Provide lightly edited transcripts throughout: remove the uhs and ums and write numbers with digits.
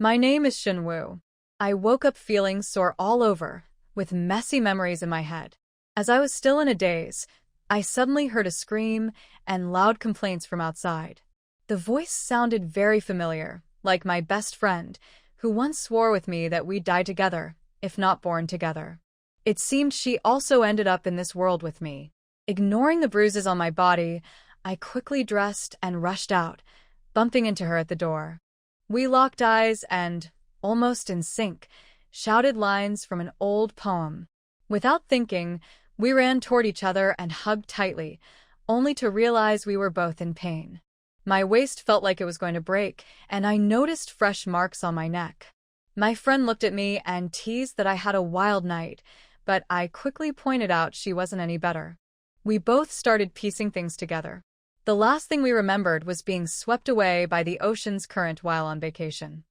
My name is Shen Wu. I woke up feeling sore all over, with messy memories in my head. As I was still in a daze, I suddenly heard a scream and loud complaints from outside. The voice sounded very familiar, like my best friend, who once swore with me that we'd die together, if not born together. It seemed she also ended up in this world with me. Ignoring the bruises on my body, I quickly dressed and rushed out, bumping into her at the door. We locked eyes and, almost in sync, shouted lines from an old poem. Without thinking, we ran toward each other and hugged tightly, only to realize we were both in pain. My waist felt like it was going to break, and I noticed fresh marks on my neck. My friend looked at me and teased that I had a wild night, but I quickly pointed out she wasn't any better. We both started piecing things together. The last thing we remembered was being swept away by the ocean's current while on vacation.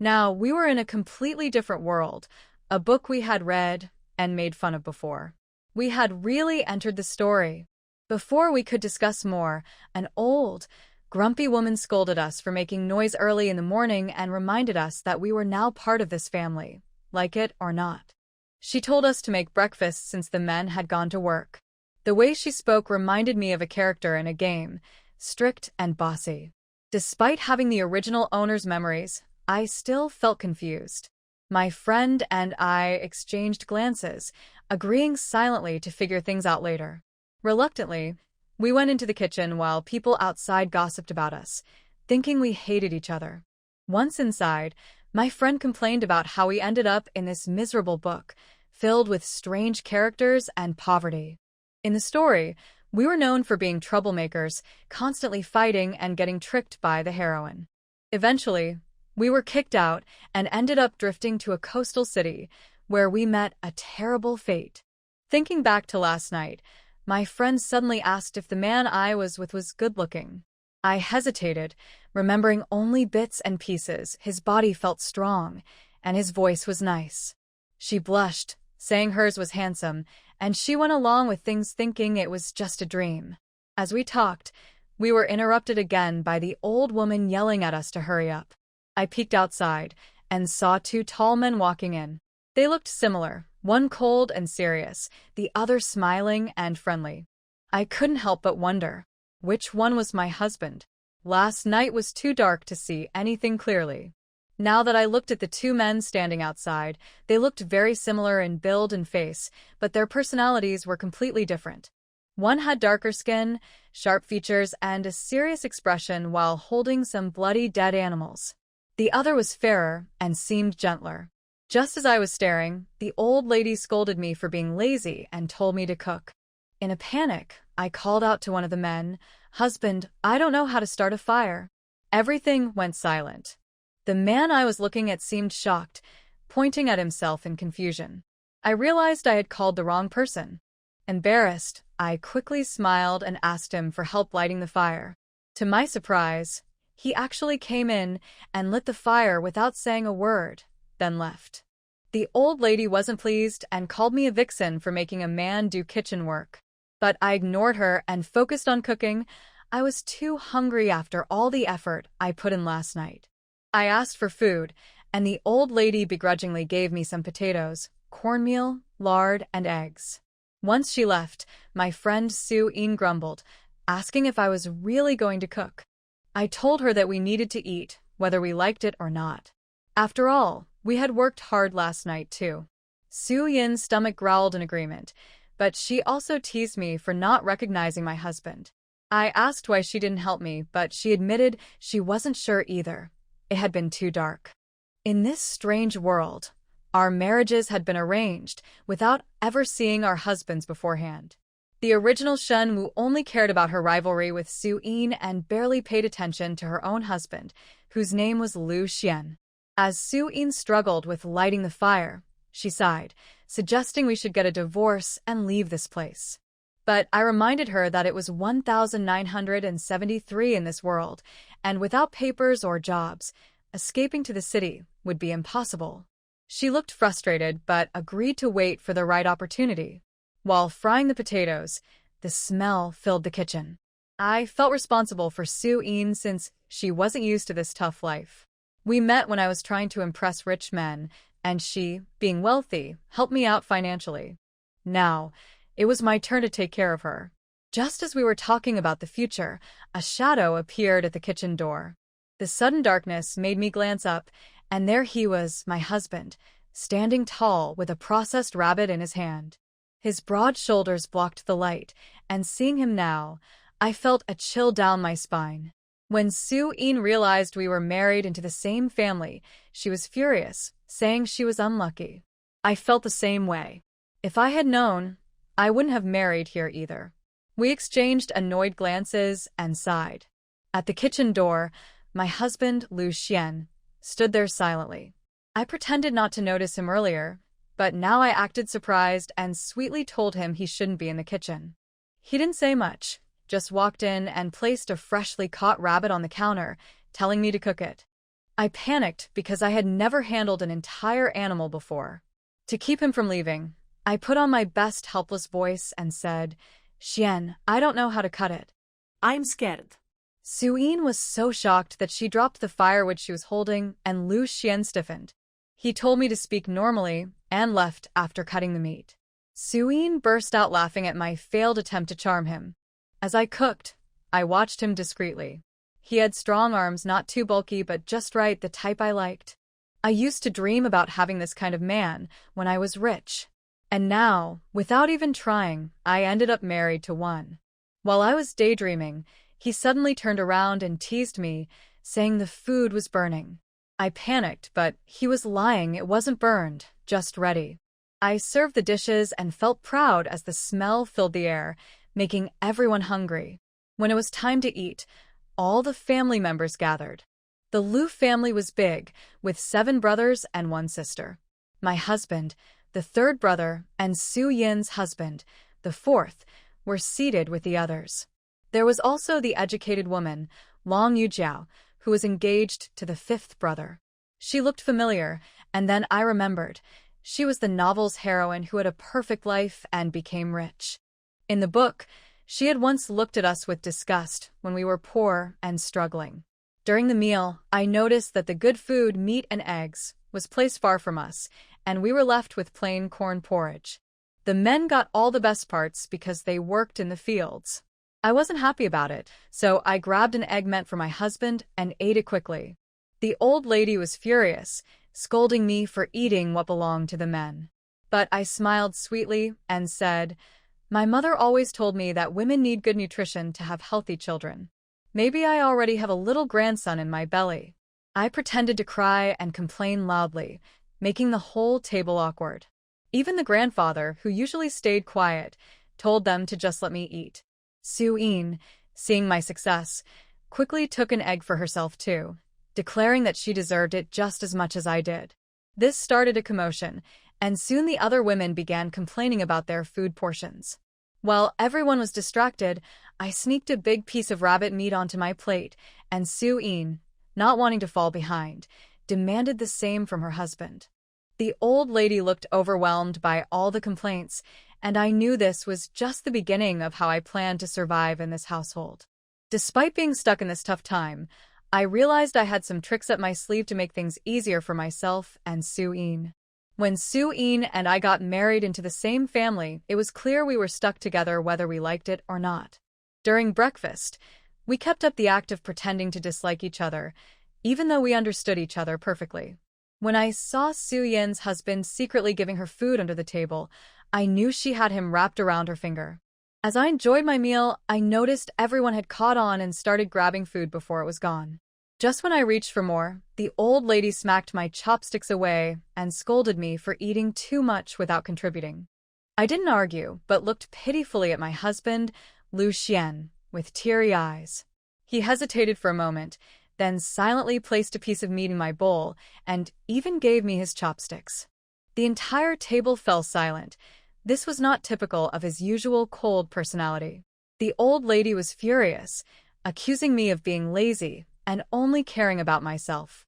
Now, we were in a completely different world, a book we had read and made fun of before. We had really entered the story. Before we could discuss more, an old, grumpy woman scolded us for making noise early in the morning and reminded us that we were now part of this family, like it or not. She told us to make breakfast since the men had gone to work. The way she spoke reminded me of a character in a game, strict and bossy. Despite having the original owner's memories, I still felt confused. My friend and I exchanged glances, agreeing silently to figure things out later. Reluctantly, we went into the kitchen while people outside gossiped about us, thinking we hated each other. Once inside, my friend complained about how we ended up in this miserable book, filled with strange characters and poverty. In the story, we were known for being troublemakers, constantly fighting and getting tricked by the heroine. Eventually, we were kicked out and ended up drifting to a coastal city, where we met a terrible fate. Thinking back to last night, my friend suddenly asked if the man I was with was good-looking. I hesitated, remembering only bits and pieces. His body felt strong, and his voice was nice. She blushed, saying hers was handsome, and she went along with things thinking it was just a dream. As we talked, we were interrupted again by the old woman yelling at us to hurry up. I peeked outside and saw two tall men walking in. They looked similar, one cold and serious, the other smiling and friendly. I couldn't help but wonder, which one was my husband? Last night was too dark to see anything clearly. Now that I looked at the two men standing outside, they looked very similar in build and face, but their personalities were completely different. One had darker skin, sharp features, and a serious expression while holding some bloody dead animals. The other was fairer and seemed gentler. Just as I was staring, the old lady scolded me for being lazy and told me to cook. In a panic, I called out to one of the men, "Husband, I don't know how to start a fire." Everything went silent. The man I was looking at seemed shocked, pointing at himself in confusion. I realized I had called the wrong person. Embarrassed, I quickly smiled and asked him for help lighting the fire. To my surprise, he actually came in and lit the fire without saying a word, then left. The old lady wasn't pleased and called me a vixen for making a man do kitchen work. But I ignored her and focused on cooking. I was too hungry after all the effort I put in last night. I asked for food, and the old lady begrudgingly gave me some potatoes, cornmeal, lard, and eggs. Once she left, my friend Su Yin grumbled, asking if I was really going to cook. I told her that we needed to eat, whether we liked it or not. After all, we had worked hard last night too. Su Yin's stomach growled in agreement, but she also teased me for not recognizing my husband. I asked why she didn't help me, but she admitted she wasn't sure either. It had been too dark. In this strange world, our marriages had been arranged without ever seeing our husbands beforehand. The original Shen Wu only cared about her rivalry with Su Yin and barely paid attention to her own husband, whose name was Lu Xuan. As Su Yin struggled with lighting the fire, she sighed, suggesting we should get a divorce and leave this place. But I reminded her that it was 1973 in this world, and without papers or jobs, escaping to the city would be impossible. She looked frustrated but agreed to wait for the right opportunity. While frying the potatoes, the smell filled the kitchen. I felt responsible for Su Yin since she wasn't used to this tough life. We met when I was trying to impress rich men, and she, being wealthy, helped me out financially. Now, it was my turn to take care of her. Just as we were talking about the future, a shadow appeared at the kitchen door. The sudden darkness made me glance up, and there he was, my husband, standing tall with a processed rabbit in his hand. His broad shoulders blocked the light, and seeing him now, I felt a chill down my spine. When Su-in realized we were married into the same family, she was furious, saying she was unlucky. I felt the same way. If I had known, I wouldn't have married here either. We exchanged annoyed glances and sighed. At the kitchen door, my husband, Lu Xuan, stood there silently. I pretended not to notice him earlier, but now I acted surprised and sweetly told him he shouldn't be in the kitchen. He didn't say much, just walked in and placed a freshly caught rabbit on the counter, telling me to cook it. I panicked because I had never handled an entire animal before. To keep him from leaving, I put on my best helpless voice and said, "Xian, I don't know how to cut it." I'm scared. Su-in was so shocked that she dropped the firewood she was holding, and Lu Xuan stiffened. He told me to speak normally and left after cutting the meat. Su-in burst out laughing at my failed attempt to charm him. As I cooked, I watched him discreetly. He had strong arms, not too bulky but just right, the type I liked. I used to dream about having this kind of man when I was rich. And now, without even trying, I ended up married to one. While I was daydreaming, he suddenly turned around and teased me, saying the food was burning. I panicked, but he was lying. It wasn't burned, just ready. I served the dishes and felt proud as the smell filled the air, making everyone hungry. When it was time to eat, all the family members gathered. The Lu family was big, with 7 brothers and 1 sister. My husband, the 3rd brother, and Su-yin's husband, the 4th, were seated with the others. There was also the educated woman, Yujiao, who was engaged to the 5th brother. She looked familiar, and then I remembered. She was the novel's heroine who had a perfect life and became rich. In the book, she had once looked at us with disgust when we were poor and struggling. During the meal, I noticed that the good food, meat and eggs, was placed far from us, and we were left with plain corn porridge. The men got all the best parts because they worked in the fields. I wasn't happy about it, so I grabbed an egg meant for my husband and ate it quickly. The old lady was furious, scolding me for eating what belonged to the men. But I smiled sweetly and said, "My mother always told me that women need good nutrition to have healthy children. Maybe I already have a little grandson in my belly." I pretended to cry and complain loudly, making the whole table awkward. Even the grandfather, who usually stayed quiet, told them to just let me eat. Su-in, seeing my success, quickly took an egg for herself too, declaring that she deserved it just as much as I did. This started a commotion, and soon the other women began complaining about their food portions. While everyone was distracted, I sneaked a big piece of rabbit meat onto my plate, and Su-in, not wanting to fall behind, demanded the same from her husband. The old lady looked overwhelmed by all the complaints, and I knew this was just the beginning of how I planned to survive in this household. Despite being stuck in this tough time, I realized I had some tricks up my sleeve to make things easier for myself and Su-in. When Su-in and I got married into the same family, it was clear we were stuck together whether we liked it or not. During breakfast, we kept up the act of pretending to dislike each other, even though we understood each other perfectly. When I saw Su-yin's husband secretly giving her food under the table, I knew she had him wrapped around her finger. As I enjoyed my meal, I noticed everyone had caught on and started grabbing food before it was gone. Just when I reached for more, the old lady smacked my chopsticks away and scolded me for eating too much without contributing. I didn't argue, but looked pitifully at my husband, Lu Xuan, with teary eyes. He hesitated for a moment, then silently placed a piece of meat in my bowl and even gave me his chopsticks. The entire table fell silent. This was not typical of his usual cold personality. The old lady was furious, accusing me of being lazy and only caring about myself.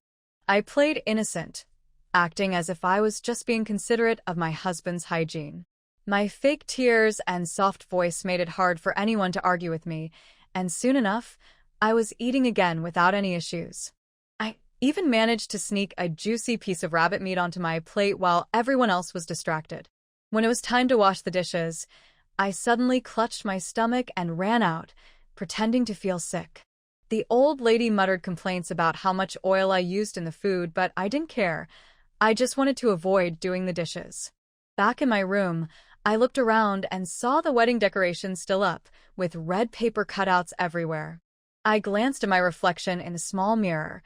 I played innocent, acting as if I was just being considerate of my husband's hygiene. My fake tears and soft voice made it hard for anyone to argue with me, and soon enough, I was eating again without any issues. even managed to sneak a juicy piece of rabbit meat onto my plate while everyone else was distracted. When it was time to wash the dishes, I suddenly clutched my stomach and ran out, pretending to feel sick. The old lady muttered complaints about how much oil I used in the food, but I didn't care. I just wanted to avoid doing the dishes. Back in my room, I looked around and saw the wedding decorations still up, with red paper cutouts everywhere. I glanced at my reflection in a small mirror,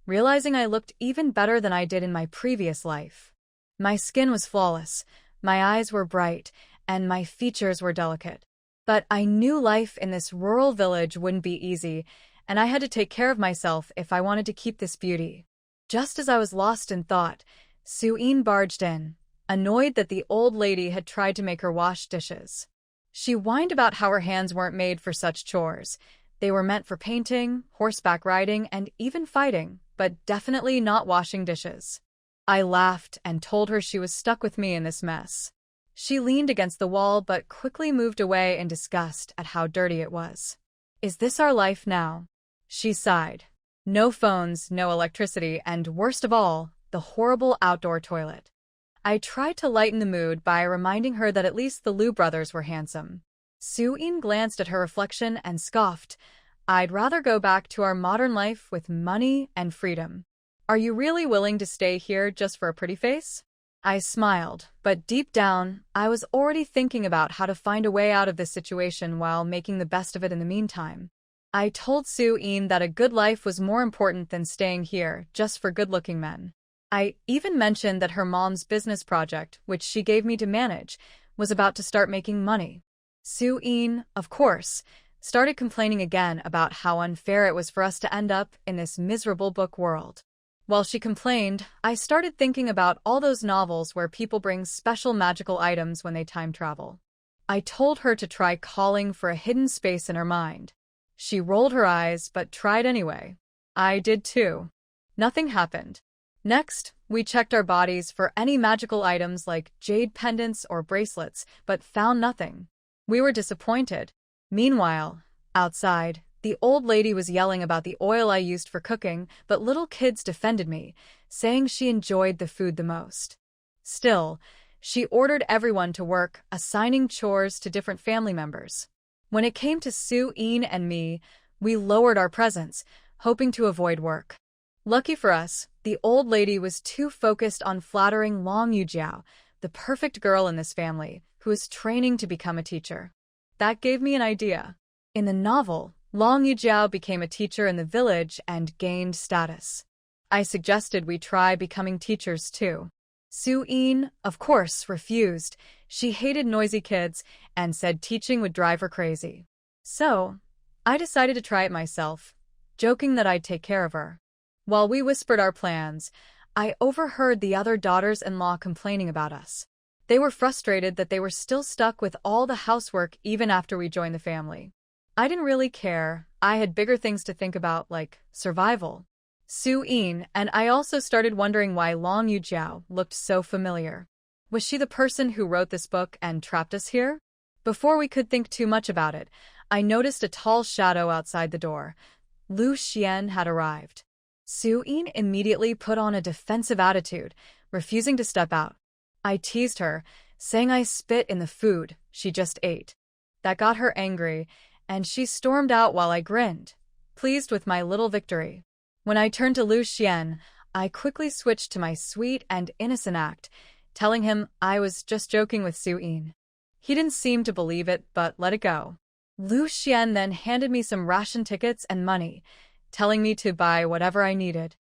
realizing I looked even better than I did in my previous life. My skin was flawless, my eyes were bright, and my features were delicate. But I knew life in this rural village wouldn't be easy, and I had to take care of myself if I wanted to keep this beauty. Just as I was lost in thought, Suyin barged in, annoyed that the old lady had tried to make her wash dishes. She whined about how her hands weren't made for such chores. They were meant for painting, horseback riding, and even fighting, but definitely not washing dishes. I laughed and told her she was stuck with me in this mess. She leaned against the wall but quickly moved away in disgust at how dirty it was. "Is this our life now?" She sighed. No phones, no electricity, and worst of all, the horrible outdoor toilet. I tried to lighten the mood by reminding her that at least the Lu brothers were handsome. Suyin glanced at her reflection and scoffed. "I'd rather go back to our modern life with money and freedom. Are you really willing to stay here just for a pretty face?" I smiled, but deep down, I was already thinking about how to find a way out of this situation while making the best of it in the meantime. I told Suyin that a good life was more important than staying here just for good-looking men. I even mentioned that her mom's business project, which she gave me to manage, was about to start making money. Suyin, of course, started complaining again about how unfair it was for us to end up in this miserable book world. While she complained, I started thinking about all those novels where people bring special magical items when they time travel. I told her to try calling for a hidden space in her mind. She rolled her eyes, but tried anyway. I did too. Nothing happened. Next, we checked our bodies for any magical items like jade pendants or bracelets, but found nothing. We were disappointed. Meanwhile, outside, the old lady was yelling about the oil I used for cooking, but little kids defended me, saying she enjoyed the food the most. Still, she ordered everyone to work, assigning chores to different family members. When it came to Suyin and me, we lowered our presence, hoping to avoid work. Lucky for us, the old lady was too focused on flattering Long Yujiao, the perfect girl in this family, who is training to become a teacher. That gave me an idea. In the novel, Long Yujiao became a teacher in the village and gained status. I suggested we try becoming teachers too. Suyin, of course, refused. She hated noisy kids and said teaching would drive her crazy. So, I decided to try it myself, joking that I'd take care of her. While we whispered our plans, I overheard the other daughters-in-law complaining about us. They were frustrated that they were still stuck with all the housework even after we joined the family. I didn't really care. I had bigger things to think about, like survival. Suyin and I also started wondering why Long Yujiao looked so familiar. Was she the person who wrote this book and trapped us here? Before we could think too much about it, I noticed a tall shadow outside the door. Lu Xuan had arrived. Suyin immediately put on a defensive attitude, refusing to step out. I teased her, saying I spit in the food she just ate. That got her angry, and she stormed out while I grinned, pleased with my little victory. When I turned to Lu Xuan, I quickly switched to my sweet and innocent act, telling him I was just joking with Suyin. He didn't seem to believe it, but let it go. Lu Xuan then handed me some ration tickets and money, telling me to buy whatever I needed.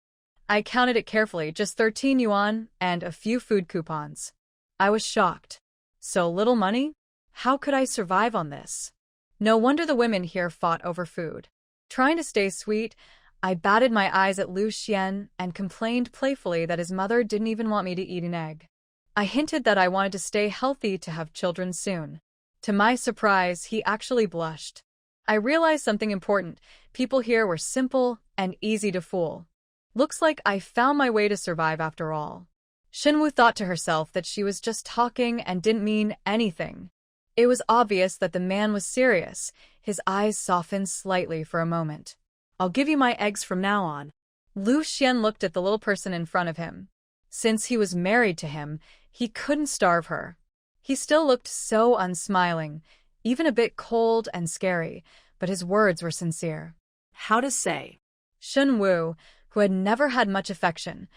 I counted it carefully, just 13 yuan and a few food coupons. I was shocked. So little money? How could I survive on this? No wonder the women here fought over food. Trying to stay sweet, I batted my eyes at Lu Xuan and complained playfully that his mother didn't even want me to eat an egg. I hinted that I wanted to stay healthy to have children soon. To my surprise, he actually blushed. I realized something important. People here were simple and easy to fool. Looks like I found my way to survive after all. Shen Wu thought to herself that she was just talking and didn't mean anything. It was obvious that the man was serious. His eyes softened slightly for a moment. "I'll give you my eggs from now on." Lu Xuan looked at the little person in front of him. Since he was married to him, he couldn't starve her. He still looked so unsmiling, even a bit cold and scary, but his words were sincere. How to say? Shen Wu, who had never had much affection,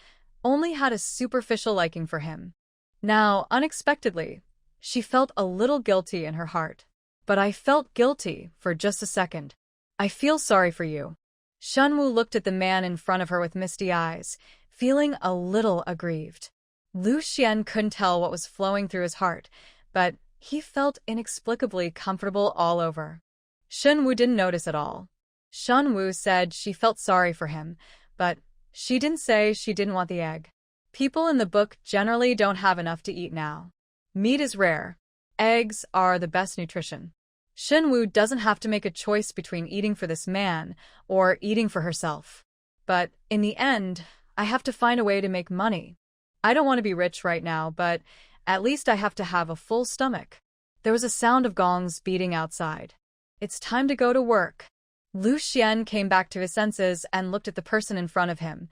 only had a superficial liking for him. Now, unexpectedly, she felt a little guilty in her heart. But I felt guilty for just a second. I feel sorry for you. Shen Wu looked at the man in front of her with misty eyes, feeling a little aggrieved. Lu Xuan couldn't tell what was flowing through his heart, but he felt inexplicably comfortable all over. Shen Wu didn't notice at all. Shen Wu said she felt sorry for him, but she didn't say she didn't want the egg. People in the book generally don't have enough to eat now. Meat is rare. Eggs are the best nutrition. Shen Wu doesn't have to make a choice between eating for this man or eating for herself. But in the end, I have to find a way to make money. I don't want to be rich right now, but at least I have to have a full stomach. There was a sound of gongs beating outside. It's time to go to work. Lu Xuan came back to his senses and looked at the person in front of him.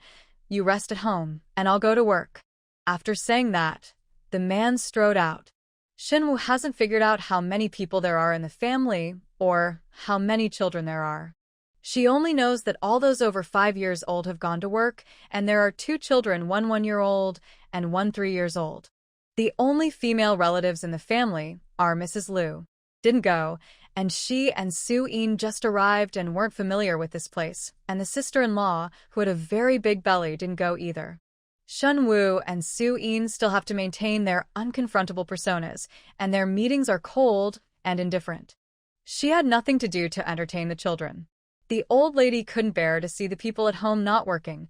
You rest at home, and I'll go to work. After saying that, the man strode out. Shen Wu hasn't figured out how many people there are in the family or how many children there are. She only knows that all those over 5 years old have gone to work, and there are 2 children, one 1-year-old and one 3 years old. The only female relatives in the family are Mrs. Lu. Didn't go, and she and Su Yin just arrived and weren't familiar with this place, and the sister-in-law, who had a very big belly, didn't go either. Shen Wu and Su Yin still have to maintain their unconfrontable personas, and their meetings are cold and indifferent. She had nothing to do to entertain the children. The old lady couldn't bear to see the people at home not working.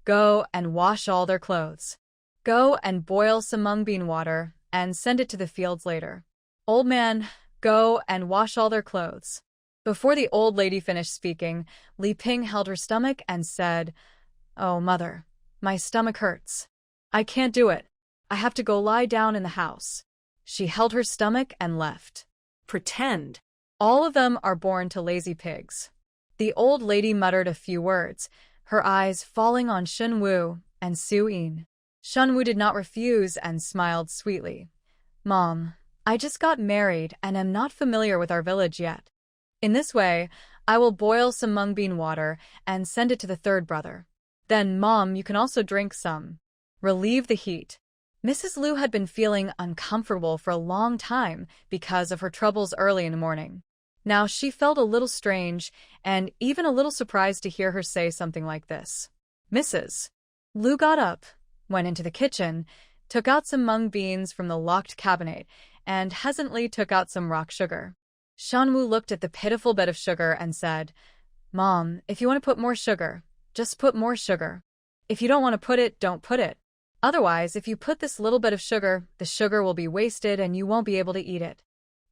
Go and wash all their clothes. Go and boil some mung bean water and send it to the fields later. Old man, go and wash all their clothes. Before the old lady finished speaking, Li Ping held her stomach and said, "Oh, mother, my stomach hurts. I can't do it. I have to go lie down in the house." She held her stomach and left. Pretend. All of them are born to lazy pigs. The old lady muttered a few words, her eyes falling on Shen Wu and Su Yin. Shen Wu did not refuse and smiled sweetly. "Mom, I just got married and am not familiar with our village yet. In this way, I will boil some mung bean water and send it to the third brother. Then, Mom, you can also drink some. Relieve the heat." Mrs. Lu had been feeling uncomfortable for a long time because of her troubles early in the morning. Now she felt a little strange and even a little surprised to hear her say something like this. Mrs. Lu got up, went into the kitchen, took out some mung beans from the locked cabinet, and hesitantly took out some rock sugar. Shen Wu looked at the pitiful bit of sugar and said, "Mom, if you want to put more sugar, just put more sugar. If you don't want to put it, don't put it. Otherwise, if you put this little bit of sugar, the sugar will be wasted and you won't be able to eat it.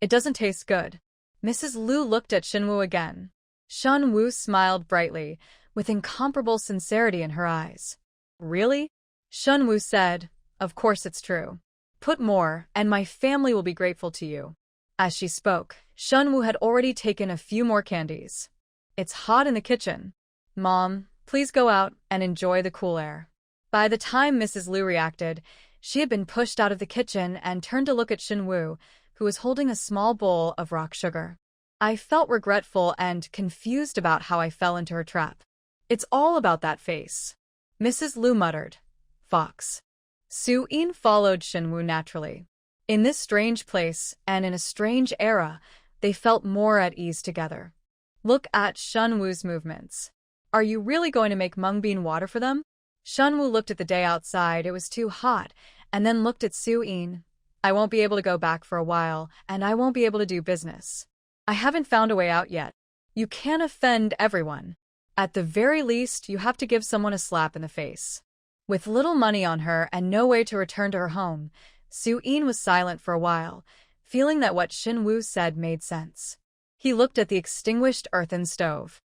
It doesn't taste good." Mrs. Lu looked at Shen Wu again. Shen Wu smiled brightly, with incomparable sincerity in her eyes. "Really?" Shen Wu said, "Of course it's true. Put more, and my family will be grateful to you." As she spoke, Shen Wu had already taken a few more candies. "It's hot in the kitchen. Mom, please go out and enjoy the cool air." By the time Mrs. Lu reacted, she had been pushed out of the kitchen and turned to look at Shen Wu, who was holding a small bowl of rock sugar. I felt regretful and confused about how I fell into her trap. "It's all about that face," Mrs. Lu muttered. "Fox." Su Yin followed Shen Wu naturally. In this strange place and in a strange era, they felt more at ease together. Look at Shen Wu's movements. "Are you really going to make mung bean water for them?" Shen Wu looked at the day outside. It was too hot, and then looked at Su Yin. "I won't be able to go back for a while, and I won't be able to do business. I haven't found a way out yet. You can't offend everyone. At the very least, you have to give someone a slap in the face." With little money on her and no way to return to her home, Su Yin was silent for a while, feeling that what Shen Wu said made sense. He looked at the extinguished earthen stove.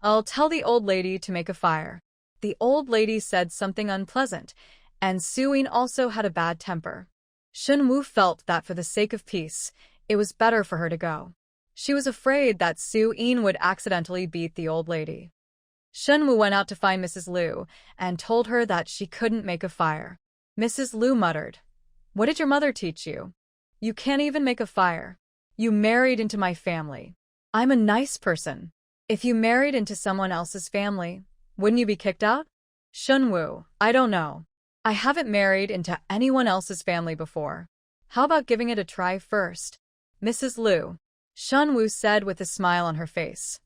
"I'll tell the old lady to make a fire." The old lady said something unpleasant, and Su Yin also had a bad temper. Shen Wu felt that for the sake of peace, it was better for her to go. She was afraid that Su Yin would accidentally beat the old lady. Shen Wu went out to find Mrs. Lu and told her that she couldn't make a fire. Mrs. Lu muttered, "What did your mother teach you? You can't even make a fire. You married into my family. I'm a nice person. If you married into someone else's family, wouldn't you be kicked out?" Shen Wu, I don't know. I haven't married into anyone else's family before. How about giving it a try first? Mrs. Lu, Shen Wu said with a smile on her face.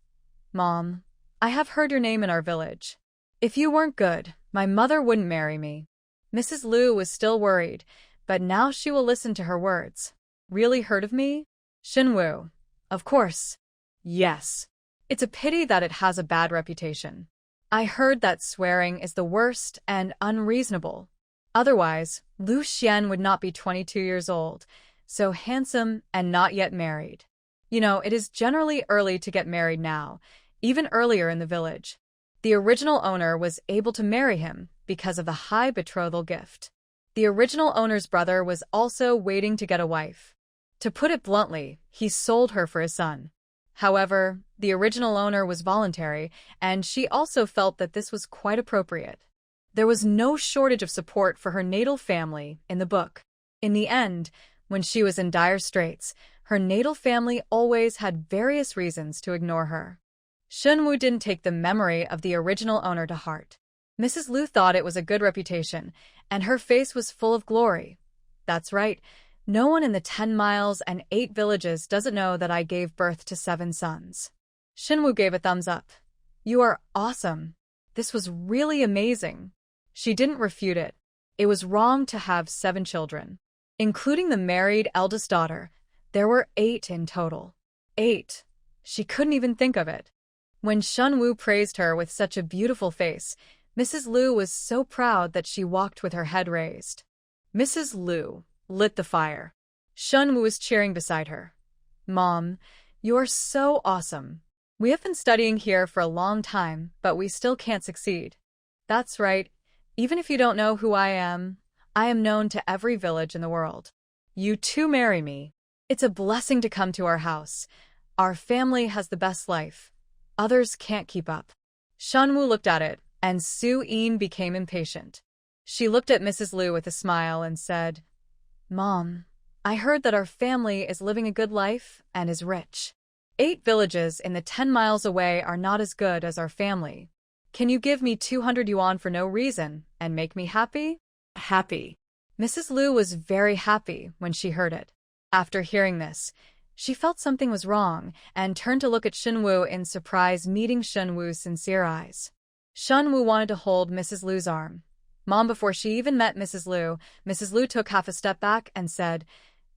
Mom, I have heard your name in our village. If you weren't good, my mother wouldn't marry me. Mrs. Lu was still worried, but now she will listen to her words. Really heard of me? Shen Wu, of course. Yes. It's a pity that it has a bad reputation. I heard that swearing is the worst and unreasonable. Otherwise, Lu Xuan would not be 22 years old, so handsome and not yet married. You know, it is generally early to get married now, even earlier in the village. The original owner was able to marry him because of the high betrothal gift. The original owner's brother was also waiting to get a wife. To put it bluntly, he sold her for his son. However, the original owner was voluntary, and she also felt that this was quite appropriate. There was no shortage of support for her natal family in the book. In the end, when she was in dire straits, her natal family always had various reasons to ignore her. Shen Wu didn't take the memory of the original owner to heart. Mrs. Lu thought it was a good reputation, and her face was full of glory. That's right. No one in the 10 miles and 8 villages doesn't know that I gave birth to 7 sons. Shen Wu gave a thumbs up. You are awesome. This was really amazing. She didn't refute it. It was wrong to have 7 children. Including the married eldest daughter, there were 8 in total. 8. She couldn't even think of it. When Shen Wu praised her with such a beautiful face, Mrs. Lu was so proud that she walked with her head raised. Mrs. Lu lit the fire. Shen Wu was cheering beside her. Mom, you're so awesome. We have been studying here for a long time, but we still can't succeed. That's right. Even if you don't know who I am known to every village in the world. You too marry me. It's a blessing to come to our house. Our family has the best life. Others can't keep up. Shen Wu looked at it, and Su Yin became impatient. She looked at Mrs. Lu with a smile and said, Mom, I heard that our family is living a good life and is rich. 8 villages in the 10 miles away are not as good as our family. Can you give me 200 yuan for no reason and make me happy? Happy. Mrs. Lu was very happy when she heard it. After hearing this, she felt something was wrong and turned to look at Shen Wu in surprise, meeting Shen Wu's sincere eyes. Shen Wu wanted to hold Mrs. Lu's arm. Mom, before she even met Mrs. Lu took half a step back and said,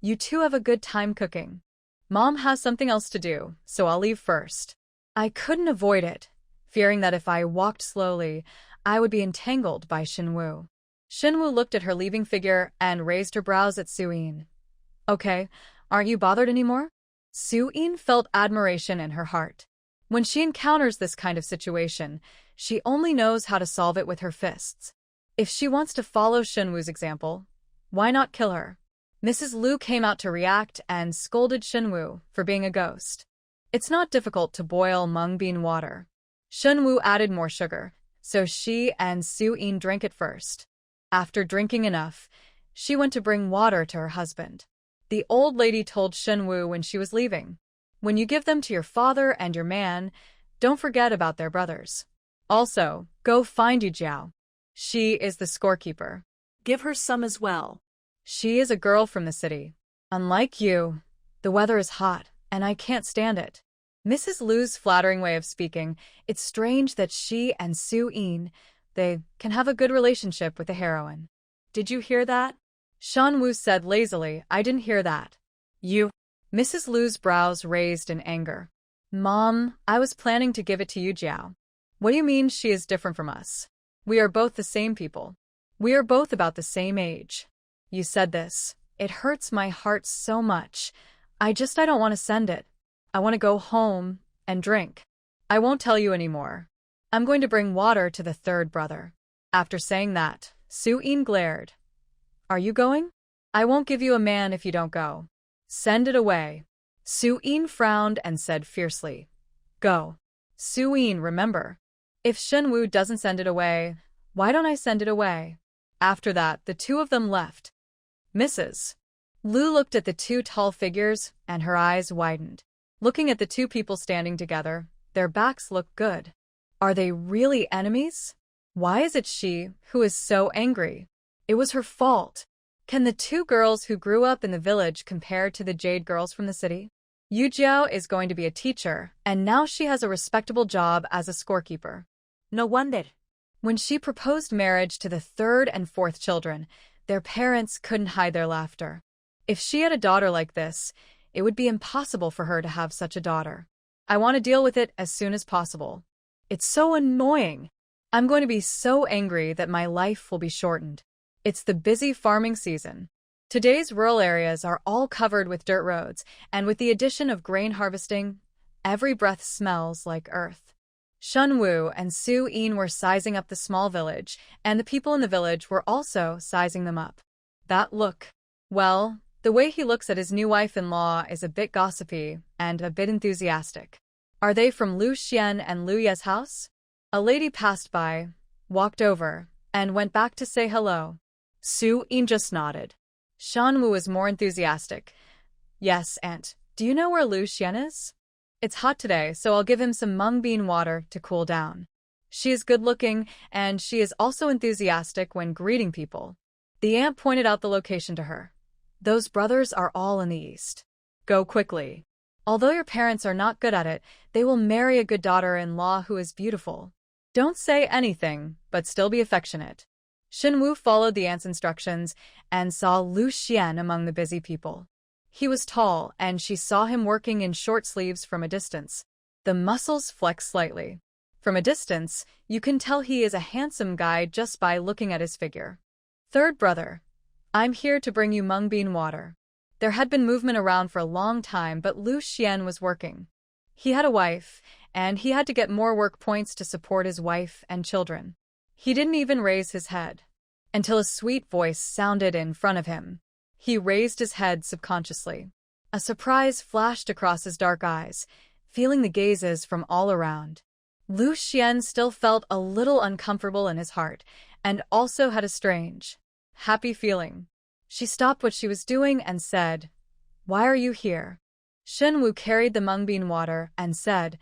You two have a good time cooking. Mom has something else to do, so I'll leave first. I couldn't avoid it, fearing that if I walked slowly, I would be entangled by Shen Wu. Shen Wu looked at her leaving figure and raised her brows at Su Yin. Okay, aren't you bothered anymore? Su Yin felt admiration in her heart. When she encounters this kind of situation, she only knows how to solve it with her fists. If she wants to follow Shen Wu's example, why not kill her? Mrs. Lu came out to react and scolded Shen Wu for being a ghost. It's not difficult to boil mung bean water. Shen Wu added more sugar, so she and Su Yin drank it first. After drinking enough, she went to bring water to her husband. The old lady told Shen Wu when she was leaving, When you give them to your father and your man, don't forget about their brothers. Also, go find Yujiao. She is the scorekeeper. Give her some as well. She is a girl from the city. Unlike you, the weather is hot, and I can't stand it. Mrs. Lu's flattering way of speaking, it's strange that she and Su Yin, they can have a good relationship with the heroine. Did you hear that? Shen Wu said lazily, I didn't hear that. You. Mrs. Lu's brows raised in anger. Mom, I was planning to give it to Yujiao. What do you mean she is different from us? We are both the same people. We are both about the same age. You said this. It hurts my heart so much. I don't want to send it. I want to go home and drink. I won't tell you anymore. I'm going to bring water to the 3rd brother. After saying that, Su Yin glared. Are you going? I won't give you a man if you don't go. Send it away. Su Yin frowned and said fiercely. Go. Su Yin, remember. If Shen Wu doesn't send it away, why don't I send it away? After that, the two of them left. Mrs. Lu looked at the two tall figures, and her eyes widened. Looking at the two people standing together, their backs looked good. Are they really enemies? Why is it she who is so angry? It was her fault. Can the two girls who grew up in the village compare to the Jade girls from the city? Yujiao is going to be a teacher, and now she has a respectable job as a scorekeeper. No wonder. When she proposed marriage to the third and fourth children, their parents couldn't hide their laughter. If she had a daughter like this, it would be impossible for her to have such a daughter. I want to deal with it as soon as possible. It's so annoying. I'm going to be so angry that my life will be shortened. It's the busy farming season. Today's rural areas are all covered with dirt roads, and with the addition of grain harvesting, every breath smells like earth. Shen Wu and Su Yin were sizing up the small village, and the people in the village were also sizing them up. That look. Well, the way he looks at his new wife-in-law is a bit gossipy and a bit enthusiastic. Are they from Lu Xuan and Lu Ye's house? A lady passed by, walked over, and went back to say hello. Su Yin just nodded. Shen Wu was more enthusiastic. Yes, Aunt. Do you know where Lu Xuan is? It's hot today, so I'll give him some mung bean water to cool down. She is good-looking, and she is also enthusiastic when greeting people. The aunt pointed out the location to her. Those brothers are all in the east. Go quickly. Although your parents are not good at it, they will marry a good daughter-in-law who is beautiful. Don't say anything, but still be affectionate. Shen Wu followed the aunt's instructions and saw Lu Xuan among the busy people. He was tall, and she saw him working in short sleeves from a distance. The muscles flexed slightly. From a distance, you can tell he is a handsome guy just by looking at his figure. Third brother. I'm here to bring you mung bean water. There had been movement around for a long time, but Lu Xuan was working. He had a wife, and he had to get more work points to support his wife and children. He didn't even raise his head until a sweet voice sounded in front of him. He raised his head subconsciously. A surprise flashed across his dark eyes, feeling the gazes from all around. Lu Xuan still felt a little uncomfortable in his heart, and also had a strange, happy feeling. She stopped what she was doing and said, "Why are you here?" Shen Wu carried the mung bean water and said,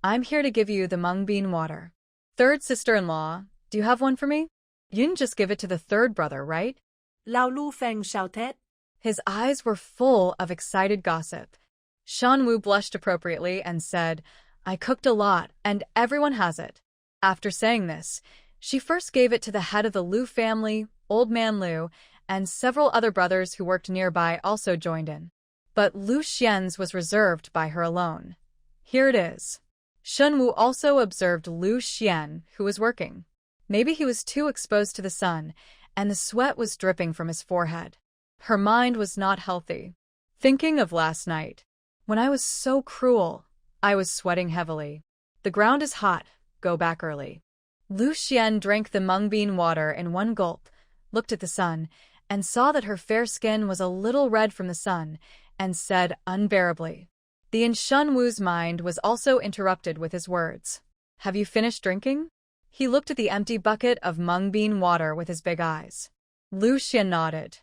"I'm here to give you the mung bean water." Third sister-in-law, do you have one for me? You didn't just give it to the third brother, right? Lao Lu Feng shouted. His eyes were full of excited gossip. Shen Wu blushed appropriately and said, "I cooked a lot, and everyone has it." After saying this, she first gave it to the head of the Lu family, Old Man Lu, and several other brothers who worked nearby also joined in. But Lu Xian's was reserved by her alone. Here it is. Shen Wu also observed Lu Xuan, who was working. Maybe he was too exposed to the sun, and the sweat was dripping from his forehead. Her mind was not healthy. Thinking of last night. When I was so cruel, I was sweating heavily. The ground is hot, go back early. Lu Xuan drank the mung bean water in one gulp, looked at the sun, and saw that her fair skin was a little red from the sun, and said unbearably. The in Shen Wu's mind was also interrupted with his words. Have you finished drinking? He looked at the empty bucket of mung bean water with his big eyes. Lu Xuan nodded.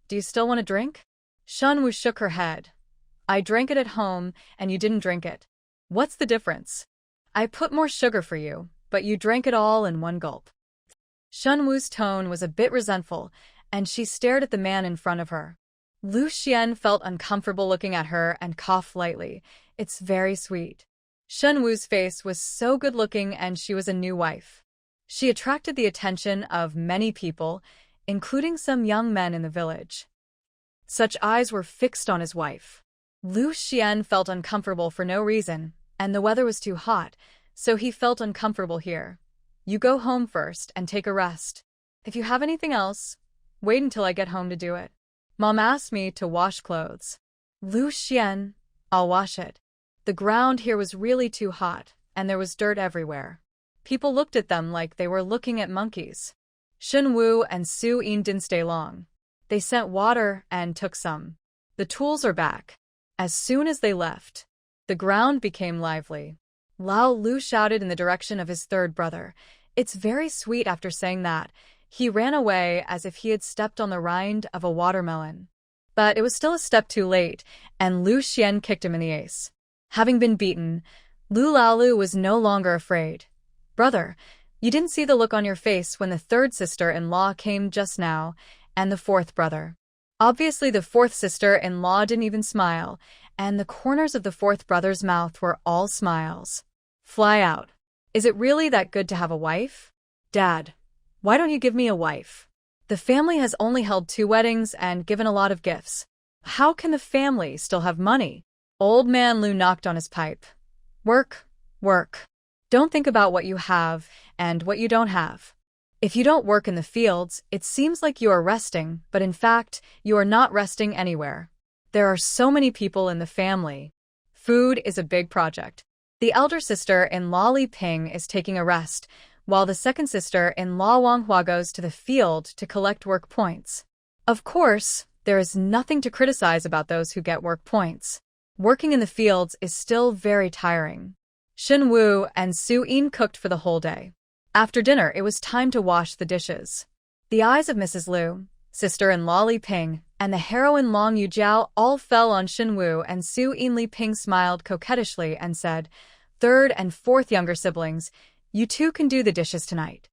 Do you still want a drink? Shen Wu shook her head. I drank it at home, and you didn't drink it. What's the difference? I put more sugar for you, but you drank it all in one gulp. Shen Wu's tone was a bit resentful, and she stared at the man in front of her. Lu Xuan felt uncomfortable looking at her and coughed lightly. It's very sweet. Shen Wu's face was so good-looking, and she was a new wife. She attracted the attention of many people, including some young men in the village. Such eyes were fixed on his wife. Lu Xuan felt uncomfortable for no reason, and the weather was too hot, so he felt uncomfortable here. You go home first and take a rest. If you have anything else, wait until I get home to do it. Mom asked me to wash clothes. Lu Xuan, I'll wash it. The ground here was really too hot, and there was dirt everywhere. People looked at them like they were looking at monkeys. Shen Wu and Su Yin didn't stay long. They sent water and took some. The tools are back. As soon as they left, the ground became lively. Lu shouted in the direction of his third brother. It's very sweet. After saying that, he ran away as if he had stepped on the rind of a watermelon. But it was still a step too late, and Lu Xuan kicked him in the ace. Having been beaten, Lu was no longer afraid. Brother, you didn't see the look on your face when the third sister-in-law came just now, and the fourth brother. Obviously, the fourth sister-in-law didn't even smile, and the corners of the fourth brother's mouth were all smiles. Fly out. Is it really that good to have a wife? Dad, why don't you give me a wife? The family has only held 2 weddings and given a lot of gifts. How can the family still have money? Old man Lu knocked on his pipe. Work, work. Don't think about what you have and what you don't have. If you don't work in the fields, it seems like you are resting, but in fact, you are not resting anywhere. There are so many people in the family. Food is a big project. The elder sister-in-law Li Ping is taking a rest, while the second sister-in-law Wang Hua goes to the field to collect work points. Of course, there is nothing to criticize about those who get work points. Working in the fields is still very tiring. Shen Wu and Su Yin cooked for the whole day. After dinner, it was time to wash the dishes. The eyes of Mrs. Lu, sister-in-law Li Ping, and the heroine Long Yujiao all fell on Shen Wu, and Su Yin. Li Ping smiled coquettishly and said, "Third and fourth younger siblings, you two can do the dishes tonight.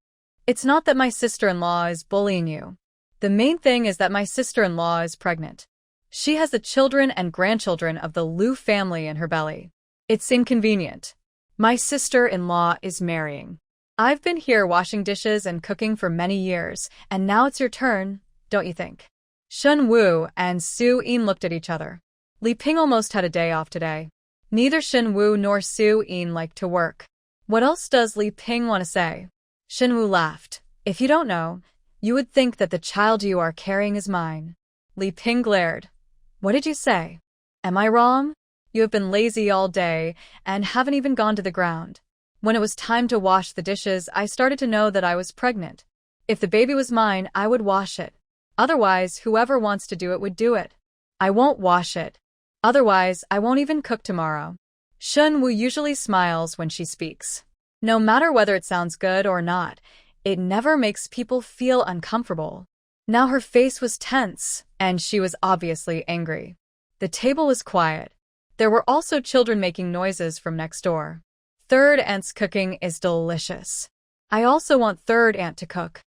It's not that my sister-in-law is bullying you. The main thing is that my sister-in-law is pregnant. She has the children and grandchildren of the Lu family in her belly. It's inconvenient. My sister-in-law is marrying. I've been here washing dishes and cooking for many years, and now it's your turn, don't you think?" Shen Wu and Su Yin looked at each other. Li Ping almost had a day off today. Neither Shen Wu nor Su Yin liked to work. What else does Li Ping want to say? Shen Wu laughed. "If you don't know, you would think that the child you are carrying is mine." Li Ping glared. "What did you say? Am I wrong? You have been lazy all day and haven't even gone to the ground. When it was time to wash the dishes, I started to know that I was pregnant. If the baby was mine, I would wash it. Otherwise, whoever wants to do it would do it. I won't wash it. Otherwise, I won't even cook tomorrow." Shen Wu usually smiles when she speaks. No matter whether it sounds good or not, it never makes people feel uncomfortable. Now her face was tense, and she was obviously angry. The table was quiet. There were also children making noises from next door. Third aunt's cooking is delicious. I also want third aunt to cook.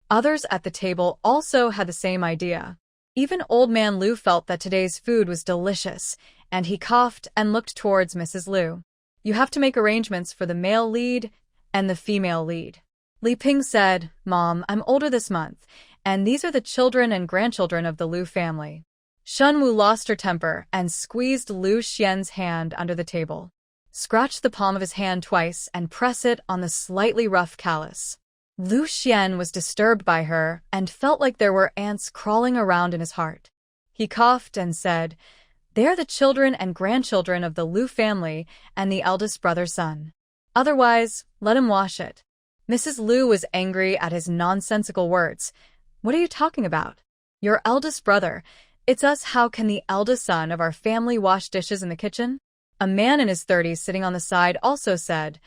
Others at the table also had the same idea. Even old man Lu felt that today's food was delicious, and he coughed and looked towards Mrs. Lu. "You have to make arrangements for the male lead and the female lead." Li Ping said, "Mom, I'm older this month, and these are the children and grandchildren of the Lu family." Shen Wu lost her temper and squeezed Lu Xian's hand under the table. Scratch the palm of his hand twice and press it on the slightly rough callus. Lu Xuan was disturbed by her and felt like there were ants crawling around in his heart. He coughed and said, "They are the children and grandchildren of the Lu family and the eldest brother's son. Otherwise, let him wash it." Mrs. Lu was angry at his nonsensical words. "What are you talking about? Your eldest brother. It's us. How can the eldest son of our family wash dishes in the kitchen?" A man in his 30s sitting on the side also said,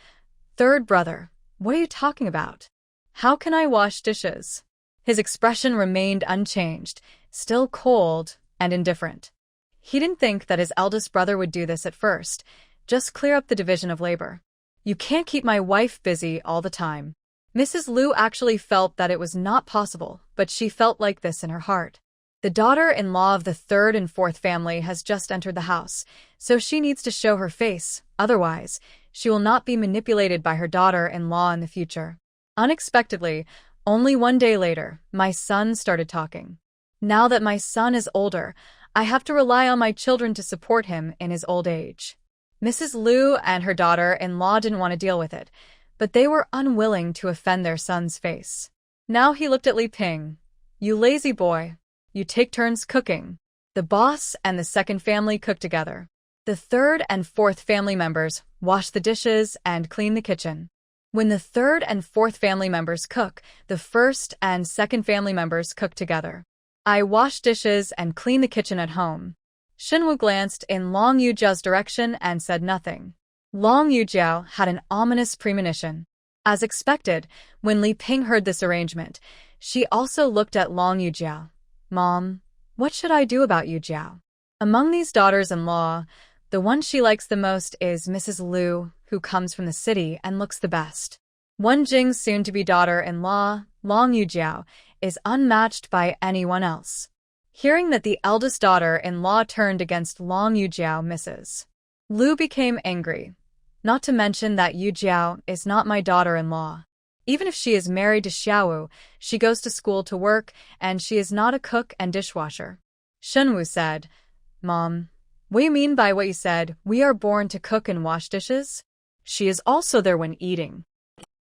"Third brother, what are you talking about? How can I wash dishes?" His expression remained unchanged, still cold and indifferent. He didn't think that his eldest brother would do this at first. Just clear up the division of labor. "You can't keep my wife busy all the time." Mrs. Lu actually felt that it was not possible, but she felt like this in her heart. The daughter-in-law of the third and fourth family has just entered the house, so she needs to show her face. Otherwise, she will not be manipulated by her daughter-in-law in the future. Unexpectedly, only one day later, my son started talking. Now that my son is older, I have to rely on my children to support him in his old age. Mrs. Lu and her daughter-in-law didn't want to deal with it, but they were unwilling to offend their son's face. Now he looked at Li Ping. "You lazy boy. You take turns cooking." The boss and the second family cooked together. The third and fourth family members wash the dishes and clean the kitchen. When the third and fourth family members cook, the first and second family members cook together. I wash dishes and clean the kitchen at home. Shen Wu glanced in Long Yujiao's direction and said nothing. Long Yujiao had an ominous premonition. As expected, when Li Ping heard this arrangement, she also looked at Long Yujiao. Mom, what should I do about Yujiao? Among these daughters-in-law, the one she likes the most is Mrs. Lu, who comes from the city and looks the best. Wen Jing's soon-to-be daughter-in-law, Long Yujiao, is unmatched by anyone else. Hearing that the eldest daughter-in-law turned against Long Yujiao, Mrs. Lu became angry. Not to mention that Yujiao is not my daughter-in-law. Even if she is married to Xiaowu, she goes to school to work, and she is not a cook and dishwasher. Shen Wu said, Mom, what do you mean by what you said? We are born to cook and wash dishes? She is also there when eating.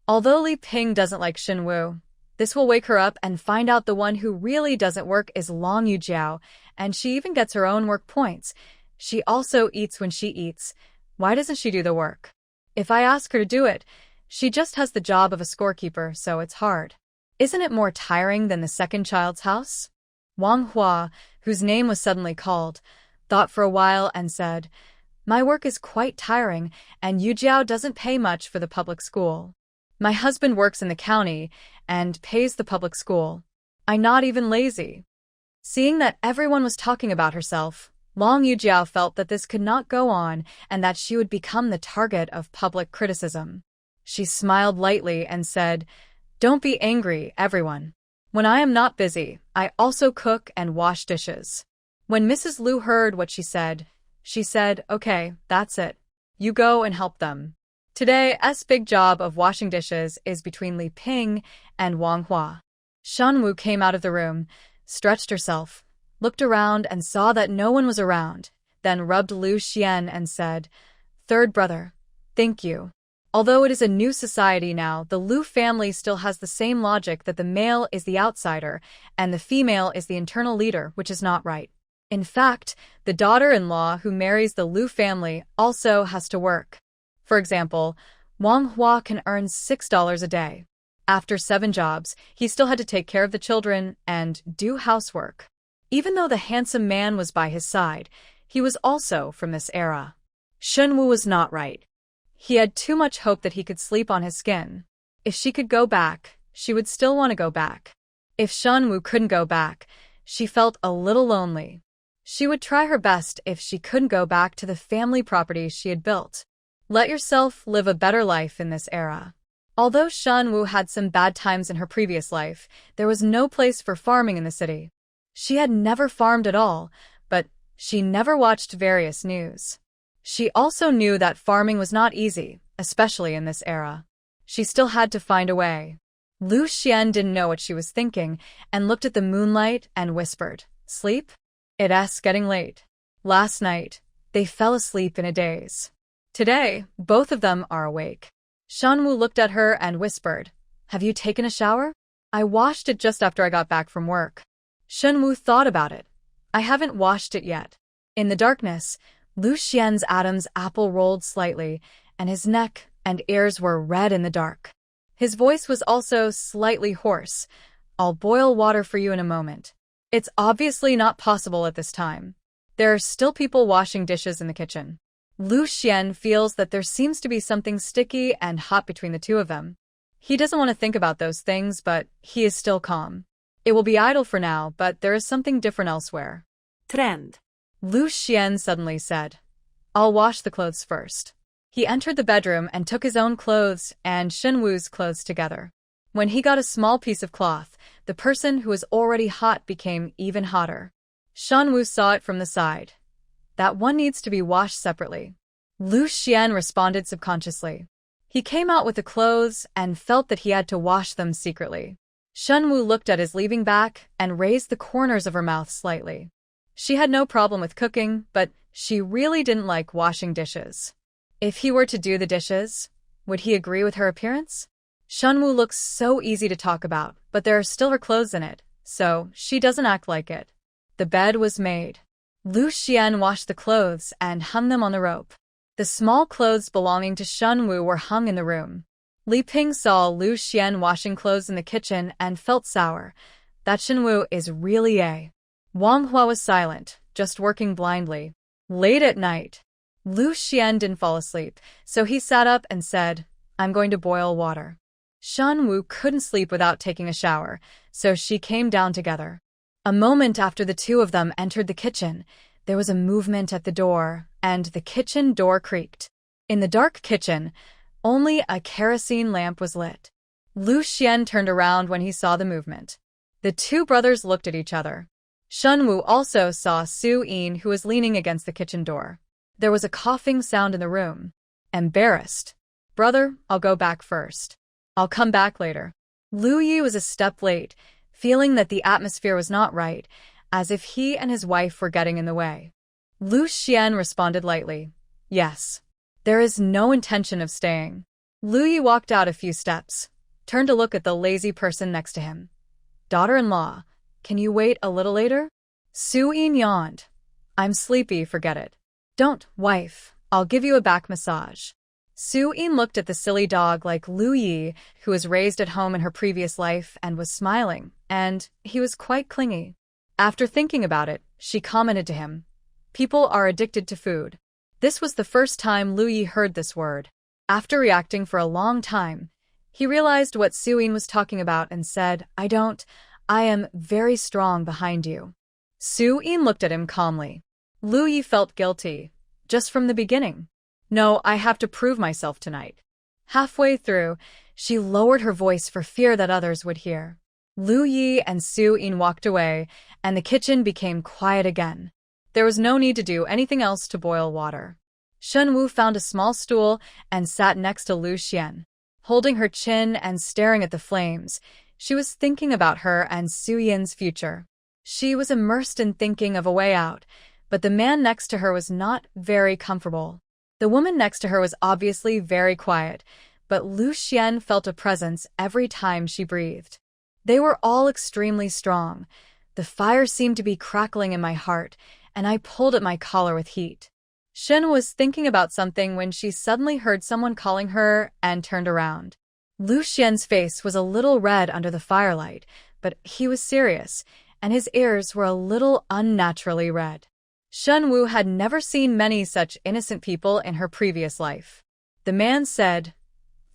Although Li Ping doesn't like Shen Wu, this will wake her up and find out the one who really doesn't work is Long Yujiao, and she even gets her own work points. She also eats when she eats. Why doesn't she do the work? If I ask her to do it, she just has the job of a scorekeeper, so it's hard. Isn't it more tiring than the second child's house? Wang Hua, whose name was suddenly called, thought for a while and said, My work is quite tiring, and Yujiao doesn't pay much for the public school. My husband works in the county and pays the public school. I'm not even lazy. Seeing that everyone was talking about herself, Long Yujiao felt that this could not go on and that she would become the target of public criticism. She smiled lightly and said, Don't be angry, everyone. When I am not busy, I also cook and wash dishes. When Mrs. Lu heard what she said, Okay, that's it. You go and help them. Today's big job of washing dishes is between Li Ping and Wang Hua. Shen Wu came out of the room, stretched herself, looked around and saw that no one was around, then rubbed Lu Xuan and said, Third brother, thank you. Although it is a new society now, the Lu family still has the same logic that the male is the outsider and the female is the internal leader, which is not right. In fact, the daughter-in-law who marries the Lu family also has to work. For example, Wang Hua can earn $6 a day. After 7 jobs, he still had to take care of the children and do housework. Even though the handsome man was by his side, he was also from this era. Shen Wu was not right. He had too much hope that he could sleep on his skin. If she could go back, she would still want to go back. If Shen Wu couldn't go back, she felt a little lonely. She would try her best if she couldn't go back to the family property she had built. Let yourself live a better life in this era. Although Shen Wu had some bad times in her previous life, there was no place for farming in the city. She had never farmed at all, but she never watched various news. She also knew that farming was not easy, especially in this era. She still had to find a way. Lu Xuan didn't know what she was thinking and looked at the moonlight and whispered, Sleep? It's getting late. Last night, they fell asleep in a daze. Today, both of them are awake. Shen Wu looked at her and whispered, Have you taken a shower? I washed it just after I got back from work. Shen Wu thought about it. I haven't washed it yet. In the darkness, Lu Xian's Adam's apple rolled slightly, and his neck and ears were red in the dark. His voice was also slightly hoarse. I'll boil water for you in a moment. It's obviously not possible at this time. There are still people washing dishes in the kitchen. Lu Xuan feels that there seems to be something sticky and hot between the two of them. He doesn't want to think about those things, but he is still calm. It will be idle for now, but there is something different elsewhere. Trend. Lu Xuan suddenly said, I'll wash the clothes first. He entered the bedroom and took his own clothes and Shen Wu's clothes together. When he got a small piece of cloth, the person who was already hot became even hotter. Shen Wu saw it from the side. That one needs to be washed separately. Lu Xuan responded subconsciously. He came out with the clothes and felt that he had to wash them secretly. Shen Wu looked at his leaving back and raised the corners of her mouth slightly. She had no problem with cooking, but she really didn't like washing dishes. If he were to do the dishes, would he agree with her appearance? Shen Wu looks so easy to talk about, but there are still her clothes in it, so she doesn't act like it. The bed was made. Lu Xuan washed the clothes and hung them on the rope. The small clothes belonging to Shen Wu were hung in the room. Li Ping saw Lu Xuan washing clothes in the kitchen and felt sour. That Shen Wu is really a... Wang Hua was silent, just working blindly. Late at night, Lu Xuan didn't fall asleep, so he sat up and said, "I'm going to boil water." Shen Wu couldn't sleep without taking a shower, so she came down together. A moment after the two of them entered the kitchen, there was a movement at the door, and the kitchen door creaked. In the dark kitchen, only a kerosene lamp was lit. Lu Xuan turned around when he saw the movement. The two brothers looked at each other. Shen Wu also saw Su Yin, who was leaning against the kitchen door. There was a coughing sound in the room. Embarrassed. "Brother, I'll go back first. I'll come back later." Lu Yi was a step late, feeling that the atmosphere was not right, as if he and his wife were getting in the way. Lu Xuan responded lightly, "Yes. There is no intention of staying." Lu Yi walked out a few steps, turned to look at the lazy person next to him. "Daughter-in-law, can you wait a little later?" Su Yin yawned. "I'm sleepy, forget it." "Don't, wife. I'll give you a back massage." Su Yin looked at the silly dog like Lu Yi, who was raised at home in her previous life, and was smiling, and he was quite clingy. After thinking about it, she commented to him, "People are addicted to food." This was the first time Lu Yi heard this word. After reacting for a long time, he realized what Su Yin was talking about and said, I am very strong behind you." Su Yin looked at him calmly. Lu Yi felt guilty, just from the beginning. "No, I have to prove myself tonight." Halfway through, she lowered her voice for fear that others would hear. Lu Yi and Su Yin walked away, and the kitchen became quiet again. There was no need to do anything else to boil water. Shen Wu found a small stool and sat next to Lu Xuan. Holding her chin and staring at the flames, she was thinking about her and Su Yin's future. She was immersed in thinking of a way out, but the man next to her was not very comfortable. The woman next to her was obviously very quiet, but Lu Xuan felt a presence every time she breathed. They were all extremely strong. The fire seemed to be crackling in my heart, and I pulled at my collar with heat. Shen was thinking about something when she suddenly heard someone calling her and turned around. Lu Xuan's face was a little red under the firelight, but he was serious, and his ears were a little unnaturally red. Shen Wu had never seen many such innocent people in her previous life. The man said,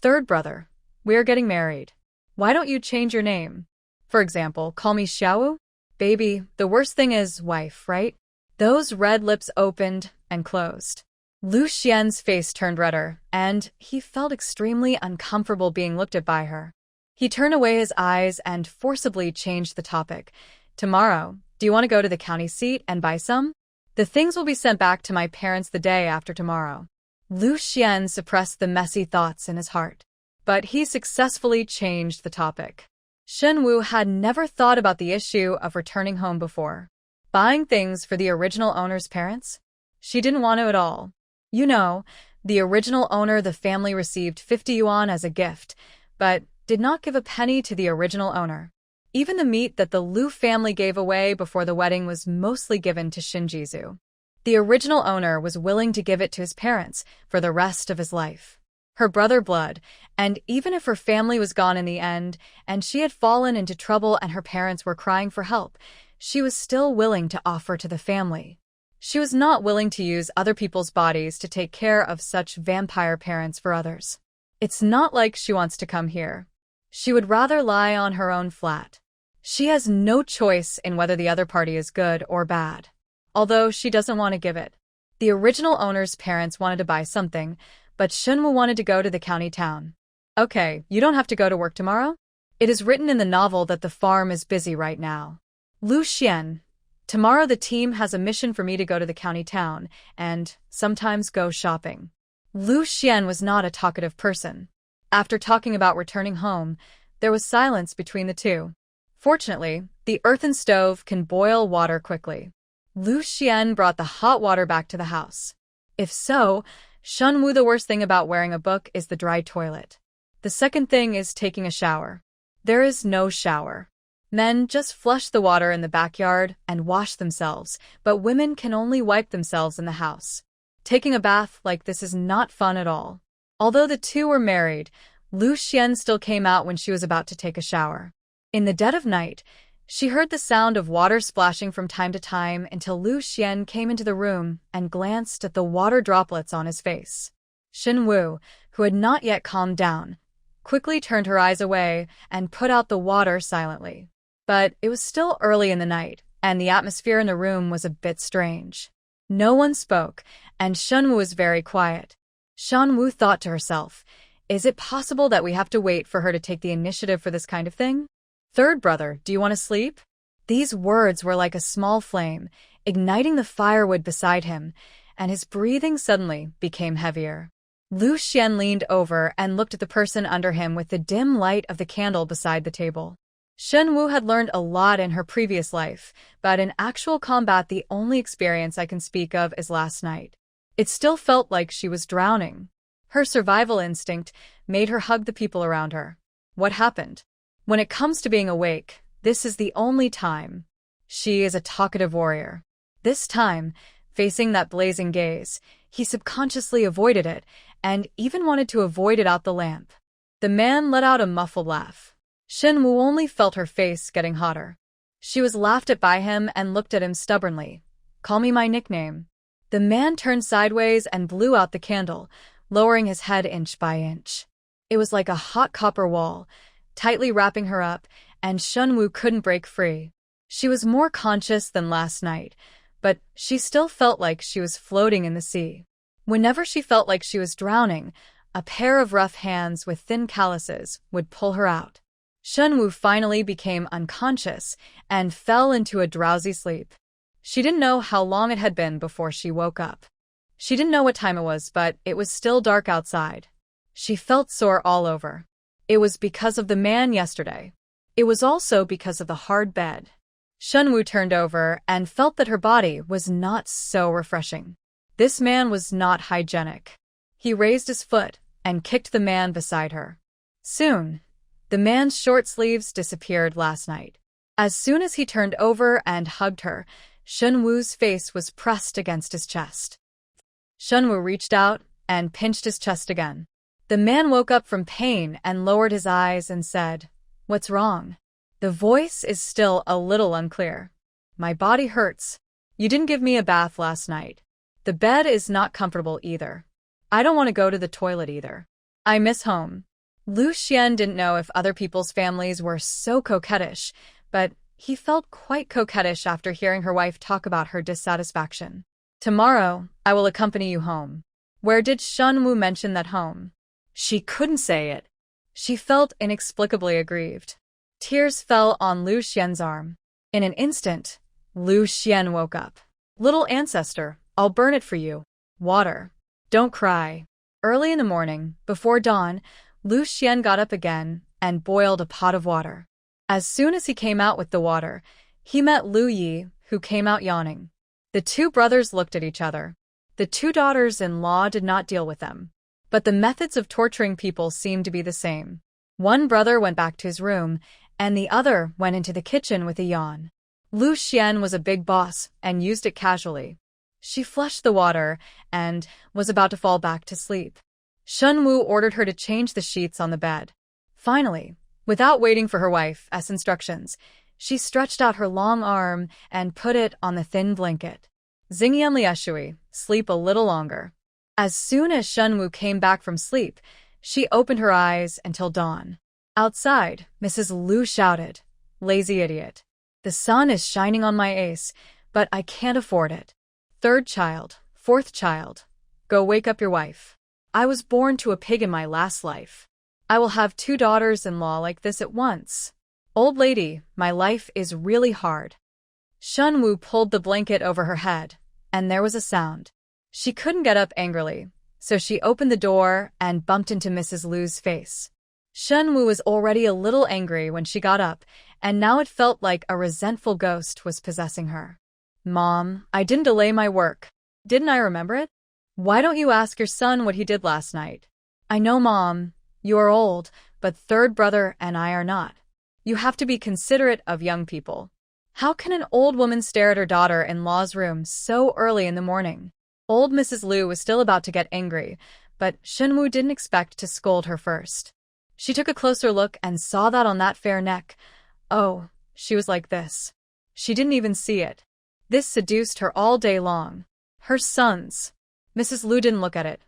"Third brother, we are getting married. Why don't you change your name? For example, call me Xiao? Baby, the worst thing is wife, right?" Those red lips opened and closed. Lu Xuan's face turned redder, and he felt extremely uncomfortable being looked at by her. He turned away his eyes and forcibly changed the topic. "Tomorrow, do you want to go to the county seat and buy some? The things will be sent back to my parents the day after tomorrow." Lu Xuan suppressed the messy thoughts in his heart, but he successfully changed the topic. Shen Wu had never thought about the issue of returning home before. Buying things for the original owner's parents? She didn't want to at all. You know, the original owner, the family received 50 yuan as a gift, but did not give a penny to the original owner. Even the meat that the Lu family gave away before the wedding was mostly given to Shinjizu. The original owner was willing to give it to his parents for the rest of his life. Her brother blood, and even if her family was gone in the end, and she had fallen into trouble and her parents were crying for help, she was still willing to offer to the family. She was not willing to use other people's bodies to take care of such vampire parents for others. It's not like she wants to come here. She would rather lie on her own flat. She has no choice in whether the other party is good or bad, although she doesn't want to give it. The original owner's parents wanted to buy something, but Shen Wu wanted to go to the county town. "Okay, you don't have to go to work tomorrow? It is written in the novel that the farm is busy right now." Lu Xuan, tomorrow the team has a mission for me to go to the county town and sometimes go shopping. Lu Xuan was not a talkative person. After talking about returning home, there was silence between the two. Fortunately, the earthen stove can boil water quickly. Lu Xuan brought the hot water back to the house. If so, Shen Wu, the worst thing about wearing a book is the dry toilet. The second thing is taking a shower. There is no shower. Men just flush the water in the backyard and wash themselves, but women can only wipe themselves in the house. Taking a bath like this is not fun at all. Although the two were married, Lu Xuan still came out when she was about to take a shower. In the dead of night, She heard the sound of water splashing from time to time until Lu Xuan came into the room and glanced at the water droplets on his face. Shen Wu, who had not yet calmed down, quickly turned her eyes away and put out the water silently. But it was still early in the night, and the atmosphere in the room was a bit strange. No one spoke, and Shen Wu was very quiet. Shen Wu thought to herself, is it possible that we have to wait for her to take the initiative for this kind of thing? Third brother, do you want to sleep? These words were like a small flame, igniting the firewood beside him, and his breathing suddenly became heavier. Lu Xuan leaned over and looked at the person under him with the dim light of the candle beside the table. Shen Wu had learned a lot in her previous life, but in actual combat the only experience I can speak of is last night. It still felt like she was drowning. Her survival instinct made her hug the people around her. What happened? When it comes to being awake, this is the only time. She is a talkative warrior. This time, facing that blazing gaze, he subconsciously avoided it, and even wanted to avoid it out the lamp. The man let out a muffled laugh. Shen Wu only felt her face getting hotter. She was laughed at by him and looked at him stubbornly. Call me my nickname. The man turned sideways and blew out the candle, lowering his head inch by inch. It was like a hot copper wall, tightly wrapping her up, and Shen Wu couldn't break free. She was more conscious than last night, but she still felt like she was floating in the sea. Whenever she felt like she was drowning, a pair of rough hands with thin calluses would pull her out. Shen Wu finally became unconscious and fell into a drowsy sleep. She didn't know how long it had been before she woke up. She didn't know what time it was, but it was still dark outside. She felt sore all over. It was because of the man yesterday. It was also because of the hard bed. Shen Wu turned over and felt that her body was not so refreshing. This man was not hygienic. He raised his foot and kicked the man beside her. Soon, the man's short sleeves disappeared last night. As soon as he turned over and hugged her, Shen Wu's face was pressed against his chest. Shen Wu reached out and pinched his chest again. The man woke up from pain and lowered his eyes and said, "What's wrong?" The voice is still a little unclear. "My body hurts. You didn't give me a bath last night. The bed is not comfortable either. I don't want to go to the toilet either. I miss home." Lu Xuan didn't know if other people's families were so coquettish, but he felt quite coquettish after hearing her wife talk about her dissatisfaction. "Tomorrow, I will accompany you home." Where did Shen Wu mention that home? She couldn't say it. She felt inexplicably aggrieved. Tears fell on Lu Xian's arm. In an instant, Lu Xuan woke up. "Little ancestor, I'll burn it for you. Water. Don't cry." Early in the morning, before dawn, Lu Xuan got up again and boiled a pot of water. As soon as he came out with the water, he met Lu Yi, who came out yawning. The two brothers looked at each other. The two daughters-in-law did not deal with them. But the methods of torturing people seemed to be the same. One brother went back to his room, and the other went into the kitchen with a yawn. Lu Xuan was a big boss and used it casually. She flushed the water and was about to fall back to sleep. Shen Wu ordered her to change the sheets on the bed. Finally, without waiting for her wife's instructions, she stretched out her long arm and put it on the thin blanket. Xingyan Liushui, sleep a little longer. As soon as Shen Wu came back from sleep, she opened her eyes until dawn. Outside, Mrs. Lu shouted, "Lazy idiot. The sun is shining on my ace, but I can't afford it. Third child, fourth child. Go wake up your wife. I was born to a pig in my last life. I will have two daughters-in-law like this at once. Old lady, my life is really hard." Shen Wu pulled the blanket over her head, and there was a sound. She couldn't get up angrily, so she opened the door and bumped into Mrs. Lu's face. Shen Wu was already a little angry when she got up, and now it felt like a resentful ghost was possessing her. "Mom, I didn't delay my work. Didn't I remember it? Why don't you ask your son what he did last night?" "I know, Mom. You are old, but third brother and I are not. You have to be considerate of young people. How can an old woman stare at her daughter-in-law's room so early in the morning?" Old Mrs. Lu was still about to get angry, but Shen Wu didn't expect to scold her first. She took a closer look and saw that on that fair neck. Oh, she was like this. She didn't even see it. This seduced her all day long. Her sons. Mrs. Lu didn't look at it.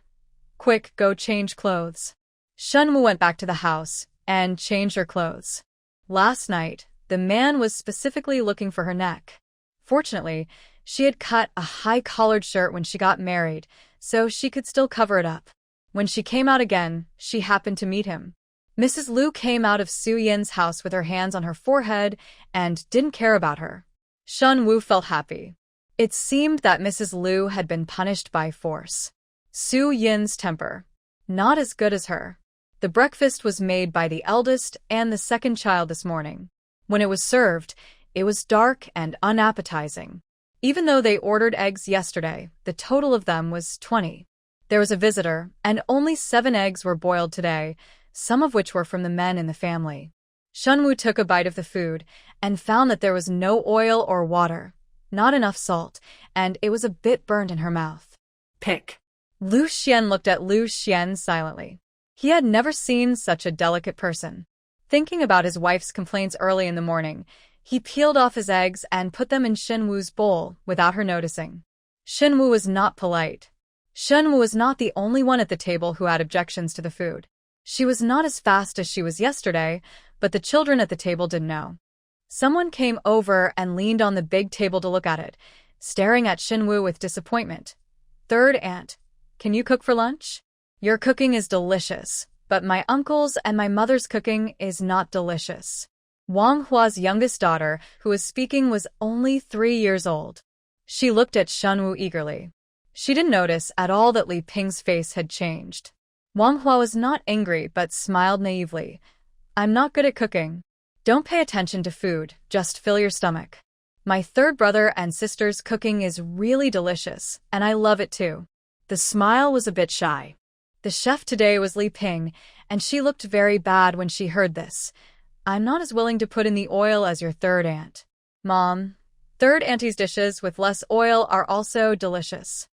Quick, go change clothes. Shen Wu went back to the house and changed her clothes. Last night, the man was specifically looking for her neck. Fortunately, she had cut a high-collared shirt when she got married, so she could still cover it up. When she came out again, she happened to meet him. Mrs. Lu came out of Su Yin's house with her hands on her forehead and didn't care about her. Shen Wu felt happy. It seemed that Mrs. Lu had been punished by force. Su Yin's temper. Not as good as her. The breakfast was made by the eldest and the second child this morning. When it was served, it was dark and unappetizing. Even though they ordered eggs yesterday, the total of them was 20. There was a visitor, and only 7 eggs were boiled today, some of which were from the men in the family. Shen Wu took a bite of the food and found that there was no oil or water, not enough salt, and it was a bit burned in her mouth. Pick. Lu Xuan looked at Lu Xuan silently. He had never seen such a delicate person. Thinking about his wife's complaints early in the morning, he peeled off his eggs and put them in Shen Wu's bowl without her noticing. Shen Wu was not polite. Shen Wu was not the only one at the table who had objections to the food. She was not as fast as she was yesterday, but the children at the table didn't know. Someone came over and leaned on the big table to look at it, staring at Shen Wu with disappointment. Third aunt, can you cook for lunch? Your cooking is delicious, but my uncle's and my mother's cooking is not delicious. Wang Hua's youngest daughter, who was speaking, was only 3 years old. She looked at Shen Wu eagerly. She didn't notice at all that Li Ping's face had changed. Wang Hua was not angry but smiled naively. I'm not good at cooking. Don't pay attention to food, just fill your stomach. My third brother and sister's cooking is really delicious, and I love it too. The smile was a bit shy. The chef today was Li Ping, and she looked very bad when she heard this. I'm not as willing to put in the oil as your third aunt. Mom, third auntie's dishes with less oil are also delicious.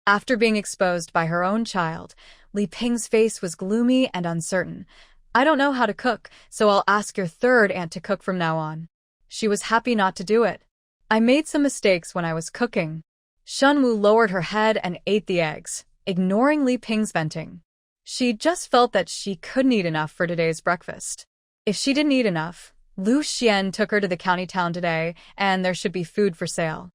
After being exposed by her own child, Li Ping's face was gloomy and uncertain. I don't know how to cook, so I'll ask your third aunt to cook from now on. She was happy not to do it. I made some mistakes when I was cooking. Shen Wu lowered her head and ate the eggs, ignoring Li Ping's venting. She just felt that she couldn't eat enough for today's breakfast. If she didn't eat enough, Lu Xuan took her to the county town today, and there should be food for sale.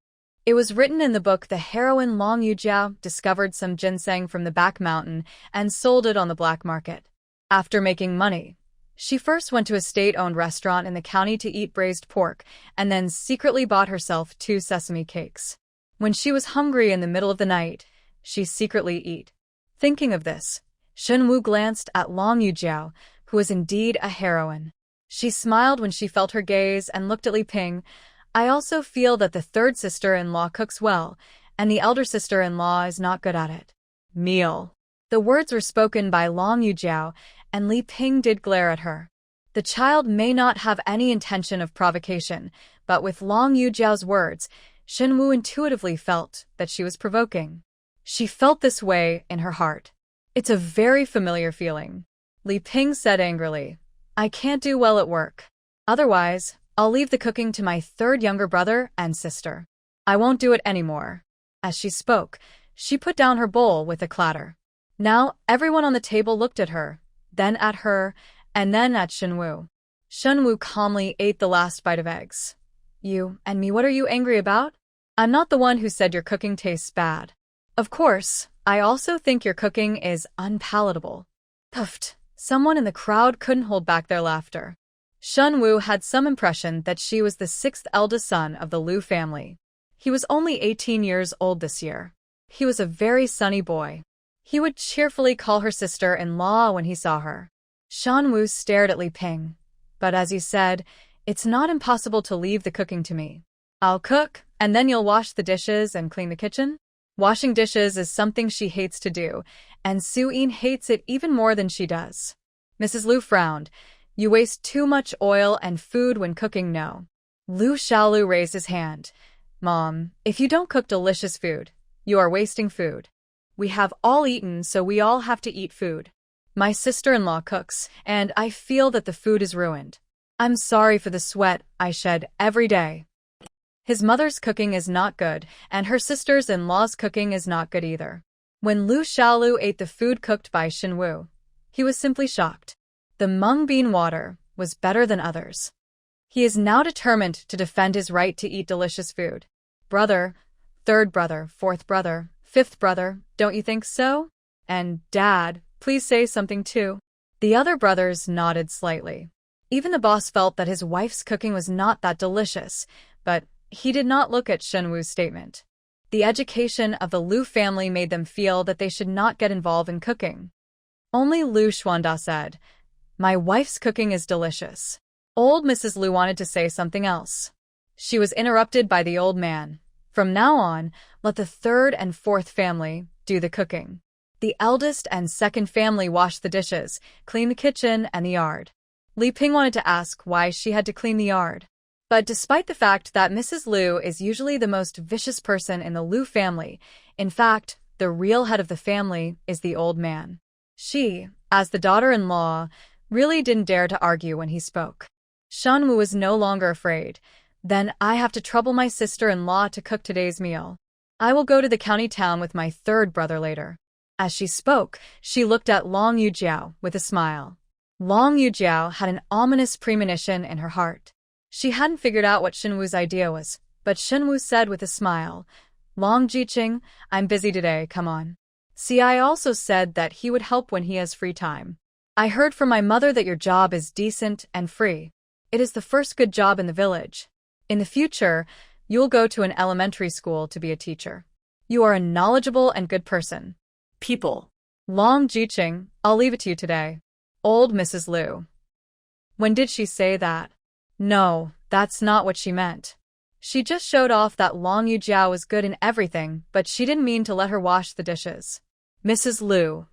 It was written in the book the heroine Long Yujiao discovered some ginseng from the back mountain and sold it on the black market. After making money, she first went to a state-owned restaurant in the county to eat braised pork and then secretly bought herself 2 sesame cakes. When she was hungry in the middle of the night, she secretly ate. Thinking of this, Shen Wu glanced at Long Yujiao, who was indeed a heroine. She smiled when she felt her gaze and looked at Li Ping. I also feel that the third sister-in-law cooks well, and the elder sister-in-law is not good at it. Meal. The words were spoken by Long Yujiao, and Li Ping did glare at her. The child may not have any intention of provocation, but with Long Yujiao's words, Shen Wu intuitively felt that she was provoking. She felt this way in her heart. It's a very familiar feeling. Li Ping said angrily, I can't do well at work. Otherwise, I'll leave the cooking to my third younger brother and sister. I won't do it anymore. As she spoke, she put down her bowl with a clatter. Now, everyone on the table looked at her, then at her, and then at Shen Wu. Shen Wu calmly ate the last bite of eggs. You and me, what are you angry about? I'm not the one who said your cooking tastes bad. Of course, I also think your cooking is unpalatable. Puffed. Someone in the crowd couldn't hold back their laughter. Shen Wu had some impression that she was the 6th eldest son of the Lu family. He was only 18 years old this year. He was a very sunny boy. He would cheerfully call her sister-in-law when he saw her. Shen Wu stared at Li Ping. But as he said, it's not impossible to leave the cooking to me. I'll cook, and then you'll wash the dishes and clean the kitchen? Washing dishes is something she hates to do, and Su Yin hates it even more than she does. Mrs. Lu frowned. You waste too much oil and food when cooking, no. Lu Xiaolu raised his hand. Mom, if you don't cook delicious food, you are wasting food. We have all eaten, so we all have to eat food. My sister-in-law cooks, and I feel that the food is ruined. I'm sorry for the sweat I shed every day. His mother's cooking is not good, and her sister's-in-law's cooking is not good either. When Lu Xiaolu ate the food cooked by Shen Wu, he was simply shocked. The mung bean water was better than others. He is now determined to defend his right to eat delicious food. Brother, third brother, fourth brother, fifth brother, don't you think so? And Dad, please say something too. The other brothers nodded slightly. Even the boss felt that his wife's cooking was not that delicious, but he did not look at Shen Wu's statement. The education of the Lu family made them feel that they should not get involved in cooking. Only Lu Xuan said, "My wife's cooking is delicious." Old Mrs. Lu wanted to say something else. She was interrupted by the old man. From now on, let the third and fourth family do the cooking. The eldest and second family wash the dishes, clean the kitchen and the yard. Li Ping wanted to ask why she had to clean the yard. But despite the fact that Mrs. Lu is usually the most vicious person in the Lu family, in fact, the real head of the family is the old man. She, as the daughter-in-law, really didn't dare to argue when he spoke. Shen Wu was no longer afraid. Then I have to trouble my sister-in-law to cook today's meal. I will go to the county town with my third brother later. As she spoke, she looked at Long Yujiao with a smile. Long Yujiao had an ominous premonition in her heart. She hadn't figured out what Shen Wu's idea was, but Shen Wu said with a smile, "Long Jiqing, I'm busy today, come on." See, I also said that he would help when he has free time. I heard from my mother that your job is decent and free. It is the first good job in the village. In the future, you'll go to an elementary school to be a teacher. You are a knowledgeable and good person. People. Long Jiqing, I'll leave it to you today. Old Mrs. Lu. When did she say that? No, that's not what she meant. She just showed off that Long Yujiao was good in everything, but she didn't mean to let her wash the dishes. Mrs. Lu,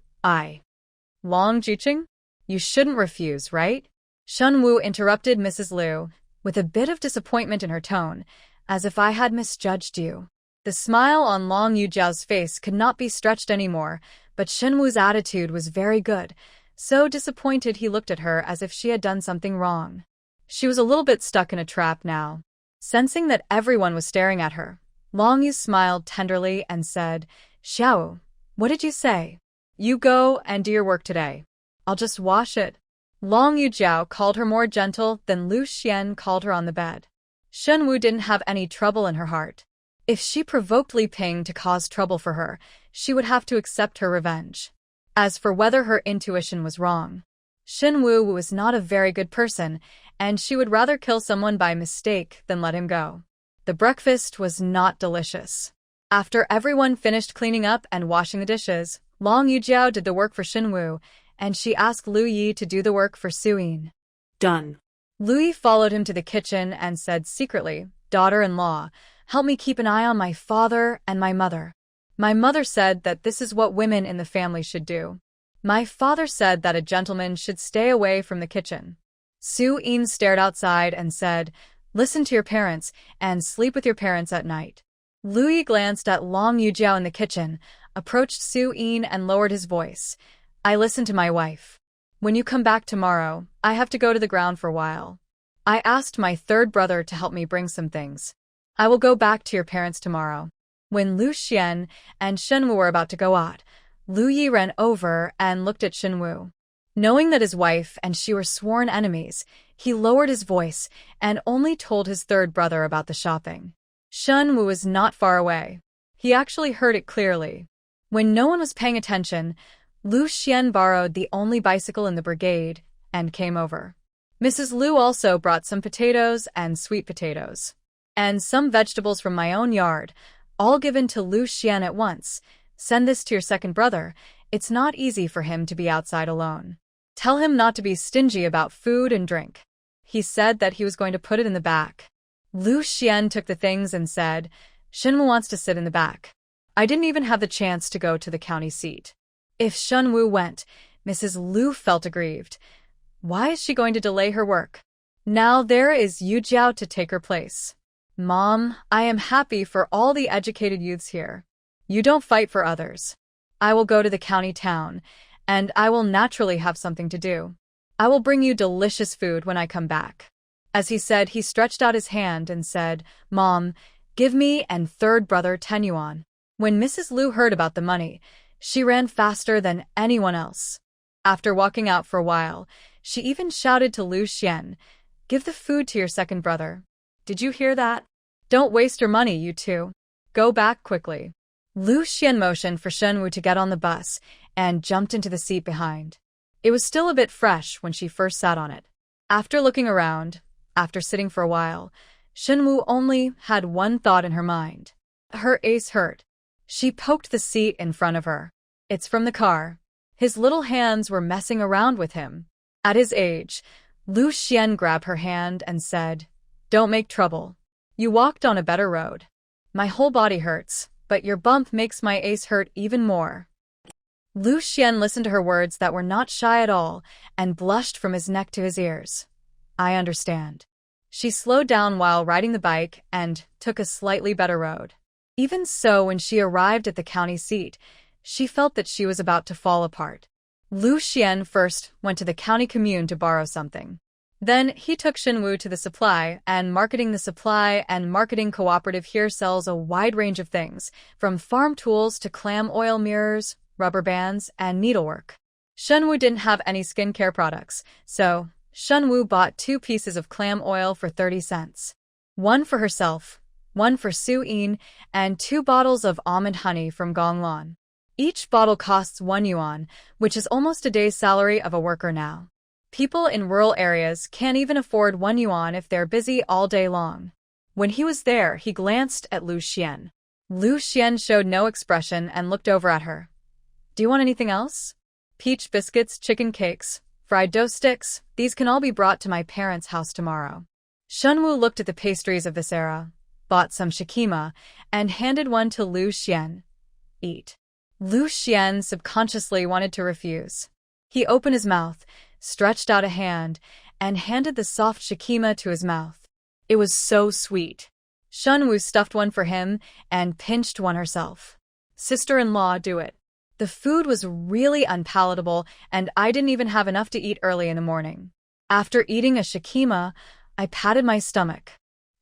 Long Jiqing? You shouldn't refuse, right? Shen Wu interrupted Mrs. Lu, with a bit of disappointment in her tone, as if I had misjudged you. The smile on Long Yujiao's face could not be stretched anymore, but Shen Wu's attitude was very good, so disappointed he looked at her as if she had done something wrong. She was a little bit stuck in a trap now. Sensing that everyone was staring at her, Long Yu smiled tenderly and said, "Xiao, what did you say? You go and do your work today. I'll just wash it." Long Yujiao called her more gentle than Lu Xuan called her on the bed. Shen Wu didn't have any trouble in her heart. If she provoked Li Ping to cause trouble for her, she would have to accept her revenge. As for whether her intuition was wrong, Shen Wu was not a very good person, and she would rather kill someone by mistake than let him go. The breakfast was not delicious. After everyone finished cleaning up and washing the dishes, Long Yujiao did the work for Shen Wu, and she asked Lu Yi to do the work for Suyin. Done. Lu Yi followed him to the kitchen and said secretly, "Daughter-in-law, help me keep an eye on my father and my mother. My mother said that this is what women in the family should do. My father said that a gentleman should stay away from the kitchen." Suyin stared outside and said, "Listen to your parents and sleep with your parents at night." Lu Yi glanced at Long Yujiao in the kitchen, approached Suyin and lowered his voice. "I listen to my wife. When you come back tomorrow, I have to go to the ground for a while. I asked my third brother to help me bring some things. I will go back to your parents tomorrow." When Lu Xuan and Shen Wu were about to go out, Lu Yi ran over and looked at Shen Wu. Knowing that his wife and she were sworn enemies, he lowered his voice and only told his third brother about the shopping. Shen Wu was not far away. He actually heard it clearly. When no one was paying attention, Lu Xuan borrowed the only bicycle in the brigade and came over. Mrs. Lu also brought some potatoes and sweet potatoes, and some vegetables from my own yard, all given to Lu Xuan at once. "Send this to your second brother. It's not easy for him to be outside alone. Tell him not to be stingy about food and drink." He said that he was going to put it in the back. Lu Xuan took the things and said, "Shen Wu wants to sit in the back. I didn't even have the chance to go to the county seat." If Shen Wu went, Mrs. Lu felt aggrieved. Why is she going to delay her work? Now there is Yujiao to take her place. "Mom, I am happy for all the educated youths here. You don't fight for others. I will go to the county town, and I will naturally have something to do. I will bring you delicious food when I come back." As he said, he stretched out his hand and said, "Mom, give me and third brother 10 yuan." When Mrs. Lu heard about the money, she ran faster than anyone else. After walking out for a while, she even shouted to Lu Xuan, "Give the food to your second brother. Did you hear that? Don't waste your money, you two. Go back quickly." Lu Xuan motioned for Shen Wu to get on the bus and jumped into the seat behind. It was still a bit fresh when she first sat on it. After looking around, after sitting for a while, Shen Wu only had one thought in her mind. Her ace hurt. She poked the seat in front of her. "It's from the car." His little hands were messing around with him. At his age, Lu Xuan grabbed her hand and said, "Don't make trouble. You walked on a better road. My whole body hurts, but your bump makes my ace hurt even more." Lu Xuan listened to her words that were not shy at all and blushed from his neck to his ears. "I understand." She slowed down while riding the bike and took a slightly better road. Even so, when she arrived at the county seat, she felt that she was about to fall apart. Lu Xuan first went to the county commune to borrow something. Then he took Shen Wu to the supply and marketing. The supply and marketing cooperative here sells a wide range of things, from farm tools to clam oil mirrors, rubber bands, and needlework. Shen Wu didn't have any skincare products, so Shen Wu bought 2 pieces of clam oil for 30 cents. One for herself, one for Su Yin, and 2 bottles of almond honey from Gonglan. Each bottle costs 1 yuan, which is almost a day's salary of a worker now. People in rural areas can't even afford 1 yuan if they're busy all day long. When he was there, he glanced at Lu Xuan. Lu Xuan showed no expression and looked over at her. "Do you want anything else? Peach biscuits, chicken cakes, fried dough sticks, these can all be brought to my parents' house tomorrow." Shen Wu looked at the pastries of this era, bought some shikima, and handed one to Lu Xuan. "Eat." Lu Xuan subconsciously wanted to refuse. He opened his mouth, stretched out a hand, and handed the soft shikima to his mouth. It was so sweet. Shen Wu stuffed one for him and pinched one herself. "Sister-in-law, do it." The food was really unpalatable, and I didn't even have enough to eat early in the morning. After eating a shikima, I patted my stomach.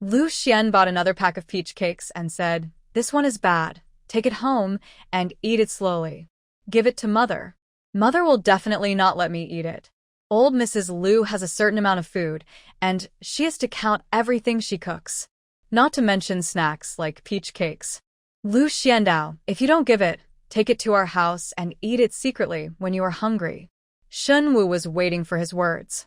Lu Xuan bought another pack of peach cakes and said, "This one is bad. Take it home and eat it slowly. Give it to Mother. Mother will definitely not let me eat it. Old Mrs. Lu has a certain amount of food, and she has to count everything she cooks. Not to mention snacks like peach cakes. Lu Xiandao, if you don't give it, take it to our house and eat it secretly when you are hungry." Shen Wu was waiting for his words.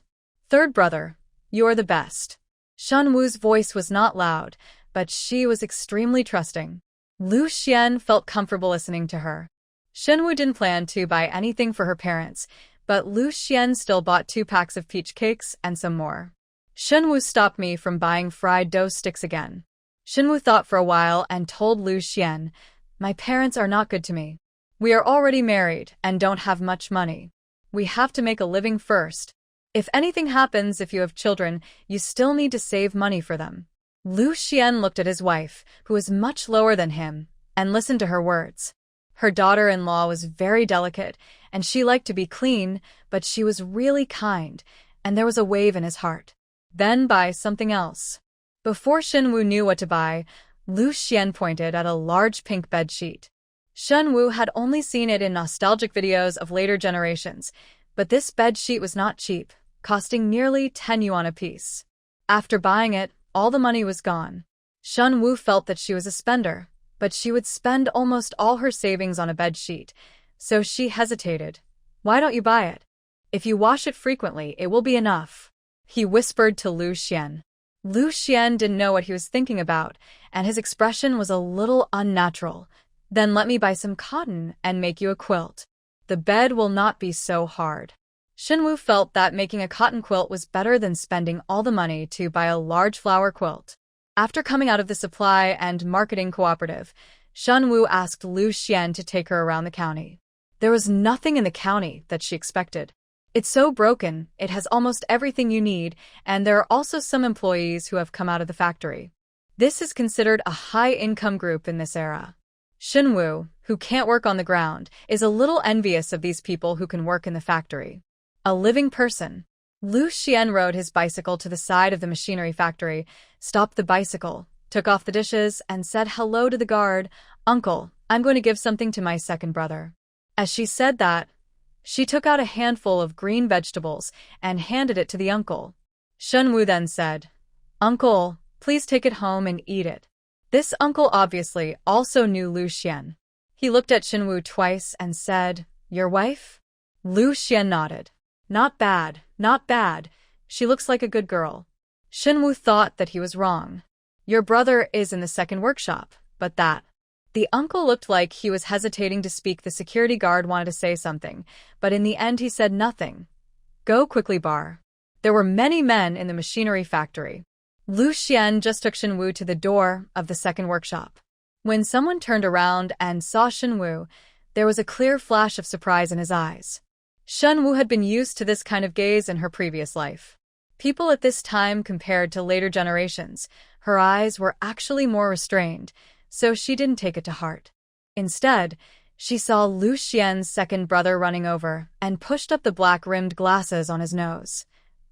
"Third brother, you're the best." Shen Wu's voice was not loud, but she was extremely trusting. Lu Xuan felt comfortable listening to her. Shen Wu didn't plan to buy anything for her parents, but Lu Xuan still bought 2 packs of peach cakes and some more. Shen Wu stopped me from buying fried dough sticks again. Shen Wu thought for a while and told Lu Xuan, "My parents are not good to me. We are already married and don't have much money. We have to make a living first. If anything happens, if you have children, you still need to save money for them." Lu Xuan looked at his wife, who was much lower than him, and listened to her words. Her daughter-in-law was very delicate, and she liked to be clean, but she was really kind, and there was a wave in his heart. "Then buy something else." Before Shen Wu knew what to buy, Lu Xuan pointed at a large pink bedsheet. Shen Wu had only seen it in nostalgic videos of later generations, but this bedsheet was not cheap, costing nearly 10 yuan apiece. After buying it, all the money was gone. Shen Wu felt that she was a spender, but she would spend almost all her savings on a bedsheet, so she hesitated. "Why don't you buy it? If you wash it frequently, it will be enough," he whispered to Lu Xuan. Lu Xuan didn't know what he was thinking about, and his expression was a little unnatural. "Then let me buy some cotton and make you a quilt. The bed will not be so hard." Shen Wu felt that making a cotton quilt was better than spending all the money to buy a large flower quilt. After coming out of the supply and marketing cooperative, Shen Wu asked Lu Xuan to take her around the county. There was nothing in the county that she expected. "It's so broken, it has almost everything you need, and there are also some employees who have come out of the factory. This is considered a high-income group in this era." Shen Wu, who can't work on the ground, is a little envious of these people who can work in the factory. A living person. Lu Xuan rode his bicycle to the side of the machinery factory, stopped the bicycle, took off the dishes, and said hello to the guard. "Uncle, I'm going to give something to my second brother." As she said that, she took out a handful of green vegetables and handed it to the uncle. Shen Wu then said, "Uncle, please take it home and eat it." This uncle obviously also knew Lu Xuan. He looked at Shen Wu twice and said, "Your wife?" Lu Xuan nodded. "Not bad, not bad. She looks like a good girl." Shen Wu thought that he was wrong. "Your brother is in the second workshop, but that..." The uncle looked like he was hesitating to speak. The security guard wanted to say something, but in the end he said nothing. "Go quickly, Bar." There were many men in the machinery factory. Lu Xuan just took Shen Wu to the door of the second workshop. When someone turned around and saw Shen Wu, there was a clear flash of surprise in his eyes. Shen Wu had been used to this kind of gaze in her previous life. People at this time compared to later generations, her eyes were actually more restrained, so she didn't take it to heart. Instead, she saw Lu Xuan's second brother running over and pushed up the black-rimmed glasses on his nose.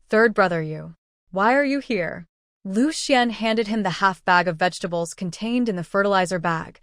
"Third brother Yu, why are you here?" Lu Xuan handed him the half bag of vegetables contained in the fertilizer bag.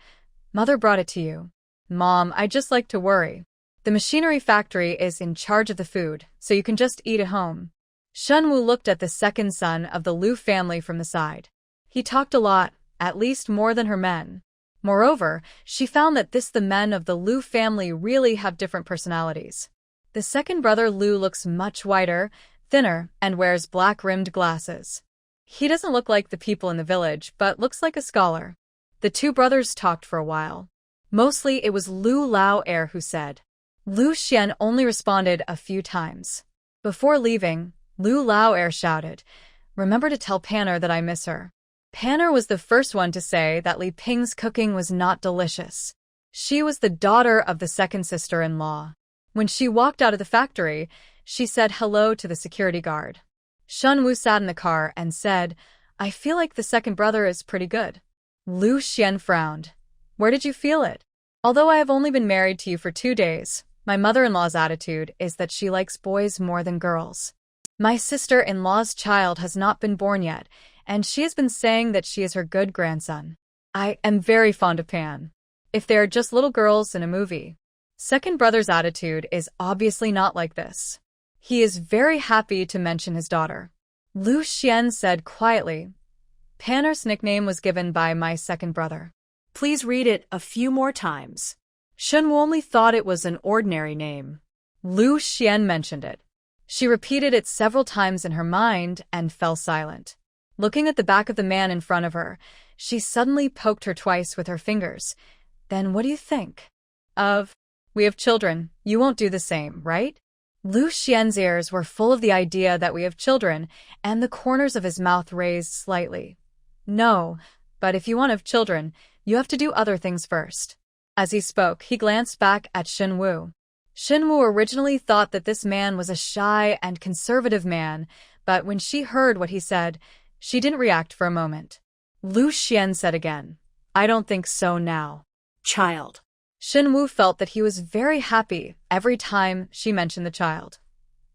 "Mother brought it to you." "Mom, I just like to worry. The machinery factory is in charge of the food, so you can just eat at home." Shen Wu looked at the second son of the Lu family from the side. He talked a lot, at least more than her men. Moreover, she found that the men of the Lu family really have different personalities. The second brother Lu looks much whiter, thinner, and wears black-rimmed glasses. He doesn't look like the people in the village, but looks like a scholar. The two brothers talked for a while. Mostly it was Lu Lao Er who said. Lu Xuan only responded a few times. Before leaving, Lu Lao Er shouted, "Remember to tell Panner that I miss her." Panner was the first one to say that Li Ping's cooking was not delicious. She was the daughter of the second sister-in-law. When she walked out of the factory, she said hello to the security guard. Shen Wu sat in the car and said, "I feel like the second brother is pretty good." Lu Xuan frowned. "Where did you feel it?" "Although I have only been married to you for 2 days, my mother-in-law's attitude is that she likes boys more than girls. My sister-in-law's child has not been born yet, and she has been saying that she is her good grandson. I am very fond of Pan. If they are just little girls in a movie." Second brother's attitude is obviously not like this. He is very happy to mention his daughter. Lu Xuan said quietly, "Panner's nickname was given by my second brother." Please read it a few more times. Shen Wu only thought it was an ordinary name. Lu Xuan mentioned it. She repeated it several times in her mind and fell silent. Looking at the back of the man in front of her, she suddenly poked her twice with her fingers. "Then what do you think of? We have children. You won't do the same, right?" Lu Xian's ears were full of the idea that we have children, and the corners of his mouth raised slightly. "No, but if you want to have children, you have to do other things first." As he spoke, he glanced back at Shen Wu. Shen Wu originally thought that this man was a shy and conservative man, but when she heard what he said, she didn't react for a moment. Lu Xuan said again, "I don't think so now." Child. Shen Wu felt that he was very happy every time she mentioned the child.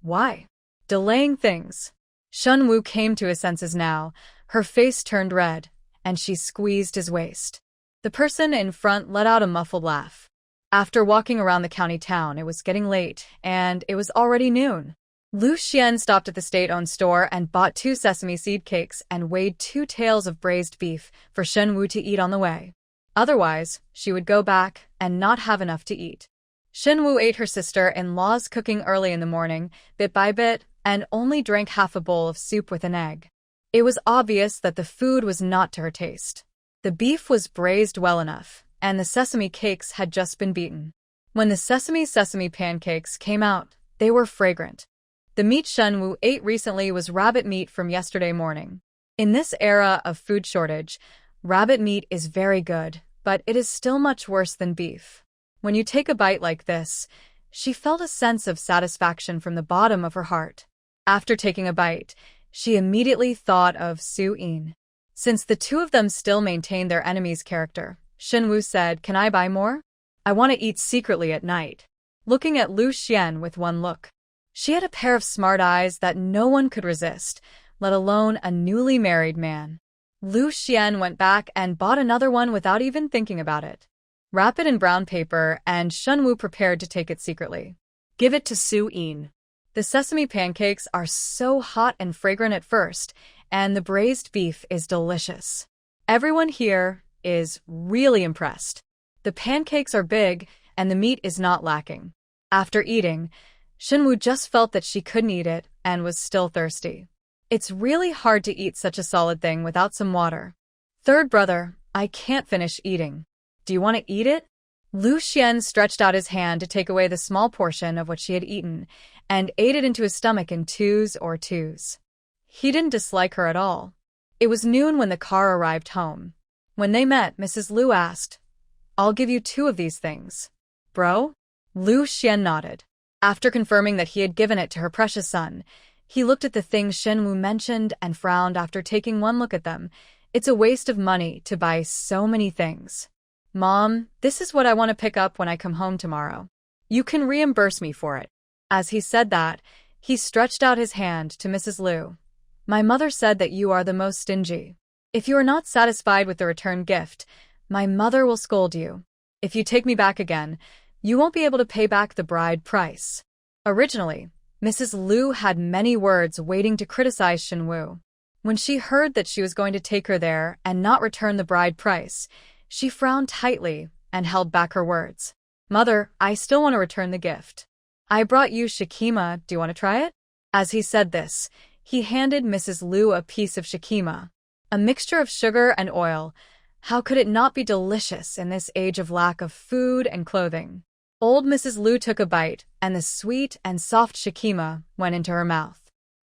Why? Delaying things. Shen Wu came to his senses now. Her face turned red, and she squeezed his waist. The person in front let out a muffled laugh. After walking around the county town, it was getting late, and it was already noon. Lu Xuan stopped at the state-owned store and bought 2 sesame seed cakes and weighed 2 tails of braised beef for Shen Wu to eat on the way. Otherwise, she would go back and not have enough to eat. Shen Wu ate her sister-in-law's cooking early in the morning, bit by bit, and only drank half a bowl of soup with an egg. It was obvious that the food was not to her taste. The beef was braised well enough, and the sesame cakes had just been beaten. When the sesame pancakes came out, they were fragrant. The meat Shen Wu ate recently was rabbit meat from yesterday morning. In this era of food shortage, rabbit meat is very good, but it is still much worse than beef. When you take a bite like this, she felt a sense of satisfaction from the bottom of her heart. After taking a bite, she immediately thought of Su Yin. Since the two of them still maintained their enemy's character, Shen Wu said, "Can I buy more? I want to eat secretly at night." Looking at Lu Xuan with one look. She had a pair of smart eyes that no one could resist, let alone a newly married man. Lu Xuan went back and bought another one without even thinking about it. Wrap it in brown paper, and Shen Wu prepared to take it secretly. Give it to Su Yin. The sesame pancakes are so hot and fragrant at first, and the braised beef is delicious. Everyone here is really impressed. The pancakes are big, and the meat is not lacking. After eating, Shen Wu just felt that she couldn't eat it and was still thirsty. It's really hard to eat such a solid thing without some water. Third brother, I can't finish eating. Do you want to eat it? Lu Xuan stretched out his hand to take away the small portion of what she had eaten and ate it into his stomach in twos. He didn't dislike her at all. It was noon when the car arrived home. When they met, Mrs. Lu asked, "I'll give you 2 of these things. Bro?" Lu Xuan nodded. After confirming that he had given it to her precious son, he looked at the things Shen Wu mentioned and frowned after taking one look at them. It's a waste of money to buy so many things. Mom, this is what I want to pick up when I come home tomorrow. You can reimburse me for it. As he said that, he stretched out his hand to Mrs. Lu. My mother said that you are the most stingy. If you are not satisfied with the return gift, my mother will scold you. If you take me back again, you won't be able to pay back the bride price. Originally, Mrs. Lu had many words waiting to criticize Shen Wu. When she heard that she was going to take her there and not return the bride price, she frowned tightly and held back her words. Mother, I still want to return the gift. I brought you shikima, do you want to try it? As he said this, he handed Mrs. Lu a piece of shikima, a mixture of sugar and oil. How could it not be delicious in this age of lack of food and clothing? Old Mrs. Lu took a bite, and the sweet and soft shikima went into her mouth.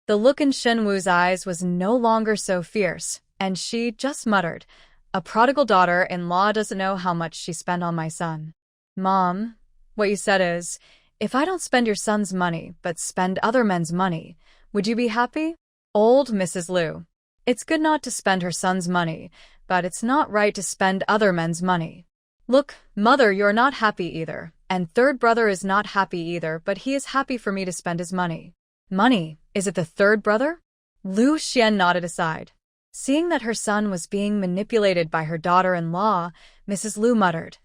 The look in Shen Wu's eyes was no longer so fierce, and she just muttered, "A prodigal daughter-in-law doesn't know how much she spent on my son." Mom, what you said is, if I don't spend your son's money, but spend other men's money, would you be happy? Old Mrs. Lu. It's good not to spend her son's money, but it's not right to spend other men's money. Look, Mother, you're not happy either, and third brother is not happy either, but he is happy for me to spend his money. Money? Is it the third brother? Lu Xuan nodded aside. Seeing that her son was being manipulated by her daughter-in-law, Mrs. Lu muttered,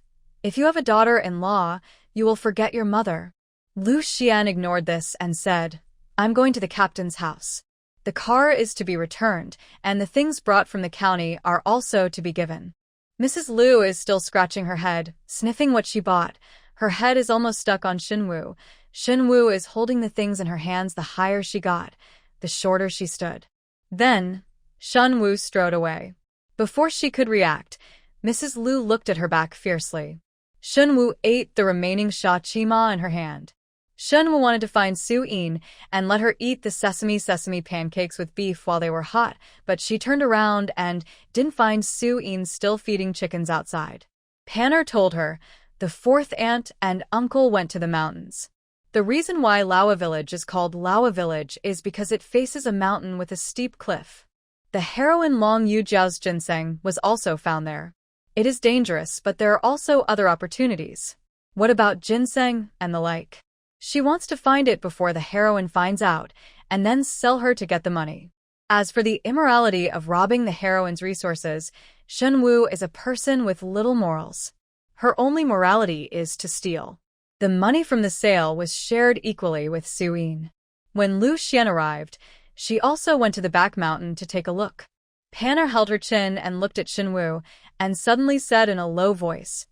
"If you have a daughter-in-law, you will forget your mother." Lu Xuan ignored this and said, "I'm going to the captain's house. The car is to be returned, and the things brought from the county are also to be given." Mrs. Lu is still scratching her head, sniffing what she bought. Her head is almost stuck on Shen Wu. Shen Wu is holding the things in her hands. The higher she got, the shorter she stood. Then, Shen Wu strode away. Before she could react, Mrs. Lu looked at her back fiercely. Shen Wu ate the remaining shachima in her hand. Shen Wu wanted to find Su Yin and let her eat the sesame pancakes with beef while they were hot, but she turned around and didn't find Su Yin still feeding chickens outside. Panner told her the 4th aunt and uncle went to the mountains. The reason why Laowa village is called Laowa village is because it faces a mountain with a steep cliff. The heroine Long Yujiao's ginseng was also found there. It is dangerous, but there are also other opportunities. What about ginseng and the like? She wants to find it before the heroine finds out, and then sell her to get the money. As for the immorality of robbing the heroine's resources, Shen Wu is a person with little morals. Her only morality is to steal. The money from the sale was shared equally with Su Yin. When Lu Xuan arrived, she also went to the back mountain to take a look. Panner held her chin and looked at Shen Wu, and suddenly said in a low voice,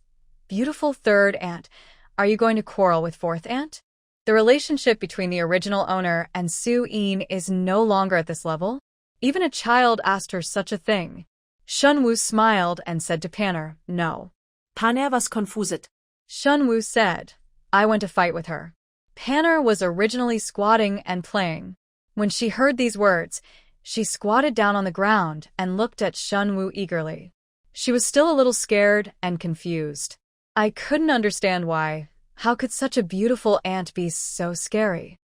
"Beautiful third aunt, are you going to quarrel with fourth aunt?" The relationship between the original owner and Su Yin is no longer at this level. Even a child asked her such a thing. Shen Wu smiled and said to Panner, "No." Panner was confused. Shen Wu said, "I went to fight with her." Panner was originally squatting and playing. When she heard these words, she squatted down on the ground and looked at Shen Wu eagerly. She was still a little scared and confused. I couldn't understand why. How could such a beautiful aunt be so scary?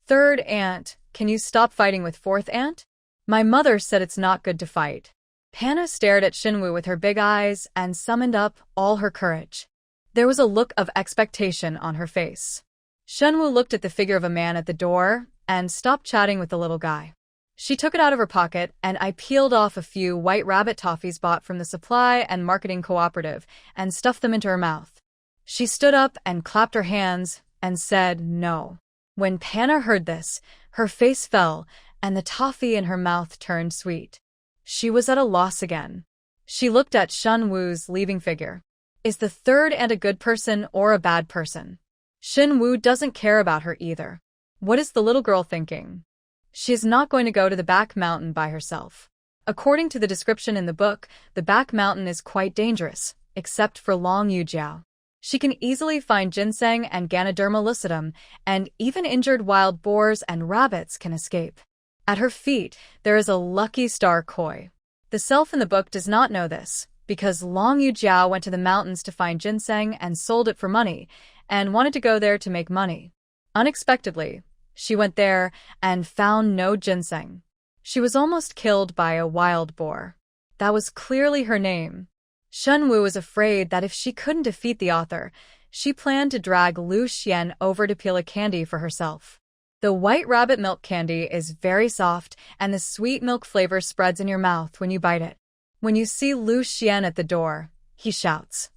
"Third aunt, can you stop fighting with fourth aunt? My mother said it's not good to fight." Panna stared at Shen Wu with her big eyes and summoned up all her courage. There was a look of expectation on her face. Shen Wu looked at the figure of a man at the door and stopped chatting with the little guy. She took it out of her pocket, and I peeled off a few white rabbit toffees bought from the supply and marketing cooperative and stuffed them into her mouth. She stood up and clapped her hands and said no. When Panna heard this, her face fell and the toffee in her mouth turned sweet. She was at a loss again. She looked at Shen Wu's leaving figure. Is the third aunt a good person or a bad person? Shen Wu doesn't care about her either. What is the little girl thinking? She is not going to go to the back mountain by herself. According to the description in the book, the back mountain is quite dangerous, except for Long Yujiao. She can easily find ginseng and Ganoderma lucidum, and even injured wild boars and rabbits can escape. At her feet, there is a lucky star koi. The self in the book does not know this, because Long Yujiao went to the mountains to find ginseng and sold it for money, and wanted to go there to make money. Unexpectedly, she went there and found no ginseng. She was almost killed by a wild boar. That was clearly her name. Shen Wu was afraid that if she couldn't defeat the author, she planned to drag Lu Xuan over to peel a candy for herself. The white rabbit milk candy is very soft, and the sweet milk flavor spreads in your mouth when you bite it. When you see Lu Xuan at the door, he shouts,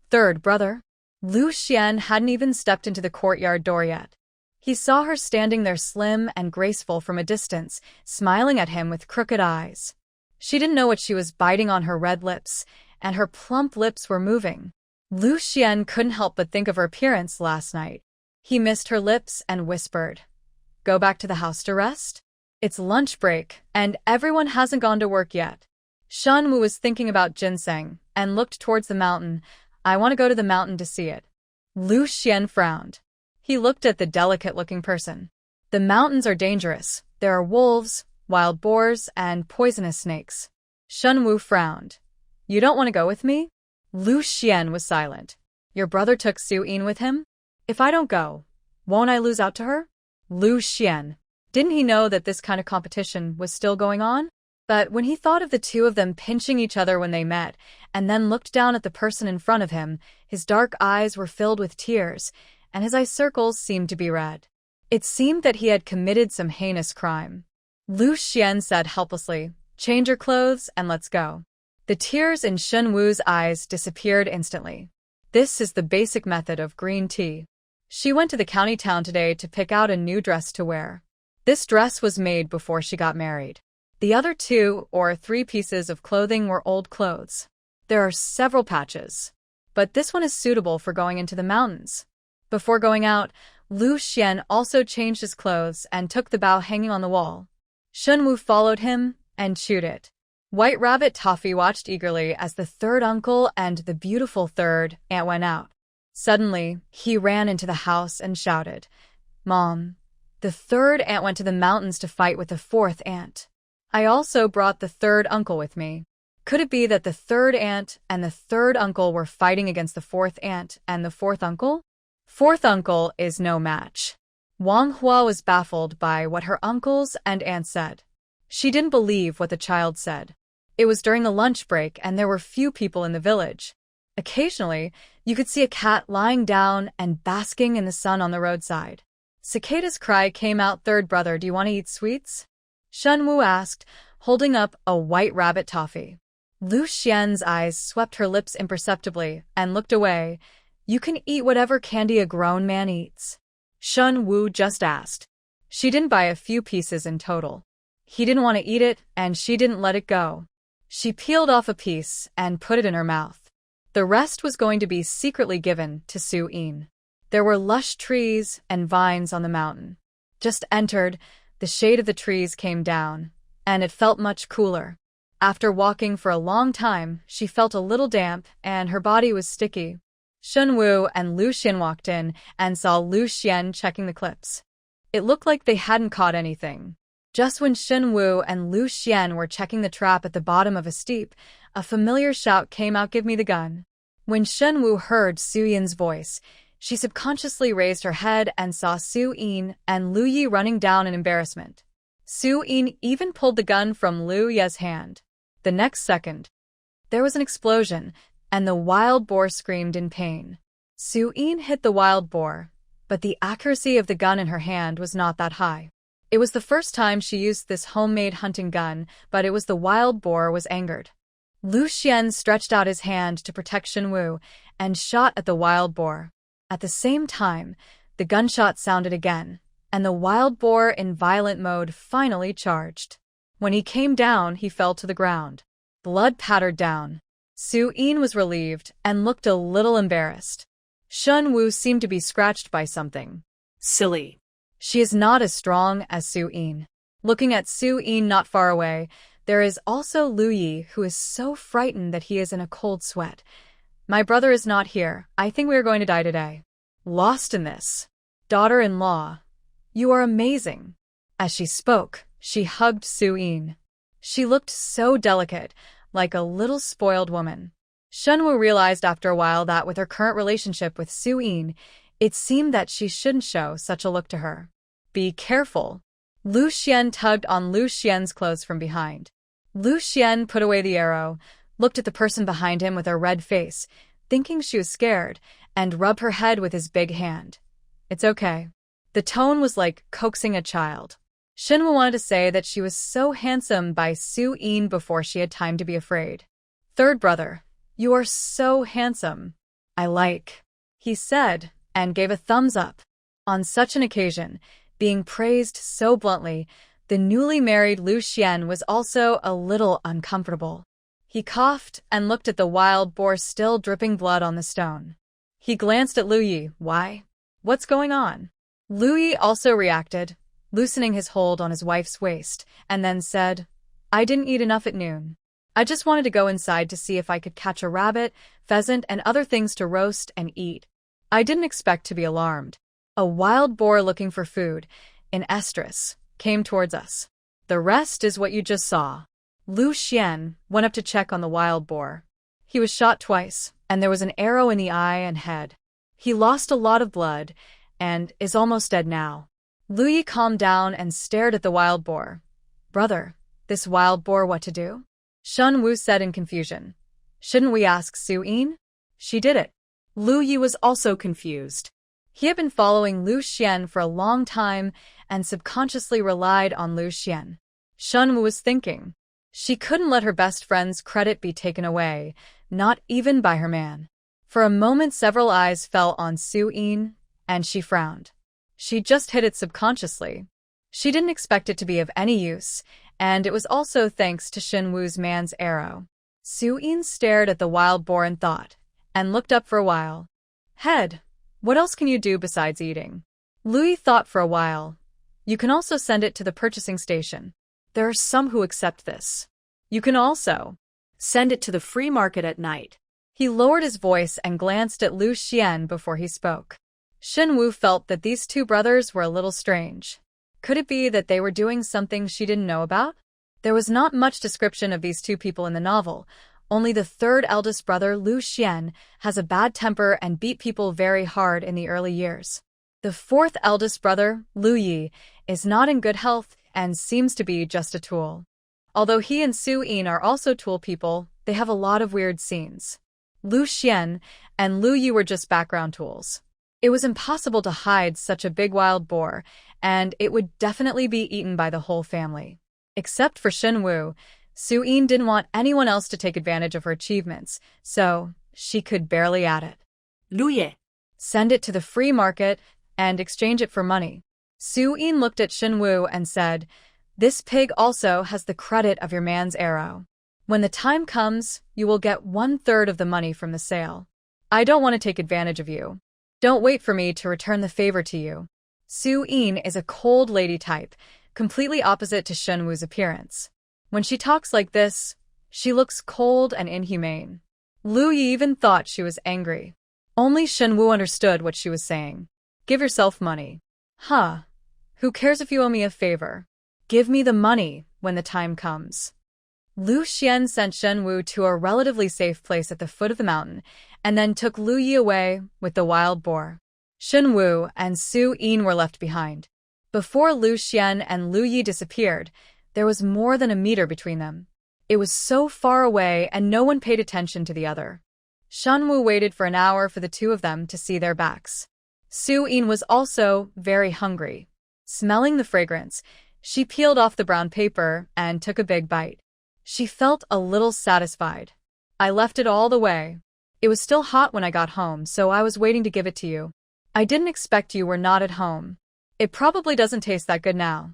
"Third brother?" Lu Xuan hadn't even stepped into the courtyard door yet. He saw her standing there slim and graceful from a distance, smiling at him with crooked eyes. She didn't know what she was biting on her red lips, and her plump lips were moving. Lu Xuan couldn't help but think of her appearance last night. He missed her lips and whispered, "Go back to the house to rest? It's lunch break, and everyone hasn't gone to work yet." Shen Wu was thinking about ginseng and looked towards the mountain. "I want to go to the mountain to see it." Lu Xuan frowned. He looked at the delicate-looking person. "The mountains are dangerous. There are wolves, wild boars, and poisonous snakes." Shen Wu frowned. "You don't want to go with me?" Lu Xuan was silent. "Your brother took Su Yin with him? If I don't go, won't I lose out to her?" Lu Xuan. Didn't he know that this kind of competition was still going on? But when he thought of the two of them pinching each other when they met, and then looked down at the person in front of him, his dark eyes were filled with tears, and his eye circles seemed to be red. It seemed that he had committed some heinous crime. Lu Xuan said helplessly, "Change your clothes and let's go." The tears in Shen Wu's eyes disappeared instantly. This is the basic method of green tea. She went to the county town today to pick out a new dress to wear. This dress was made before she got married. The other 2 or 3 pieces of clothing were old clothes. There are several patches, but this one is suitable for going into the mountains. Before going out, Lu Xuan also changed his clothes and took the bough hanging on the wall. Shen Wu followed him and chewed it. White Rabbit Toffee watched eagerly as the third uncle and the beautiful third aunt went out. Suddenly, he ran into the house and shouted, "Mom, the third aunt went to the mountains to fight with the fourth aunt. I also brought the third uncle with me." Could it be that the third aunt and the third uncle were fighting against the fourth aunt and the fourth uncle? Fourth uncle is no match. Wang Hua was baffled by what her uncles and aunt said. She didn't believe what the child said. It was during the lunch break and there were few people in the village. Occasionally, you could see a cat lying down and basking in the sun on the roadside. Cicada's cry came out, "Third brother, do you want to eat sweets?" Shen Wu asked, holding up a white rabbit toffee. Lu Xuan's eyes swept her lips imperceptibly and looked away. "You can eat whatever candy a grown man eats." Shen Wu just asked. She didn't buy a few pieces in total. He didn't want to eat it, and she didn't let it go. She peeled off a piece and put it in her mouth. The rest was going to be secretly given to Su Yin. There were lush trees and vines on the mountain. Just entered, the shade of the trees came down, and it felt much cooler. After walking for a long time, she felt a little damp, and her body was sticky. Shen Wu and Lu Xuan walked in and saw Lu Xuan checking the clips. It looked like they hadn't caught anything. Just when Shen Wu and Lu Xuan were checking the trap at the bottom of a steep, a familiar shout came out, "Give me the gun." When Shen Wu heard Su Yin's voice, she subconsciously raised her head and saw Su Yin and Lu Yi running down in embarrassment. Su Yin even pulled the gun from Lu Ye's hand. The next second, there was an explosion, and the wild boar screamed in pain. Su Yin hit the wild boar, but the accuracy of the gun in her hand was not that high. It was the first time she used this homemade hunting gun, but it was the wild boar was angered. Lu Xuan stretched out his hand to protect Shen Wu and shot at the wild boar. At the same time, the gunshot sounded again, and the wild boar in violent mode finally charged. When he came down, he fell to the ground. Blood pattered down. Su Yin was relieved and looked a little embarrassed. Shen Wu seemed to be scratched by something. Silly. She is not as strong as Su Yin. Looking at Su Yin not far away, there is also Lu Yi, who is so frightened that he is in a cold sweat. My brother is not here. I think we are going to die today. Lost in this. Daughter-in-law, you are amazing. As she spoke, she hugged Su Yin. She looked so delicate, like a little spoiled woman. Shen Wu realized after a while that with her current relationship with Su Yin, it seemed that she shouldn't show such a look to her. Be careful. Lu Xuan tugged on Lu Xian's clothes from behind. Lu Xuan put away the arrow, looked at the person behind him with a red face, thinking she was scared, and rubbed her head with his big hand. It's okay. The tone was like coaxing a child. Shen Wu wanted to say that she was so handsome by Su Yin before she had time to be afraid. Third brother, you are so handsome. I like, he said, and gave a thumbs up. On such an occasion, being praised so bluntly, the newly married Lu Xuan was also a little uncomfortable. He coughed and looked at the wild boar still dripping blood on the stone. He glanced at Lu Yi. Why? What's going on? Lu Yi also reacted, loosening his hold on his wife's waist, and then said, I didn't eat enough at noon. I just wanted to go inside to see if I could catch a rabbit, pheasant, and other things to roast and eat. I didn't expect to be alarmed. A wild boar looking for food, in estrus, came towards us. The rest is what you just saw. Lu Xuan went up to check on the wild boar. He was shot twice, and there was an arrow in the eye and head. He lost a lot of blood, and is almost dead now. Lu Yi calmed down and stared at the wild boar. Brother, this wild boar what to do? Shen Wu said in confusion. Shouldn't we ask Su Yin? She did it. Lu Yi was also confused. He had been following Lu Xuan for a long time and subconsciously relied on Lu Xuan. Shen Wu was thinking. She couldn't let her best friend's credit be taken away, not even by her man. For a moment several eyes fell on Su Yin, and she frowned. She just hid it subconsciously. She didn't expect it to be of any use, and it was also thanks to Shen Wu's man's arrow. Su Yin stared at the wild boar in thought, and looked up for a while. Head, what else can you do besides eating? Lu Yi thought for a while. You can also send it to the purchasing station. There are some who accept this. You can also Send it to the free market at night. He lowered his voice and glanced at Lu Xuan before he spoke. Shen Wu felt that these two brothers were a little strange. Could it be that they were doing something she didn't know about? There was not much description of these two people in the novel. Only the third eldest brother, Lu Xuan, has a bad temper and beat people very hard in the early years. The fourth eldest brother, Lu Yi, is not in good health and seems to be just a tool. Although he and Su Yin are also tool people, they have a lot of weird scenes. Lu Xuan and Lu Yi were just background tools. It was impossible to hide such a big wild boar, and it would definitely be eaten by the whole family. Except for Shen Wu, Su Yin didn't want anyone else to take advantage of her achievements, so she could barely add it. Lu Ye. Send it to the free market and exchange it for money. Su Yin looked at Shen Wu and said, This pig also has the credit of your man's arrow. When the time comes, you will get 1/3 of the money from the sale. I don't want to take advantage of you. Don't wait for me to return the favor to you. Su Yin is a cold lady type, completely opposite to Shen Wu's appearance. When she talks like this, she looks cold and inhumane. Lu Yi even thought she was angry. Only Shen Wu understood what she was saying. Give yourself money. Huh. Who cares if you owe me a favor? Give me the money when the time comes. Lu Xuan sent Shen Wu to a relatively safe place at the foot of the mountain, and then took Lu Yi away with the wild boar. Shen Wu and Su Yin were left behind. Before Lu Xuan and Lu Yi disappeared, there was more than a meter between them. It was so far away and no one paid attention to the other. Shen Wu waited for an hour for the two of them to see their backs. Su-in was also very hungry. Smelling the fragrance, she peeled off the brown paper and took a big bite. She felt a little satisfied. I left it all the way. It was still hot when I got home, so I was waiting to give it to you. I didn't expect you were not at home. It probably doesn't taste that good now.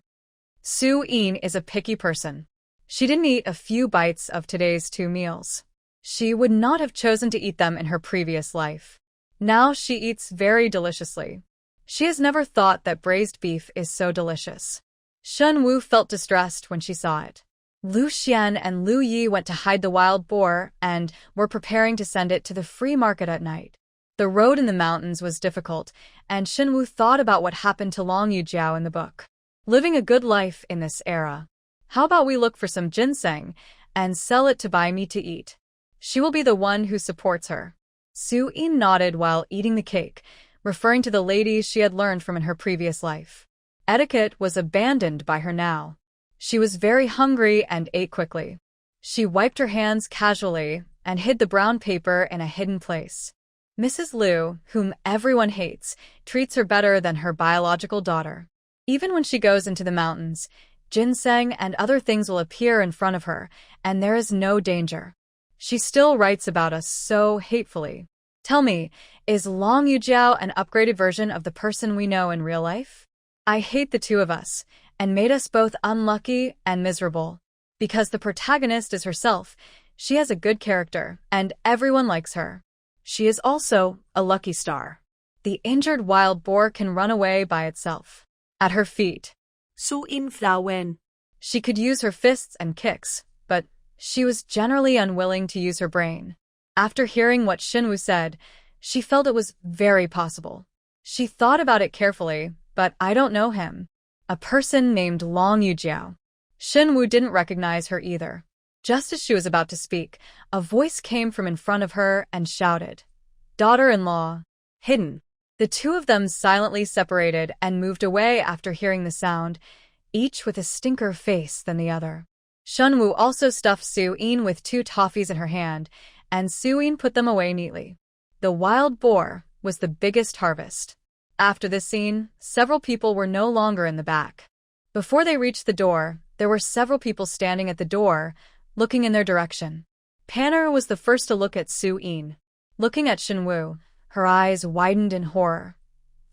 Su-in is a picky person. She didn't eat a few bites of today's 2 meals. She would not have chosen to eat them in her previous life. Now she eats very deliciously. She has never thought that braised beef is so delicious. Shen Wu felt distressed when she saw it. Lu Xuan and Lu Yi went to hide the wild boar and were preparing to send it to the free market at night. The road in the mountains was difficult, and Shen Wu thought about what happened to Long Yujiao in the book. Living a good life in this era. How about we look for some ginseng and sell it to buy meat to eat? She will be the one who supports her. Su-in nodded while eating the cake, referring to the ladies she had learned from in her previous life. Etiquette was abandoned by her now. She was very hungry and ate quickly. She wiped her hands casually and hid the brown paper in a hidden place. Mrs. Lu, whom everyone hates, treats her better than her biological daughter. Even when she goes into the mountains, ginseng and other things will appear in front of her, and there is no danger. She still writes about us so hatefully. Tell me, is Long Yujiao an upgraded version of the person we know in real life? I hate the two of us, and made us both unlucky and miserable. Because the protagonist is herself, she has a good character, and everyone likes her. She is also a lucky star. The injured wild boar can run away by itself. At her feet, Su-in Flawen. she could use her fists and kicks, but she was generally unwilling to use her brain. After hearing what Shen Wu said, she felt it was very possible. She thought about it carefully, but I don't know him. A person named Long Yujiao. Shen Wu didn't recognize her either. Just as she was about to speak, a voice came from in front of her and shouted, "Daughter-in-law." Hidden. The two of them silently separated and moved away after hearing the sound, each with a stinker face than the other. Shen Wu also stuffed Su-in with 2 toffees in her hand, and Su-in put them away neatly. The wild boar was the biggest harvest. After this scene, several people were no longer in the back. Before they reached the door, there were several people standing at the door, looking in their direction. Panner was the first to look at Su-in. Looking at Shen Wu, her eyes widened in horror.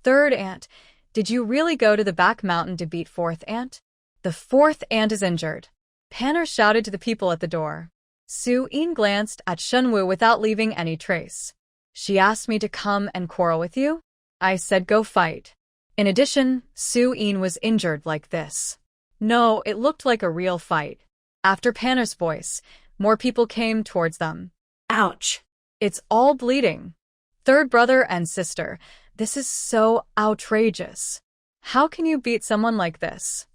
"Third aunt, did you really go to the back mountain to beat fourth aunt? The fourth aunt is injured." Panner shouted to the people at the door. Su-in glanced at Shen Wu without leaving any trace. "She asked me to come and quarrel with you? I said go fight." In addition, Su-in was injured like this. No, it looked like a real fight. After Panner's voice, more people came towards them. Ouch. "It's all bleeding. Third brother and sister, this is so outrageous. How can you beat someone like this?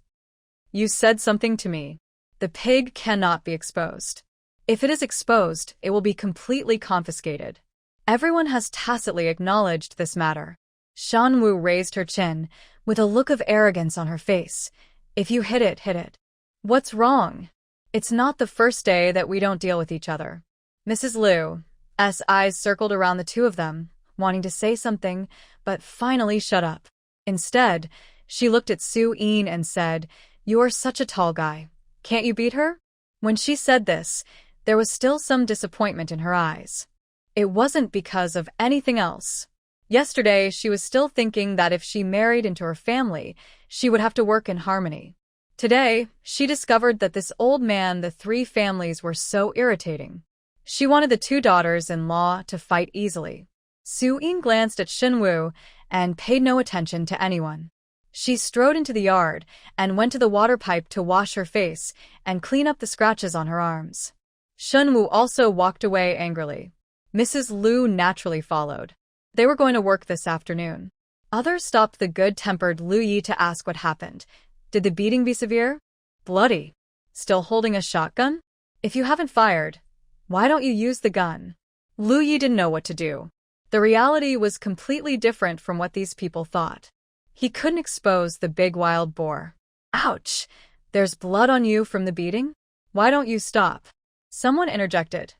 You said something to me. The pig cannot be exposed. If it is exposed, it will be completely confiscated." Everyone has tacitly acknowledged this matter. Shen Wu raised her chin, with a look of arrogance on her face. "If you hit it, hit it. What's wrong? It's not the first day that we don't deal with each other." Mrs. Lu's eyes circled around the two of them, wanting to say something, but finally shut up. Instead, she looked at Su-in and said, "You are such a tall guy. Can't you beat her?" When she said this, there was still some disappointment in her eyes. It wasn't because of anything else. Yesterday, she was still thinking that if she married into her family, she would have to work in harmony. Today, she discovered that this old man, the 3 families were so irritating. She wanted the 2 daughters-in-law to fight easily. Su-in glanced at Shen Wu and paid no attention to anyone. She strode into the yard and went to the water pipe to wash her face and clean up the scratches on her arms. Shen Wu also walked away angrily. Mrs. Lu naturally followed. They were going to work this afternoon. Others stopped the good-tempered Lu Yi to ask what happened. Did the beating be severe? Bloody? Still holding a shotgun? If you haven't fired, why don't you use the gun? Lu Yi didn't know what to do. The reality was completely different from what these people thought. He couldn't expose the big wild boar. "Ouch! There's blood on you from the beating? Why don't you stop?" Someone interjected.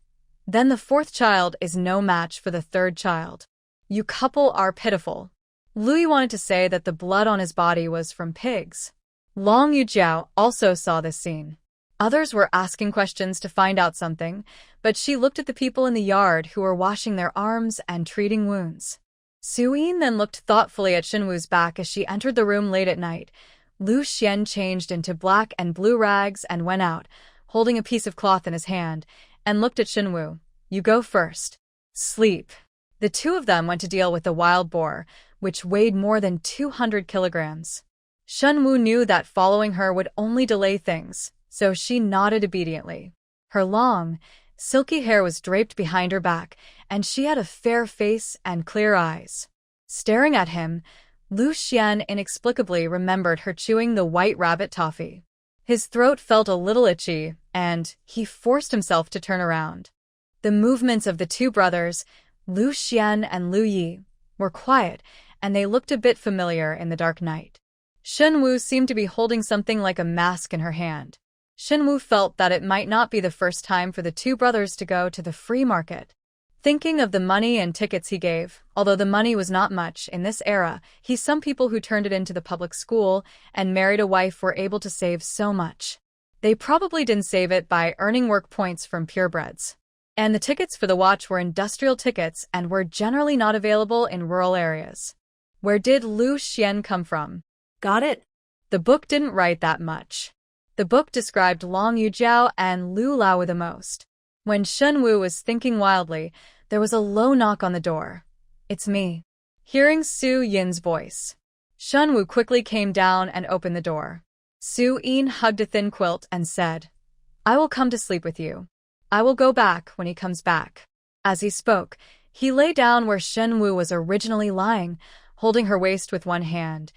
"Then the 4th child is no match for the 3rd child. You couple are pitiful." Lu wanted to say that the blood on his body was from pigs. Long Yujiao also saw this scene. Others were asking questions to find out something, but she looked at the people in the yard who were washing their arms and treating wounds. Suyin then looked thoughtfully at Shen Wu's back as she entered the room late at night. Lu Xuan changed into black and blue rags and went out, holding a piece of cloth in his hand, and looked at Shen Wu. You go first. Sleep. The two of them went to deal with the wild boar, which weighed more than 200 kilograms. Shen Wu knew that following her would only delay things, so she nodded obediently. Her long, silky hair was draped behind her back, and she had a fair face and clear eyes. Staring at him, Lu Xuan inexplicably remembered her chewing the white rabbit toffee. His throat felt a little itchy, and he forced himself to turn around. The movements of the two brothers, Lu Xuan and Lu Yi, were quiet, and they looked a bit familiar in the dark night. Shen Wu seemed to be holding something like a mask in her hand. Shen Wu felt that it might not be the first time for the two brothers to go to the free market. Thinking of the money and tickets he gave, although the money was not much in this era, some people who turned it into the public school and married a wife were able to save so much. They probably didn't save it by earning work points from purebreds. And the tickets for the watch were industrial tickets and were generally not available in rural areas. Where did Lu Xuan come from? Got it? The book didn't write that much. The book described Long Yujiao and Lu Lao the most. When Shen Wu was thinking wildly, there was a low knock on the door. It's me. Hearing Su Yin's voice, Shen Wu quickly came down and opened the door. Su Yin hugged a thin quilt and said, I will come to sleep with you. I will go back when he comes back. As he spoke, he lay down where Shen Wu was originally lying, holding her waist with one hand.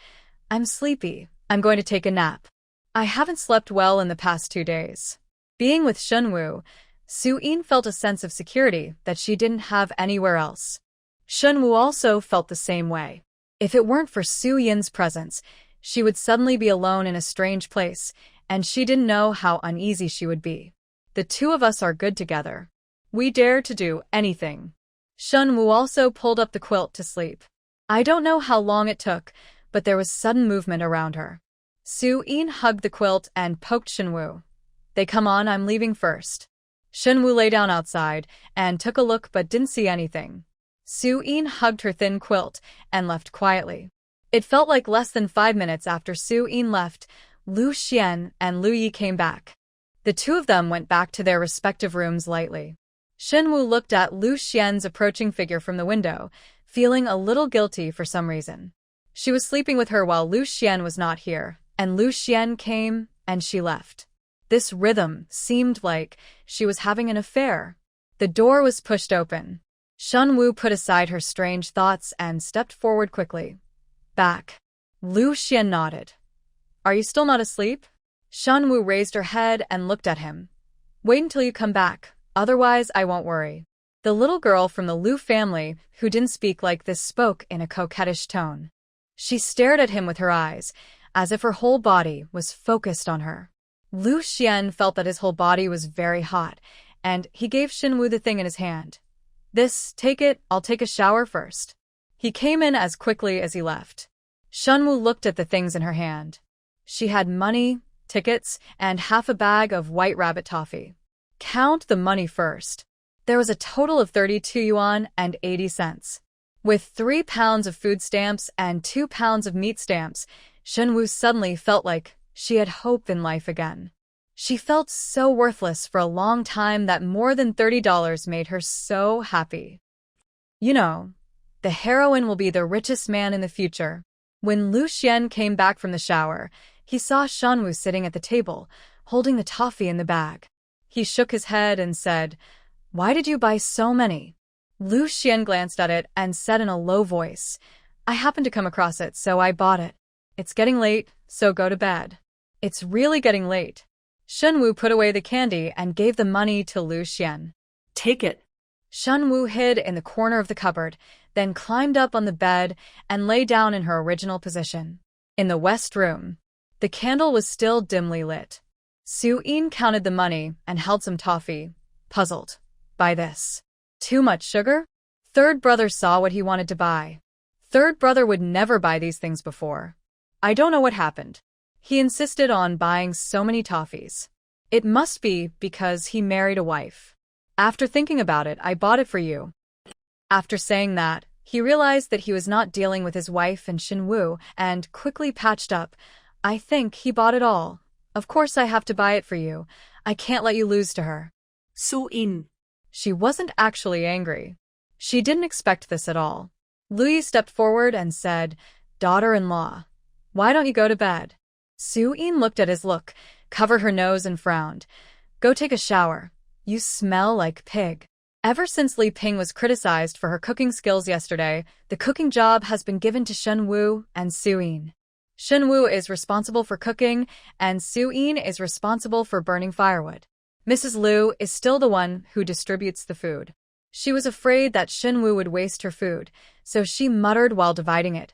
I'm sleepy. I'm going to take a nap. I haven't slept well in the past 2 days. Being with Shen Wu, Su Yin felt a sense of security that she didn't have anywhere else. Shen Wu also felt the same way. If it weren't for Su Yin's presence, she would suddenly be alone in a strange place, and she didn't know how uneasy she would be. The two of us are good together. We dare to do anything. Shen Wu also pulled up the quilt to sleep. I don't know how long it took, but there was sudden movement around her. Su Yin hugged the quilt and poked Shen Wu. They come on, I'm leaving first. Shen Wu lay down outside and took a look but didn't see anything. Su Yin hugged her thin quilt and left quietly. It felt like less than 5 minutes after Su Yin left, Lu Xuan and Lu Yi came back. The two of them went back to their respective rooms lightly. Shen Wu looked at Lu Xuan's approaching figure from the window, feeling a little guilty for some reason. She was sleeping with her while Lu Xuan was not here, and Lu Xuan came and she left. This rhythm seemed like she was having an affair. The door was pushed open. Shen Wu put aside her strange thoughts and stepped forward quickly. Back. Lu Xuan nodded. Are you still not asleep? Shen Wu raised her head and looked at him. Wait until you come back, otherwise I won't worry. The little girl from the Lu family who didn't speak like this spoke in a coquettish tone. She stared at him with her eyes, as if her whole body was focused on her. Lu Xuan felt that his whole body was very hot, and he gave Shen Wu the thing in his hand. This, take it, I'll take a shower first. He came in as quickly as he left. Shen Wu looked at the things in her hand. She had money, tickets, and half a bag of white rabbit toffee. Count the money first. There was a total of 32 yuan and 80 cents. With 3 pounds of food stamps and 2 pounds of meat stamps, Shen Wu suddenly felt like she had hope in life again. She felt so worthless for a long time that more than $30 made her so happy. You know, the heroine will be the richest man in the future. When Lu Xuan came back from the shower, he saw Shen Wu sitting at the table, holding the toffee in the bag. He shook his head and said, Why did you buy so many? Lu Xuan glanced at it and said in a low voice, I happened to come across it, so I bought it. It's getting late, so go to bed. It's really getting late. Shen Wu put away the candy and gave the money to Lu Xuan. Take it. Shen Wu hid in the corner of the cupboard, then climbed up on the bed and lay down in her original position. In the west room, the candle was still dimly lit. Su Yin counted the money and held some toffee, puzzled by this. Too much sugar? Third brother saw what he wanted to buy. third brother would never buy these things before. I don't know what happened. He insisted on buying so many toffees. It must be because he married a wife. After thinking about it, I bought it for you. After saying that, he realized that he was not dealing with his wife and Shen Wu and quickly patched up. I think he bought it all. Of course I have to buy it for you. I can't let you lose to her. Su-in. She wasn't actually angry. She didn't expect this at all. Lu stepped forward and said, "Daughter-in-law, why don't you go to bed?" Su-in looked at his look, covered her nose and frowned. "Go take a shower. You smell like pig." Ever since Li Ping was criticized for her cooking skills yesterday, the cooking job has been given to Shen Wu and Su-in. Shen Wu is responsible for cooking, and Su-in is responsible for burning firewood. Mrs. Lu is still the one who distributes the food. She was afraid that Shen Wu would waste her food, so she muttered while dividing it.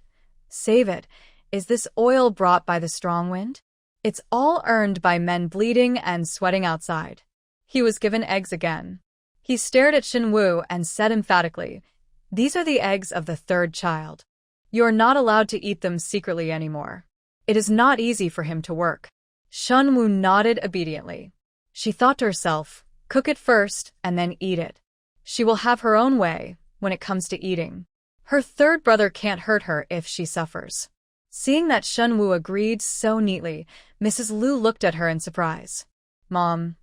"Save it. Is this oil brought by the strong wind? It's all earned by men bleeding and sweating outside." He was given eggs again. He stared at Shen Wu and said emphatically, "These are the eggs of the third child. You are not allowed to eat them secretly anymore. It is not easy for him to work." Shen Wu nodded obediently. She thought to herself, cook it first and then eat it. She will have her own way when it comes to eating. Her third brother can't hurt her if she suffers. Seeing that Shen Wu agreed so neatly, Mrs. Lu looked at her in surprise. "Mom,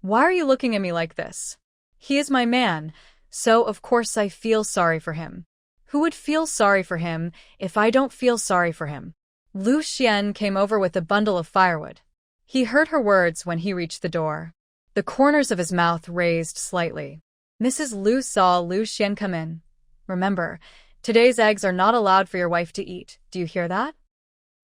why are you looking at me like this? He is my man, so of course I feel sorry for him. Who would feel sorry for him if I don't feel sorry for him?" Lu Xuan came over with a bundle of firewood. He heard her words when he reached the door. The corners of his mouth raised slightly. Mrs. Lu saw Lu Xuan come in. "Remember, today's eggs are not allowed for your wife to eat. Do you hear that?"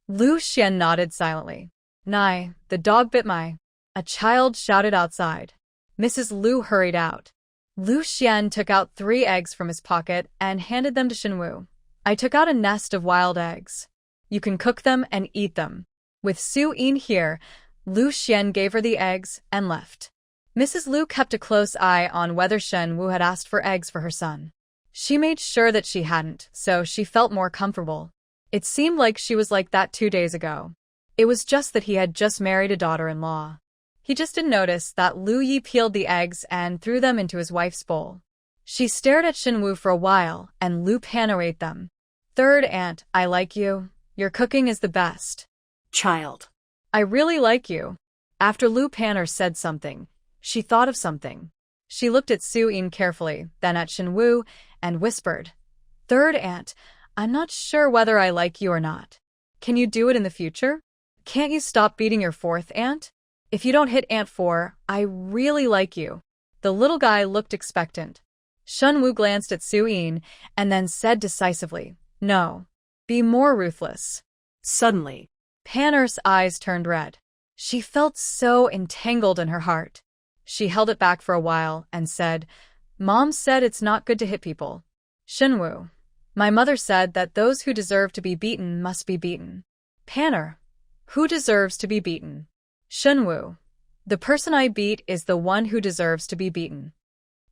Lu Xuan nodded silently. "Nai, the dog bit my..." A child shouted outside. Mrs. Lu hurried out. Lu Xuan took out 3 eggs from his pocket and handed them to Shen Wu. "I took out a nest of wild eggs. You can cook them and eat them." With Su-in here, Lu Xuan gave her the eggs and left. Mrs. Lu kept a close eye on whether Shen Wu had asked for eggs for her son. She made sure that she hadn't, so she felt more comfortable. It seemed like she was like that 2 days ago. It was just that he had just married a daughter-in-law. He just didn't notice that Lu Yi peeled the eggs and threw them into his wife's bowl. She stared at Shen Wu for a while, and Lu Pan ate them. "Third aunt, I like you. Your cooking is the best." Child. "I really like you." After Lu Panner said something, she thought of something. She looked at Su-in carefully, then at Shen Wu, and whispered, "Third aunt, I'm not sure whether I like you or not. Can you do it in the future? Can't you stop beating your fourth aunt? If you don't hit Aunt 4, I really like you." The little guy looked expectant. Shen Wu glanced at Su-in and then said decisively, "No. Be more ruthless." Suddenly, Panner's eyes turned red. She felt so entangled in her heart. She held it back for a while and said, "Mom said it's not good to hit people." "Shen Wu, my mother said that those who deserve to be beaten must be beaten." Panner, who deserves to be beaten? Shen Wu, the person I beat is the one who deserves to be beaten.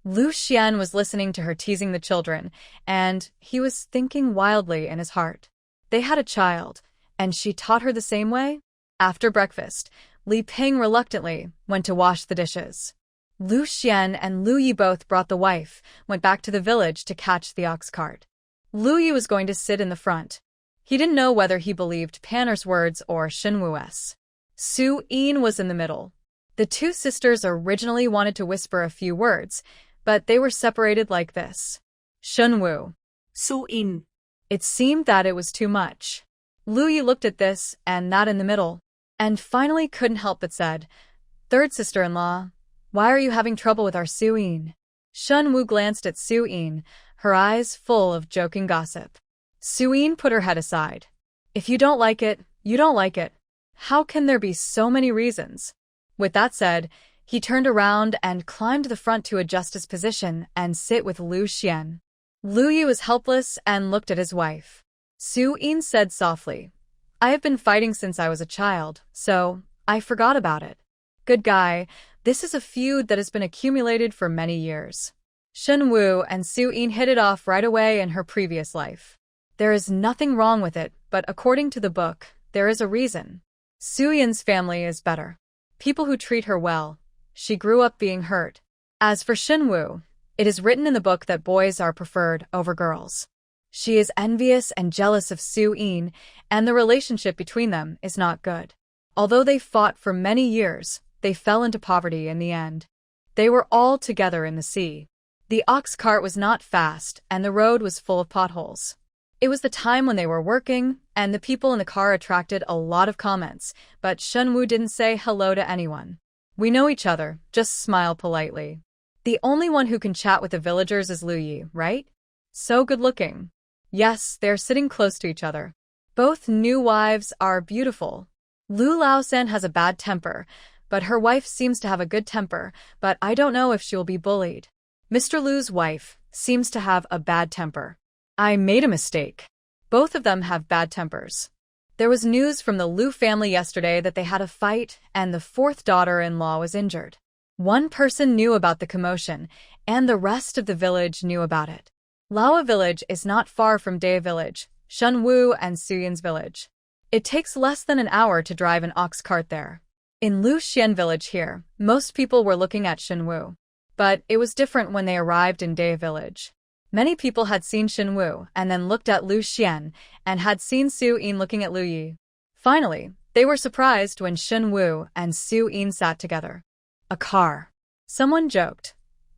Lu Xuan was listening to her teasing the children, and he was thinking wildly in his heart. They had a child, and she taught her the same way? After breakfast, Li Ping reluctantly went to wash the dishes. Lu Xuan and Lu Yi both brought the wife, went back to the village to catch the ox cart. Lu Yi was going to sit in the front. He didn't know whether he believed Panner's words or Shen Wu's. Su-in was in the middle. The 2 sisters originally wanted to whisper a few words, but they were separated like this. Shen Wu. Su-in. It seemed that it was too much. Lu Yi looked at this and that in the middle, and finally couldn't help but said, "Third sister-in-law, why are you having trouble with our Su-in?" Shen Wu glanced at Su-in, her eyes full of joking gossip. Su-in put her head aside. "If you don't like it, you don't like it. How can there be so many reasons?" With that said, he turned around and climbed to the front to adjust his position and sit with Lu Xuan. Lu Yi was helpless and looked at his wife. Su-in said softly, "I have been fighting since I was a child, so I forgot about it. Good guy, this is a feud that has been accumulated for many years." Shen Wu and Su-in hit it off right away in her previous life. There is nothing wrong with it, but according to the book, there is a reason. Suyin's family is better. People who treat her well. She grew up being hurt. As for Shen Wu, it is written in the book that boys are preferred over girls. She is envious and jealous of Suyin, and the relationship between them is not good. Although they fought for many years, they fell into poverty in the end. They were all together in the sea. The ox cart was not fast, and the road was full of potholes. It was the time when they were working, and the people in the car attracted a lot of comments, but Shen Wu didn't say hello to anyone. We know each other, just smile politely. The only one who can chat with the villagers is Lu Yi, right? So good-looking. Yes, they're sitting close to each other. Both new wives are beautiful. Lu Xuan has a bad temper, but her wife seems to have a good temper, but I don't know if she will be bullied. Mr. Lu's wife seems to have a bad temper. I made a mistake. Both of them have bad tempers. There was news from the Lu family yesterday that they had a fight and the fourth daughter-in-law was injured. One person knew about the commotion, and the rest of the village knew about it. Laowa village is not far from Dea village, Shen Wu and Suyin's village. It takes less than an hour to drive an ox cart there. In Lu Xuan village here, most people were looking at Shen Wu. But it was different when they arrived in Dea village. Many people had seen Shen Wu and then looked at Lu Xuan and had seen Suyin looking at Lu Yi. Finally, they were surprised when Shen Wu and Suyin sat together. A car. Someone joked.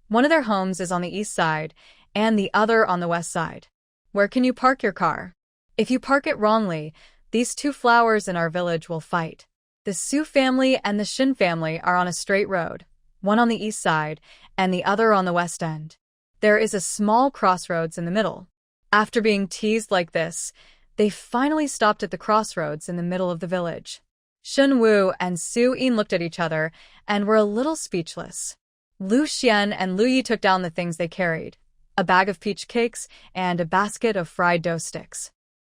One of their homes is on the east side and the other on the west side. Where can you park your car? If you park it wrongly, these two flowers in our village will fight. The Su family and the Shin family are on a straight road, one on the east side and the other on the west end. There is a small crossroads in the middle. After being teased like this, they finally stopped at the crossroads in the middle of the village. Shen Wu and Suyin looked at each other and were a little speechless. Lu Xuan and Lu Yi took down the things they carried, a bag of peach cakes and a basket of fried dough sticks.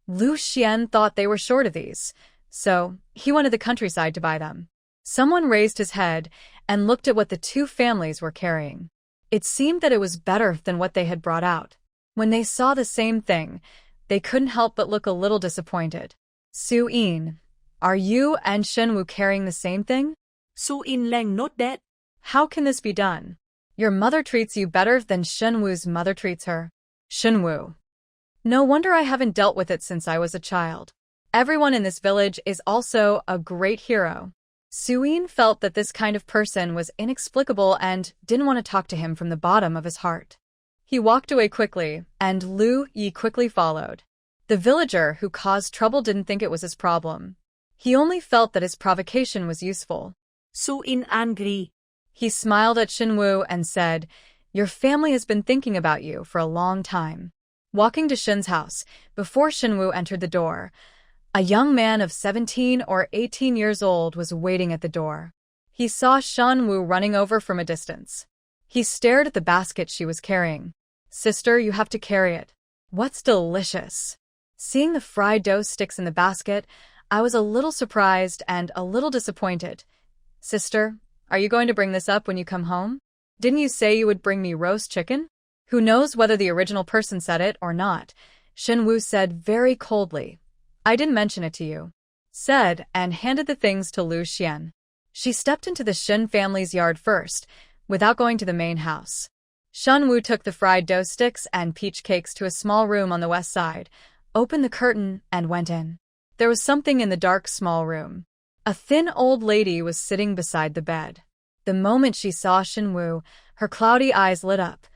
Lu Xuan thought they were short of these, so he went to the countryside to buy them. Someone raised his head and looked at what the two families were carrying. It seemed that it was better than what they had brought out. When they saw the same thing, they couldn't help but look a little disappointed. Suyin, are you and Shen Wu carrying the same thing? Suyin Lang note that. How can this be done? Your mother treats you better than Shen Wu's mother treats her. Shen Wu. No wonder I haven't dealt with it since I was a child. Everyone in this village is also a great hero. Suyin felt that this kind of person was inexplicable and didn't want to talk to him from the bottom of his heart. He walked away quickly, and Lu Yi quickly followed. The villager who caused trouble didn't think it was his problem. He only felt that his provocation was useful. Suyin angry. He smiled at Shen Wu and said, "Your family has been thinking about you for a long time." Walking to Shen's house, before Shen Wu entered the door, a young man of 17 or 18 years old was waiting at the door. He saw Shen Wu running over from a distance. He stared at the basket she was carrying. "Sister, you have to carry it. What's delicious?" Seeing the fried dough sticks in the basket, I was a little surprised and a little disappointed. "Sister, are you going to bring this up when you come home? Didn't you say you would bring me roast chicken?" Who knows whether the original person said it or not? Shen Wu said very coldly, "I didn't mention it to you," said and handed the things to Lu Xuan. She stepped into the Shen family's yard first, without going to the main house. Shen Wu took the fried dough sticks and peach cakes to a small room on the west side, opened the curtain, and went in. There was something in the dark small room. A thin old lady was sitting beside the bed. The moment she saw Shen Wu, her cloudy eyes lit up.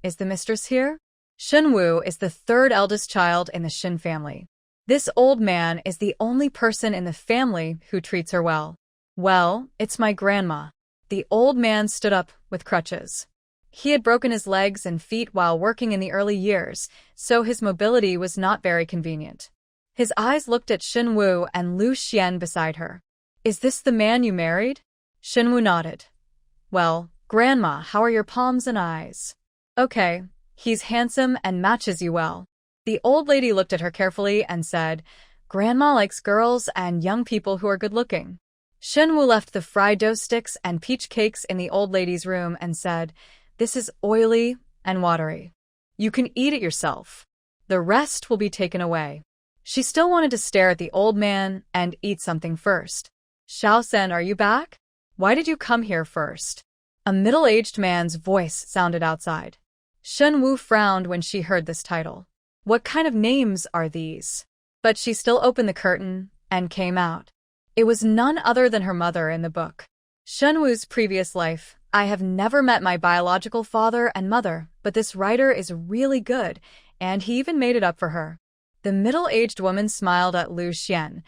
"Is the mistress here?" Shen Wu is the third eldest child in the Shen family. This old man is the only person in the family who treats her well. "Well, it's my grandma." The old man stood up with crutches. He had broken his legs and feet while working in the early years, so his mobility was not very convenient. His eyes looked at Shen Wu and Lu Xuan beside her. "Is this the man you married?" Shen Wu nodded. "Well, Grandma, how are your palms and eyes?" "Okay, he's handsome and matches you well." The old lady looked at her carefully and said, "Grandma likes girls and young people who are good-looking." Shen Wu left the fried dough sticks and peach cakes in the old lady's room and said, "This is oily and watery. You can eat it yourself." The rest will be taken away. She still wanted to stare at the old man and eat something first. Xiaosen, are you back? Why did you come here first? A middle-aged man's voice sounded outside. Shen Wu frowned when she heard this title. What kind of names are these? But she still opened the curtain and came out. It was none other than her mother in the book. Shen Wu's previous life. I have never met my biological father and mother, but this writer is really good, and he even made it up for her. The middle-aged woman smiled at Lu Xuan.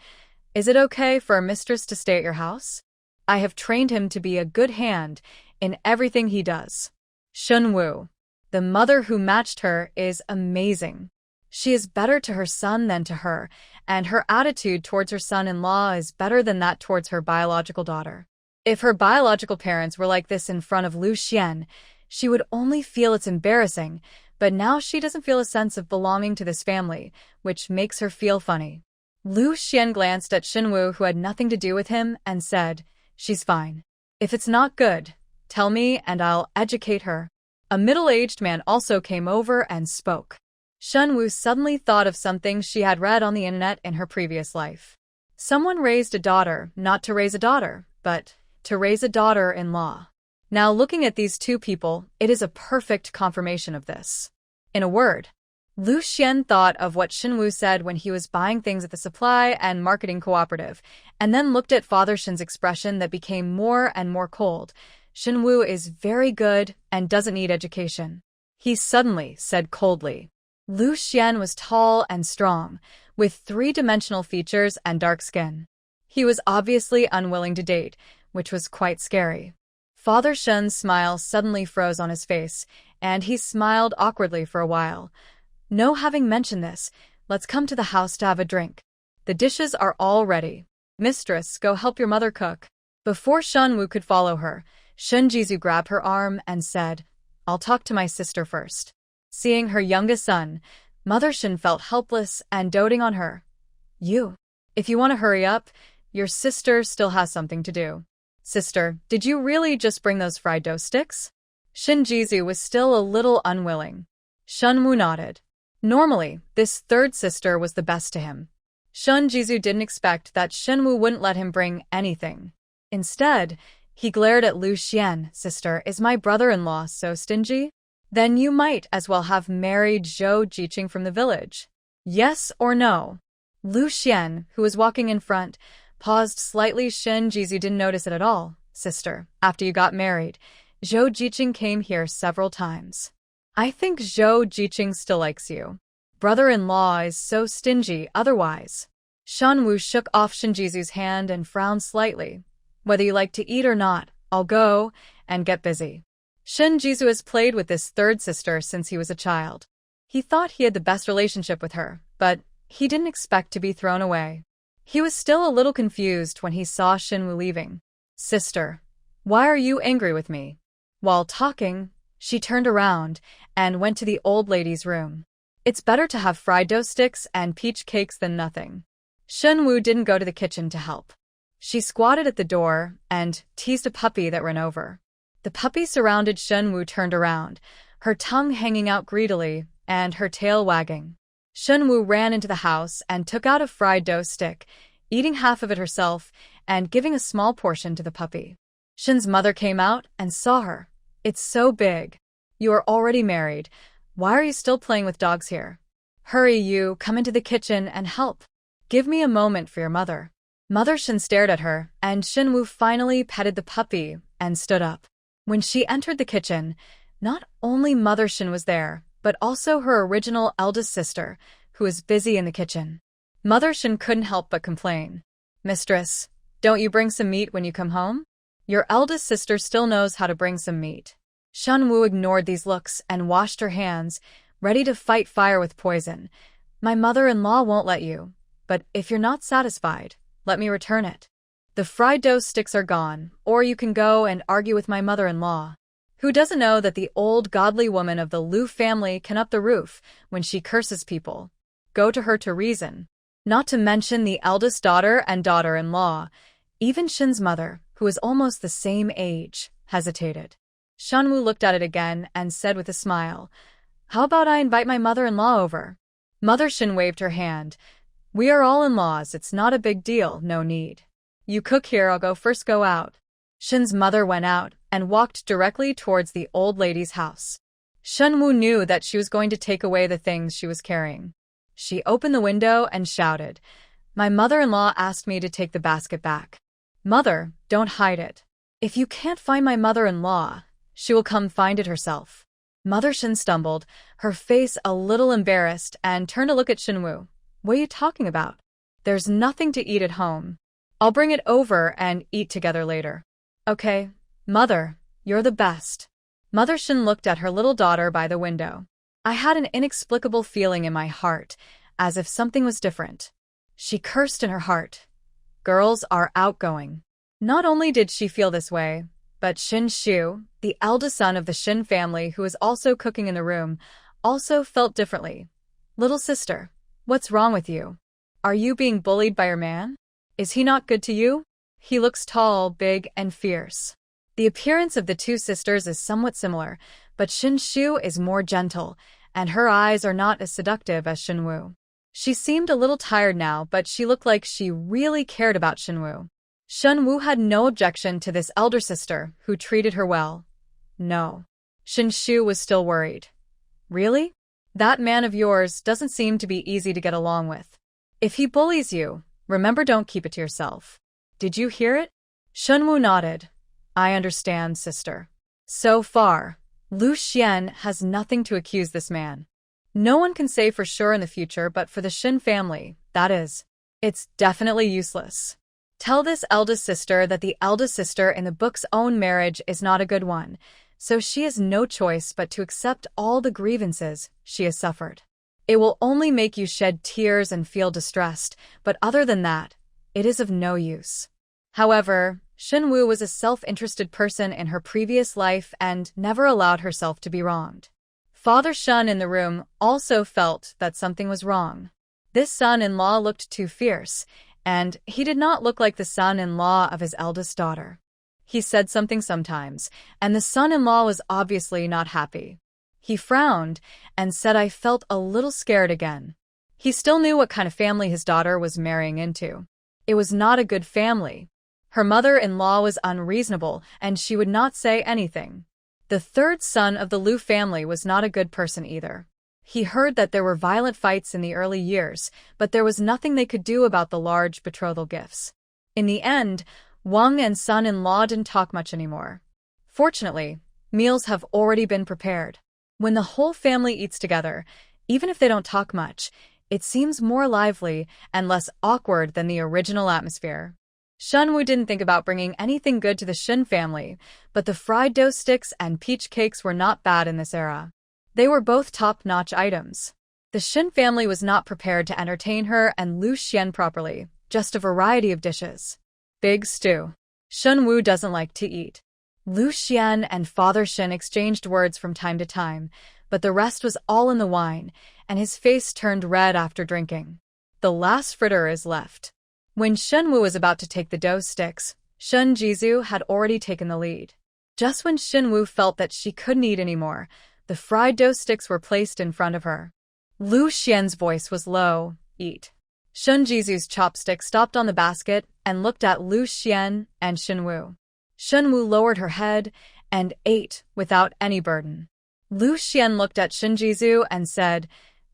Is it okay for a mistress to stay at your house? I have trained him to be a good hand in everything he does. Shen Wu, the mother who matched her, is amazing. She is better to her son than to her, and her attitude towards her son-in-law is better than that towards her biological daughter. If her biological parents were like this in front of Lu Xuan, she would only feel it's embarrassing, but now she doesn't feel a sense of belonging to this family, which makes her feel funny. Lu Xuan glanced at Shen Wu, who had nothing to do with him, and said, She's fine. If it's not good, tell me and I'll educate her. A middle-aged man also came over and spoke. Shen Wu suddenly thought of something she had read on the internet in her previous life. Someone raised a daughter not to raise a daughter, but to raise a daughter-in-law. Now looking at these two people, it is a perfect confirmation of this. In a word, Lu Xuan thought of what Shen Wu said when he was buying things at the supply and marketing cooperative, and then looked at Father Shen's expression that became more and more cold. Shen Wu is very good and doesn't need education. He suddenly said coldly. Lu Xuan was tall and strong, with three-dimensional features and dark skin. He was obviously unwilling to date, which was quite scary. Father Shen's smile suddenly froze on his face, and he smiled awkwardly for a while. No, having mentioned this, let's come to the house to have a drink. The dishes are all ready. Mistress, go help your mother cook. Before Shen Wu could follow her, Shen Jizu grabbed her arm and said, I'll talk to my sister first. Seeing her youngest son, Mother Shen felt helpless and doting on her. If you want to hurry up, your sister still has something to do. Sister, did you really just bring those fried dough sticks? Shen Jizu was still a little unwilling. Shen Wu nodded. Normally, this third sister was the best to him. Shen Jizu didn't expect that Shen Wu wouldn't let him bring anything. Instead, he glared at Lu Xuan. Sister, is my brother-in-law so stingy? Then you might as well have married Zhou Jiqing from the village. Yes or no? Lu Xuan, who was walking in front, paused slightly. Shen Jizu didn't notice it at all. Sister, after you got married, Zhou Jiqing came here several times. I think Zhou Jiqing still likes you. Brother-in-law is so stingy otherwise. Shen Wu shook off Shen Jizu's hand and frowned slightly. Whether you like to eat or not, I'll go and get busy. Shen Jizu has played with this third sister since he was a child. He thought he had the best relationship with her, but he didn't expect to be thrown away. He was still a little confused when he saw Shen Wu leaving. Sister, why are you angry with me? While talking, she turned around and went to the old lady's room. It's better to have fried dough sticks and peach cakes than nothing. Shen Wu didn't go to the kitchen to help. She squatted at the door and teased a puppy that ran over. The puppy surrounded Shen Wu turned around, her tongue hanging out greedily and her tail wagging. Shen Wu ran into the house and took out a fried dough stick, eating half of it herself and giving a small portion to the puppy. Shen's mother came out and saw her. It's so big. You are already married. Why are you still playing with dogs here? Hurry, you, come into the kitchen and help. Give me a moment for your mother. Mother Shen stared at her, and Shen Wu finally petted the puppy and stood up. When she entered the kitchen, not only Mother Shen was there, but also her original eldest sister, who was busy in the kitchen. Mother Shen couldn't help but complain. Mistress, don't you bring some meat when you come home? Your eldest sister still knows how to bring some meat. Shen Wu ignored these looks and washed her hands, ready to fight fire with poison. My mother-in-law won't let you, but if you're not satisfied, let me return it. The fried dough sticks are gone, or you can go and argue with my mother-in-law. Who doesn't know that the old godly woman of the Lu family can up the roof when she curses people? Go to her to reason. Not to mention the eldest daughter and daughter-in-law. Even Shen's mother, who is almost the same age, hesitated. Shen Wu looked at it again and said with a smile, How about I invite my mother-in-law over? Mother Shen waved her hand. We are all in-laws, it's not a big deal, no need. You cook here, I'll go first, go out. Shen's mother went out and walked directly towards the old lady's house. Shen Wu knew that she was going to take away the things she was carrying. She opened the window and shouted, My mother-in-law asked me to take the basket back. Mother, don't hide it. If you can't find my mother-in-law, she will come find it herself. Mother Shen stumbled, her face a little embarrassed, and turned to look at Shen Wu. What are you talking about? There's nothing to eat at home. I'll bring it over and eat together later. Okay, Mother, you're the best. Mother Shen looked at her little daughter by the window. I had an inexplicable feeling in my heart, as if something was different. She cursed in her heart. Girls are outgoing. Not only did she feel this way, but Shen Shu, the eldest son of the Shen family who was also cooking in the room, also felt differently. Little sister, what's wrong with you? Are you being bullied by your man? Is he not good to you? He looks tall, big, and fierce. The appearance of the two sisters is somewhat similar, but Shen Shu is more gentle, and her eyes are not as seductive as Shen Wu. She seemed a little tired now, but she looked like she really cared about Shen Wu. Shen Wu had no objection to this elder sister, who treated her well. No. Shen Shu was still worried. Really? That man of yours doesn't seem to be easy to get along with. If he bullies you, remember, don't keep it to yourself. Did you hear it? Shen Wu nodded. I understand, sister. So far, Lu Xuan has nothing to accuse this man. No one can say for sure in the future, but for the Shen family, that is, it's definitely useless. Tell this eldest sister that the eldest sister in the book's own marriage is not a good one, so she has no choice but to accept all the grievances she has suffered. It will only make you shed tears and feel distressed, but other than that, it is of no use. However, Shen Wu was a self-interested person in her previous life and never allowed herself to be wronged. Father Shen in the room also felt that something was wrong. This son-in-law looked too fierce, and he did not look like the son-in-law of his eldest daughter. He said something sometimes, and the son-in-law was obviously not happy. He frowned and said, I felt a little scared again. He still knew what kind of family his daughter was marrying into. It was not a good family. Her mother-in-law was unreasonable, and she would not say anything. The third son of the Lu family was not a good person either. He heard that there were violent fights in the early years, but there was nothing they could do about the large betrothal gifts. In the end, Wang and son-in-law didn't talk much anymore. Fortunately, meals have already been prepared. When the whole family eats together, even if they don't talk much, it seems more lively and less awkward than the original atmosphere. Shen Wu didn't think about bringing anything good to the Shen family, but the fried dough sticks and peach cakes were not bad in this era. They were both top-notch items. The Shen family was not prepared to entertain her and Lu Xuan properly, just a variety of dishes. Big stew. Shen Wu doesn't like to eat. Lu Xuan and Father Shen exchanged words from time to time, but the rest was all in the wine, and his face turned red after drinking. The last fritter is left. When Shen Wu was about to take the dough sticks, Shen Jizu had already taken the lead. Just when Shen Wu felt that she couldn't eat anymore, the fried dough sticks were placed in front of her. Lu Xian's voice was low, eat. Shen Jizu's chopstick stopped on the basket and looked at Lu Xuan and Shen Wu. Shen Wu lowered her head and ate without any burden. Lu Xuan looked at Shen Jizu and said,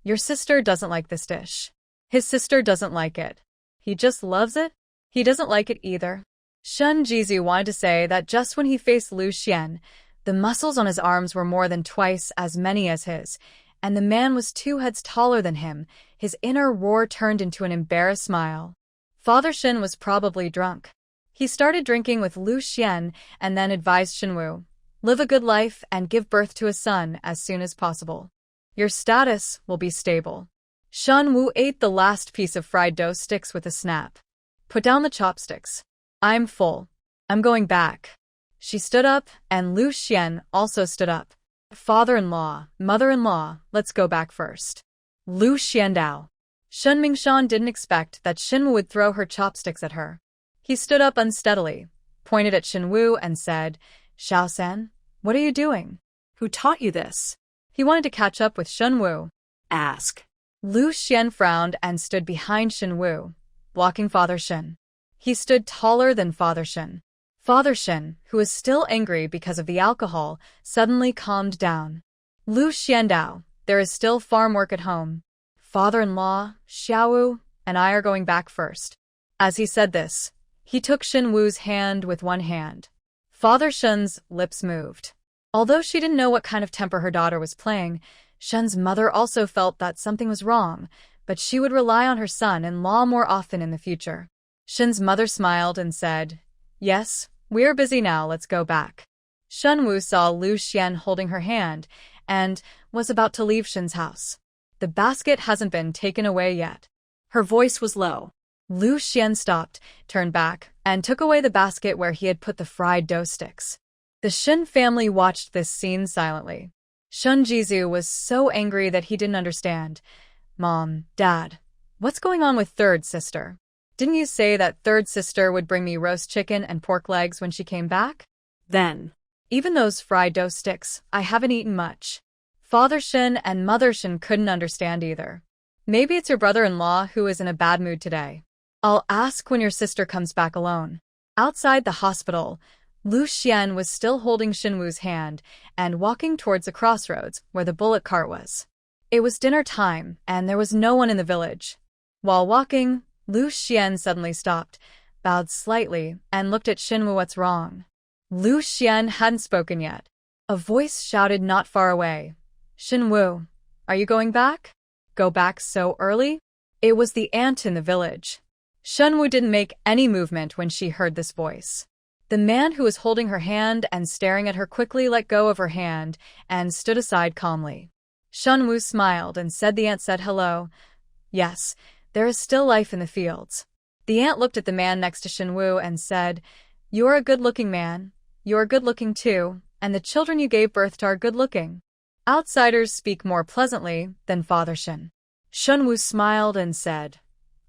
Your sister doesn't like this dish. His sister doesn't like it. He just loves it? He doesn't like it either. Shen Jizu wanted to say that just when he faced Lu Xuan, the muscles on his arms were more than twice as many as his, and the man was 2 heads taller than him. His inner roar turned into an embarrassed smile. Father Shen was probably drunk. He started drinking with Lu Xuan and then advised Shen Wu, live a good life and give birth to a son as soon as possible. Your status will be stable. Shen Wu ate the last piece of fried dough sticks with a snap. Put down the chopsticks. I'm full. I'm going back. She stood up, and Lu Xuan also stood up. Father-in-law, mother-in-law, let's go back first. Lu Xiandao. Shen Mingshan didn't expect that Shen Wu would throw her chopsticks at her. He stood up unsteadily, pointed at Shen Wu and said, Xiaosan, what are you doing? Who taught you this? He wanted to catch up with Shen Wu. Ask. Lu Xuan frowned and stood behind Shen Wu, blocking Father Shen. He stood taller than Father Shen. Father Shen, who was still angry because of the alcohol, suddenly calmed down. Lu Xiandao, there is still farm work at home. Father-in-law, Xiaowu, and I are going back first. As he said this, he took Shen Wu's hand with one hand. Father Shen's lips moved. Although she didn't know what kind of temper her daughter was playing, Shen's mother also felt that something was wrong, but she would rely on her son-in-law more often in the future. Shen's mother smiled and said, "Yes, we are busy now, let's go back." Shen Wu saw Lu Xuan holding her hand and was about to leave Shen's house. "The basket hasn't been taken away yet." Her voice was low. Lu Xuan stopped, turned back, and took away the basket where he had put the fried dough sticks. The Shen family watched this scene silently. Shen Jizu was so angry that he didn't understand. "Mom, Dad, what's going on with third sister? Didn't you say that third sister would bring me roast chicken and pork legs when she came back?" Then, "Even those fried dough sticks, I haven't eaten much." Father Shen and Mother Shen couldn't understand either. "Maybe it's your brother-in-law who is in a bad mood today. I'll ask when your sister comes back alone." Outside the hospital, Lu Xuan was still holding Shen Wu's hand and walking towards the crossroads where the bullock cart was. It was dinner time, and there was no one in the village. While walking, Lu Xuan suddenly stopped, bowed slightly, and looked at Shen Wu. "What's wrong?" Lu Xuan hadn't spoken yet. A voice shouted not far away, "Shen Wu, are you going back? Go back so early?" It was the aunt in the village. Shen Wu didn't make any movement when she heard this voice. The man who was holding her hand and staring at her quickly let go of her hand and stood aside calmly. Shen Wu smiled and said the aunt said hello. "Yes, there is still life in the fields." The aunt looked at the man next to Shen Wu and said, "You are a good-looking man. You are good-looking too, and the children you gave birth to are good-looking. Outsiders speak more pleasantly than Father Shen." Shen Wu smiled and said,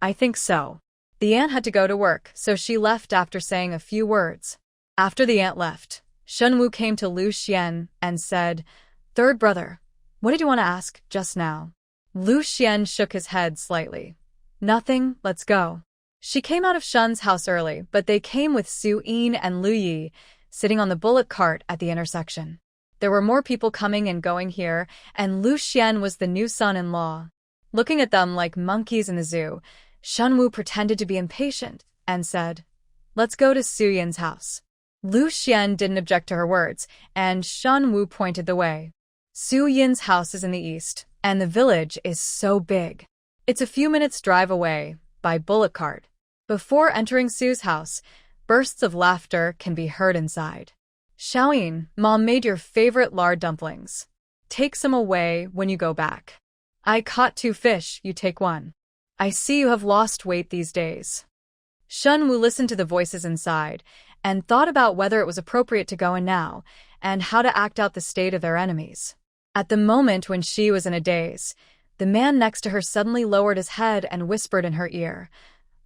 "I think so." The aunt had to go to work, so she left after saying a few words. After the aunt left, Shen Wu came to Lu Xuan and said, "Third brother, what did you want to ask just now?" Lu Xuan shook his head slightly. "Nothing, let's go." She came out of Shen's house early, but they came with Su Yin and Lu Yi, sitting on the bullock cart at the intersection. There were more people coming and going here, and Lu Xuan was the new son-in-law. Looking at them like monkeys in the zoo, Shen Wu pretended to be impatient and said, "Let's go to Su Yin's house." Lu Xuan didn't object to her words, and Shen Wu pointed the way. Su Yin's house is in the east, and the village is so big. It's a few minutes' drive away, by bullock cart. Before entering Su's house, bursts of laughter can be heard inside. "Xiaoyin, Mom made your favorite lard dumplings. Take some away when you go back. I caught 2 fish, you take 1. I see you have lost weight these days." Shen Wu listened to the voices inside and thought about whether it was appropriate to go in now and how to act out the state of their enemies. At the moment when she was in a daze, the man next to her suddenly lowered his head and whispered in her ear,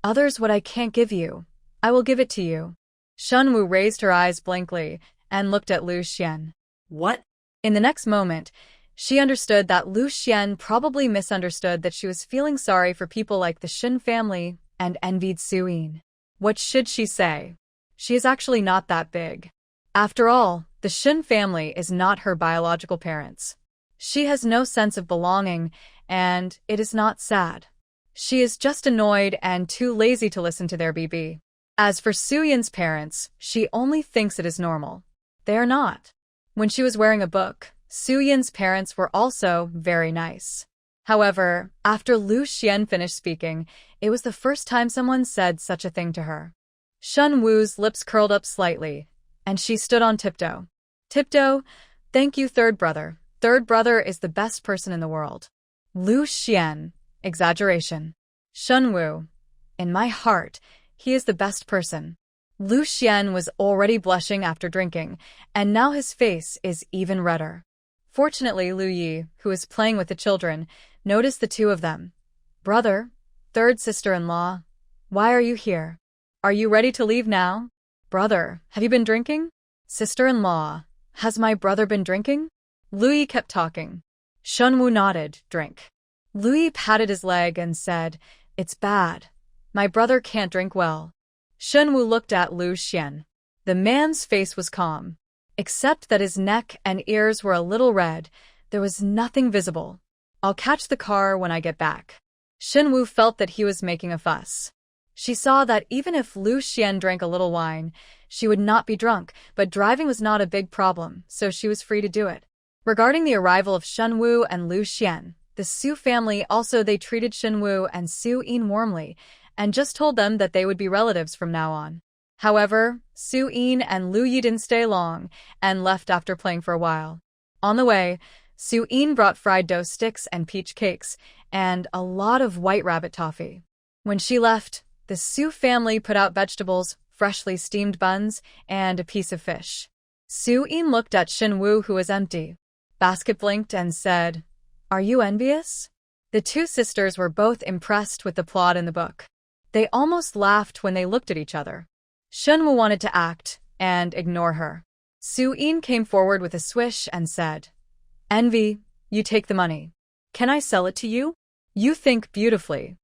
"Others what I can't give you, I will give it to you." Shen Wu raised her eyes blankly and looked at Lu Xuan. "What?" In the next moment, she understood that Lu Xuan probably misunderstood that she was feeling sorry for people like the Shen family and envied Su Yin. What should she say? She is actually not that big. After all, the Shen family is not her biological parents. She has no sense of belonging, and it is not sad. She is just annoyed and too lazy to listen to their BB. As for Su Yin's parents, she only thinks it is normal. They are not. When she was wearing a book, Su Yin's parents were also very nice. However, after Lu Xuan finished speaking, it was the first time someone said such a thing to her. Shen Wu's lips curled up slightly, and she stood on tiptoe. "Tiptoe, thank you, third brother. Third brother is the best person in the world." Lu Xuan, exaggeration. Shen Wu, in my heart, he is the best person. Lu Xuan was already blushing after drinking, and now his face is even redder. Fortunately, Lu Yi, who was playing with the children, noticed the two of them. "Brother, third sister-in-law, why are you here? Are you ready to leave now?" "Brother, have you been drinking?" "Sister-in-law, has my brother been drinking?" Lu Yi kept talking. Shen Wu nodded, "Drink." Lu Yi patted his leg and said, "It's bad. My brother can't drink well." Shen Wu looked at Lu Xuan. The man's face was calm. Except that his neck and ears were a little red, there was nothing visible. "I'll catch the car when I get back." Shen Wu felt that he was making a fuss. She saw that even if Lu Xuan drank a little wine, she would not be drunk, but driving was not a big problem, so she was free to do it. Regarding the arrival of Shen Wu and Lu Xuan, the Su family they treated Shen Wu and Su Yin warmly, and just told them that they would be relatives from now on. However, Su Yin and Lu Yi didn't stay long, and left after playing for a while. On the way, Su Yin brought fried dough sticks and peach cakes, and a lot of white rabbit toffee. When she left, the Su family put out vegetables, freshly steamed buns, and a piece of fish. Su Yin looked at Shen Wu, who was empty. Basket blinked and said, "Are you envious?" The two sisters were both impressed with the plot in the book. They almost laughed when they looked at each other. Shen Wu wanted to act and ignore her. Su Yin came forward with a swish and said, "Envy, you take the money. Can I sell it to you? You think beautifully."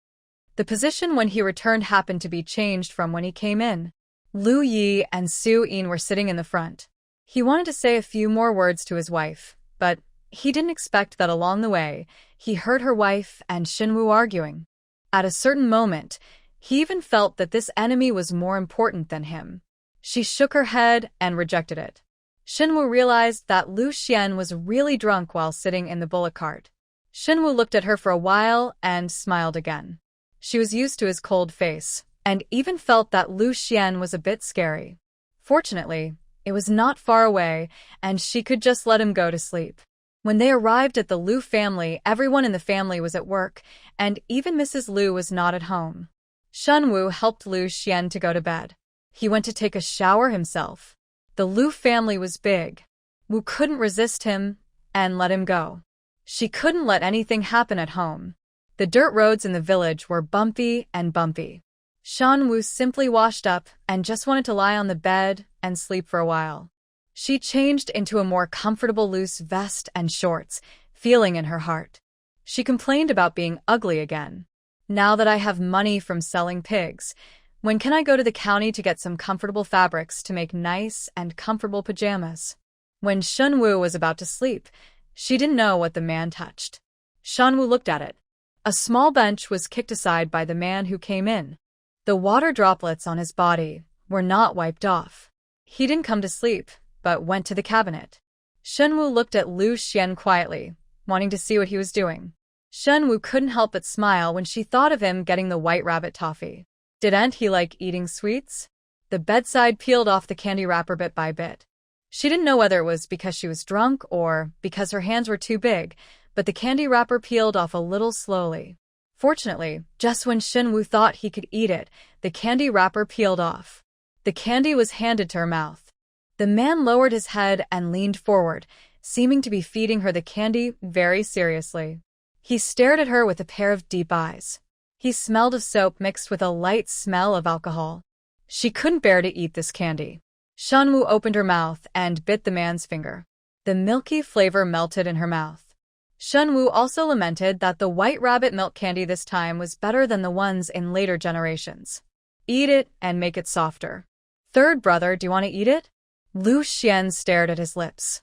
The position when he returned happened to be changed from when he came in. Lu Yi and Su Yin were sitting in the front. He wanted to say a few more words to his wife, but he didn't expect that along the way, he heard her wife and Shen Wu arguing. At a certain moment, he even felt that this enemy was more important than him. She shook her head and rejected it. Shen Wu realized that Lu Xuan was really drunk while sitting in the bullock cart. Shen Wu looked at her for a while and smiled again. She was used to his cold face, and even felt that Lu Xuan was a bit scary. Fortunately, it was not far away, and she could just let him go to sleep. When they arrived at the Lu family, everyone in the family was at work, and even Mrs. Lu was not at home. Shen Wu helped Lu Xuan to go to bed. He went to take a shower himself. The Lu family was big. Wu couldn't resist him and let him go. She couldn't let anything happen at home. The dirt roads in the village were bumpy and bumpy. Shen Wu simply washed up and just wanted to lie on the bed and sleep for a while. She changed into a more comfortable loose vest and shorts, feeling in her heart. She complained about being ugly again. "Now that I have money from selling pigs, when can I go to the county to get some comfortable fabrics to make nice and comfortable pajamas?" When Shen Wu was about to sleep, she didn't know what the man touched. Shen Wu looked at it. A small bench was kicked aside by the man who came in. The water droplets on his body were not wiped off. He didn't come to sleep, but went to the cabinet. Shen Wu looked at Lu Xuan quietly, wanting to see what he was doing. Shen Wu couldn't help but smile when she thought of him getting the white rabbit toffee. Didn't he like eating sweets? The bedside peeled off the candy wrapper bit by bit. She didn't know whether it was because she was drunk or because her hands were too big, but the candy wrapper peeled off a little slowly. Fortunately, just when Shen Wu thought he could eat it, the candy wrapper peeled off. The candy was handed to her mouth. The man lowered his head and leaned forward, seeming to be feeding her the candy very seriously. He stared at her with a pair of deep eyes. He smelled of soap mixed with a light smell of alcohol. She couldn't bear to eat this candy. Shen Wu opened her mouth and bit the man's finger. The milky flavor melted in her mouth. Shen Wu also lamented that the white rabbit milk candy this time was better than the ones in later generations. "Eat it and make it softer." "Third brother, do you want to eat it?" Lu Xuan stared at his lips.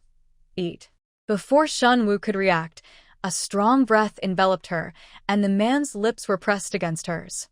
"Eat." Before Shen Wu could react, a strong breath enveloped her, and the man's lips were pressed against hers.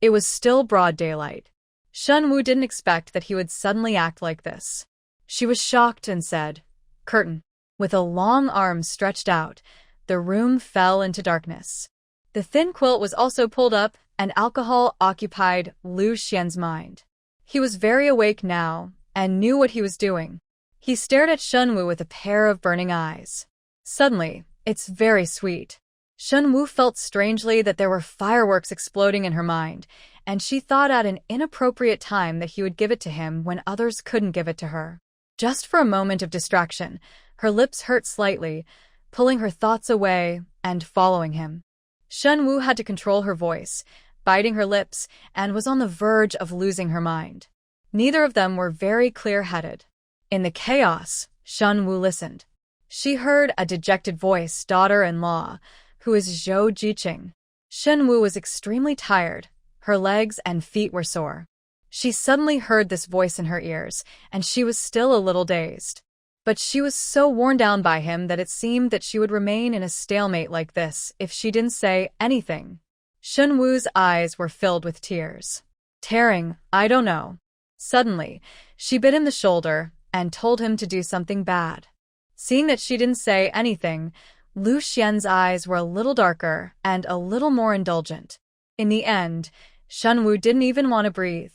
It was still broad daylight. Shen Wu didn't expect that he would suddenly act like this. She was shocked and said, "Curtain." With a long arm stretched out, the room fell into darkness. The thin quilt was also pulled up, and alcohol occupied Lu Xuan's mind. He was very awake now and knew what he was doing. He stared at Shen Wu with a pair of burning eyes. Suddenly, "It's very sweet." Shen Wu felt strangely that there were fireworks exploding in her mind, and she thought at an inappropriate time that he would give it to him when others couldn't give it to her. Just for a moment of distraction, her lips hurt slightly, pulling her thoughts away and following him. Shen Wu had to control her voice, biting her lips, and was on the verge of losing her mind. Neither of them were very clear-headed. In the chaos, Shen Wu listened. She heard a dejected voice, "Daughter-in-law, who is Zhou Jiqing. Shen Wu was extremely tired. Her legs and feet were sore. She suddenly heard this voice in her ears, and she was still a little dazed. But she was so worn down by him that it seemed that she would remain in a stalemate like this if she didn't say anything. Shen Wu's eyes were filled with tears. Tearing, I don't know. Suddenly, she bit him the shoulder and told him to do something bad. Seeing that she didn't say anything, Lu Xuan's eyes were a little darker and a little more indulgent. In the end, Shen Wu didn't even want to breathe.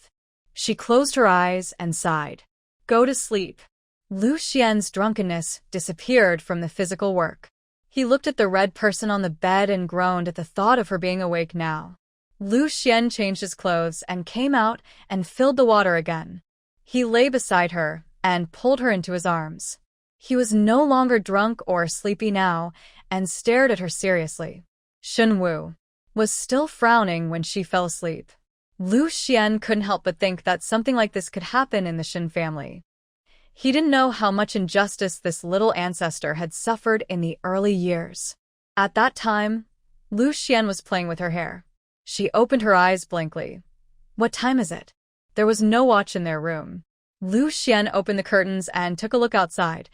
She closed her eyes and sighed. Go to sleep. Lu Xuan's drunkenness disappeared from the physical work. He looked at the red person on the bed and groaned at the thought of her being awake now. Lu Xuan changed his clothes and came out and filled the water again. He lay beside her and pulled her into his arms. He was no longer drunk or sleepy now and stared at her seriously. Shen Wu was still frowning when she fell asleep. Lu Xuan couldn't help but think that something like this could happen in the Shen family. He didn't know how much injustice this little ancestor had suffered in the early years. At that time, Lu Xuan was playing with her hair. She opened her eyes blankly. What time is it? There was no watch in their room. Lu Xuan opened the curtains and took a look outside.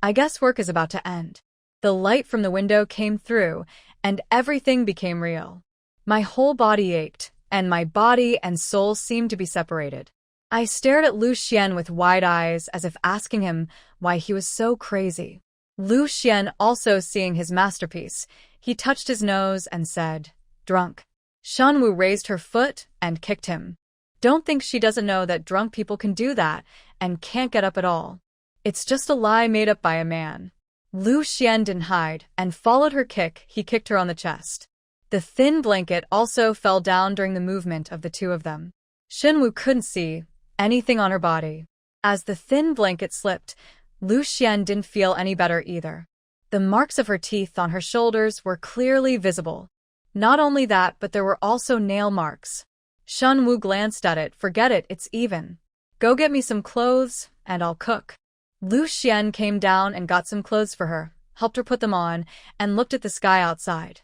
I guess work is about to end. The light from the window came through, and everything became real. My whole body ached, and my body and soul seemed to be separated. I stared at Lu Xuan with wide eyes as if asking him why he was so crazy. Lu Xuan also seeing his masterpiece, he touched his nose and said, drunk. Shen Wu raised her foot and kicked him. Don't think she doesn't know that drunk people can do that and can't get up at all. It's just a lie made up by a man. Lu Xuan didn't hide and followed her kick. He kicked her on the chest. The thin blanket also fell down during the movement of the two of them. Shen Wu couldn't see anything on her body. As the thin blanket slipped, Lu Xuan didn't feel any better either. The marks of her teeth on her shoulders were clearly visible. Not only that, but there were also nail marks. Shen Wu glanced at it. Forget it, it's even. Go get me some clothes, and I'll cook. Lu Xuan came down and got some clothes for her, helped her put them on, and looked at the sky outside.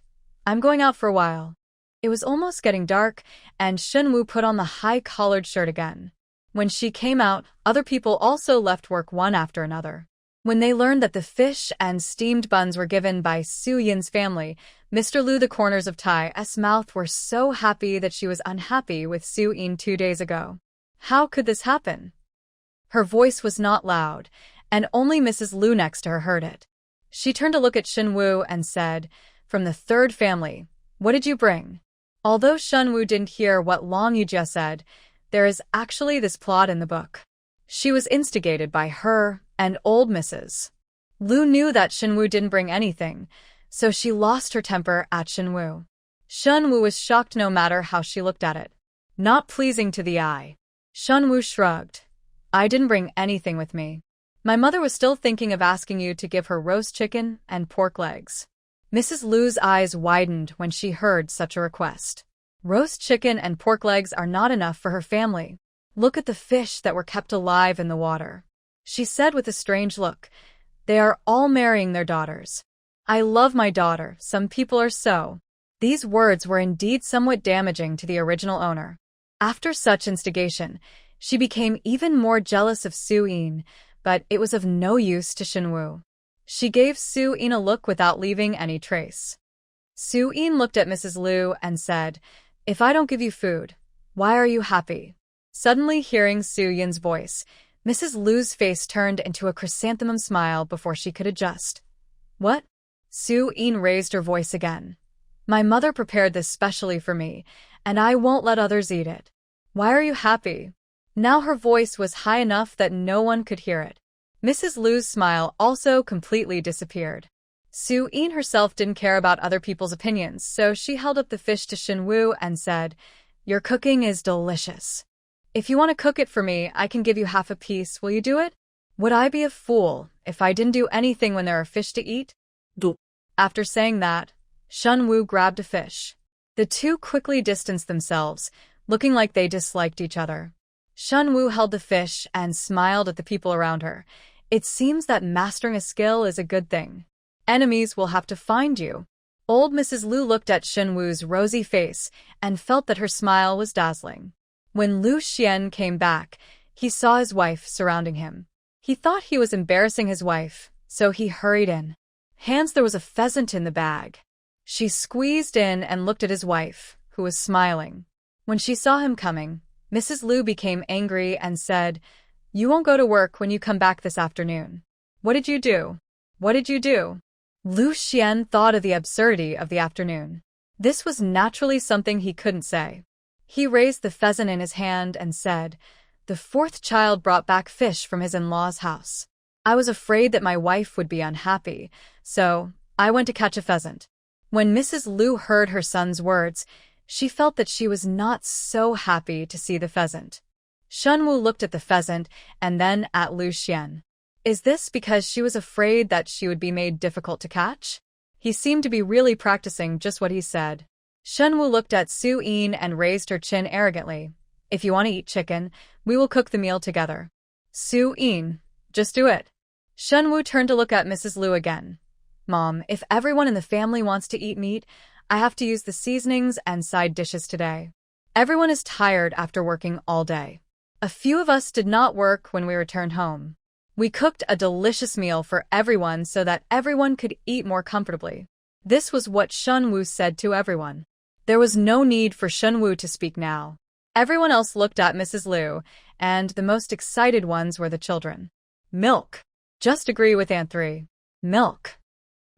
I'm going out for a while. It was almost getting dark, and Shen Wu put on the high-collared shirt again. When she came out, other people also left work one after another. When they learned that the fish and steamed buns were given by Su Yin's family, Mr. Lu, the corners of Tai-'s mouth were so happy that she was unhappy with Su Yin 2 days ago. How could this happen? Her voice was not loud, and only Mrs. Lu next to her heard it. She turned to look at Shen Wu and said, from the third family, what did you bring? Although Shen Wu didn't hear what Long Yujiao said, there is actually this plot in the book. She was instigated by her and old Mrs. Lu knew that Shen Wu didn't bring anything, so she lost her temper at Shen Wu. Shen Wu was shocked no matter how she looked at it. Not pleasing to the eye. Shen Wu shrugged. I didn't bring anything with me. My mother was still thinking of asking you to give her roast chicken and pork legs. Mrs. Lu's eyes widened when she heard such a request. Roast chicken and pork legs are not enough for her family. Look at the fish that were kept alive in the water. She said with a strange look, they are all marrying their daughters. I love my daughter, some people are so. These words were indeed somewhat damaging to the original owner. After such instigation, she became even more jealous of Su Yin, but it was of no use to Shen Wu. She gave Su Yin a look without leaving any trace. Su Yin looked at Mrs. Lu and said, if I don't give you food, why are you happy? Suddenly hearing Su Yin's voice, Mrs. Lu's face turned into a chrysanthemum smile before she could adjust. What? Su Yin raised her voice again. My mother prepared this specially for me, and I won't let others eat it. Why are you happy? Now her voice was high enough that no one could hear it. Mrs. Lu's smile also completely disappeared. Su Yin herself didn't care about other people's opinions, so she held up the fish to Shen Wu and said, your cooking is delicious. If you want to cook it for me, I can give you half a piece. Will you do it? Would I be a fool if I didn't do anything when there are fish to eat? Do. After saying that, Shen Wu grabbed a fish. The two quickly distanced themselves, looking like they disliked each other. Shen Wu held the fish and smiled at the people around her. It seems that mastering a skill is a good thing. Enemies will have to find you. Old Mrs. Lu looked at Shen Wu's rosy face and felt that her smile was dazzling. When Lu Xuan came back, he saw his wife surrounding him. He thought he was embarrassing his wife, so he hurried in. Hands, there was a pheasant in the bag. She squeezed in and looked at his wife, who was smiling. When she saw him coming, Mrs. Lu became angry and said, "You won't go to work when you come back this afternoon. What did you do? What did you do?" Lu Xuan thought of the absurdity of the afternoon. This was naturally something he couldn't say. He raised the pheasant in his hand and said, "The fourth child brought back fish from his in-law's house. I was afraid that my wife would be unhappy, so I went to catch a pheasant." When Mrs. Lu heard her son's words, she felt that she was not so happy to see the pheasant. Shen Wu looked at the pheasant and then at Lu Xuan. Is this because she was afraid that she would be made difficult to catch? He seemed to be really practicing just what he said. Shen Wu looked at Su Yin and raised her chin arrogantly. "If you want to eat chicken, we will cook the meal together." Su Yin, just do it. Shen Wu turned to look at Mrs. Lu again. "Mom, if everyone in the family wants to eat meat, I have to use the seasonings and side dishes today. Everyone is tired after working all day. A few of us did not work when we returned home. We cooked a delicious meal for everyone so that everyone could eat more comfortably." This was what Shen Wu said to everyone. There was no need for Shen Wu to speak now. Everyone else looked at Mrs. Lu, and the most excited ones were the children. Milk. Just agree with Aunt 3. Milk.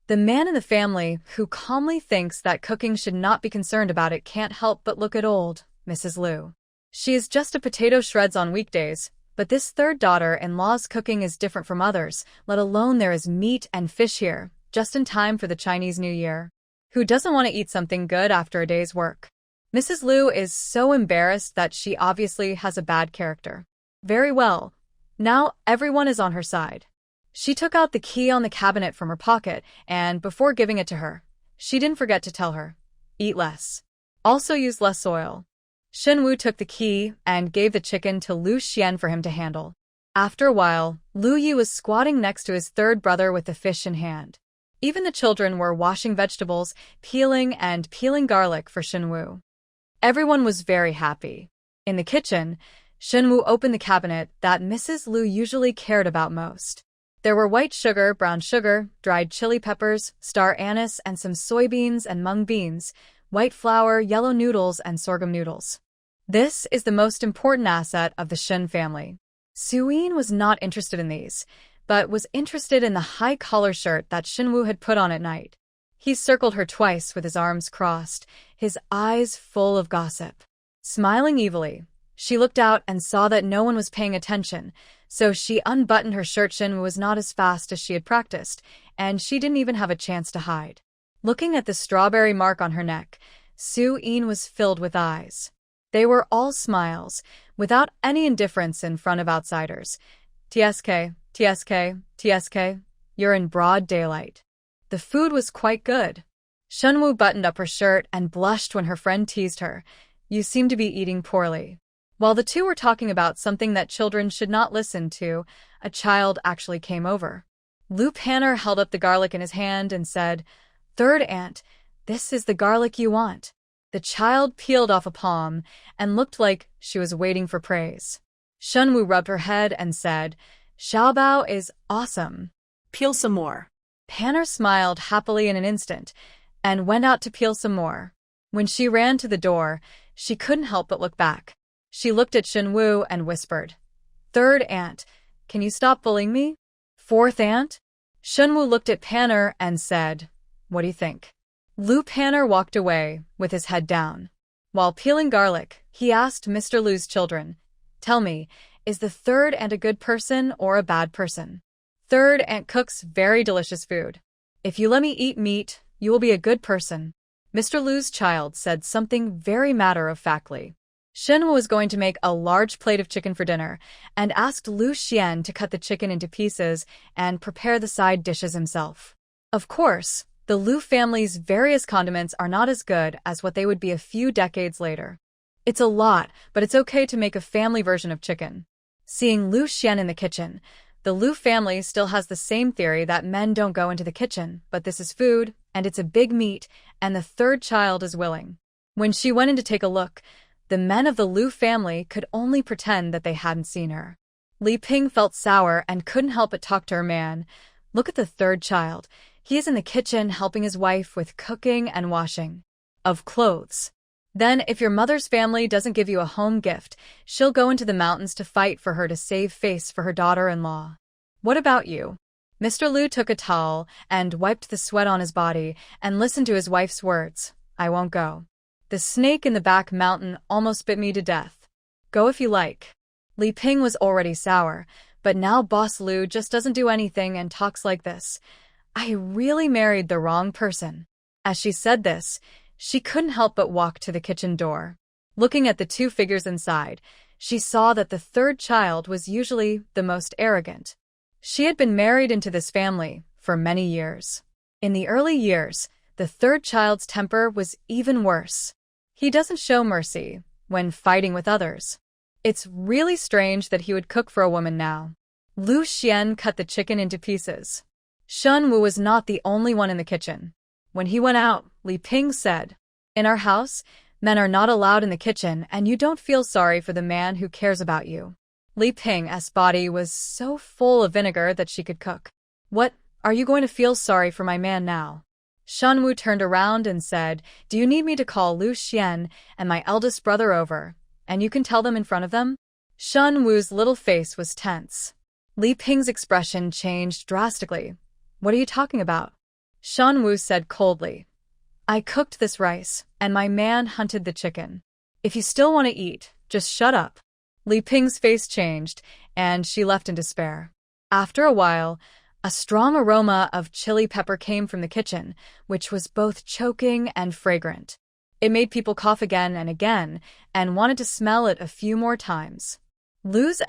The man in the family, who calmly thinks that cooking should not be concerned about it, can't help but look at old Mrs. Lu. She is just a potato shreds on weekdays, but this third daughter-in-law's cooking is different from others, let alone there is meat and fish here, just in time for the Chinese New Year. Who doesn't want to eat something good after a day's work? Mrs. Lu is so embarrassed that she obviously has a bad character. Very well. Now everyone is on her side. She took out the key on the cabinet from her pocket, and before giving it to her, she didn't forget to tell her, "Eat less. Also use less oil." Shen Wu took the key and gave the chicken to Lu Xuan for him to handle. After a while, Lu Yi was squatting next to his third brother with the fish in hand. Even the children were washing vegetables, peeling garlic for Shen Wu. Everyone was very happy. In the kitchen, Shen Wu opened the cabinet that Mrs. Lu usually cared about most. There were white sugar, brown sugar, dried chili peppers, star anise, and some soybeans and mung beans, white flour, yellow noodles, and sorghum noodles. This is the most important asset of the Shen family. Su Yin was not interested in these, but was interested in the high collar shirt that Shen Wu had put on at night. He circled her twice with his arms crossed, his eyes full of gossip. Smiling evilly, she looked out and saw that no one was paying attention, so she unbuttoned her shirt. Shen Wu was not as fast as she had practiced, and she didn't even have a chance to hide. Looking at the strawberry mark on her neck, Su Yin was filled with eyes. They were all smiles, without any indifference in front of outsiders. "TSK, TSK, TSK, you're in broad daylight." The food was quite good. Shen Wu buttoned up her shirt and blushed when her friend teased her. "You seem to be eating poorly." While the two were talking about something that children should not listen to, a child actually came over. Lu Panner held up the garlic in his hand and said, "Third aunt, this is the garlic you want." The child peeled off a palm and looked like she was waiting for praise. Shen Wu rubbed her head and said, "Xiaobao is awesome. Peel some more." Panner smiled happily in an instant and went out to peel some more. When she ran to the door, she couldn't help but look back. She looked at Shen Wu and whispered, "Third aunt, can you stop bullying me?" "Fourth aunt?" Shen Wu looked at Panner and said, "What do you think?" Lu Panner walked away with his head down. While peeling garlic, he asked Mr. Lu's children, "Tell me, is the third aunt a good person or a bad person?" "Third aunt cooks very delicious food. If you let me eat meat, you will be a good person." Mr. Lu's child said something very matter-of-factly. Shen Wu was going to make a large plate of chicken for dinner and asked Lu Xuan to cut the chicken into pieces and prepare the side dishes himself. Of course, the Lu family's various condiments are not as good as what they would be a few decades later. It's a lot, but it's okay to make a family version of chicken. Seeing Lu Xuan in the kitchen, The Lu family still has the same theory that men don't go into the kitchen, but this is food, and it's a big meat, and the third child is willing. When she went in to take a look, the men of the Lu family could only pretend that they hadn't seen her. Li Ping felt sour and couldn't help but talk to her man. Look at the third child. He is in the kitchen helping his wife with cooking and washing of clothes. Then, if your mother's family doesn't give you a home gift, she'll go into the mountains to fight for her to save face for her daughter-in-law. What about you? Mr. Lu took a towel and wiped the sweat on his body and listened to his wife's words. I won't go. The snake in the back mountain almost bit me to death. Go if you like. Li Ping was already sour, but now Boss Lu just doesn't do anything and talks like this. I really married the wrong person. As she said this, she couldn't help but walk to the kitchen door. Looking at the two figures inside, she saw that the third child was usually the most arrogant. She had been married into this family for many years. In the early years, the third child's temper was even worse. He doesn't show mercy when fighting with others. It's really strange that he would cook for a woman now. Lu Xuan cut the chicken into pieces. Shen Wu was not the only one in the kitchen. When he went out, Li Ping said, In our house, men are not allowed in the kitchen and you don't feel sorry for the man who cares about you. Li Ping's body was so full of vinegar that she could cook. What, are you going to feel sorry for my man now? Shen Wu turned around and said, Do you need me to call Lu Xuan and my eldest brother over, and you can tell them in front of them? Shen Wu's little face was tense. Li Ping's expression changed drastically. What are you talking about? Shen Wu said coldly, I cooked this rice, and my man hunted the chicken. If you still want to eat, just shut up. Li Ping's face changed, and she left in despair. After a while, a strong aroma of chili pepper came from the kitchen, which was both choking and fragrant. It made people cough again and again, and wanted to smell it a few more times.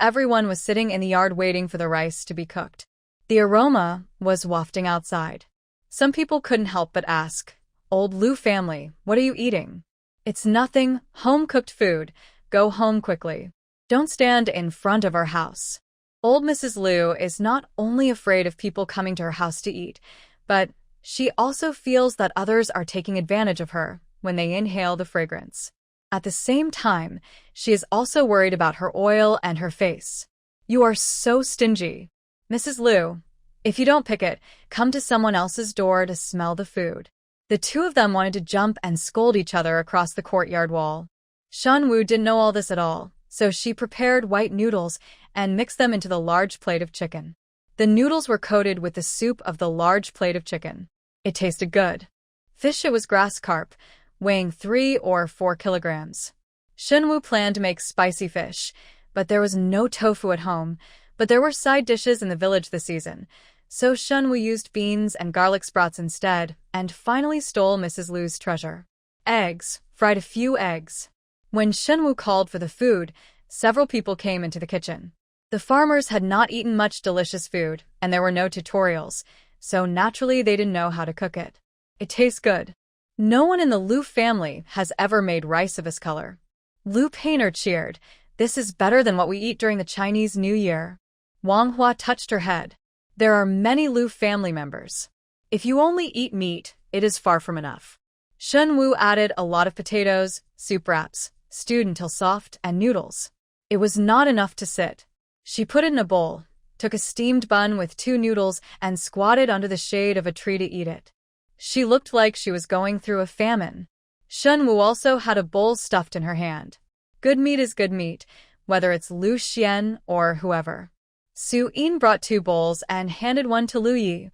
Everyone was sitting in the yard waiting for the rice to be cooked. The aroma was wafting outside. Some people couldn't help but ask, Old Lu family, what are you eating? It's nothing, home-cooked food. Go home quickly. Don't stand in front of our house. Old Mrs. Lu is not only afraid of people coming to her house to eat, but she also feels that others are taking advantage of her when they inhale the fragrance. At the same time, she is also worried about her oil and her face. You are so stingy. Mrs. Lu, if you don't pick it, come to someone else's door to smell the food. The two of them wanted to jump and scold each other across the courtyard wall. Shen Wu didn't know all this at all, so she prepared white noodles and mixed them into the large plate of chicken. The noodles were coated with the soup of the large plate of chicken. It tasted good. Fish it was grass carp, weighing 3 or 4 kilograms. Shen Wu planned to make spicy fish, but there was no tofu at home, but there were side dishes in the village this season, so Shen Wu used beans and garlic sprouts instead, and finally stole Mrs. Lu's treasure. Eggs, fried a few eggs. When Shen Wu called for the food, several people came into the kitchen. The farmers had not eaten much delicious food, and there were no tutorials, so naturally they didn't know how to cook it. It tastes good. No one in the Lu family has ever made rice of this color. Lu Painter cheered. This is better than what we eat during the Chinese New Year. Wang Hua touched her head. There are many Lu family members. If you only eat meat, it is far from enough. Shen Wu added a lot of potatoes, soup wraps, stewed until soft, and noodles. It was not enough to sit. She put it in a bowl, took a steamed bun with 2 noodles, and squatted under the shade of a tree to eat it. She looked like she was going through a famine. Shen Wu also had a bowl stuffed in her hand. Good meat is good meat, whether it's Lu Xuan or whoever. Su Yin brought 2 bowls and handed one to Lu Yi.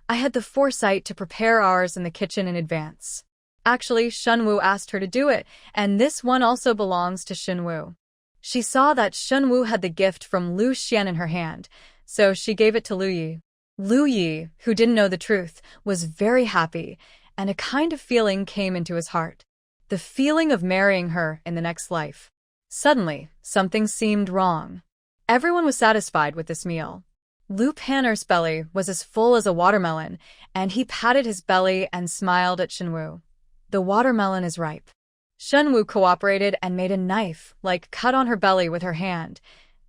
I had the foresight to prepare ours in the kitchen in advance. Actually, Shen Wu asked her to do it, and this one also belongs to Shen Wu. She saw that Shen Wu had the gift from Lu Xuan in her hand, so she gave it to Lu Yi. Lu Yi, who didn't know the truth, was very happy, and a kind of feeling came into his heart. The feeling of marrying her in the next life. Suddenly, something seemed wrong. Everyone was satisfied with this meal. Lu Panner's belly was as full as a watermelon, and he patted his belly and smiled at Shen Wu. The watermelon is ripe. Shen Wu cooperated and made a knife, cut on her belly with her hand.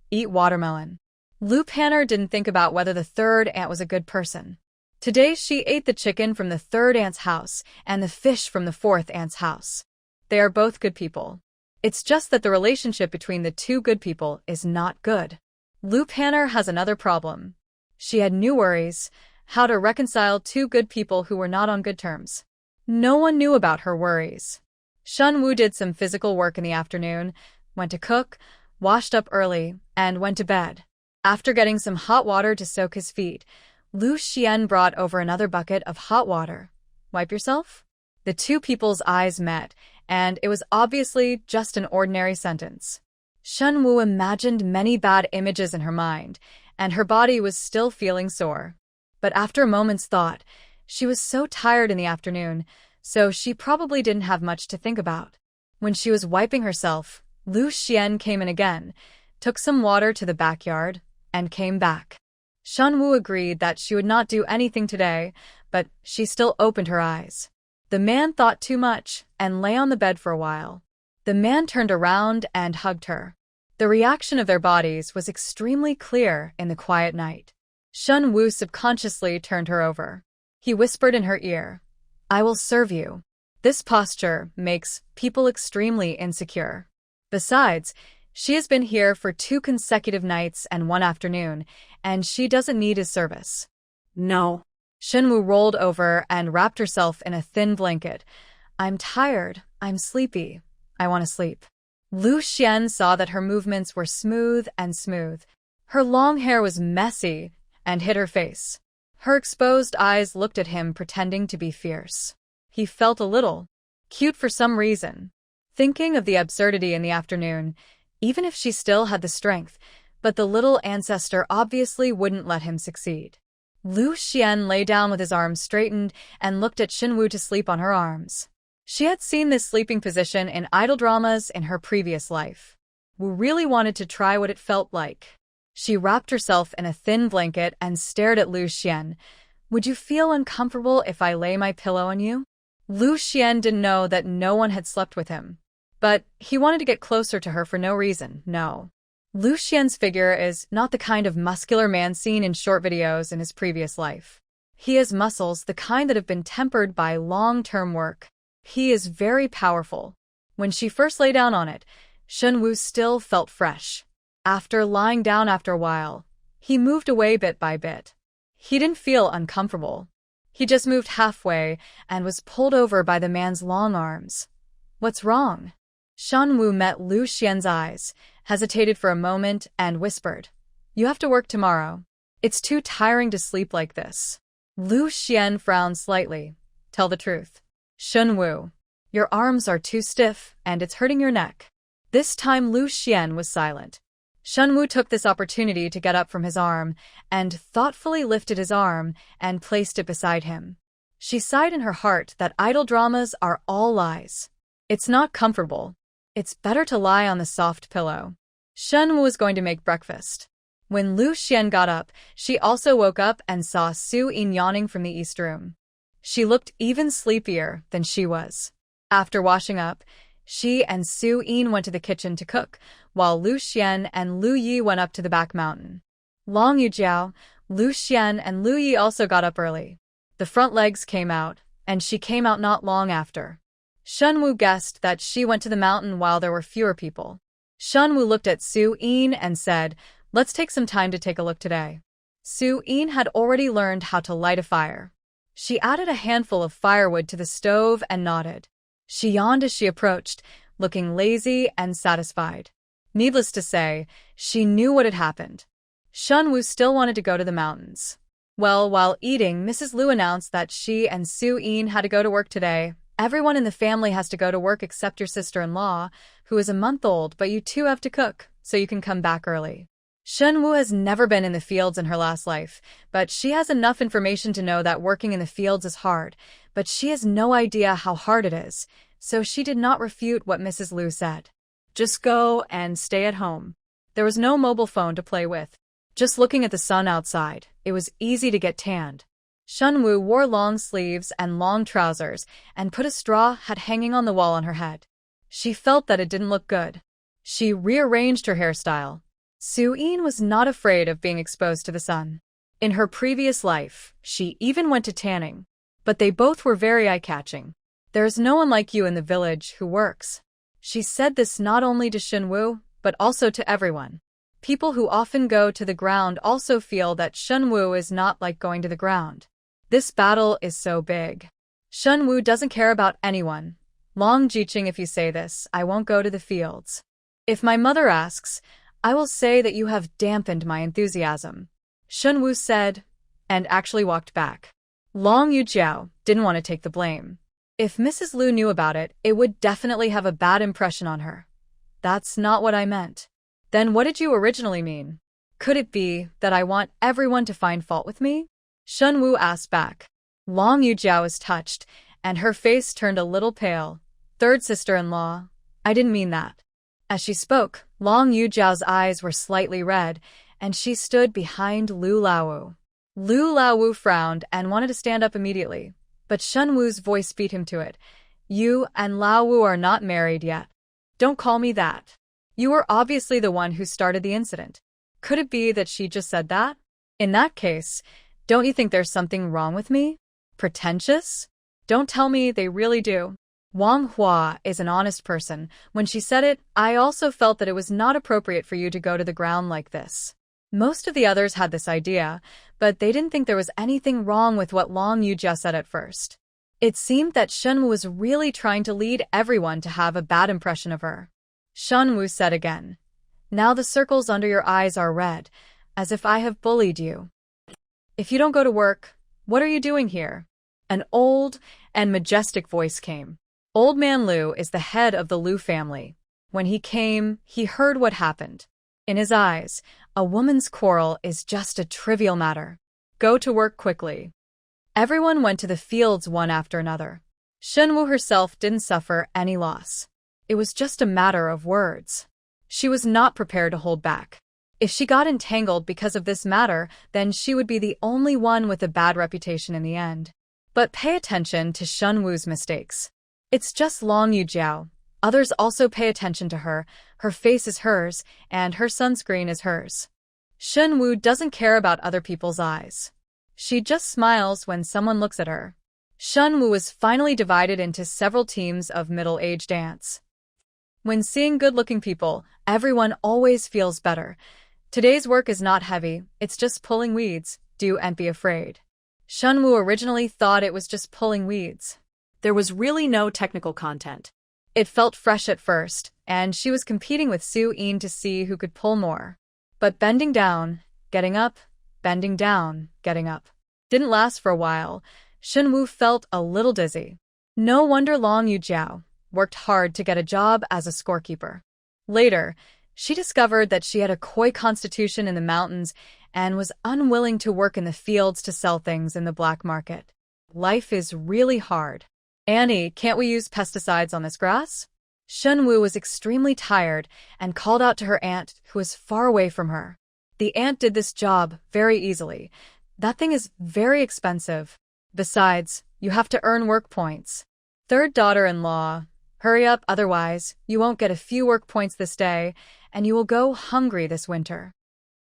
Eat watermelon. Lu Panner didn't think about whether the third aunt was a good person. Today she ate the chicken from the third aunt's house and the fish from the fourth aunt's house. They are both good people. It's just that the relationship between the two good people is not good. Lu Panner has another problem. She had new worries, how to reconcile two good people who were not on good terms. No one knew about her worries. Shen Wu did some physical work in the afternoon, went to cook, washed up early, and went to bed. After getting some hot water to soak his feet, Lu Xuan brought over another bucket of hot water. Wipe yourself? The two people's eyes met, and it was obviously just an ordinary sentence. Shen Wu imagined many bad images in her mind, and her body was still feeling sore. But after a moment's thought, she was so tired in the afternoon, so she probably didn't have much to think about. When she was wiping herself, Lu Xuan came in again, took some water to the backyard, and came back. Shen Wu agreed that she would not do anything today, but she still opened her eyes. The man thought too much and lay on the bed for a while. The man turned around and hugged her. The reaction of their bodies was extremely clear in the quiet night. Shen Wu subconsciously turned her over. He whispered in her ear, "I will serve you." This posture makes people extremely insecure. Besides, she has been here for 2 consecutive nights and 1 afternoon, and she doesn't need his service. No. Shen Wu rolled over and wrapped herself in a thin blanket. "I'm tired. I'm sleepy. I want to sleep." Lu Xuan saw that her movements were smooth and smooth. Her long hair was messy and hid her face. Her exposed eyes looked at him, pretending to be fierce. He felt a little cute for some reason. Thinking of the absurdity in the afternoon, even if she still had the strength, but the little ancestor obviously wouldn't let him succeed. Lu Xuan lay down with his arms straightened and looked at Shen Wu to sleep on her arms. She had seen this sleeping position in idol dramas in her previous life. Wu really wanted to try what it felt like. She wrapped herself in a thin blanket and stared at Lu Xuan. "Would you feel uncomfortable if I lay my pillow on you?" Lu Xuan didn't know that no one had slept with him. But he wanted to get closer to her for no reason, no. Lu Xuan's figure is not the kind of muscular man seen in short videos in his previous life. He has muscles, the kind that have been tempered by long-term work. He is very powerful. When she first lay down on it, Shen Wu still felt fresh. After lying down after a while, he moved away bit by bit. He didn't feel uncomfortable. He just moved halfway and was pulled over by the man's long arms. "What's wrong?" Shen Wu met Lu Xuan's eyes, hesitated for a moment, and whispered, "You have to work tomorrow. It's too tiring to sleep like this." Lu Xuan frowned slightly. "Tell the truth." "Shen Wu, your arms are too stiff, and it's hurting your neck." This time Lu Xuan was silent. Shen Wu took this opportunity to get up from his arm and thoughtfully lifted his arm and placed it beside him. She sighed in her heart that idol dramas are all lies. It's not comfortable. It's better to lie on the soft pillow. Shen Wu was going to make breakfast. When Lu Xuan got up, she also woke up and saw Su Yin yawning from the east room. She looked even sleepier than she was. After washing up, she and Su Yin went to the kitchen to cook, while Lu Xuan and Lu Yi went up to the back mountain. Long Yujiao, Lu Xuan, and Lu Yi also got up early. The front legs came out, and she came out not long after. Shen Wu guessed that she went to the mountain while there were fewer people. Shen Wu looked at Su Yin and said, "Let's take some time to take a look today." Su Yin had already learned how to light a fire. She added a handful of firewood to the stove and nodded. She yawned as she approached, looking lazy and satisfied. Needless to say, she knew what had happened. Shen Wu still wanted to go to the mountains. Well, while eating, Mrs. Lu announced that she and Su Yin had to go to work today. "Everyone in the family has to go to work except your sister-in-law, who is a month old, but you two have to cook, so you can come back early." Shen Wu has never been in the fields in her last life, but she has enough information to know that working in the fields is hard, but she has no idea how hard it is, so she did not refute what Mrs. Lu said. Just go and stay at home. There was no mobile phone to play with. Just looking at the sun outside, it was easy to get tanned. Shen Wu wore long sleeves and long trousers and put a straw hat hanging on the wall on her head. She felt that it didn't look good. She rearranged her hairstyle. Su-in was not afraid of being exposed to the sun. In her previous life, she even went to tanning. But they both were very eye-catching. "There's no one like you in the village who works." She said this not only to Shen Wu, but also to everyone. People who often go to the ground also feel that Shen Wu is not like going to the ground. This battle is so big. Shen Wu doesn't care about anyone. "Long Jiqing, if you say this, I won't go to the fields. If my mother asks, I will say that you have dampened my enthusiasm," Shen Wu said, and actually walked back. Long Yujiao didn't want to take the blame. If Mrs. Lu knew about it, it would definitely have a bad impression on her. "That's not what I meant." "Then what did you originally mean?" "Could it be that I want everyone to find fault with me?" Shen Wu asked back. Long Yujiao was touched, and her face turned a little pale. "Third sister-in-law, I didn't mean that." As she spoke, Long Yujiao's eyes were slightly red, and she stood behind Lu Laowu. Lu Laowu frowned and wanted to stand up immediately, but Shen Wu's voice beat him to it. "You and Laowu are not married yet. Don't call me that. You were obviously the one who started the incident." Could it be that she just said that? In that case, don't you think there's something wrong with me? Pretentious? Don't tell me they really do. Wang Hua is an honest person. When she said it, I also felt that it was not appropriate for you to go to the ground like this. Most of the others had this idea, but they didn't think there was anything wrong with what Long Yujiao said at first. It seemed that Shen Wu was really trying to lead everyone to have a bad impression of her. Shen Wu said again, "Now the circles under your eyes are red, as if I have bullied you. If you don't go to work, what are you doing here?" An old and majestic voice came. Old Man Lu is the head of the Lu family. When he came, he heard what happened. In his eyes, a woman's quarrel is just a trivial matter. Go to work quickly. Everyone went to the fields one after another. Shen Wu herself didn't suffer any loss. It was just a matter of words. She was not prepared to hold back. If she got entangled because of this matter, then she would be the only one with a bad reputation in the end. But pay attention to Shen Wu's mistakes. It's just Long Yujiao. Others also pay attention to her. Her face is hers, and her sunscreen is hers. Shen Wu doesn't care about other people's eyes. She just smiles when someone looks at her. Shen Wu was finally divided into several teams of middle-aged ants. When seeing good-looking people, everyone always feels better. Today's work is not heavy, it's just pulling weeds. Don't be afraid. Shen Wu originally thought it was just pulling weeds. There was really no technical content. It felt fresh at first, and she was competing with Su-in to see who could pull more. But bending down, getting up, bending down, getting up didn't last for a while. Shen Wu felt a little dizzy. No wonder Long Yujiao worked hard to get a job as a scorekeeper. Later, she discovered that she had a coy constitution in the mountains and was unwilling to work in the fields to sell things in the black market. Life is really hard. "Annie, can't we use pesticides on this grass?" Shen Wu was extremely tired and called out to her aunt, who was far away from her. The aunt did this job very easily. That thing is very expensive. Besides, you have to earn work points. Third daughter-in-law, hurry up, otherwise you won't get a few work points this day, and you will go hungry this winter.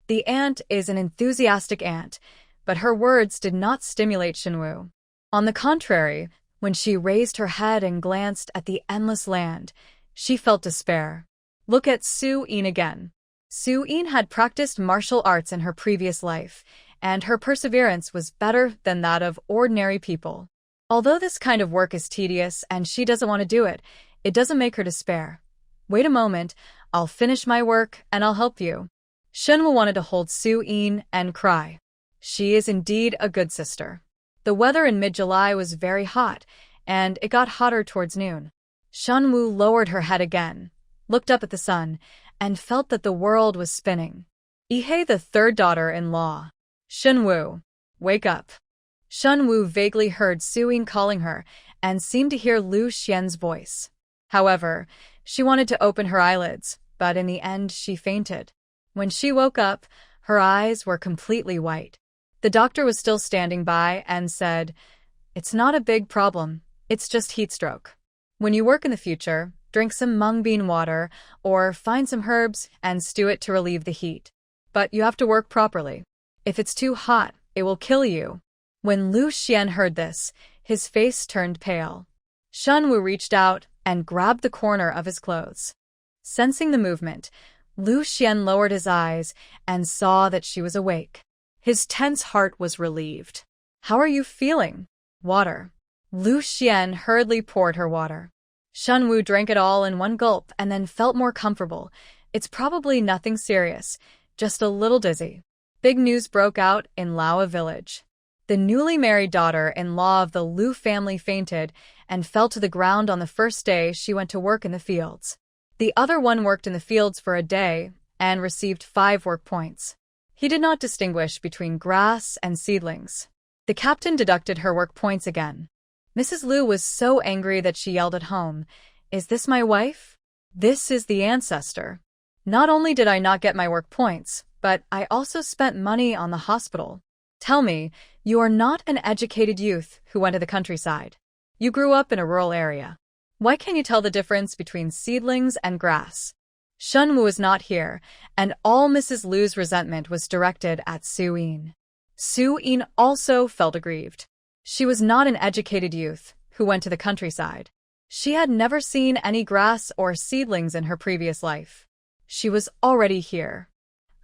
The aunt is an enthusiastic aunt, but her words did not stimulate Shen Wu. On the contrary, when she raised her head and glanced at the endless land, she felt despair. Look at Su-in again. Su-in had practiced martial arts in her previous life, and her perseverance was better than that of ordinary people. Although this kind of work is tedious and she doesn't want to do it, it doesn't make her despair. "Wait a moment, I'll finish my work and I'll help you." Shen Wu wanted to hold Su-in and cry. She is indeed a good sister. The weather in mid-July was very hot, and it got hotter towards noon. Shen Wu lowered her head again, looked up at the sun, and felt that the world was spinning. Ihei, the third daughter-in-law. "Shen Wu, wake up." Shen Wu vaguely heard Su-in calling her and seemed to hear Lu Xuan's voice. However, she wanted to open her eyelids, but in the end she fainted. When she woke up, her eyes were completely white. The doctor was still standing by and said, "It's not a big problem, it's just heat stroke. When you work in the future, Drink some mung bean water, or find some herbs and stew it to relieve the heat. But you have to work properly. If it's too hot, it will kill you. When Lu Xuan heard this, his face turned pale. Shen Wu reached out and grabbed the corner of his clothes. Sensing the movement, Lu Xuan lowered his eyes and saw that she was awake. His tense heart was relieved. How are you feeling? Water. Lu Xuan hurriedly poured her water. Shen Wu drank it all in one gulp and then felt more comfortable. It's probably nothing serious, just a little dizzy. Big news broke out in Laoa village. The newly married daughter-in-law of the Lu family fainted and fell to the ground on the first day she went to work in the fields. The other one worked in the fields for a day and received 5 work points. He did not distinguish between grass and seedlings. The captain deducted her work points again. Mrs. Lu was so angry that she yelled at home, "Is this my wife? This is the ancestor. Not only did I not get my work points, but I also spent money on the hospital. Tell me, you are not an educated youth who went to the countryside. You grew up in a rural area. Why can't you tell the difference between seedlings and grass?" Shen Wu was not here, and all Mrs. Lu's resentment was directed at Su Yin. Su Yin also felt aggrieved. She was not an educated youth who went to the countryside. She had never seen any grass or seedlings in her previous life. She was already here.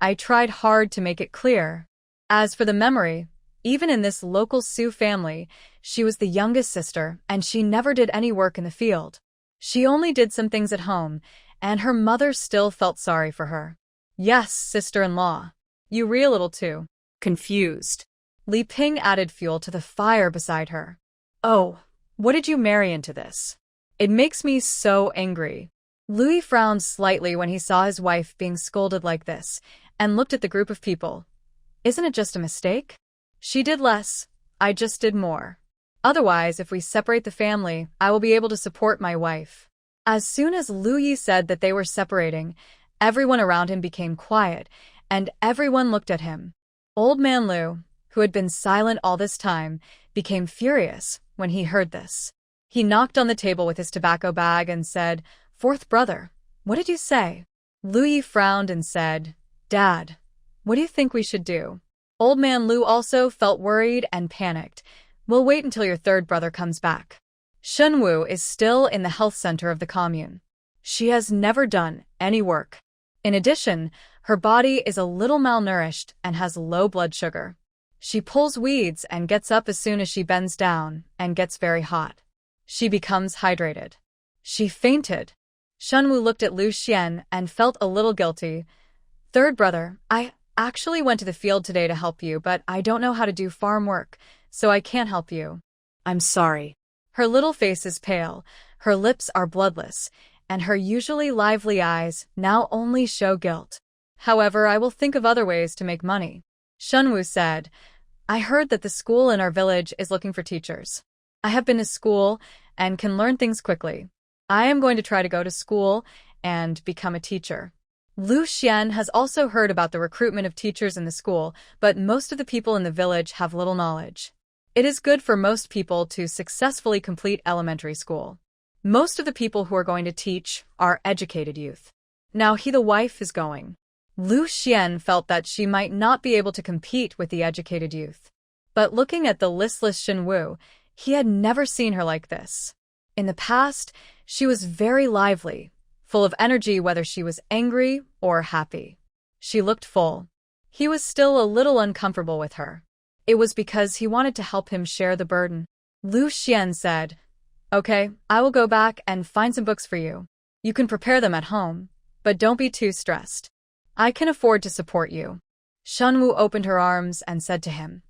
I tried hard to make it clear. As for the memory, even in this local Su family, she was the youngest sister and she never did any work in the field. She only did some things at home, and her mother still felt sorry for her. Yes, sister-in-law. You read a little too. Confused. Li Ping added fuel to the fire beside her. Oh, what did you marry into this? It makes me so angry. Louis frowned slightly when he saw his wife being scolded like this, and looked at the group of people. Isn't it just a mistake? She did less, I just did more. Otherwise, if we separate the family, I will be able to support my wife. As soon as Lu Yi said that they were separating, everyone around him became quiet, and everyone looked at him. Old man Lu, who had been silent all this time, became furious when he heard this. He knocked on the table with his tobacco bag and said, "Fourth brother, what did you say?" Lu Yi frowned and said, "Dad, what do you think we should do?" Old man Lu also felt worried and panicked. "We'll wait until your third brother comes back." Shen Wu is still in the health center of the commune. She has never done any work. In addition, her body is a little malnourished and has low blood sugar. She pulls weeds and gets up as soon as she bends down and gets very hot. She becomes hydrated. She fainted. Shen Wu looked at Lu Xuan and felt a little guilty. "Third brother, I actually went to the field today to help you, but I don't know how to do farm work, so I can't help you." I'm sorry. Her little face is pale, her lips are bloodless, and her usually lively eyes now only show guilt. "However, I will think of other ways to make money." Shen Wu said, "I heard that the school in our village is looking for teachers. I have been to school and can learn things quickly. I am going to try to go to school and become a teacher." Lu Xuan has also heard about the recruitment of teachers in the school, but most of the people in the village have little knowledge. It is good for most people to successfully complete elementary school. Most of the people who are going to teach are educated youth. Now the wife is going. Lu Xuan felt that she might not be able to compete with the educated youth. But looking at the listless Shen Wu, he had never seen her like this. In the past, she was very lively, full of energy whether she was angry or happy. She looked full. He was still a little uncomfortable with her. It was because he wanted to help him share the burden. Lu Xuan said, "Okay, I will go back and find some books for you. You can prepare them at home, but don't be too stressed. I can afford to support you." Shen Wu opened her arms and said to him,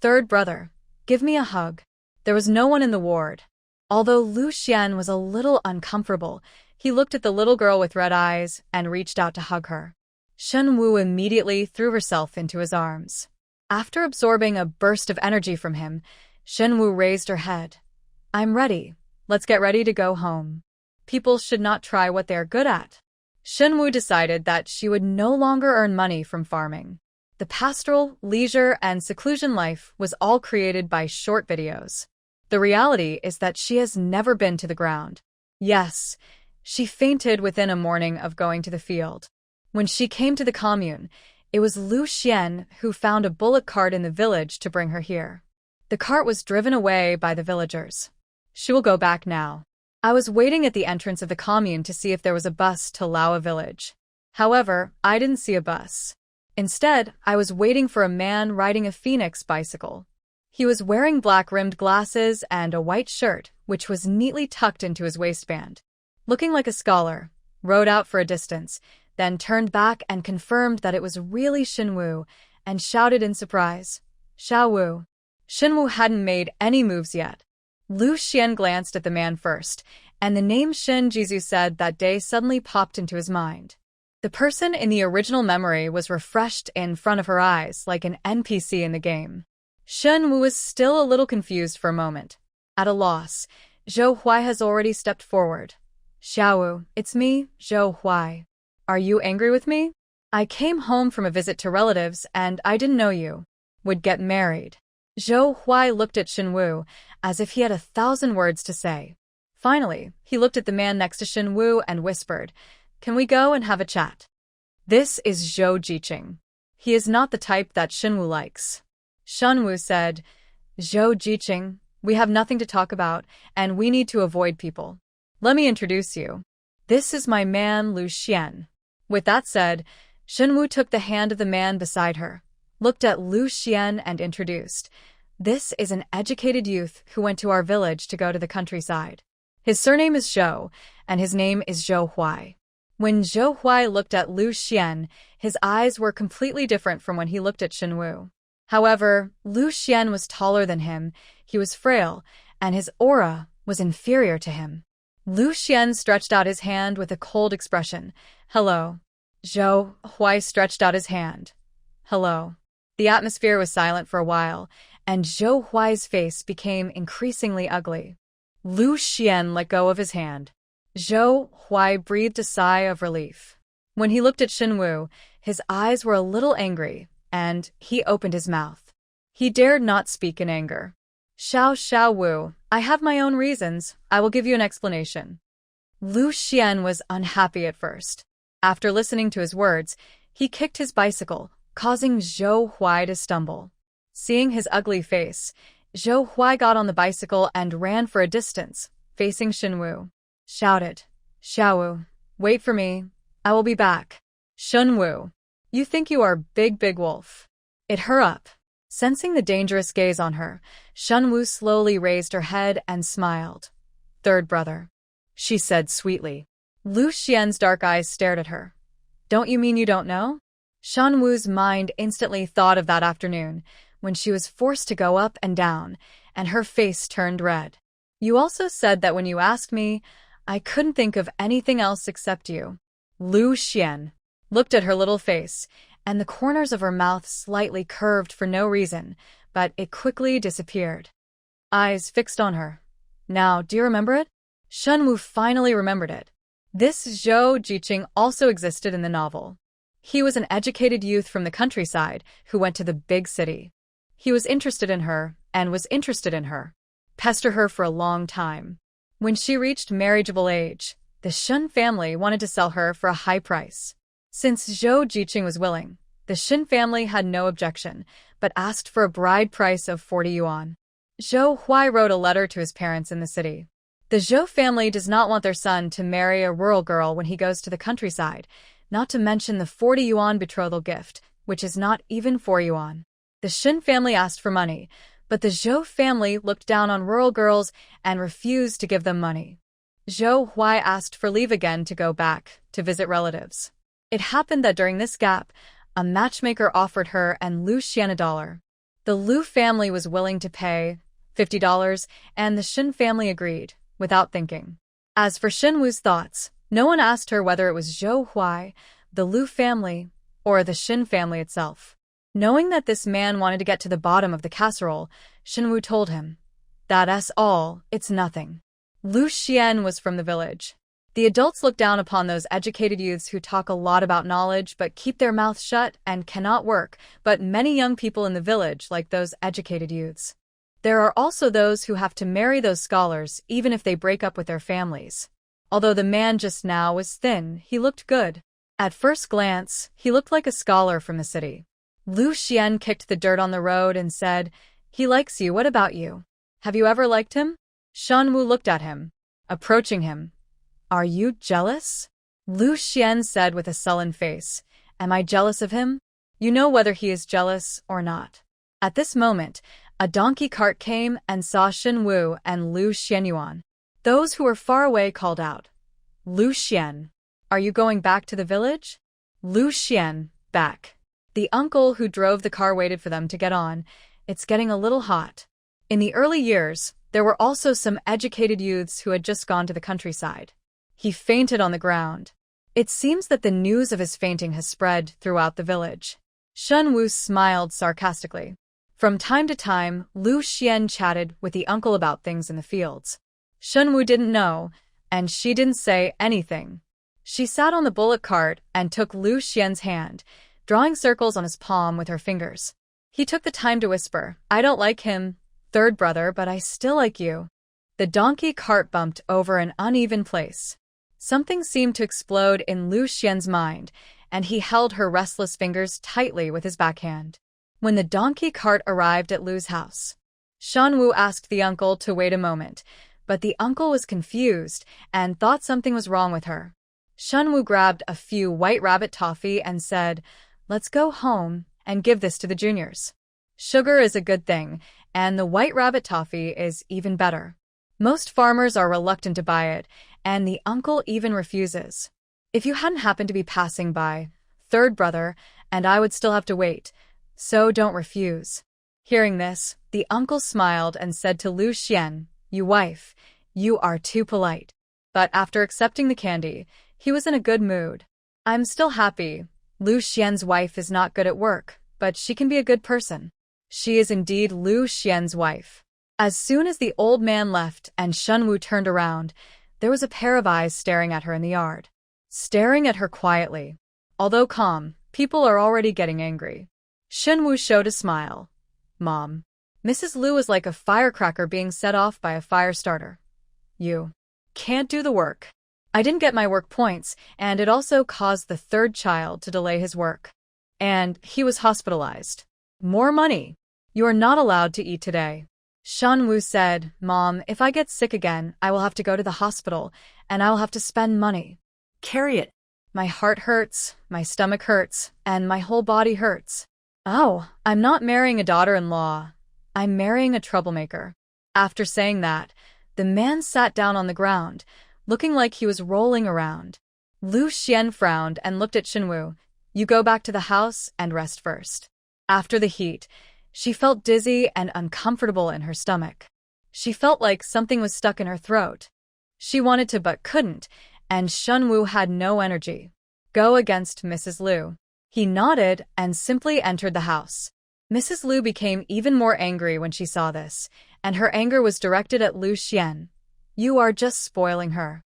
"Third brother, give me a hug." There was no one in the ward. Although Lu Xuan was a little uncomfortable, he looked at the little girl with red eyes and reached out to hug her. Shen Wu immediately threw herself into his arms. After absorbing a burst of energy from him, Shen Wu raised her head. "I'm ready. Let's get ready to go home. People should not try what they are good at." Shen Wu decided that she would no longer earn money from farming. The pastoral, leisure, and seclusion life was all created by short videos. The reality is that she has never been to the ground. Yes, She fainted within a morning of going to the field. When she came to the commune, it was Lu Xuan who found a bullock cart in the village to bring her here. The cart was driven away by the villagers. She will go back now. I was waiting at the entrance of the commune to see if there was a bus to Laowa village. However, I didn't see a bus. Instead, I was waiting for a man riding a phoenix bicycle. He was wearing black-rimmed glasses and a white shirt, which was neatly tucked into his waistband. Looking like a scholar, rode out for a distance, then turned back and confirmed that it was really Shen Wu, and shouted in surprise, "Xiao Wu." Shen Wu hadn't made any moves yet. Lu Xuan glanced at the man first, and the name Shen Jizu said that day suddenly popped into his mind. The person in the original memory was refreshed in front of her eyes like an NPC in the game. Shen Wu was still a little confused for a moment. At a loss, Zhou Huai has already stepped forward. "Xiao Wu, it's me, Zhou Huai. Are you angry with me? I came home from a visit to relatives and I didn't know you would get married." Zhou Huai looked at Shen Wu as if he had 1,000 words to say. Finally, he looked at the man next to Shen Wu and whispered, "Can we go and have a chat?" This is Zhou Jiqing. He is not the type that Shen Wu likes. Shen Wu said, "Zhou Jiqing, we have nothing to talk about, and we need to avoid people. Let me introduce you. This is my man Lu Xuan." With that said, Shen Wu took the hand of the man beside her, looked at Lu Xuan and introduced, "This is an educated youth who went to our village to go to the countryside. His surname is Zhou, and his name is Zhou Huai." When Zhou Huai looked at Lu Xuan, his eyes were completely different from when he looked at Shen Wu. However, Lu Xuan was taller than him, he was frail, and his aura was inferior to him. Lu Xuan stretched out his hand with a cold expression. "Hello." Zhou Huai stretched out his hand. "Hello." The atmosphere was silent for a while, and Zhou Huai's face became increasingly ugly. Lu Xuan let go of his hand. Zhou Huai breathed a sigh of relief. When he looked at Shen Wu, his eyes were a little angry, and he opened his mouth. He dared not speak in anger. Xiao Wu, I have my own reasons. I will give you an explanation." Lu Xuan was unhappy at first. After listening to his words, he kicked his bicycle, causing Zhou Huai to stumble. Seeing his ugly face, Zhou Huai got on the bicycle and ran for a distance, facing Shen Wu. Shouted, "Xiao Wu, wait for me. I will be back." "Shen Wu, you think you are big wolf. It her up." Sensing the dangerous gaze on her, Shen Wu slowly raised her head and smiled. "Third brother," she said sweetly. Lu Xian's dark eyes stared at her. "Don't you mean you don't know?" Shen Wu's mind instantly thought of that afternoon, when she was forced to go up and down, and her face turned red. "You also said that when you asked me, I couldn't think of anything else except you." Lu Xuan looked at her little face, and the corners of her mouth slightly curved for no reason, but it quickly disappeared. Eyes fixed on her. "Now, do you remember it?" Shen Wu finally remembered it. This Zhou Jiqing also existed in the novel. He was an educated youth from the countryside who went to the big city. He was interested in her, and was interested in her. Pestered her for a long time. When she reached marriageable age, the Shen family wanted to sell her for a high price. Since Zhou Jiqing was willing, the Shen family had no objection, but asked for a bride price of 40 yuan. Zhou Huai wrote a letter to his parents in the city. The Zhou family does not want their son to marry a rural girl when he goes to the countryside, not to mention the 40 yuan betrothal gift, which is not even 4 yuan. The Shen family asked for money, but the Zhou family looked down on rural girls and refused to give them money. Zhou Huai asked for leave again to go back to visit relatives. It happened that during this gap, a matchmaker offered her and Lu Xuan $1. The Lu family was willing to pay $50, and the Shen family agreed, without thinking. As for Shen Wu's thoughts, no one asked her whether it was Zhou Huai, the Lu family, or the Shen family itself. Knowing that this man wanted to get to the bottom of the casserole, Shen Wu told him, "That's all, it's nothing." Lu Xuan was from the village. The adults look down upon those educated youths who talk a lot about knowledge but keep their mouths shut and cannot work, but many young people in the village like those educated youths. There are also those who have to marry those scholars even if they break up with their families. Although the man just now was thin, he looked good. At first glance, he looked like a scholar from the city. Lu Xuan kicked the dirt on the road and said, "He likes you, what about you? Have you ever liked him?" Shen Wu looked at him, approaching him. "Are you jealous?" Lu Xuan said with a sullen face, "Am I jealous of him? You know whether he is jealous or not." At this moment, a donkey cart came and saw Shen Wu and Lu Xuanyuan. Those who were far away called out, "Lu Xuan, are you going back to the village?" Lu Xuan, back. The uncle who drove the car waited for them to get on. It's getting a little hot. In the early years, there were also some educated youths who had just gone to the countryside. He fainted on the ground. It seems that the news of his fainting has spread throughout the village. Shen Wu smiled sarcastically. From time to time, Lu Xuan chatted with the uncle about things in the fields. Shen Wu didn't know, and she didn't say anything. She sat on the bullock cart and took Lu Xuan's hand, drawing circles on his palm with her fingers. He took the time to whisper, "I don't like him, third brother, but I still like you." The donkey cart bumped over an uneven place. Something seemed to explode in Lu Xuan's mind, and he held her restless fingers tightly with his backhand. When the donkey cart arrived at Lu's house, Shen Wu asked the uncle to wait a moment, but the uncle was confused and thought something was wrong with her. Shen Wu grabbed a few white rabbit toffee and said, "Let's go home and give this to the juniors. Sugar is a good thing, and the white rabbit toffee is even better." Most farmers are reluctant to buy it, and the uncle even refuses. "If you hadn't happened to be passing by, third brother, and I would still have to wait, so don't refuse." Hearing this, the uncle smiled and said to Lu Xuan, "You wife, you are too polite." But after accepting the candy, he was in a good mood. "I'm still happy. Lu Xuan's wife is not good at work, but she can be a good person." She is indeed Lu Xuan's wife. As soon as the old man left and Shen Wu turned around, there was a pair of eyes staring at her in the yard. Staring at her quietly. Although calm, people are already getting angry. Shen Wu showed a smile. "Mom." Mrs. Lu was like a firecracker being set off by a fire starter. "You can't do the work. I didn't get my work points, and it also caused the third child to delay his work. And he was hospitalized. More money. You are not allowed to eat today." Shen Wu said, "Mom, if I get sick again, I will have to go to the hospital, and I will have to spend money. Carry it. My heart hurts, my stomach hurts, and my whole body hurts." "Oh, I'm not marrying a daughter-in-law. I'm marrying a troublemaker." After saying that, the man sat down on the ground, looking like he was rolling around. Lu Xuan frowned and looked at Shen Wu. "You go back to the house and rest first." After the heat, she felt dizzy and uncomfortable in her stomach. She felt like something was stuck in her throat. She wanted to but couldn't, and Shen Wu had no energy. "Go against Mrs. Lu." He nodded and simply entered the house. Mrs. Lu became even more angry when she saw this, and her anger was directed at Lu Xuan. "You are just spoiling her."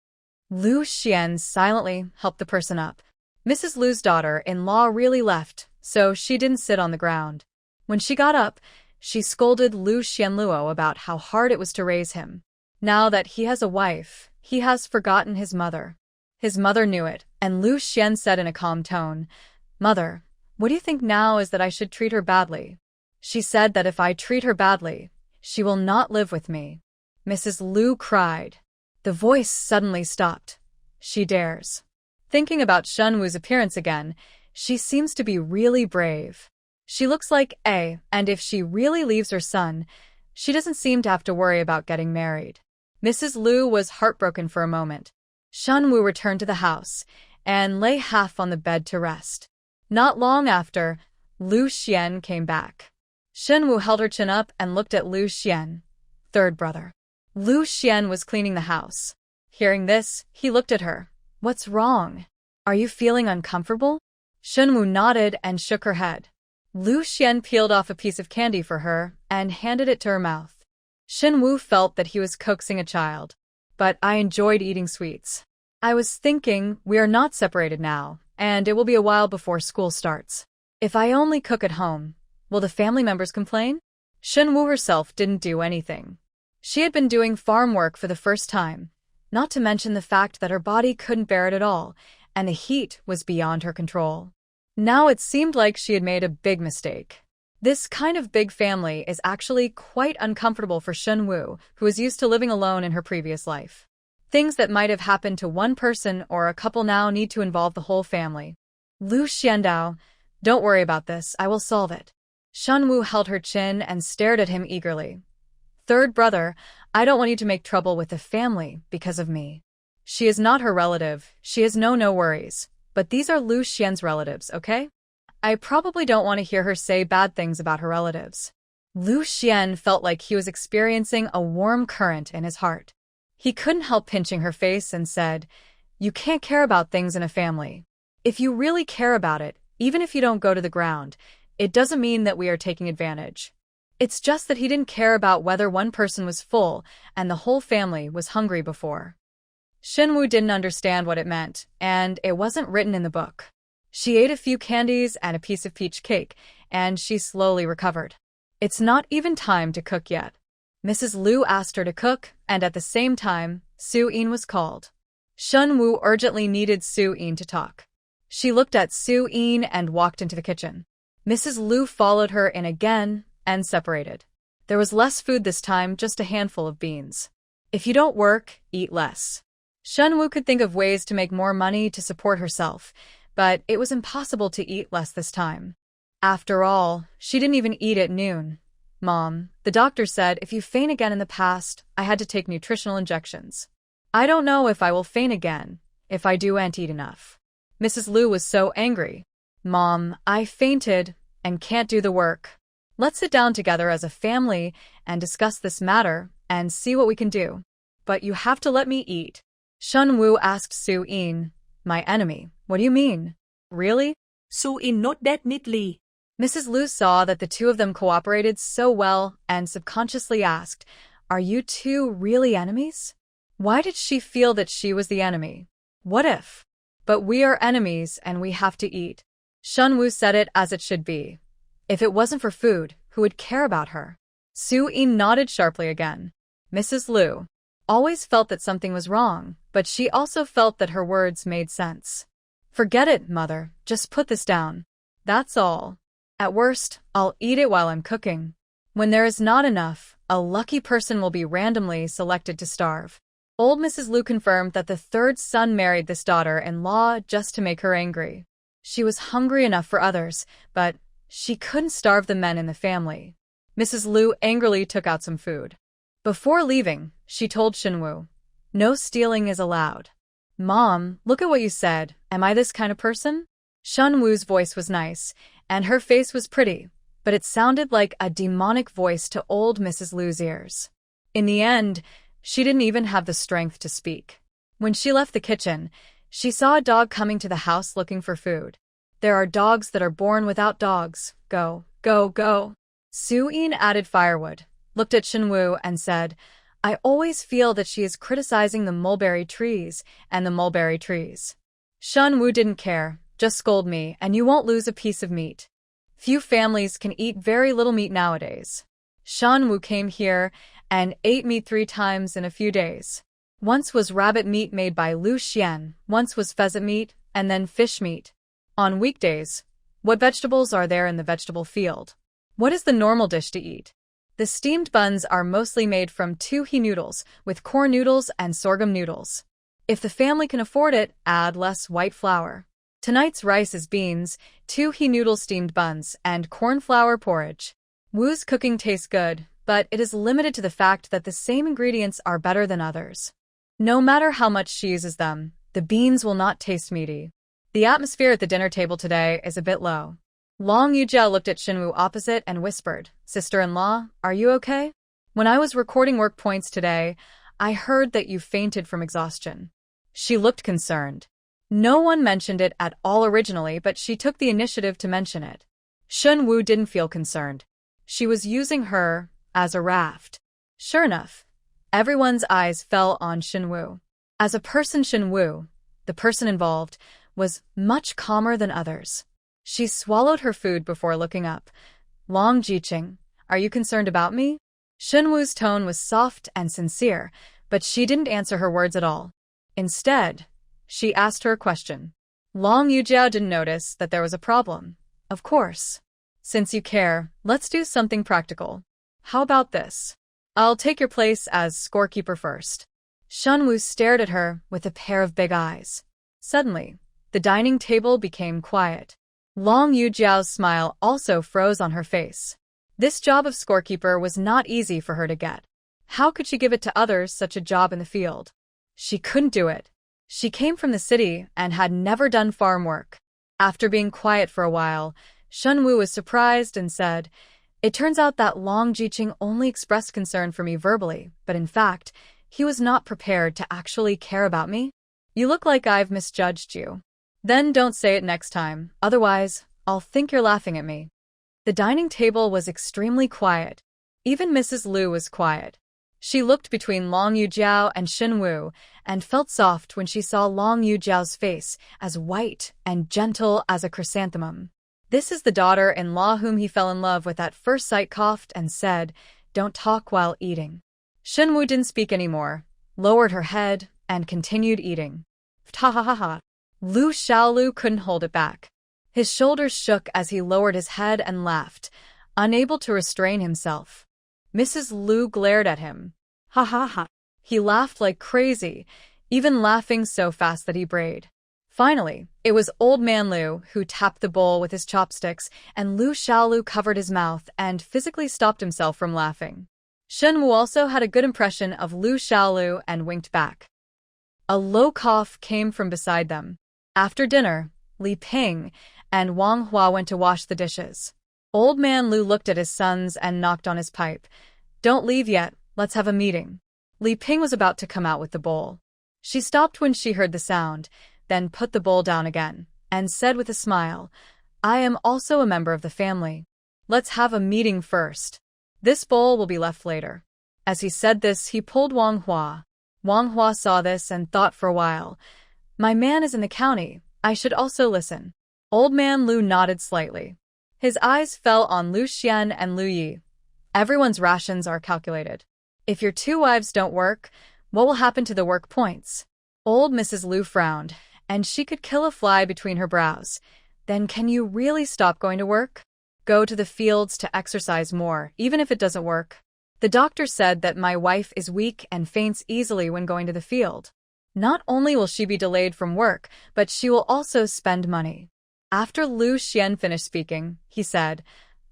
Lu Xuan silently helped the person up. Mrs. Lu's daughter-in-law really left, so she didn't sit on the ground. When she got up, she scolded Lu Xianluo about how hard it was to raise him. Now that he has a wife, he has forgotten his mother. His mother knew it, and Lu Xuan said in a calm tone, "Mother, what do you think now is that I should treat her badly?" She said that if I treat her badly, she will not live with me. Mrs. Lu cried. The voice suddenly stopped. "She dares." Thinking about Shen Wu's appearance again, she seems to be really brave. She looks like A, and if she really leaves her son, she doesn't seem to have to worry about getting married. Mrs. Lu was heartbroken for a moment. Shen Wu returned to the house and lay half on the bed to rest. Not long after, Lu Xuan came back. Shen Wu held her chin up and looked at Lu Xuan. "Third brother." Lu Xuan was cleaning the house. Hearing this, he looked at her. "What's wrong? Are you feeling uncomfortable?" Shen Wu nodded and shook her head. Lu Xuan peeled off a piece of candy for her and handed it to her mouth. Shen Wu felt that he was coaxing a child. "But I enjoyed eating sweets. I was thinking we are not separated now, and it will be a while before school starts. If I only cook at home, will the family members complain?" Shen Wu herself didn't do anything. She had been doing farm work for the first time, Not to mention the fact that her body couldn't bear it at all, and the heat was beyond her control. Now it seemed like she had made a big mistake. This kind of big family is actually quite uncomfortable for Shen Wu, who was used to living alone in her previous life. Things that might have happened to one person or a couple now need to involve the whole family. Lu Xuan, don't worry about this, I will solve it. Shen Wu held her chin and stared at him eagerly. Third brother, I don't want you to make trouble with the family because of me. She is not her relative, she has no worries. But these are Lu Xian's relatives, okay? I probably don't want to hear her say bad things about her relatives. Lu Xuan felt like he was experiencing a warm current in his heart. He couldn't help pinching her face and said, "You can't care about things in a family. If you really care about it, even if you don't go to the ground, it doesn't mean that we are taking advantage." It's just that he didn't care about whether one person was full and the whole family was hungry before. Shen Wu didn't understand what it meant, and it wasn't written in the book. She ate a few candies and a piece of peach cake, and she slowly recovered. It's not even time to cook yet. Mrs. Lu asked her to cook, and at the same time, Su-in was called. Shen Wu urgently needed Su-in to talk. She looked at Su-in and walked into the kitchen. Mrs. Lu followed her in again and separated. There was less food this time, just a handful of beans. If you don't work, eat less. Shen Wu could think of ways to make more money to support herself, but it was impossible to eat less this time. After all, she didn't even eat at noon. Mom, the doctor said if you faint again in the past, I had to take nutritional injections. I don't know if I will faint again, if I do and eat enough. Mrs. Lu was so angry. Mom, I fainted and can't do the work. Let's sit down together as a family and discuss this matter and see what we can do. But you have to let me eat. Shen Wu asked Su-in, "My enemy, what do you mean? Really?" Su-in nodded that neatly. Mrs. Lu saw that the two of them cooperated so well and subconsciously asked, "Are you two really enemies?" Why did she feel that she was the enemy? What if? But we are enemies and we have to eat. Shen Wu said it as it should be. If it wasn't for food, who would care about her? Su-in nodded sharply again. Mrs. Lu always felt that something was wrong, but she also felt that her words made sense. Forget it, Mother. Just put this down. That's all. At worst, I'll eat it while I'm cooking. When there is not enough, a lucky person will be randomly selected to starve. Old Mrs. Lu confirmed that the third son married this daughter-in-law just to make her angry. She was hungry enough for others, but she couldn't starve the men in the family. Mrs. Lu angrily took out some food. Before leaving, she told Shen Wu, "No stealing is allowed." Mom, look at what you said. Am I this kind of person? Shen Wu's voice was nice, and her face was pretty, but it sounded like a demonic voice to old Mrs. Lu's ears. In the end, she didn't even have the strength to speak. When she left the kitchen, she saw a dog coming to the house looking for food. There are dogs that are born without dogs. Go, go, go. Su-in added firewood, looked at Shen Wu and said, "I always feel that she is criticizing the mulberry trees and the mulberry trees." Shen Wu didn't care, "Just scold me and you won't lose a piece of meat." Few families can eat very little meat nowadays. Shen Wu came here and ate meat 3 times in a few days. Once was rabbit meat made by Lu Xuan, once was pheasant meat, and then fish meat. On weekdays, what vegetables are there in the vegetable field? What is the normal dish to eat? The steamed buns are mostly made from 2 he noodles, with corn noodles and sorghum noodles. If the family can afford it, add less white flour. Tonight's rice is beans, 2 he noodle steamed buns, and corn flour porridge. Wu's cooking tastes good, but it is limited to the fact that the same ingredients are better than others. No matter how much she uses them, the beans will not taste meaty. The atmosphere at the dinner table today is a bit low. Long Yujiao looked at Shen Wu opposite and whispered, "Sister-in-law, are you okay? When I was recording work points today, I heard that you fainted from exhaustion." She looked concerned. No one mentioned it at all originally, but she took the initiative to mention it. Shen Wu didn't feel concerned. She was using her as a raft. Sure enough, everyone's eyes fell on Shen Wu. As a person, Shen Wu, the person involved, was much calmer than others. She swallowed her food before looking up. "Long Jiqing, are you concerned about me?" Shen Wu's tone was soft and sincere, But she didn't answer her words at all. Instead, she asked her a question. Long Yujiao didn't notice that there was a problem. Of course. Since you care, let's do something practical. How about this? I'll take your place as scorekeeper first. Shen Wu stared at her with a pair of big eyes. Suddenly, the dining table became quiet. Long Yujiao's smile also froze on her face. This job of scorekeeper was not easy for her to get. How could she give it to others such a job in the field? She couldn't do it. She came from the city and had never done farm work. After being quiet for a while, Shen Wu was surprised and said, "It turns out that Long Jiqing only expressed concern for me verbally, but in fact, he was not prepared to actually care about me. You look like I've misjudged you. Then don't say it next time, otherwise, I'll think you're laughing at me." The dining table was extremely quiet. Even Mrs. Lu was quiet. She looked between Long Yujiao and Shen Wu and felt soft when she saw Long Yujiao's face, as white and gentle as a chrysanthemum. "This is the daughter-in-law whom he fell in love with at first sight," coughed and said, "Don't talk while eating." Shen Wu didn't speak anymore, lowered her head, and continued eating. Ha ha ha ha. Lu Xiaolu couldn't hold it back. His shoulders shook as he lowered his head and laughed, unable to restrain himself. Mrs. Lu glared at him. Ha ha ha. He laughed like crazy, even laughing so fast that he brayed. Finally, it was Old Man Lu who tapped the bowl with his chopsticks, and Lu Xiaolu covered his mouth and physically stopped himself from laughing. Shen Wu also had a good impression of Lu Xiaolu and winked back. A low cough came from beside them. After dinner, Li Ping and Wang Hua went to wash the dishes. Old Man Lu looked at his sons and knocked on his pipe. "Don't leave yet, let's have a meeting." Li Ping was about to come out with the bowl. She stopped when she heard the sound, then put the bowl down again, and said with a smile, "I am also a member of the family. Let's have a meeting first. This bowl will be left later." As he said this, he pulled Wang Hua. Wang Hua saw this and thought for a while. "My man is in the county, I should also listen." Old Man Lu nodded slightly. His eyes fell on Lu Xuan and Lu Yi. "Everyone's rations are calculated. If your two wives don't work, what will happen to the work points?" Old Mrs. Lu frowned, and she could kill a fly between her brows. "Then can you really stop going to work? Go to the fields to exercise more, even if it doesn't work. The doctor said that my wife is weak and faints easily when going to the field. Not only will she be delayed from work, but she will also spend money." After Lu Xuan finished speaking, he said,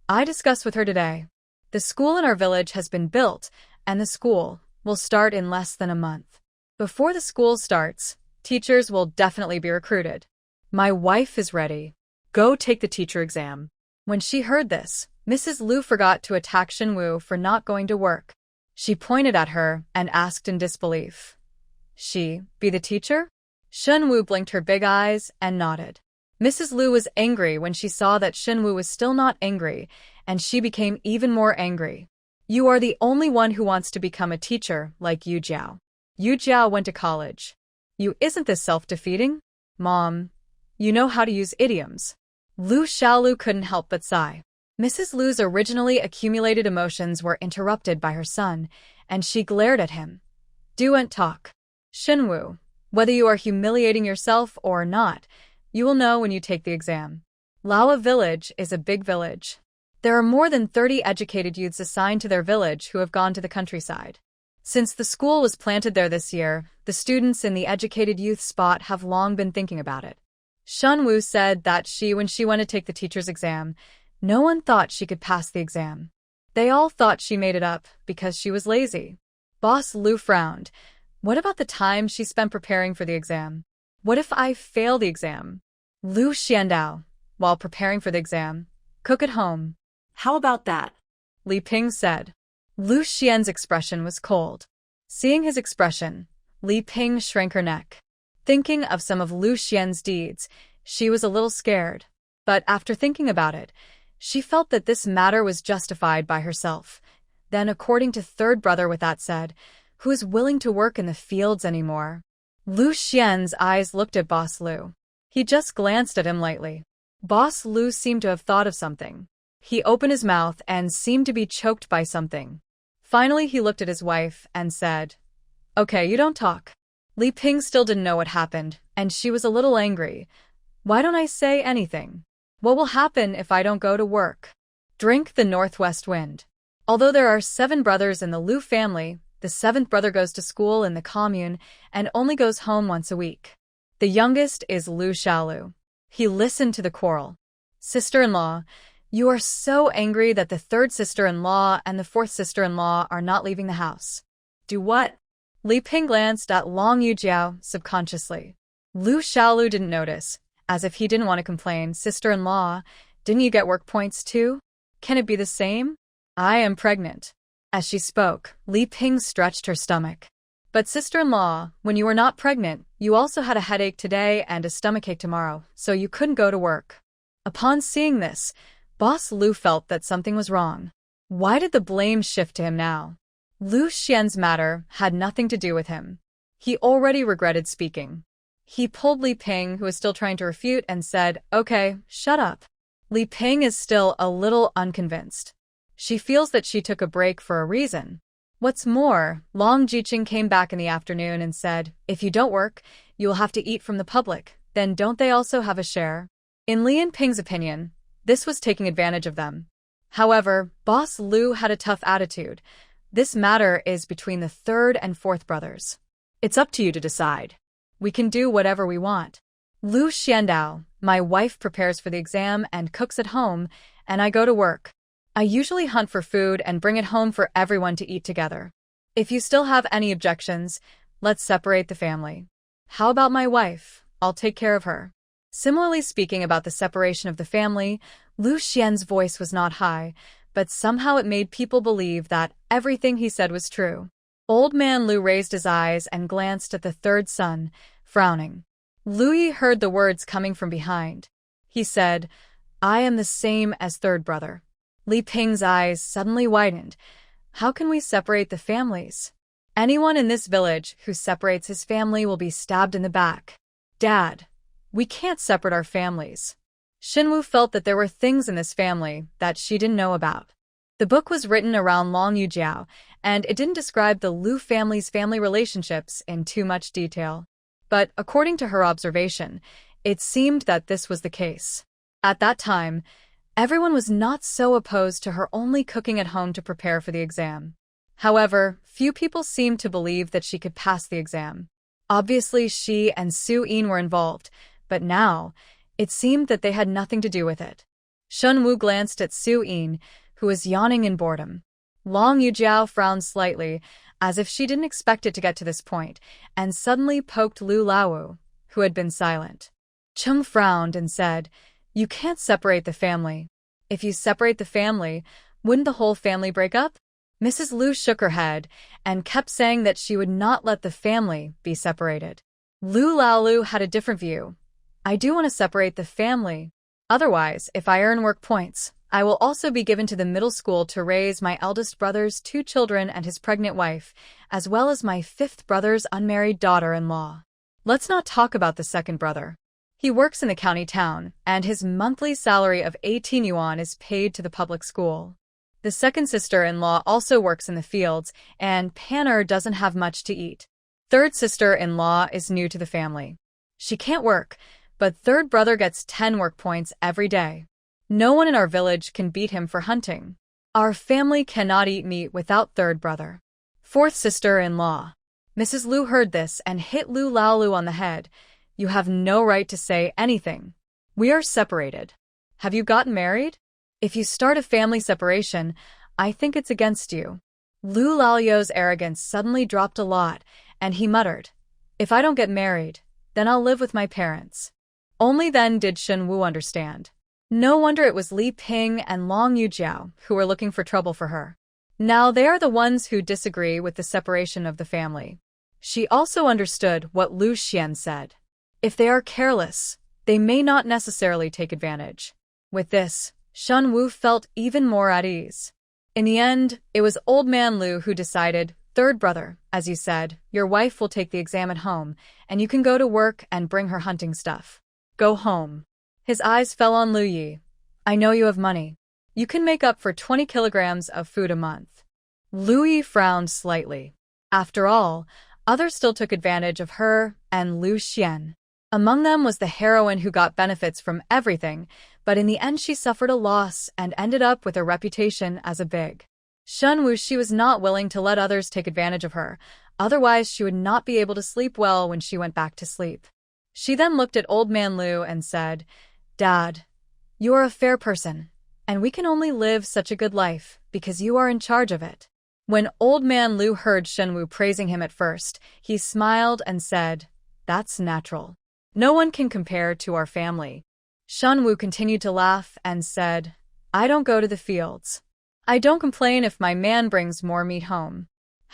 "I discussed with her today. The school in our village has been built, and the school will start in less than a month. Before the school starts, teachers will definitely be recruited. My wife is ready. Go take the teacher exam." When she heard this, Mrs. Lu forgot to attack Shen Wu for not going to work. She pointed at her and asked in disbelief, "She be the teacher?" Shen Wu blinked her big eyes and nodded. Mrs. Lu was angry when she saw that Shen Wu was still not angry, and she became even more angry. "You are the only one who wants to become a teacher like Yujiao. Yujiao went to college. Isn't this self-defeating? Mom, you know how to use idioms." Lu Xiaolu couldn't help but sigh. Mrs. Lu's originally accumulated emotions were interrupted by her son, and she glared at him. "Do and talk. Shen Wu, whether you are humiliating yourself or not, you will know when you take the exam. Laowa Village is a big village. There are more than 30 educated youths assigned to their village who have gone to the countryside. Since the school was planted there this year, the students in the educated youth spot have long been thinking about it. Shen Wu said that when she went to take the teacher's exam, no one thought she could pass the exam. They all thought she made it up because she was lazy." Boss Lu frowned. "What about the time she spent preparing for the exam? What if I fail the exam?" Lu Xiandao, while preparing for the exam, "Cook at home." How about that? Li Ping said. Lu Xian's expression was cold. Seeing his expression, Li Ping shrank her neck. Thinking of some of Lu Xian's deeds, she was a little scared. But after thinking about it, she felt that this matter was justified by herself. Then, according to third brother with that said, who is willing to work in the fields anymore? Lu Xian's eyes looked at Boss Lu. He just glanced at him lightly. Boss Lu seemed to have thought of something. He opened his mouth and seemed to be choked by something. Finally, he looked at his wife and said, Okay, you don't talk. Li Ping still didn't know what happened, and she was a little angry. Why don't I say anything? What will happen if I don't go to work? Drink the northwest wind. Although there are 7 brothers in the Lu family, the 7th brother goes to school in the commune and only goes home once a week. The youngest is Lu Xiaolu. He listened to the quarrel. Sister-in-law, you are so angry that the 3rd sister-in-law and the 4th sister-in-law are not leaving the house. Do what? Li Ping glanced at Long Yujiao subconsciously. Lu Xiaolu didn't notice, as if he didn't want to complain. Sister-in-law, didn't you get work points too? Can it be the same? I am pregnant. As she spoke, Li Ping stretched her stomach. But sister-in-law, when you were not pregnant, you also had a headache today and a stomachache tomorrow, so you couldn't go to work. Upon seeing this, Boss Lu felt that something was wrong. Why did the blame shift to him now? Lu Xian's matter had nothing to do with him. He already regretted speaking. He pulled Li Ping, who was still trying to refute, and said, "Okay, shut up." Li Ping is still a little unconvinced. She feels that she took a break for a reason. What's more, Long Jiqing came back in the afternoon and said, "If you don't work, you will have to eat from the public. Then don't they also have a share?" In Li Ping's opinion, this was taking advantage of them. However, Boss Lu had a tough attitude. This matter is between the 3rd and 4th brothers. It's up to you to decide. We can do whatever we want. Lu Xiandao, my wife prepares for the exam and cooks at home, and I go to work. I usually hunt for food and bring it home for everyone to eat together. If you still have any objections, let's separate the family. How about my wife? I'll take care of her. Similarly speaking about the separation of the family, Lu Xian's voice was not high, but somehow it made people believe that everything he said was true. Old man Lu raised his eyes and glanced at the 3rd son, frowning. Lu Yi heard the words coming from behind. He said, "I am the same as 3rd brother." Li Ping's eyes suddenly widened. How can we separate the families? Anyone in this village who separates his family will be stabbed in the back. Dad, we can't separate our families. Shen Wu felt that there were things in this family that she didn't know about. The book was written around Long Yujiao, and it didn't describe the Lu family's family relationships in too much detail. But according to her observation, it seemed that this was the case. At that time, everyone was not so opposed to her only cooking at home to prepare for the exam. However, few people seemed to believe that she could pass the exam. Obviously, she and Su Yin were involved, but now, it seemed that they had nothing to do with it. Shen Wu glanced at Su Yin, who was yawning in boredom. Long Yujiao frowned slightly, as if she didn't expect it to get to this point, and suddenly poked Lu Laowu, who had been silent. Chung frowned and said, "You can't separate the family. If you separate the family, wouldn't the whole family break up?" Mrs. Lu shook her head and kept saying that she would not let the family be separated. Lu Laowu had a different view. "I do want to separate the family. Otherwise, if I earn work points, I will also be given to the middle school to raise my eldest brother's 2 children and his pregnant wife, as well as my 5th brother's unmarried daughter-in-law. Let's not talk about the 2nd brother. He works in the county town, and his monthly salary of 18 yuan is paid to the public school. The 2nd sister-in-law also works in the fields, and Panner doesn't have much to eat. 3rd sister-in-law is new to the family. She can't work, but 3rd brother gets 10 work points every day. No one in our village can beat him for hunting. Our family cannot eat meat without 3rd brother. 4th sister-in-law." Mrs. Lu heard this and hit Lu Laowu on the head. "You have no right to say anything. We are separated. Have you gotten married? If you start a family separation, I think it's against you." Lu Laoyu's arrogance suddenly dropped a lot, and he muttered, "If I don't get married, then I'll live with my parents." Only then did Shen Wu understand. No wonder it was Li Ping and Long Yujiao who were looking for trouble for her. Now they are the ones who disagree with the separation of the family. She also understood what Lu Xian said. If they are careless, they may not necessarily take advantage. With this, Shen Wu felt even more at ease. In the end, it was old man Lu who decided, "3rd brother, as you said, your wife will take the exam at home, and you can go to work and bring her hunting stuff. Go home." His eyes fell on Lu Yi. "I know you have money. You can make up for 20 kilograms of food a month." Lu Yi frowned slightly. "After all, Others still took advantage of her and Lu Xuan. Among them was the heroine who got benefits from everything, but in the end she suffered a loss and ended up with a reputation as a big Shen Wu. She was not willing to let others take advantage of her, otherwise she would not be able to sleep well when she went back to sleep. She then looked at Old Man Lu and said, "Dad, you are a fair person, and we can only live such a good life because you are in charge of it." When Old Man Lu heard Shen Wu praising him at first, he smiled and said, "That's natural. No one can compare to our family." Shen Wu continued to laugh and said, "I don't go to the fields. I don't complain if my man brings more meat home.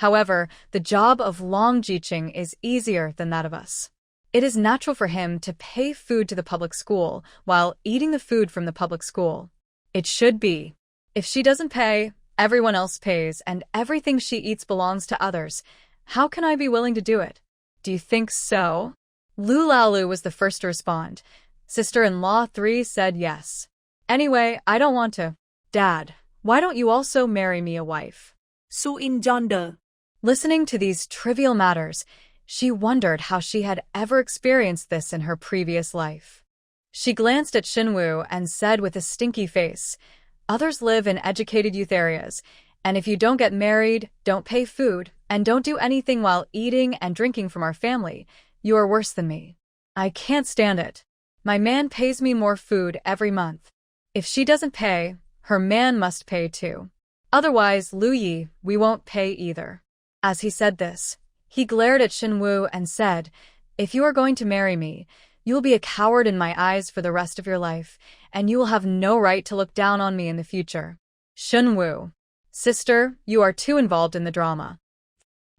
However, the job of Long Jiqing is easier than that of us. It is natural for him to pay food to the public school while eating the food from the public school. It should be. If she doesn't pay, everyone else pays, and everything she eats belongs to others. How can I be willing to do it? Do you think so?" Lu Laolu was the first to respond. Sister-in-law 3 said yes. "Anyway, I don't want to. Dad, why don't you also marry me a wife?" Su In Jonder. Listening to these trivial matters, she wondered how she had ever experienced this in her previous life. She glanced at Shen Wu and said with a stinky face, "Others live in educated youth areas, and if you don't get married, don't pay food, and don't do anything while eating and drinking from our family, you are worse than me. I can't stand it. My man pays me more food every month. If she doesn't pay, her man must pay too. Otherwise, Lu Yi, we won't pay either." As he said this, he glared at Shen Wu and said, "If you are going to marry me, you will be a coward in my eyes for the rest of your life, and you will have no right to look down on me in the future." Shen Wu. "Sister, you are too involved in the drama."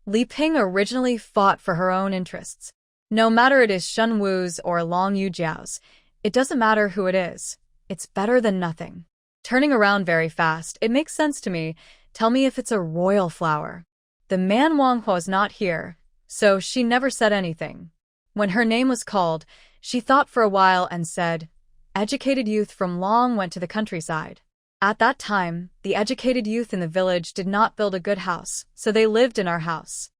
Li Ping originally fought for her own interests. No matter it is Shen Wu's or Long Yujiao's, it doesn't matter who it is. It's better than nothing. Turning around very fast, "It makes sense to me. Tell me if it's a royal flower." The man Wang Hua was not here, so she never said anything. When her name was called, she thought for a while and said, "Educated youth from Long went to the countryside. At that time, the educated youth in the village did not build a good house, so they lived in our house.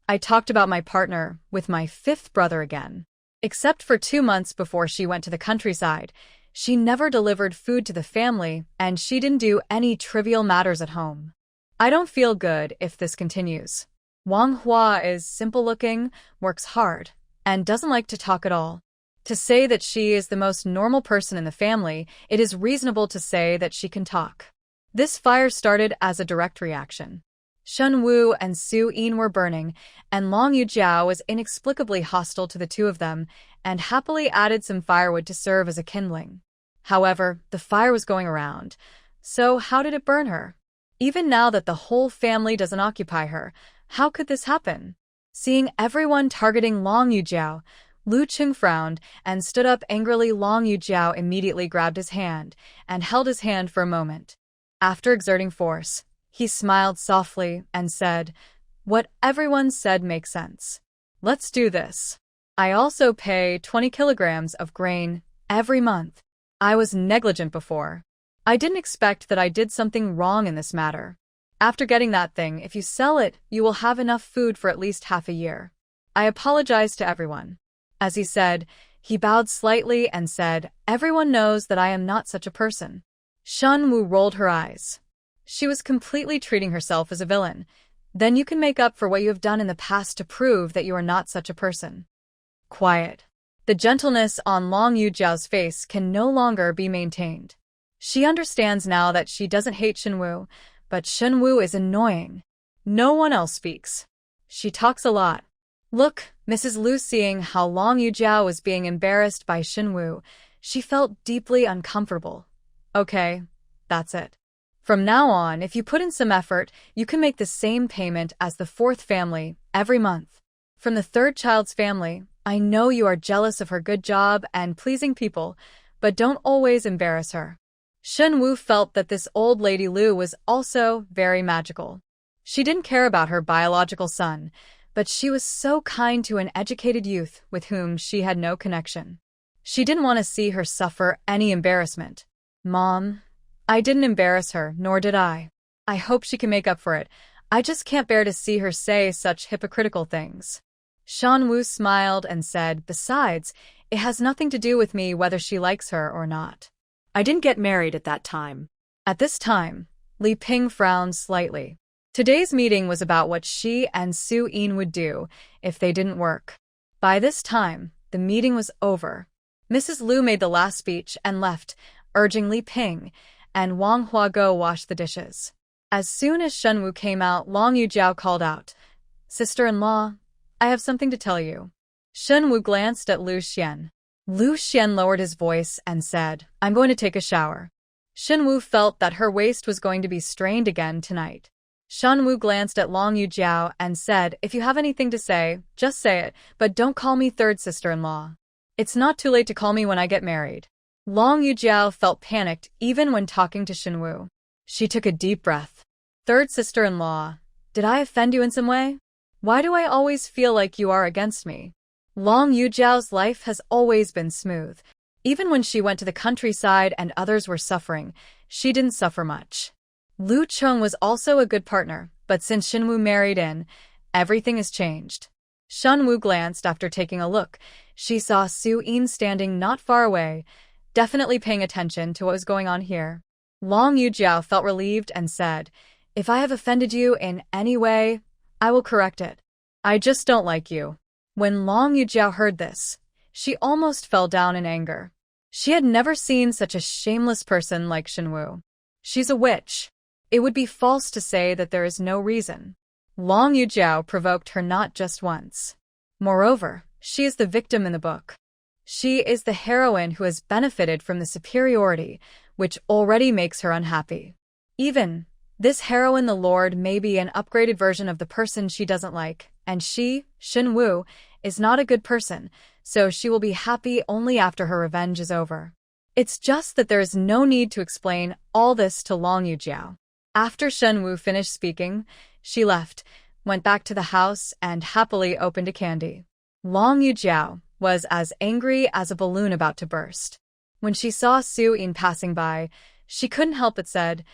I talked about my partner with my 5th brother again. Except for 2 months before she went to the countryside, she never delivered food to the family, and she didn't do any trivial matters at home. I don't feel good if this continues. Wang Hua is simple-looking, works hard, and doesn't like to talk at all. To say that she is the most normal person in the family, it is reasonable to say that she can talk." This fire started as a direct reaction. Shen Wu and Su In were burning, and Long Yujiao was inexplicably hostile to the two of them, and happily added some firewood to serve as a kindling. However, the fire was going around, so how did it burn her? Even now that the whole family doesn't occupy her, how could this happen? Seeing everyone targeting Long Yujiao, Lu Qing frowned and stood up angrily. Long Yujiao immediately grabbed his hand and held his hand for a moment. After exerting force, he smiled softly and said, "What everyone said makes sense. Let's do this. I also pay 20 kilograms of grain every month. I was negligent before. I didn't expect that I did something wrong in this matter. After getting that thing, if you sell it, you will have enough food for at least half a year. I apologize to everyone." As he said, he bowed slightly and said, "Everyone knows that I am not such a person." Shen Wu rolled her eyes. She was completely treating herself as a villain. Then you can make up for what you have done in the past to prove that you are not such a person. Quiet. The gentleness on Long Yujiao's face can no longer be maintained. She understands now that she doesn't hate Shen Wu, but Shen Wu is annoying. No one else speaks. She talks a lot. Look, Mrs. Lu, seeing how Long Yujiao was being embarrassed by Shen Wu, she felt deeply uncomfortable. Okay, that's it. From now on, if you put in some effort, you can make the same payment as the 4th family every month. From the 3rd child's family, I know you are jealous of her good job and pleasing people, but don't always embarrass her." Shen Wu felt that this old lady Lu was also very magical. She didn't care about her biological son, but she was so kind to an educated youth with whom she had no connection. She didn't want to see her suffer any embarrassment. "Mom, I didn't embarrass her, nor did I. I hope she can make up for it. I just can't bear to see her say such hypocritical things." Shen Wu smiled and said, "Besides, it has nothing to do with me whether she likes her or not." I didn't get married at that time. At this time, Li Ping frowned slightly. Today's meeting was about what she and Su Yin would do if they didn't work. By this time, the meeting was over. Mrs. Lu made the last speech and left, urging Li Ping and Wang Hua go wash the dishes. As soon as Shen Wu came out, Long Yujiao called out, "Sister-in-law, I have something to tell you." Shen Wu glanced at Lu Xuan. Lu Xuan lowered his voice and said, "I'm going to take a shower." Shen Wu felt that her waist was going to be strained again tonight. Shen Wu glanced at Long Yujiao and said, "If you have anything to say, just say it, but don't call me third sister-in-law. It's not too late to call me when I get married." Long Yujiao felt panicked even when talking to Shen Wu. She took a deep breath. "Third sister-in-law, did I offend you in some way? Why do I always feel like you are against me?" Long Yujiao's life has always been smooth. Even when she went to the countryside and others were suffering, she didn't suffer much. Lu Cheng was also a good partner, but since Shen Wu married in, everything has changed. Shen Wu glanced after taking a look. She saw Su Yin standing not far away, definitely paying attention to what was going on here. Long Yujiao felt relieved and said, "If I have offended you in any way, I will correct it. I just don't like you." When Long Yujiao heard this, she almost fell down in anger. She had never seen such a shameless person like Shen Wu. She's a witch. It would be false to say that there is no reason. Long Yujiao provoked her not just once. Moreover, she is the victim in the book. She is the heroine who has benefited from the superiority, which already makes her unhappy. Even this heroine, the Lord, may be an upgraded version of the person she doesn't like, and she, Shen Wu, is not a good person, so she will be happy only after her revenge is over. It's just that there is no need to explain all this to Long Yujiao. After Shen Wu finished speaking, she left, went back to the house, and happily opened a candy. Long Yujiao was as angry as a balloon about to burst. When she saw Su Yin passing by, she couldn't help but said,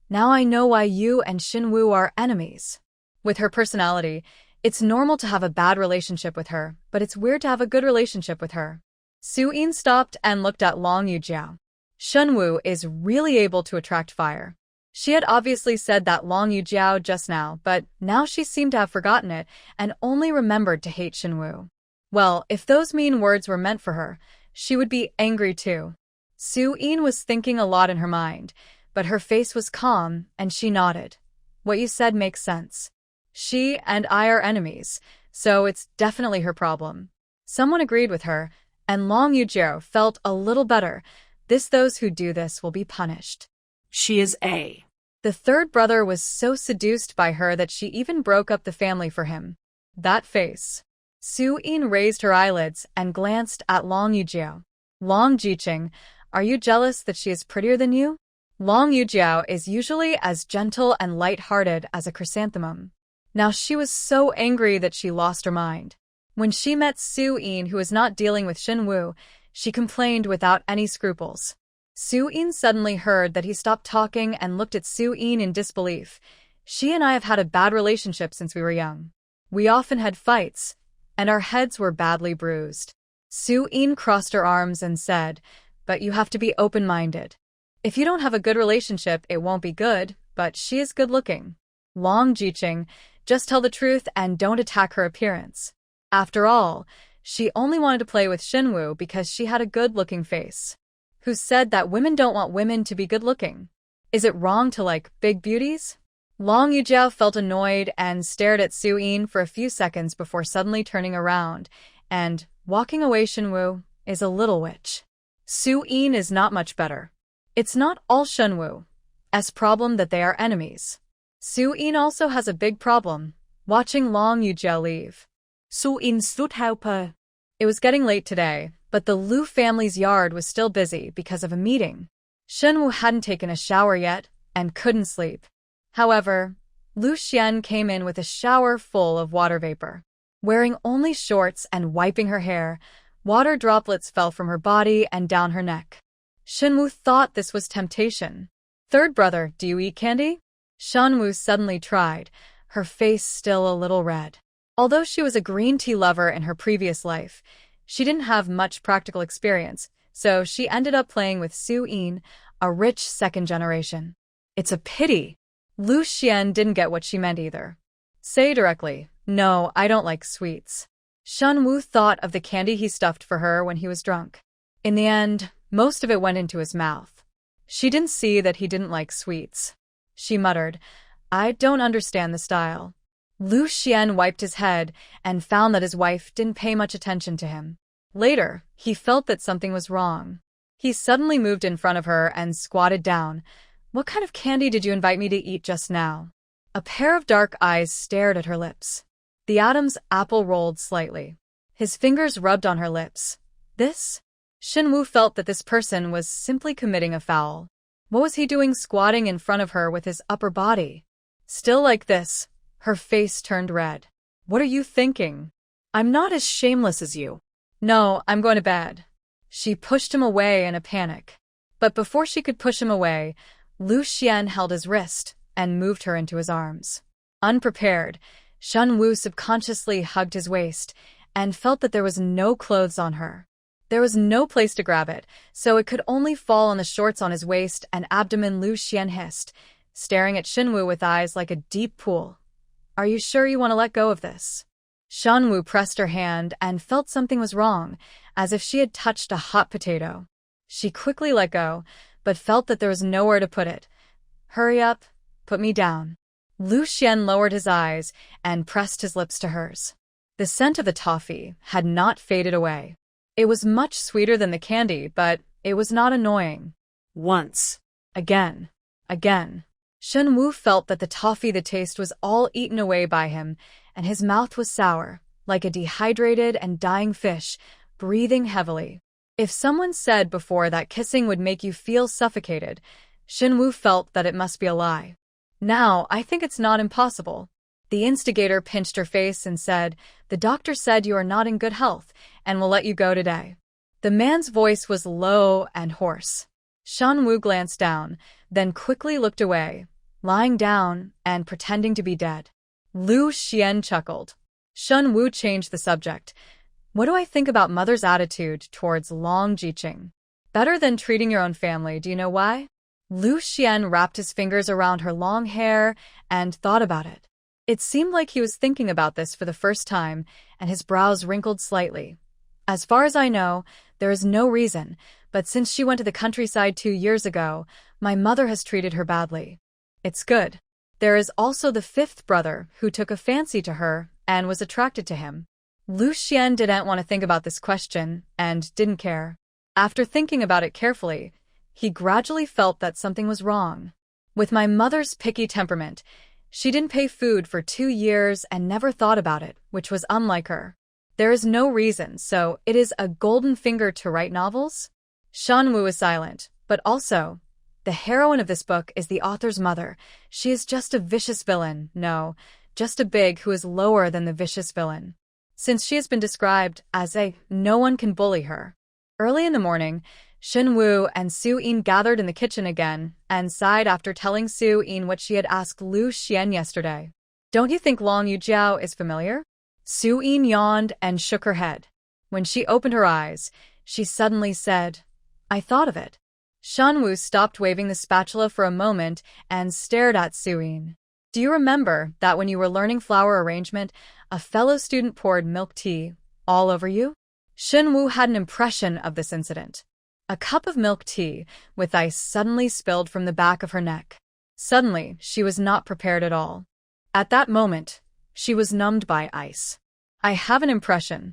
"Now I know why you and Shen Wu are enemies." With her personality, it's normal to have a bad relationship with her, but it's weird to have a good relationship with her. Su Yin stopped and looked at Long Yujiao. Shen Wu is really able to attract fire. She had obviously said that Long Yujiao just now, but now she seemed to have forgotten it and only remembered to hate Shen Wu. Well, if those mean words were meant for her, she would be angry too. Su Yin was thinking a lot in her mind, but her face was calm and she nodded. "What you said makes sense. She and I are enemies, so it's definitely her problem." Someone agreed with her, and Long Yujiao felt a little better. Those who do this will be punished. She is A. The third brother was so seduced by her that she even broke up the family for him. That face. Su Yin raised her eyelids and glanced at Long Yujiao. "Long Jiqing, are you jealous that she is prettier than you?" Long Yujiao is usually as gentle and light-hearted as a chrysanthemum. Now she was so angry that she lost her mind. When she met Su Yin, who was not dealing with Shen Wu, she complained without any scruples. Su Yin suddenly heard that he stopped talking and looked at Su Yin in disbelief. "She and I have had a bad relationship since we were young. We often had fights, and our heads were badly bruised." Su Yin crossed her arms and said, "But you have to be open-minded. If you don't have a good relationship, it won't be good, but she is good-looking. Long Jiqing, just tell the truth and don't attack her appearance. After all, she only wanted to play with Shen Wu because she had a good-looking face. Who said that women don't want women to be good-looking? Is it wrong to like big beauties?" Long Yujiao felt annoyed and stared at Su Yin for a few seconds before suddenly turning around and walking away. "Shen Wu is a little witch. Su Yin is not much better. It's not all Shen Wu's problem that they are enemies. Su Yin also has a big problem." Watching Long Yujiao leave, Su Yin stood help her. It was getting late today, but the Lu family's yard was still busy because of a meeting. Shen Wu hadn't taken a shower yet and couldn't sleep. However, Lu Xuan came in with a shower full of water vapor. Wearing only shorts and wiping her hair, water droplets fell from her body and down her neck. Shen Wu thought this was temptation. "Third brother, do you eat candy?" Shen Wu suddenly tried, her face still a little red. Although she was a green tea lover in her previous life, she didn't have much practical experience, so she ended up playing with Su Yin, a rich second generation. It's a pity. Lu Xuan didn't get what she meant either. Say directly, no, I don't like sweets. Shen Wu thought of the candy he stuffed for her when he was drunk. In the end, most of it went into his mouth. She didn't see that he didn't like sweets. She muttered, I don't understand the style. Lu Xuan wiped his head and found that his wife didn't pay much attention to him. Later, he felt that something was wrong. He suddenly moved in front of her and squatted down. What kind of candy did you invite me to eat just now? A pair of dark eyes stared at her lips. The Adam's apple rolled slightly. His fingers rubbed on her lips. This? Shen Wu felt that this person was simply committing a foul. What was he doing squatting in front of her with his upper body? Still like this, her face turned red. What are you thinking? I'm not as shameless as you. No, I'm going to bed. She pushed him away in a panic. But before she could push him away, Lu Xuan held his wrist and moved her into his arms. Unprepared, Shen Wu subconsciously hugged his waist and felt that there was no clothes on her. There was no place to grab it, so it could only fall on the shorts on his waist and abdomen. Lu Xuan hissed, staring at Shen Wu with eyes like a deep pool. Are you sure you want to let go of this? Shen Wu pressed her hand and felt something was wrong, as if she had touched a hot potato. She quickly let go, but felt that there was nowhere to put it. Hurry up, put me down. Lu Xuan lowered his eyes and pressed his lips to hers. The scent of the toffee had not faded away. It was much sweeter than the candy, but it was not annoying. Once. Again. Again. Shen Wu felt that the taste was all eaten away by him, and his mouth was sour, like a dehydrated and dying fish, breathing heavily. If someone said before that kissing would make you feel suffocated, Shen Wu felt that it must be a lie. Now, I think it's not impossible. The instigator pinched her face and said, the doctor said you are not in good health and will let you go today. The man's voice was low and hoarse. Shen Wu glanced down, then quickly looked away, lying down and pretending to be dead. Lu Xuan chuckled. Shen Wu changed the subject. What do I think about mother's attitude towards Long Jiqing? Better than treating your own family, do you know why? Lu Xuan wrapped his fingers around her long hair and thought about it. It seemed like he was thinking about this for the first time, and his brows wrinkled slightly. As far as I know, there is no reason, but since she went to the countryside 2 years ago, my mother has treated her badly. It's good. There is also the 5th brother who took a fancy to her and was attracted to him. Lu Xuan didn't want to think about this question and didn't care. After thinking about it carefully, he gradually felt that something was wrong. With my mother's picky temperament, she didn't pay food for 2 years and never thought about it, which was unlike her. There is no reason, so it is a golden finger to write novels? Shen Wu is silent, but also, the heroine of this book is the author's mother. She is just a vicious villain, just a big who is lower than the vicious villain. Since she has been described as no one can bully her. Early in the morning, Shen Wu and Su Yin gathered in the kitchen again and sighed after telling Su Yin what she had asked Lu Xuan yesterday. Don't you think Long Yujiao is familiar? Su Yin yawned and shook her head. When she opened her eyes, she suddenly said, I thought of it. Shen Wu stopped waving the spatula for a moment and stared at Su Yin. Do you remember that when you were learning flower arrangement, a fellow student poured milk tea all over you? Shen Wu had an impression of this incident. A cup of milk tea with ice suddenly spilled from the back of her neck. Suddenly, she was not prepared at all. At that moment, she was numbed by ice. I have an impression.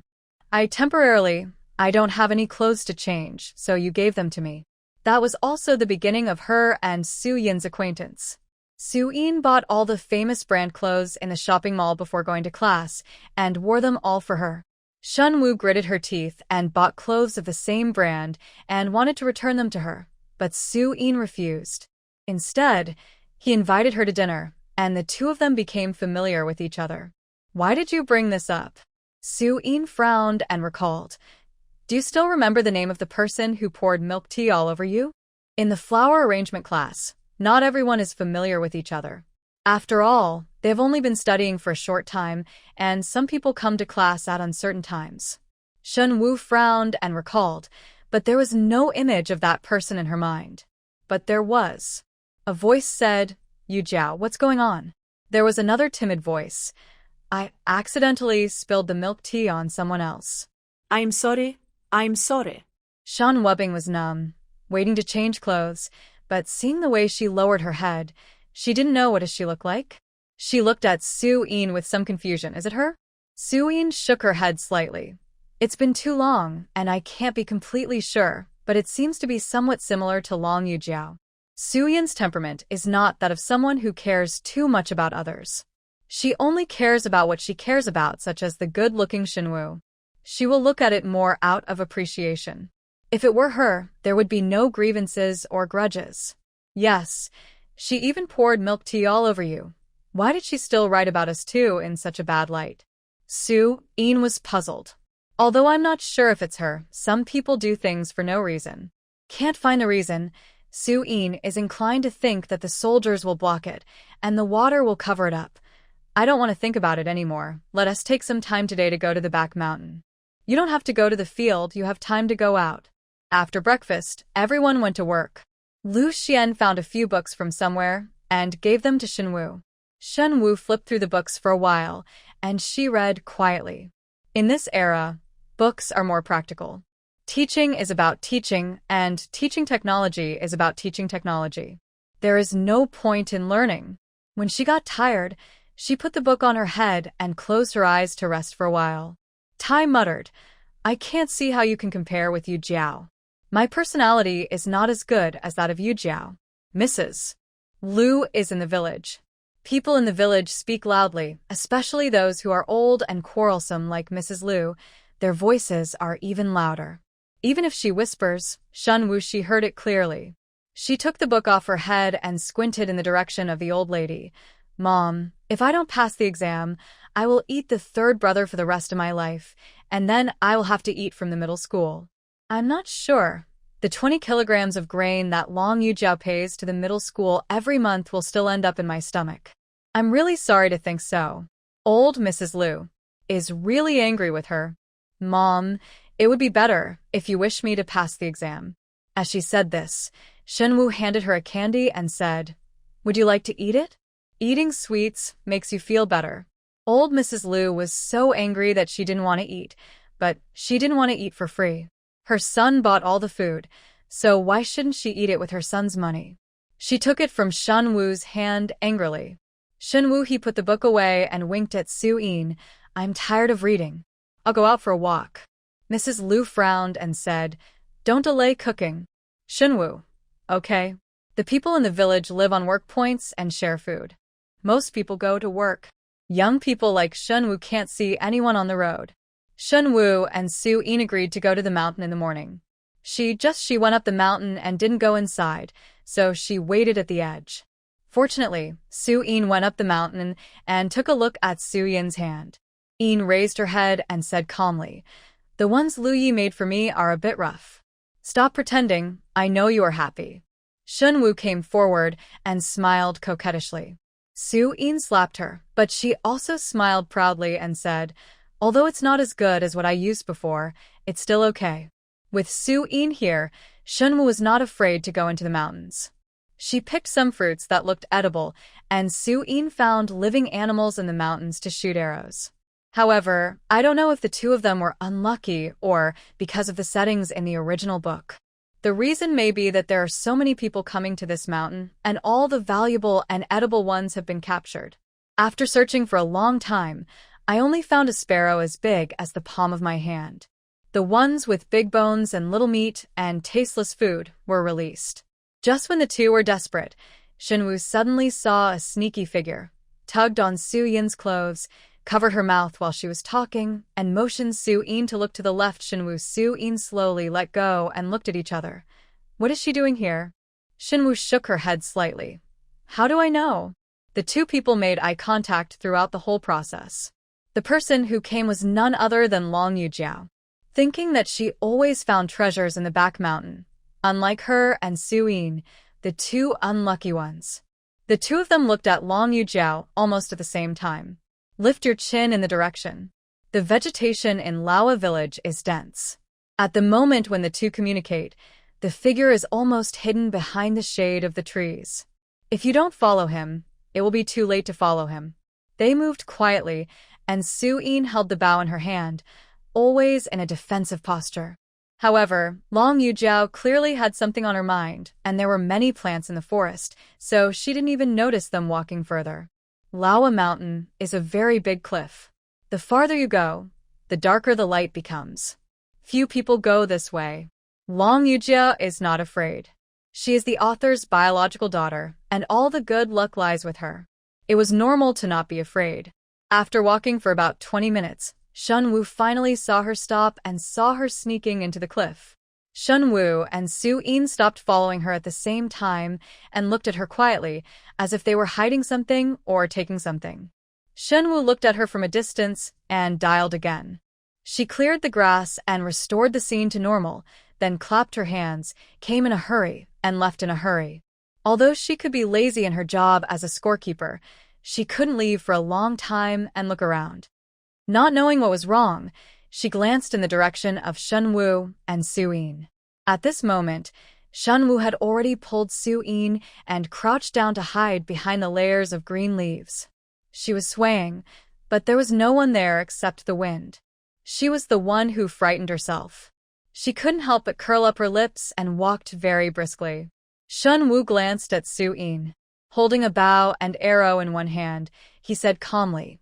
I don't have any clothes to change, so you gave them to me. That was also the beginning of her and Su Yin's acquaintance. Su Yin bought all the famous brand clothes in the shopping mall before going to class and wore them all for her. Shen Wu gritted her teeth and bought clothes of the same brand and wanted to return them to her, but Su Yin refused. Instead, he invited her to dinner, and the two of them became familiar with each other. Why did you bring this up? Su Yin frowned and recalled. Do you still remember the name of the person who poured milk tea all over you? In the flower arrangement class, not everyone is familiar with each other. After all, they have only been studying for a short time, and some people come to class at uncertain times. Shen Wu frowned and recalled, but there was no image of that person in her mind. But there was. A voice said, Yujiao, what's going on? There was another timid voice. I accidentally spilled the milk tea on someone else. I'm sorry. Shan Wubbing was numb, waiting to change clothes, but seeing the way she lowered her head, she didn't know what does she look like. She looked at Su-yin with some confusion. Is it her? Su-yin shook her head slightly. It's been too long, and I can't be completely sure, but it seems to be somewhat similar to Long Yujiao. Su-yin's temperament is not that of someone who cares too much about others. She only cares about what she cares about, such as the good-looking Shen Wu. She will look at it more out of appreciation. If it were her, there would be no grievances or grudges. Yes, she even poured milk tea all over you. Why did she still write about us too in such a bad light? Su-yin was puzzled. Although I'm not sure if it's her, some people do things for no reason. Can't find a reason, Su-yin is inclined to think that the soldiers will block it, and the water will cover it up. I don't want to think about it anymore. Let us take some time today to go to the back mountain. You don't have to go to the field, you have time to go out. After breakfast, everyone went to work. Lu Xuan found a few books from somewhere and gave them to Shen Wu. Shen Wu flipped through the books for a while, and she read quietly. In this era, books are more practical. Teaching is about teaching, and teaching technology is about teaching technology. There is no point in learning. When she got tired, she put the book on her head and closed her eyes to rest for a while. Tai muttered, I can't see how you can compare with Yujiao. My personality is not as good as that of Yujiao. Mrs. Lu is in the village. People in the village speak loudly, especially those who are old and quarrelsome like Mrs. Lu. Their voices are even louder. Even if she whispers, Shen Wu, she heard it clearly. She took the book off her head and squinted in the direction of the old lady. Mom, if I don't pass the exam, I will eat the third brother for the rest of my life, and then I will have to eat from the middle school. I'm not sure. The 20 kilograms of grain that Long Yujiao pays to the middle school every month will still end up in my stomach. I'm really sorry to think so. Old Mrs. Lu is really angry with her. Mom, it would be better if you wish me to pass the exam. As she said this, Shen Wu handed her a candy and said, Would you like to eat it? Eating sweets makes you feel better. Old Mrs. Lu was so angry that she didn't want to eat, but she didn't want to eat for free. Her son bought all the food, so why shouldn't she eat it with her son's money? She took it from Shen Wu's hand angrily. Shen Wu, he put the book away and winked at Su-yin. I'm tired of reading. I'll go out for a walk. Mrs. Lu frowned and said, Don't delay cooking. Shen Wu. Okay. The people in the village live on work points and share food. Most people go to work. Young people like Shen Wu can't see anyone on the road. Shen Wu and Su-yin agreed to go to the mountain in the morning. She went up the mountain and didn't go inside, so she waited at the edge. Fortunately, Su-yin went up the mountain and took a look at Su-yin's hand. Yin raised her head and said calmly, The ones Lu Yi made for me are a bit rough. Stop pretending, I know you are happy. Shen Wu came forward and smiled coquettishly. Su-yin slapped her, but she also smiled proudly and said, Although it's not as good as what I used before, it's still okay. With Su-yin here, Shen Wu was not afraid to go into the mountains. She picked some fruits that looked edible, and Su-yin found living animals in the mountains to shoot arrows. However, I don't know if the two of them were unlucky or because of the settings in the original book. The reason may be that there are so many people coming to this mountain, and all the valuable and edible ones have been captured. After searching for a long time, I only found a sparrow as big as the palm of my hand. The ones with big bones and little meat and tasteless food were released. Just when the two were desperate, Shen Wu suddenly saw a sneaky figure, tugged on Su-yin's clothes, covered her mouth while she was talking, and motioned Su-yin to look to the left. Shen Wu, Su-yin slowly let go and looked at each other. What is she doing here? Shen Wu shook her head slightly. How do I know? The two people made eye contact throughout the whole process. The person who came was none other than Long Yujiao. Thinking that she always found treasures in the back mountain, unlike her and Su-yin, the two unlucky ones. The two of them looked at Long Yujiao almost at the same time. Lift your chin in the direction. The vegetation in Laowa village is dense. At the moment when the two communicate, the figure is almost hidden behind the shade of the trees. If you don't follow him, it will be too late to follow him. They moved quietly, and Su-in held the bow in her hand, always in a defensive posture. However, Long Yujiao clearly had something on her mind, and there were many plants in the forest, so she didn't even notice them walking further. Laowa Mountain is a very big cliff. The farther you go, the darker the light becomes. Few people go this way. Long Yujiao is not afraid. She is the author's biological daughter, and all the good luck lies with her. It was normal to not be afraid. After walking for about 20 minutes, Shen Wu finally saw her stop and saw her sneaking into the cliff. Shen Wu and Su-in stopped following her at the same time and looked at her quietly, as if they were hiding something or taking something. Shen Wu looked at her from a distance and dialed again. She cleared the grass and restored the scene to normal, then clapped her hands, came in a hurry, and left in a hurry. Although she could be lazy in her job as a scorekeeper, she couldn't leave for a long time and look around. Not knowing what was wrong, she glanced in the direction of Shen Wu and Su-in. At this moment, Shen Wu had already pulled Su-in and crouched down to hide behind the layers of green leaves. She was swaying, but there was no one there except the wind. She was the one who frightened herself. She couldn't help but curl up her lips and walked very briskly. Shen Wu glanced at Su-in. Holding a bow and arrow in one hand, he said calmly,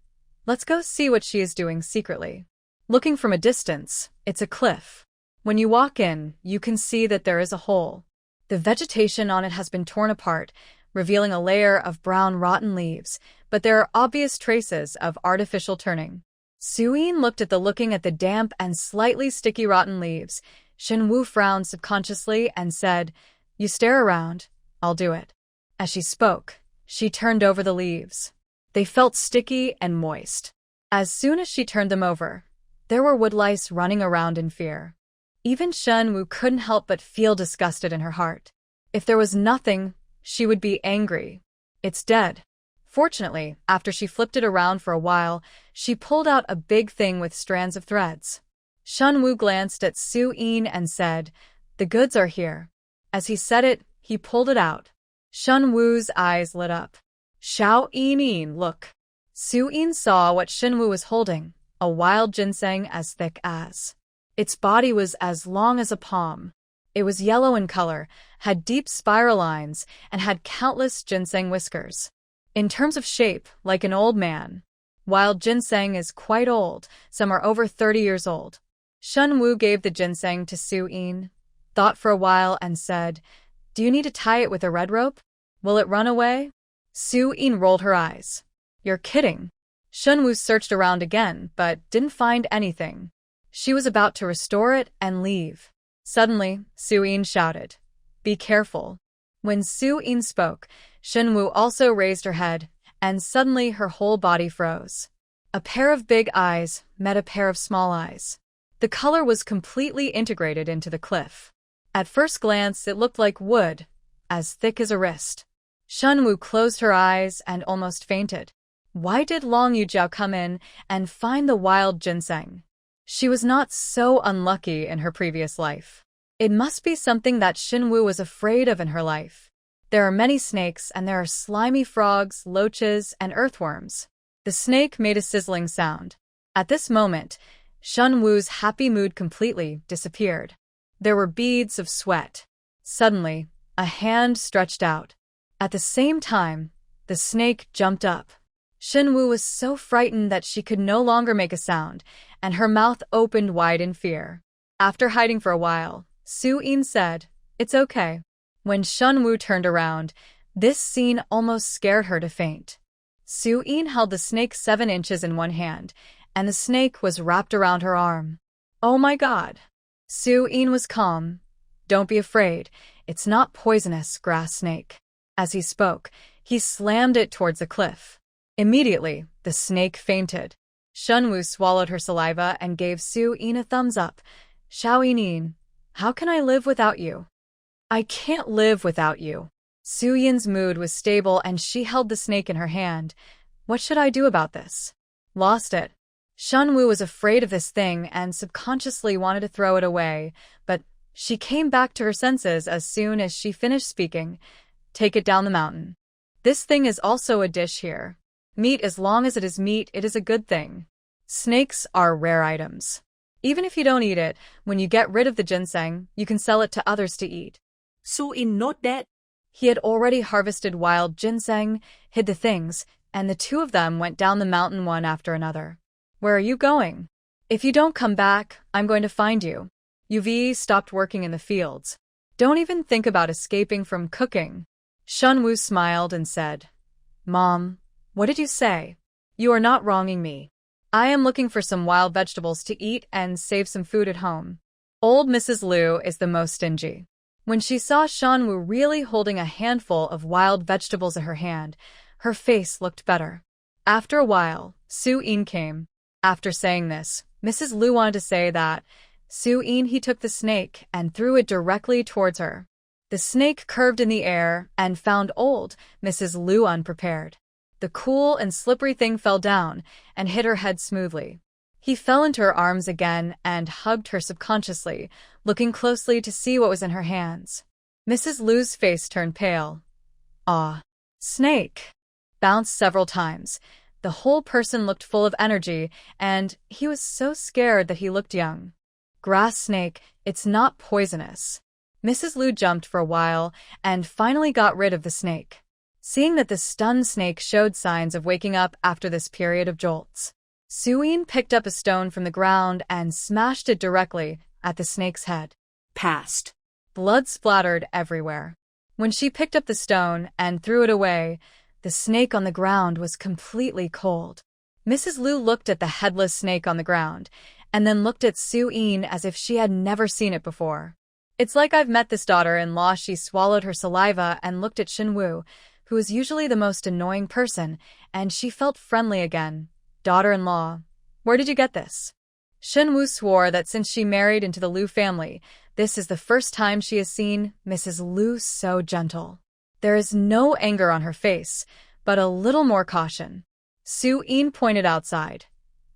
"Let's go see what she is doing secretly." Looking from a distance, it's a cliff. When you walk in, you can see that there is a hole. The vegetation on it has been torn apart, revealing a layer of brown rotten leaves, but there are obvious traces of artificial turning. Su-in looked at the damp and slightly sticky rotten leaves. Shen Wu frowned subconsciously and said, "You stare around, I'll do it." As she spoke, she turned over the leaves. They felt sticky and moist. As soon as she turned them over, there were woodlice running around in fear. Even Shen Wu couldn't help but feel disgusted in her heart. If there was nothing, she would be angry. It's dead. Fortunately, after she flipped it around for a while, she pulled out a big thing with strands of threads. Shen Wu glanced at Su-in and said, "The goods are here." As he said it, he pulled it out. Shen Wu's eyes lit up. "Xiao-in, look." Su-in saw what Shen Wu was holding, a wild ginseng as thick as. Its body was as long as a palm. It was yellow in color, had deep spiral lines, and had countless ginseng whiskers. In terms of shape, like an old man. Wild ginseng is quite old, some are over 30 years old. Shen Wu gave the ginseng to Su-in, thought for a while and said, "Do you need to tie it with a red rope? Will it run away?" Su-in rolled her eyes. "You're kidding." Shen Wu searched around again, but didn't find anything. She was about to restore it and leave. Suddenly, Su-in shouted, "Be careful." When Su-in spoke, Shen Wu also raised her head, and suddenly her whole body froze. A pair of big eyes met a pair of small eyes. The color was completely integrated into the cliff. At first glance, it looked like wood, as thick as a wrist. Shen Wu closed her eyes and almost fainted. Why did Long Yujiao come in and find the wild ginseng? She was not so unlucky in her previous life. It must be something that Shen Wu was afraid of in her life. There are many snakes, and there are slimy frogs, loaches, and earthworms. The snake made a sizzling sound. At this moment, Shen Wu's happy mood completely disappeared. There were beads of sweat. Suddenly, a hand stretched out. At the same time, the snake jumped up. Shen Wu was so frightened that she could no longer make a sound, and her mouth opened wide in fear. After hiding for a while, Su-in said, "It's okay." When Shen Wu turned around, this scene almost scared her to faint. Su-in held the snake 7 inches in one hand, and the snake was wrapped around her arm. "Oh my God." Su-in was calm. "Don't be afraid. It's not poisonous, grass snake." As he spoke, he slammed it towards the cliff. Immediately, the snake fainted. Shen Wu swallowed her saliva and gave Su-in a thumbs up. "Xiao-in, how can I live without you?" "I can't live without you." Su Yin's mood was stable and she held the snake in her hand. What should I do about this? Lost it. Shen Wu was afraid of this thing and subconsciously wanted to throw it away, but she came back to her senses as soon as she finished speaking. Take it down the mountain. This thing is also a dish here. Meat, as long as it is meat, it is a good thing. Snakes are rare items. Even if you don't eat it, when you get rid of the ginseng, you can sell it to others to eat. Su Yin noted that. He had already harvested wild ginseng, hid the things, and the two of them went down the mountain one after another. Where are you going? If you don't come back, I'm going to find you. Yuvi stopped working in the fields. Don't even think about escaping from cooking. Shen Wu smiled and said, Mom, what did you say? You are not wronging me. I am looking for some wild vegetables to eat and save some food at home. Old Mrs. Lu is the most stingy. When she saw Shen Wu really holding a handful of wild vegetables in her hand, her face looked better. After a while, Su Yin came. After saying this, Mrs. Lu wanted to say that Su Yin he took the snake and threw it directly towards her. The snake curved in the air and found old Mrs. Lu unprepared. The cool and slippery thing fell down and hit her head smoothly. He fell into her arms again and hugged her subconsciously, looking closely to see what was in her hands. Mrs. Lu's face turned pale. Ah, snake! Bounced several times. The whole person looked full of energy, and he was so scared that he looked young. Grass snake, it's not poisonous. Mrs. Lu jumped for a while and finally got rid of the snake. Seeing that the stunned snake showed signs of waking up after this period of jolts, Su Yin picked up a stone from the ground and smashed it directly at the snake's head. Passed. Blood splattered everywhere. When she picked up the stone and threw it away, the snake on the ground was completely cold. Mrs. Lu looked at the headless snake on the ground and then looked at Su Yin as if she had never seen it before. It's like I've met this daughter-in-law. She swallowed her saliva and looked at Shen Wu, who is usually the most annoying person, and she felt friendly again. Daughter-in-law, where did you get this? Shen Wu swore that since she married into the Lu family, this is the first time she has seen Mrs. Lu so gentle. There is no anger on her face, but a little more caution. Su Yin pointed outside.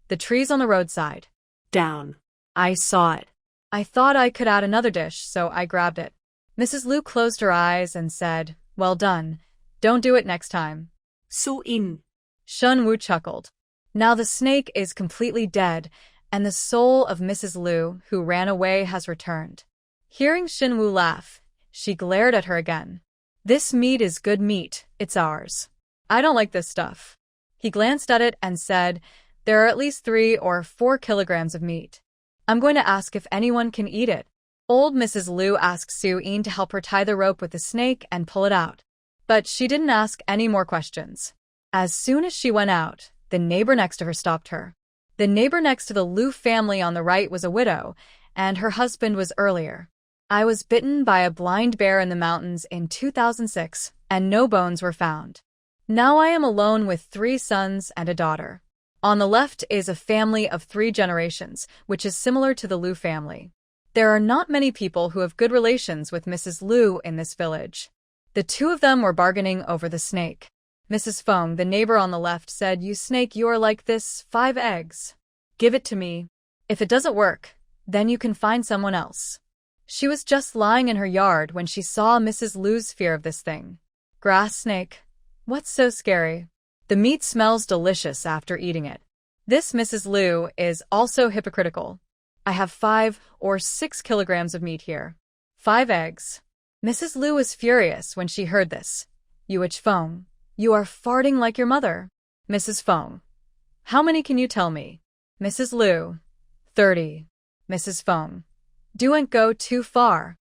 The trees on the roadside. Down. I saw it. I thought I could add another dish, so I grabbed it. Mrs. Lu closed her eyes and said, Well done. Don't do it next time. Su Yin. Shen Wu chuckled. Now the snake is completely dead, and the soul of Mrs. Lu, who ran away, has returned. Hearing Shen Wu laugh, she glared at her again. This meat is good meat, it's ours. I don't like this stuff. He glanced at it and said, There are at least 3 or 4 kilograms of meat. I'm going to ask if anyone can eat it. Old Mrs. Lu asked Su Yin to help her tie the rope with the snake and pull it out. But she didn't ask any more questions. As soon as she went out, the neighbor next to her stopped her. The neighbor next to the Lu family on the right was a widow, and her husband was earlier. I was bitten by a blind bear in the mountains in 2006, and no bones were found. Now I am alone with 3 sons and a daughter. On the left is a family of 3 generations, which is similar to the Lu family. There are not many people who have good relations with Mrs. Lu in this village. The 2 of them were bargaining over the snake. Mrs. Feng, the neighbor on the left, said, You snake, you are like this, 5 eggs. Give it to me. If it doesn't work, then you can find someone else. She was just lying in her yard when she saw Mrs. Lu's fear of this thing. Grass snake. What's so scary? The meat smells delicious after eating it. This Mrs. Lu is also hypocritical. I have 5 or 6 kilograms of meat here. 5 eggs. Mrs. Lu was furious when she heard this. Yujiao Feng, you are farting like your mother. Mrs. Feng, how many can you tell me? Mrs. Lu, 30. Mrs. Feng, don't go too far.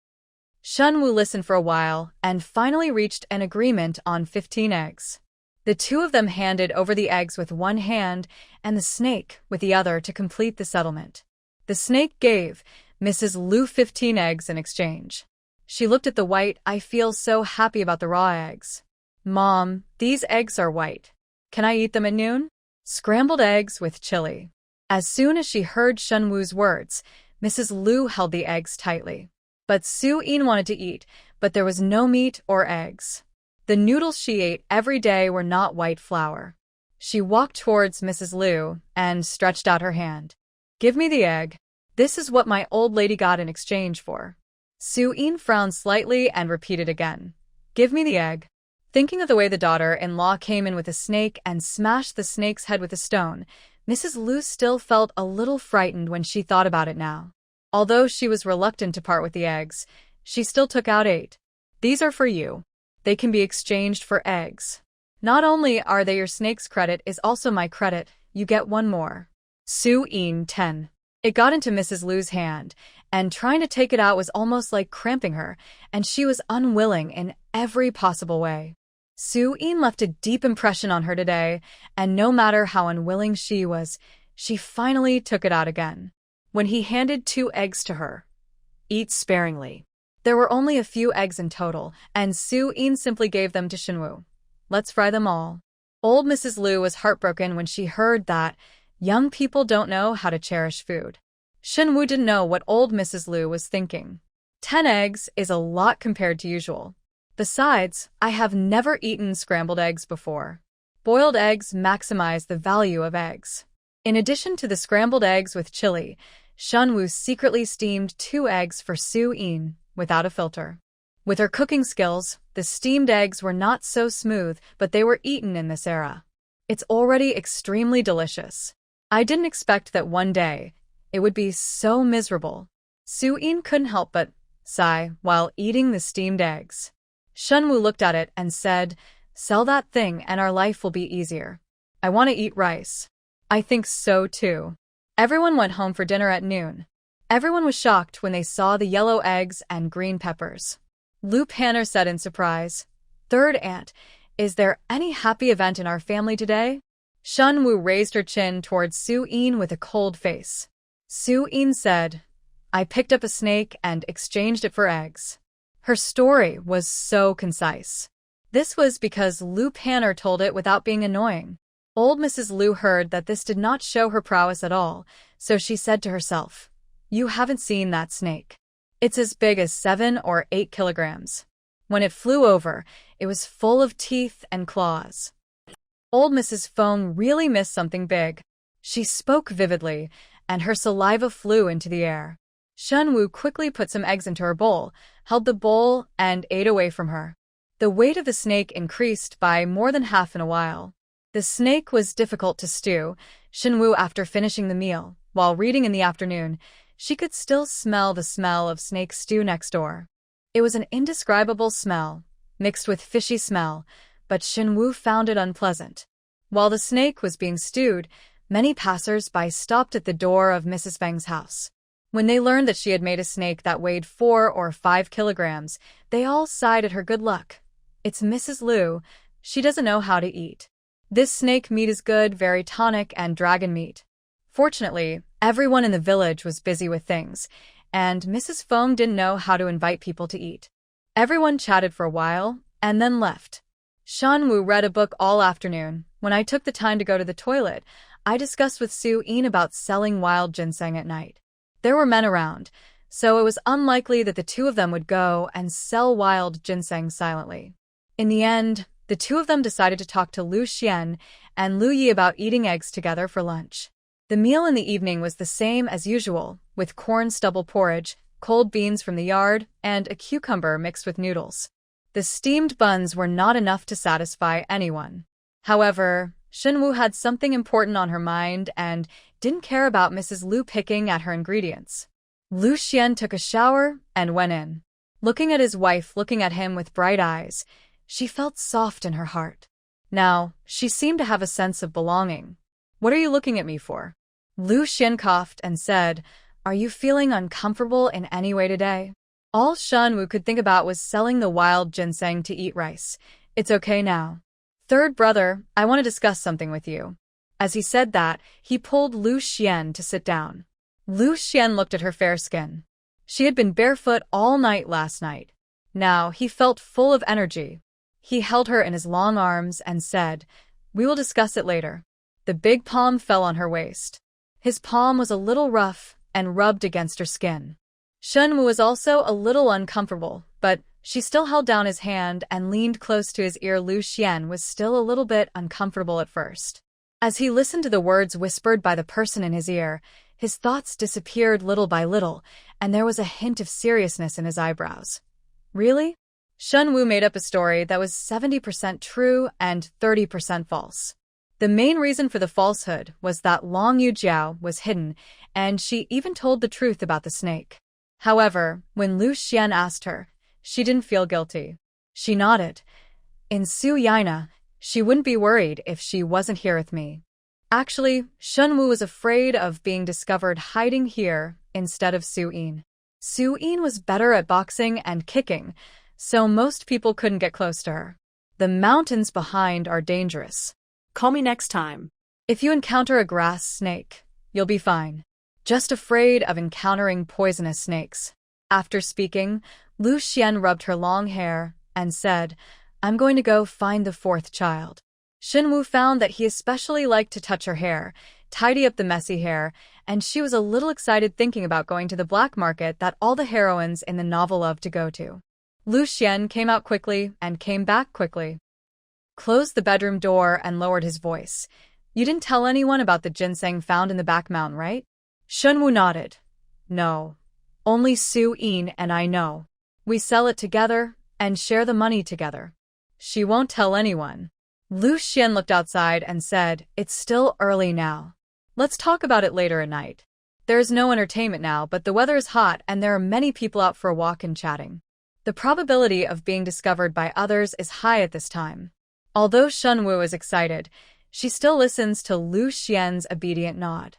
Shen Wu listened for a while and finally reached an agreement on 15 eggs. The 2 of them handed over the eggs with one hand and the snake with the other to complete the settlement. The snake gave Mrs. Lu 15 eggs in exchange. She looked at the white. I feel so happy about the raw eggs. Mom, these eggs are white. Can I eat them at noon? Scrambled eggs with chili. As soon as she heard Shen Wu's words, Mrs. Lu held the eggs tightly. But Su Yin wanted to eat, but there was no meat or eggs. The noodles she ate every day were not white flour. She walked towards Mrs. Lu and stretched out her hand. Give me the egg. This is what my old lady got in exchange for. Su-in frowned slightly and repeated again. Give me the egg. Thinking of the way the daughter-in-law came in with a snake and smashed the snake's head with a stone, Mrs. Lu still felt a little frightened when she thought about it now. Although she was reluctant to part with the eggs, she still took out 8. These are for you. They can be exchanged for eggs. Not only are they your snake's credit, is also my credit. You get one more. Su-in 10. It got into Mrs. Lu's hand, and trying to take it out was almost like cramping her, and she was unwilling in every possible way. Su-in left a deep impression on her today, and no matter how unwilling she was, she finally took it out again. When he handed 2 eggs to her, eat sparingly. There were only a few eggs in total, and Su-in simply gave them to Shen Wu. Let's fry them all. Old Mrs. Lu was heartbroken when she heard that young people don't know how to cherish food. Shen Wu didn't know what old Mrs. Lu was thinking. 10 eggs is a lot compared to usual. Besides, I have never eaten scrambled eggs before. Boiled eggs maximize the value of eggs. In addition to the scrambled eggs with chili, Shen Wu secretly steamed 2 eggs for Su-in without a filter. With her cooking skills, the steamed eggs were not so smooth, but they were eaten in this era. It's already extremely delicious. I didn't expect that one day it would be so miserable. Su-in couldn't help but sigh while eating the steamed eggs. Shen Wu looked at it and said, sell that thing and our life will be easier. I want to eat rice. I think so too. Everyone went home for dinner at noon. Everyone was shocked when they saw the yellow eggs and green peppers. Lu Xuan said in surprise, Third aunt, is there any happy event in our family today? Shen Wu raised her chin towards Su-in with a cold face. Su-in said, I picked up a snake and exchanged it for eggs. Her story was so concise. This was because Lu Xuan told it without being annoying. Old Mrs. Lu heard that this did not show her prowess at all, so she said to herself, You haven't seen that snake. It's as big as 7 or 8 kilograms. When it flew over, it was full of teeth and claws. Old Mrs. Feng really missed something big. She spoke vividly, and her saliva flew into the air. Shen Wu quickly put some eggs into her bowl, held the bowl, and ate away from her. The weight of the snake increased by more than half in a while. The snake was difficult to stew. Shen Wu, after finishing the meal, while reading in the afternoon, she could still smell the smell of snake stew next door. It was an indescribable smell, mixed with fishy smell, but Shen Wu found it unpleasant. While the snake was being stewed, many passers-by stopped at the door of Mrs. Feng's house. When they learned that she had made a snake that weighed 4 or 5 kilograms, they all sighed at her good luck. It's Mrs. Lu. She doesn't know how to eat. This snake meat is good, very tonic, and dragon meat. Fortunately, everyone in the village was busy with things, and Mrs. Feng didn't know how to invite people to eat. Everyone chatted for a while, and then left. Shen Wu read a book all afternoon. When I took the time to go to the toilet, I discussed with Su-in about selling wild ginseng at night. There were men around, so it was unlikely that the two of them would go and sell wild ginseng silently. In the end, the two of them decided to talk to Lu Xuan and Lu Yi about eating eggs together for lunch. The meal in the evening was the same as usual, with corn stubble porridge, cold beans from the yard, and a cucumber mixed with noodles. The steamed buns were not enough to satisfy anyone. However, Shen Wu had something important on her mind and didn't care about Mrs. Lu picking at her ingredients. Lu Xuan took a shower and went in. Looking at his wife looking at him with bright eyes, she felt soft in her heart. Now, she seemed to have a sense of belonging. What are you looking at me for? Lu Xuan coughed and said, Are you feeling uncomfortable in any way today? All Shen Wu could think about was selling the wild ginseng to eat rice. It's okay now. Third brother, I want to discuss something with you. As he said that, he pulled Lu Xuan to sit down. Lu Xuan looked at her fair skin. She had been barefoot all night last night. Now he felt full of energy. He held her in his long arms and said, We will discuss it later. The big palm fell on her waist. His palm was a little rough and rubbed against her skin. Shen Wu was also a little uncomfortable, but She still held down his hand and leaned close to his ear. Lu Xuan was still a little bit uncomfortable at first. As he listened to the words whispered by the person in his ear, his thoughts disappeared little by little, and there was a hint of seriousness in his eyebrows. Really? Shen Wu made up a story that was 70% true and 30% false. The main reason for the falsehood was that Long Yujiao was hidden, and she even told the truth about the snake. However, when Lu Xuan asked her, she didn't feel guilty. She nodded. In Su Yaina, she wouldn't be worried if she wasn't here with me. Actually, Shen Wu was afraid of being discovered hiding here instead of Su Yin. Su Yin was better at boxing and kicking, so most people couldn't get close to her. The mountains behind are dangerous. Call me next time. If you encounter a grass snake, you'll be fine. Just afraid of encountering poisonous snakes. After speaking, Lu Xuan rubbed her long hair and said, I'm going to go find the fourth child. Shen Wu found that he especially liked to touch her hair, tidy up the messy hair, and she was a little excited thinking about going to the black market that all the heroines in the novel love to go to. Lu Xuan came out quickly and came back quickly. Closed the bedroom door and lowered his voice. You didn't tell anyone about the ginseng found in the back mountain, right? Shen Wu nodded. No. Only Su Yin and I know. We sell it together and share the money together. She won't tell anyone. Lu Xuan looked outside and said, It's still early now. Let's talk about it later at night. There is no entertainment now, but the weather is hot and there are many people out for a walk and chatting. The probability of being discovered by others is high at this time. Although Shen Wu is excited, she still listens to Lu Xian's obedient nod.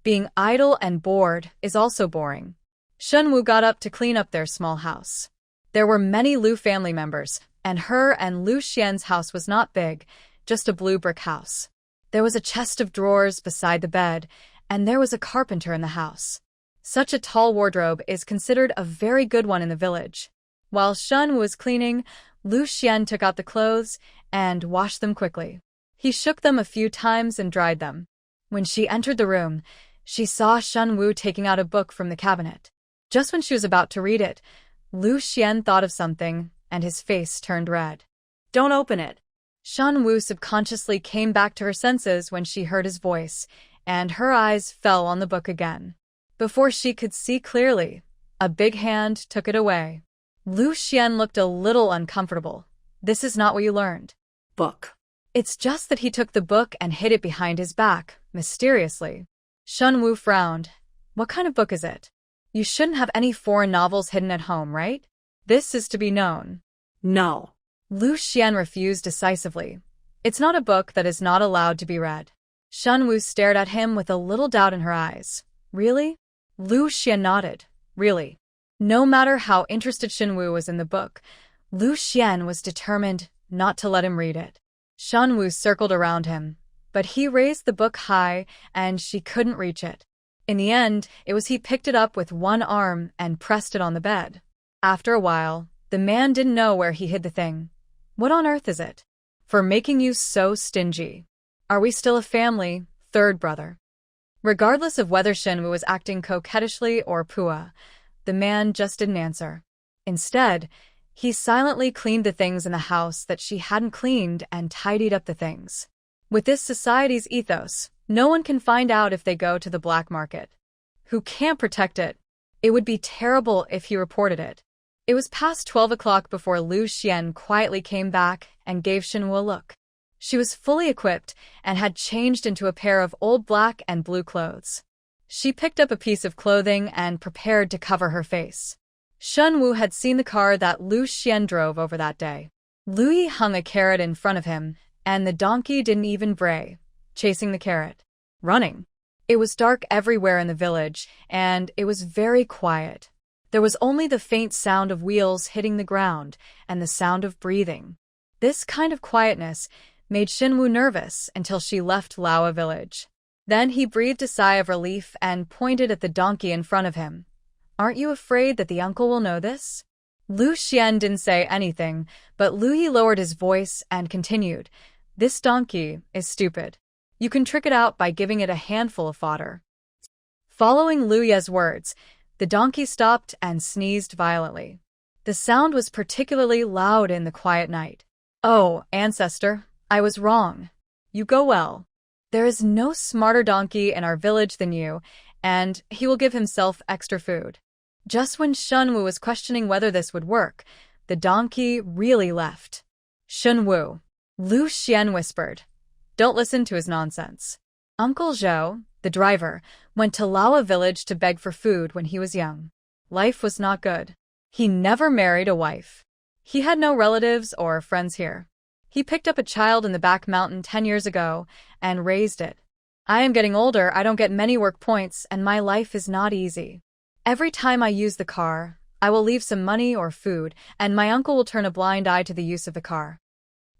Being idle and bored is also boring. Shen Wu got up to clean up their small house. There were many Lu family members, and her and Lu Xian's house was not big, just a blue brick house. There was a chest of drawers beside the bed, and there was a carpenter in the house. Such a tall wardrobe is considered a very good one in the village. While Shen was cleaning, Lu Xuan took out the clothes and washed them quickly. He shook them a few times and dried them. When she entered the room, she saw Shen Wu taking out a book from the cabinet. Just when she was about to read it, Lu Xuan thought of something, and his face turned red. Don't open it. Shen Wu subconsciously came back to her senses when she heard his voice, and her eyes fell on the book again. Before she could see clearly, a big hand took it away. Lu Xuan looked a little uncomfortable. This is not what you learned. Book. It's just that he took the book and hid it behind his back, mysteriously. Shen Wu frowned. What kind of book is it? You shouldn't have any foreign novels hidden at home, right? This is to be known. No. Lu Xuan refused decisively. It's not a book that is not allowed to be read. Shen Wu stared at him with a little doubt in her eyes. Really? Lu Xuan nodded. Really. No matter how interested Shen Wu was in the book, Lu Xuan was determined not to let him read it. Shen Wu circled around him, but he raised the book high and she couldn't reach it. In the end, it was he picked it up with one arm and pressed it on the bed. After a while, the man didn't know where he hid the thing. What on earth is it? For making you so stingy. Are we still a family, third brother? Regardless of whether Shen Wu was acting coquettishly or pua, the man just didn't answer. Instead, he silently cleaned the things in the house that she hadn't cleaned and tidied up the things. With this society's ethos, no one can find out if they go to the black market. Who can't protect it? It would be terrible if he reported it. It was past 12 o'clock before Lu Xuan quietly came back and gave Shen Wu a look. She was fully equipped and had changed into a pair of old black and blue clothes. She picked up a piece of clothing and prepared to cover her face. Shen Wu had seen the car that Lu Xuan drove over that day. Lu Yi hung a carrot in front of him, and the donkey didn't even bray, chasing the carrot. Running. It was dark everywhere in the village, and it was very quiet. There was only the faint sound of wheels hitting the ground and the sound of breathing. This kind of quietness made Shen Wu nervous until she left Laowa village. Then he breathed a sigh of relief and pointed at the donkey in front of him. Aren't you afraid that the uncle will know this? Lu Xuan didn't say anything, but Lu Yi lowered his voice and continued, This donkey is stupid. You can trick it out by giving it a handful of fodder. Following Lu Ye's words, the donkey stopped and sneezed violently. The sound was particularly loud in the quiet night. "Oh, ancestor, I was wrong. You go well. There is no smarter donkey in our village than you, and he will give himself extra food." Just when Shen Wu was questioning whether this would work, the donkey really left. "Shen Wu," Lu Xuan whispered. "Don't listen to his nonsense." Uncle Zhou, the driver, went to Laowa village to beg for food when he was young. Life was not good. He never married a wife. He had no relatives or friends here. He picked up a child in the back mountain 10 years ago and raised it. "I am getting older, I don't get many work points, and my life is not easy. Every time I use the car, I will leave some money or food, and my uncle will turn a blind eye to the use of the car.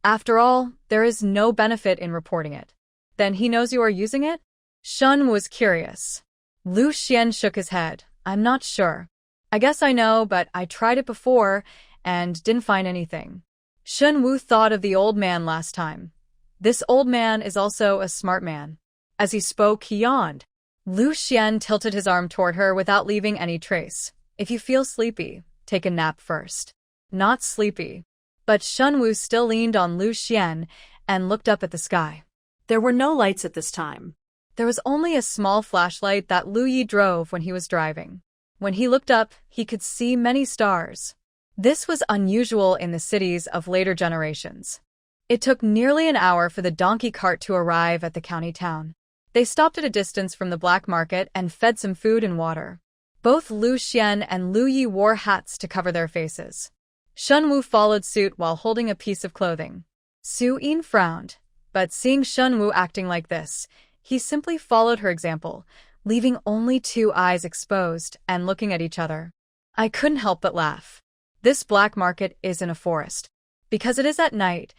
After all, there is no benefit in reporting it." "Then he knows you are using it?" Shen was curious. Lu Xuan shook his head. "I'm not sure. I guess I know, but I tried it before and didn't find anything." Shen Wu thought of the old man last time. This old man is also a smart man. As he spoke, he yawned. Lu Xuan tilted his arm toward her without leaving any trace. "If you feel sleepy, take a nap first." Not sleepy. But Shen Wu still leaned on Lu Xuan and looked up at the sky. There were no lights at this time. There was only a small flashlight that Lu Yi drove when he was driving. When he looked up, he could see many stars. This was unusual in the cities of later generations. It took nearly an hour for the donkey cart to arrive at the county town. They stopped at a distance from the black market and fed some food and water. Both Lu Xuan and Lu Yi wore hats to cover their faces. Shen Wu followed suit while holding a piece of clothing. Su Yin frowned, but seeing Shen Wu acting like this, he simply followed her example, leaving only two eyes exposed and looking at each other. I couldn't help but laugh. This black market is in a forest. Because it is at night,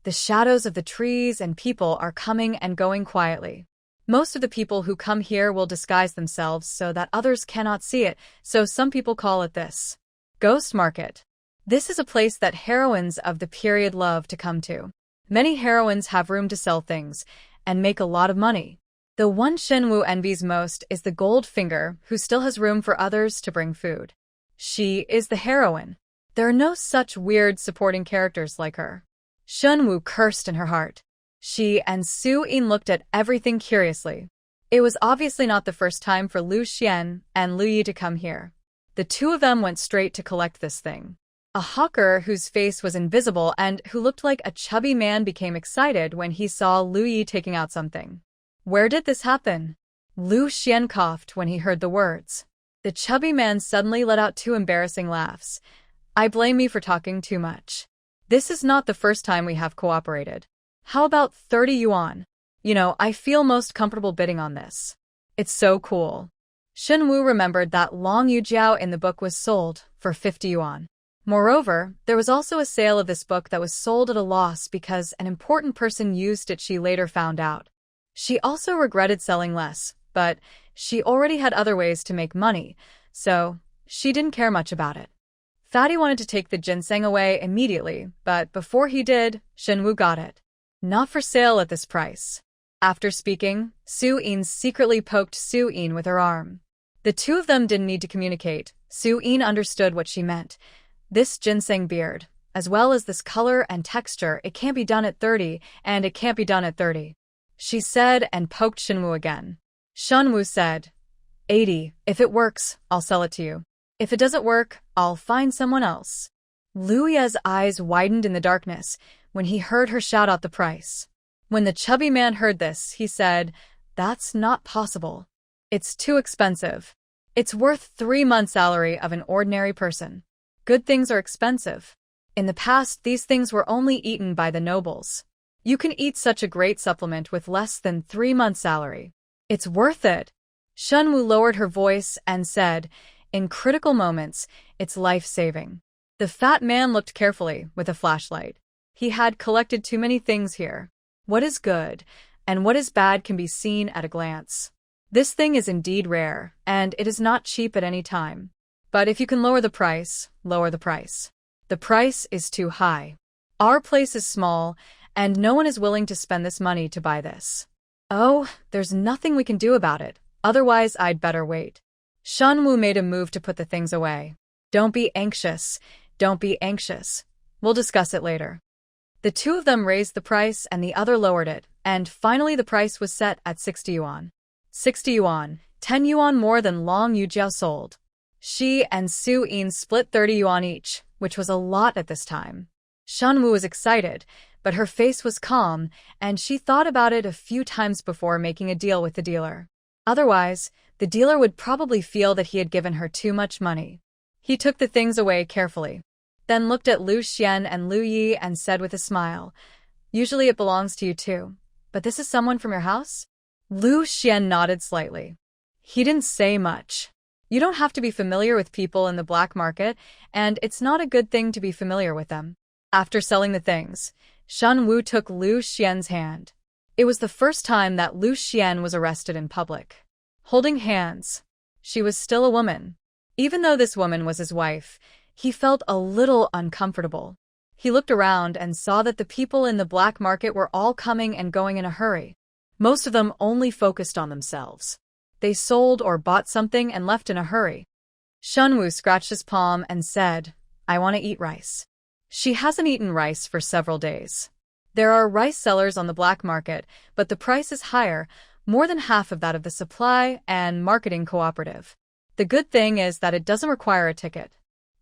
the shadows of the trees and people are coming and going quietly. Most of the people who come here will disguise themselves so that others cannot see it, so some people call it this ghost market. This is a place that heroines of the period love to come to. Many heroines have room to sell things and make a lot of money. The one Shen Wu envies most is the gold finger, who still has room for others to bring food. She is the heroine. There are no such weird supporting characters like her. Shen Wu cursed in her heart. She and Su Yin looked at everything curiously. It was obviously not the first time for Lu Xuan and Lu Yi to come here. The two of them went straight to collect this thing. A hawker whose face was invisible and who looked like a chubby man became excited when he saw Lu Yi taking out something. "Where did this happen?" Lu Xuan coughed when he heard the words. The chubby man suddenly let out two embarrassing laughs. "I blame me for talking too much. This is not the first time we have cooperated. How about 30 yuan? I feel most comfortable bidding on this. It's so cool." Shen Wu remembered that Long Yujiao in the book was sold for 50 yuan. Moreover, there was also a sale of this book that was sold at a loss because an important person used it, she later found out. She also regretted selling less, but she already had other ways to make money, so she didn't care much about it. Fatty wanted to take the ginseng away immediately, but before he did, Shen Wu got it. "Not for sale at this price." After speaking, Su Yin secretly poked Su Yin with her arm. The two of them didn't need to communicate. Su Yin understood what she meant. This ginseng beard, as well as this color and texture, it can't be done at 30, and it can't be done at 30. She said and poked Shen Wu again. Shen Wu said, 80, if it works, I'll sell it to you. If it doesn't work, I'll find someone else. Lu Ye's eyes widened in the darkness when he heard her shout out the price. When the chubby man heard this, he said, "That's not possible. It's too expensive. It's worth 3 months' salary of an ordinary person. Good things are expensive. In the past, these things were only eaten by the nobles. You can eat such a great supplement with less than 3 months' salary. It's worth it." Shen Wu lowered her voice and said, "In critical moments, it's life-saving." The fat man looked carefully with a flashlight. He had collected too many things here. What is good and what is bad can be seen at a glance. This thing is indeed rare, and it is not cheap at any time. But if you can lower the price, lower the price. The price is too high. Our place is small, and no one is willing to spend this money to buy this. Oh, there's nothing we can do about it. Otherwise, I'd better wait. Shen Wu made a move to put the things away. Don't be anxious. Don't be anxious. We'll discuss it later. The two of them raised the price and the other lowered it, and finally the price was set at 60 yuan. 60 yuan, 10 yuan more than Long Yujiao sold. She and Su Yin split 30 yuan each, which was a lot at this time. Shen Wu was excited, but her face was calm, and she thought about it a few times before making a deal with the dealer. Otherwise, the dealer would probably feel that he had given her too much money. He took the things away carefully, then looked at Lu Xuan and Lu Yi and said with a smile, "Usually it belongs to you too, but this is someone from your house?" Lu Xuan nodded slightly. He didn't say much. You don't have to be familiar with people in the black market, and it's not a good thing to be familiar with them. After selling the things, Shen Wu took Lu Xuan's hand. It was the first time that Lu Xuan was arrested in public. Holding hands, she was still a woman. Even though this woman was his wife, he felt a little uncomfortable. He looked around and saw that the people in the black market were all coming and going in a hurry. Most of them only focused on themselves. They sold or bought something and left in a hurry. Shen Wu scratched his palm and said, "I want to eat rice." She hasn't eaten rice for several days. There are rice sellers on the black market, but the price is higher, more than half of that of the supply and marketing cooperative. The good thing is that it doesn't require a ticket.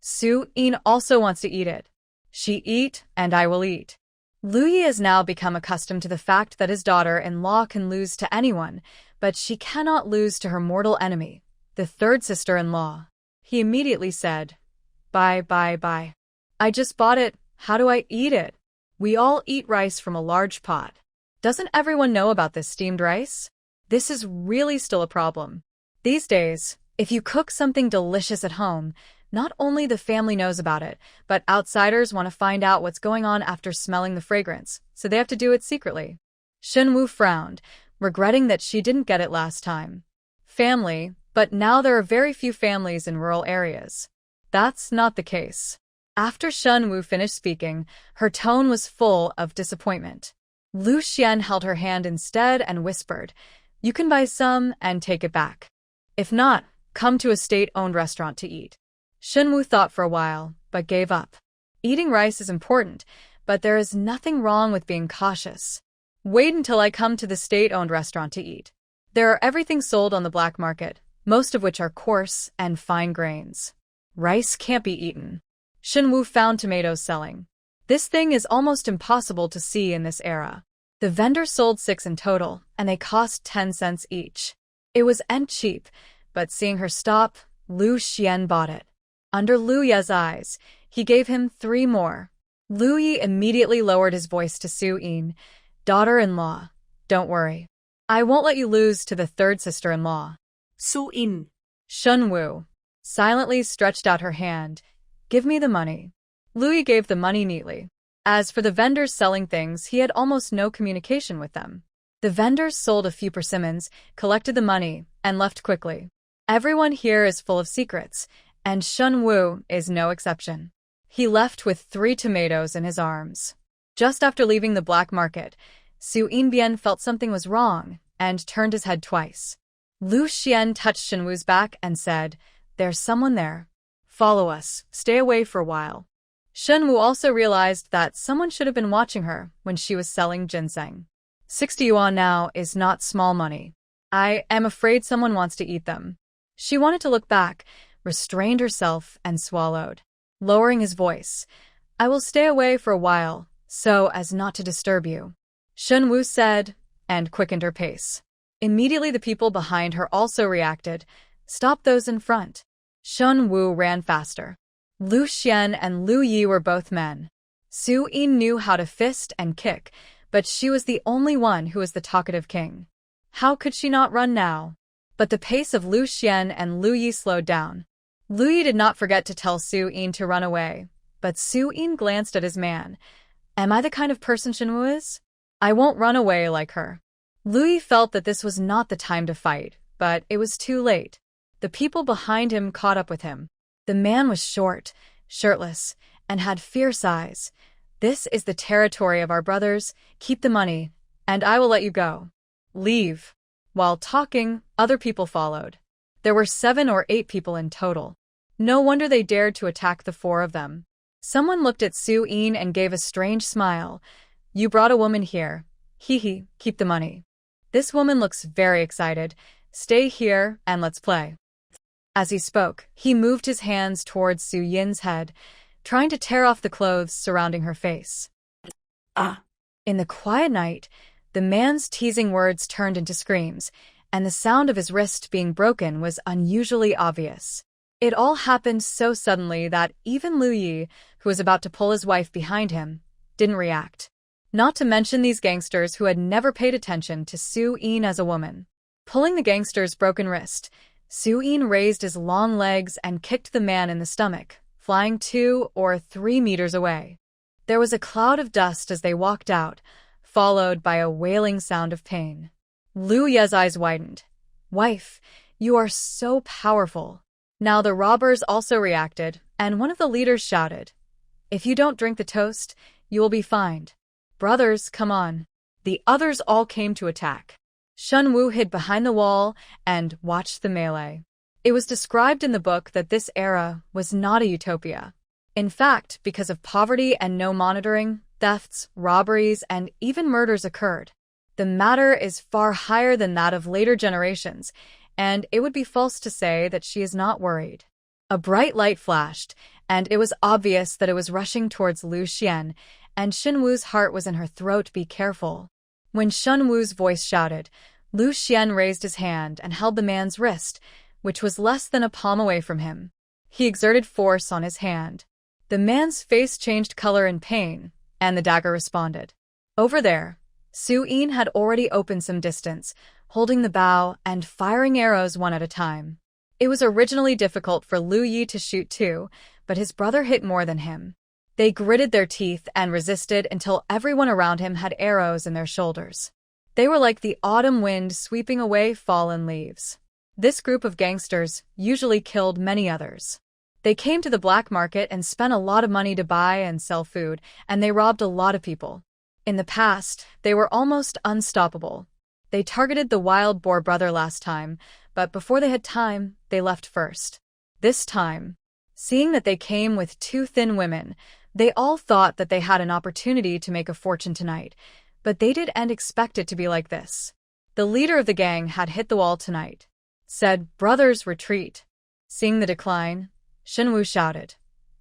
Su Yin also wants to eat it. She eat, and I will eat. Lu Yi has now become accustomed to the fact that his daughter-in-law can lose to anyone, but she cannot lose to her mortal enemy, the third sister-in-law. He immediately said, "Bye, bye, bye. I just bought it. How do I eat it? We all eat rice from a large pot. Doesn't everyone know about this steamed rice? This is really still a problem. These days, if you cook something delicious at home, not only the family knows about it, but outsiders want to find out what's going on after smelling the fragrance, so they have to do it secretly." Shen Wu frowned, regretting that she didn't get it last time. Family, but now there are very few families in rural areas. That's not the case. After Shen Wu finished speaking, her tone was full of disappointment. Lu Xuan held her hand instead and whispered, "You can buy some and take it back. If not, come to a state-owned restaurant to eat." Shen Wu thought for a while, but gave up. Eating rice is important, but there is nothing wrong with being cautious. Wait until I come to the state-owned restaurant to eat. There are everything sold on the black market, most of which are coarse and fine grains. Rice can't be eaten. Shen Wu found tomatoes selling. This thing is almost impossible to see in this era. The vendors sold 6 in total, and they cost 10 cents each. It was cheap, but seeing her stop, Lu Xuan bought it. Under Lu Ye's eyes, he gave him 3 more. Lu Yi immediately lowered his voice to Su Yin, "Daughter-in-law, don't worry. I won't let you lose to the third sister-in-law." Su Yin. Shen Wu silently stretched out her hand. "Give me the money." Lu Yi gave the money neatly. As for the vendors selling things, he had almost no communication with them. The vendors sold a few persimmons, collected the money, and left quickly. Everyone here is full of secrets, and Shen Wu is no exception. He left with 3 tomatoes in his arms. Just after leaving the black market, Su Yinbian felt something was wrong and turned his head twice. Lu Xuan touched Shen Wu's back and said, "There's someone there. Follow us, stay away for a while." Shen Wu also realized that someone should have been watching her when she was selling ginseng. 60 yuan now is not small money. I am afraid someone wants to eat them. She wanted to look back, restrained herself, and swallowed. Lowering his voice, "I will stay away for a while, so as not to disturb you," Shen Wu said, and quickened her pace. Immediately the people behind her also reacted. "Stop those in front." Shen Wu ran faster. Lu Xuan and Lu Yi were both men. Su Yin knew how to fist and kick, but she was the only one who was the talkative king. How could she not run now? But the pace of Lu Xuan and Lu Yi slowed down. Lu Yi did not forget to tell Su Yin to run away, but Su Yin glanced at his man. "Am I the kind of person Shen Wu is? I won't run away like her." Lu Yi felt that this was not the time to fight, but it was too late. The people behind him caught up with him. The man was short, shirtless, and had fierce eyes. "This is the territory of our brothers. Keep the money, and I will let you go. Leave." While talking, other people followed. There were 7 or 8 people in total. No wonder they dared to attack the 4 of them. Someone looked at Su Yin and gave a strange smile. You brought a woman here. Hee hee, keep the money. This woman looks very excited. Stay here and let's play. As he spoke, he moved his hands towards Su Yin's head, trying to tear off the clothes surrounding her face. Ah! In the quiet night, the man's teasing words turned into screams, and the sound of his wrist being broken was unusually obvious. It all happened so suddenly that even Lu Yi, who was about to pull his wife behind him, didn't react. Not to mention these gangsters who had never paid attention to Su Yin as a woman. Pulling the gangster's broken wrist, Su Yin raised his long legs and kicked the man in the stomach, flying 2 or 3 meters away. There was a cloud of dust as they walked out, followed by a wailing sound of pain. Lu Ye's eyes widened. Wife, you are so powerful. Now the robbers also reacted, and one of the leaders shouted, If you don't drink the toast, you will be fined. Brothers, come on. The others all came to attack. Shen Wu hid behind the wall and watched the melee. It was described in the book that this era was not a utopia. In fact, because of poverty and no monitoring, thefts, robberies, and even murders occurred. The matter is far higher than that of later generations, and it would be false to say that she is not worried. A bright light flashed, and it was obvious that it was rushing towards Lu Xuan, and Shen Wu's heart was in her throat. Be careful. When Shen Wu's voice shouted, Lu Xuan raised his hand and held the man's wrist, which was less than a palm away from him. He exerted force on his hand. The man's face changed color in pain, and the dagger responded. Over there, Su Yin had already opened some distance, holding the bow and firing arrows one at a time. It was originally difficult for Lu Yi to shoot too, but his brother hit more than him. They gritted their teeth and resisted until everyone around him had arrows in their shoulders. They were like the autumn wind sweeping away fallen leaves. This group of gangsters usually killed many others. They came to the black market and spent a lot of money to buy and sell food, and they robbed a lot of people. In the past, they were almost unstoppable. They targeted the wild boar brother last time, but before they had time, they left first. This time, seeing that they came with 2 thin women, they all thought that they had an opportunity to make a fortune tonight, but they didn't expect it to be like this. The leader of the gang had hit the wall tonight. Said, Brothers, retreat. Seeing the decline, Shen Wu shouted,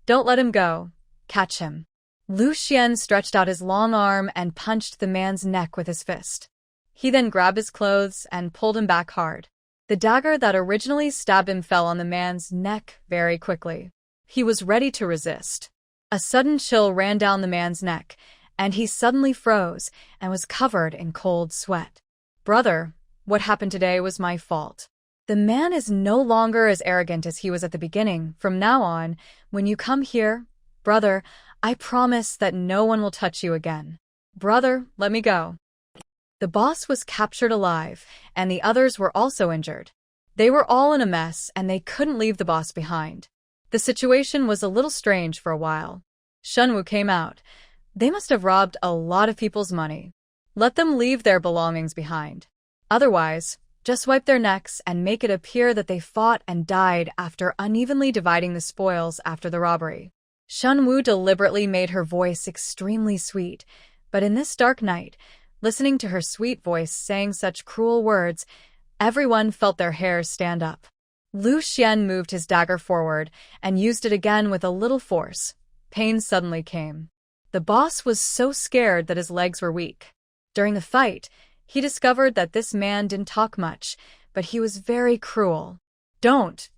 Don't let him go. Catch him. Lu Xuan stretched out his long arm and punched the man's neck with his fist. He then grabbed his clothes and pulled him back hard. The dagger that originally stabbed him fell on the man's neck very quickly. He was ready to resist. A sudden chill ran down the man's neck, and he suddenly froze and was covered in cold sweat. Brother, what happened today was my fault. The man is no longer as arrogant as he was at the beginning. From now on, when you come here, brother, I promise that no one will touch you again. Brother, let me go. The boss was captured alive, and the others were also injured. They were all in a mess, and they couldn't leave the boss behind. The situation was a little strange for a while. Shen Wu came out. They must have robbed a lot of people's money. Let them leave their belongings behind. Otherwise, just wipe their necks and make it appear that they fought and died after unevenly dividing the spoils after the robbery. Shen Wu deliberately made her voice extremely sweet, but in this dark night, listening to her sweet voice saying such cruel words, everyone felt their hairs stand up. Lu Xuan moved his dagger forward and used it again with a little force. Pain suddenly came. The boss was so scared that his legs were weak. During the fight, he discovered that this man didn't talk much, but he was very cruel. Don't,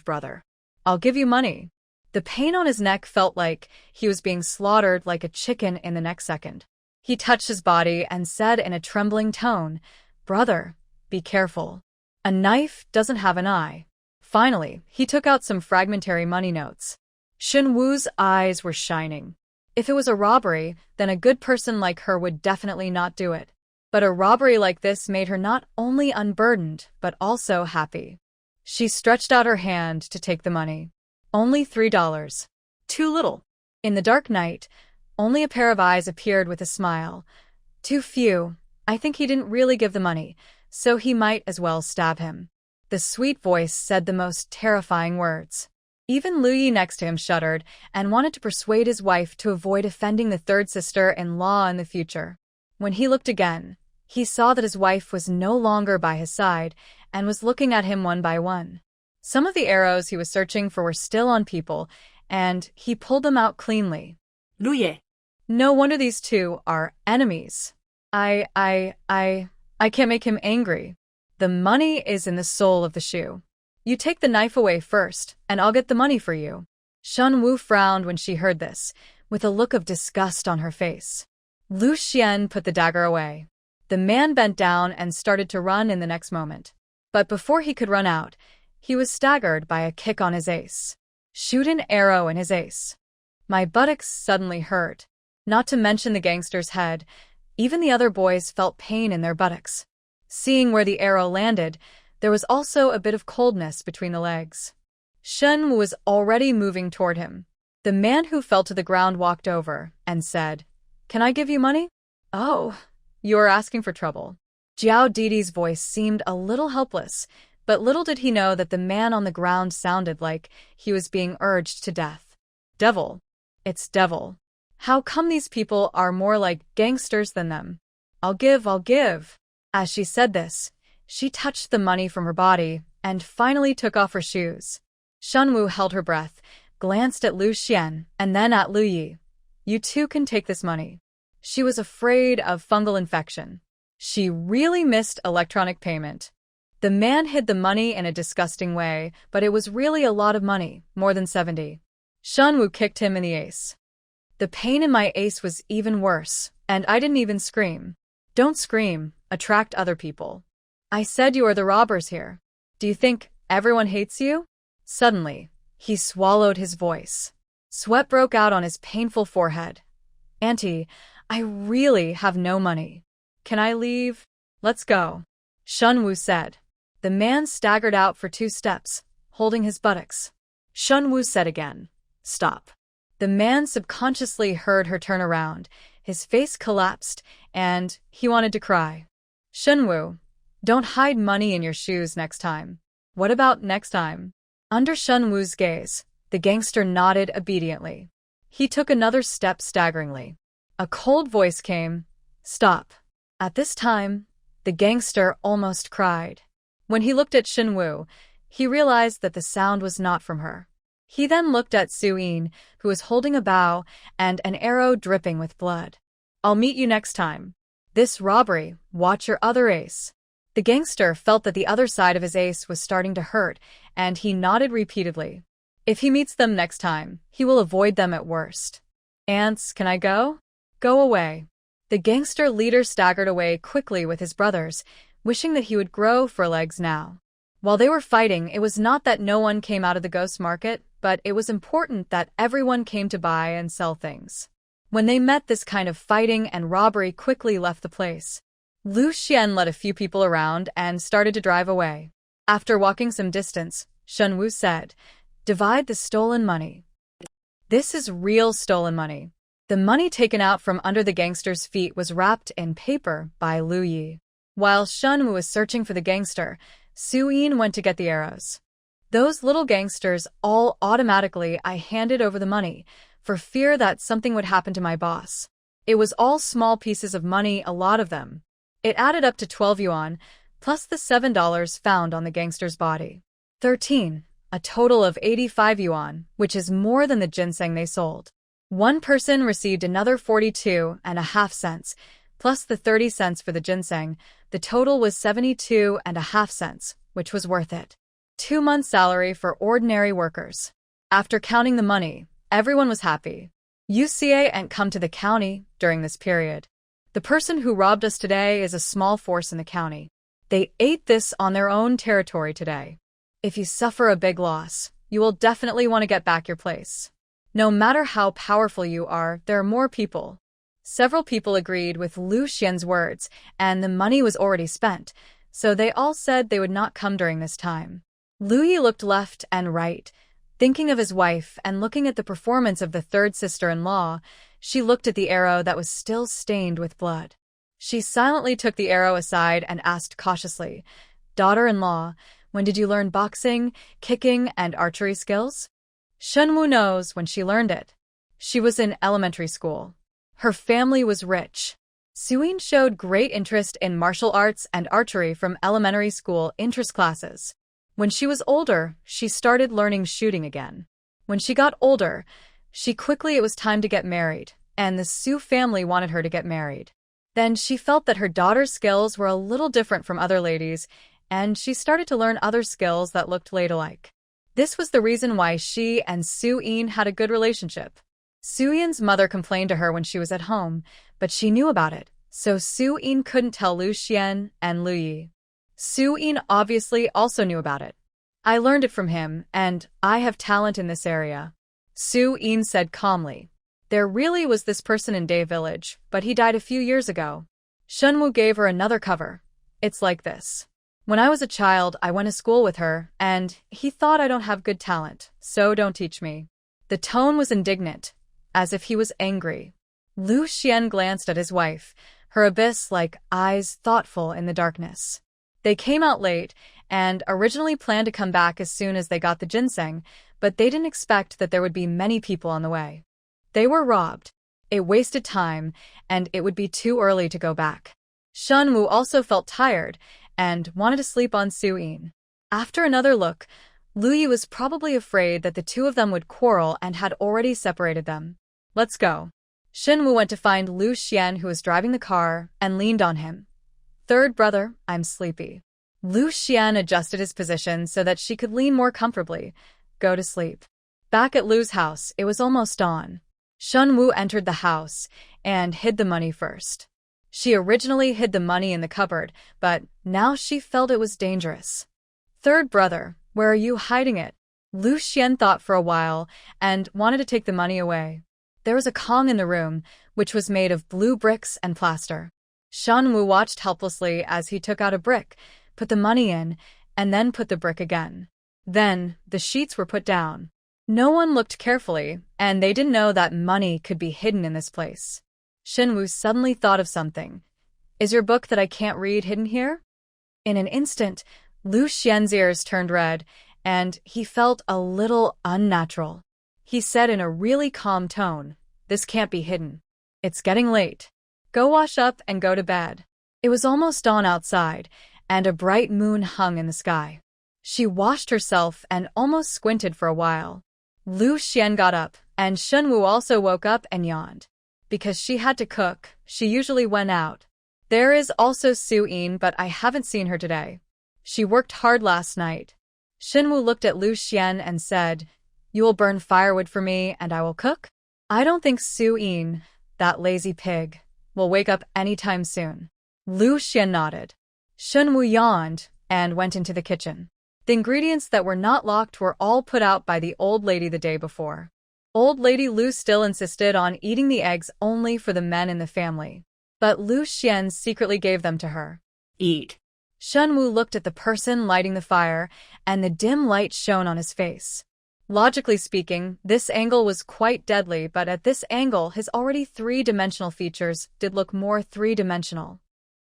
brother. I'll give you money. The pain on his neck felt like he was being slaughtered like a chicken in the next second. He touched his body and said in a trembling tone, Brother, be careful. A knife doesn't have an eye. Finally, he took out some fragmentary money notes. Shen Wu's eyes were shining. If it was a robbery, then a good person like her would definitely not do it. But a robbery like this made her not only unburdened, but also happy. She stretched out her hand to take the money. Only $3. Too little. In the dark night, only a pair of eyes appeared with a smile. Too few. I think he didn't really give the money, so he might as well stab him. The sweet voice said the most terrifying words. Even Lu Yi next to him shuddered and wanted to persuade his wife to avoid offending the third sister-in-law in the future. When he looked again, he saw that his wife was no longer by his side and was looking at him one by one. Some of the arrows he was searching for were still on people, and he pulled them out cleanly. Lu Ye. No wonder these two are enemies. I can't make him angry. The money is in the sole of the shoe. You take the knife away first, and I'll get the money for you. Shen Wu frowned when she heard this, with a look of disgust on her face. Lu Xuan put the dagger away. The man bent down and started to run in the next moment. But before he could run out, he was staggered by a kick on his ace. Shoot an arrow in his ace. My buttocks suddenly hurt. Not to mention the gangster's head, even the other boys felt pain in their buttocks. Seeing where the arrow landed, there was also a bit of coldness between the legs. Shen Wu was already moving toward him. The man who fell to the ground walked over and said, "Can I give you money?" "Oh, you are asking for trouble." Jiao Didi's voice seemed a little helpless, but little did he know that the man on the ground sounded like he was being urged to death. Devil. It's devil. How come these people are more like gangsters than them? I'll give. As she said this, she touched the money from her body and finally took off her shoes. Shen Wu held her breath, glanced at Lu Xuan, and then at Lu Yi. You too can take this money. She was afraid of fungal infection. She really missed electronic payment. The man hid the money in a disgusting way, but it was really a lot of money, more than 70. Shen Wu kicked him in the ace. The pain in my ace was even worse, and I didn't even scream. Don't scream, attract other people. I said you are the robbers here. Do you think everyone hates you? Suddenly, he swallowed his voice. Sweat broke out on his painful forehead. Auntie, I really have no money. Can I leave? Let's go. Shen Wu said. The man staggered out for 2 steps, holding his buttocks. Shen Wu said again, Stop. The man subconsciously heard her turn around. His face collapsed, and he wanted to cry. Shen Wu, don't hide money in your shoes next time. What about next time? Under Shen Wu's gaze, the gangster nodded obediently. He took another step staggeringly. A cold voice came, Stop. At this time, the gangster almost cried. When he looked at Shen Wu, he realized that the sound was not from her. He then looked at Suyin, who was holding a bow and an arrow dripping with blood. I'll meet you next time. This robbery, watch your other ace. The gangster felt that the other side of his ace was starting to hurt, and he nodded repeatedly. If he meets them next time, he will avoid them at worst. Ants, can I go? Go away. The gangster leader staggered away quickly with his brothers, wishing that he would grow 4 legs now. While they were fighting, it was not that no one came out of the ghost market, but it was important that everyone came to buy and sell things. When they met, this kind of fighting and robbery quickly left the place. Lu Xuan led a few people around and started to drive away. After walking some distance, Shen Wu said, Divide the stolen money. This is real stolen money. The money taken out from under the gangster's feet was wrapped in paper by Lu Yi. While Shen Wu was searching for the gangster, Suyin went to get the arrows. Those little gangsters all automatically I handed over the money, for fear that something would happen to my boss. It was all small pieces of money, a lot of them. It added up to 12 yuan, plus the $7 found on the gangster's body. 13, a total of 85 yuan, which is more than the ginseng they sold. One person received another 42.5 cents, plus the 30 cents for the ginseng. The total was 72.5 cents, which was worth it. 2 months' salary for ordinary workers. After counting the money, everyone was happy. UCA ain't come to the county during this period. The person who robbed us today is a small force in the county. They ate this on their own territory today. If you suffer a big loss, you will definitely want to get back your place. No matter how powerful you are, there are more people. Several people agreed with Lu Xuan's words, and the money was already spent, so they all said they would not come during this time. Lu Yi looked left and right, thinking of his wife and looking at the performance of the third sister-in-law. She looked at the arrow that was still stained with blood. She silently took the arrow aside and asked cautiously, Daughter-in-law, when did you learn boxing, kicking, and archery skills? Shen Wu knows when she learned it. She was in elementary school. Her family was rich. Suyin showed great interest in martial arts and archery from elementary school interest classes. When she was older, she started learning shooting again. When she got older, it was time to get married, and the Su family wanted her to get married. Then she felt that her daughter's skills were a little different from other ladies, and she started to learn other skills that looked ladylike. This was the reason why she and Suyin had a good relationship. Suyin's mother complained to her when she was at home, but she knew about it, so Suyin couldn't tell Lu Xuan and Lu Yi. Suyin obviously also knew about it. I learned it from him, and I have talent in this area. Suyin said calmly. There really was this person in Day Village, but he died a few years ago. Shen Wu gave her another cover. It's like this. When I was a child, I went to school with her, and he thought I don't have good talent, so don't teach me. The tone was indignant, as if he was angry. Lu Xuan glanced at his wife, her abyss-like eyes thoughtful in the darkness. They came out late, and originally planned to come back as soon as they got the ginseng, but they didn't expect that there would be many people on the way. They were robbed. It wasted time, and it would be too early to go back. Shen Wu also felt tired, and wanted to sleep on Suyin. After another look, Lu Yi was probably afraid that the two of them would quarrel and had already separated them. Let's go. Shen Wu went to find Lu Xuan, who was driving the car, and leaned on him. Third brother, I'm sleepy. Lu Xuan adjusted his position so that she could lean more comfortably. Go to sleep. Back at Lu's house, it was almost dawn. Shen Wu entered the house and hid the money first. She originally hid the money in the cupboard, but now she felt it was dangerous. Third brother, where are you hiding it? Lu Xuan thought for a while and wanted to take the money away. There was a Kong in the room, which was made of blue bricks and plaster. Shen Wu watched helplessly as he took out a brick, put the money in, and then put the brick again. Then, the sheets were put down. No one looked carefully, and they didn't know that money could be hidden in this place. Shen Wu suddenly thought of something. Is your book that I can't read hidden here? In an instant, Lu Xian's ears turned red, and he felt a little unnatural. He said in a really calm tone, this can't be hidden. It's getting late. Go wash up and go to bed. It was almost dawn outside, and a bright moon hung in the sky. She washed herself and almost squinted for a while. Lu Xuan got up, and Shen Wu also woke up and yawned. Because she had to cook, she usually went out. There is also Suyin, but I haven't seen her today. She worked hard last night. Shen Wu looked at Lu Xuan and said, you will burn firewood for me and I will cook? I don't think Suyin, that lazy pig, will wake up anytime soon. Lu Xuan nodded. Shen Wu yawned and went into the kitchen. The ingredients that were not locked were all put out by the old lady the day before. Old Lady Lu still insisted on eating the eggs only for the men in the family. But Lu Xuan secretly gave them to her. Eat. Shen Wu looked at the person lighting the fire, and the dim light shone on his face. Logically speaking, this angle was quite deadly, but at this angle his already three-dimensional features did look more three-dimensional.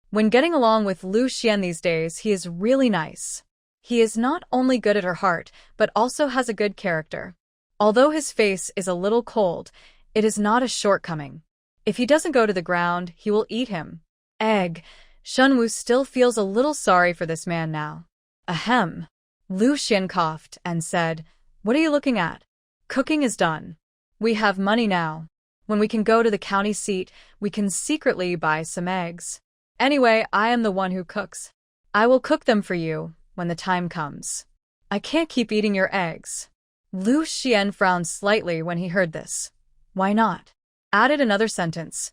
When getting along with Lu Xuan these days, he is really nice. He is not only good at her heart, but also has a good character. Although his face is a little cold, it is not a shortcoming. If he doesn't go to the ground, he will eat him. Egg. Shen Wu still feels a little sorry for this man now. Ahem. Lu Xuan coughed and said, what are you looking at? Cooking is done. We have money now. When we can go to the county seat, we can secretly buy some eggs. Anyway, I am the one who cooks. I will cook them for you when the time comes. I can't keep eating your eggs. Lu Xuan frowned slightly when he heard this. Why not? Added another sentence.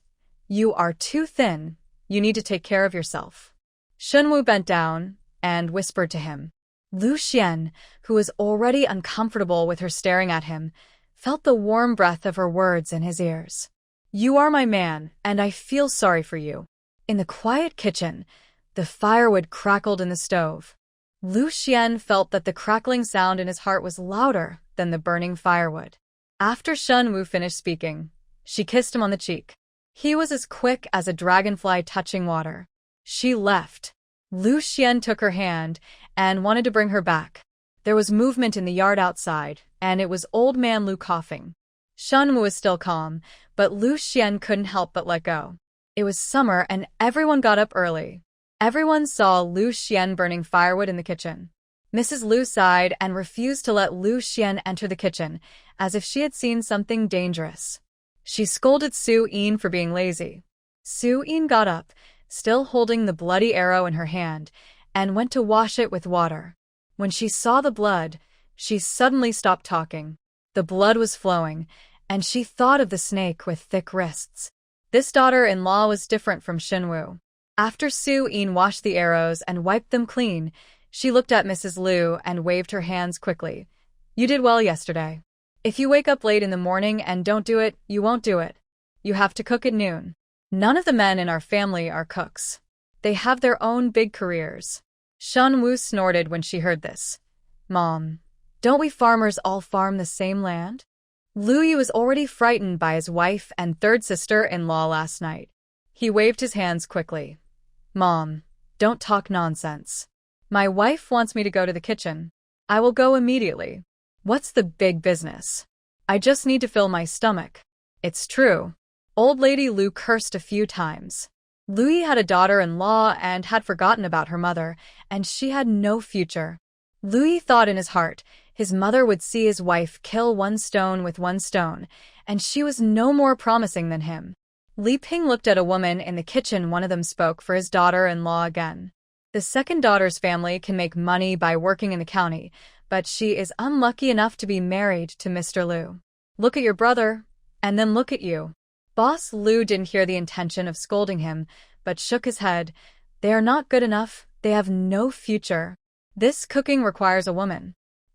You are too thin. You need to take care of yourself. Shen Wu bent down and whispered to him. Lu Xuan, who was already uncomfortable with her staring at him, felt the warm breath of her words in his ears. You are my man, and I feel sorry for you. In the quiet kitchen, the firewood crackled in the stove. Lu Xuan felt that the crackling sound in his heart was louder than the burning firewood. After Shen Wu finished speaking, she kissed him on the cheek. He was as quick as a dragonfly touching water. She left. Lu Xuan took her hand and wanted to bring her back. There was movement in the yard outside, and it was old man Lu coughing. Shen Wu was still calm, but Lu Xuan couldn't help but let go. It was summer and everyone got up early. Everyone saw Lu Xuan burning firewood in the kitchen. Mrs. Lu sighed and refused to let Lu Xuan enter the kitchen, as if she had seen something dangerous. She scolded Su Yin for being lazy. Su Yin got up, still holding the bloody arrow in her hand, and went to wash it with water. When she saw the blood, she suddenly stopped talking. The blood was flowing, and she thought of the snake with thick wrists. This daughter-in-law was different from Shen Wu. After Su Yin washed the arrows and wiped them clean, she looked at Mrs. Lu and waved her hands quickly. You did well yesterday. If you wake up late in the morning and don't do it, you won't do it. You have to cook at noon. None of the men in our family are cooks. They have their own big careers. Shen Wu snorted when she heard this. Mom, don't we farmers all farm the same land? Lu Yu was already frightened by his wife and third sister-in-law last night. He waved his hands quickly. Mom, don't talk nonsense. My wife wants me to go to the kitchen. I will go immediately. What's the big business? I just need to fill my stomach. It's true. Old lady Lu cursed a few times. Lu Yi had a daughter-in-law and had forgotten about her mother, and she had no future. Lu Yi thought in his heart his mother would see his wife kill one stone with one stone, and she was no more promising than him. Li Ping looked at a woman in the kitchen. One of them spoke for his daughter-in-law again. The second daughter's family can make money by working in the county, but she is unlucky enough to be married to Mr. Lu. Look at your brother, and then look at you. Boss Lu didn't hear the intention of scolding him, but shook his head. They are not good enough. They have no future. This cooking requires a woman.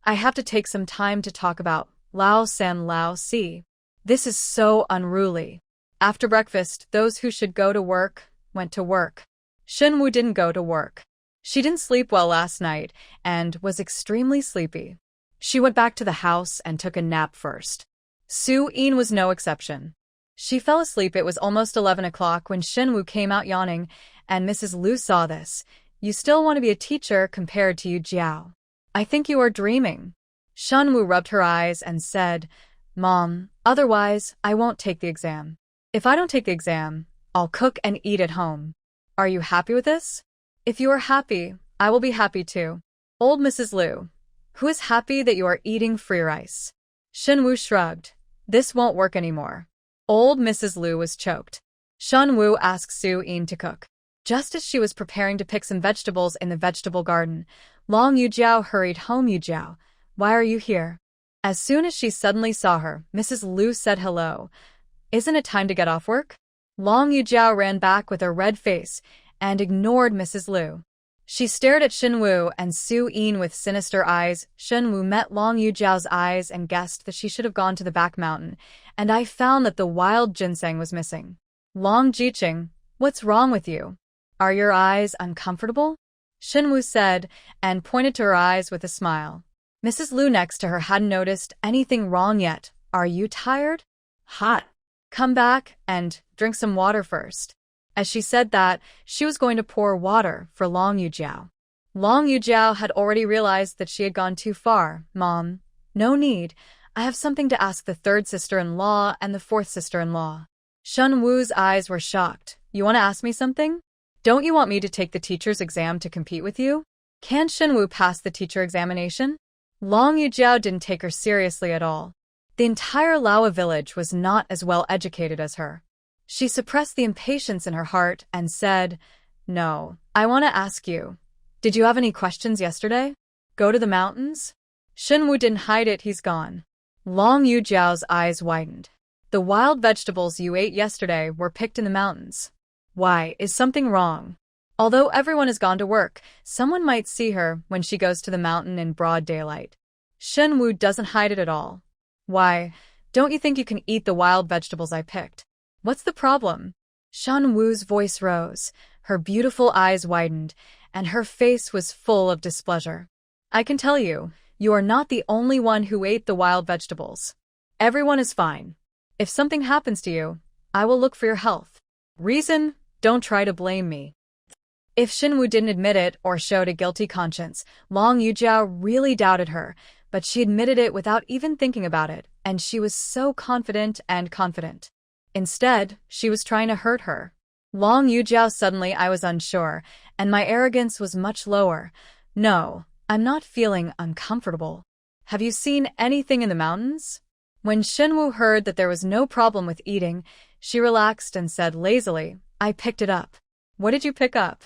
I have to take some time to talk about Lao San Lao Si. This is so unruly. After breakfast, those who should go to work went to work. Shen Wu didn't go to work. She didn't sleep well last night and was extremely sleepy. She went back to the house and took a nap first. Su Yin was no exception. She fell asleep. It was almost 11 o'clock when Shen Wu came out yawning, and Mrs. Lu saw this. You still want to be a teacher compared to Yujiao. I think you are dreaming. Shen Wu rubbed her eyes and said, Mom, otherwise I won't take the exam. If I don't take the exam, I'll cook and eat at home. Are you happy with this? If you are happy, I will be happy too. Old Mrs. Lu, who is happy that you are eating free rice? Shen Wu shrugged. This won't work anymore. Old Mrs. Lu was choked. Shen Wu asked Su Yin to cook. Just as she was preparing to pick some vegetables in the vegetable garden, Long Yujiao hurried home. Yujiao, why are you here? As soon as she suddenly saw her, Mrs. Lu said hello. Isn't it time to get off work? Long Yujiao ran back with a red face and ignored Mrs. Lu. She stared at Shen Wu and Su Yin with sinister eyes. Shen Wu met Long Yujiao's eyes and guessed that she should have gone to the back mountain, and I found that the wild ginseng was missing. Long Jiqing, what's wrong with you? Are your eyes uncomfortable? Shen Wu said, and pointed to her eyes with a smile. Mrs. Lu next to her hadn't noticed anything wrong yet. Are you tired? Hot. Come back and drink some water first. As she said that, she was going to pour water for Long Yujiao. Long Yujiao had already realized that she had gone too far. Mom, no need. I have something to ask the third sister-in-law and the fourth sister-in-law. Shen Wu's eyes were shocked. You want to ask me something? Don't you want me to take the teacher's exam to compete with you? Can Shen Wu pass the teacher examination? Long Yujiao didn't take her seriously at all. The entire Laowa village was not as well educated as her. She suppressed the impatience in her heart and said, No, I want to ask you. Did you have any questions yesterday? Go to the mountains? Shen Wu didn't hide it. He's gone. Long Yujiao's eyes widened. The wild vegetables you ate yesterday were picked in the mountains. Why, is something wrong? Although everyone has gone to work, someone might see her when she goes to the mountain in broad daylight. Shen Wu doesn't hide it at all. Why, don't you think you can eat the wild vegetables I picked? What's the problem? Shen Wu's voice rose, her beautiful eyes widened, and her face was full of displeasure. I can tell you, you are not the only one who ate the wild vegetables. Everyone is fine. If something happens to you, I will look for your health. Reason, don't try to blame me. If Shen Wu didn't admit it or showed a guilty conscience, Long Yujiao really doubted her, but she admitted it without even thinking about it, and she was so confident and confident. Instead, she was trying to hurt her. Long Yujiao, suddenly I was unsure, and my arrogance was much lower. No, I'm not feeling uncomfortable. Have you seen anything in the mountains? When Shen Wu heard that there was no problem with eating, she relaxed and said lazily, I picked it up. What did you pick up?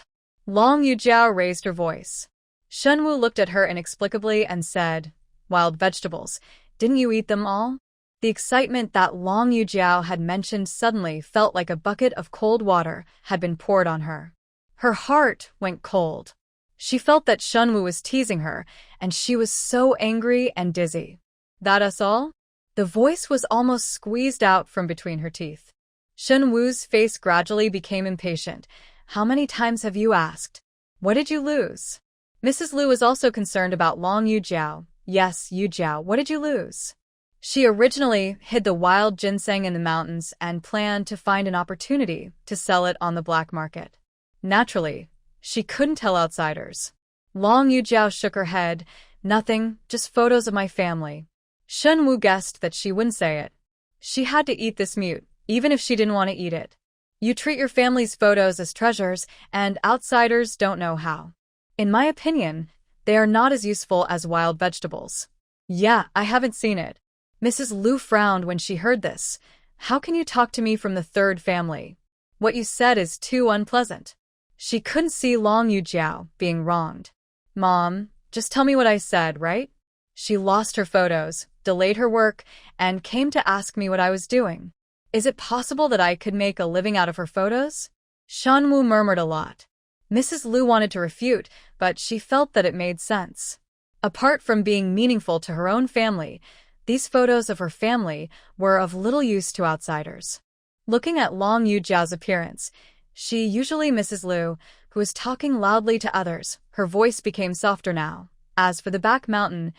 Long Yujiao raised her voice. Shen Wu looked at her inexplicably and said, wild vegetables. Didn't you eat them all? The excitement that Long Yujiao had mentioned suddenly felt like a bucket of cold water had been poured on her. Her heart went cold. She felt that Shen Wu was teasing her, and she was so angry and dizzy. That us all? The voice was almost squeezed out from between her teeth. Shen Wu's face gradually became impatient. How many times have you asked? What did you lose? Mrs. Lu was also concerned about Long Yujiao. Yes, Yujiao, what did you lose? She originally hid the wild ginseng in the mountains and planned to find an opportunity to sell it on the black market. Naturally, she couldn't tell outsiders. Long Yujiao shook her head. Nothing, just photos of my family. Shen Wu guessed that she wouldn't say it. She had to eat this mute, even if she didn't want to eat it. You treat your family's photos as treasures, and outsiders don't know how. In my opinion, they are not as useful as wild vegetables. Yeah, I haven't seen it. Mrs. Lu frowned when she heard this. How can you talk to me from the third family? What you said is too unpleasant. She couldn't see Long Yujiao being wronged. Mom, just tell me what I said, right? She lost her photos, delayed her work, and came to ask me what I was doing. Is it possible that I could make a living out of her photos? Shen Wu murmured a lot. Mrs. Lu wanted to refute, but she felt that it made sense. Apart from being meaningful to her own family, these photos of her family were of little use to outsiders. Looking at Long Yujiao's appearance, she, usually Mrs. Lu, who was talking loudly to others, her voice became softer now. As for the back mountain,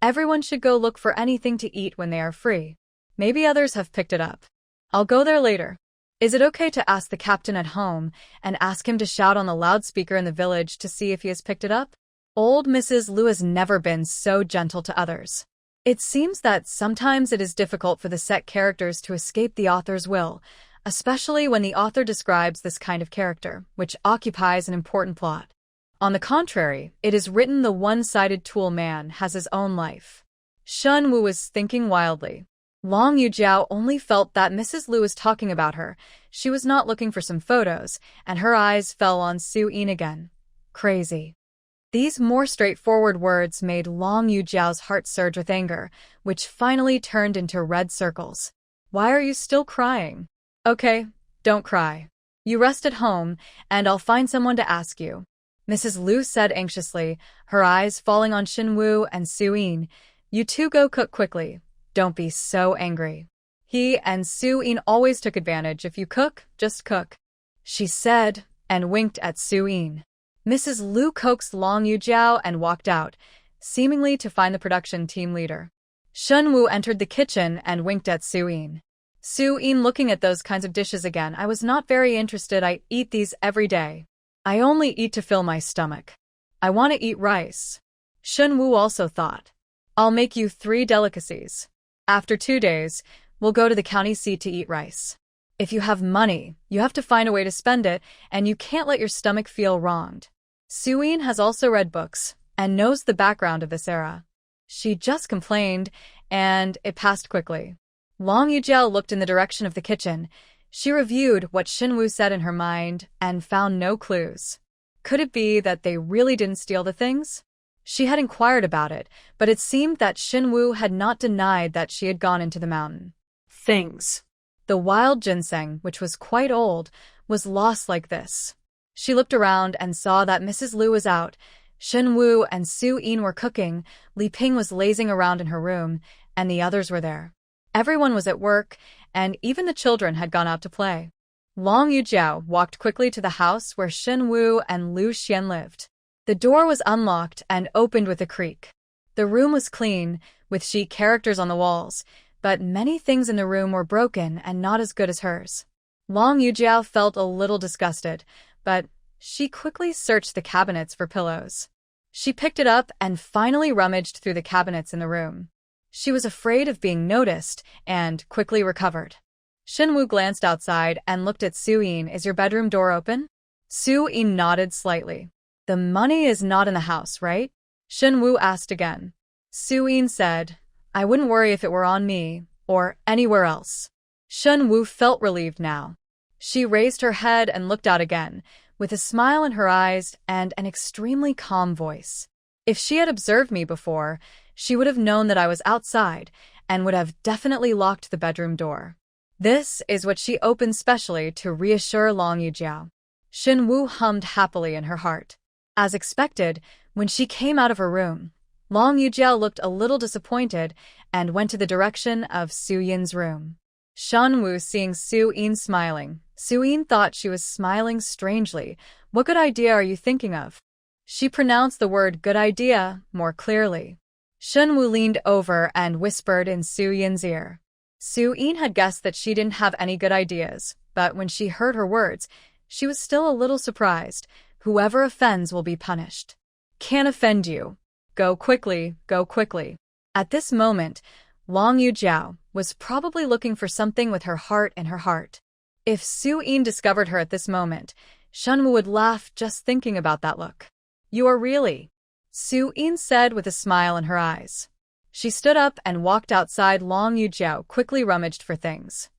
everyone should go look for anything to eat when they are free. Maybe others have picked it up. I'll go there later. Is it okay to ask the captain at home and ask him to shout on the loudspeaker in the village to see if he has picked it up? Old Mrs. Lu has never been so gentle to others. It seems that sometimes it is difficult for the set characters to escape the author's will, especially when the author describes this kind of character, which occupies an important plot. On the contrary, it is written the one-sided tool man has his own life. Shen Wu was thinking wildly. Long Yujiao only felt that Mrs. Lu was talking about her. She was not looking for some photos, and her eyes fell on Su Yin again. Crazy. These more straightforward words made Long Yujiao's heart surge with anger, which finally turned into red circles. Why are you still crying? Okay, don't cry. You rest at home, and I'll find someone to ask you. Mrs. Lu said anxiously, her eyes falling on Shen Wu and Su Yin. You two go cook quickly. Don't be so angry. He and Su Yin always took advantage. If you cook, just cook, she said, and winked at Su Yin. Mrs. Lu coaxed Long Yujiao and walked out, seemingly to find the production team leader. Shen Wu entered the kitchen and winked at Su Yin. Su Yin, looking at those kinds of dishes again. I was not very interested. I eat these every day. I only eat to fill my stomach. I want to eat rice. Shen Wu also thought. I'll make you 3 delicacies. After 2 days, we'll go to the county seat to eat rice. If you have money, you have to find a way to spend it, and you can't let your stomach feel wronged. Su Yin has also read books and knows the background of this era. She just complained, and it passed quickly. Long Yujiao looked in the direction of the kitchen. She reviewed what Shen Wu said in her mind and found no clues. Could it be that they really didn't steal the things? She had inquired about it, but it seemed that Shen Wu had not denied that she had gone into the mountain. Things. The wild ginseng, which was quite old, was lost like this. She looked around and saw that Mrs. Lu was out. Shen Wu and Su Yin were cooking, Li Ping was lazing around in her room, and the others were there. Everyone was at work, and even the children had gone out to play. Long Yujiao walked quickly to the house where Shen Wu and Lu Xuan lived. The door was unlocked and opened with a creak. The room was clean, with chic characters on the walls, but many things in the room were broken and not as good as hers. Long Yujiao felt a little disgusted, but She quickly searched the cabinets for pillows. She picked it up and finally rummaged through the cabinets in the room. She was afraid of being noticed and quickly recovered. Shen Wu glanced outside and looked at Su-in. Is your bedroom door open? Su-in nodded slightly. The money is not in the house, right? Shen Wu asked again. Su-in said, I wouldn't worry if it were on me or anywhere else. Shen Wu felt relieved now. She raised her head and looked out again, with a smile in her eyes and an extremely calm voice. If she had observed me before, she would have known that I was outside and would have definitely locked the bedroom door. This is what she opened specially to reassure Long Yujiao. Shen Wu hummed happily in her heart. As expected, when she came out of her room, Long Yujiao looked a little disappointed and went to the direction of Su-yin's room. Shen Wu seeing Su-in smiling. Su-in thought she was smiling strangely. What good idea are you thinking of? She pronounced the word good idea more clearly. Shen Wu leaned over and whispered in Su-yin's ear. Su-in had guessed that she didn't have any good ideas, but when she heard her words, she was still a little surprised. Whoever offends will be punished. Can't offend you. Go quickly, go quickly. At this moment, Long Yujiao was probably looking for something with her heart in her heart. If Su-in discovered her at this moment, Shen Wu would laugh just thinking about that look. You are really? Su-in said with a smile in her eyes. She stood up and walked outside. Long Yujiao quickly rummaged for things.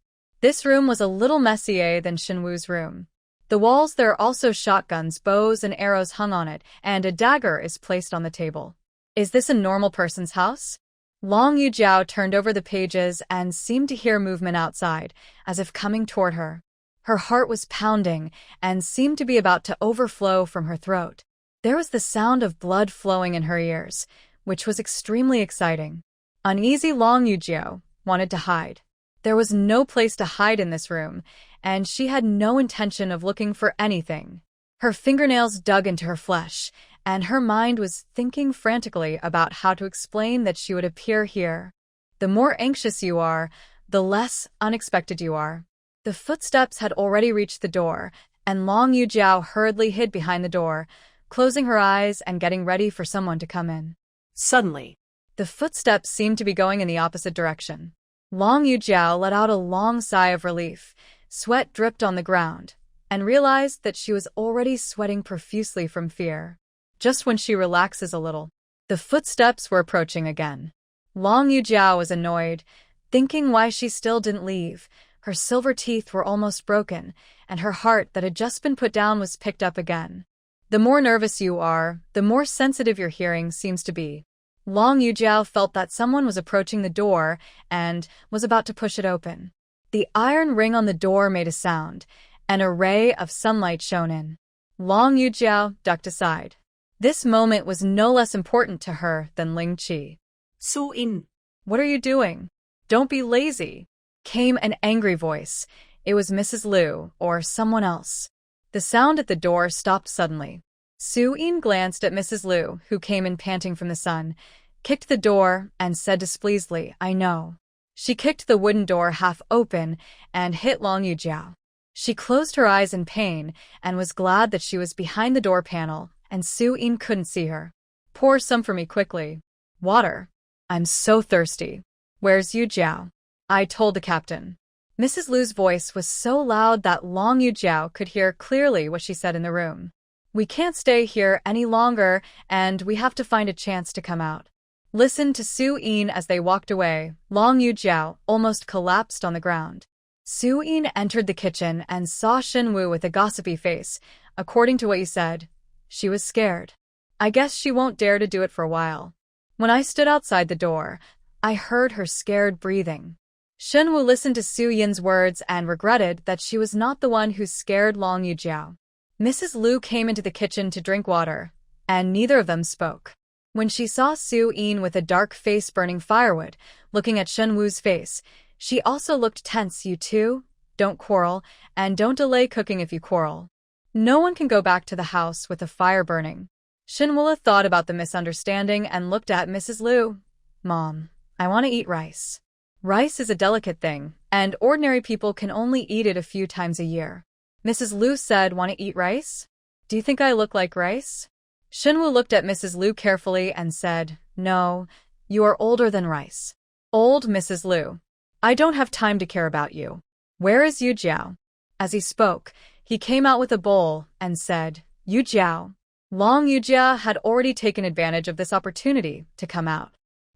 This room was a little messier than Shen Wu's room. The walls there are also shotguns, bows and arrows hung on it, and a dagger is placed on the table. Is this a normal person's house? Long Yujiao turned over the pages and seemed to hear movement outside, as if coming toward her. Her heart was pounding and seemed to be about to overflow from her throat. There was the sound of blood flowing in her ears, which was extremely exciting. Uneasy, Long Yujiao wanted to hide. There was no place to hide in this room, and she had no intention of looking for anything. Her fingernails dug into her flesh, and her mind was thinking frantically about how to explain that she would appear here. The more anxious you are, the less unexpected you are. The footsteps had already reached the door, and Long Yujiao hurriedly hid behind the door, closing her eyes and getting ready for someone to come in. Suddenly, the footsteps seemed to be going in the opposite direction. Long Yujiao let out a long sigh of relief. Sweat dripped on the ground, and realized that she was already sweating profusely from fear. Just when she relaxes a little, the footsteps were approaching again. Long Yujiao was annoyed, thinking why she still didn't leave. Her silver teeth were almost broken, and her heart that had just been put down was picked up again. The more nervous you are, the more sensitive your hearing seems to be. Long Yujiao felt that someone was approaching the door and was about to push it open. The iron ring on the door made a sound, and a ray of sunlight shone in. Long Yujiao ducked aside. This moment was no less important to her than Ling Qi. Su-in. What are you doing? Don't be lazy, came an angry voice. It was Mrs. Lu, or someone else. The sound at the door stopped suddenly. Su-in glanced at Mrs. Lu, who came in panting from the sun, kicked the door, and said displeasedly, I know. She kicked the wooden door half open and hit Long Yujiao. She closed her eyes in pain and was glad that she was behind the door panel and Su-in couldn't see her. Pour some for me quickly. Water. I'm so thirsty. Where's Yujiao? I told the captain. Mrs. Lu's voice was so loud that Long Yujiao could hear clearly what she said in the room. We can't stay here any longer, and we have to find a chance to come out. Listen to Su-in as they walked away. Long Yujiao almost collapsed on the ground. Su-in entered the kitchen and saw Shen Wu with a gossipy face. According to what you said, she was scared. I guess she won't dare to do it for a while. When I stood outside the door, I heard her scared breathing. Shen Wu listened to Su-yin's words and regretted that she was not the one who scared Long Yujiao. Mrs. Lu came into the kitchen to drink water, and neither of them spoke. When she saw Su-in with a dark face burning firewood, looking at Shen Wu's face, she also looked tense. You two, don't quarrel, and don't delay cooking if you quarrel. No one can go back to the house with a fire burning. Shen Wu thought about the misunderstanding and looked at Mrs. Lu. Mom, I want to eat rice. Rice is a delicate thing, and ordinary people can only eat it a few times a year. Mrs. Lu said, want to eat rice? Do you think I look like rice? Shen Wu looked at Mrs. Lu carefully and said, No, you are older than rice. Old Mrs. Lu. I don't have time to care about you. Where is Yujiao? As he spoke, he came out with a bowl and said, Yujiao. Long Yujiao had already taken advantage of this opportunity to come out.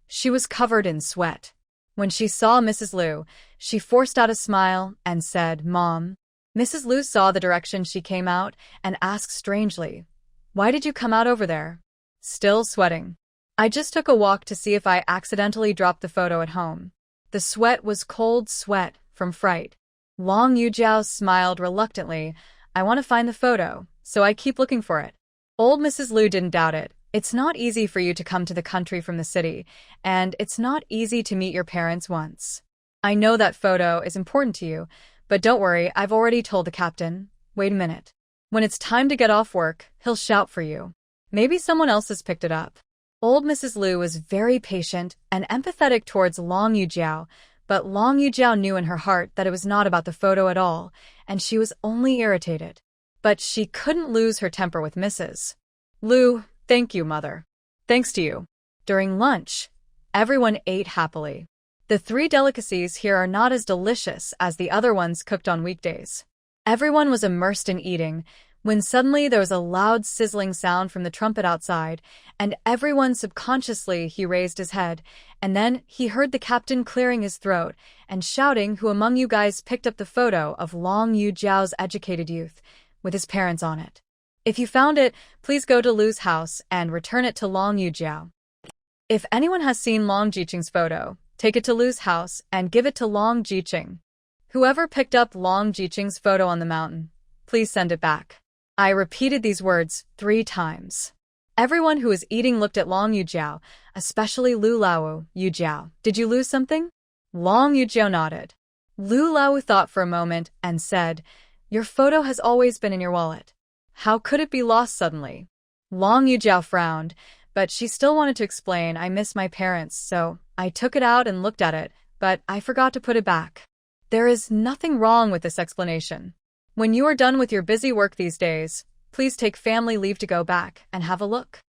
She was covered in sweat. When she saw Mrs. Lu, she forced out a smile and said, Mom. Mrs. Lu saw the direction she came out and asked strangely, Why did you come out over there? Still sweating. I just took a walk to see if I accidentally dropped the photo at home. The sweat was cold sweat from fright. Long Yujiao smiled reluctantly. I want to find the photo, so I keep looking for it. Old Mrs. Lu didn't doubt it. It's not easy for you to come to the country from the city, and it's not easy to meet your parents once. I know that photo is important to you, but don't worry, I've already told the captain. Wait a minute. When it's time to get off work, he'll shout for you. Maybe someone else has picked it up. Old Mrs. Lu was very patient and empathetic towards Long Yujiao, but Long Yujiao knew in her heart that it was not about the photo at all, and she was only irritated. But she couldn't lose her temper with Mrs. Lu. Thank you, Mother. Thanks to you. During lunch, everyone ate happily. The 3 delicacies here are not as delicious as the other ones cooked on weekdays. Everyone was immersed in eating, when suddenly there was a loud sizzling sound from the trumpet outside, and everyone subconsciously he raised his head, and then he heard the captain clearing his throat and shouting, Who among you guys picked up the photo of Long Yujiao's educated youth, with his parents on it? If you found it, please go to Lu's house and return it to Long Yujiao. If anyone has seen Long Jiqing's photo, take it to Lu's house and give it to Long Jiqing. Whoever picked up Long Jiqing's photo on the mountain, please send it back. I repeated these words 3 times. Everyone who was eating looked at Long Yujiao, especially Lu Lao. Yujiao, did you lose something? Long Yujiao nodded. Lu Lao thought for a moment and said, Your photo has always been in your wallet. How could it be lost suddenly? Long Yujiao frowned, but she still wanted to explain, I miss my parents, so I took it out and looked at it, but I forgot to put it back. There is nothing wrong with this explanation. When you are done with your busy work these days, please take family leave to go back and have a look.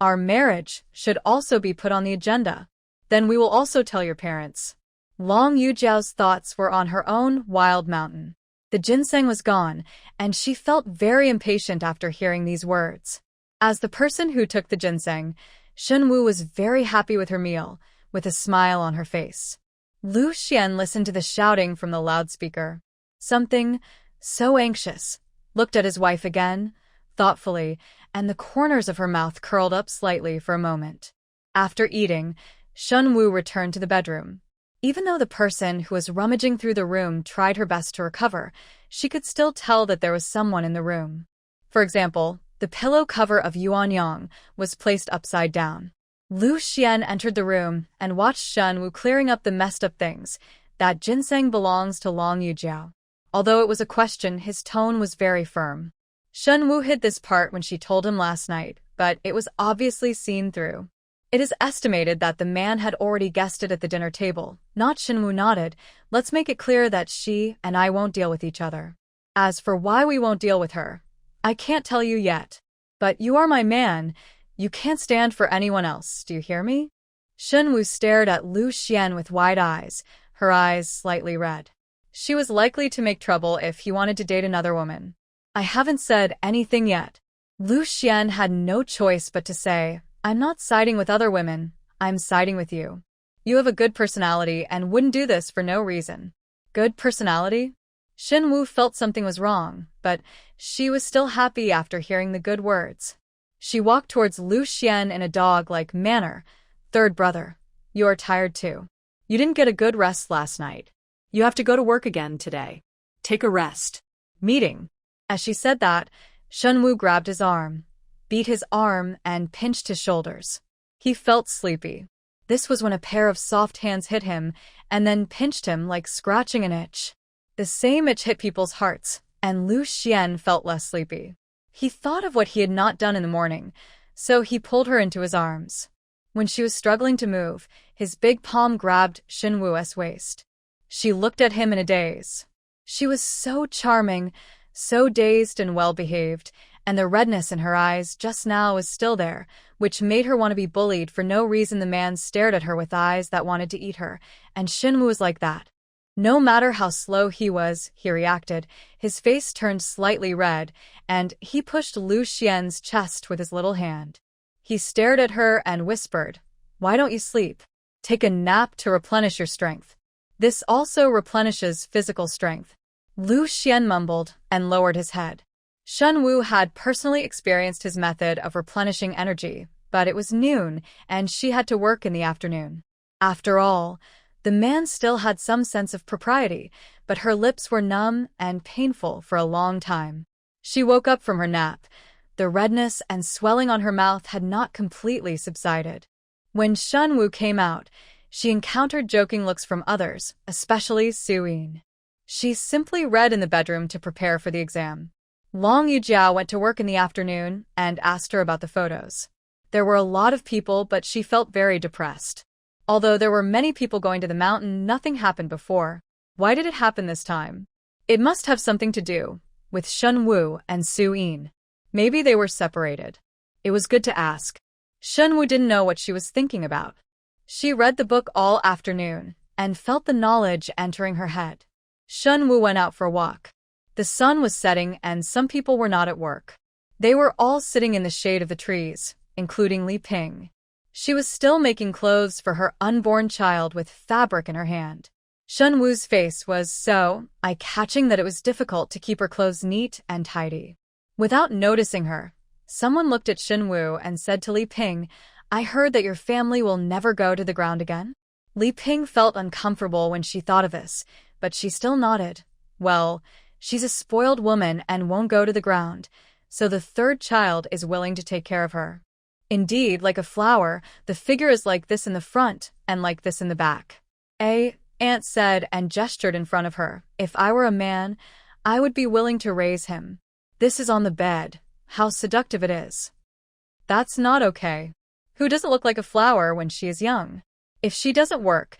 Our marriage should also be put on the agenda. Then we will also tell your parents. Long Yujiao's thoughts were on her own wild mountain. The ginseng was gone, and she felt very impatient after hearing these words. As the person who took the ginseng, Shen Wu was very happy with her meal, with a smile on her face. Lu Xuan listened to the shouting from the loudspeaker. Something so anxious, looked at his wife again, thoughtfully, and the corners of her mouth curled up slightly for a moment. After eating, Shen Wu returned to the bedroom. Even though the person who was rummaging through the room tried her best to recover, she could still tell that there was someone in the room. For example, the pillow cover of Yuan Yang was placed upside down. Lu Xuan entered the room and watched Shen Wu clearing up the messed up things. That ginseng belongs to Long Yujiao. Although it was a question, his tone was very firm. Shen Wu hid this part when she told him last night, but it was obviously seen through. It is estimated that the man had already guessed it at the dinner table. Not Shen Wu nodded. Let's make it clear that she and I won't deal with each other. As for why we won't deal with her, I can't tell you yet. But you are my man. You can't stand for anyone else, do you hear me? Shen Wu stared at Lu Xuan with wide eyes, her eyes slightly red. She was likely to make trouble if he wanted to date another woman. I haven't said anything yet. Lu Xuan had no choice but to say, I'm not siding with other women, I'm siding with you. You have a good personality and wouldn't do this for no reason. Good personality? Shen Wu felt something was wrong, but she was still happy after hearing the good words. She walked towards Lu Xuan in a dog-like manner. Third brother, you are tired too. You didn't get a good rest last night. You have to go to work again today. Take a rest. Meeting. As she said that, Shen Wu grabbed his arm, beat his arm, and pinched his shoulders. He felt sleepy. This was when a pair of soft hands hit him and then pinched him like scratching an itch. The same itch hit people's hearts, and Lu Xuan felt less sleepy. He thought of what he had not done in the morning, so he pulled her into his arms. When she was struggling to move, his big palm grabbed Shen Wu's waist. She looked at him in a daze. She was so charming, so dazed and well-behaved, and the redness in her eyes just now was still there, which made her want to be bullied for no reason. The man stared at her with eyes that wanted to eat her, and Shen Wu was like that. No matter how slow he was, he reacted. His face turned slightly red, and he pushed Lu Xuan's chest with his little hand. He stared at her and whispered, "Why don't you sleep? Take a nap to replenish your strength. This also replenishes physical strength." Lu Xuan mumbled and lowered his head. Shen Wu had personally experienced his method of replenishing energy, but it was noon, and she had to work in the afternoon. After all, the man still had some sense of propriety, but her lips were numb and painful for a long time. She woke up from her nap. The redness and swelling on her mouth had not completely subsided. When Shen Wu came out, she encountered joking looks from others, especially Suyin. She simply read in the bedroom to prepare for the exam. Long Yujiao went to work in the afternoon and asked her about the photos. There were a lot of people, but she felt very depressed. Although there were many people going to the mountain, nothing happened before. Why did it happen this time? It must have something to do with Shen Wu and Suyin. Maybe they were separated. It was good to ask. Shen Wu didn't know what she was thinking about. She read the book all afternoon and felt the knowledge entering her head. Shen Wu went out for a walk. The sun was setting and some people were not at work. They were all sitting in the shade of the trees, including Li Ping. She was still making clothes for her unborn child with fabric in her hand. Shen Wu's face was so eye-catching that it was difficult to keep her clothes neat and tidy. Without noticing her, someone looked at Shen Wu and said to Li Ping, "I heard that your family will never go to the ground again?" Li Ping felt uncomfortable when she thought of this, but she still nodded. Well, she's a spoiled woman and won't go to the ground, so the third child is willing to take care of her. Indeed, like a flower, the figure is like this in the front and like this in the back. Aunt said and gestured in front of her. "If I were a man, I would be willing to raise him. This is on the bed. How seductive it is." That's not okay. Who doesn't look like a flower when she is young? If she doesn't work,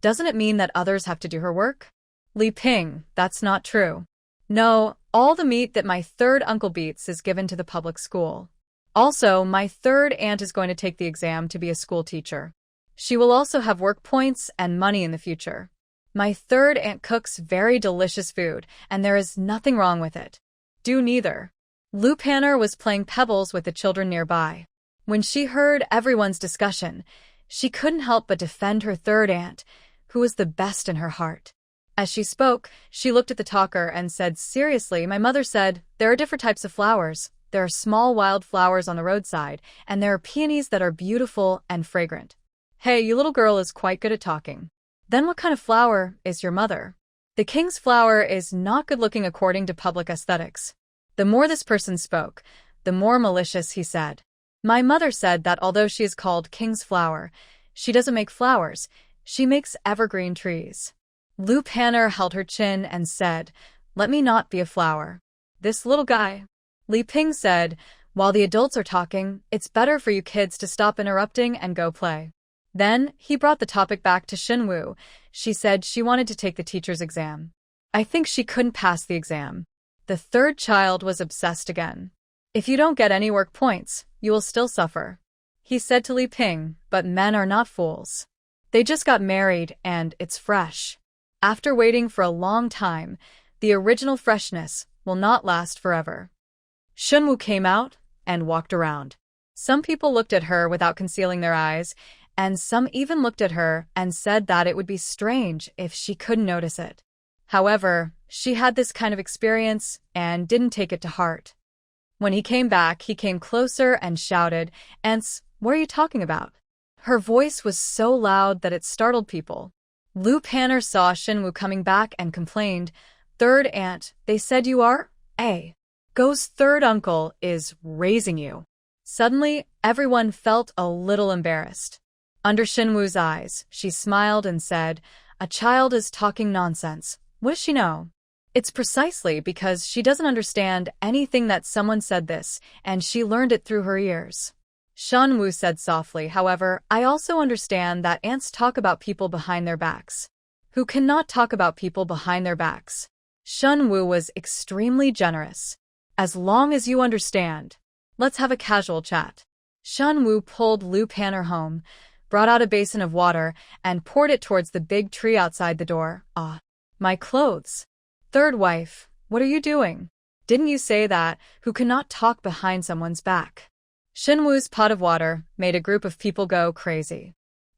doesn't it mean that others have to do her work? Li Ping, that's not true. No, all the meat that my third uncle beats is given to the public school. Also, my third aunt is going to take the exam to be a school teacher. She will also have work points and money in the future. My third aunt cooks very delicious food, and there is nothing wrong with it. Do neither. Lu Panner was playing pebbles with the children nearby. When she heard everyone's discussion, she couldn't help but defend her third aunt, who was the best in her heart. As she spoke, she looked at the talker and said, "Seriously, my mother said, there are different types of flowers. There are small wild flowers on the roadside, and there are peonies that are beautiful and fragrant." Hey, you little girl is quite good at talking. Then what kind of flower is your mother? The king's flower is not good-looking according to public aesthetics. The more this person spoke, the more malicious he said. My mother said that although she is called king's flower, she doesn't make flowers, she makes evergreen trees. Lu Panner held her chin and said, "Let me not be a flower." This little guy. Li Ping said, "While the adults are talking, it's better for you kids to stop interrupting and go play." Then, he brought the topic back to Shen Wu. She said she wanted to take the teacher's exam. I think she couldn't pass the exam. The third child was obsessed again. "If you don't get any work points, you will still suffer," he said to Li Ping, but men are not fools. They just got married and it's fresh. After waiting for a long time, the original freshness will not last forever. Shen Wu came out and walked around. Some people looked at her without concealing their eyes, and some even looked at her and said that it would be strange if she couldn't notice it. However, she had this kind of experience and didn't take it to heart. When he came back, he came closer and shouted, "Aunts, what are you talking about?" Her voice was so loud that it startled people. Lu Panner saw Shen Wu coming back and complained, "Third aunt, they said you are? Go's third uncle is raising you." Suddenly, everyone felt a little embarrassed. Under Shen Wu's eyes, she smiled and said, "A child is talking nonsense. What does she know?" It's precisely because she doesn't understand anything that someone said this, and she learned it through her ears. Shen Wu said softly, "However, I also understand that aunts talk about people behind their backs. Who cannot talk about people behind their backs?" Shen Wu was extremely generous. As long as you understand. Let's have a casual chat. Shen Wu pulled Lu Panner home, brought out a basin of water, and poured it towards the big tree outside the door. Ah, my clothes. Third wife, what are you doing? Didn't you say that, who cannot talk behind someone's back? Shen Wu's pot of water made a group of people go crazy.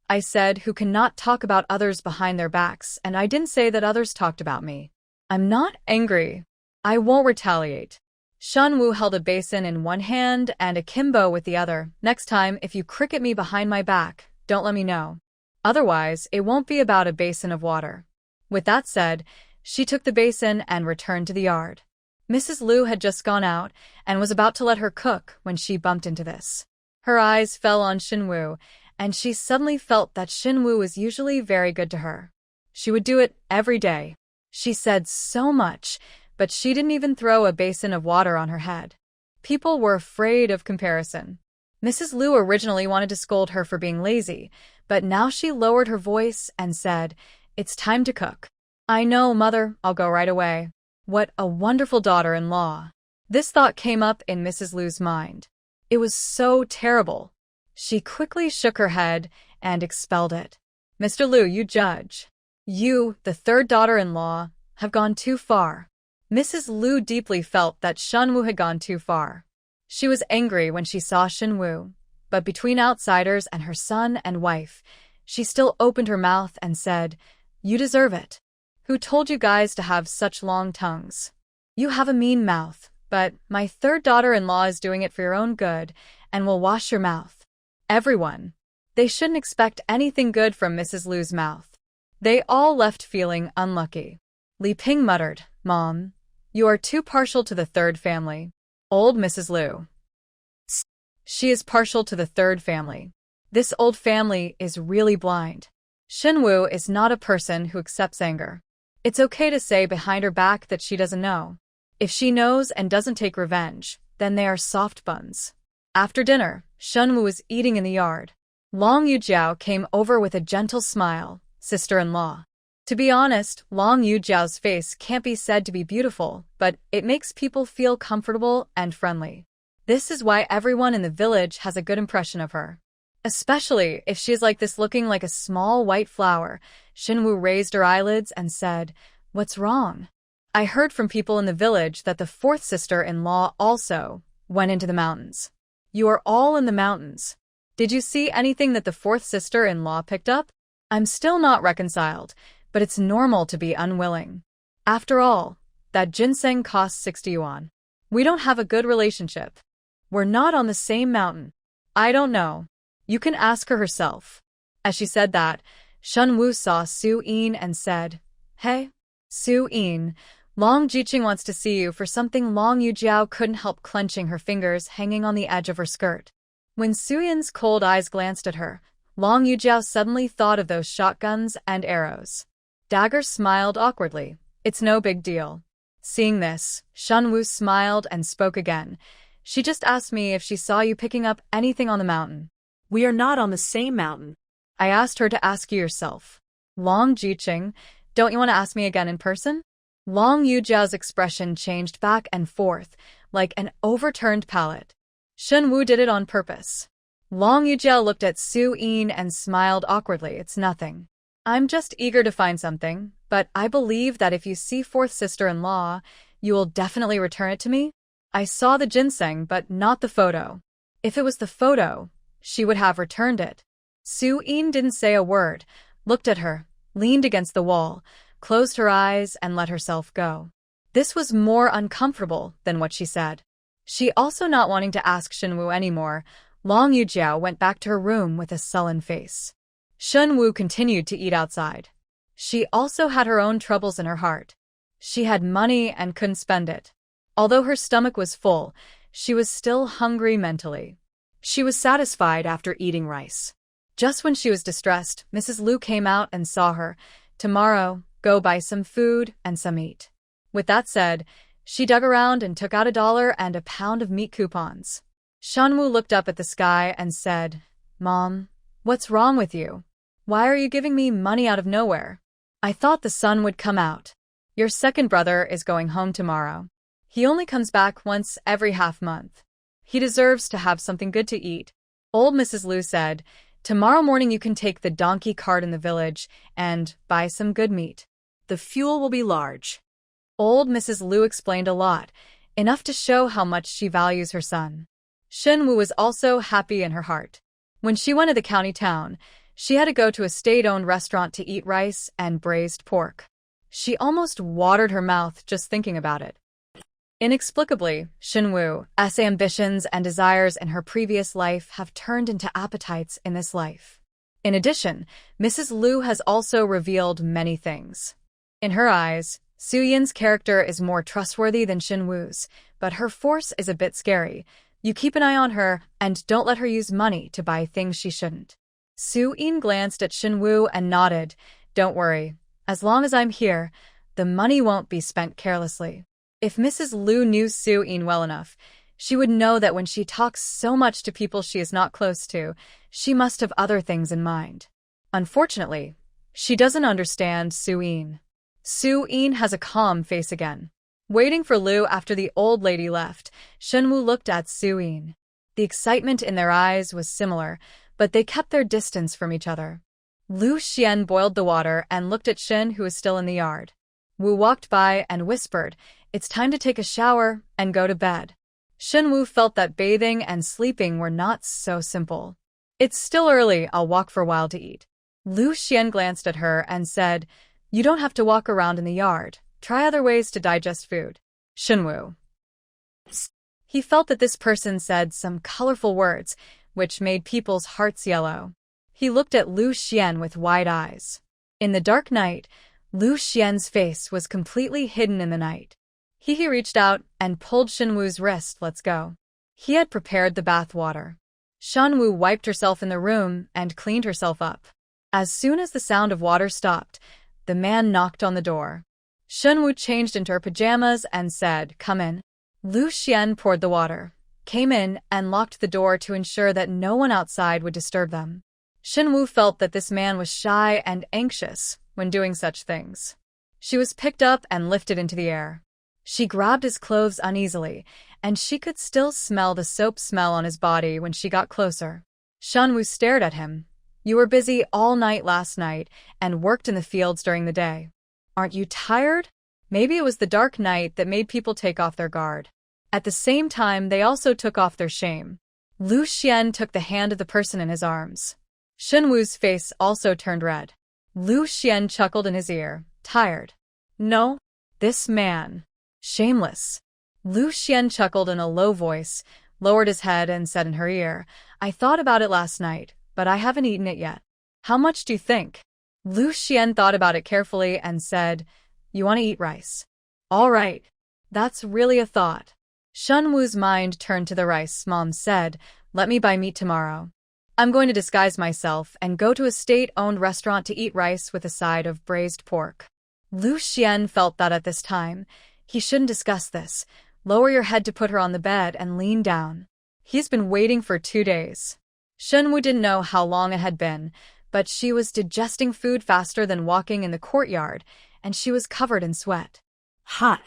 I said who cannot talk about others behind their backs, and I didn't say that others talked about me. I'm not angry. I won't retaliate. Shen Wu held a basin in one hand and a kimbo with the other. Next time, if you cricket me behind my back, don't let me know. Otherwise, it won't be about a basin of water. With that said, she took the basin and returned to the yard. Mrs. Lu had just gone out and was about to let her cook when she bumped into this. Her eyes fell on Shen Wu, and she suddenly felt that Shen Wu was usually very good to her. She would do it every day. She said so much, but she didn't even throw a basin of water on her head. People were afraid of comparison. Mrs. Lu originally wanted to scold her for being lazy, but now she lowered her voice and said, "It's time to cook." "I know, Mother, I'll go right away." What a wonderful daughter-in-law. This thought came up in Mrs. Lu's mind. It was so terrible. She quickly shook her head and expelled it. "Mr. Lu, you judge. You, the third daughter-in-law, have gone too far." Mrs. Lu deeply felt that Shen Wu had gone too far. She was angry when she saw Shen Wu, but between outsiders and her son and wife, she still opened her mouth and said, "You deserve it. Who told you guys to have such long tongues? You have a mean mouth, but my third daughter-in-law is doing it for your own good and will wash your mouth." Everyone. They shouldn't expect anything good from Mrs. Lu's mouth. They all left feeling unlucky. Li Ping muttered, "Mom, you are too partial to the third family." Old Mrs. Lu. She is partial to the third family. This old family is really blind. Shen Wu is not a person who accepts anger. It's okay to say behind her back that she doesn't know. If she knows and doesn't take revenge, then they are soft buns. After dinner, Shen Wu was eating in the yard. Long Yujiao came over with a gentle smile, sister-in-law. To be honest, Long Yujiao's face can't be said to be beautiful, but it makes people feel comfortable and friendly. This is why everyone in the village has a good impression of her. Especially if she's like this, looking like a small white flower. Shen Wu raised her eyelids and said, "What's wrong?" "I heard from people in the village that the fourth sister-in-law also went into the mountains." "You are all in the mountains. Did you see anything that the fourth sister-in-law picked up?" "I'm still not reconciled, but it's normal to be unwilling. After all, that ginseng costs 60 yuan. We don't have a good relationship. We're not on the same mountain." "I don't know. You can ask her herself." As she said that, Shen Wu saw Su Yin and said, "Hey, Su Yin, Long Jiqing wants to see you for something." Long Yujiao couldn't help clenching her fingers hanging on the edge of her skirt. When Su Yin's cold eyes glanced at her, Long Yujiao suddenly thought of those shotguns and arrows. Dagger smiled awkwardly. "It's no big deal." Seeing this, Shen Wu smiled and spoke again. "She just asked me if she saw you picking up anything on the mountain." We are not on the same mountain. "I asked her to ask you yourself." "Long Jiqing, don't you want to ask me again in person?" Long Yujiao's expression changed back and forth, like an overturned pallet. Shen Wu did it on purpose. Long Yujiao looked at Su Yin and smiled awkwardly. "It's nothing. I'm just eager to find something, but I believe that if you see fourth sister-in-law, you will definitely return it to me." "I saw the ginseng, but not the photo." "If it was the photo, she would have returned it." Su Yin didn't say a word, looked at her, leaned against the wall, closed her eyes and let herself go. This was more uncomfortable than what she said. She also not wanting to ask Shen Wu anymore, Long Yujiao went back to her room with a sullen face. Shen Wu continued to eat outside. She also had her own troubles in her heart. She had money and couldn't spend it. Although her stomach was full, she was still hungry mentally. She was satisfied after eating rice. Just when she was distressed, Mrs. Lu came out and saw her. "Tomorrow, go buy some food and some meat." With that said, she dug around and took out $1 and a pound of meat coupons. Shen Wu looked up at the sky and said, "Mom, what's wrong with you? Why are you giving me money out of nowhere? I thought the sun would come out. Your second brother is going home tomorrow. He only comes back once every half-month. He deserves to have something good to eat. Old Mrs. Lu said, "Tomorrow morning you can take the donkey cart in the village and buy some good meat. The fuel will be large." Old Mrs. Lu explained a lot, enough to show how much she values her son. Shen Wu was also happy in her heart. When she went to the county town, she had to go to a state-owned restaurant to eat rice and braised pork. She almost watered her mouth just thinking about it. Inexplicably, Shen Wu's ambitions and desires in her previous life have turned into appetites in this life. In addition, Mrs. Lu has also revealed many things. In her eyes, Su Yin's character is more trustworthy than Shen Wu's, but her force is a bit scary. You keep an eye on her and don't let her use money to buy things she shouldn't. Su Yin glanced at Shen Wu and nodded. "Don't worry. As long as I'm here, the money won't be spent carelessly." If Mrs. Lu knew Su Yin well enough, she would know that when she talks so much to people she is not close to, she must have other things in mind. Unfortunately, she doesn't understand Su Yin. Su Yin has a calm face again. Waiting for Lu after the old lady left, Shen Wu looked at Su Yin. The excitement in their eyes was similar, but they kept their distance from each other. Lu Xuan boiled the water and looked at Shen, who was still in the yard. Wu walked by and whispered, "It's time to take a shower and go to bed." Shen Wu felt that bathing and sleeping were not so simple. "It's still early, I'll walk for a while to eat." Lu Xuan glanced at her and said, "You don't have to walk around in the yard. Try other ways to digest food." Shen Wu. He felt that this person said some colorful words, which made people's hearts yellow. He looked at Lu Xuan with wide eyes. In the dark night, Lu Xuan's face was completely hidden in the night. He reached out and pulled Shen Wu's wrist. "Let's go." He had prepared the bath water. Shen Wu wiped herself in the room and cleaned herself up. As soon as the sound of water stopped, the man knocked on the door. Shen Wu changed into her pajamas and said, "Come in." Lu Xuan poured the water, came in, and locked the door to ensure that no one outside would disturb them. Shen Wu felt that this man was shy and anxious when doing such things. She was picked up and lifted into the air. She grabbed his clothes uneasily, and she could still smell the soap smell on his body when she got closer. Shen Wu stared at him. "You were busy all night last night and worked in the fields during the day. Aren't you tired?" Maybe it was the dark night that made people take off their guard. At the same time, they also took off their shame. Lu Xuan took the hand of the person in his arms. Shen Wu's face also turned red. Lu Xuan chuckled in his ear. "Tired? No? This man. Shameless." Lu Xuan chuckled in a low voice, lowered his head and said in her ear, "I thought about it last night, but I haven't eaten it yet. How much do you think?" Lu Xuan thought about it carefully and said, "You want to eat rice? All right. That's really a thought." Shen Wu's mind turned to the rice. Mom said, "Let me buy meat tomorrow. I'm going to disguise myself and go to a state-owned restaurant to eat rice with a side of braised pork." Lu Xuan felt that at this time, he shouldn't discuss this. Lower your head to put her on the bed and lean down. He's been waiting for 2 days. Shen Wu didn't know how long it had been, but she was digesting food faster than walking in the courtyard, and she was covered in sweat. Hot.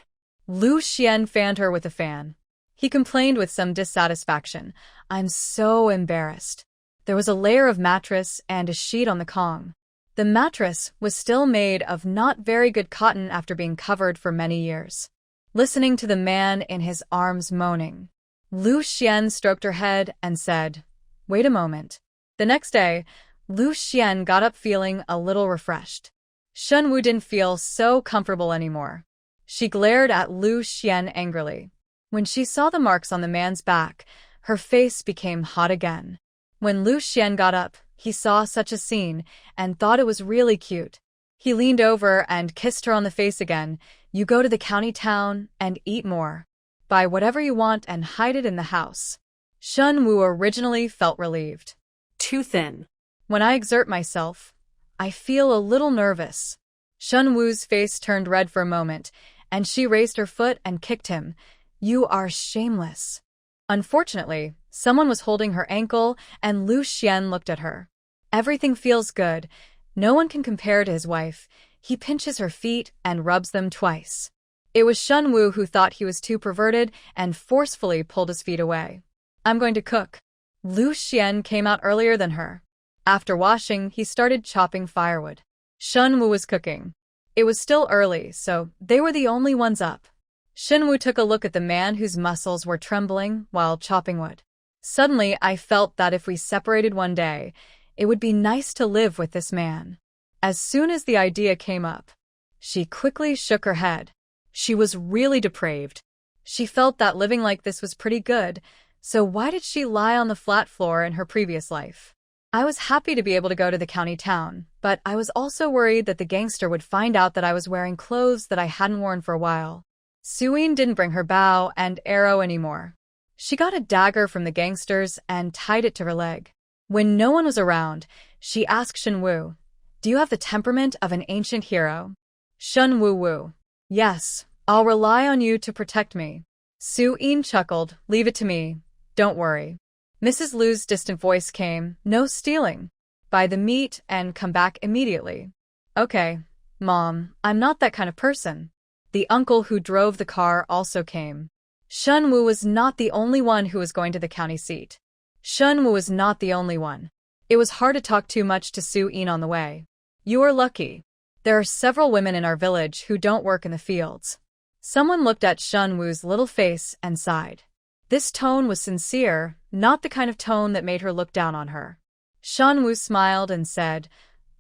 Lu Xuan fanned her with a fan. He complained with some dissatisfaction, "I'm so embarrassed." There was a layer of mattress and a sheet on the Kong. The mattress was still made of not very good cotton after being covered for many years. Listening to the man in his arms moaning, Lu Xuan stroked her head and said, "Wait a moment." The next day, Lu Xuan got up feeling a little refreshed. Shen Wu didn't feel so comfortable anymore. She glared at Lu Xuan angrily. When she saw the marks on the man's back, her face became hot again. When Lu Xuan got up, he saw such a scene and thought it was really cute. He leaned over and kissed her on the face again. "You go to the county town and eat more. Buy whatever you want and hide it in the house." Shen Wu originally felt relieved. Too thin. "When I exert myself, I feel a little nervous." Shen Wu's face turned red for a moment, and she raised her foot and kicked him. "You are shameless." Unfortunately, someone was holding her ankle, and Lu Xuan looked at her. Everything feels good. No one can compare to his wife. He pinches her feet and rubs them twice. It was Shen Wu who thought he was too perverted and forcefully pulled his feet away. I'm going to cook. Lu Xuan came out earlier than her. After washing, he started chopping firewood. Shen Wu was cooking. It was still early, so they were the only ones up. Shen Wu took a look at the man whose muscles were trembling while chopping wood. Suddenly, I felt that if we separated one day, it would be nice to live with this man. As soon as the idea came up, she quickly shook her head. She was really depraved. She felt that living like this was pretty good, so why did she lie on the flat floor in her previous life? I was happy to be able to go to the county town, but I was also worried that the gangster would find out that I was wearing clothes that I hadn't worn for a while. Suyin didn't bring her bow and arrow anymore. She got a dagger from the gangsters and tied it to her leg. When no one was around, she asked Shen Wu, "Do you have the temperament of an ancient hero?" Shen Wu, "Yes, I'll rely on you to protect me." Suyin chuckled, "Leave it to me. Don't worry." Mrs. Lu's distant voice came, "No stealing. Buy the meat and come back immediately." "Okay, Mom, I'm not that kind of person." The uncle who drove the car also came. Shen Wu was not the only one who was going to the county seat. Shen Wu was not the only one. It was hard to talk too much to Suyin on the way. "You are lucky. There are several women in our village who don't work in the fields." Someone looked at Shen Wu's little face and sighed. This tone was sincere, not the kind of tone that made her look down on her. Shen Wu smiled and said,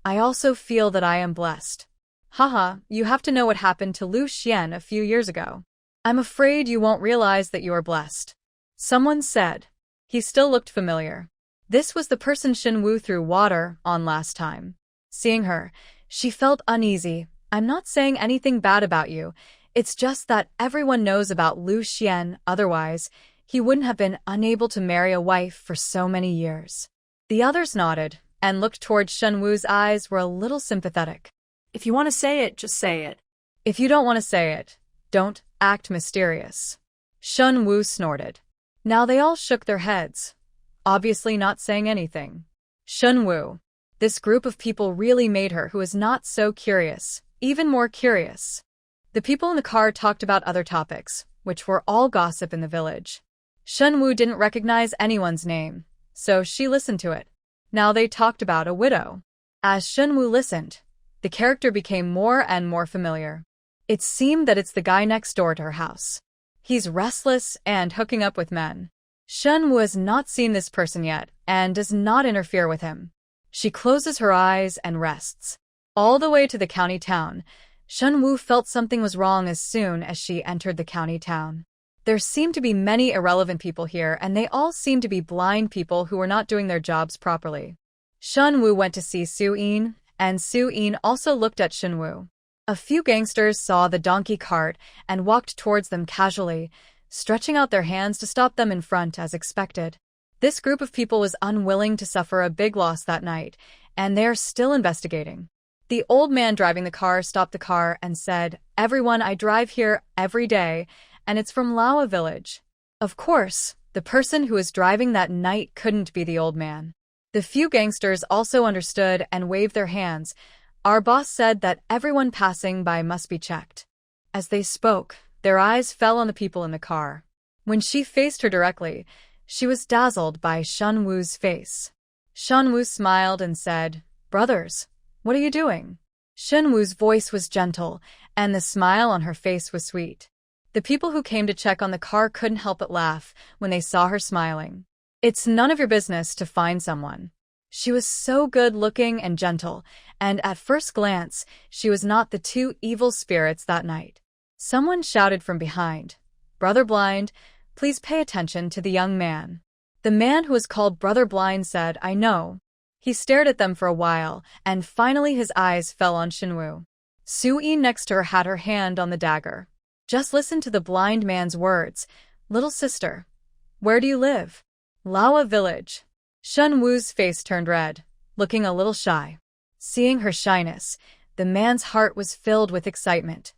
"I also feel that I am blessed." "Haha, you have to know what happened to Lu Xuan a few years ago. I'm afraid you won't realize that you are blessed." Someone said. He still looked familiar. This was the person Shen Wu threw water on last time. Seeing her, she felt uneasy. "I'm not saying anything bad about you. It's just that everyone knows about Lu Xuan, otherwise, he wouldn't have been unable to marry a wife for so many years." The others nodded and looked towards Shen Wu's eyes were a little sympathetic. If you want to say it, just say it. "If you don't want to say it, don't act mysterious." Shen Wu snorted. Now they all shook their heads, obviously not saying anything. Shen Wu. This group of people really made her, who was not so curious, even more curious. The people in the car talked about other topics, which were all gossip in the village. Shen Wu didn't recognize anyone's name, so she listened to it. Now they talked about a widow. As Shen Wu listened, the character became more and more familiar. It seemed that it's the guy next door to her house. He's restless and hooking up with men. Shen Wu has not seen this person yet and does not interfere with him. She closes her eyes and rests. All the way to the county town, Shen Wu felt something was wrong as soon as she entered the county town. There seemed to be many irrelevant people here, and they all seemed to be blind people who were not doing their jobs properly. Shen Wu went to see Suyin, and Suyin also looked at Shen Wu. A few gangsters saw the donkey cart and walked towards them casually, stretching out their hands to stop them in front as expected. This group of people was unwilling to suffer a big loss that night, and they are still investigating. The old man driving the car stopped the car and said, "Everyone, I drive here every day, and it's from Lawa village." Of course, the person who was driving that night couldn't be the old man. The few gangsters also understood and waved their hands. Our boss said that everyone passing by must be checked. As they spoke, their eyes fell on the people in the car. When she faced her directly, she was dazzled by Shen Wu's face. Shen Wu smiled and said, "Brothers, what are you doing?" Shen Wu's voice was gentle, and the smile on her face was sweet. The people who came to check on the car couldn't help but laugh when they saw her smiling. "It's none of your business to find someone." She was so good-looking and gentle, and at first glance, she was not the two evil spirits that night. Someone shouted from behind, "Brother Blind, please pay attention to the young man." The man who was called Brother Blind said, "I know." He stared at them for a while, and finally his eyes fell on Shen Wu. Suyin next to her had her hand on the dagger. Just listen to the blind man's words. "Little sister, where do you live?" "Lawa village." Shen Wu's face turned red, looking a little shy. Seeing her shyness, the man's heart was filled with excitement.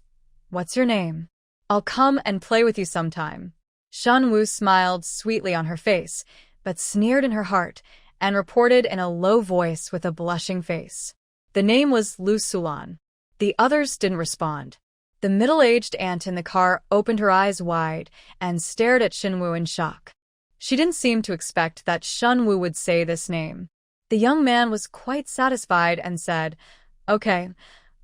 "What's your name? I'll come and play with you sometime." Shen Wu smiled sweetly on her face, but sneered in her heart, and reported in a low voice with a blushing face. The name was Lu Xuan. The others didn't respond. The middle-aged aunt in the car opened her eyes wide and stared at Shen Wu in shock. She didn't seem to expect that Shen Wu would say this name. The young man was quite satisfied and said, "Okay,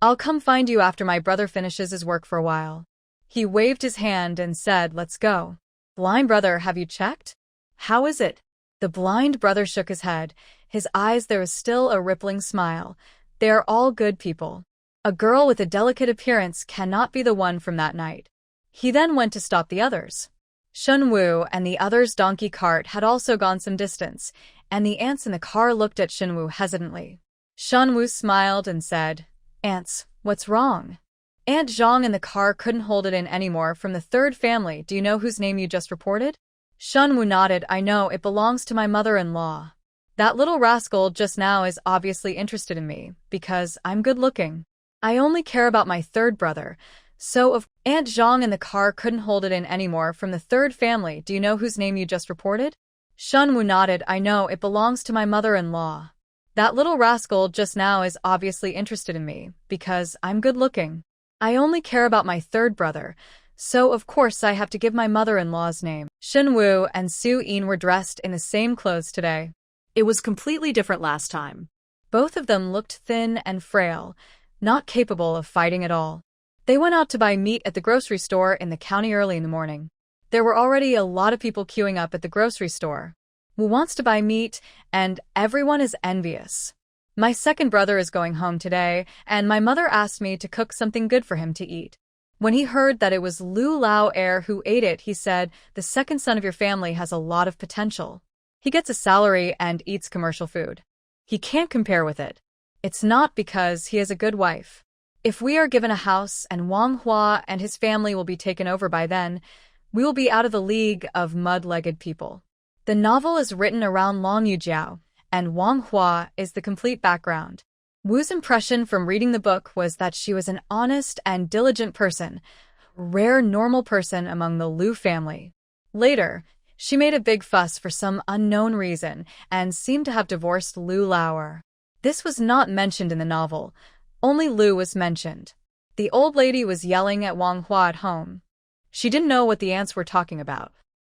I'll come find you after my brother finishes his work for a while." He waved his hand and said, "Let's go." "Blind brother, have you checked? How is it?" The blind brother shook his head. His eyes there was still a rippling smile. "They are all good people. A girl with a delicate appearance cannot be the one from that night." He then went to stop the others. Shen Wu and the other's donkey cart had also gone some distance, and the ants in the car looked at Shen Wu hesitantly. Shen Wu smiled and said, "Ants, what's wrong?" Aunt Zhang in the car couldn't hold it in anymore. "From the third family, do you know whose name you just reported?" Shen Wu nodded. "I know, it belongs to my mother-in-law. That little rascal just now is obviously interested in me, because I'm good-looking. I only care about my third brother, so if Aunt Zhang in the car couldn't hold it in anymore." "From the third family, do you know whose name you just reported?" Shen Wu nodded. "I know, it belongs to my mother-in-law. That little rascal just now is obviously interested in me, because I'm good-looking. I only care about my third brother, so of course I have to give my mother-in-law's name." Shen Wu and Su Yin were dressed in the same clothes today. It was completely different last time. Both of them looked thin and frail, not capable of fighting at all. They went out to buy meat at the grocery store in the county early in the morning. There were already a lot of people queuing up at the grocery store. Wu wants to buy meat, and everyone is envious. "My second brother is going home today, and my mother asked me to cook something good for him to eat." When he heard that it was Lu Lao heir who ate it, he said, "The second son of your family has a lot of potential. He gets a salary and eats commercial food. He can't compare with it. It's not because he has a good wife. If we are given a house and Wang Hua and his family will be taken over by then, we will be out of the league of mud-legged people." The novel is written around Long Yujiao, and Wang Hua is the complete background. Wu's impression from reading the book was that she was an honest and diligent person, a rare normal person among the Lu family. Later, she made a big fuss for some unknown reason and seemed to have divorced Lu Lauer. This was not mentioned in the novel. Only Lu was mentioned. The old lady was yelling at Wang Hua at home. She didn't know what the ants were talking about.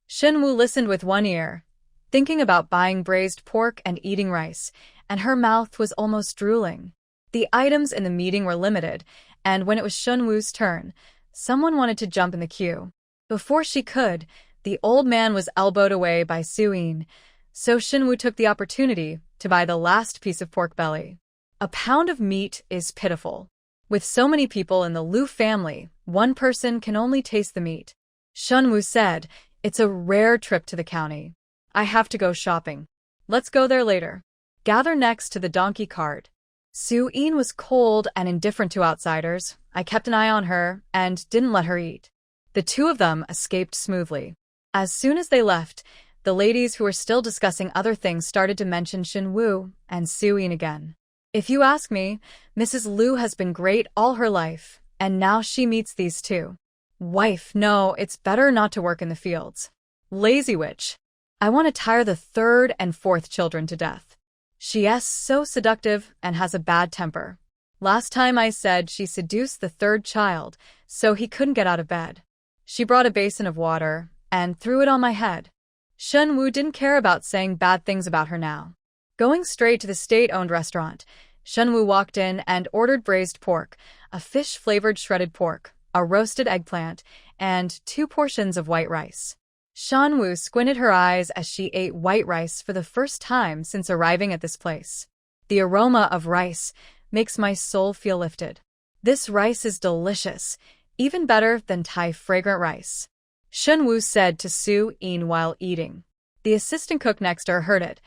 Shen Wu listened with one ear, thinking about buying braised pork and eating rice, and her mouth was almost drooling. The items in the meeting were limited, and when it was Shen Wu's turn, someone wanted to jump in the queue. Before she could, the old man was elbowed away by Su Yin, so Shen Wu took the opportunity to buy the last piece of pork belly. A pound of meat is pitiful. With so many people in the Lu family, one person can only taste the meat. Shen Wu said, "It's a rare trip to the county. I have to go shopping. Let's go there later." Gather next to the donkey cart. Su Yin was cold and indifferent to outsiders. I kept an eye on her and didn't let her eat. The two of them escaped smoothly. As soon as they left, the ladies who were still discussing other things started to mention Shen Wu and Su Yin again. "If you ask me, Mrs. Lu has been great all her life, and now she meets these two. Wife, no, it's better not to work in the fields. Lazy witch. I want to tire the third and fourth children to death. She is so seductive and has a bad temper. Last time I said she seduced the third child, so he couldn't get out of bed. She brought a basin of water and threw it on my head." Shen Wu didn't care about saying bad things about her now. Going straight to the state-owned restaurant, Shen Wu walked in and ordered braised pork, a fish-flavored shredded pork, a roasted eggplant, and 2 portions of white rice. Shen Wu squinted her eyes as she ate white rice for the first time since arriving at this place. The aroma of rice makes my soul feel lifted. This rice is delicious, even better than Thai fragrant rice. Shen Wu said to Su Yin while eating. The assistant cook next to her heard it.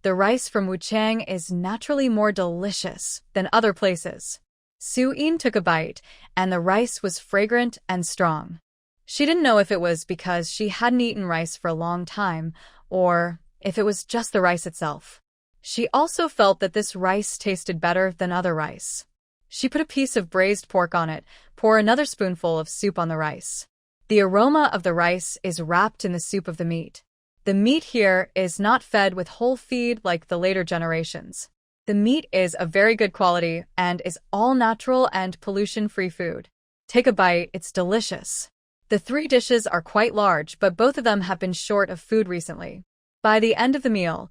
The rice from Wuchang is naturally more delicious than other places. Su Yin took a bite, and the rice was fragrant and strong. She didn't know if it was because she hadn't eaten rice for a long time, or if it was just the rice itself. She also felt that this rice tasted better than other rice. She put a piece of braised pork on it, pour another spoonful of soup on the rice. The aroma of the rice is wrapped in the soup of the meat. The meat here is not fed with whole feed like the later generations. The meat is of very good quality and is all natural and pollution-free food. Take a bite, it's delicious. The 3 dishes are quite large, but both of them have been short of food recently. By the end of the meal,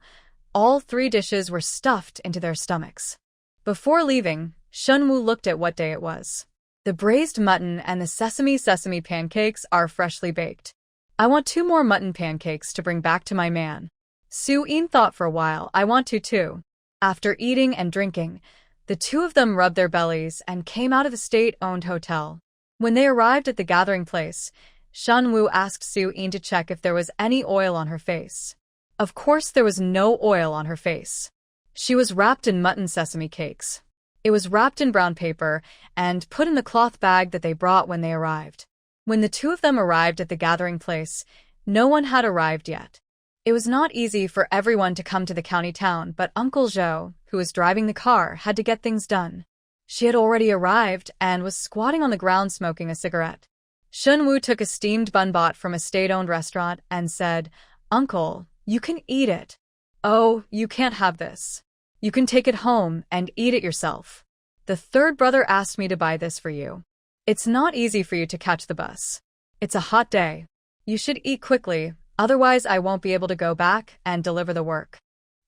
all 3 dishes were stuffed into their stomachs. Before leaving, Shen Wu looked at what day it was. The braised mutton and the sesame pancakes are freshly baked. I want 2 more mutton pancakes to bring back to my man. Su Yin thought for a while. I want to too. After eating and drinking, the 2 of them rubbed their bellies and came out of the state-owned hotel. When they arrived at the gathering place, Shen Wu asked Su Yin to check if there was any oil on her face. Of course there was no oil on her face. She was wrapped in mutton sesame cakes. It was wrapped in brown paper and put in the cloth bag that they brought when they arrived. When the 2 of them arrived at the gathering place, no one had arrived yet. It was not easy for everyone to come to the county town, but Uncle Zhou, who was driving the car, had to get things done. She had already arrived and was squatting on the ground smoking a cigarette. Shen Wu took a steamed bun bought from a state-owned restaurant and said, "Uncle, you can eat it." "Oh, you can't have this. You can take it home and eat it yourself. The 3rd brother asked me to buy this for you. It's not easy for you to catch the bus. It's a hot day. You should eat quickly, otherwise I won't be able to go back and deliver the work."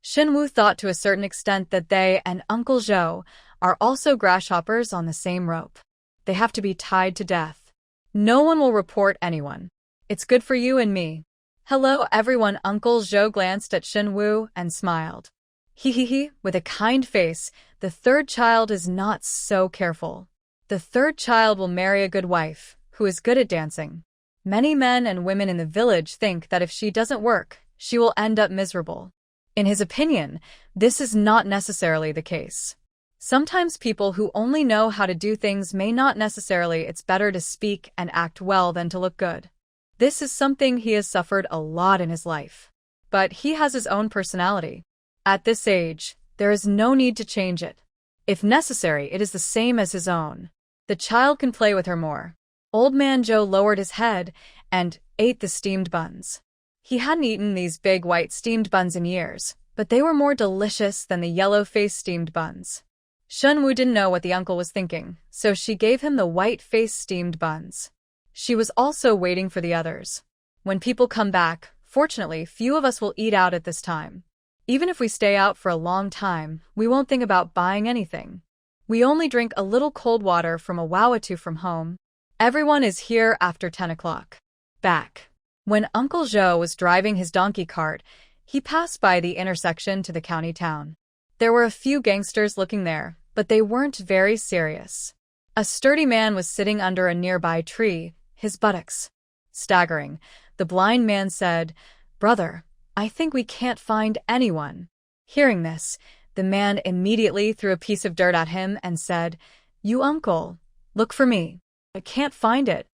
Shen Wu thought to a certain extent that they and Uncle Zhou are also grasshoppers on the same rope. They have to be tied to death. No one will report anyone. It's good for you and me. "Hello everyone." Uncle Zhou glanced at Shen Wu and smiled. He, with a kind face, the 3rd child is not so careful. The 3rd child will marry a good wife, who is good at dancing. Many men and women in the village think that if she doesn't work, she will end up miserable. In his opinion, this is not necessarily the case. Sometimes people who only know how to do things may not necessarily. It's better to speak and act well than to look good. This is something he has suffered a lot in his life. But he has his own personality. At this age, there is no need to change it. If necessary, it is the same as his own. The child can play with her more. Old Man Joe lowered his head and ate the steamed buns. He hadn't eaten these big white steamed buns in years, but they were more delicious than the yellow-faced steamed buns. Shen Wu didn't know what the uncle was thinking, so she gave him the white-faced steamed buns. She was also waiting for the others. When people come back, fortunately, few of us will eat out at this time. Even if we stay out for a long time, we won't think about buying anything. We only drink a little cold water from a wawatu from home. Everyone is here after 10 o'clock. Back. When Uncle Zhou was driving his donkey cart, he passed by the intersection to the county town. There were a few gangsters looking there, but they weren't very serious. A sturdy man was sitting under a nearby tree, his buttocks staggering. The blind man said, "Brother, I think we can't find anyone." Hearing this, the man immediately threw a piece of dirt at him and said, "You uncle, look for me. I can't find it."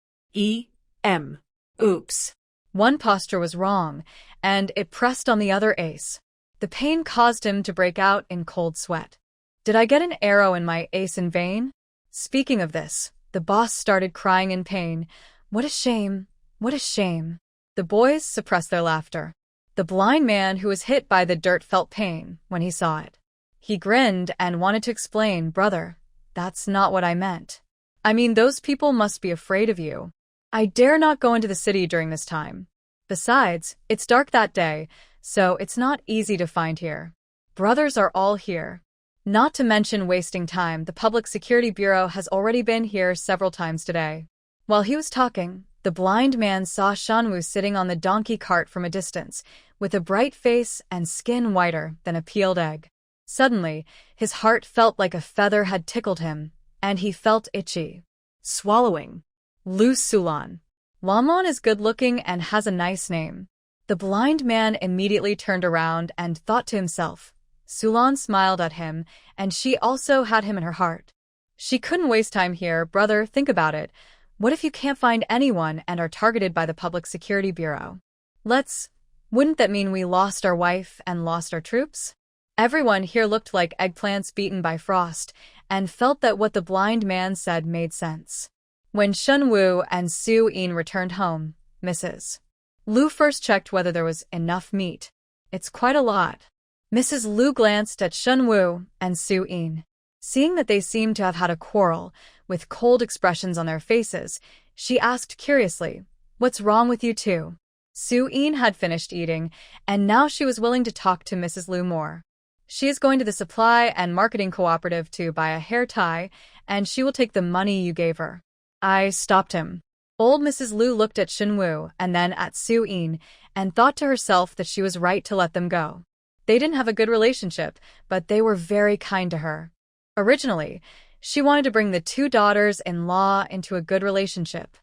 Oops. One posture was wrong, and it pressed on the other ace. The pain caused him to break out in cold sweat. "Did I get an arrow in my ace in vain?" Speaking of this, the boss started crying in pain. "What a shame, what a shame." The boys suppressed their laughter. The blind man who was hit by the dirt felt pain when he saw it. He grinned and wanted to explain, "Brother, that's not what I meant. I mean, those people must be afraid of you. I dare not go into the city during this time. Besides, it's dark that day, so it's not easy to find here. Brothers are all here. Not to mention wasting time, the Public Security Bureau has already been here several times today." While he was talking, the blind man saw Shen Wu sitting on the donkey cart from a distance, with a bright face and skin whiter than a peeled egg. Suddenly, his heart felt like a feather had tickled him, and he felt itchy. Swallowing. Lu Xuan. Lamon is good-looking and has a nice name. The blind man immediately turned around and thought to himself. Sulan smiled at him, and she also had him in her heart. She couldn't waste time here. "Brother, think about it. What if you can't find anyone and are targeted by the Public Security Bureau? Wouldn't that mean we lost our wife and lost our troops?" Everyone here looked like eggplants beaten by frost, and felt that what the blind man said made sense. When Shen Wu and Su Yin returned home, Mrs. Lu first checked whether there was enough meat. "It's quite a lot." Mrs. Lu glanced at Shen Wu and Su Yin. Seeing that they seemed to have had a quarrel, with cold expressions on their faces, she asked curiously, "What's wrong with you two?" Su-in had finished eating, and now she was willing to talk to Mrs. Lu more. She is going to the supply and marketing cooperative to buy a hair tie, and she will take the money you gave her. I stopped him. Old Mrs. Lu looked at Shen Wu and then at Su-in, and thought to herself that she was right to let them go. They didn't have a good relationship, but they were very kind to her. Originally, she wanted to bring the two daughters-in-law into a good relationship.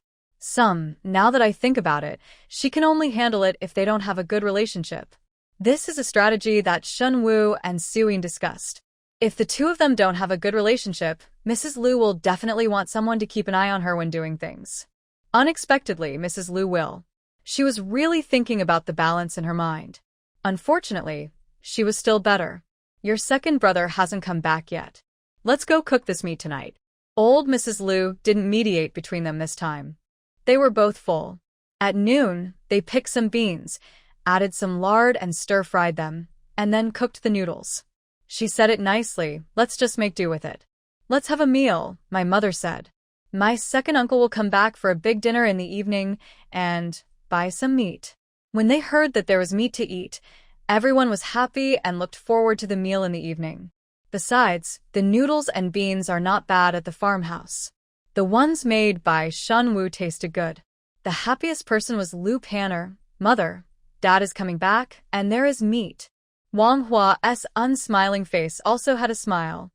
Now that I think about it, she can only handle it if they don't have a good relationship. This is a strategy that Shen Wu and Su-in discussed. If the two of them don't have a good relationship, Mrs. Lu will definitely want someone to keep an eye on her when doing things. Unexpectedly, Mrs. Lu will. She was really thinking about the balance in her mind. Unfortunately, she was still better. Your second brother hasn't come back yet. Let's go cook this meat tonight. Old Mrs. Lu didn't mediate between them this time. They were both full. At noon, they picked some beans, added some lard and stir-fried them, and then cooked the noodles. She said it nicely, let's just make do with it. Let's have a meal, my mother said. My second uncle will come back for a big dinner in the evening and buy some meat. When they heard that there was meat to eat, everyone was happy and looked forward to the meal in the evening. Besides, the noodles and beans are not bad at the farmhouse. The ones made by Shen Wu tasted good. The happiest person was Lu Panner. Mother, Dad is coming back, and there is meat. Wang Hua's unsmiling face also had a smile.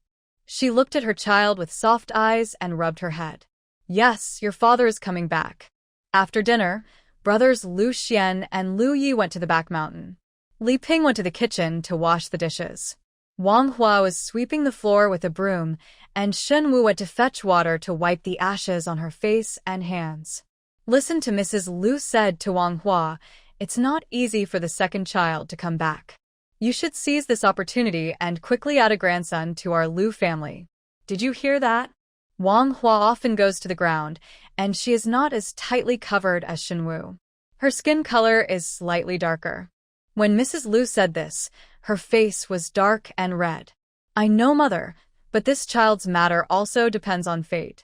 She looked at her child with soft eyes and rubbed her head. Yes, your father is coming back. After dinner, brothers Lu Xuan and Lu Yi went to the back mountain. Li Ping went to the kitchen to wash the dishes. Wang Hua was sweeping the floor with a broom, and Shen Wu went to fetch water to wipe the ashes on her face and hands. Listen to Mrs. Lu said to Wang Hua, it's not easy for the second child to come back. You should seize this opportunity and quickly add a grandson to our Lu family. Did you hear that? Wang Hua often goes to the ground, and she is not as tightly covered as Shen Wu. Her skin color is slightly darker. When Mrs. Lu said this, her face was dark and red. I know, mother, but this child's matter also depends on fate.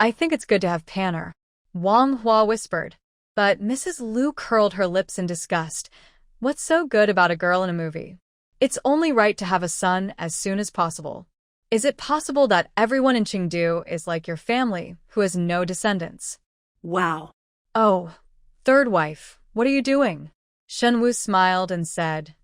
I think it's good to have Panner. Wang Hua whispered. But Mrs. Lu curled her lips in disgust. What's so good about a girl in a movie? It's only right to have a son as soon as possible. Is it possible that everyone in Chengdu is like your family, who has no descendants? Wow. Oh, third wife, what are you doing? Shen Wu smiled and said,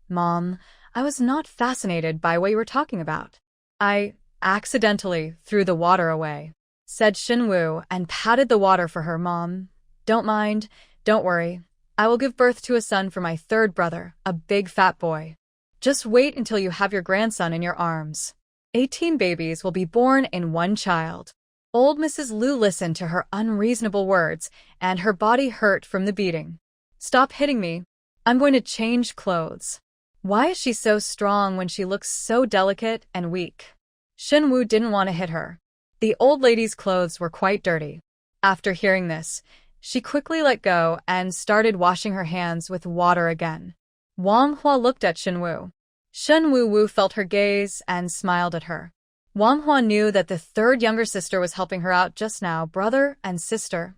Mom, I was not fascinated by what you were talking about. I accidentally threw the water away, said Shen Wu and patted the water for her. Mom, don't mind, don't worry. I will give birth to a son for my third brother, a big fat boy. Just wait until you have your grandson in your arms. 18 babies will be born in one child. Old Mrs. Lu listened to her unreasonable words, and her body hurt from the beating. Stop hitting me. I'm going to change clothes. Why is she so strong when she looks so delicate and weak? Shen Wu didn't want to hit her. The old lady's clothes were quite dirty. After hearing this, she quickly let go and started washing her hands with water again. Wang Hua looked at Shen Wu. Shen Wu felt her gaze and smiled at her. Wang Hua knew that the third younger sister was helping her out just now, brother and sister.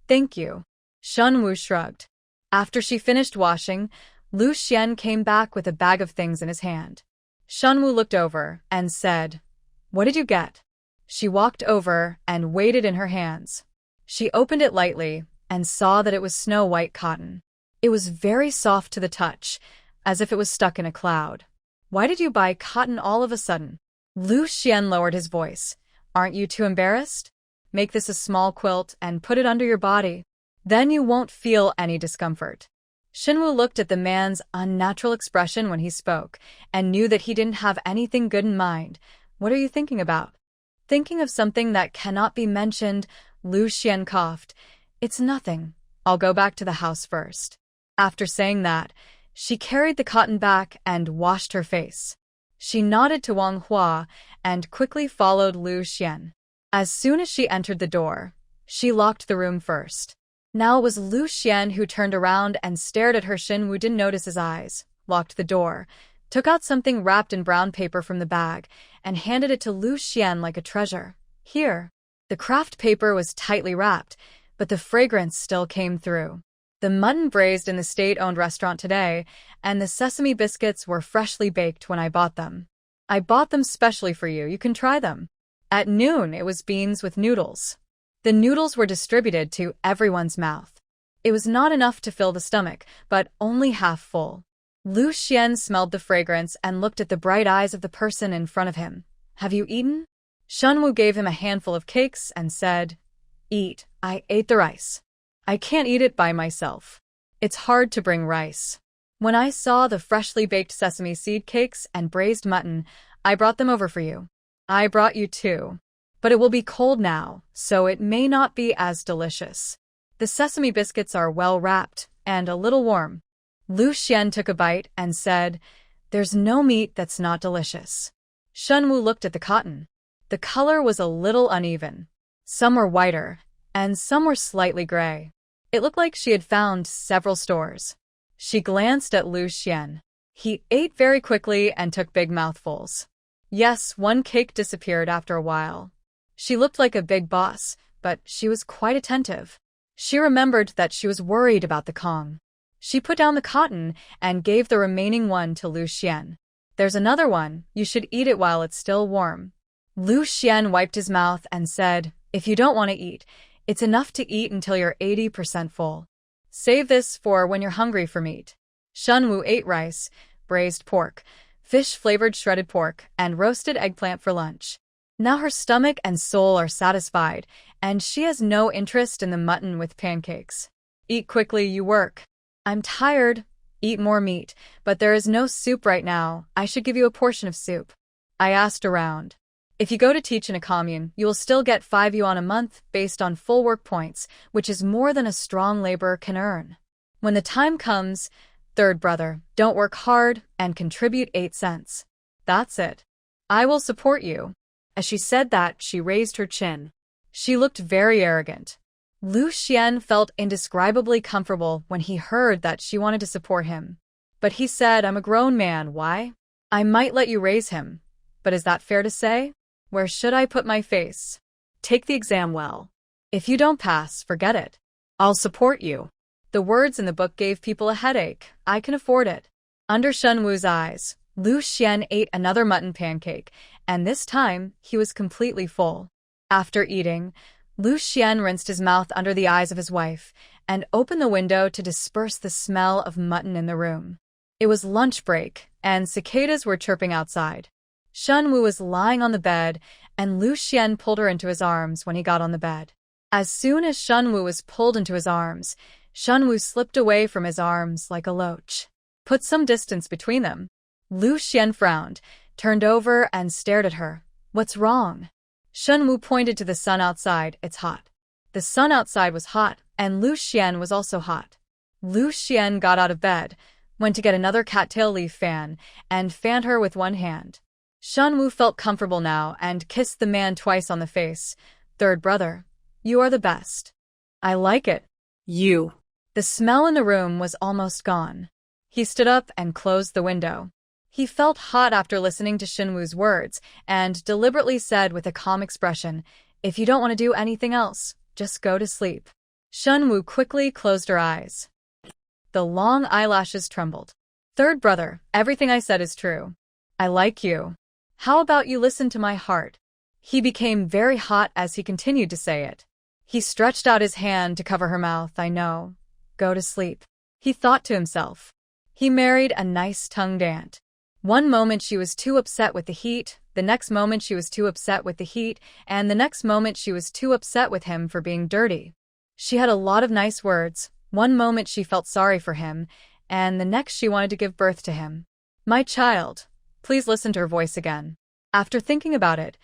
Thank you. Shen Wu shrugged. After she finished washing, Lu Xuan came back with a bag of things in his hand. Shen Wu looked over and said, What did you get? She walked over and weighed it in her hands. She opened it lightly and saw that it was snow-white cotton. It was very soft to the touch, as if it was stuck in a cloud. Why did you buy cotton all of a sudden? Lu Xuan lowered his voice. Aren't you too embarrassed? Make this a small quilt and put it under your body. Then you won't feel any discomfort. Shen Wu looked at the man's unnatural expression when he spoke and knew that he didn't have anything good in mind. What are you thinking about? Thinking of something that cannot be mentioned, Lu Xuan coughed. It's nothing. I'll go back to the house first. After saying that, she carried the cotton back and washed her face. She nodded to Wang Hua and quickly followed Lu Xuan. As soon as she entered the door, she locked the room first. Now it was Lu Xuan who turned around and stared at her. Shen Wu didn't notice his eyes, locked the door, took out something wrapped in brown paper from the bag, and handed it to Lu Xuan like a treasure. Here. The craft paper was tightly wrapped, but the fragrance still came through. The mutton braised in the state-owned restaurant today, and the sesame biscuits were freshly baked when I bought them. I bought them specially for you. You can try them. At noon, it was beans with noodles. The noodles were distributed to everyone's mouth. It was not enough to fill the stomach, but only half full. Lu Xuan smelled the fragrance and looked at the bright eyes of the person in front of him. Have you eaten? Shen Wu gave him a handful of cakes and said, Eat. I ate the rice. I can't eat it by myself. It's hard to bring rice. When I saw the freshly baked sesame seed cakes and braised mutton, I brought them over for you. I brought you too. But it will be cold now, so it may not be as delicious. The sesame biscuits are well wrapped and a little warm. Lu Xuan took a bite and said, There's no meat that's not delicious. Shen Wu looked at the cotton. The color was a little uneven. Some were whiter, and some were slightly gray. It looked like she had found several stores. She glanced at Lu Xuan. He ate very quickly and took big mouthfuls. Yes, one cake disappeared after a while. She looked like a big boss, but she was quite attentive. She remembered that she was worried about the Kong. She put down the cotton and gave the remaining one to Lu Xuan. There's another one. You should eat it while it's still warm. Lu Xuan wiped his mouth and said, If you don't want to eat, it's enough to eat until you're 80% full. Save this for when you're hungry for meat. Shen Wu ate rice, braised pork, fish-flavored shredded pork, and roasted eggplant for lunch. Now her stomach and soul are satisfied, and she has no interest in the mutton with pancakes. Eat quickly, you work. I'm tired. Eat more meat, but there is no soup right now. I should give you a portion of soup. I asked around. If you go to teach in a commune, you will still get 5 yuan a month based on full work points, which is more than a strong laborer can earn. When the time comes, third brother, don't work hard and contribute 8 cents. That's it. I will support you. As she said that, she raised her chin. She looked very arrogant. Lu Xuan felt indescribably comfortable when he heard that she wanted to support him. But he said, I'm a grown man, why? I might let you raise him. But is that fair to say? Where should I put my face? Take the exam well. If you don't pass, forget it. I'll support you. The words in the book gave people a headache. I can afford it. Under Shen Wu's eyes, Lu Xuan ate another mutton pancake, and this time he was completely full. After eating, Lu Xuan rinsed his mouth under the eyes of his wife and opened the window to disperse the smell of mutton in the room. It was lunch break, and cicadas were chirping outside. Shen Wu was lying on the bed, and Lu Xuan pulled her into his arms when he got on the bed. As soon as Shen Wu was pulled into his arms, Shen Wu slipped away from his arms like a loach. Put some distance between them. Lu Xuan frowned, turned over, and stared at her. What's wrong? Shen Wu pointed to the sun outside. It's hot. The sun outside was hot, and Lu Xuan was also hot. Lu Xuan got out of bed, went to get another cattail leaf fan, and fanned her with one hand. Shen Wu felt comfortable now and kissed the man twice on the face. Third brother, you are the best. I like it. You. The smell in the room was almost gone. He stood up and closed the window. He felt hot after listening to Shen Wu's words and deliberately said with a calm expression, If you don't want to do anything else, just go to sleep. Shen Wu quickly closed her eyes. The long eyelashes trembled. Third brother, everything I said is true. I like you. How about you listen to my heart? He became very hot as he continued to say it. He stretched out his hand to cover her mouth. I know. Go to sleep. He thought to himself. He married a nice-tongued aunt. One moment she was too upset with the heat, the next moment she was too upset with the heat, and the next moment she was too upset with him for being dirty. She had a lot of nice words. One moment she felt sorry for him, and the next she wanted to give birth to him. My child. Please listen to her voice again. After thinking about it,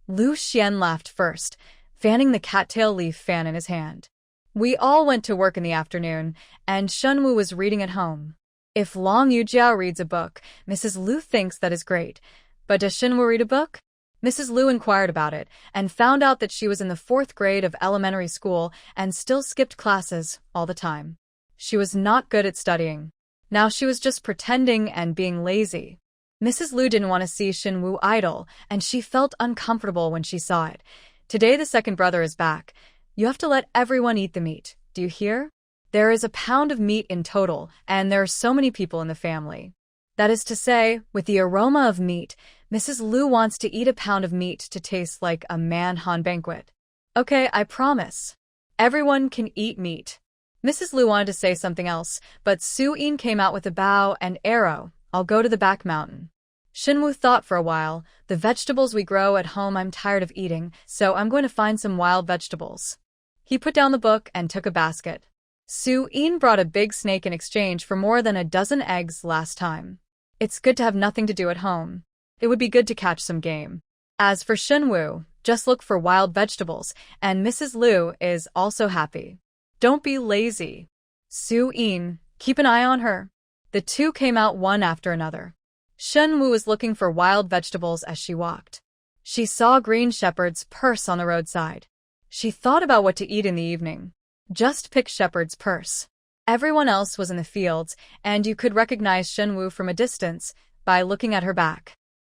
Lu Xuan laughed first, fanning the cattail leaf fan in his hand. We all went to work in the afternoon, and Shen Wu was reading at home. If Long Yujiao reads a book, Mrs. Lu thinks that is great. But does Shen Wu read a book? Mrs. Lu inquired about it, and found out that she was in the 4th grade of elementary school and still skipped classes all the time. She was not good at studying. Now she was just pretending and being lazy. Mrs. Lu didn't want to see Shen Wu idle, and she felt uncomfortable when she saw it. Today the second brother is back. You have to let everyone eat the meat. Do you hear? There is a pound of meat in total, and there are so many people in the family. That is to say, with the aroma of meat, Mrs. Lu wants to eat a pound of meat to taste like a Manhwa banquet. Okay, I promise. Everyone can eat meat. Mrs. Lu wanted to say something else, but Su-in came out with a bow and arrow. I'll go to the back mountain. Shen Wu thought for a while. The vegetables we grow at home I'm tired of eating, so I'm going to find some wild vegetables. He put down the book and took a basket. Su-in brought a big snake in exchange for more than a dozen eggs last time. It's good to have nothing to do at home. It would be good to catch some game. As for Shen Wu, just look for wild vegetables, and Mrs. Lu is also happy. Don't be lazy. Su-in, keep an eye on her. The two came out one after another. Shen Wu was looking for wild vegetables as she walked. She saw green shepherd's purse on the roadside. She thought about what to eat in the evening. Just pick shepherd's purse. Everyone else was in the fields, and you could recognize Shen Wu from a distance by looking at her back.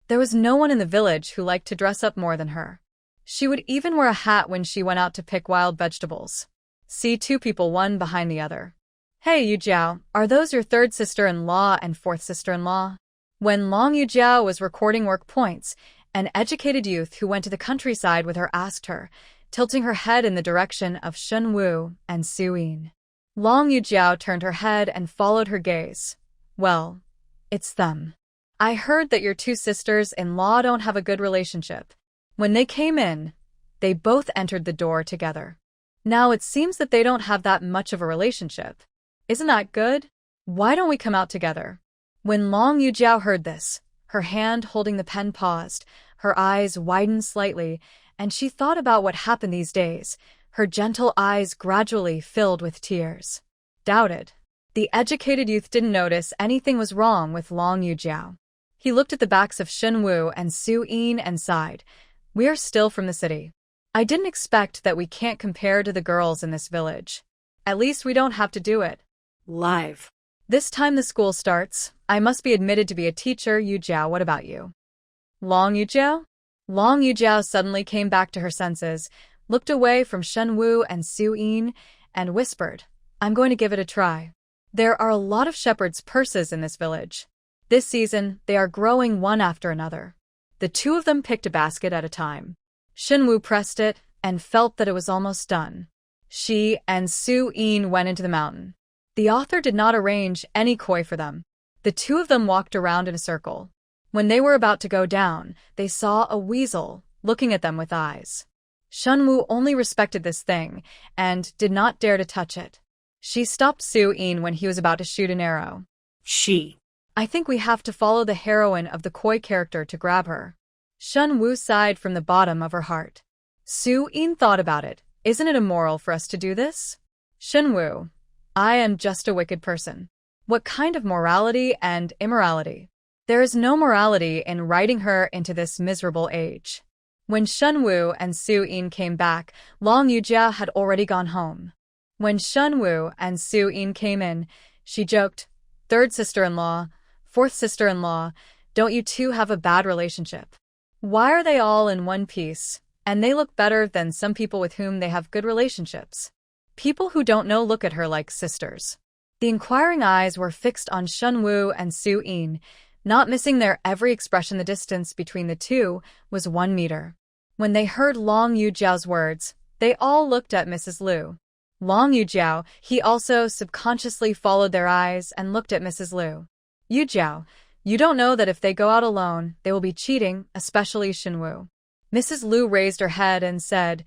There was no one in the village who liked to dress up more than her. She would even wear a hat when she went out to pick wild vegetables. See two people one behind the other. Hey, Yujiao, are those your third sister-in-law and fourth sister-in-law? When Long Yujiao was recording work points, an educated youth who went to the countryside with her asked her, tilting her head in the direction of Shen Wu and Su-in. Long Yujiao turned her head and followed her gaze. Well, it's them. I heard that your two sisters-in-law don't have a good relationship. When they came in, they both entered the door together. Now it seems that they don't have that much of a relationship. Isn't that good? Why don't we come out together? When Long Yujiao heard this, her hand holding the pen paused, her eyes widened slightly, and she thought about what happened these days. Her gentle eyes gradually filled with tears. Doubted. The educated youth didn't notice anything was wrong with Long Yujiao. He looked at the backs of Shen Wu and Su-in and sighed. We are still from the city. I didn't expect that we can't compare to the girls in this village. At least we don't have to do it live. This time the school starts. I must be admitted to be a teacher. Yujiao, what about you? Long Yujiao? Long Yujiao suddenly came back to her senses, looked away from Shen Wu and Su-in, and whispered, I'm going to give it a try. There are a lot of shepherd's purses in this village. This season, they are growing one after another. The two of them picked a basket at a time. Shen Wu pressed it and felt that it was almost done. She and Su-in went into the mountain. The author did not arrange any koi for them. The two of them walked around in a circle. When they were about to go down, they saw a weasel looking at them with eyes. Shen Wu only respected this thing and did not dare to touch it. She stopped Su-in when he was about to shoot an arrow. I think we have to follow the heroine of the koi character to grab her. Shen Wu sighed from the bottom of her heart. Su-in thought about it. Isn't it immoral for us to do this? Shen Wu, I am just a wicked person. What kind of morality and immorality? There is no morality in writing her into this miserable age. When Shen Wu and Su-in came back, Long Yujiao had already gone home. When Shen Wu and Su-in came in, she joked, Third sister-in-law, fourth sister-in-law, don't you two have a bad relationship? Why are they all in one piece, and they look better than some people with whom they have good relationships? People who don't know look at her like sisters. The inquiring eyes were fixed on Shen Wu and Su-in, not missing their every expression. The distance between the two was 1 meter. When they heard Long Yujiao's words, they all looked at Mrs. Lu. Long Yujiao, he also subconsciously followed their eyes and looked at Mrs. Lu. Yujiao, you don't know that if they go out alone, they will be cheating, especially Shen Wu. Mrs. Lu raised her head and said,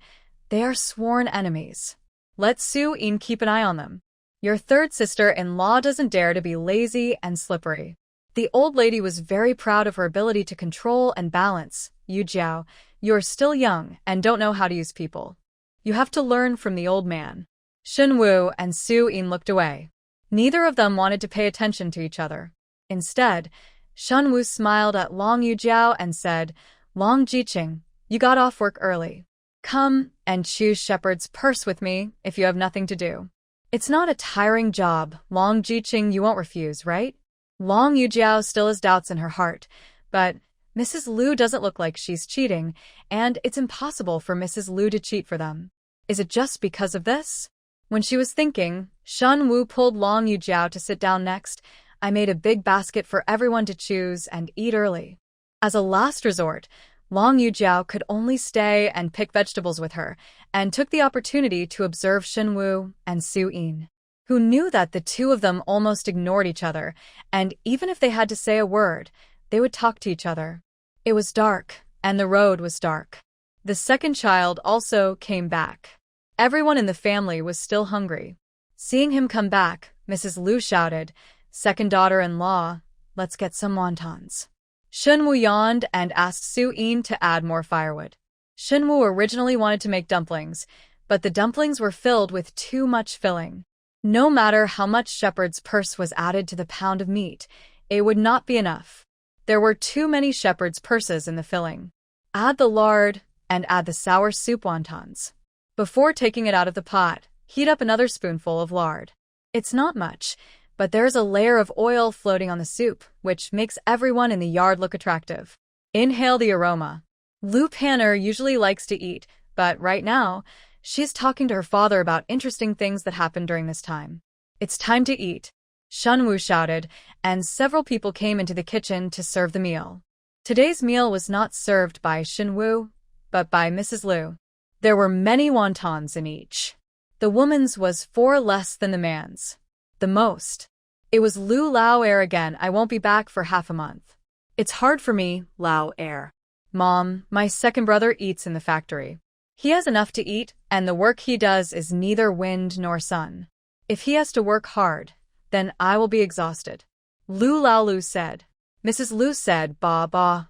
They are sworn enemies. Let Su-in keep an eye on them. Your third sister-in-law doesn't dare to be lazy and slippery. The old lady was very proud of her ability to control and balance. Yujiao, you are still young and don't know how to use people. You have to learn from the old man. Shen Wu and Su-in looked away. Neither of them wanted to pay attention to each other. Instead, Shen Wu smiled at Long Yujiao and said, Long Jiqing, you got off work early. Come and choose shepherd's purse with me if you have nothing to do. It's not a tiring job, Long Jiqing, you won't refuse, right? Long Yujiao still has doubts in her heart, but Mrs. Lu doesn't look like she's cheating, and it's impossible for Mrs. Lu to cheat for them. Is it just because of this? When she was thinking, Shen Wu pulled Long Yujiao to sit down next. I made a big basket for everyone to choose and eat early. As a last resort, Long Yujiao could only stay and pick vegetables with her, and took the opportunity to observe Shen Wu and Su Yin, who knew that the two of them almost ignored each other, and even if they had to say a word, they would talk to each other. It was dark, and the road was dark. The second child also came back. Everyone in the family was still hungry. Seeing him come back, Mrs. Lu shouted, "Second daughter-in-law, let's get some wontons." Shen Wu yawned and asked Su Yin to add more firewood. Shen Wu originally wanted to make dumplings, but the dumplings were filled with too much filling. No matter how much shepherd's purse was added to the pound of meat, it would not be enough. There were too many shepherd's purses in the filling. Add the lard, and add the sour soup wontons. Before taking it out of the pot, heat up another spoonful of lard. It's not much, but there's a layer of oil floating on the soup, which makes everyone in the yard look attractive. Inhale the aroma. Lu Panner usually likes to eat, but right now, she's talking to her father about interesting things that happened during this time. It's time to eat, Shen Wu shouted, and several people came into the kitchen to serve the meal. Today's meal was not served by Shen Wu, but by Mrs. Lu. There were many wontons in each. The woman's was 4 less than the man's. The most. It was Lu Lao Air again. I won't be back for half a month. It's hard for me, Lao Air. Mom, my second brother eats in the factory. He has enough to eat, and the work he does is neither wind nor sun. If he has to work hard, then I will be exhausted. Lu Lao Lu said. Mrs. Lu said, Ba,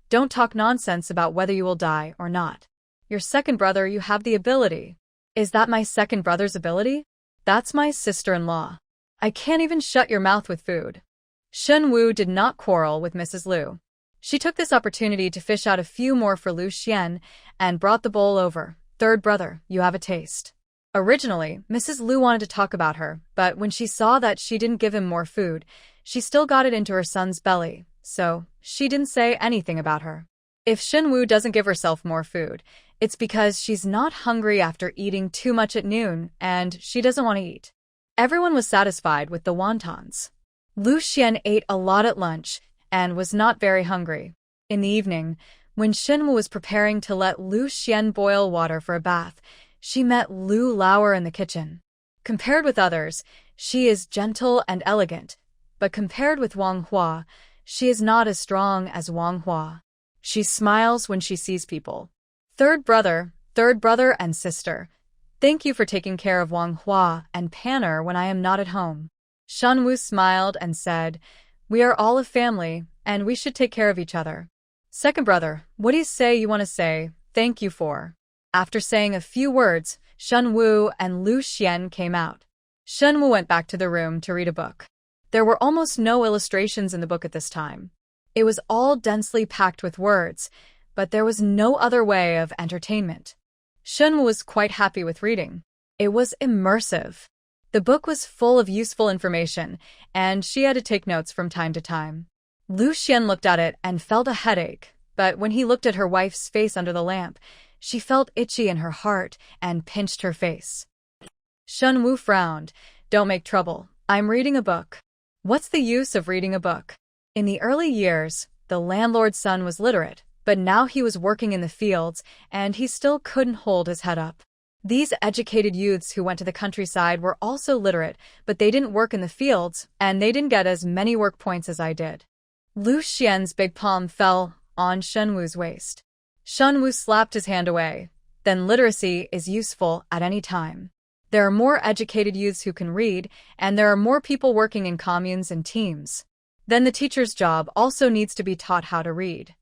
don't talk nonsense about whether you will die or not. Your second brother, you have the ability. Is that my second brother's ability? That's my sister-in-law. I can't even shut your mouth with food. Shen Wu did not quarrel with Mrs. Lu. She took this opportunity to fish out a few more for Lu Xuan and brought the bowl over. Third brother, you have a taste. Originally, Mrs. Lu wanted to talk about her, but when she saw that she didn't give him more food, she still got it into her son's belly, so she didn't say anything about her. If Shen Wu doesn't give herself more food, it's because she's not hungry after eating too much at noon, and she doesn't want to eat. Everyone was satisfied with the wontons. Lu Xuan ate a lot at lunch and was not very hungry. In the evening, when Shen Wu was preparing to let Lu Xuan boil water for a bath, she met Lu Lauer in the kitchen. Compared with others, she is gentle and elegant, but compared with Wang Hua, she is not as strong as Wang Hua. She smiles when she sees people. Third brother and sister, thank you for taking care of Wang Hua and Panner when I am not at home. Shen Wu smiled and said, we are all a family, and we should take care of each other. Second brother, what do you say you want to say thank you for? After saying a few words, Shen Wu and Lu Xuan came out. Shen Wu went back to the room to read a book. There were almost no illustrations in the book at this time. It was all densely packed with words, but there was no other way of entertainment. Shen Wu was quite happy with reading. It was immersive. The book was full of useful information, and she had to take notes from time to time. Lu Xuan looked at it and felt a headache, but when he looked at her wife's face under the lamp, she felt itchy in her heart and pinched her face. Shen Wu frowned. Don't make trouble. I'm reading a book. What's the use of reading a book? In the early years, the landlord's son was literate, but now he was working in the fields, and he still couldn't hold his head up. These educated youths who went to the countryside were also literate, but they didn't work in the fields, and they didn't get as many work points as I did. Lu Xian's big palm fell on Shen Wu's waist. Shen Wu slapped his hand away. Then literacy is useful at any time. There are more educated youths who can read, and there are more people working in communes and teams. Then the teacher's job also needs to be taught how to read.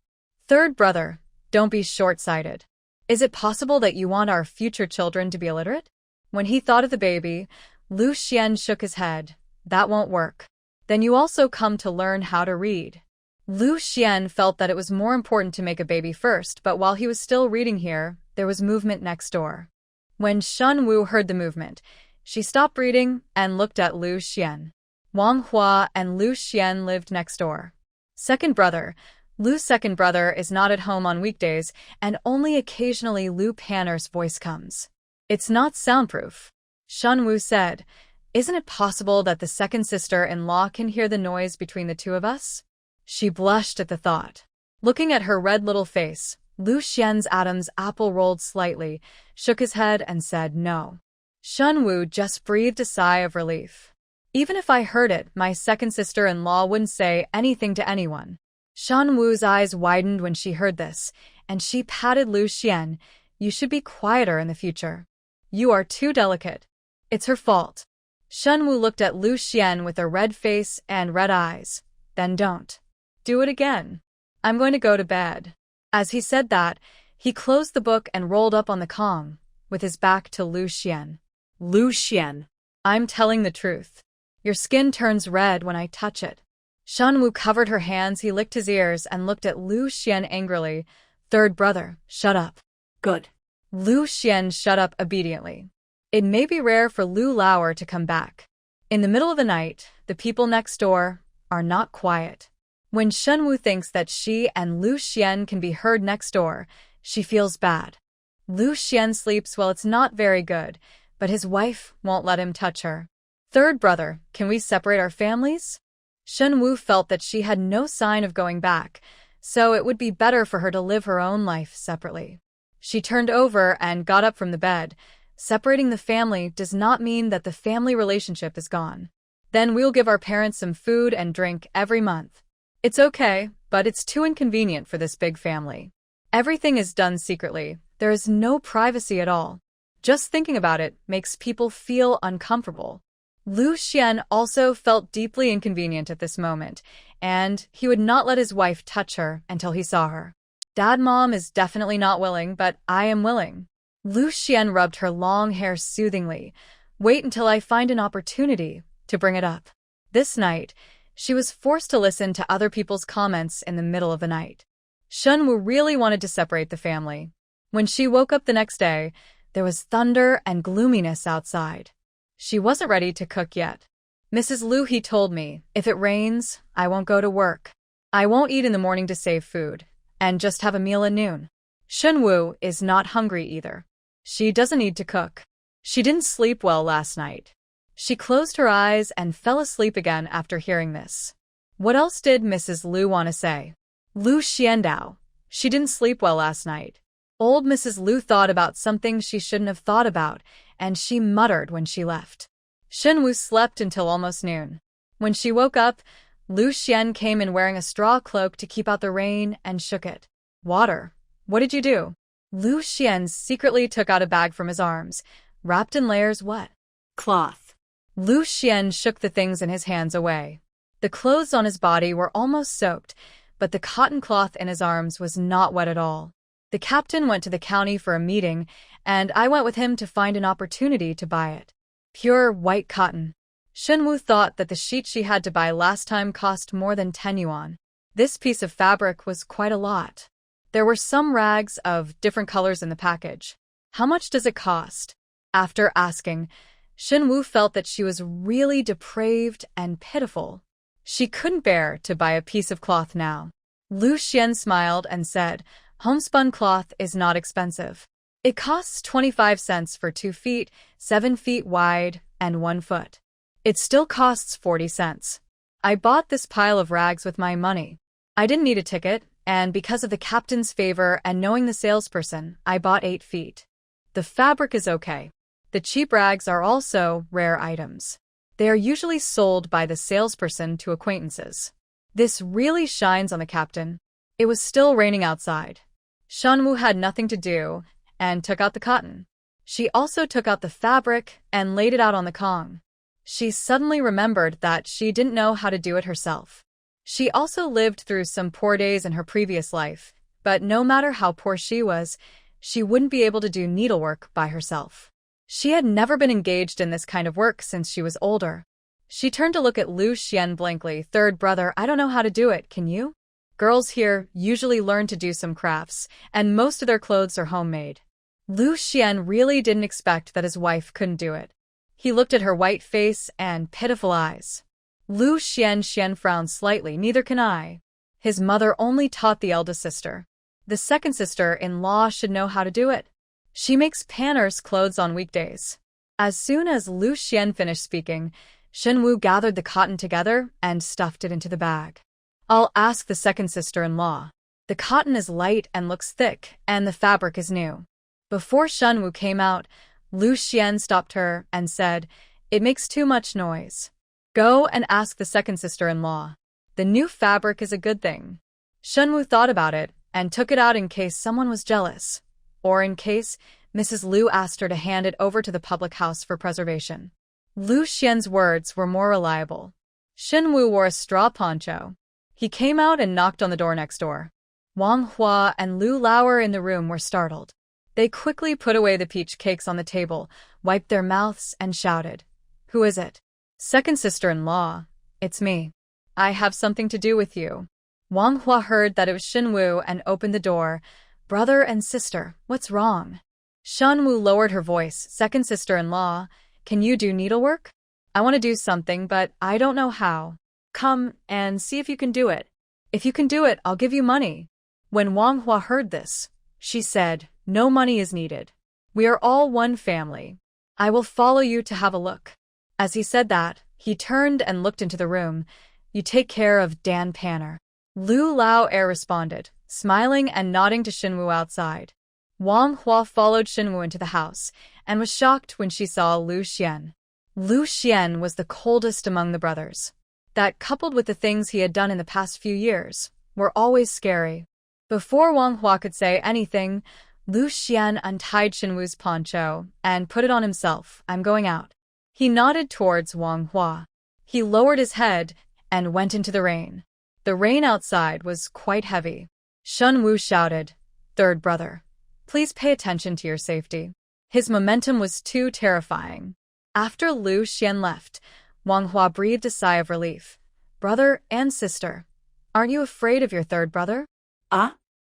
Third brother, don't be short-sighted. Is it possible that you want our future children to be illiterate? When he thought of the baby, Lu Xuan shook his head. That won't work. Then you also come to learn how to read. Lu Xuan felt that it was more important to make a baby first, but while he was still reading here, there was movement next door. When Shen Wu heard the movement, she stopped reading and looked at Lu Xuan. Wang Hua and Lu Xuan lived next door. Second brother. Lu's second brother is not at home on weekdays, and only occasionally Lu Panner's voice comes. It's not soundproof. Shen Wu said, "Isn't it possible that the second sister-in-law can hear the noise between the two of us?" She blushed at the thought. Looking at her red little face, Lu Xian's Adam's apple rolled slightly, shook his head and said no. Shen Wu just breathed a sigh of relief. Even if I heard it, my second sister-in-law wouldn't say anything to anyone. Shen Wu's eyes widened when she heard this, and she patted Lu Xian. "You should be quieter in the future. You are too delicate." "It's her fault." Shen Wu looked at Lu Xian with a red face and red eyes. "Then don't. Do it again. I'm going to go to bed." As he said that, he closed the book and rolled up on the Kong, with his back to Lu Xian. Lu Xuan. "I'm telling the truth. Your skin turns red when I touch it." Shen Wu covered her hands, he licked his ears and looked at Lu Xian angrily. "Third brother, shut up." Good. Lu Xian shut up obediently. It may be rare for Lu Lauer to come back. In the middle of the night, the people next door are not quiet. When Shen Wu thinks that she and Lu Xian can be heard next door, she feels bad. Lu Xian sleeps well, it's not very good, but his wife won't let him touch her. "Third brother, can we separate our families?" Shen Wu felt that she had no sign of going back, so it would be better for her to live her own life separately. She turned over and got up from the bed. Separating the family does not mean that the family relationship is gone. "Then we'll give our parents some food and drink every month." "It's okay, but it's too inconvenient for this big family. Everything is done secretly. There is no privacy at all. Just thinking about it makes people feel uncomfortable." Lu Xian also felt deeply inconvenient at this moment, and he would not let his wife touch her until he saw her. "Dad, Mom is definitely not willing, but I am willing." Lu Xian rubbed her long hair soothingly. "Wait until I find an opportunity to bring it up." This night, she was forced to listen to other people's comments in the middle of the night. Shen Wu really wanted to separate the family. When she woke up the next day, there was thunder and gloominess outside. She wasn't ready to cook yet. "Mrs. Lu, he told me, if it rains, I won't go to work. I won't eat in the morning to save food, and just have a meal at noon." Shen Wu is not hungry either. She doesn't need to cook. She didn't sleep well last night. She closed her eyes and fell asleep again after hearing this. What else did Mrs. Lu want to say? Lu Xiandao. She didn't sleep well last night. Old Mrs. Lu thought about something she shouldn't have thought about, and she muttered when she left. Shen Wu slept until almost noon. When she woke up, Lu Xian came in wearing a straw cloak to keep out the rain and shook it. "Water. What did you do?" Lu Xian secretly took out a bag from his arms, wrapped in layers. "What?" Cloth. Lu Xian shook the things in his hands away. The clothes on his body were almost soaked, but the cotton cloth in his arms was not wet at all. "The captain went to the county for a meeting, and I went with him to find an opportunity to buy it. Pure white cotton." Shen Wu thought that the sheet she had to buy last time cost more than 10 yuan. This piece of fabric was quite a lot. There were some rags of different colors in the package. "How much does it cost?" After asking, Shen Wu felt that she was really depraved and pitiful. She couldn't bear to buy a piece of cloth now. Lu Xian smiled and said, "Homespun cloth is not expensive. It costs 25 cents for 2 feet, 7 feet wide, and 1 foot. It still costs 40 cents. I bought this pile of rags with my money. I didn't need a ticket, and because of the captain's favor and knowing the salesperson, I bought 8 feet. The fabric is okay. The cheap rags are also rare items. They are usually sold by the salesperson to acquaintances. This really shines on the captain." It was still raining outside. Shen Wu had nothing to do and took out the cotton. She also took out the fabric and laid it out on the Kong. She suddenly remembered that she didn't know how to do it herself. She also lived through some poor days in her previous life, but no matter how poor she was, she wouldn't be able to do needlework by herself. She had never been engaged in this kind of work since she was older. She turned to look at Lu Xian blankly. "Third brother, I don't know how to do it, can you?" Girls here usually learn to do some crafts, and most of their clothes are homemade. Lu Xian really didn't expect that his wife couldn't do it. He looked at her white face and pitiful eyes. Lu Xuan frowned slightly. Neither can I. His mother only taught the eldest sister. The second sister-in-law should know how to do it. She makes Panner's clothes on weekdays. As soon as Lu Xuan finished speaking, Shen Wu gathered the cotton together and stuffed it into the bag. I'll ask the second sister-in-law. The cotton is light and looks thick, and the fabric is new. Before Shen Wu came out, Lu Xuan stopped her and said, "It makes too much noise. Go and ask the second sister-in-law. The new fabric is a good thing." Shen Wu thought about it and took it out in case someone was jealous, or in case Mrs. Lu asked her to hand it over to the public house for preservation. Lu Xuan's words were more reliable. Shen Wu wore a straw poncho. He came out and knocked on the door next door. Wang Hua and Lu Lauer in the room were startled. They quickly put away the peach cakes on the table, wiped their mouths, and shouted, "Who is it?" "Second sister-in-law. It's me. I have something to do with you." Wang Hua heard that it was Shen Wu and opened the door. "Brother and sister, what's wrong?" Shen Wu lowered her voice. "Second sister-in-law, can you do needlework? I want to do something, but I don't know how. Come and see if you can do it. If you can do it, I'll give you money." When Wang Hua heard this, she said, "No money is needed. We are all one family. I will follow you to have a look." As he said that, he turned and looked into the room. "You take care of Dan Panner." Lu Lauer responded, smiling and nodding to Shen Wu outside. Wang Hua followed Shen Wu into the house and was shocked when she saw Lu Xuan. Lu Xuan was the coldest among the brothers. That, coupled with the things he had done in the past few years, were always scary. Before Wang Hua could say anything, Lu Xuan untied Shen Wu's poncho and put it on himself. "I'm going out." He nodded towards Wang Hua. He lowered his head and went into the rain. The rain outside was quite heavy. Shen Wu shouted, "Third brother, please pay attention to your safety." His momentum was too terrifying. After Lu Xuan left, Wang Hua breathed a sigh of relief. "Brother and sister, aren't you afraid of your third brother?"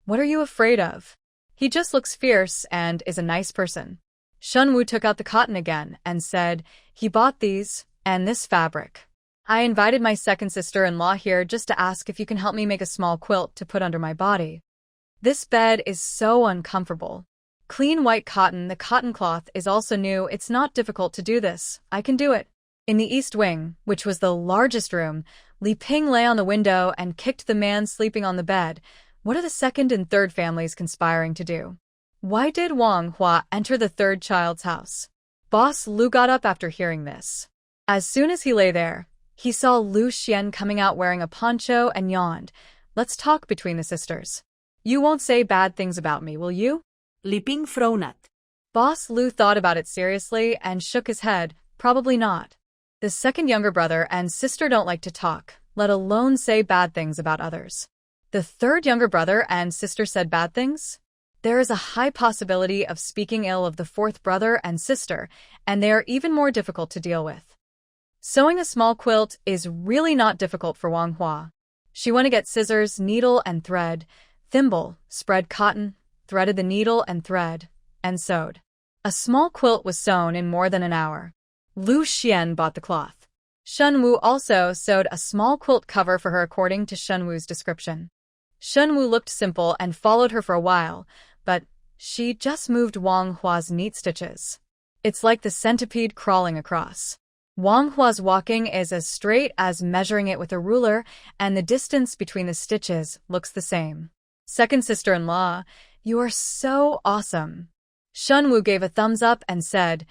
What are you afraid of? He just looks fierce and is a nice person." Shen Wu took out the cotton again and said, "He bought these and this fabric. I invited my second sister-in-law here just to ask if you can help me make a small quilt to put under my body. This bed is so uncomfortable. Clean white cotton, the cotton cloth is also new. It's not difficult to do this. I can do it." In the east wing, which was the largest room, Li Ping lay on the window and kicked the man sleeping on the bed. What are the second and third families conspiring to do? Why did Wang Hua enter the third child's house? Boss Lu got up after hearing this. As soon as he lay there, he saw Lu Xuan coming out wearing a poncho and yawned. "Let's talk between the sisters. You won't say bad things about me, will you?" Li Ping frowned. Boss Lu thought about it seriously and shook his head. "Probably not. The second younger brother and sister don't like to talk, let alone say bad things about others." The third younger brother and sister said bad things? There is a high possibility of speaking ill of the fourth brother and sister, and they are even more difficult to deal with. Sewing a small quilt is really not difficult for Wang Hua. She went to get scissors, needle and thread, thimble, spread cotton, threaded the needle and thread, and sewed. A small quilt was sewn in more than an hour. Lu Xuan bought the cloth. Shen Wu also sewed a small quilt cover for her according to Shen Wu's description. Shen Wu looked simple and followed her for a while, but she just moved Wang Hua's neat stitches. It's like the centipede crawling across. Wang Hua's walking is as straight as measuring it with a ruler, and the distance between the stitches looks the same. "Second sister-in-law, you are so awesome." Shen Wu gave a thumbs up and said,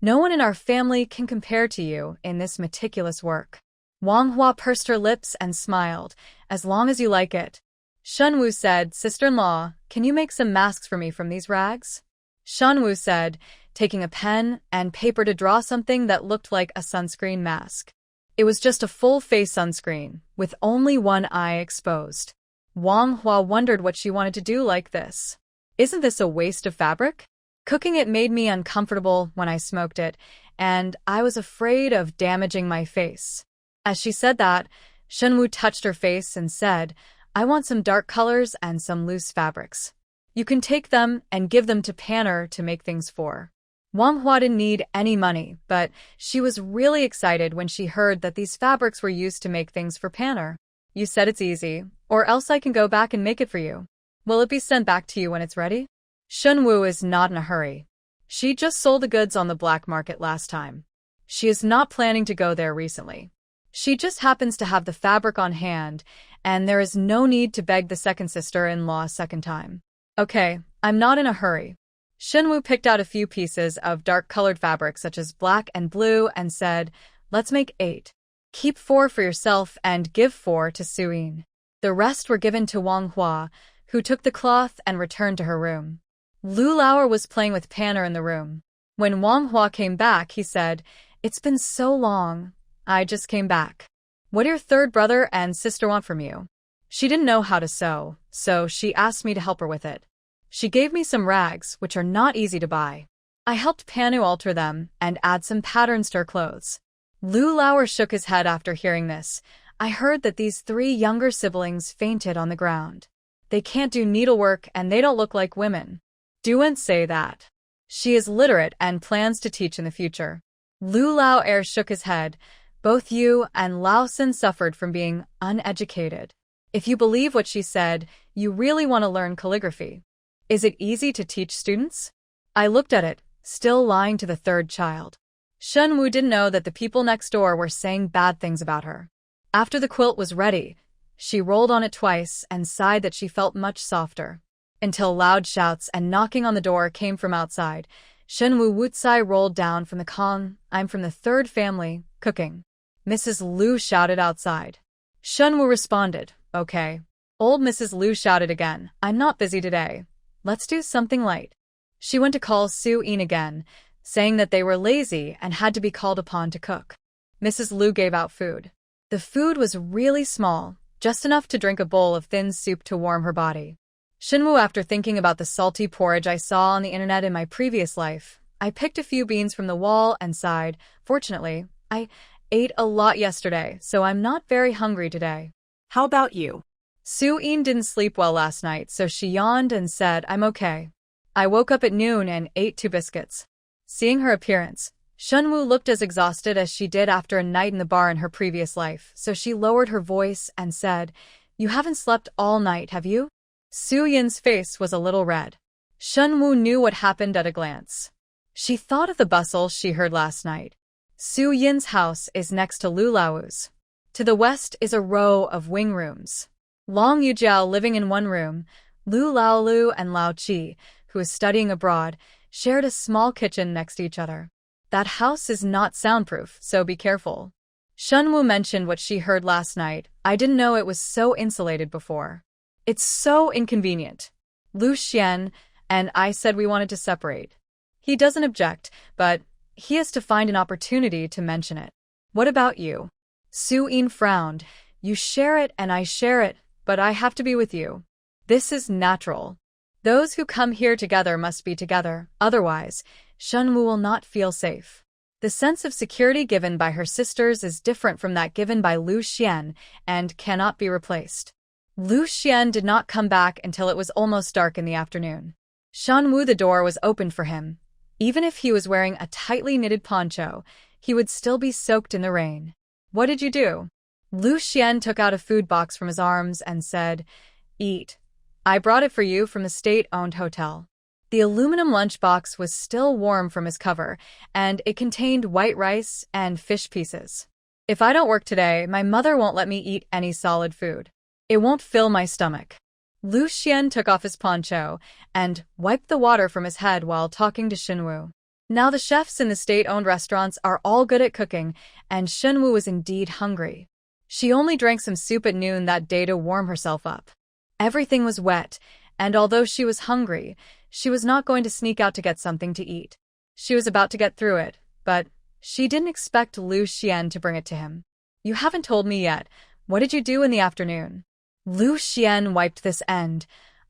"No one in our family can compare to you in this meticulous work." Wang Hua pursed her lips and smiled. "As long as you like it." Shen Wu said, "Sister-in-law, can you make some masks for me from these rags?" Shen Wu said, taking a pen and paper to draw something that looked like a sunscreen mask. It was just a full-face sunscreen, with only one eye exposed. Wang Hua wondered what she wanted to do like this. Isn't this a waste of fabric? Cooking it made me uncomfortable when I smoked it, and I was afraid of damaging my face. As she said that, Shen Wu touched her face and said, "I want some dark colors and some loose fabrics. You can take them and give them to Panner to make things for." Wang Hua didn't need any money, but she was really excited when she heard that these fabrics were used to make things for Panner. You said it's easy, or else I can go back and make it for you. Will it be sent back to you when it's ready? Shen Wu is not in a hurry. She just sold the goods on the black market last time. She is not planning to go there recently. She just happens to have the fabric on hand, and there is no need to beg the second sister-in-law a second time. Okay, I'm not in a hurry. Shen Wu picked out a few pieces of dark-colored fabric such as black and blue and said, let's make 8. Keep 4 for yourself and give 4 to Suyin. The rest were given to Wang Hua, who took the cloth and returned to her room. Lu Lauer was playing with Panner in the room. When Wang Hua came back, he said, it's been so long. I just came back. What do your third brother and sister want from you? She didn't know how to sew, so she asked me to help her with it. She gave me some rags, which are not easy to buy. I helped Panu alter them and add some patterns to her clothes. Lu Lauer shook his head after hearing this. I heard that these 3 younger siblings fainted on the ground. They can't do needlework and they don't look like women. Don't say that. She is literate and plans to teach in the future. Lu Lauer shook his head. Both you and Lao Sin suffered from being uneducated. If you believe what she said, you really want to learn calligraphy. Is it easy to teach students? I looked at it, still lying to the third child. Shen Wu didn't know that the people next door were saying bad things about her. After the quilt was ready, she rolled on it twice and sighed that she felt much softer. Until loud shouts and knocking on the door came from outside. Shen Wu Wutsai rolled down from the Kong. I'm from the 3rd family, cooking. Mrs. Lu shouted outside. Shen Wu responded, okay. Old Mrs. Lu shouted again, I'm not busy today. Let's do something light. She went to call Suyin again, saying that they were lazy and had to be called upon to cook. Mrs. Lu gave out food. The food was really small, just enough to drink a bowl of thin soup to warm her body. Shen Wu, after thinking about the salty porridge I saw on the internet in my previous life, I picked a few beans from the wall and sighed. Fortunately, I ate a lot yesterday, so I'm not very hungry today. How about you? Suyin didn't sleep well last night, so she yawned and said, I'm okay. I woke up at noon and ate 2 biscuits. Seeing her appearance, Shen Wu looked as exhausted as she did after a night in the bar in her previous life, so she lowered her voice and said, you haven't slept all night, have you? Suyin's face was a little red. Shen Wu knew what happened at a glance. She thought of the bustle she heard last night. Suyin's house is next to Lu Lau's. To the west is a row of wing rooms. Long Yujiao living in one room, Lu Laolu and Lao Qi, who is studying abroad, shared a small kitchen next to each other. That house is not soundproof, so be careful. Shen Wu mentioned what she heard last night. I didn't know it was so insulated before. It's so inconvenient. Lu Xuan and I said we wanted to separate. He doesn't object, but he has to find an opportunity to mention it. What about you? Suyin frowned. You share it and I share it, but I have to be with you. This is natural. Those who come here together must be together, otherwise, Shen Wu will not feel safe. The sense of security given by her sisters is different from that given by Lu Xuan and cannot be replaced. Lu Xuan did not come back until it was almost dark in the afternoon. Shen Wu, the door was opened for him. Even if he was wearing a tightly knitted poncho, he would still be soaked in the rain. What did you do? Lu Xuan took out a food box from his arms and said, Eat. I brought it for you from the state-owned hotel. The aluminum lunchbox was still warm from his cover, and it contained white rice and fish pieces. If I don't work today, my mother won't let me eat any solid food. It won't fill my stomach. Lu Xuan took off his poncho and wiped the water from his head while talking to Shen Wu. Now the chefs in the state-owned restaurants are all good at cooking, and Shen Wu was indeed hungry. She only drank some soup at noon that day to warm herself up. Everything was wet, and although she was hungry, she was not going to sneak out to get something to eat. She was about to get through it, but she didn't expect Lu Xuan to bring it to him. You haven't told me yet. What did you do in the afternoon? Lu Xuan wiped this end.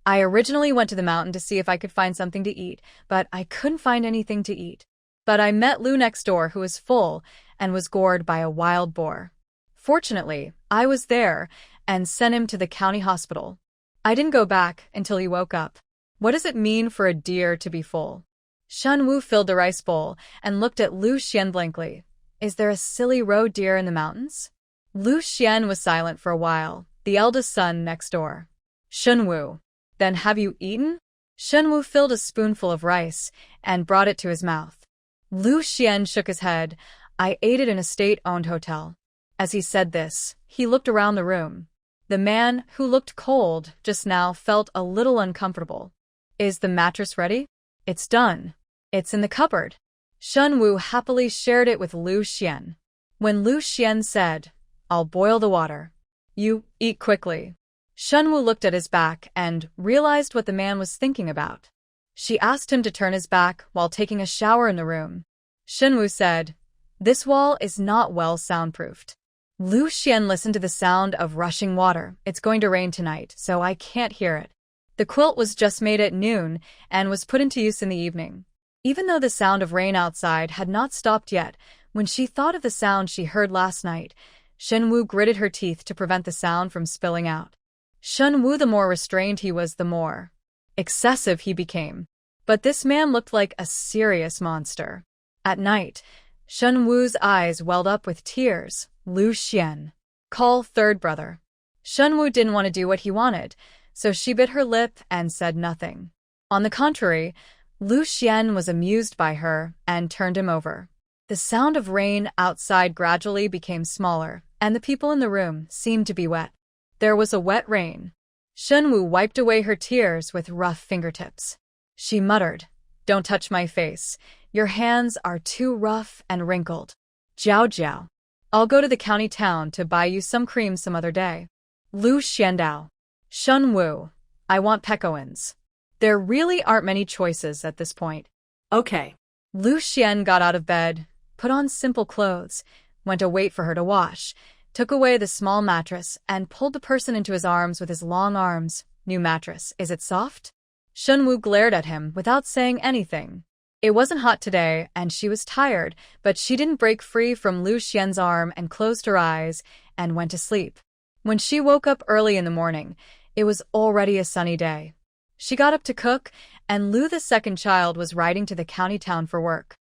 I originally went to the mountain to see if I could find something to eat, but I couldn't find anything to eat. But I met Lu next door, who was full and was gored by a wild boar. Fortunately, I was there and sent him to the county hospital. I didn't go back until he woke up. What does it mean for a deer to be full? Shen Wu filled the rice bowl and looked at Lu Xuan blankly. Is there a silly roe deer in the mountains? Lu Xuan was silent for a while, the eldest son next door. Shen Wu. Then have you eaten? Shen Wu filled a spoonful of rice and brought it to his mouth. Lu Xuan shook his head. I ate it in a state-owned hotel. As he said this, he looked around the room. The man, who looked cold just now, felt a little uncomfortable. Is the mattress ready? It's done. It's in the cupboard. Shen Wu happily shared it with Lu Xuan. When Lu Xuan said, I'll boil the water. You eat quickly. Shen Wu looked at his back and realized what the man was thinking about. She asked him to turn his back while taking a shower in the room. Shen Wu said, This wall is not well soundproofed. Lu Xuan listened to the sound of rushing water. It's going to rain tonight, so I can't hear it. The quilt was just made at noon and was put into use in the evening. Even though the sound of rain outside had not stopped yet, when she thought of the sound she heard last night, Shen Wu gritted her teeth to prevent the sound from spilling out. Shen Wu, the more restrained he was, the more excessive he became. But this man looked like a serious monster. At night, Shen Wu's eyes welled up with tears. Lu Xuan. Call third brother. Shen Wu didn't want to do what he wanted, so she bit her lip and said nothing. On the contrary, Lu Xuan was amused by her and turned him over. The sound of rain outside gradually became smaller, and the people in the room seemed to be wet. There was a wet rain. Shen Wu wiped away her tears with rough fingertips. She muttered, Don't touch my face. Your hands are too rough and wrinkled. Jiao. I'll go to the county town to buy you some cream some other day. Lu Xiandao. Shen Wu. I want pecoins. There really aren't many choices at this point. Okay. Lu Xuan got out of bed, put on simple clothes, went to wait for her to wash, took away the small mattress, and pulled the person into his arms with his long arms. New mattress, is it soft? Shen Wu glared at him without saying anything. It wasn't hot today, and she was tired, but she didn't break free from Lu Xian's arm and closed her eyes and went to sleep. When she woke up early in the morning, it was already a sunny day. She got up to cook, and Lu, the second child, was riding to the county town for work.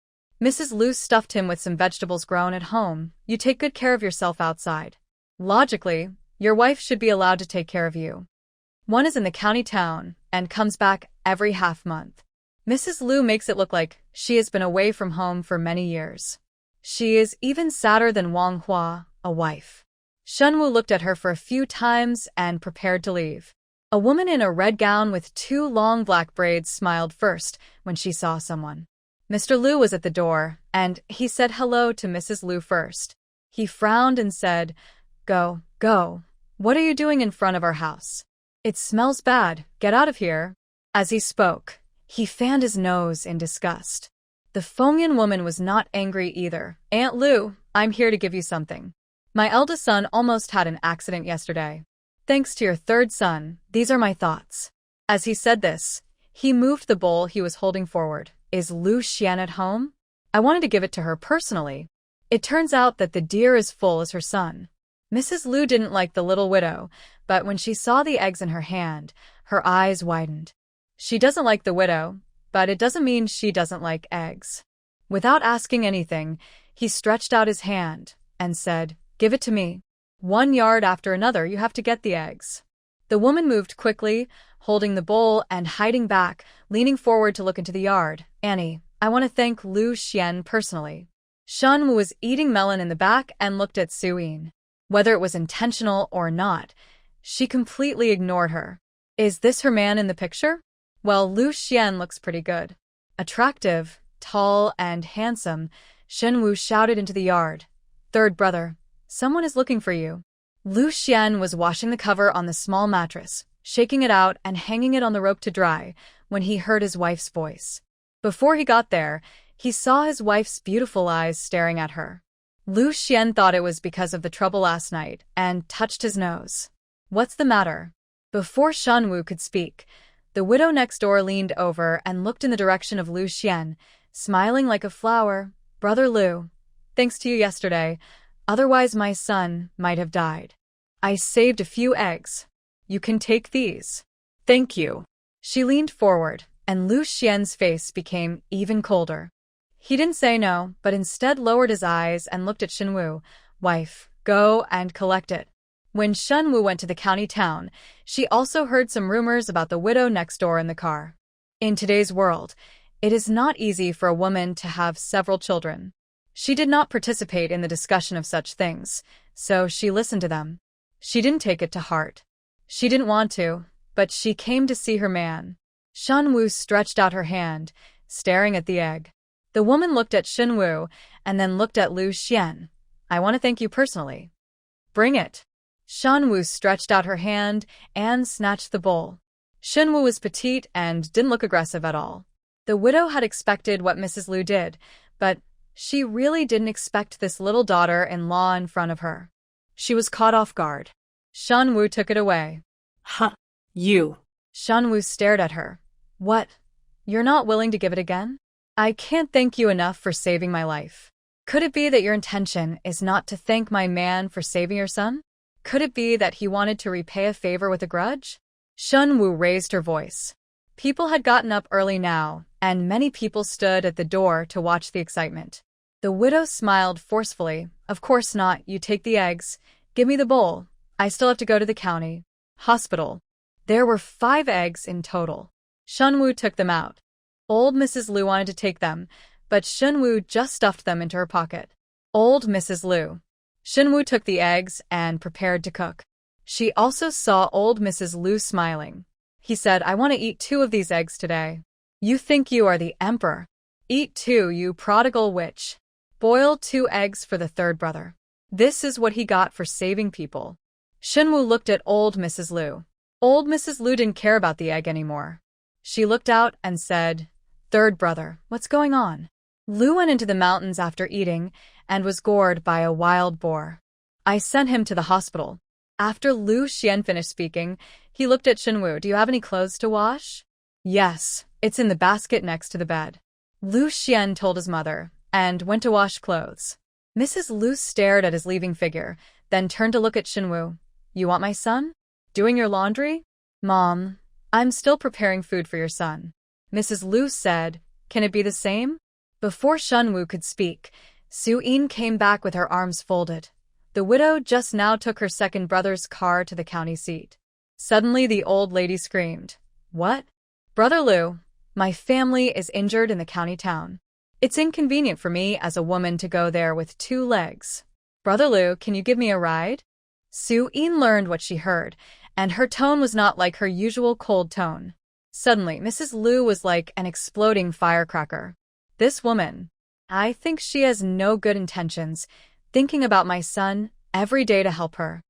Mrs. Lu stuffed him with some vegetables grown at home. You take good care of yourself outside. Logically, your wife should be allowed to take care of you. One is in the county town and comes back every half-month. Mrs. Lu makes it look like she has been away from home for many years. She is even sadder than Wang Hua, a wife. Shen Wu looked at her for a few times and prepared to leave. A woman in a red gown with 2 long black braids smiled first when she saw someone. Mr. Lu was at the door, and he said hello to Mrs. Lu first. He frowned and said, Go. What are you doing in front of our house? It smells bad. Get out of here. As he spoke, he fanned his nose in disgust. The Fengyan woman was not angry either. Aunt Lu, I'm here to give you something. My eldest son almost had an accident yesterday. Thanks to your third son, these are my thoughts. As he said this, he moved the bowl he was holding forward. Is Lu Xuan at home? I wanted to give it to her personally. It turns out that the deer is full as her son. Mrs. Lu didn't like the little widow, but when she saw the eggs in her hand, her eyes widened. She doesn't like the widow, but it doesn't mean she doesn't like eggs. Without asking anything, he stretched out his hand and said, Give it to me. 1 yard after another you have to get the eggs. The woman moved quickly, holding the bowl and hiding back, leaning forward to look into the yard. Annie, I want to thank Lu Xuan personally. Shen Wu was eating melon in the back and looked at Suyin. Whether it was intentional or not, she completely ignored her. Is this her man in the picture? Well, Lu Xuan looks pretty good. Attractive, tall, and handsome, Shen Wu shouted into the yard. Third brother, someone is looking for you. Lu Xuan was washing the cover on the small mattress, shaking it out and hanging it on the rope to dry, when he heard his wife's voice. Before he got there, he saw his wife's beautiful eyes staring at her. Lu Xuan thought it was because of the trouble last night and touched his nose. What's the matter? Before Shen Wu could speak, the widow next door leaned over and looked in the direction of Lu Xuan, smiling like a flower. Brother Lu, thanks to you yesterday, otherwise my son might have died. I saved a few eggs. You can take these. Thank you. She leaned forward, and Lu Xian's face became even colder. He didn't say no, but instead lowered his eyes and looked at Shen Wu. Wife, go and collect it. When Shen Wu went to the county town, she also heard some rumors about the widow next door in the car. In today's world, it is not easy for a woman to have several children. She did not participate in the discussion of such things, so she listened to them. She didn't take it to heart. She didn't want to, but she came to see her man. Shen Wu stretched out her hand, staring at the egg. The woman looked at Shen Wu and then looked at Lu Xuan. I want to thank you personally. Bring it. Shen Wu stretched out her hand and snatched the bowl. Shen Wu was petite and didn't look aggressive at all. The widow had expected what Mrs. Lu did, but she really didn't expect this little daughter-in-law in front of her. She was caught off guard. Shen Wu took it away. Huh, you. Shen Wu stared at her. What? You're not willing to give it again? I can't thank you enough for saving my life. Could it be that your intention is not to thank my man for saving your son? Could it be that he wanted to repay a favor with a grudge? Shen Wu raised her voice. People had gotten up early now, and many people stood at the door to watch the excitement. The widow smiled forcefully. Of course not, you take the eggs. Give me the bowl. I still have to go to the county hospital. There were 5 eggs in total. Shen Wu took them out. Old Mrs. Lu wanted to take them, but Shen Wu just stuffed them into her pocket. Old Mrs. Lu. Shen Wu took the eggs and prepared to cook. She also saw old Mrs. Lu smiling. He said, I want to eat 2 of these eggs today. You think you are the emperor. Eat 2, you prodigal witch. Boil 2 eggs for the 3rd brother. This is what he got for saving people. Shen Wu looked at old Mrs. Lu. Old Mrs. Lu didn't care about the egg anymore. She looked out and said, 3rd brother, what's going on? Lu went into the mountains after eating and was gored by a wild boar. I sent him to the hospital. After Lu Xuan finished speaking, he looked at Shen Wu. Do you have any clothes to wash? Yes, it's in the basket next to the bed. Lu Xuan told his mother and went to wash clothes. Mrs. Lu stared at his leaving figure, then turned to look at Shen Wu. You want my son? Doing your laundry? Mom, I'm still preparing food for your son. Mrs. Lu said, Can it be the same? Before Shen Wu could speak, Su Yin came back with her arms folded. The widow just now took her 2nd brother's car to the county seat. Suddenly the old lady screamed. What? Brother Lu, my family is injured in the county town. It's inconvenient for me as a woman to go there with 2 legs. Brother Lu, can you give me a ride? Su Yin learned what she heard, and her tone was not like her usual cold tone. Suddenly, Mrs. Lu was like an exploding firecracker. This woman, I think she has no good intentions, thinking about my son every day to help her.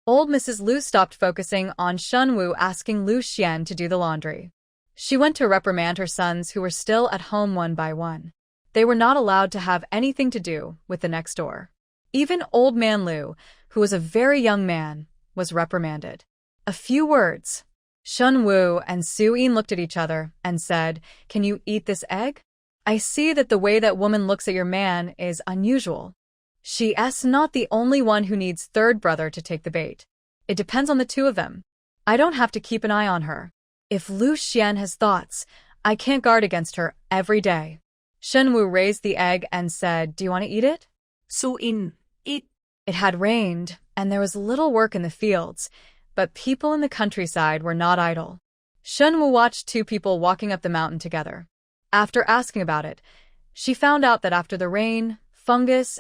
Old Mrs. Lu stopped focusing on Shen Wu asking Lu Xuan to do the laundry. She went to reprimand her sons who were still at home one by one. They were not allowed to have anything to do with the next door. Even old man Lu, who was a very young man, was reprimanded. A few words. Shen Wu and Su Yin looked at each other and said, Can you eat this egg? I see that the way that woman looks at your man is unusual. She's not the only one who needs 3rd brother to take the bait. It depends on the 2 of them. I don't have to keep an eye on her. If Lu Xuan has thoughts, I can't guard against her every day. Shen Wu raised the egg and said, Do you want to eat it? Su Yin, eat. It had rained, and there was little work in the fields, but people in the countryside were not idle. Shen Wu watched 2 people walking up the mountain together. After asking about it, she found out that after the rain, fungus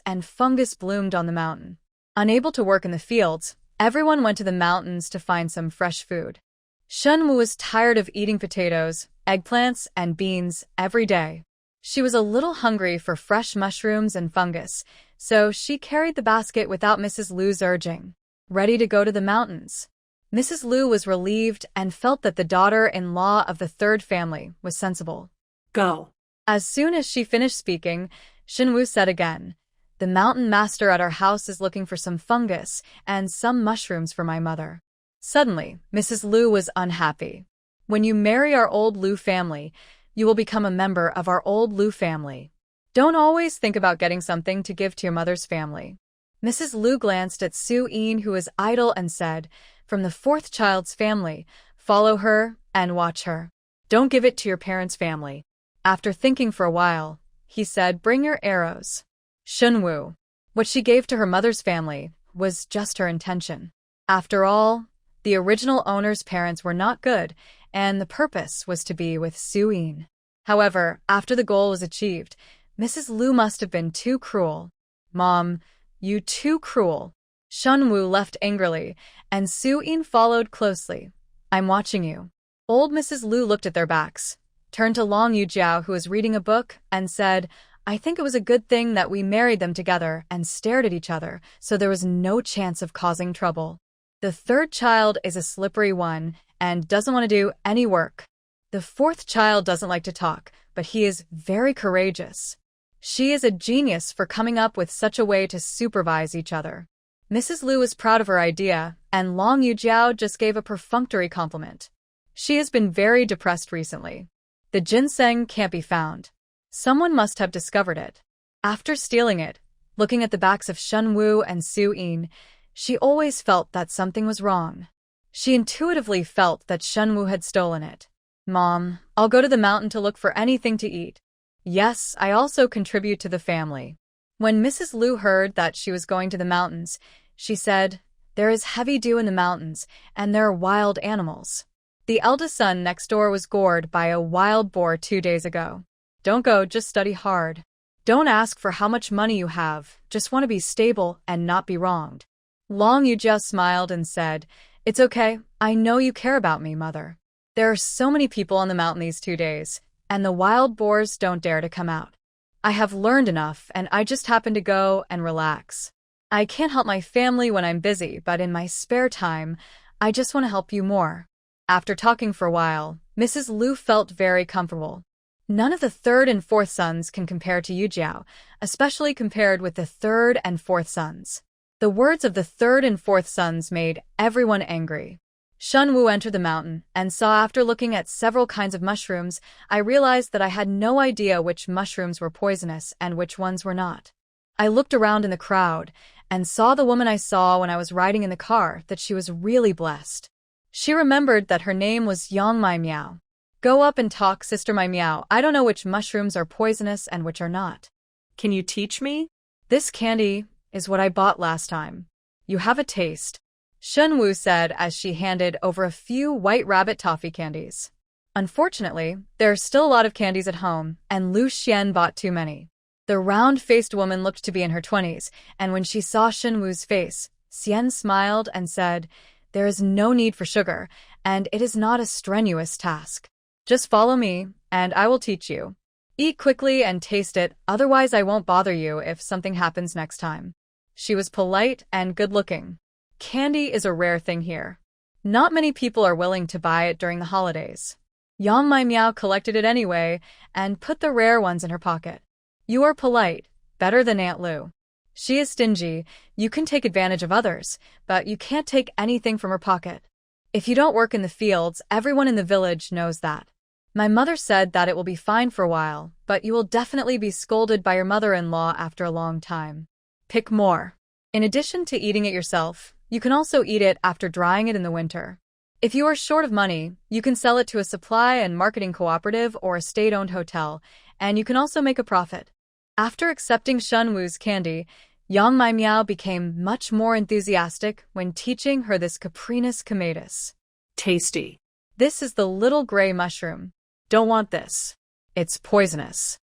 bloomed on the mountain. Unable to work in the fields, everyone went to the mountains to find some fresh food. Shen Wu was tired of eating potatoes, eggplants, and beans every day. She was a little hungry for fresh mushrooms and fungus, so she carried the basket without Mrs. Lu's urging, ready to go to the mountains. Mrs. Lu was relieved and felt that the daughter-in-law of the 3rd family was sensible. Go. As soon as she finished speaking, Shen Wu said again, The mountain master at our house is looking for some fungus and some mushrooms for my mother. Suddenly, Mrs. Lu was unhappy. When you marry our old Lu family, you will become a member of our old Lu family. Don't always think about getting something to give to your mother's family. Mrs. Lu glanced at Su Yin, who was idle, and said, From the 4th child's family, follow her and watch her. Don't give it to your parents' family. After thinking for a while, he said, bring your arrows. Shen Wu. What she gave to her mother's family was just her intention. After all, the original owner's parents were not good, and the purpose was to be with Su Yin. However, after the goal was achieved, Mrs. Lu must have been too cruel. Mom, you too cruel. Shen Wu left angrily, and Su Yin followed closely. I'm watching you. Old Mrs. Lu looked at their backs, turned to Long Yujiao, who was reading a book, and said, I think it was a good thing that we married them together, and stared at each other, so there was no chance of causing trouble. The third child is a slippery one, and doesn't want to do any work. The fourth child doesn't like to talk, but he is very courageous. She is a genius for coming up with such a way to supervise each other. Mrs. Lu was proud of her idea, and Long Yujiao just gave a perfunctory compliment. She has been very depressed recently. The ginseng can't be found. Someone must have discovered it. After stealing it, looking at the backs of Shen Wu and Su Yin, she always felt that something was wrong. She intuitively felt that Shen Wu had stolen it. Mom, I'll go to the mountain to look for anything to eat. Yes, I also contribute to the family. When Mrs. Lu heard that she was going to the mountains, she said, there is heavy dew in the mountains, and there are wild animals. The eldest son next door was gored by a wild boar 2 days ago. Don't go, just study hard. Don't ask for how much money you have, just want to be stable and not be wronged. Long Yujiao smiled and said, it's okay, I know you care about me, mother. There are so many people on the mountain these 2 days, and the wild boars don't dare to come out. I have learned enough, and I just happen to go and relax. I can't help my family when I'm busy, but in my spare time, I just want to help you more. After talking for a while, Mrs. Lu felt very comfortable. None of the third and fourth sons can compare to Yujiao, especially compared with the third and fourth sons. The words of the third and fourth sons made everyone angry. Shen Wu entered the mountain and saw, after looking at several kinds of mushrooms, I realized that I had no idea which mushrooms were poisonous and which ones were not. I looked around in the crowd and saw the woman I saw when I was riding in the car, that she was really blessed. She remembered that her name was Yang Mai Miao. Go up and talk, Sister Mai Miao. I don't know which mushrooms are poisonous and which are not. Can you teach me? This candy is what I bought last time. You have a taste. Shen Wu said as she handed over a few white rabbit toffee candies. Unfortunately, there are still a lot of candies at home, and Lu Xuan bought too many. The round-faced woman looked to be in her 20s, and when she saw Shen Wu's face, Xian smiled and said, there is no need for sugar, and it is not a strenuous task. Just follow me, and I will teach you. Eat quickly and taste it, otherwise I won't bother you if something happens next time. She was polite and good-looking. Candy is a rare thing here. Not many people are willing to buy it during the holidays. Yang Mai Miao collected it anyway and put the rare ones in her pocket. You are polite, better than Aunt Lu. She is stingy, you can take advantage of others, but you can't take anything from her pocket. If you don't work in the fields, everyone in the village knows that. My mother said that it will be fine for a while, but you will definitely be scolded by your mother-in-law after a long time. Pick more. In addition to eating it yourself, you can also eat it after drying it in the winter. If you are short of money, you can sell it to a supply and marketing cooperative or a state-owned hotel, and you can also make a profit. After accepting Shen Wu's candy, Yang Mai Miao became much more enthusiastic when teaching her this Caprinus comatus. Tasty. This is the little gray mushroom. Don't want this. It's poisonous.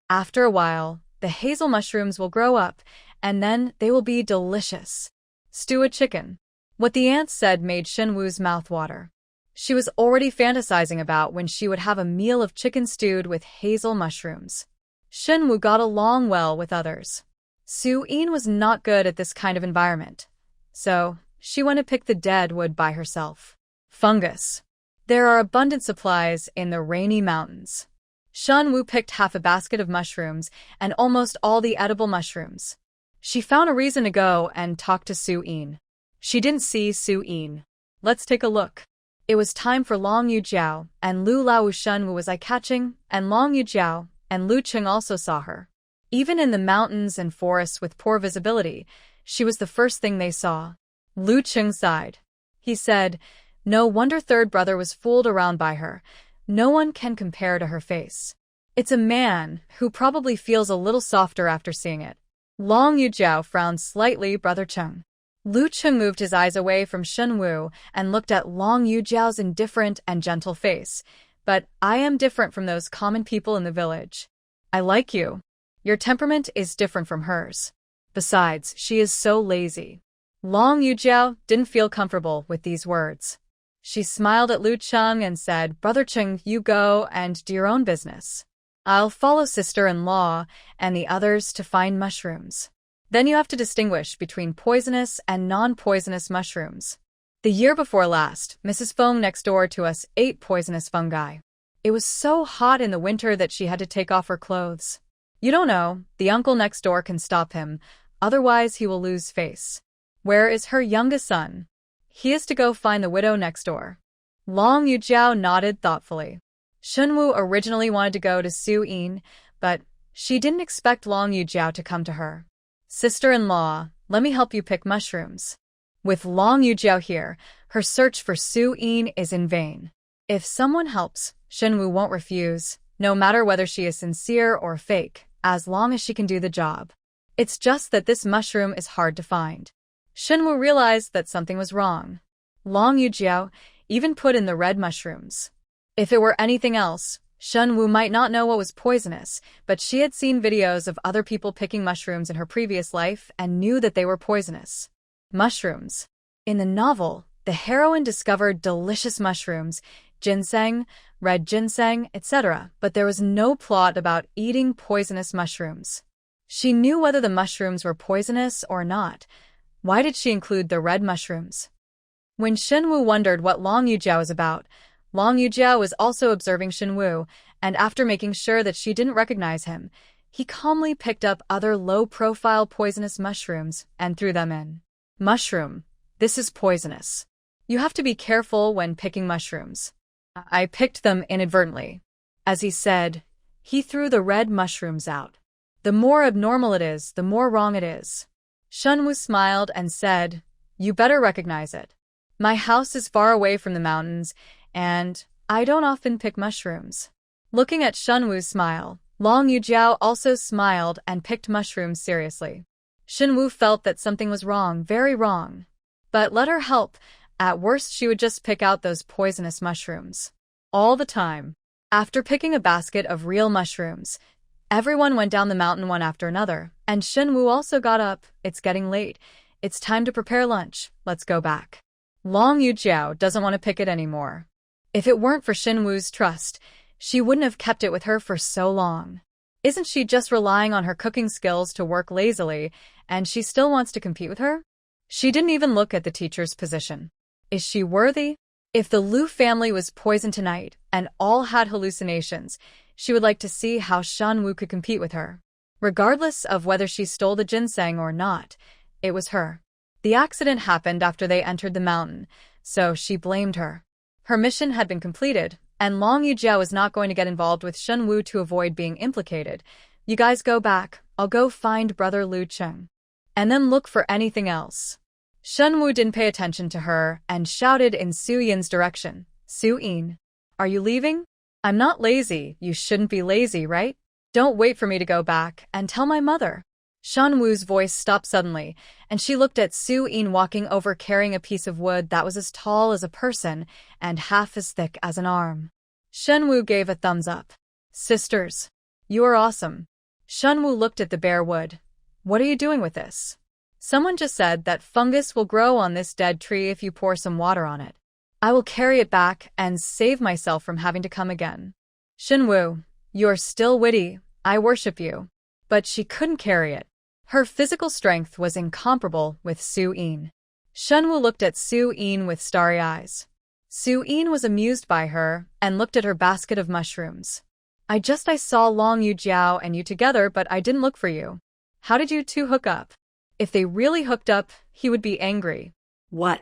After a while, the hazel mushrooms will grow up, and then they will be delicious. Stew a chicken. What the ants said made Shen Wu's mouth water. She was already fantasizing about when she would have a meal of chicken stewed with hazel mushrooms. Shen Wu got along well with others. Su Yin was not good at this kind of environment, so she went to pick the dead wood by herself. Fungus. There are abundant supplies in the rainy mountains. Shen Wu picked half a basket of mushrooms and almost all the edible mushrooms. She found a reason to go and talk to Su Yin. She didn't see Su Yin. Let's take a look. It was time for Long Yujiao, and Lu Lao Shen Wu was eye-catching, and Long Yujiao and Lu Cheng also saw her. Even in the mountains and forests with poor visibility, she was the first thing they saw. Lu Cheng sighed. He said, no wonder third brother was fooled around by her. No one can compare to her face. It's a man who probably feels a little softer after seeing it. Long Yujiao frowned slightly, Brother Cheng. Lu Xuan moved his eyes away from Shen Wu and looked at Long Yujiao's indifferent and gentle face. But I am different from those common people in the village. I like you. Your temperament is different from hers. Besides, she is so lazy. Long Yujiao didn't feel comfortable with these words. She smiled at Lu Xuan and said, Brother Cheng, you go and do your own business. I'll follow sister-in-law and the others to find mushrooms. Then you have to distinguish between poisonous and non-poisonous mushrooms. The year before last, Mrs. Feng next door to us ate poisonous fungi. It was so hot in the winter that she had to take off her clothes. You don't know, the uncle next door can stop him, otherwise he will lose face. Where is her youngest son? He is to go find the widow next door. Long Yujiao nodded thoughtfully. Shen Wu originally wanted to go to Su Yin, but she didn't expect Long Yujiao to come to her. Sister-in-law, let me help you pick mushrooms. With Long Yujiao here, her search for Su Yin is in vain. If someone helps, Shen Wu won't refuse, no matter whether she is sincere or fake, as long as she can do the job. It's just that this mushroom is hard to find. Shen Wu realized that something was wrong. Long Yujiao even put in the red mushrooms. If it were anything else, Shen Wu might not know what was poisonous, but she had seen videos of other people picking mushrooms in her previous life and knew that they were poisonous. Mushrooms. In the novel, the heroine discovered delicious mushrooms, ginseng, red ginseng, etc., but there was no plot about eating poisonous mushrooms. She knew whether the mushrooms were poisonous or not. Why did she include the red mushrooms? When Shen Wu wondered what Long Yujiao was about, Long Yujiao was also observing Shen Wu, and after making sure that she didn't recognize him, he calmly picked up other low-profile poisonous mushrooms and threw them in. Mushroom. This is poisonous. You have to be careful when picking mushrooms. I picked them inadvertently. As he said, he threw the red mushrooms out. The more abnormal it is, the more wrong it is. Shen Wu smiled and said, You better recognize it. My house is far away from the mountains, and I don't often pick mushrooms. Looking at Shen Wu's smile, Long Yujiao also smiled and picked mushrooms seriously. Shen Wu felt that something was wrong, very wrong. But let her help. At worst, she would just pick out those poisonous mushrooms. All the time. After picking a basket of real mushrooms, everyone went down the mountain one after another, and Shen Wu also got up. It's getting late. It's time to prepare lunch. Let's go back. Long Yujiao doesn't want to pick it anymore. If it weren't for Shen Wu's trust, she wouldn't have kept it with her for so long. Isn't she just relying on her cooking skills to work lazily, and she still wants to compete with her? She didn't even look at the teacher's position. Is she worthy? If the Lu family was poisoned tonight and all had hallucinations, she would like to see how Shen Wu could compete with her. Regardless of whether she stole the ginseng or not, it was her. The accident happened after they entered the mountain, so she blamed her. Her mission had been completed, and Long Yujiao was not going to get involved with Shen Wu to avoid being implicated. You guys go back, I'll go find brother Lu Cheng. And then look for anything else. Shen Wu didn't pay attention to her and shouted in Su Yin's direction. Su Yin, are you leaving? I'm not lazy, you shouldn't be lazy, right? Don't wait for me to go back and tell my mother. Shen Wu's voice stopped suddenly, and she looked at Su Yin walking over carrying a piece of wood that was as tall as a person and half as thick as an arm. Shen Wu gave a thumbs up. Sisters, you are awesome. Shen Wu looked at the bare wood. What are you doing with this? Someone just said that fungus will grow on this dead tree if you pour some water on it. I will carry it back and save myself from having to come again. Shen Wu, you are still witty. I worship you. But she couldn't carry it. Her physical strength was incomparable with Su Yin. Shen Wu looked at Su Yin with starry eyes. Su Yin was amused by her and looked at her basket of mushrooms. I saw Long Yujiao and you together, but I didn't look for you. How did you two hook up? If they really hooked up, he would be angry. What?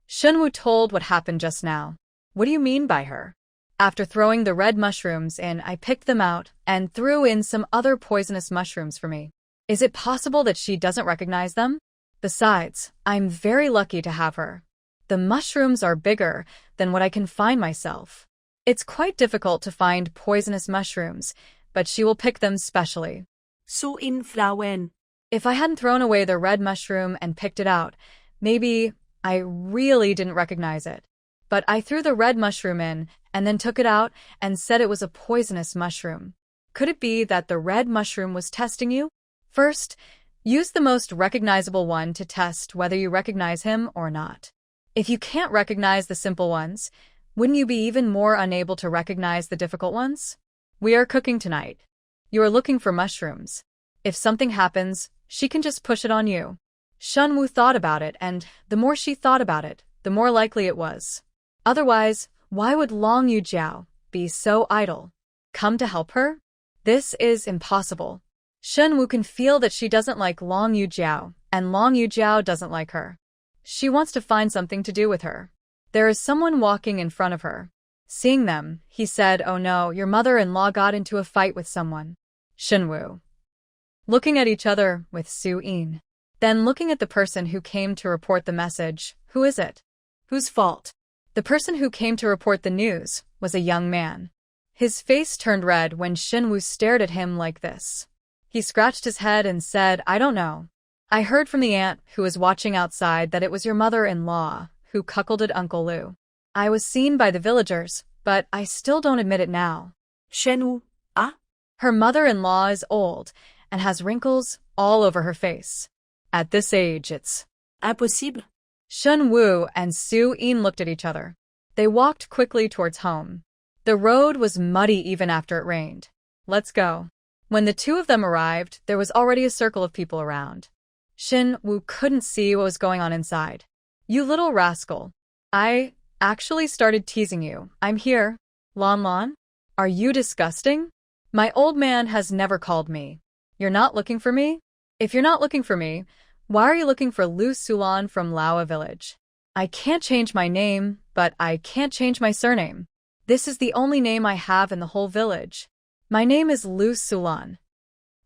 Shen Wu told what happened just now. What do you mean by her? After throwing the red mushrooms in, I picked them out and threw in some other poisonous mushrooms for me. Is it possible that she doesn't recognize them? Besides, I'm very lucky to have her. The mushrooms are bigger than what I can find myself. It's quite difficult to find poisonous mushrooms, but she will pick them specially. So in Frauen. If I hadn't thrown away the red mushroom and picked it out, maybe I really didn't recognize it. But I threw the red mushroom in and then took it out and said it was a poisonous mushroom. Could it be that the red mushroom was testing you? First, use the most recognizable one to test whether you recognize him or not. If you can't recognize the simple ones, wouldn't you be even more unable to recognize the difficult ones? We are cooking tonight. You are looking for mushrooms. If something happens, she can just push it on you. Shen Wu thought about it, and the more she thought about it, the more likely it was. Otherwise, why would Long Yujiao be so idle? Come to help her? This is impossible. Shen Wu can feel that she doesn't like Long Yujiao, and Long Yujiao doesn't like her. She wants to find something to do with her. There is someone walking in front of her. Seeing them, he said, "Oh no, your mother-in-law got into a fight with someone." Shen Wu. Looking at each other with Su Yin. Then looking at the person who came to report the message. Who is it? Whose fault? The person who came to report the news was a young man. His face turned red when Shen Wu stared at him like this. He scratched his head and said, "I don't know. I heard from the aunt who was watching outside that it was your mother-in-law who cuckolded Uncle Lu. I was seen by the villagers, but I still don't admit it now." Shen Wu. Ah? Her mother-in-law is old and has wrinkles all over her face. At this age, it's Impossible. Shen Wu and Su Yin looked at each other. They walked quickly towards home. The road was muddy even after it rained. "Let's go." When the two of them arrived, there was already a circle of people around. Shen Wu couldn't see what was going on inside. "You little rascal. I actually started teasing you. I'm here. Lon Lon? Are you disgusting? My old man has never called me. You're not looking for me? If you're not looking for me, why are you looking for Lu Xuan from Laowa village? I can't change my name, but I can't change my surname. This is the only name I have in the whole village. My name is Lu Xuan.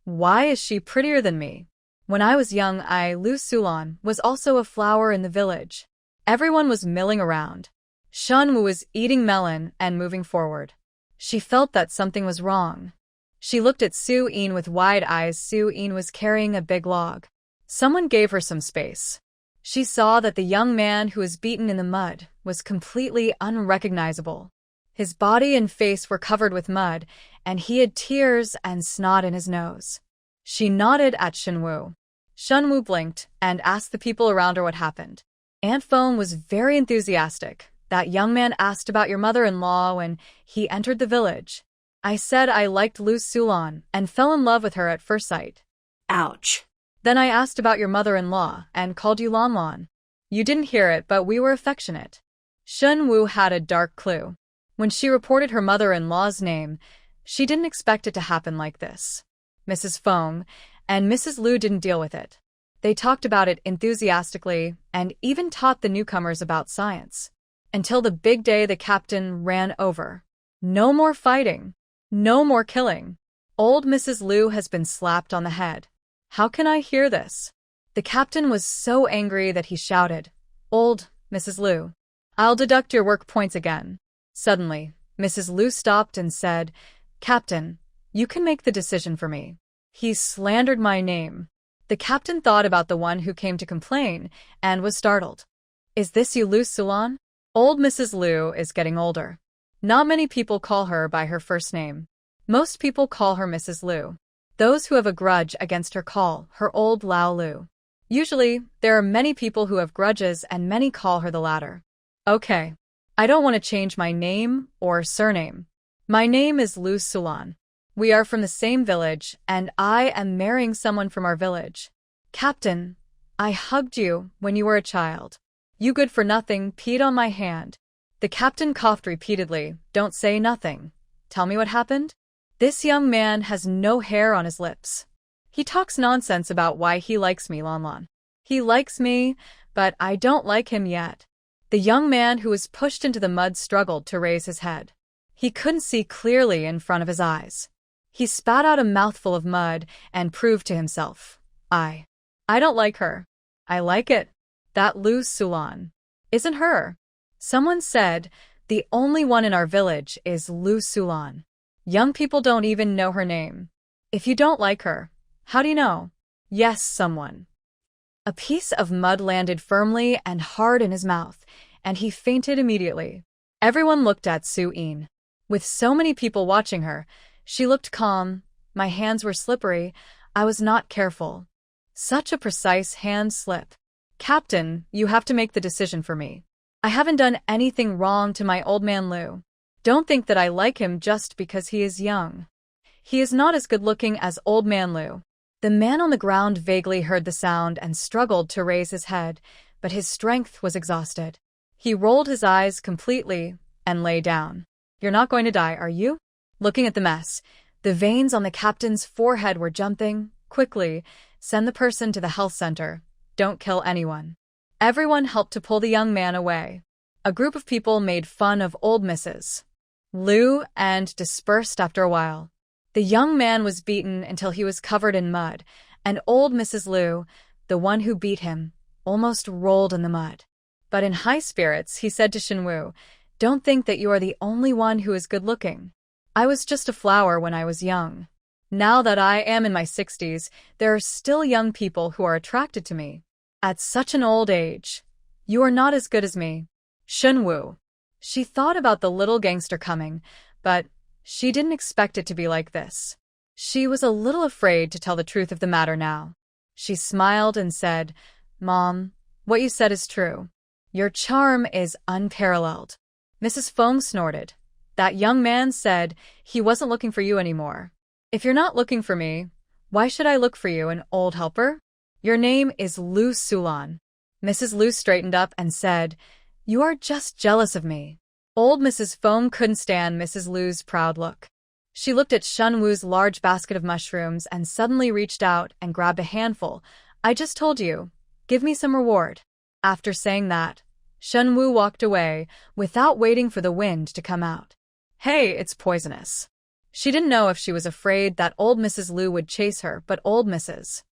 Why is she prettier than me? When I was young, Lu Xuan, was also a flower in the village. Everyone was milling around. Shen Wu was eating melon and moving forward. She felt that something was wrong. She looked at Su Yin with wide eyes. Su Yin was carrying a big log. Someone gave her some space. She saw that the young man who was beaten in the mud was completely unrecognizable. His body and face were covered with mud, and he had tears and snot in his nose. She nodded at Shen Wu. Shen Wu blinked and asked the people around her what happened. Aunt Feng was very enthusiastic. "That young man asked about your mother-in-law when he entered the village. I said I liked Lu Xuan and fell in love with her at first sight. Ouch. Then I asked about your mother-in-law and called you Lon Lon. You didn't hear it, but we were affectionate." Shen Wu had a dark clue. When she reported her mother-in-law's name, she didn't expect it to happen like this. Mrs. Feng and Mrs. Lu didn't deal with it. They talked about it enthusiastically and even taught the newcomers about science. Until the big day the captain ran over. No more fighting. No more killing. Old Mrs. Lu has been slapped on the head. How can I hear this? The captain was so angry that he shouted, "Old Mrs. Lu, I'll deduct your work points again." Suddenly, Mrs. Lu stopped and said, "Captain, you can make the decision for me. He slandered my name." The captain thought about the one who came to complain and was startled. "Is this you, Lu Xuan?" Old Mrs. Lu is getting older. Not many people call her by her first name. Most people call her Mrs. Lu. Those who have a grudge against her call her Old Lao Lu. Usually, there are many people who have grudges and many call her the latter. "Okay. I don't want to change my name or surname. My name is Lu Xuan. We are from the same village, and I am marrying someone from our village. Captain, I hugged you when you were a child. You good-for-nothing peed on my hand." The captain coughed repeatedly. "Don't say nothing. Tell me what happened?" "This young man has no hair on his lips. He talks nonsense about why he likes me, Lon Lon. He likes me, but I don't like him yet." The young man who was pushed into the mud struggled to raise his head. He couldn't see clearly in front of his eyes. He spat out a mouthful of mud and proved to himself, I don't like her. I like it. That Lu Xuan isn't her." Someone said, The only one in our village is Lu Xuan. Young people don't even know her name. If you don't like her, how do you know? Yes, someone. A piece of mud landed firmly and hard in his mouth, and he fainted immediately. Everyone looked at Su-in. With so many people watching her, she looked calm. My hands were slippery. I was not careful. Such a precise hand slip. Captain, you have to make the decision for me. I haven't done anything wrong to my old man Lu. Don't think that I like him just because he is young. He is not as good-looking as old man Lu. The man on the ground vaguely heard the sound and struggled to raise his head, but his strength was exhausted. He rolled his eyes completely and lay down. You're not going to die, are you? Looking at the mess, the veins on the captain's forehead were jumping. Quickly, send the person to the health center. Don't kill anyone. Everyone helped to pull the young man away. A group of people made fun of old Mrs. Lu and dispersed after a while. The young man was beaten until he was covered in mud, and old Mrs. Lu, the one who beat him, almost rolled in the mud. But in high spirits, he said to Shen Wu, "Don't think that you are the only one who is good-looking. I was just a flower when I was young. Now that I am in my 60s, there are still young people who are attracted to me. At such an old age, you are not as good as me." Shen Wu. She thought about the little gangster coming, but she didn't expect it to be like this. She was a little afraid to tell the truth of the matter now. She smiled and said, "Mom, what you said is true. Your charm is unparalleled." Mrs. Feng snorted. "That young man said he wasn't looking for you anymore. If you're not looking for me, why should I look for you, an old helper? Your name is Lu Xuan." Mrs. Lu straightened up and said, "You are just jealous of me." Old Mrs. Feng couldn't stand Mrs. Lu's proud look. She looked at Shen Wu's large basket of mushrooms and suddenly reached out and grabbed a handful. "I just told you. Give me some reward." After saying that, Shen Wu walked away without waiting for the wind to come out. "Hey, it's poisonous." She didn't know if she was afraid that old Mrs. Lu would chase her, but old Mrs.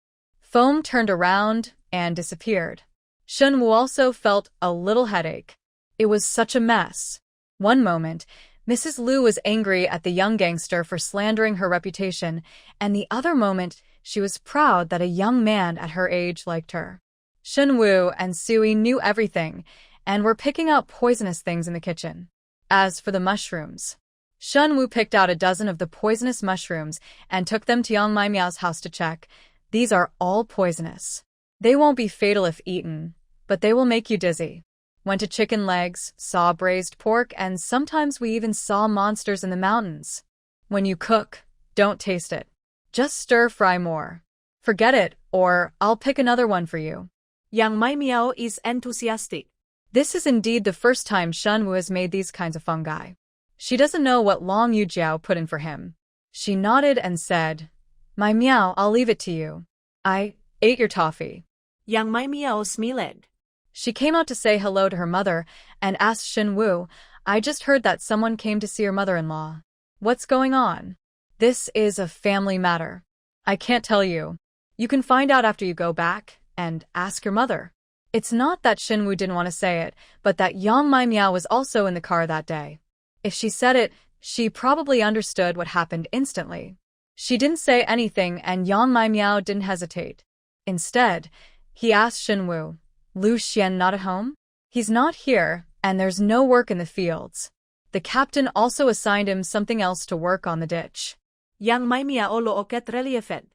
Foam turned around and disappeared. Shen Wu also felt a little headache. It was such a mess. One moment, Mrs. Lu was angry at the young gangster for slandering her reputation, and the other moment, she was proud that a young man at her age liked her. Shen Wu and Sui knew everything and were picking out poisonous things in the kitchen. As for the mushrooms, Shen Wu picked out a dozen of the poisonous mushrooms and took them to Yang Mai Miao's house to check. These are all poisonous. They won't be fatal if eaten, but they will make you dizzy. Went to chicken legs, saw braised pork, and sometimes we even saw monsters in the mountains. When you cook, don't taste it. Just stir-fry more. Forget it, or I'll pick another one for you. Yang Mai Miao is enthusiastic. This is indeed the first time Shen Wu has made these kinds of fungi. She doesn't know what long Yujiao put in for him. She nodded and said, "My Miao, I'll leave it to you. I ate your toffee." Yang Mai Miao smiled. She came out to say hello to her mother and asked Shen Wu, "I just heard that someone came to see your mother-in-law. What's going on?" "This is a family matter. I can't tell you. You can find out after you go back and ask your mother." It's not that Shen Wu didn't want to say it, but that Yang Mai Miao was also in the car that day. If she said it, she probably understood what happened instantly. She didn't say anything and Yang Mai Miao didn't hesitate. Instead, he asked Shen Wu, "Lu Xuan not at home?" "He's not here, and there's no work in the fields." The captain also assigned him something else to work on the ditch. Yang Mai Miao looket reliefed.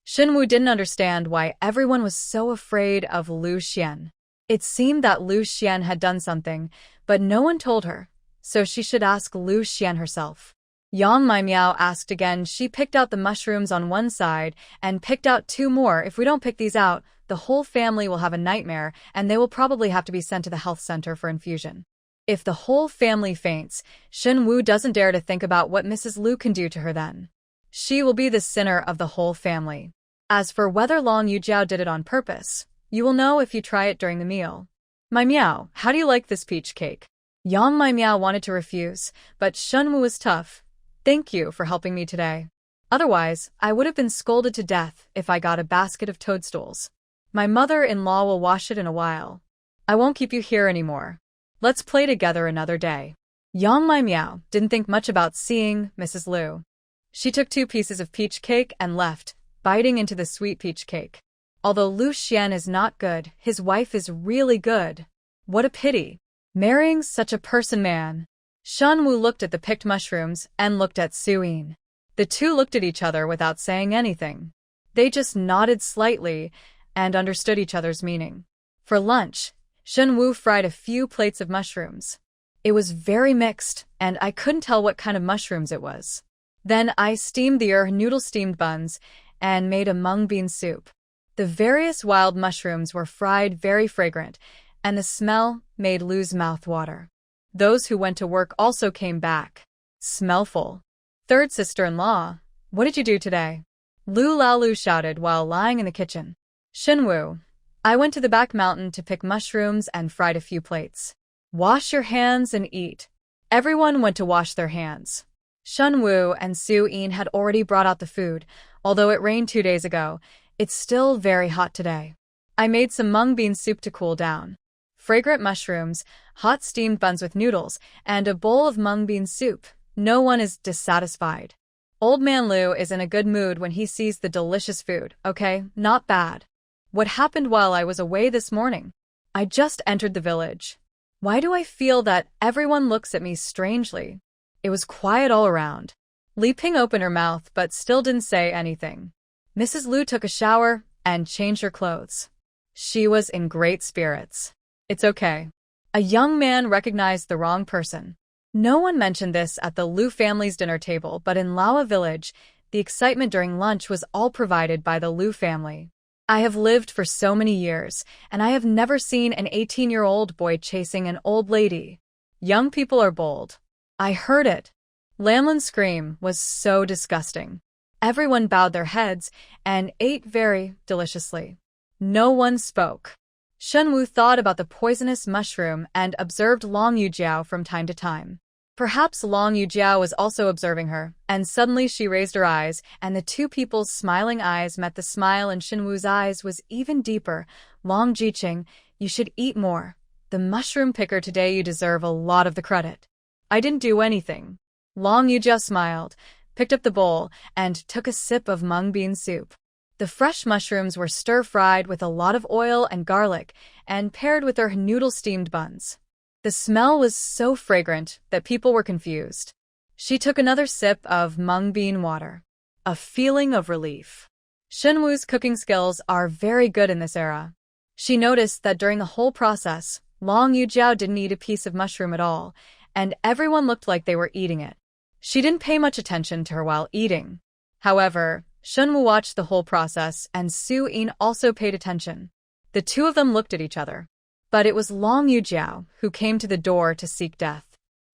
Shen Wu didn't understand why everyone was so afraid of Lu Xuan. It seemed that Lu Xuan had done something, but no one told her, so she should ask Lu Xuan herself. Yang Mai Miao asked again. She picked out the mushrooms on one side and picked out 2 more. "If we don't pick these out, the whole family will have a nightmare and they will probably have to be sent to the health center for infusion." If the whole family faints, Shen Wu doesn't dare to think about what Mrs. Lu can do to her then. She will be the sinner of the whole family. As for whether Long Yujiao did it on purpose, you will know if you try it during the meal. "My Miao, how do you like this peach cake?" Yang Mai Miao wanted to refuse, but Shen Wu was tough. "Thank you for helping me today. Otherwise, I would have been scolded to death if I got a basket of toadstools. My mother-in-law will wash it in a while. I won't keep you here anymore. Let's play together another day." Yang Mai Miao didn't think much about seeing Mrs. Lu. She took 2 pieces of peach cake and left, biting into the sweet peach cake. Although Lu Xuan is not good, his wife is really good. What a pity. Marrying such a person, man. Shen Wu looked at the picked mushrooms and looked at Su Yin. The two looked at each other without saying anything. They just nodded slightly and understood each other's meaning. For lunch, Shen Wu fried a few plates of mushrooms. It was very mixed, and I couldn't tell what kind of mushrooms it was. Then I steamed the noodle steamed buns and made a mung bean soup. The various wild mushrooms were fried very fragrant, and the smell made Lu's mouth water. Those who went to work also came back. Smellful. Third sister-in-law, what did you do today? Lu shouted while lying in the kitchen. Shen Wu, I went to the back mountain to pick mushrooms and fried a few plates. Wash your hands and eat. Everyone went to wash their hands. Shen Wu and Su Yin had already brought out the food. Although it rained 2 days ago, it's still very hot today. I made some mung bean soup to cool down. Fragrant mushrooms, hot steamed buns with noodles, and a bowl of mung bean soup. No one is dissatisfied. Old man Lu is in a good mood when he sees the delicious food, okay? Not bad. What happened while I was away this morning? I just entered the village. Why do I feel that everyone looks at me strangely? It was quiet all around. Li Ping opened her mouth but still didn't say anything. Mrs. Lu took a shower and changed her clothes. She was in great spirits. It's okay. A young man recognized the wrong person. No one mentioned this at the Lu family's dinner table, but in Lawa village, the excitement during lunch was all provided by the Lu family. I have lived for so many years, and I have never seen an 18-year-old boy chasing an old lady. Young people are bold. I heard it. Lamlin's scream was so disgusting. Everyone bowed their heads and ate very deliciously. No one spoke. Shen Wu thought about the poisonous mushroom and observed Long Yujiao from time to time. Perhaps Long Yujiao was also observing her, and suddenly she raised her eyes, and the two people's smiling eyes met. The smile in Shen Wu's eyes was even deeper. Long Jiqing, you should eat more. The mushroom picker today, you deserve a lot of the credit. I didn't do anything. Long Yujiao smiled, picked up the bowl, and took a sip of mung bean soup. The fresh mushrooms were stir-fried with a lot of oil and garlic, and paired with their noodle-steamed buns. The smell was so fragrant that people were confused. She took another sip of mung bean water. A feeling of relief. Shen Wu's cooking skills are very good in this era. She noticed that during the whole process, Long Yujiao didn't eat a piece of mushroom at all, and everyone looked like they were eating it. She didn't pay much attention to her while eating. However, Shen Wu watched the whole process, and Su Yin also paid attention. The two of them looked at each other. But it was Long Yujiao who came to the door to seek death.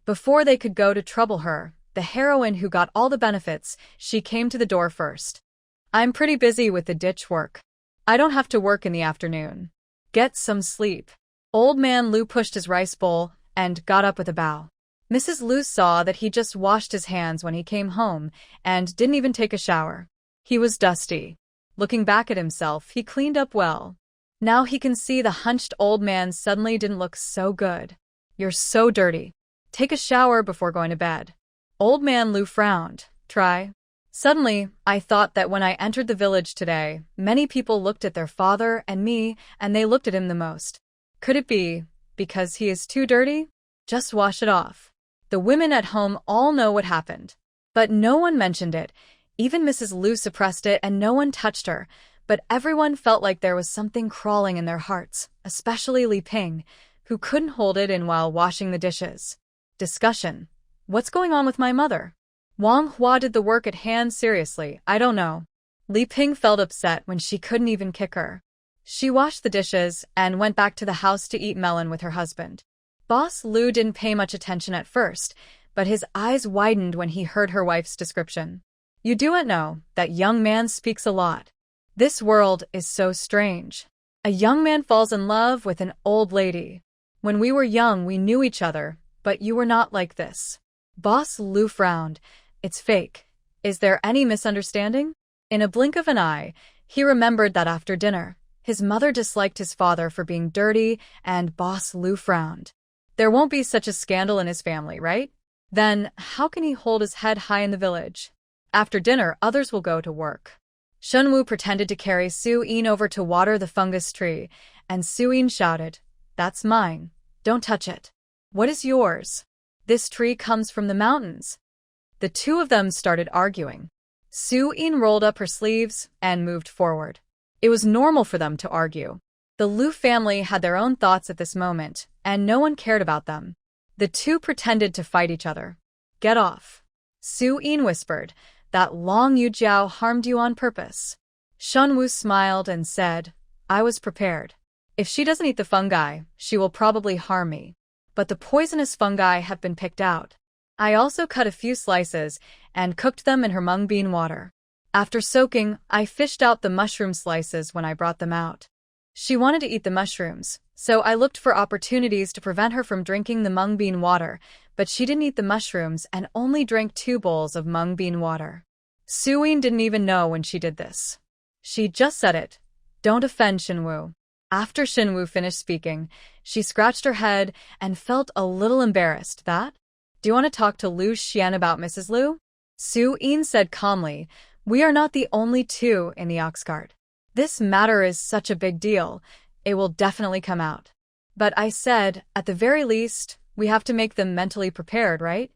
Before they could go to trouble her, the heroine who got all the benefits, she came to the door first. I'm pretty busy with the ditch work. I don't have to work in the afternoon. Get some sleep. Old man Lu pushed his rice bowl and got up with a bow. Mrs. Lu saw that he just washed his hands when he came home and didn't even take a shower. He was dusty. Looking back at himself, he cleaned up well. Now he can see the hunched old man suddenly didn't look so good. You're so dirty. Take a shower before going to bed. Old man Lu frowned. Try. Suddenly, I thought that when I entered the village today, many people looked at their father and me, and they looked at him the most. Could it be because he is too dirty? Just wash it off. The women at home all know what happened. But no one mentioned it. Even Mrs. Lu suppressed it and no one touched her. But everyone felt like there was something crawling in their hearts, especially Li Ping, who couldn't hold it in while washing the dishes. Discussion. What's going on with my mother? Wang Hua did the work at hand seriously, I don't know. Li Ping felt upset when she couldn't even kick her. She washed the dishes and went back to the house to eat melon with her husband. Boss Lu didn't pay much attention at first, but his eyes widened when he heard her wife's description. You do know that young man speaks a lot. This world is so strange. A young man falls in love with an old lady. When we were young, we knew each other, but you were not like this. Boss Lu frowned. It's fake. Is there any misunderstanding? In a blink of an eye, he remembered that after dinner, his mother disliked his father for being dirty, and Boss Lu frowned. There won't be such a scandal in his family, right? Then, how can he hold his head high in the village? After dinner, others will go to work. Shen Wu pretended to carry Su Yin over to water the fungus tree, and Su Yin shouted, "That's mine. Don't touch it." "What is yours?" "This tree comes from the mountains." The two of them started arguing. Su Yin rolled up her sleeves and moved forward. It was normal for them to argue. The Lu family had their own thoughts at this moment, and no one cared about them. The two pretended to fight each other. "Get off." Su Yin whispered, "That long Yujiao harmed you on purpose." Shen Wu smiled and said, "I was prepared. If she doesn't eat the fungi, she will probably harm me. But the poisonous fungi have been picked out. I also cut a few slices and cooked them in her mung bean water. After soaking, I fished out the mushroom slices when I brought them out. She wanted to eat the mushrooms, so I looked for opportunities to prevent her from drinking the mung bean water, but she didn't eat the mushrooms and only drank 2 bowls of mung bean water. Su Yin didn't even know when she did this. She just said it. Don't offend Shen Wu. After Shen Wu finished speaking, she scratched her head and felt a little embarrassed. "That? Do you want to talk to Lu Xuan about Mrs. Lu?" Su Yin said calmly, "We are not the only two in the ox cart. This matter is such a big deal, it will definitely come out. But I said, at the very least, we have to make them mentally prepared, right?"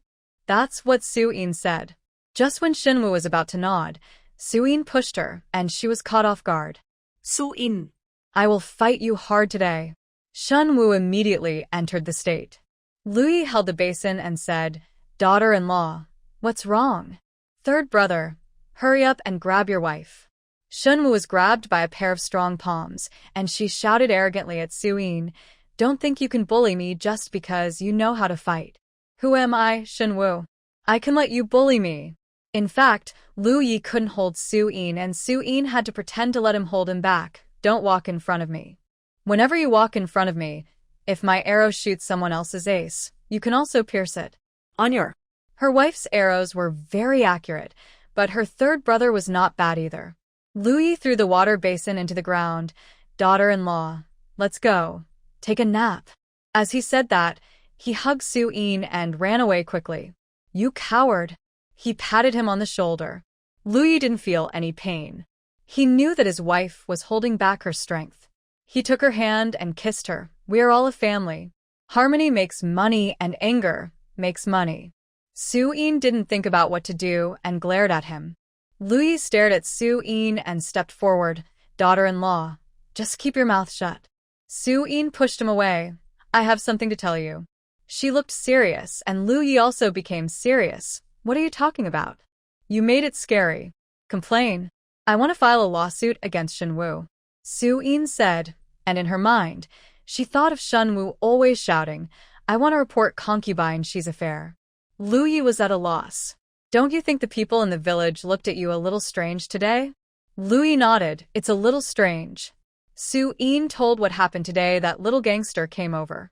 That's what Su Yin said. Just when Shen Wu was about to nod, Su Yin pushed her, and she was caught off guard. Su Yin. "I will fight you hard today." Shen Wu immediately entered the state. Lu Yi held the basin and said, "Daughter-in-law, what's wrong?" "Third brother, hurry up and grab your wife." Shen Wu was grabbed by a pair of strong palms, and she shouted arrogantly at Su Yin, "Don't think you can bully me just because you know how to fight." "Who am I, Shen Wu? I can let you bully me." In fact, Lu Yi couldn't hold Su Yin, and Su Yin had to pretend to let him hold him back. "Don't walk in front of me. Whenever you walk in front of me, if my arrow shoots someone else's ace, you can also pierce it." On your. Her wife's arrows were very accurate, but her third brother was not bad either. Lu Yi threw the water basin into the ground. "Daughter-in-law, let's go. Take a nap." As he said that, he hugged Su Yin and ran away quickly. "You coward." He patted him on the shoulder. Lu Yi didn't feel any pain. He knew that his wife was holding back her strength. He took her hand and kissed her. "We are all a family. Harmony makes money and anger makes money." Su Yin didn't think about what to do and glared at him. Lu Yi stared at Su Yin and stepped forward. "Daughter-in-law, just keep your mouth shut." Su Yin pushed him away. "I have something to tell you." She looked serious, and Lu Yi also became serious. "What are you talking about?" "You made it scary." "Complain." "I want to file a lawsuit against Shen Wu," Su Yin said, and in her mind, she thought of Shen Wu always shouting, "I want to report concubine she's affair." Lu Yi was at a loss. "Don't you think the people in the village looked at you a little strange today?" Lu Yi nodded. "It's a little strange." Su Yin told what happened today. That little gangster came over.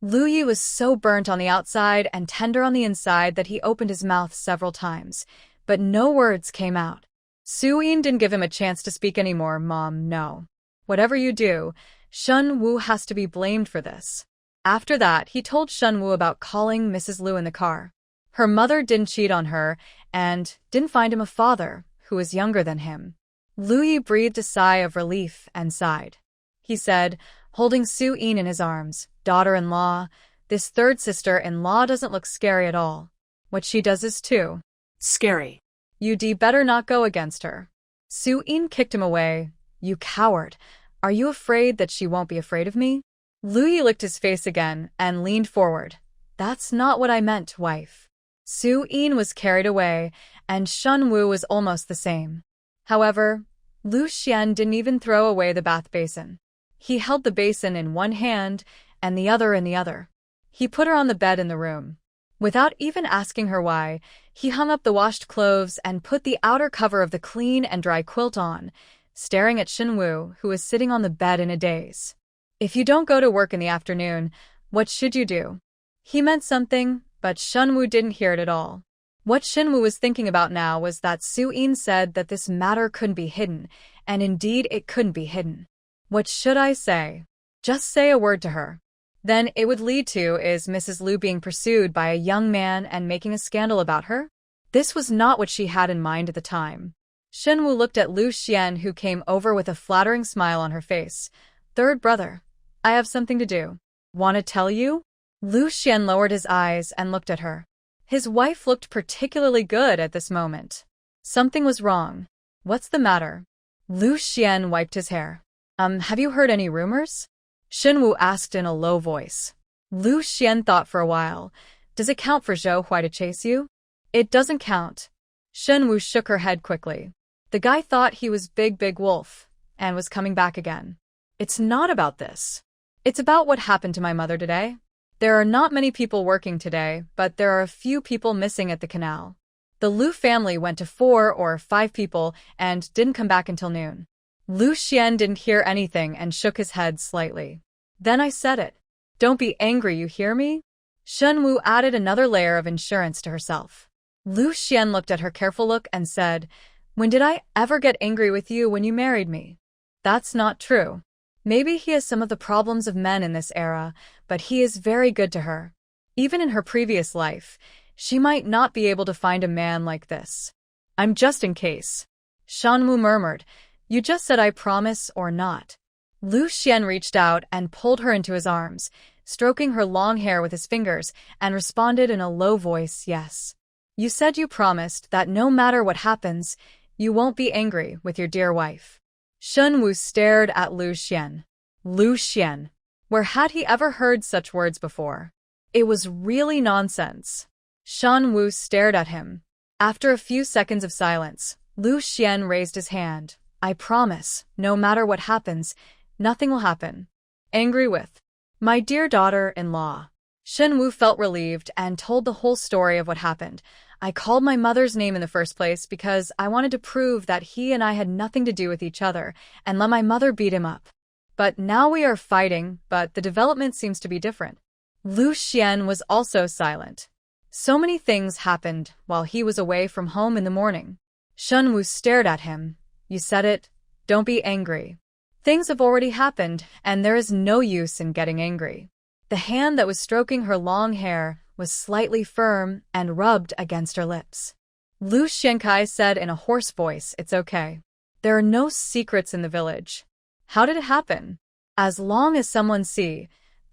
Lu Yi was so burnt on the outside and tender on the inside that he opened his mouth several times, but no words came out. Su Yin didn't give him a chance to speak anymore. "Mom, no. Whatever you do, Shen Wu has to be blamed for this." After that, he told Shen Wu about calling Mrs. Lu in the car. Her mother didn't cheat on her and didn't find him a father who was younger than him. Lu Yi breathed a sigh of relief and sighed. He said, holding Su Yin in his arms, "Daughter-in-law, this third sister-in-law doesn't look scary at all. What she does is too Scary. You'd better not go against her." Su Yin kicked him away. "You coward. Are you afraid that she won't be afraid of me?" Lu Yi licked his face again and leaned forward. "That's not what I meant, wife." Su Yin was carried away, and Shen Wu was almost the same. However, Lu Xuan didn't even throw away the bath basin. He held the basin in one hand and the other in the other. He put her on the bed in the room. Without even asking her why, he hung up the washed clothes and put the outer cover of the clean and dry quilt on, staring at Shen Wu, who was sitting on the bed in a daze. "If you don't go to work in the afternoon, what should you do?" He meant something, but Shen Wu didn't hear it at all. What Shen Wu was thinking about now was that Su Yin said that this matter couldn't be hidden, and indeed it couldn't be hidden. What should I say? Just say a word to her. then it would lead to is Mrs. Lu being pursued by a young man and making a scandal about her? This was not what she had in mind at the time. Shen Wu looked at Lu Xuan, who came over with a flattering smile on her face. Third brother, I have something to do. Want to tell you? Lu Xuan lowered his eyes and looked at her. His wife looked particularly good at this moment. Something was wrong. What's the matter? Lu Xuan wiped his hair. Have you heard any rumors? Shen Wu asked in a low voice. Lu Xuan thought for a while. Does it count for Zhou Hui to chase you? It doesn't count. Shen Wu shook her head quickly. The guy thought he was Big Wolf and was coming back again. It's not about this. It's about what happened to my mother today. There are not many people working today, but there are a few people missing at the canal. The Lu family went to 4 or 5 people and didn't come back until noon. Lu Xuan didn't hear anything and shook his head slightly. Then I said it. Don't be angry, you hear me? Shen Wu added another layer of insurance to herself. Lu Xuan looked at her careful look and said, When did I ever get angry with you when you married me? That's not true. Maybe he has some of the problems of men in this era, but he is very good to her. Even in her previous life, she might not be able to find a man like this. I'm just in case. Shen Wu murmured, You just said I promise or not. Lu Xuan reached out and pulled her into his arms, stroking her long hair with his fingers, and responded in a low voice, Yes. You said you promised that no matter what happens, you won't be angry with your dear wife. Shen Wu stared at Lu Xuan. Lu Xuan. Where had he ever heard such words before? It was really nonsense. Shen Wu stared at him. After a few seconds of silence, Lu Xuan raised his hand. I promise, no matter what happens, nothing will happen. Angry with my dear daughter-in-law. Shen Wu felt relieved and told the whole story of what happened. I called my mother's name in the first place because I wanted to prove that he and I had nothing to do with each other and let my mother beat him up. But now we are fighting, but the development seems to be different. Lu Xuan was also silent. So many things happened while he was away from home in the morning. Shen Wu stared at him. You said it. Don't be angry. Things have already happened, and there is no use in getting angry. The hand that was stroking her long hair was slightly firm and rubbed against her lips. Lu Xuankai said in a hoarse voice, It's okay. There are no secrets in the village. How did it happen? As long as someone see,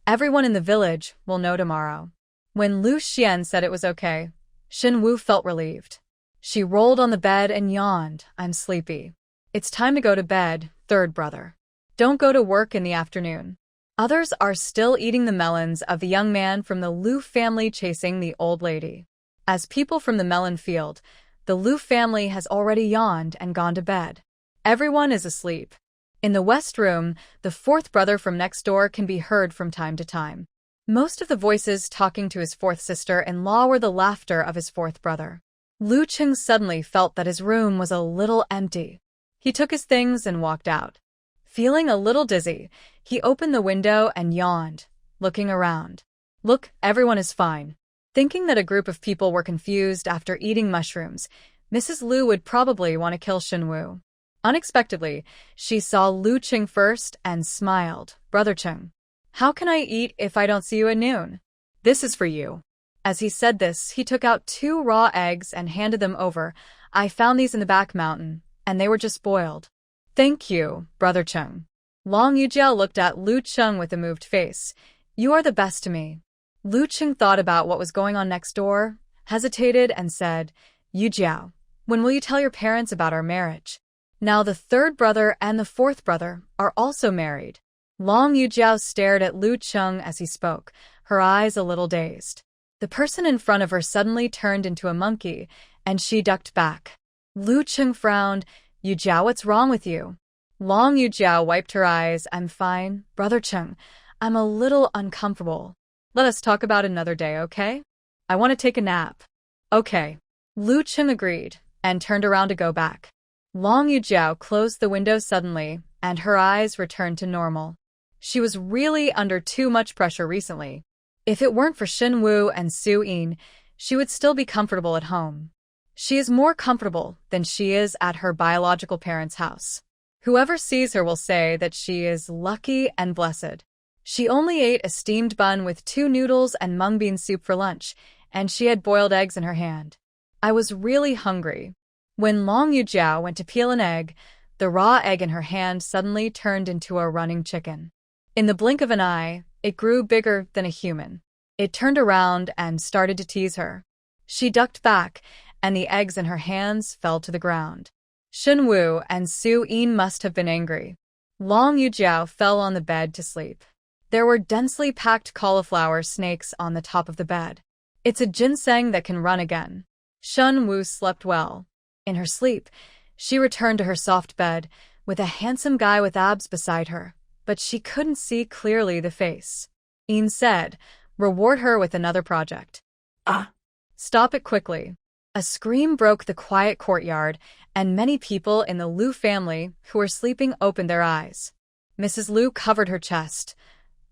everyone in the village will know tomorrow. When Lu Xuan said it was okay, Shen Wu felt relieved. She rolled on the bed and yawned. I'm sleepy. It's time to go to bed, third brother. Don't go to work in the afternoon. Others are still eating the melons of the young man from the Lu family chasing the old lady. As people from the melon field, the Lu family has already yawned and gone to bed. Everyone is asleep. In the west room, the fourth brother from next door can be heard from time to time. Most of the voices talking to his fourth sister-in-law were the laughter of his fourth brother. Lu Cheng suddenly felt that his room was a little empty. He took his things and walked out. Feeling a little dizzy, he opened the window and yawned, looking around. Look, everyone is fine. Thinking that a group of people were confused after eating mushrooms, Mrs. Lu would probably want to kill Shen Wu. Unexpectedly, she saw Lu Cheng first and smiled. Brother Cheng, how can I eat if I don't see you at noon? This is for you. As he said this, he took out 2 raw eggs and handed them over. I found these in the back mountain, and they were just boiled. Thank you, Brother Cheng. Long Yujiao looked at Lu Cheng with a moved face. You are the best to me. Lu Cheng thought about what was going on next door, hesitated, and said, Yujiao, when will you tell your parents about our marriage? Now the third brother and the fourth brother are also married. Long Yujiao stared at Lu Cheng as he spoke, her eyes a little dazed. The person in front of her suddenly turned into a monkey, and she ducked back. Lu Cheng frowned. Yujiao, what's wrong with you? Long Yujiao wiped her eyes. I'm fine, Brother Cheng. I'm a little uncomfortable. Let us talk about another day, okay? I want to take a nap. Okay. Lu Cheng agreed, and turned around to go back. Long Yujiao closed the window suddenly, and her eyes returned to normal. She was really under too much pressure recently. If it weren't for Shen Wu and Su Yin, she would still be comfortable at home. She is more comfortable than she is at her biological parents' house. Whoever sees her will say that she is lucky and blessed. She only ate a steamed bun with 2 noodles and mung bean soup for lunch, and she had boiled eggs in her hand. I was really hungry. When Yujiao went to peel an egg, the raw egg in her hand suddenly turned into a running chicken. In the blink of an eye, it grew bigger than a human. It turned around and started to tease her. She ducked back, and the eggs in her hands fell to the ground. Shen Wu and Su Yin must have been angry. Yujiao fell on the bed to sleep. There were densely packed cauliflower snakes on the top of the bed. It's a ginseng that can run again. Shen Wu slept well. In her sleep, she returned to her soft bed, with a handsome guy with abs beside her, but she couldn't see clearly the face. Yin said, "Reward her with another project." Ah. Stop it quickly. A scream broke the quiet courtyard, and many people in the Lu family who were sleeping opened their eyes. Mrs. Lu covered her chest.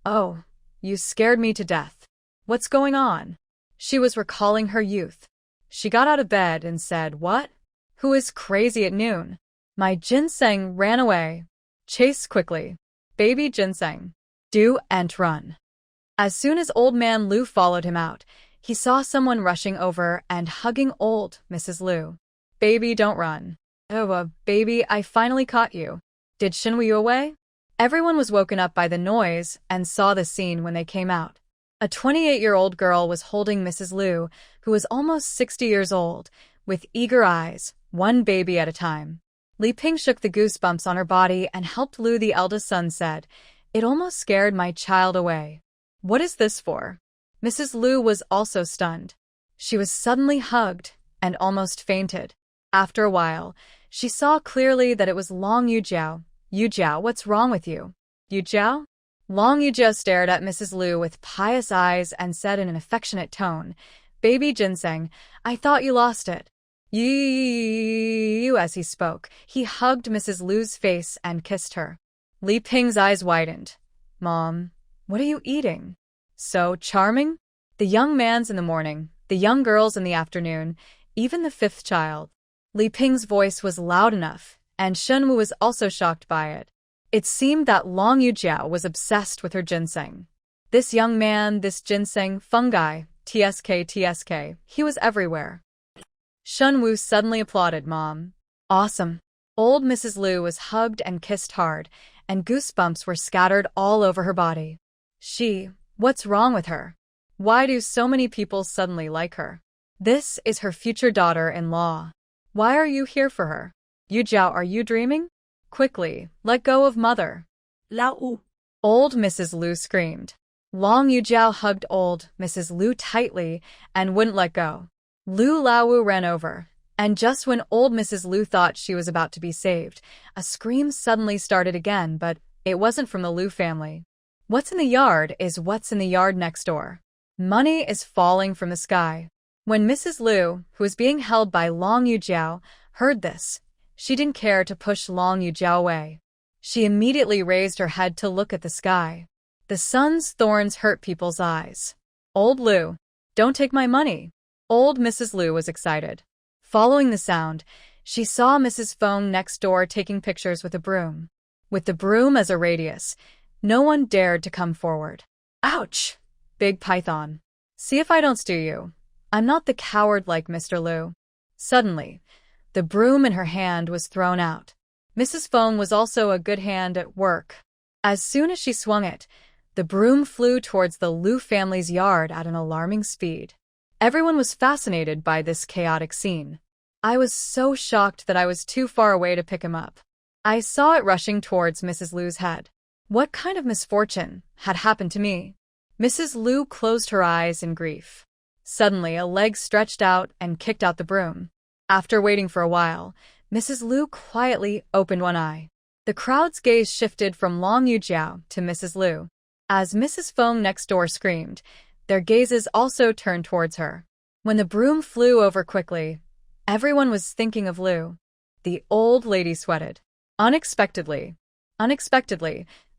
"Oh, you scared me to death. What's going on?" She was recalling her youth. She got out of bed and said, "What? Who is crazy at noon? My ginseng ran away. Chase quickly. Baby ginseng. Do and run." As soon as old man Lu followed him out, he saw someone rushing over and hugging old Mrs. Lu. "Baby, don't run." "Oh, baby, I finally caught you. Did Shen Wu you away?" Everyone was woken up by the noise and saw the scene when they came out. A 28-year-old girl was holding Mrs. Lu, who was almost 60 years old, with eager eyes, one baby at a time. Li Ping shook the goosebumps on her body and helped Lu. The eldest son said, "It almost scared my child away." "What is this for?" Mrs. Lu was also stunned. She was suddenly hugged and almost fainted. After a while, she saw clearly that it was Yujiao. "Yujiao, what's wrong with you?" "Yujiao?" Yujiao stared at Mrs. Lu with pious eyes and said in an affectionate tone, "Baby ginseng, I thought you lost it." You. As he spoke, he hugged Mrs. Lu's face and kissed her. Li Ping's eyes widened. "Mom, what are you eating? So charming?" The young man's in the morning, the young girl's in the afternoon, even the fifth child. Li Ping's voice was loud enough, and Shen Wu was also shocked by it. It seemed that Yujiao was obsessed with her ginseng. This young man, this ginseng, fungi, tsk, he was everywhere. Shen Wu suddenly applauded, "Mom. Awesome." Old Mrs. Lu was hugged and kissed hard, and goosebumps were scattered all over her body. What's wrong with her? Why do so many people suddenly like her? This is her future daughter-in-law. Why are you here for her? Yujiao, are you dreaming? Quickly, let go of mother. Lao. Old Mrs. Lu screamed. Yujiao hugged old Mrs. Lu tightly and wouldn't let go. Lu Laowu ran over, and just when old Mrs. Lu thought she was about to be saved, a scream suddenly started again, but it wasn't from the Lu family. What's in the yard is what's in the yard next door. Money is falling from the sky. When Mrs. Lu, who was being held by Yujiao, heard this, she didn't care to push Yujiao away. She immediately raised her head to look at the sky. The sun's thorns hurt people's eyes. "Old Lu, don't take my money." Old Mrs. Lu was excited. Following the sound, she saw Mrs. Feng next door taking pictures with a broom. With the broom as a radius, no one dared to come forward. "Ouch! Big python. See if I don't stew you. I'm not the coward like Mr. Lu." Suddenly, the broom in her hand was thrown out. Mrs. Feng was also a good hand at work. As soon as she swung it, the broom flew towards the Lu family's yard at an alarming speed. Everyone was fascinated by this chaotic scene. I was so shocked that I was too far away to pick him up. I saw it rushing towards Mrs. Lu's head. What kind of misfortune had happened to me? Mrs. Lu closed her eyes in grief. Suddenly, a leg stretched out and kicked out the broom. After waiting for a while, Mrs. Lu quietly opened one eye. The crowd's gaze shifted from Yujiao to Mrs. Lu. As Mrs. Feng next door screamed, their gazes also turned towards her. When the broom flew over quickly, everyone was thinking of Lu. The old lady sweated. Unexpectedly,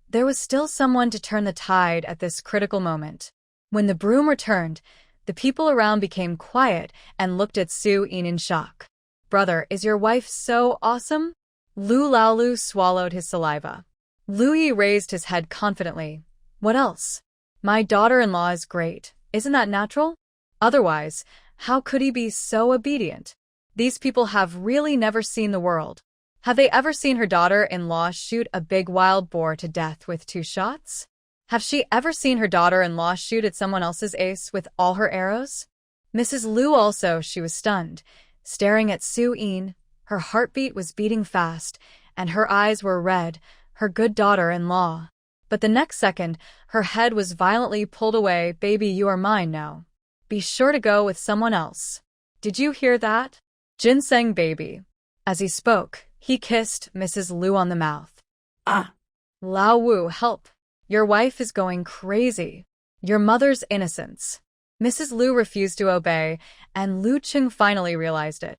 there was still someone to turn the tide at this critical moment. When the broom returned, the people around became quiet and looked at Su Yin in shock. "Brother, is your wife so awesome?" Lu Laolu swallowed his saliva. Lu Yi raised his head confidently. What else? My daughter-in-law is great. Isn't that natural? Otherwise, how could he be so obedient? These people have really never seen the world. Have they ever seen her daughter-in-law shoot a big wild boar to death with 2 shots? Have she ever seen her daughter-in-law shoot at someone else's ace with all her arrows? Mrs. Lu also, she was stunned, staring at Su-in. Her heartbeat was beating fast, and her eyes were red, her good daughter-in-law. But the next second, her head was violently pulled away. Baby, you are mine now. Be sure to go with someone else. Did you hear that? Ginseng baby. As he spoke, he kissed Mrs. Lu on the mouth. Ah. Lao Wu, help. Your wife is going crazy. Your mother's innocence. Mrs. Lu refused to obey, and Lu Cheng finally realized it.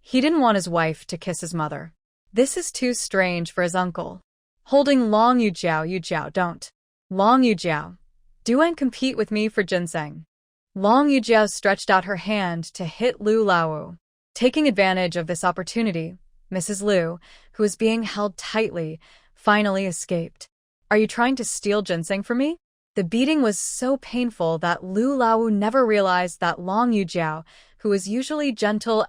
He didn't want his wife to kiss his mother. This is too strange for his uncle. Holding Long Yujiao, don't. Long Yujiao, do and compete with me for ginseng. Long Yujiao stretched out her hand to hit Lu Lao. Taking advantage of this opportunity, Mrs. Lu, who was being held tightly, finally escaped. Are you trying to steal ginseng from me? The beating was so painful that Lu Lao never realized that Long Yujiao, who was usually gentle,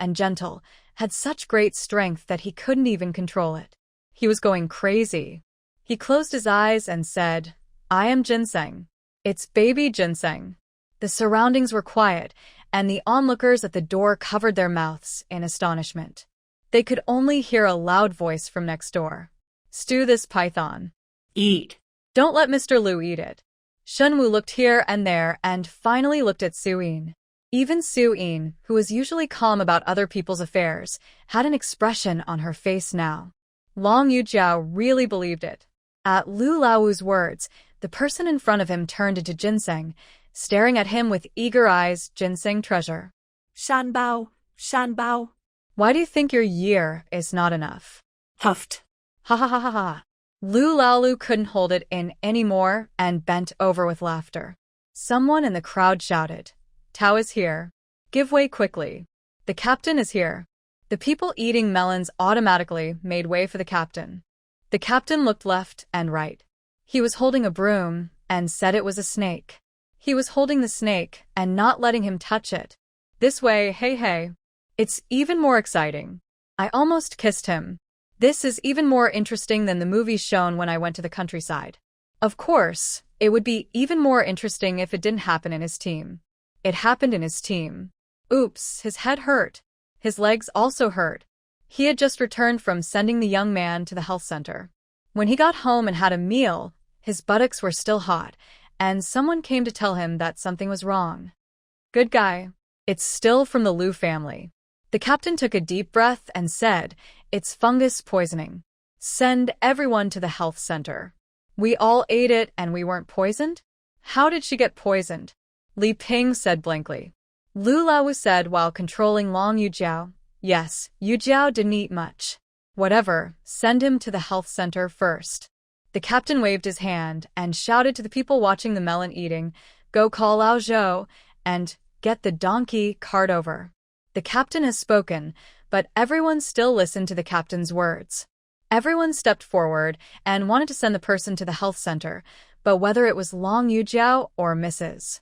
had such great strength that he couldn't even control it. He was going crazy. He closed his eyes and said, I am ginseng. It's baby ginseng. The surroundings were quiet, and the onlookers at the door covered their mouths in astonishment. They could only hear a loud voice from next door. Stew this python. Eat. Don't let Mr. Lu eat it. Shen Wu looked here and there and finally looked at Su-in. Even Su-in, who was usually calm about other people's affairs, had an expression on her face now. Long Yujiao really believed it. At Lu Lao's words, the person in front of him turned into ginseng, staring at him with eager eyes. Ginseng treasure. Shan bao. Why do you think your year is not enough? Huffed. Ha ha ha ha ha. Lu Lao couldn't hold it in anymore and bent over with laughter. Someone in the crowd shouted, Tao is here. Give way quickly. The captain is here. The people eating melons automatically made way for the captain. The captain looked left and right. He was holding a broom and said it was a snake. He was holding the snake and not letting him touch it. This way, hey. It's even more exciting. I almost kissed him. This is even more interesting than the movies shown when I went to the countryside. Of course, it would be even more interesting if it didn't happen in his team. It happened in his team. Oops, his head hurt. His legs also hurt. He had just returned from sending the young man to the health center. When he got home and had a meal, his buttocks were still hot, and someone came to tell him that something was wrong. Good guy. It's still from the Lu family. The captain took a deep breath and said, It's fungus poisoning. Send everyone to the health center. We all ate it and we weren't poisoned? How did she get poisoned? Li Ping said blankly. Lu Lao said while controlling Long Yujiao, Yes, Yujiao didn't eat much. Whatever, send him to the health center first. The captain waved his hand and shouted to the people watching the melon eating, Go call Lao Zhou and get the donkey cart over. The captain has spoken, but everyone still listened to the captain's words. Everyone stepped forward and wanted to send the person to the health center, but whether it was Long Yujiao or Mrs.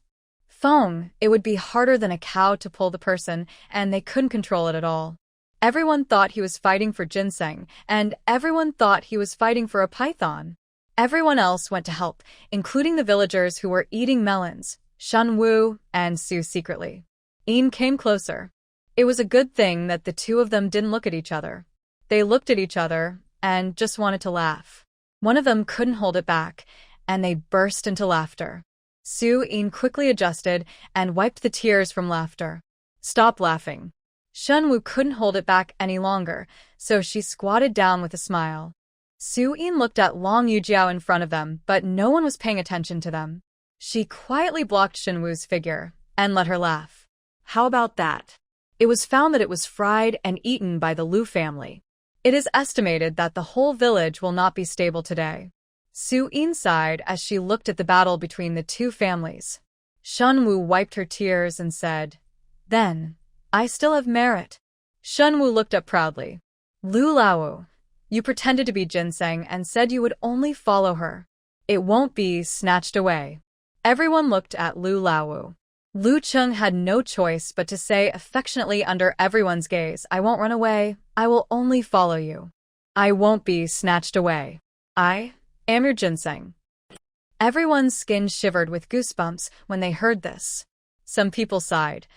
Feng, it would be harder than a cow to pull the person, and they couldn't control it at all. Everyone thought he was fighting for ginseng, and everyone thought he was fighting for a python. Everyone else went to help, including the villagers who were eating melons, Shen Wu and Su secretly. Ian came closer. It was a good thing that the two of them didn't look at each other. They looked at each other and just wanted to laugh. One of them couldn't hold it back, and they burst into laughter. Su-in quickly adjusted and wiped the tears from laughter. Stop laughing. Shen Wu couldn't hold it back any longer, so she squatted down with a smile. Su-in looked at Long Yujiao in front of them, but no one was paying attention to them. She quietly blocked Shen Wu's figure and let her laugh. How about that? It was found that it was fried and eaten by the Lu family. It is estimated that the whole village will not be stable today. Su-in sighed as she looked at the battle between the two families. Shen Wu wiped her tears and said, Then, I still have merit. Shen Wu looked up proudly. Lu Lao, you pretended to be ginseng and said you would only follow her. It won't be snatched away. Everyone looked at Lu Laowu. Lu Cheng had no choice but to say affectionately under everyone's gaze, I won't run away, I will only follow you. I won't be snatched away. I am your ginseng. Everyone's skin shivered with goosebumps when they heard this. Some people sighed.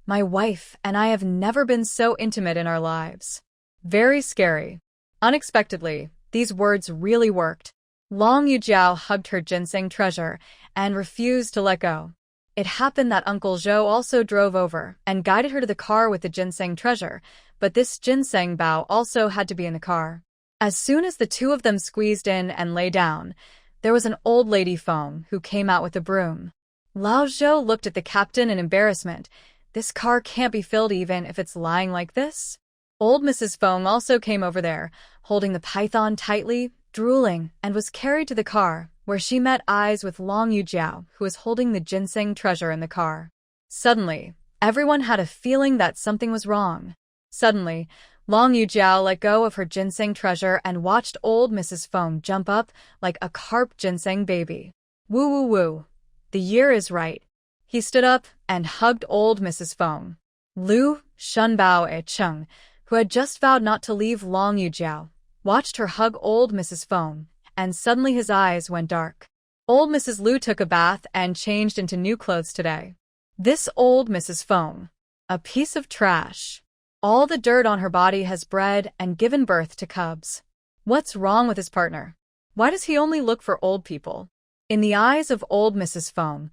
My wife and I have never been so intimate in our lives. Very scary. Unexpectedly, these words really worked. Long Yujiao hugged her ginseng treasure and refused to let go. It happened that Uncle Zhou also drove over and guided her to the car with the ginseng treasure, but this ginseng bao also had to be in the car. As soon as the two of them squeezed in and lay down, there was an old lady Feng who came out with a broom. Lao Zhou looked at the captain in embarrassment. This car can't be filled even if it's lying like this. Old Mrs. Feng also came over there, holding the python tightly, drooling, and was carried to the car, where she met eyes with Long Yujiao, who was holding the ginseng treasure in the car. Suddenly, everyone had a feeling that something was wrong. Suddenly, Long Yujiao let go of her ginseng treasure and watched old Mrs. Feng jump up like a carp ginseng baby. Woo woo woo. The year is right. He stood up and hugged old Mrs. Feng. Lu Xuan Cheng, who had just vowed not to leave Long Yujiao, watched her hug old Mrs. Feng, and suddenly his eyes went dark. Old Mrs. Lu took a bath and changed into new clothes today. This old Mrs. Feng, a piece of trash. All the dirt on her body has bred and given birth to cubs. What's wrong with his partner? Why does he only look for old people? In the eyes of old Mrs. Feng,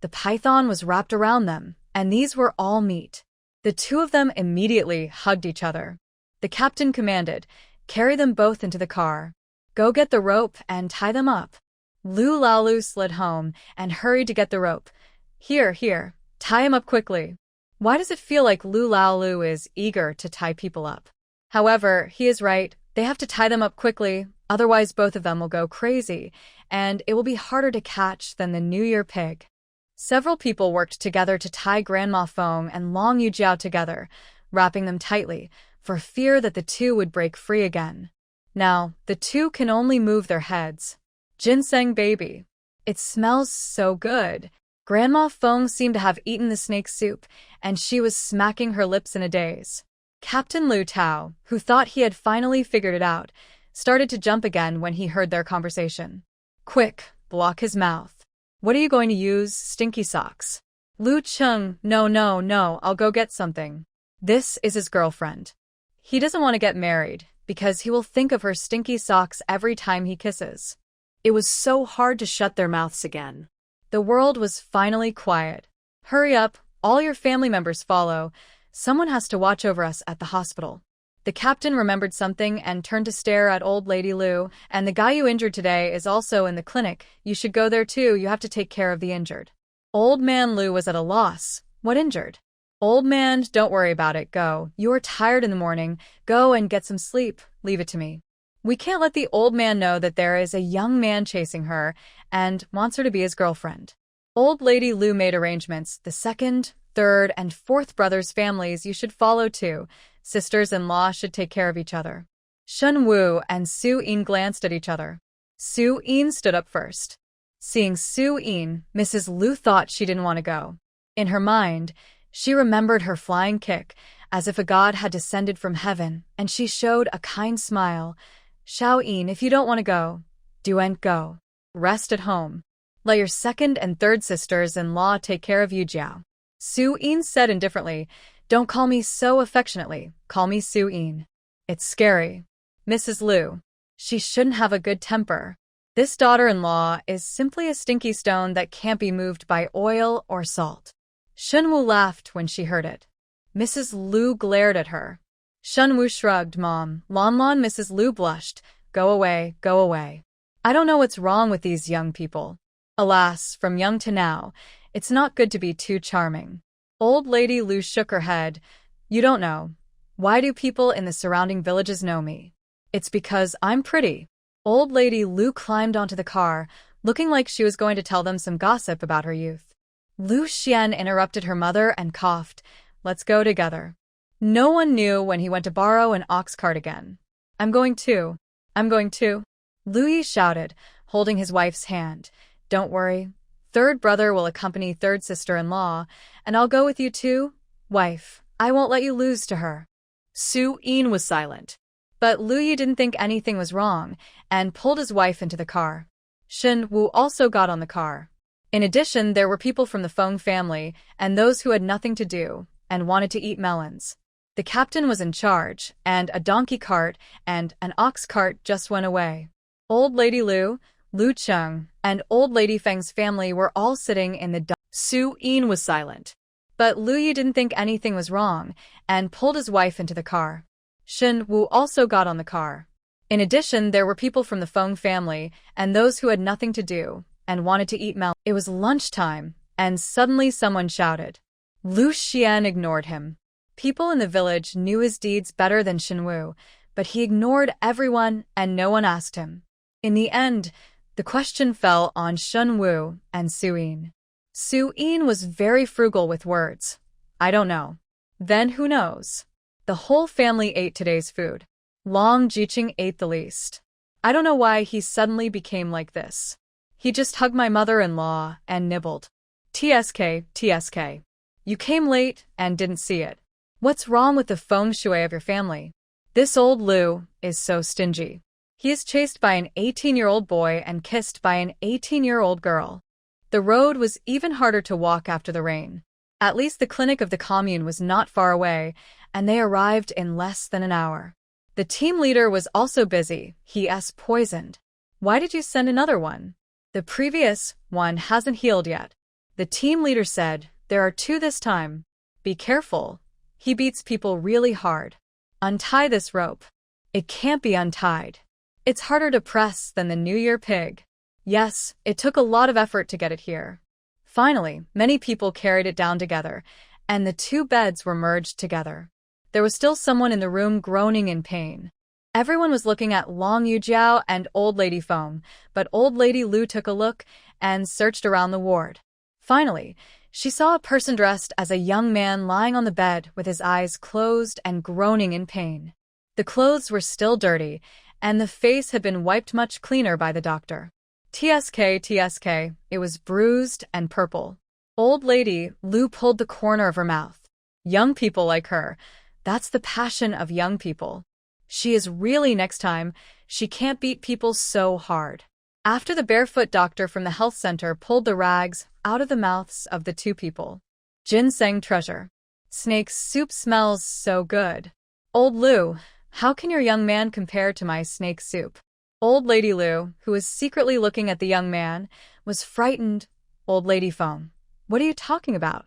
the python was wrapped around them, and these were all meat. The two of them immediately hugged each other. The captain commanded, carry them both into the car. Go get the rope and tie them up. Lu Laowu slid home and hurried to get the rope. Here, tie him up quickly. Why does it feel like Lu Laowu is eager to tie people up? However, he is right. They have to tie them up quickly, otherwise both of them will go crazy, and it will be harder to catch than the New Year pig. Several people worked together to tie Grandma Feng and Long Yujiao together, wrapping them tightly, for fear that the two would break free again. Now, the two can only move their heads. Ginseng baby. It smells so good. Grandma Feng seemed to have eaten the snake soup, and she was smacking her lips in a daze. Captain Lu Tao, who thought he had finally figured it out, started to jump again when he heard their conversation. Quick, block his mouth. What are you going to use, stinky socks? Lu Cheng, no, I'll go get something. This is his girlfriend. He doesn't want to get married, because he will think of her stinky socks every time he kisses. It was so hard to shut their mouths again. The world was finally quiet. Hurry up, all your family members follow. Someone has to watch over us at the hospital. The captain remembered something and turned to stare at old lady Lu, and the guy you injured today is also in the clinic. You should go there too, you have to take care of the injured. Old man Lu was at a loss. What injured? Old man, don't worry about it, go. You are tired in the morning. Go and get some sleep. Leave it to me. We can't let the old man know that there is a young man chasing her and wants her to be his girlfriend. Old lady Lu made arrangements. The second, third, and fourth brothers' families you should follow too. Sisters-in-law should take care of each other. Shen Wu and Su Yin glanced at each other. Su Yin stood up first. Seeing Su Yin, Mrs. Lu thought she didn't want to go. In her mind, she remembered her flying kick, as if a god had descended from heaven, and she showed a kind smile. Xiao Yin, if you don't want to go, don't go. Rest at home. Let your second and third sisters-in-law take care of Yujiao. Su Yin said indifferently, don't call me so affectionately, call me Su Yin. It's scary. Mrs. Lu. She shouldn't have a good temper. This daughter-in-law is simply a stinky stone that can't be moved by oil or salt. Shen Wu laughed when she heard it. Mrs. Lu glared at her. Shen Wu shrugged. Mom, Lon Mrs. Lu blushed. Go away, go away. I don't know what's wrong with these young people. Alas, from young to now, it's not good to be too charming. Old lady Lu shook her head. You don't know. Why do people in the surrounding villages know me? It's because I'm pretty. Old lady Lu climbed onto the car, looking like she was going to tell them some gossip about her youth. Lu Xuan interrupted her mother and coughed. Let's go together. No one knew when he went to borrow an ox cart again. I'm going too. Lu Yi shouted, holding his wife's hand. Don't worry. Third brother will accompany third sister-in-law, and I'll go with you too, wife. I won't let you lose to her. Su-in was silent. But Lu Yi didn't think anything was wrong and pulled his wife into the car. Shen Wu also got on the car. In addition, there were people from the Feng family and those who had nothing to do and wanted to eat melons. The captain was in charge, and a donkey cart and an ox cart just went away. Old Lady Lu, Lu Xuan, and Old Lady Feng's family were all sitting in the Su-in was silent. But Lu Yi didn't think anything was wrong and pulled his wife into the car. Shen Wu also got on the car. In addition, there were people from the Feng family and those who had nothing to do and wanted to eat melons. It was lunchtime, and suddenly someone shouted. Lu Xuan ignored him. People in the village knew his deeds better than Shen Wu, but he ignored everyone and no one asked him. In the end, the question fell on Shen Wu and Su-in. Su-in was very frugal with words. I don't know. Then who knows? The whole family ate today's food. Long Jiqing ate the least. I don't know why he suddenly became like this. He just hugged my mother-in-law and nibbled. TSK. You came late and didn't see it. What's wrong with the feng shui of your family? This old Lu is so stingy. He is chased by an 18-year-old boy and kissed by an 18-year-old girl. The road was even harder to walk after the rain. At least the clinic of the commune was not far away, and they arrived in less than an hour. The team leader was also busy. He's poisoned. Why did you send another one? The previous one hasn't healed yet. The team leader said, there are 2 this time. Be careful. He beats people really hard. Untie this rope. It can't be untied. It's harder to press than the New Year pig. Yes, it took a lot of effort to get it here. Finally, many people carried it down together, and the 2 beds were merged together. There was still someone in the room groaning in pain. Everyone was looking at Long Yujiao and Old Lady Feng, but Old Lady Lu took a look and searched around the ward. Finally, she saw a person dressed as a young man lying on the bed with his eyes closed and groaning in pain. The clothes were still dirty, and the face had been wiped much cleaner by the doctor. TSK, it was bruised and purple. Old Lady Lu pulled the corner of her mouth. Young people like her. That's the passion of young people. She is really next time. She can't beat people so hard. After the barefoot doctor from the health center pulled the rags out of the mouths of the 2 people. Ginseng treasure. Snake soup smells so good. Old Lu, how can your young man compare to my snake soup? Old Lady Lu, who was secretly looking at the young man, was frightened. Old Lady Feng, what are you talking about?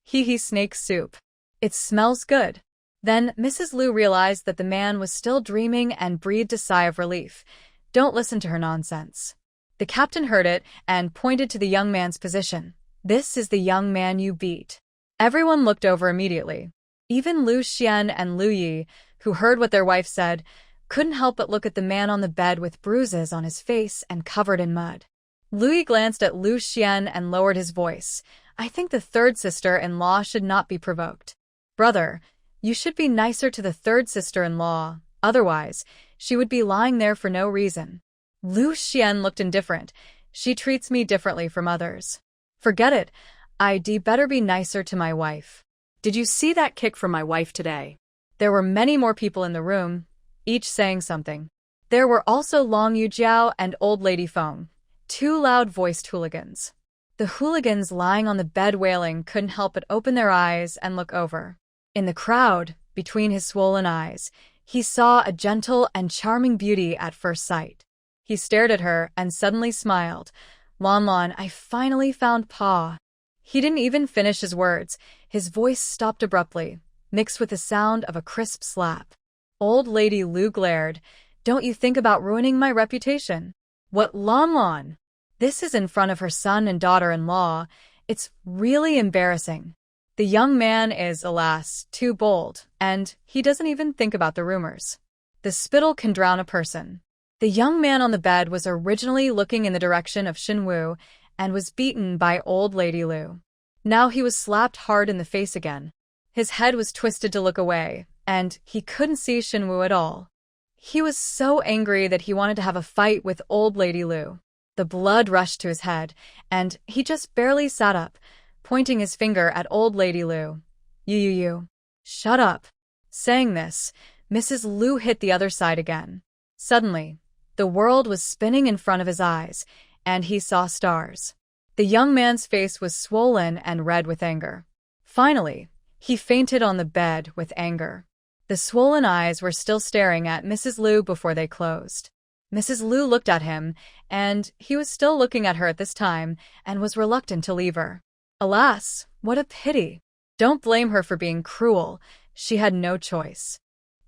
Snake soup. It smells good. Then Mrs. Lu realized that the man was still dreaming and breathed a sigh of relief. Don't listen to her nonsense. The captain heard it and pointed to the young man's position. This is the young man you beat. Everyone looked over immediately. Even Lu Xuan and Lu Yi, who heard what their wife said, couldn't help but look at the man on the bed with bruises on his face and covered in mud. Lu Yi glanced at Lu Xuan and lowered his voice. I think the third sister-in-law should not be provoked. Brother, you should be nicer to the third sister-in-law, otherwise, she would be lying there for no reason. Lu Xuan looked indifferent. She treats me differently from others. Forget it. I'd better be nicer to my wife. Did you see that kick from my wife today? There were many more people in the room, each saying something. There were also Long Yujiao and Old Lady Feng, 2 loud-voiced hooligans. The hooligans lying on the bed wailing couldn't help but open their eyes and look over. In the crowd, between his swollen eyes, he saw a gentle and charming beauty at first sight. He stared at her and suddenly smiled. Lon, I finally found Pa. He didn't even finish his words. His voice stopped abruptly, mixed with the sound of a crisp slap. Old Lady Lu glared. Don't you think about ruining my reputation? What, Lon? This is in front of her son and daughter-in-law. It's really embarrassing. The young man is, alas, too bold, and he doesn't even think about the rumors. The spittle can drown a person. The young man on the bed was originally looking in the direction of Shen Wu and was beaten by Old Lady Lu. Now he was slapped hard in the face again. His head was twisted to look away, and he couldn't see Shen Wu at all. He was so angry that he wanted to have a fight with Old Lady Lu. The The blood rushed to his head, and he just barely sat up, pointing his finger at old lady Lu. You. Shut up. Saying this, Mrs. Lu hit the other side again. Suddenly, the world was spinning in front of his eyes, and he saw stars. The young man's face was swollen and red with anger. Finally, he fainted on the bed with anger. The swollen eyes were still staring at Mrs. Lu before they closed. Mrs. Lu looked at him, and he was still looking at her at this time and was reluctant to leave her. Alas, what a pity. Don't blame her for being cruel. She had no choice.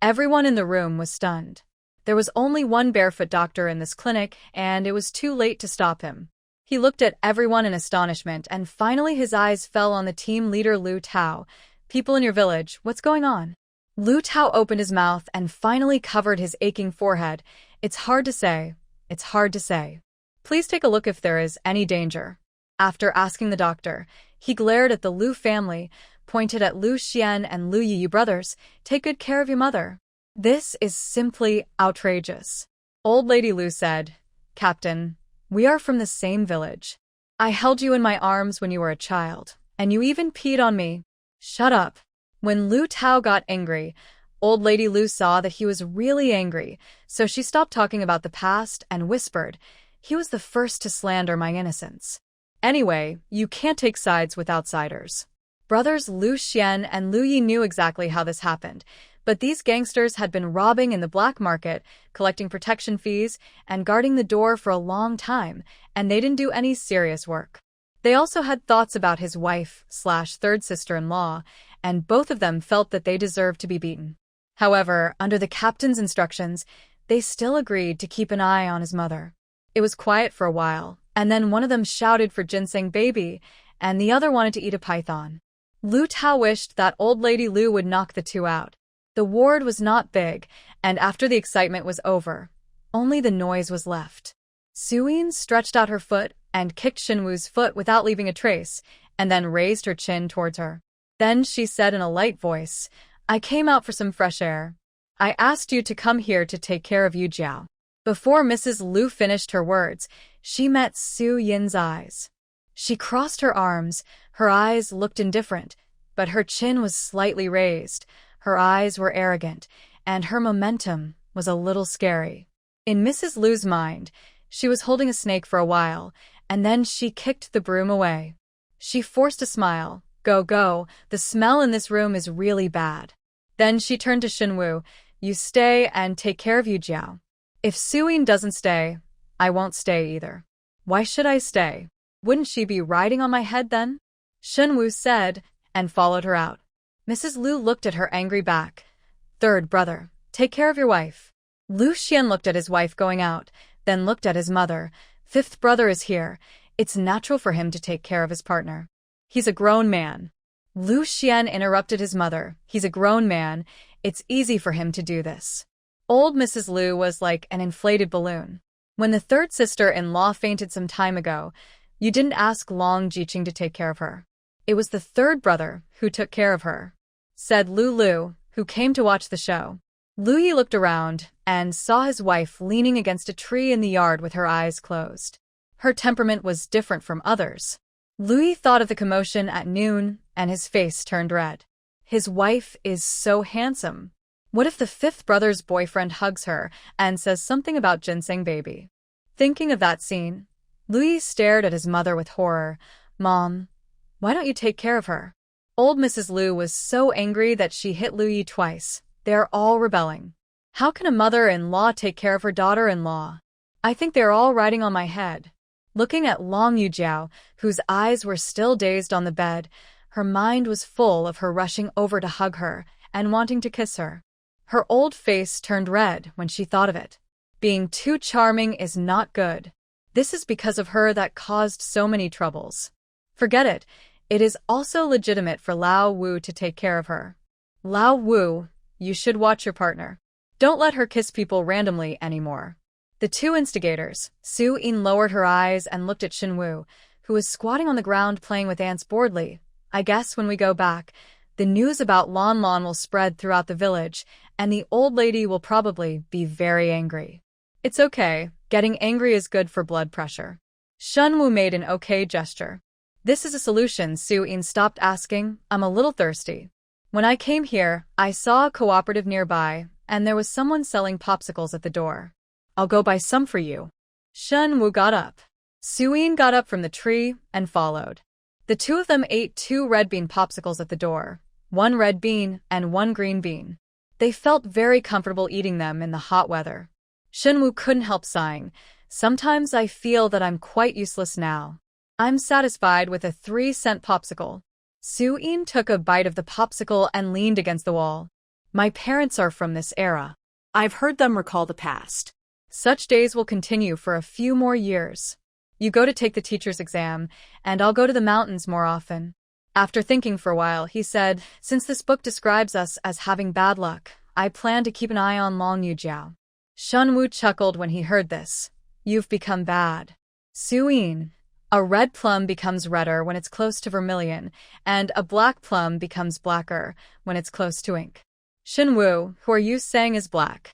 Everyone in the room was stunned. There was only one barefoot doctor in this clinic, and it was too late to stop him. He looked at everyone in astonishment, and finally his eyes fell on the team leader Lu Tao. People in your village, what's going on? Lu Tao opened his mouth and finally covered his aching forehead. It's hard to say. Please take a look if there is any danger. After asking the doctor, he glared at the Lu family, pointed at Lu Xuan and Lu Yu brothers. Take good care of your mother. This is simply outrageous. Old Lady Lu said, Captain, we are from the same village. I held you in my arms when you were a child, and you even peed on me. Shut up. When Lu Tao got angry, Old Lady Lu saw that he was really angry, so she stopped talking about the past and whispered, he was the first to slander my innocence. Anyway, you can't take sides with outsiders. Brothers Lu Xuan and Lu Yi knew exactly how this happened, but these gangsters had been robbing in the black market, collecting protection fees, and guarding the door for a long time, and they didn't do any serious work. They also had thoughts about his wife/third sister-in-law, and both of them felt that they deserved to be beaten. However, under the captain's instructions, they still agreed to keep an eye on his mother. It was quiet for a while, and then one of them shouted for ginseng baby, and the other wanted to eat a python. Lu Tao wished that Old Lady Lu would knock the two out. The ward was not big, and after the excitement was over, only the noise was left. Suyin stretched out her foot and kicked Shen Wu's foot without leaving a trace, and then raised her chin towards her. Then she said in a light voice, I came out for some fresh air. I asked you to come here to take care of Yujiao. Before Mrs. Lu finished her words, she met Su Yin's eyes. She crossed her arms, her eyes looked indifferent, but her chin was slightly raised, her eyes were arrogant, and her momentum was a little scary. In Mrs. Lu's mind, she was holding a snake for a while, and then she kicked the broom away. She forced a smile. Go, the smell in this room is really bad. Then she turned to Shen Wu. You stay and take care of Yujiao. If Suyin doesn't stay, I won't stay either. Why should I stay? Wouldn't she be riding on my head then? Shen Wu said, and followed her out. Mrs. Lu looked at her angry back. Third brother, take care of your wife. Lu Xuan looked at his wife going out, then looked at his mother. Fifth brother is here. It's natural for him to take care of his partner. He's a grown man. Lu Xuan interrupted his mother. He's a grown man. It's easy for him to do this. Old Mrs. Lu was like an inflated balloon. When the third sister-in-law fainted some time ago, you didn't ask Long Jiqing to take care of her. It was the third brother who took care of her, said Lu, who came to watch the show. Lu Yi looked around and saw his wife leaning against a tree in the yard with her eyes closed. Her temperament was different from others. Lu Yi thought of the commotion at noon, and his face turned red. His wife is so handsome. What if the fifth brother's boyfriend hugs her and says something about ginseng baby? Thinking of that scene, Lu Yi stared at his mother with horror. Mom, why don't you take care of her? Old Mrs. Lu was so angry that she hit Lu Yi twice. They are all rebelling. How can a mother-in-law take care of her daughter-in-law? I think they're all riding on my head. Looking at Long Yujiao, whose eyes were still dazed on the bed, her mind was full of her rushing over to hug her and wanting to kiss her. Her old face turned red when she thought of it. Being too charming is not good. This is because of her that caused so many troubles. Forget it. It is also legitimate for Lao Wu to take care of her. Lao Wu, you should watch your partner. Don't let her kiss people randomly anymore. The two instigators, Su Yin lowered her eyes and looked at Shen Wu, who was squatting on the ground playing with ants boredly. I guess when we go back, the news about Lon Lon will spread throughout the village, and the old lady will probably be very angry. It's okay, getting angry is good for blood pressure. Shen Wu made an okay gesture. This is a solution. Su-in stopped asking. I'm a little thirsty. When I came here, I saw a cooperative nearby, and there was someone selling popsicles at the door. I'll go buy some for you. Shen Wu got up. Su-in got up from the tree and followed. The two of them ate 2 red bean popsicles at the door, 1 red bean and 1 green bean. They felt very comfortable eating them in the hot weather. Shen Wu couldn't help sighing. Sometimes I feel that I'm quite useless now. I'm satisfied with a 3-cent popsicle. Su-in took a bite of the popsicle and leaned against the wall. My parents are from this era. I've heard them recall the past. Such days will continue for a few more years. You go to take the teacher's exam, and I'll go to the mountains more often. After thinking for a while, he said, since this book describes us as having bad luck, I plan to keep an eye on Long Yujiao. Shen Wu chuckled when he heard this. You've become bad. Su-in, a red plum becomes redder when it's close to vermilion, and a black plum becomes blacker when it's close to ink. Shen Wu, who are you saying is black?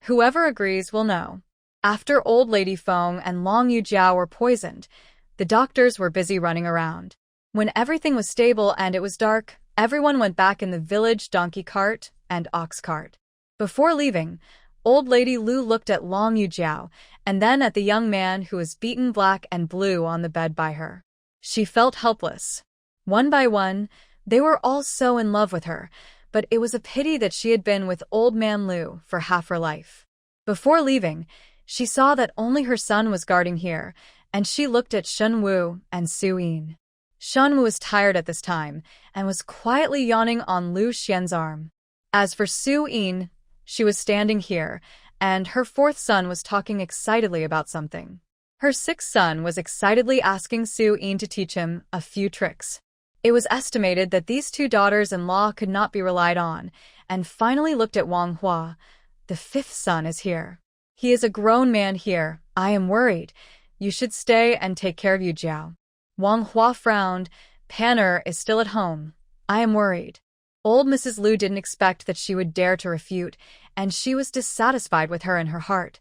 Whoever agrees will know. After Old Lady Feng and Long Yujiao were poisoned, the doctors were busy running around. When everything was stable and it was dark, everyone went back in the village donkey cart and ox cart. Before leaving, Old Lady Lu looked at Long Yujiao and then at the young man who was beaten black and blue on the bed by her. She felt helpless. One by one, they were all so in love with her, but it was a pity that she had been with Old Man Lu for half her life. Before leaving, she saw that only her son was guarding here, and she looked at Shen Wu and Su-in. Shen Wu was tired at this time and was quietly yawning on Lu Xuan's arm. As for Su-in, she was standing here, and her 4th son was talking excitedly about something. Her 6th son was excitedly asking Su-in to teach him a few tricks. It was estimated that these 2 daughters-in-law could not be relied on, and finally looked at Wang Hua. The 5th son is here. He is a grown man here. I am worried. You should stay and take care of Yujiao. Wang Hua frowned. Panner is still at home. I am worried. Old Mrs. Lu didn't expect that she would dare to refute, and she was dissatisfied with her in her heart.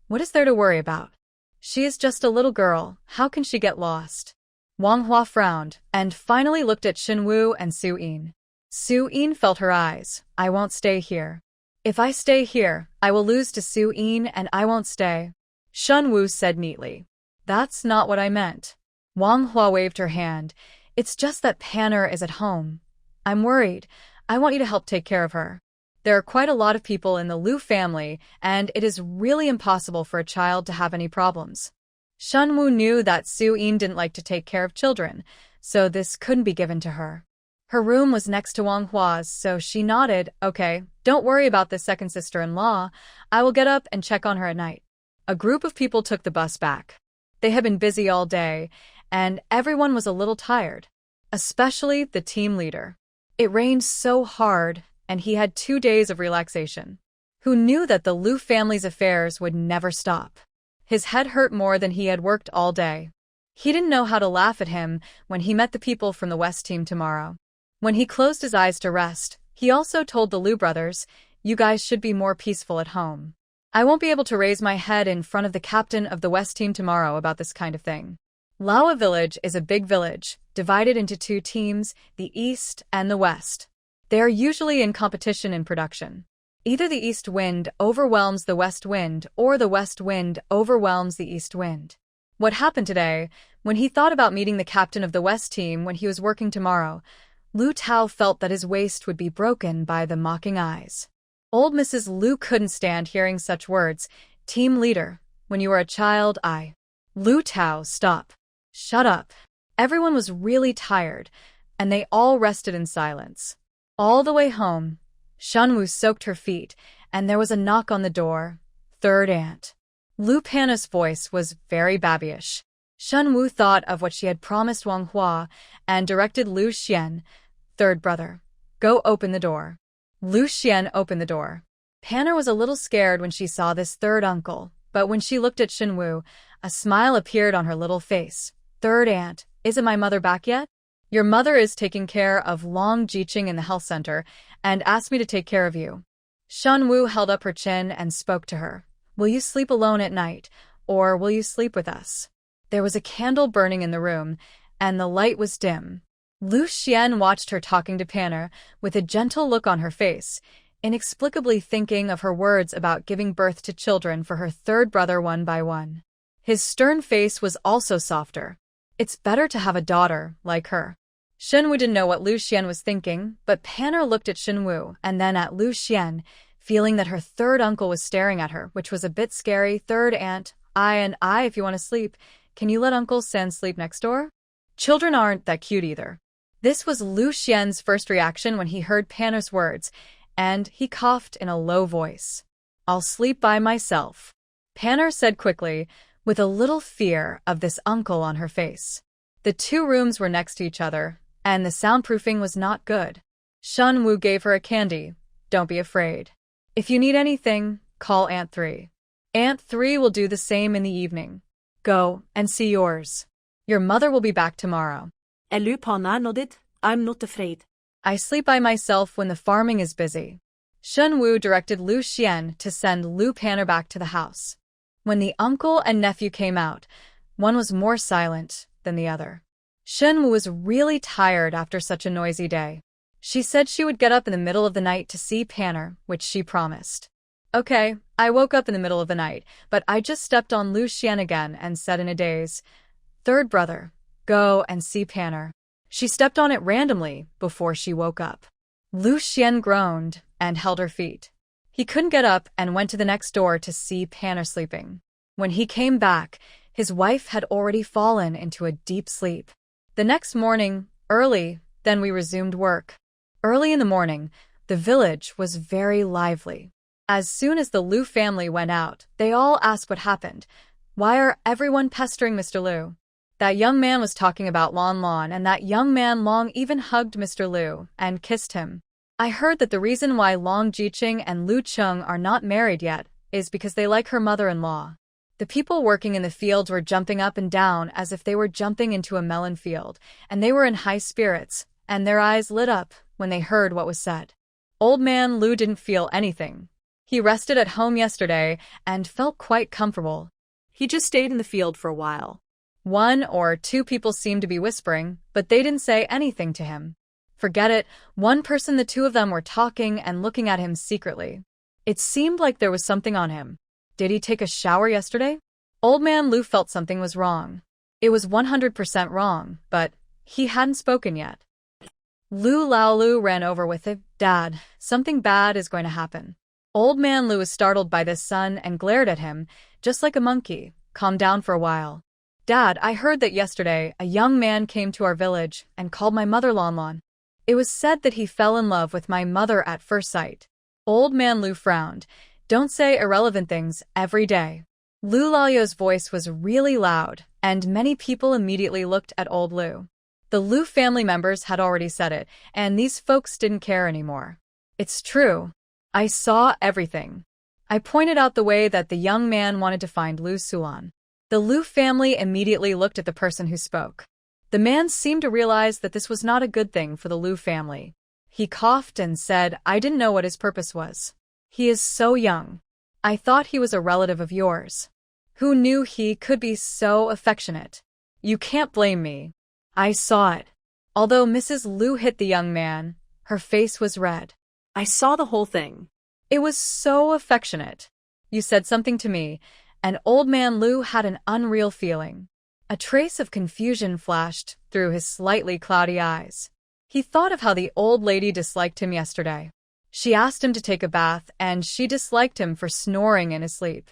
What is there to worry about? She is just a little girl. How can she get lost? Wang Hua frowned, and finally looked at Shen Wu and Su-in. Su-in felt her eyes. I won't stay here. If I stay here, I will lose to Su-in and I won't stay. Shen Wu said neatly. That's not what I meant. Wang Hua waved her hand. It's just that Panner is at home. I'm worried. I want you to help take care of her. There are quite a lot of people in the Lu family, and it is really impossible for a child to have any problems. Shen Wu knew that Su-in didn't like to take care of children, so this couldn't be given to her. Her room was next to Wang Hua's, so she nodded. Okay, don't worry about this second sister-in-law. I will get up and check on her at night. A group of people took the bus back. They had been busy all day, and everyone was a little tired, especially the team leader. It rained so hard, and he had 2 days of relaxation. Who knew that the Lu family's affairs would never stop? His head hurt more than he had worked all day. He didn't know how to laugh at him when he met the people from the West team tomorrow. When he closed his eyes to rest, he also told the Lu brothers, you guys should be more peaceful at home. I won't be able to raise my head in front of the captain of the West team tomorrow about this kind of thing. Laowa village is a big village, divided into 2 teams, the East and the West. They are usually in competition in production. Either the east wind overwhelms the west wind or the west wind overwhelms the east wind. What happened today, when he thought about meeting the captain of the West team when he was working tomorrow, Lu Tao felt that his waist would be broken by the mocking eyes. Old Mrs. Lu couldn't stand hearing such words. Team leader, when you were a child, Lu Tao, stop. Shut up. Everyone was really tired, and they all rested in silence. All the way home, Shen Wu soaked her feet, and there was a knock on the door. Third aunt. Lu Panna's voice was very babyish. Shen Wu thought of what she had promised Wang Hua and directed Lu Xuan, third brother. Go open the door. Lu Xuan opened the door. Panna was a little scared when she saw this third uncle, but when she looked at Shen Wu, a smile appeared on her little face. Third aunt, isn't my mother back yet? Your mother is taking care of Long Jiqing in the health center and asked me to take care of you. Shen Wu held up her chin and spoke to her. Will you sleep alone at night, or will you sleep with us? There was a candle burning in the room, and the light was dim. Lu Xuan watched her talking to Panner with a gentle look on her face, inexplicably thinking of her words about giving birth to children for her third brother one by one. His stern face was also softer. It's better to have a daughter like her. Shen Wu didn't know what Lu Xuan was thinking, but Panner looked at Shen Wu and then at Lu Xuan, feeling that her third uncle was staring at her, which was a bit scary. Third aunt, I, if you want to sleep, can you let Uncle Sen sleep next door? Children aren't that cute either. This was Lu Xian's first reaction when he heard Panner's words, and he coughed in a low voice. I'll sleep by myself, Panner said quickly, with a little fear of this uncle on her face. The two rooms were next to each other, and the soundproofing was not good. Shen Wu gave her a candy. Don't be afraid. If you need anything, call Aunt 3. Aunt 3 will do the same in the evening. Go and see yours. Your mother will be back tomorrow. Lu Panna nodded. I'm not afraid. I sleep by myself when the farming is busy. Shen Wu directed Lu Xuan to send Lu Panner back to the house. When the uncle and nephew came out, one was more silent than the other. Shen Wu was really tired after such a noisy day. She said she would get up in the middle of the night to see Panner, which she promised. Okay, I woke up in the middle of the night, but I just stepped on Lu Xuan again and said in a daze, Third brother, go and see Panner. She stepped on it randomly before she woke up. Lu Xuan groaned and held her feet. He couldn't get up and went to the next door to see Panner sleeping. When he came back, his wife had already fallen into a deep sleep. The next morning, early, then we resumed work. Early in the morning, the village was very lively. As soon as the Lu family went out, they all asked what happened. Why are everyone pestering Mr. Lu? That young man was talking about Lan, and that young man Long even hugged Mr. Lu and kissed him. I heard that the reason why Long Jiqing and Lu Chung are not married yet is because they like her mother-in-law. The people working in the fields were jumping up and down as if they were jumping into a melon field, and they were in high spirits, and their eyes lit up when they heard what was said. Old man Lu didn't feel anything. He rested at home yesterday and felt quite comfortable. He just stayed in the field for a while. One or two people seemed to be whispering, but they didn't say anything to him. Forget it, one person, the two of them were talking and looking at him secretly. It seemed like there was something on him. Did he take a shower yesterday? Old man Lu felt something was wrong. It was 100% wrong, but he hadn't spoken yet. Lu Laolu ran over with it. Dad, something bad is going to happen. Old man Lu was startled by this son and glared at him, just like a monkey. Calm down for a while. Dad, I heard that yesterday a young man came to our village and called my mother Lan. It was said that he fell in love with my mother at first sight. Old man Lu frowned. Don't say irrelevant things every day. Lu Lao's voice was really loud, and many people immediately looked at old Lu. The Lu family members had already said it, and these folks didn't care anymore. It's true. I saw everything. I pointed out the way that the young man wanted to find Lu Xuan. The Lu family immediately looked at the person who spoke. The man seemed to realize that this was not a good thing for the Lu family. He coughed and said, I didn't know what his purpose was. He is so young. I thought he was a relative of yours. Who knew he could be so affectionate? You can't blame me. I saw it. Although Mrs. Lu hit the young man, her face was red. I saw the whole thing. It was so affectionate. You said something to me, and old man Lu had an unreal feeling. A trace of confusion flashed through his slightly cloudy eyes. He thought of how the old lady disliked him yesterday. She asked him to take a bath, and she disliked him for snoring in his sleep.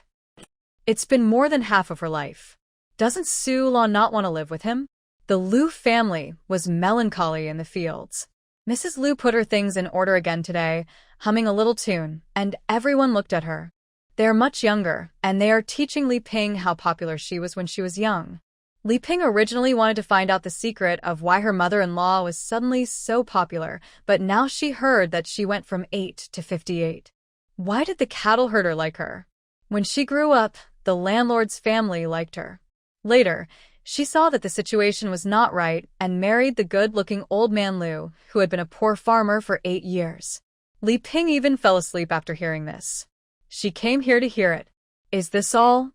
It's been more than half of her life. Doesn't Su Lan not want to live with him? The Lu family was melancholy in the fields. Mrs. Lu put her things in order again today, humming a little tune, and everyone looked at her. They are much younger, and they are teaching Li Ping how popular she was when she was young. Li Ping originally wanted to find out the secret of why her mother-in-law was suddenly so popular, but now she heard that she went from 8 to 58. Why did the cattle herder like her? When she grew up, the landlord's family liked her. Later, she saw that the situation was not right and married the good-looking old man Lu, who had been a poor farmer for 8 years. Li Ping even fell asleep after hearing this. She came here to hear it. Is this all?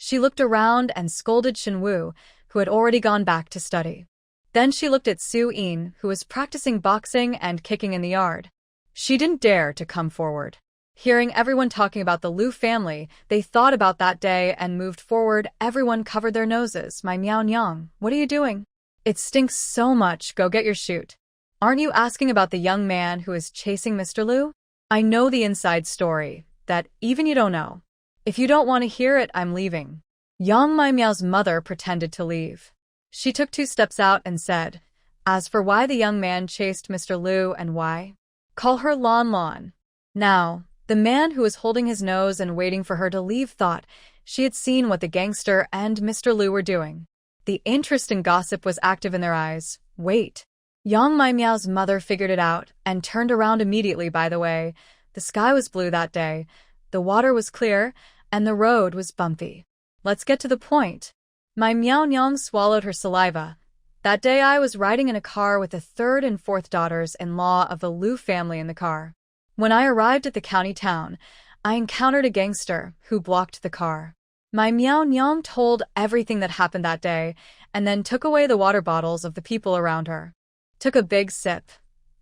She looked around and scolded Shen Wu, who had already gone back to study. Then she looked at Su Yin, who was practicing boxing and kicking in the yard. She didn't dare to come forward. Hearing everyone talking about the Lu family, they thought about that day and moved forward. Everyone covered their noses. My Miao Nyang, what are you doing? It stinks so much. Go get your chute. Aren't you asking about the young man who is chasing Mr. Lu? I know the inside story, that even you don't know. If you don't want to hear it, I'm leaving. Yang Mai Miao's mother pretended to leave. She took 2 steps out and said, as for why the young man chased Mr. Lu and why, call her Lon Lon. Now, the man who was holding his nose and waiting for her to leave thought she had seen what the gangster and Mr. Lu were doing. The interest and gossip was active in their eyes. Wait. Yang Mai Miao's mother figured it out and turned around immediately. By the way, the sky was blue that day, the water was clear, and the road was bumpy. Let's get to the point. My Miao Nyang swallowed her saliva. That day I was riding in a car with the 3rd and 4th daughters-in-law of the Lu family in the car. When I arrived at the county town, I encountered a gangster who blocked the car. My Miao Nyang told everything that happened that day and then took away the water bottles of the people around her. Took a big sip.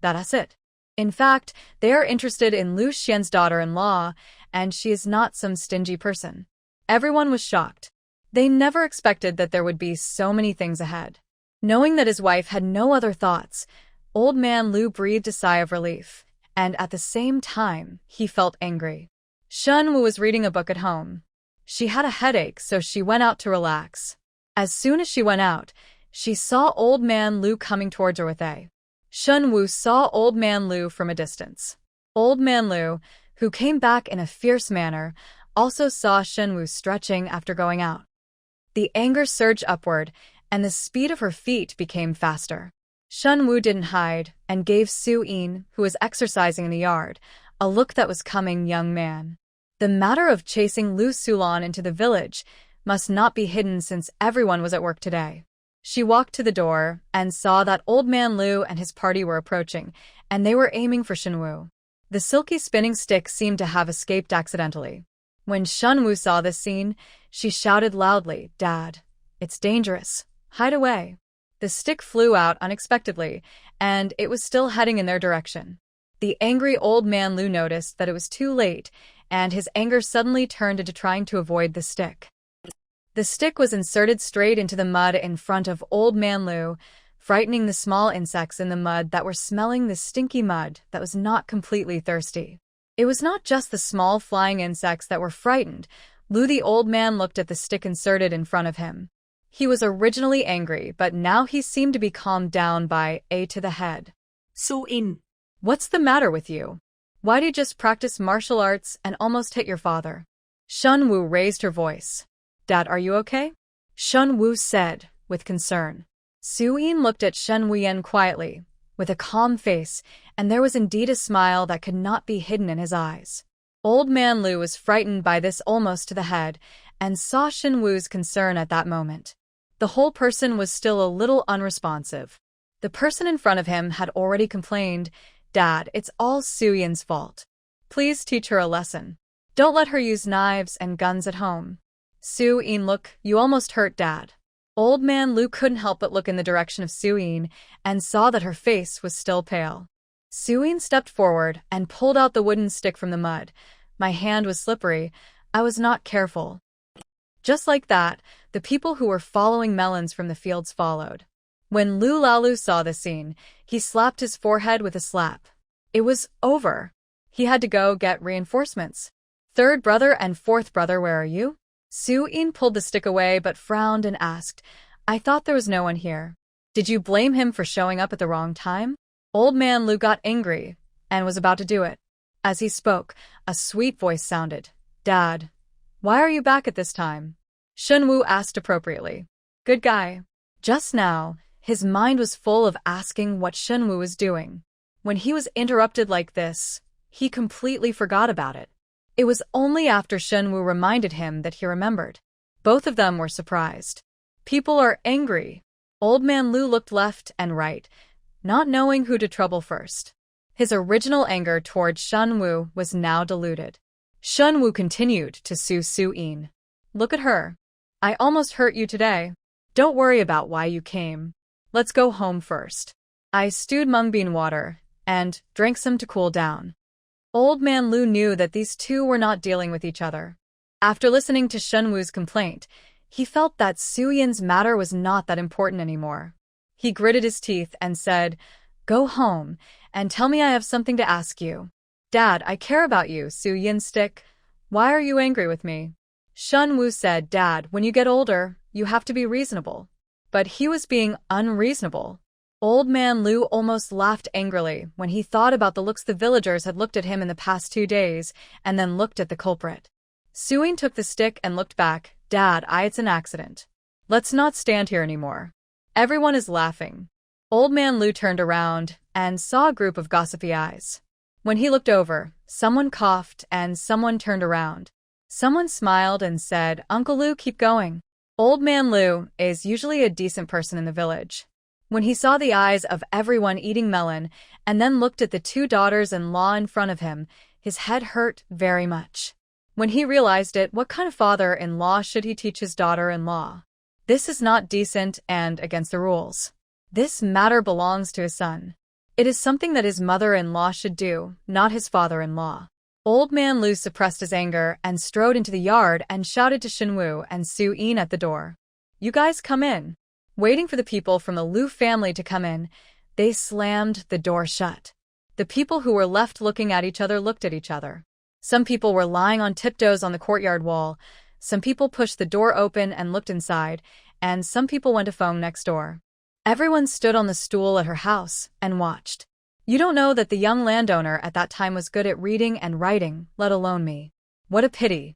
That's it. In fact, they are interested in Lu Xuan's daughter-in-law, and she is not some stingy person. Everyone was shocked. They never expected that there would be so many things ahead. Knowing that his wife had no other thoughts, old man Lu breathed a sigh of relief, and at the same time, he felt angry. Shen Wu was reading a book at home. She had a headache, so she went out to relax. As soon as she went out, she saw old man Lu coming towards her with a. Shen Wu saw old man Lu from a distance. Old man Lu, who came back in a fierce manner, also saw Shen Wu stretching after going out. The anger surged upward, and the speed of her feet became faster. Shen Wu didn't hide and gave Su Yin, who was exercising in the yard, a look that was coming, young man. The matter of chasing Lu Xuan into the village must not be hidden since everyone was at work today. She walked to the door and saw that old man Lu and his party were approaching, and they were aiming for Shen Wu. The silky spinning stick seemed to have escaped accidentally. When Shen Wu saw this scene, she shouted loudly, "Dad, it's dangerous. Hide away." The stick flew out unexpectedly, and it was still heading in their direction. The angry old man Lu noticed that it was too late, and his anger suddenly turned into trying to avoid the stick. The stick was inserted straight into the mud in front of old man Lu, frightening the small insects in the mud that were smelling the stinky mud that was not completely thirsty. It was not just the small flying insects that were frightened. Lu, the old man, looked at the stick inserted in front of him. He was originally angry, but now he seemed to be calmed down by a to the head. Su Yin. What's the matter with you? Why do you just practice martial arts and almost hit your father? Shen Wu raised her voice. Dad, are you okay? Shen Wu said, with concern. Su Yin looked at Shen Wuyen quietly, with a calm face, and there was indeed a smile that could not be hidden in his eyes. Old man Lu was frightened by this almost to the head, and saw Shen Wu's concern at that moment. The whole person was still a little unresponsive. The person in front of him had already complained, Dad, it's all Su Yin's fault. Please teach her a lesson. Don't let her use knives and guns at home. Su Yin, look, you almost hurt Dad. Old man Lu couldn't help but look in the direction of Su Yin and saw that her face was still pale. Su Yin stepped forward and pulled out the wooden stick from the mud. My hand was slippery. I was not careful. Just like that, the people who were following melons from the fields followed. When Lu Laolu saw the scene, he slapped his forehead with a slap. It was over. He had to go get reinforcements. Third brother and fourth brother, where are you? Su Yin pulled the stick away but frowned and asked, I thought there was no one here. Did you blame him for showing up at the wrong time? Old man Lu got angry and was about to do it. As he spoke, a sweet voice sounded. Dad, why are you back at this time? Shen Wu asked appropriately. Good guy. Just now, his mind was full of asking what Shen Wu was doing. When he was interrupted like this, he completely forgot about it. It was only after Shen Wu reminded him that he remembered. Both of them were surprised. People are angry. Old man Lu looked left and right, not knowing who to trouble first. His original anger towards Shen Wu was now diluted. Shen Wu continued to sue Su Yin. Look at her. I almost hurt you today. Don't worry about why you came. Let's go home first. I stewed mung bean water and drank some to cool down. Old man Lu knew that these two were not dealing with each other. After listening to Shen Wu's complaint, he felt that Su Yin's matter was not that important anymore. He gritted his teeth and said, "Go home and tell me I have something to ask you." "Dad, I care about you, Su Yin stick. Why are you angry with me?" Shen Wu said, "Dad, when you get older, you have to be reasonable." But he was being unreasonable. Old man Lu almost laughed angrily when he thought about the looks the villagers had looked at him in the past 2 days and then looked at the culprit. Su Yin took the stick and looked back. "Dad, it's an accident. Let's not stand here anymore." Everyone is laughing. Old man Lu turned around and saw a group of gossipy eyes. When he looked over, someone coughed and someone turned around. Someone smiled and said, "Uncle Lu, keep going." Old man Lu is usually a decent person in the village. When he saw the eyes of everyone eating melon and then looked at the 2 daughters-in-law in front of him, his head hurt very much. When he realized it, what kind of father-in-law should he teach his daughter-in-law? This is not decent and against the rules. This matter belongs to his son. It is something that his mother-in-law should do, not his father-in-law. Old man Lu suppressed his anger and strode into the yard and shouted to Shen Wu and Su Yin at the door. "You guys come in." Waiting for the people from the Lu family to come in, they slammed the door shut. The people who were left looking at each other looked at each other. Some people were lying on tiptoes on the courtyard wall, some people pushed the door open and looked inside, and some people went to phone next door. Everyone stood on the stool at her house and watched. You don't know that the young landowner at that time was good at reading and writing, let alone me. What a pity.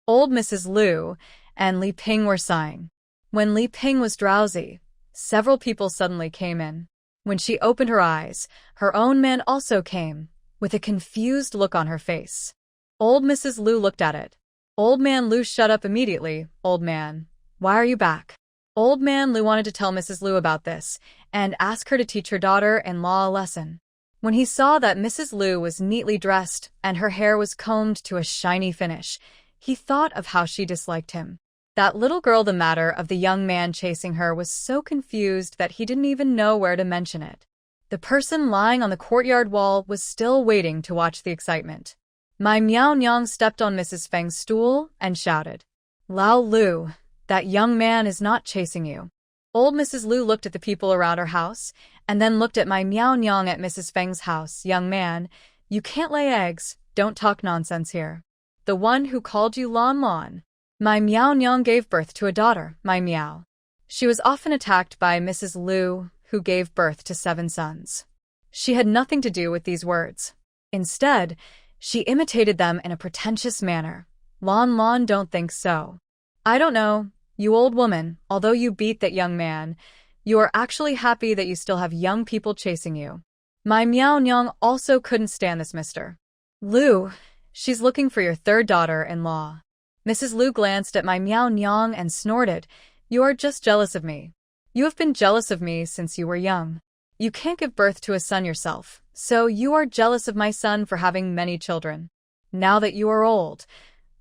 Old Mrs. Lu and Li Ping were sighing. When Li Ping was drowsy, several people suddenly came in. When she opened her eyes, her own man also came, with a confused look on her face. Old Mrs. Lu looked at it. Old man Lu shut up immediately. "Old man, why are you back?" Old man Lu wanted to tell Mrs. Lu about this and ask her to teach her daughter-in-law a lesson. When he saw that Mrs. Lu was neatly dressed and her hair was combed to a shiny finish, he thought of how she disliked him. That little girl, the matter of the young man chasing her, was so confused that he didn't even know where to mention it. The person lying on the courtyard wall was still waiting to watch the excitement. My Miao Nyang stepped on Mrs. Feng's stool and shouted, "Lao Lu, that young man is not chasing you." Old Mrs. Lu looked at the people around her house and then looked at my Miao Nyang at Mrs. Feng's house. "Young man, you can't lay eggs. Don't talk nonsense here. The one who called you Lon Lon. My Miao Nyang gave birth to a daughter, my Miao. She was often attacked by Mrs. Lu, who gave birth to 7 sons. She had nothing to do with these words. Instead, she imitated them in a pretentious manner. Lon Lon don't think so. I don't know, you old woman, although you beat that young man, you are actually happy that you still have young people chasing you. My Miao Nyang also couldn't stand this Mr. Lu. She's looking for your 3rd daughter-in-law. Mrs. Lu glanced at my Miao Nyang and snorted, "You are just jealous of me. You have been jealous of me since you were young. You can't give birth to a son yourself, so you are jealous of my son for having many children. Now that you are old,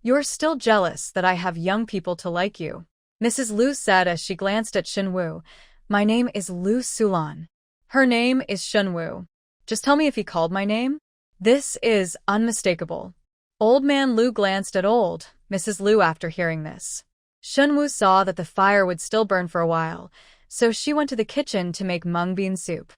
you are still jealous that I have young people to like you." Mrs. Lu said as she glanced at Shen Wu, "My name is Lu Xuan." Her name is Shen Wu. Just tell me if he called my name. This is unmistakable. Old man Lu glanced at old Mrs. Lu after hearing this. Shen Wu saw that the fire would still burn for a while, so she went to the kitchen to make mung bean soup.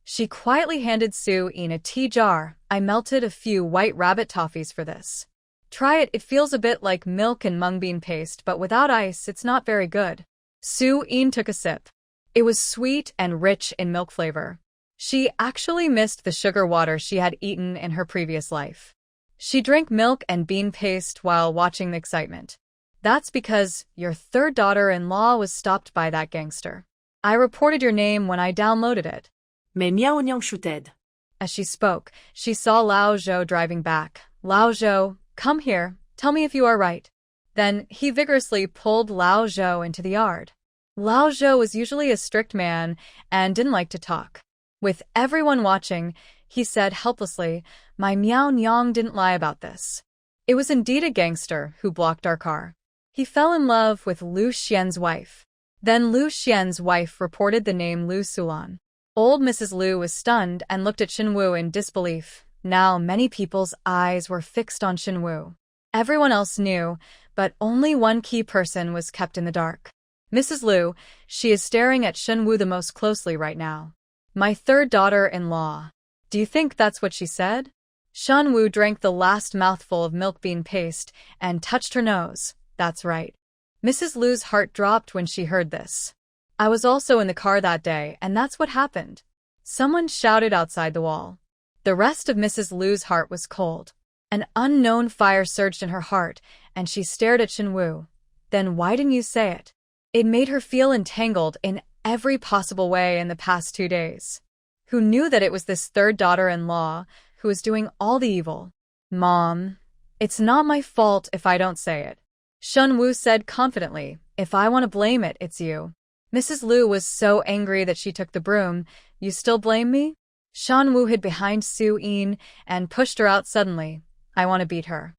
She quietly handed Su Yin a tea jar. "I melted a few white rabbit toffees for this. Try it, it feels a bit like milk and mung bean paste, but without ice it's not very good." Su Yin took a sip. It was sweet and rich in milk flavor. She actually missed the sugar water she had eaten in her previous life. She drank milk and bean paste while watching the excitement. "That's because your 3rd daughter-in-law was stopped by that gangster. I reported your name when I downloaded it." Mais Miao Nyang shouted. As she spoke, she saw Lao Zhou driving back. "Lao Zhou, come here, tell me if you are right." Then he vigorously pulled Lao Zhou into the yard. Lao Zhou was usually a strict man and didn't like to talk. With everyone watching, he said helplessly, "My Miao Nyang didn't lie about this. It was indeed a gangster who blocked our car. He fell in love with Lu Xuan's wife. Then Lu Xuan's wife reported the name Lu Xuan. Old Mrs. Lu was stunned and looked at Shen Wu in disbelief. Now many people's eyes were fixed on Shen Wu. Everyone else knew, but only one key person was kept in the dark. Mrs. Lu, she is staring at Shen Wu the most closely right now. My third daughter-in-law. Do you think that's what she said? Shen Wu drank the last mouthful of milk bean paste and touched her nose. That's right. Mrs. Lu's heart dropped when she heard this. I was also in the car that day, and that's what happened. Someone shouted outside the wall. The rest of Mrs. Lu's heart was cold. An unknown fire surged in her heart, and she stared at Shen Wu. Then why didn't you say it? It made her feel entangled in every possible way in the past 2 days. Who knew that it was this third daughter-in-law who was doing all the evil? Mom, it's not my fault if I don't say it. Shen Wu said confidently, if I want to blame it, it's you. Mrs. Lu was so angry that she took the broom. You still blame me? Shen Wu hid behind Su Yin and pushed her out suddenly. I want to beat her.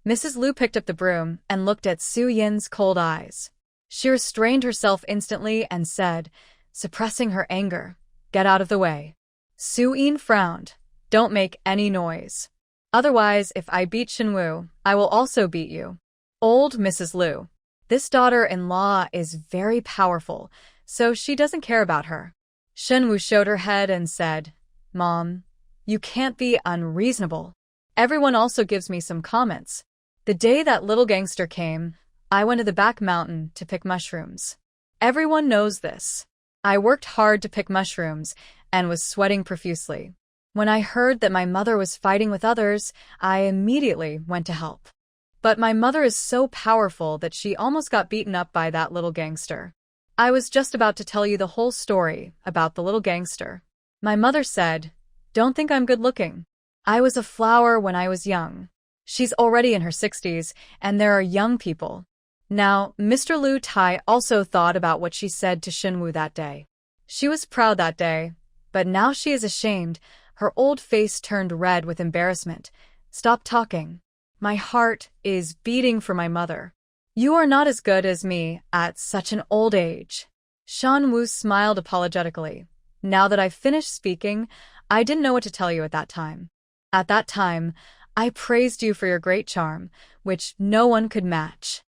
Mrs. Lu picked up the broom and looked at Su Yin's cold eyes. She restrained herself instantly and said, suppressing her anger, get out of the way. Su Yin frowned. Don't make any noise. Otherwise, if I beat Shen Wu, I will also beat you. Old Mrs. Lu. This daughter-in-law is very powerful, so she doesn't care about her. Shen Wu showed her head and said, Mom, you can't be unreasonable. Everyone also gives me some comments. The day that little gangster came, I went to the back mountain to pick mushrooms. Everyone knows this. I worked hard to pick mushrooms and was sweating profusely. When I heard that my mother was fighting with others, I immediately went to help. But my mother is so powerful that she almost got beaten up by that little gangster. I was just about to tell you the whole story about the little gangster. My mother said, don't think I'm good looking. I was a flower when I was young. She's already in her 60s, and there are young people. Now, Mr. Lu Tai also thought about what she said to Shen Wu that day. She was proud that day, but now she is ashamed. Her old face turned red with embarrassment. Stop talking. My heart is beating for my mother. You are not as good as me at such an old age. Shen Wu smiled apologetically. Now that I've finished speaking, I didn't know what to tell you at that time. At that time, I praised you for your great charm, which no one could match.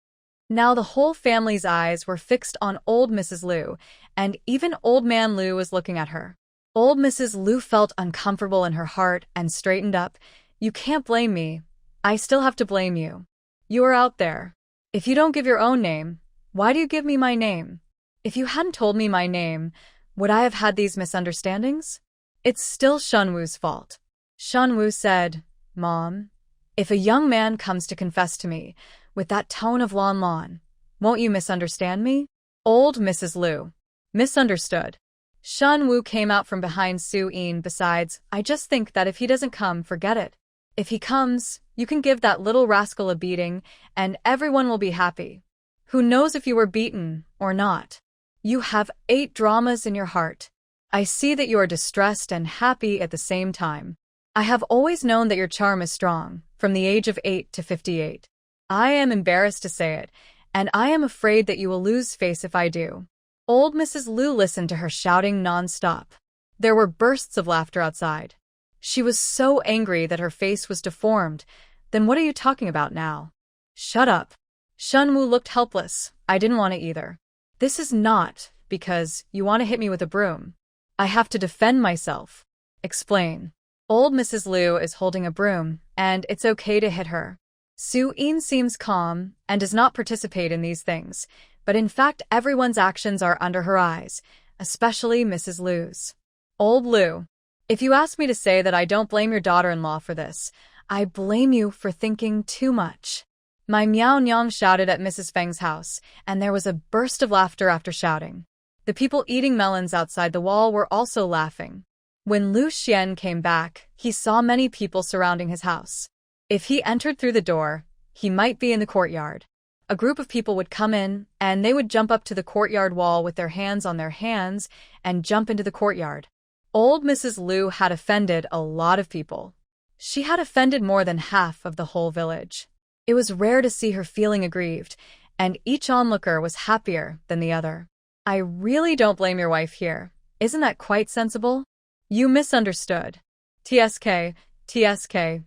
Now the whole family's eyes were fixed on old Mrs. Lu, and even old man Lu was looking at her. Old Mrs. Lu felt uncomfortable in her heart and straightened up. You can't blame me. I still have to blame you. You are out there. If you don't give your own name, why do you give me my name? If you hadn't told me my name, would I have had these misunderstandings? It's still Shen Wu's fault. Shen Wu said, Mom, if a young man comes to confess to me with that tone of lon, won't you misunderstand me? Old Mrs. Lu. Misunderstood. Shen Wu came out from behind Su Yin. Besides, I just think that if he doesn't come, forget it. If he comes, you can give that little rascal a beating, and everyone will be happy. Who knows if you were beaten or not? You have 8 dramas in your heart. I see that you are distressed and happy at the same time. I have always known that your charm is strong, from the age of 8 to 58. I am embarrassed to say it, and I am afraid that you will lose face if I do. Old Mrs. Lu listened to her shouting non-stop. There were bursts of laughter outside. She was so angry that her face was deformed. Then what are you talking about now? Shut up. Shen Wu looked helpless. I didn't want to either. This is not because you want to hit me with a broom. I have to defend myself. Explain. Old Mrs. Lu is holding a broom, and it's okay to hit her. Su Yin seems calm and does not participate in these things, but in fact everyone's actions are under her eyes, especially Mrs. Lu's. Old Lu. If you ask me to say that I don't blame your daughter-in-law for this, I blame you for thinking too much. My Miao Nyang shouted at Mrs. Feng's house, and there was a burst of laughter after shouting. The people eating melons outside the wall were also laughing. When Lu Xuan came back, he saw many people surrounding his house. If he entered through the door, he might be in the courtyard. A group of people would come in, and they would jump up to the courtyard wall with their hands on their hands and jump into the courtyard. Old Mrs. Lu had offended a lot of people. She had offended more than half of the whole village. It was rare to see her feeling aggrieved, and each onlooker was happier than the other. I really don't blame your wife here. Isn't that quite sensible? You misunderstood. TSK,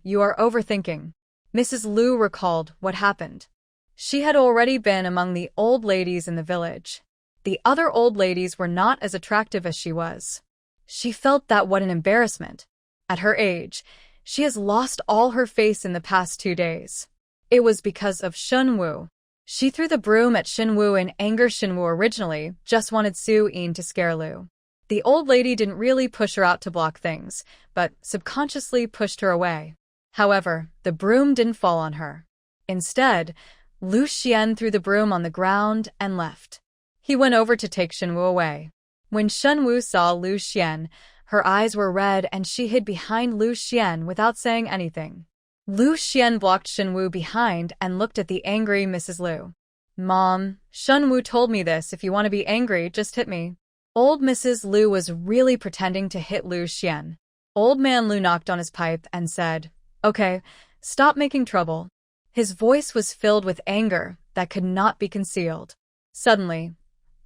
you are overthinking. Mrs. Lu recalled what happened. She had already been among the old ladies in the village. The other old ladies were not as attractive as she was. She felt that what an embarrassment. At her age, she has lost all her face in the past 2 days. It was because of Shen Wu. She threw the broom at Shen Wu in anger. Shen Wu originally just wanted Su Yin to scare Lu. The old lady didn't really push her out to block things, but subconsciously pushed her away. However, the broom didn't fall on her. Instead, Lu Xuan threw the broom on the ground and left. He went over to take Shen Wu away. When Shen Wu saw Lu Xuan, her eyes were red and she hid behind Lu Xuan without saying anything. Lu Xuan blocked Shen Wu behind and looked at the angry Mrs. Lu. Mom, Shen Wu told me this. If you want to be angry, just hit me. Old Mrs. Lu was really pretending to hit Lu Xuan. Old man Lu knocked on his pipe and said, "Okay, stop making trouble." His voice was filled with anger that could not be concealed. Suddenly,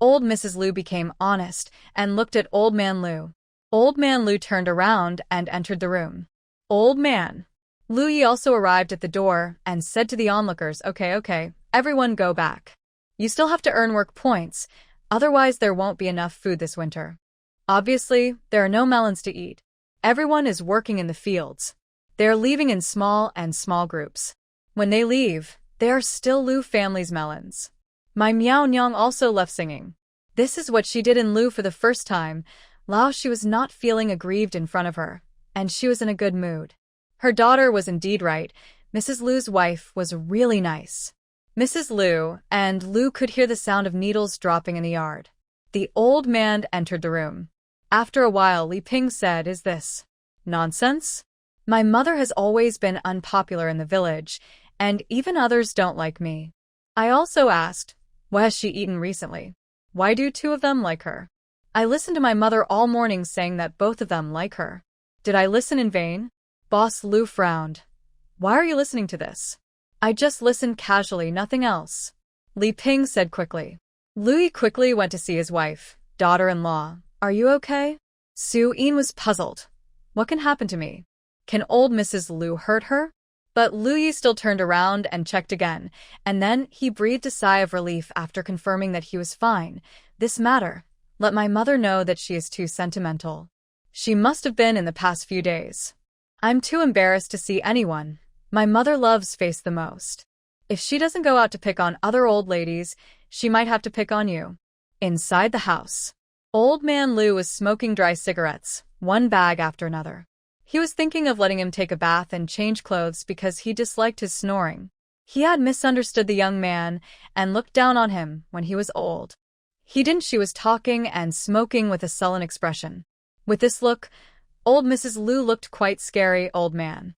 old Mrs. Lu became honest and looked at old man Lu. Old man Lu turned around and entered the room. Old man. Lu Yi also arrived at the door and said to the onlookers, Okay, everyone go back. You still have to earn work points, otherwise there won't be enough food this winter. Obviously, there are no melons to eat. Everyone is working in the fields. They are leaving in small groups. When they leave, they are still Lu family's melons. My Miao Nyang also left singing. This is what she did in Lu for the first time. Lao, she was not feeling aggrieved in front of her, and she was in a good mood. Her daughter was indeed right. Mrs. Lu's wife was really nice. Mrs. Lu and Lu could hear the sound of needles dropping in the yard. The old man entered the room. After a while, Li Ping said, "Is this nonsense? My mother has always been unpopular in the village, and even others don't like me." I also asked, "What has she eaten recently? Why do 2 of them like her? I listened to my mother all morning saying that both of them like her. Did I listen in vain?" Boss Lu frowned. "Why are you listening to this?" "I just listened casually, nothing else," Li Ping said quickly. Lu Yi quickly went to see his wife, daughter-in-law. "Are you okay?" Su Yin was puzzled. "What can happen to me? Can old Mrs. Lu hurt her?" But Lu Yi still turned around and checked again, and then he breathed a sigh of relief after confirming that he was fine. "This matter. Let my mother know that she is too sentimental. She must have been in the past few days. I'm too embarrassed to see anyone. My mother loves face the most. If she doesn't go out to pick on other old ladies, she might have to pick on you." Inside the house, old man Lu was smoking dry cigarettes, one bag after another. He was thinking of letting him take a bath and change clothes because he disliked his snoring. He had misunderstood the young man and looked down on him when he was old. She was talking and smoking with a sullen expression. With this look, old Mrs. Lu looked quite scary. Old man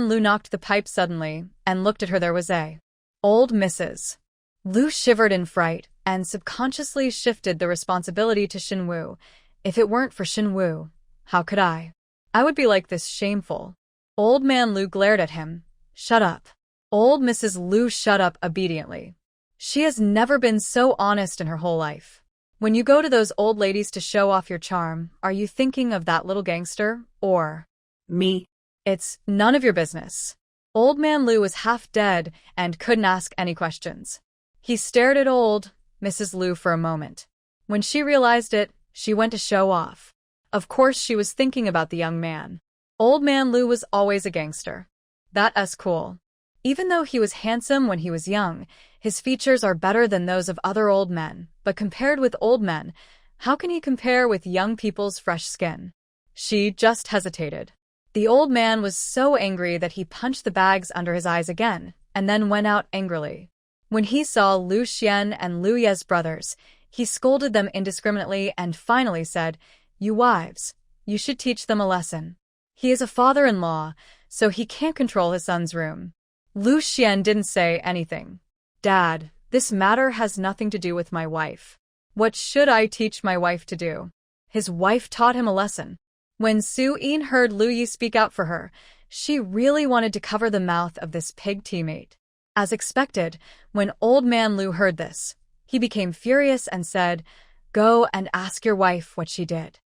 Lu knocked the pipe suddenly and looked at her. There was a old Mrs. Lu shivered in fright and subconsciously shifted the responsibility to Shen Wu. If it weren't for Shen Wu, how could I? I would be like this, shameful. Old man Lu glared at him. "Shut up." Old Mrs. Lu shut up obediently. She has never been so honest in her whole life. When you go to those old ladies to show off your charm, are you thinking of that little gangster, or Me? It's none of your business. Old man Lu was half dead and couldn't ask any questions. He stared at old Mrs. Lu for a moment. When she realized it, she went to show off. Of course she was thinking about the young man. Old man Lu was always a gangster. That's cool. Even though he was handsome when he was young, his features are better than those of other old men, but compared with old men, how can he compare with young people's fresh skin? She just hesitated. The old man was so angry that he punched the bags under his eyes again, and then went out angrily. When he saw Lu Xuan and Lu Ye's brothers, he scolded them indiscriminately and finally said, "You wives, you should teach them a lesson. He is a father-in-law, so he can't control his son's room." Lu Xuan didn't say anything. "Dad, this matter has nothing to do with my wife. What should I teach my wife to do?" His wife taught him a lesson. When Su Yin heard Lu Yi speak out for her, she really wanted to cover the mouth of this pig teammate. As expected, when old man Lu heard this, he became furious and said, "Go and ask your wife what she did.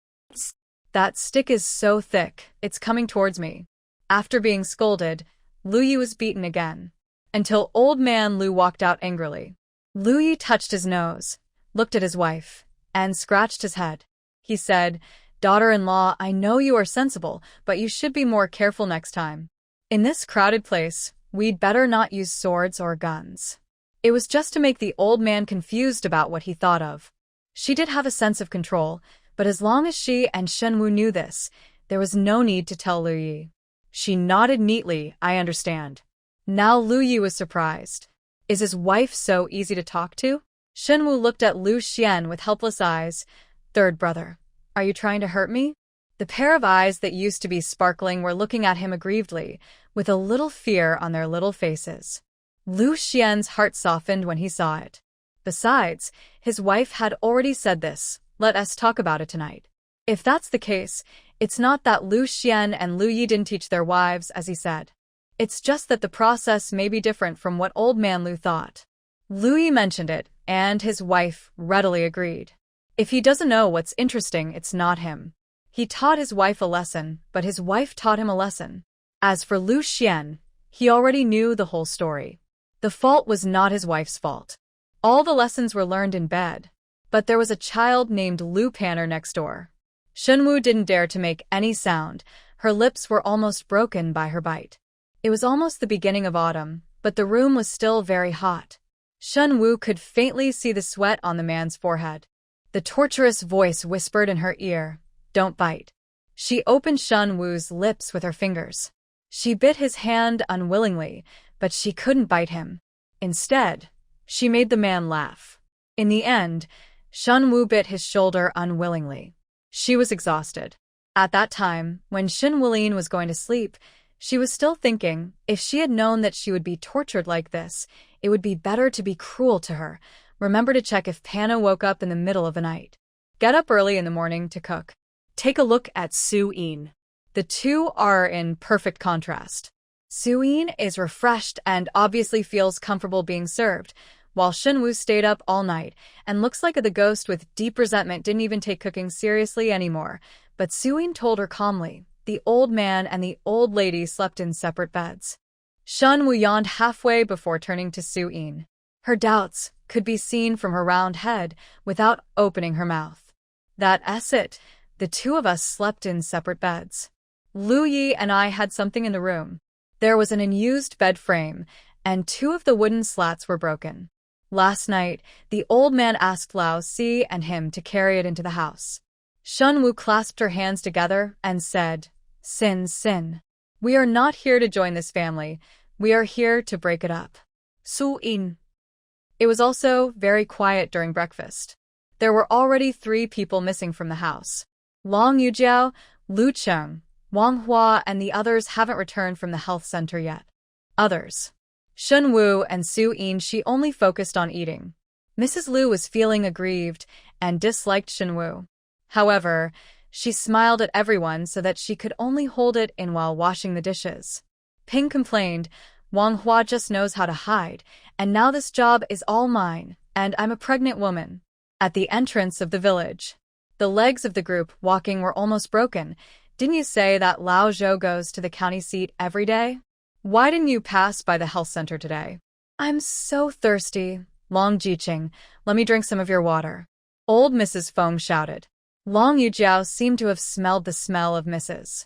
That stick is so thick, it's coming towards me." After being scolded, Lu Yi was beaten again, until old man Lu walked out angrily. Lu Yi touched his nose, looked at his wife, and scratched his head. He said, "Daughter-in-law, I know you are sensible, but you should be more careful next time. In this crowded place, we'd better not use swords or guns." It was just to make the old man confused about what he thought of. She did have a sense of control, but as long as she and Shen Wu knew this, there was no need to tell Lu Yi. She nodded neatly, "I understand." Now Lu Yi was surprised. Is his wife so easy to talk to? Shen Wu looked at Lu Xuan with helpless eyes. "Third brother, are you trying to hurt me?" The pair of eyes that used to be sparkling were looking at him aggrievedly, with a little fear on their little faces. Lu Xian's heart softened when he saw it. Besides, his wife had already said this, "Let us talk about it tonight." If that's the case, it's not that Lu Xuan and Lu Yi didn't teach their wives, as he said. It's just that the process may be different from what old man Lu thought. Lu Yi mentioned it, and his wife readily agreed. If he doesn't know what's interesting, it's not him. He taught his wife a lesson, but his wife taught him a lesson. As for Lu Xuan, he already knew the whole story. The fault was not his wife's fault. All the lessons were learned in bed. But there was a child named Lu Panner next door. Shen Wu didn't dare to make any sound. Her lips were almost broken by her bite. It was almost the beginning of autumn, but the room was still very hot. Shen Wu could faintly see the sweat on the man's forehead. The torturous voice whispered in her ear, "Don't bite." She opened Shen Wu's lips with her fingers. She bit his hand unwillingly, but she couldn't bite him. Instead, she made the man laugh. In the end, Shen Wu bit his shoulder unwillingly. She was exhausted. At that time, when Shen Wulin was going to sleep, she was still thinking, if she had known that she would be tortured like this, it would be better to be cruel to her. Remember to check if Panna woke up in the middle of the night. Get up early in the morning to cook. Take a look at Su-in. The two are in perfect contrast. Su-in is refreshed and obviously feels comfortable being served, while Shen Wu stayed up all night and looks like the ghost with deep resentment didn't even take cooking seriously anymore. But Su-in told her calmly, the old man and the old lady slept in separate beds. Shen Wu yawned halfway before turning to Su-in. Her doubts could be seen from her round head without opening her mouth. That's it. The two of us slept in separate beds. Lu Yi and I had something in the room. There was an unused bed frame, and two of the wooden slats were broken. Last night, the old man asked Lao Si and him to carry it into the house. Shen Wu clasped her hands together and said, Sin. We are not here to join this family. We are here to break it up. Su-in. It was also very quiet during breakfast. There were already 3 people missing from the house. Long Yujiao, Lu Cheng, Wang Hua, and the others haven't returned from the health center yet. Others. Shen Wu and Su-in, she only focused on eating. Mrs. Lu was feeling aggrieved and disliked Shen Wu. However, she smiled at everyone so that she could only hold it in while washing the dishes. Ping complained, Wang Hua just knows how to hide, and now this job is all mine, and I'm a pregnant woman. At the entrance of the village, the legs of the group walking were almost broken. Didn't you say that Lao Zhou goes to the county seat every day? Why didn't you pass by the health center today? I'm so thirsty. Long Jiqing, let me drink some of your water. Old Mrs. Feng shouted. Long Yujiao seemed to have smelled the smell of Mrs.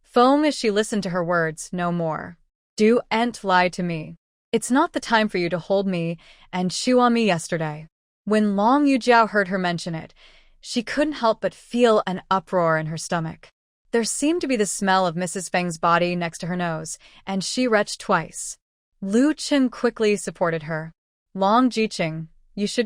Feng as she listened to her words no more. Do ain't lie to me. It's not the time for you to hold me and chew on me yesterday. When Long Yujiao heard her mention it, she couldn't help but feel an uproar in her stomach. There seemed to be the smell of Mrs. Feng's body next to her nose, and she retched twice. Lu Qing quickly supported her. Long Jiqing,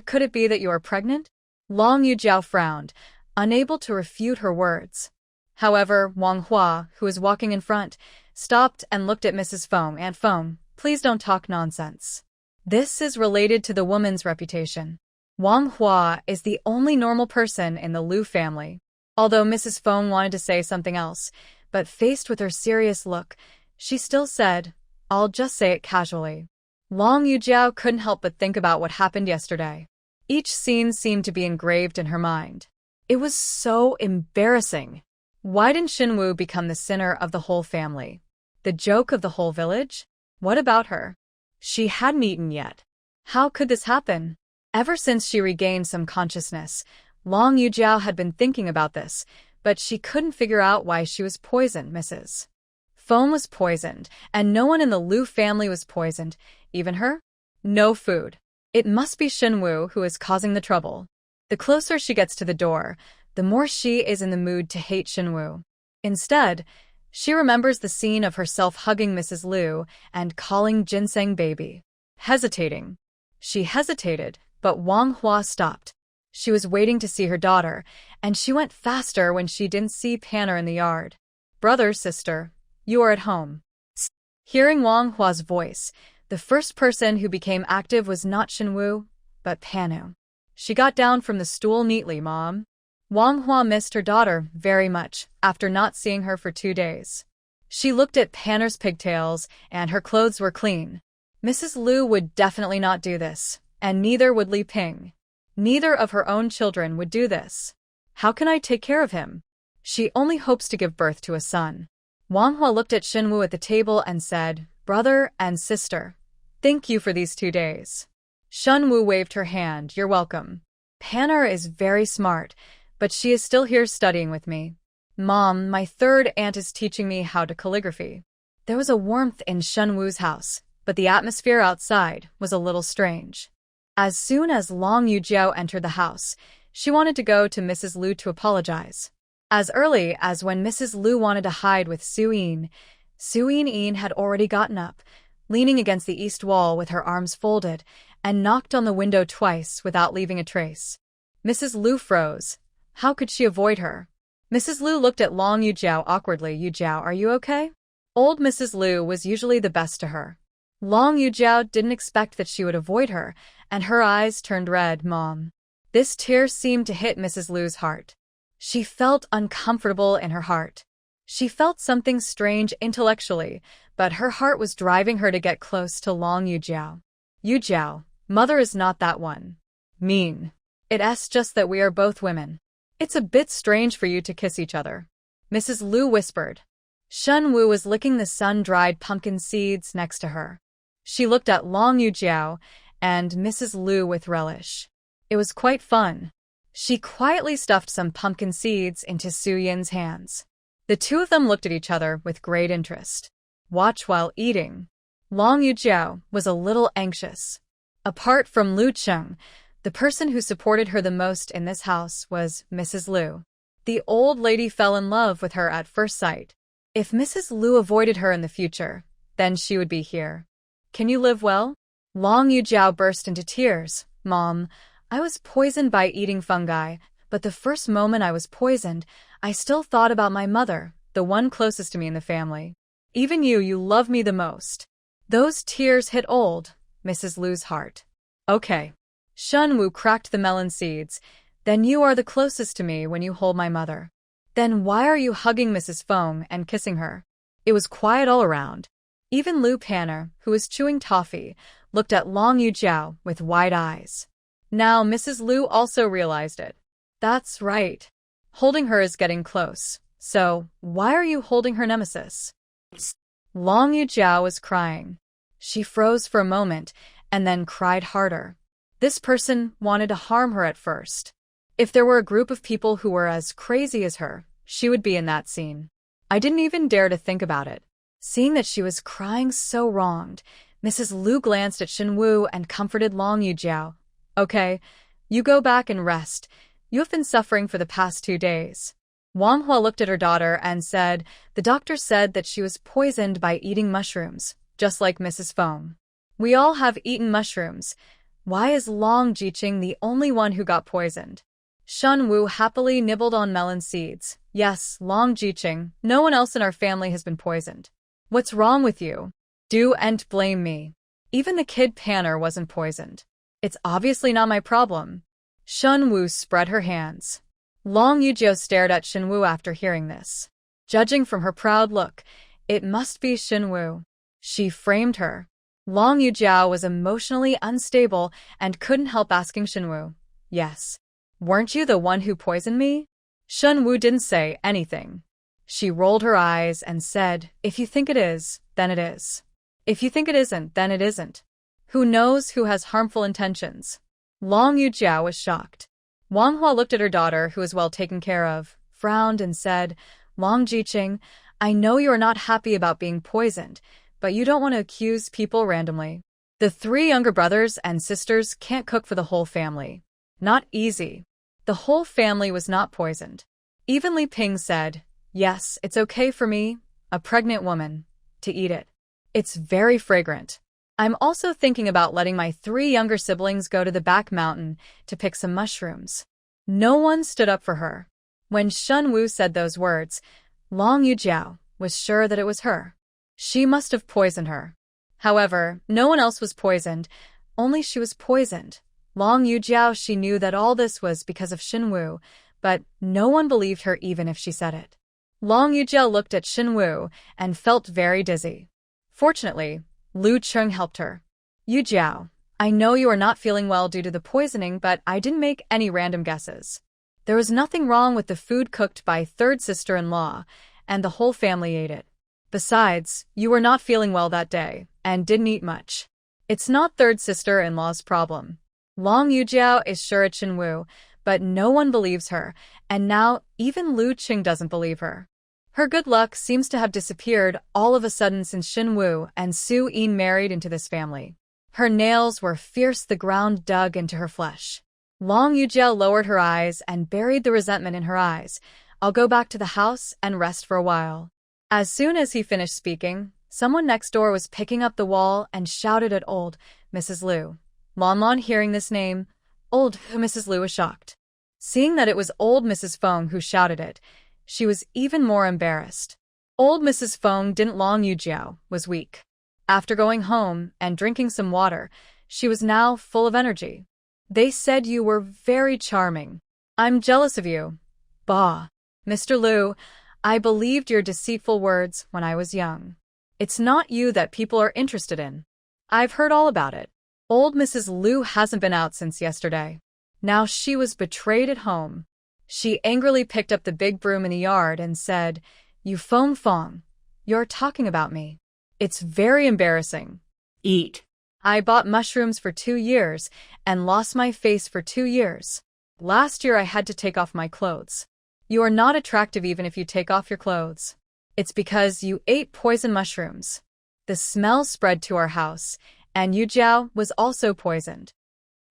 could it be that you are pregnant? Long Yujiao frowned, unable to refute her words. However, Wang Hua, who was walking in front, stopped and looked at Mrs. Feng. Aunt Feng, please don't talk nonsense. This is related to the woman's reputation. Wang Hua is the only normal person in the Lu family. Although Mrs. Feng wanted to say something else, but faced with her serious look, she still said, I'll just say it casually. Long Yujiao couldn't help but think about what happened yesterday. Each scene seemed to be engraved in her mind. It was so embarrassing. Why didn't Shen Wu become the sinner of the whole family? The joke of the whole village? What about her? She hadn't eaten yet. How could this happen? Ever since she regained some consciousness, Long Yujiao had been thinking about this, but she couldn't figure out why she was poisoned. Mrs. Foam was poisoned, and no one in the Lu family was poisoned, even her? No food. It must be Shen Wu who is causing the trouble. The closer she gets to the door, the more she is in the mood to hate Shen Wu. Instead, she remembers the scene of herself hugging Mrs. Lu and calling ginseng baby. Hesitating. She hesitated, but Wang Hua stopped. She was waiting to see her daughter, and she went faster when she didn't see Panner in the yard. Brother, sister, you are at home. Hearing Wang Hua's voice, the first person who became active was not Shen Wu, but Panu. She got down from the stool neatly. Mom. Wang Hua missed her daughter very much after not seeing her for 2 days. She looked at Panner's pigtails, and her clothes were clean. Mrs. Lu would definitely not do this, and neither would Li Ping. Neither of her own children would do this. How can I take care of him? She only hopes to give birth to a son. Wang Hua looked at Shen Wu at the table and said, Brother and sister, thank you for these 2 days. Shen Wu waved her hand. You're welcome. Panner is very smart, but she is still here studying with me. Mom, my third aunt is teaching me how to calligraphy. There was a warmth in Shen Wu's house, but the atmosphere outside was a little strange. As soon as Long Yujiao entered the house, she wanted to go to Mrs. Lu to apologize. As early as when Mrs. Lu wanted to hide with Su Yin had already gotten up, leaning against the east wall with her arms folded, and knocked on the window twice without leaving a trace. Mrs. Lu froze. How could she avoid her? Mrs. Lu looked at Long Yujiao awkwardly. Yujiao, are you okay? Old Mrs. Lu was usually the best to her. Long Yujiao didn't expect that she would avoid her, and her eyes turned red. Mom. This tear seemed to hit Mrs. Lu's heart. She felt uncomfortable in her heart. She felt something strange intellectually, but her heart was driving her to get close to Long Yujiao. Yujiao, mother is not that one. Mean. It's just that we are both women. It's a bit strange for you to kiss each other. Mrs. Lu whispered. Shen Wu was licking the sun-dried pumpkin seeds next to her. She looked at Long Yujiao and Mrs. Lu with relish. It was quite fun. She quietly stuffed some pumpkin seeds into Su Yin's hands. The two of them looked at each other with great interest. Watch while eating. Long Yujiao was a little anxious. Apart from Lu Xuan, the person who supported her the most in this house was Mrs. Lu. The old lady fell in love with her at first sight. If Mrs. Lu avoided her in the future, then she would be here. Can you live well? Long Yujiao burst into tears. Mom, I was poisoned by eating fungi, but the first moment I was poisoned, I still thought about my mother, the one closest to me in the family. Even you love me the most. Those tears hit old Mrs. Lu's heart. Okay. Shen Wu cracked the melon seeds. Then you are the closest to me when you hold my mother. Then why are you hugging Mrs. Fong and kissing her? It was quiet all around. Even Lu Panner, who was chewing toffee, looked at Long Yujiao with wide eyes. Now Mrs. Lu also realized it. That's right. Holding her is getting close. So, why are you holding her nemesis? Long Yujiao was crying. She froze for a moment, and then cried harder. This person wanted to harm her at first. If there were a group of people who were as crazy as her, she would be in that scene. I didn't even dare to think about it. Seeing that she was crying so wronged, Mrs. Lu glanced at Shen Wu and comforted Long Yujiao. Okay, you go back and rest. You have been suffering for the past 2 days. Wang Hua looked at her daughter and said, the doctor said that she was poisoned by eating mushrooms, just like Mrs. Fong. We all have eaten mushrooms. Why is Long Jiqing the only one who got poisoned? Shen Wu happily nibbled on melon seeds. Yes, Long Jiqing, no one else in our family has been poisoned. What's wrong with you? Don't blame me. Even the kid Panner wasn't poisoned. It's obviously not my problem. Shen Wu spread her hands. Long Yujiao stared at Shen Wu after hearing this. Judging from her proud look, it must be Shen Wu. She framed her. Long Yujiao was emotionally unstable and couldn't help asking Shen Wu, "Yes. Weren't you the one who poisoned me?" Shen Wu didn't say anything. She rolled her eyes and said, "If you think it is, then it is. If you think it isn't, then it isn't. Who knows who has harmful intentions?" Long Yujiao was shocked. Wang Hua looked at her daughter, who was well taken care of, frowned and said, "Long Jiqing, I know you are not happy about being poisoned, but you don't want to accuse people randomly. The 3 younger brothers and sisters can't cook for the whole family. Not easy. The whole family was not poisoned." Even Li Ping said, "Yes, it's okay for me, a pregnant woman, to eat it. It's very fragrant. I'm also thinking about letting my 3 younger siblings go to the back mountain to pick some mushrooms." No one stood up for her. When Shen Wu said those words, Long Yujiao was sure that it was her. She must have poisoned her. However, no one else was poisoned, only she was poisoned. Long Yujiao, she knew that all this was because of Shen Wu, but no one believed her even if she said it. Long Yujiao looked at Shen Wu and felt very dizzy. Fortunately, Lu Xuan helped her. "Yujiao, I know you are not feeling well due to the poisoning, but I didn't make any random guesses. There was nothing wrong with the food cooked by 3rd sister-in-law, and the whole family ate it. Besides, you were not feeling well that day, and didn't eat much. It's not 3rd sister-in-law's problem." Long Yujiao is sure it's Shen Wu, but no one believes her, and now even Lu Qing doesn't believe her. Her good luck seems to have disappeared all of a sudden since Shen Wu and Su Yin married into this family. Her nails were fierce, the ground dug into her flesh. Long Yujiao lowered her eyes and buried the resentment in her eyes. "I'll go back to the house and rest for a while." As soon as he finished speaking, someone next door was picking up the wall and shouted at old Mrs. Lu. Lon, hearing this name, old Mrs. Lu, was shocked. Seeing that it was old Mrs. Feng who shouted it, she was even more embarrassed. Old Mrs. Feng didn't Long Yujiao was weak. After going home and drinking some water, she was now full of energy. "They said you were very charming. I'm jealous of you. Bah. Mr. Lu, I believed your deceitful words when I was young. It's not you that people are interested in. I've heard all about it." Old Mrs. Lu hasn't been out since yesterday. Now she was betrayed at home. She angrily picked up the big broom in the yard and said, "You Feng Feng, you're talking about me. It's very embarrassing. Eat. I bought mushrooms for 2 years and lost my face for 2 years. Last year I had to take off my clothes. You are not attractive even if you take off your clothes. It's because you ate poison mushrooms." The smell spread to our house, and Yujiao was also poisoned.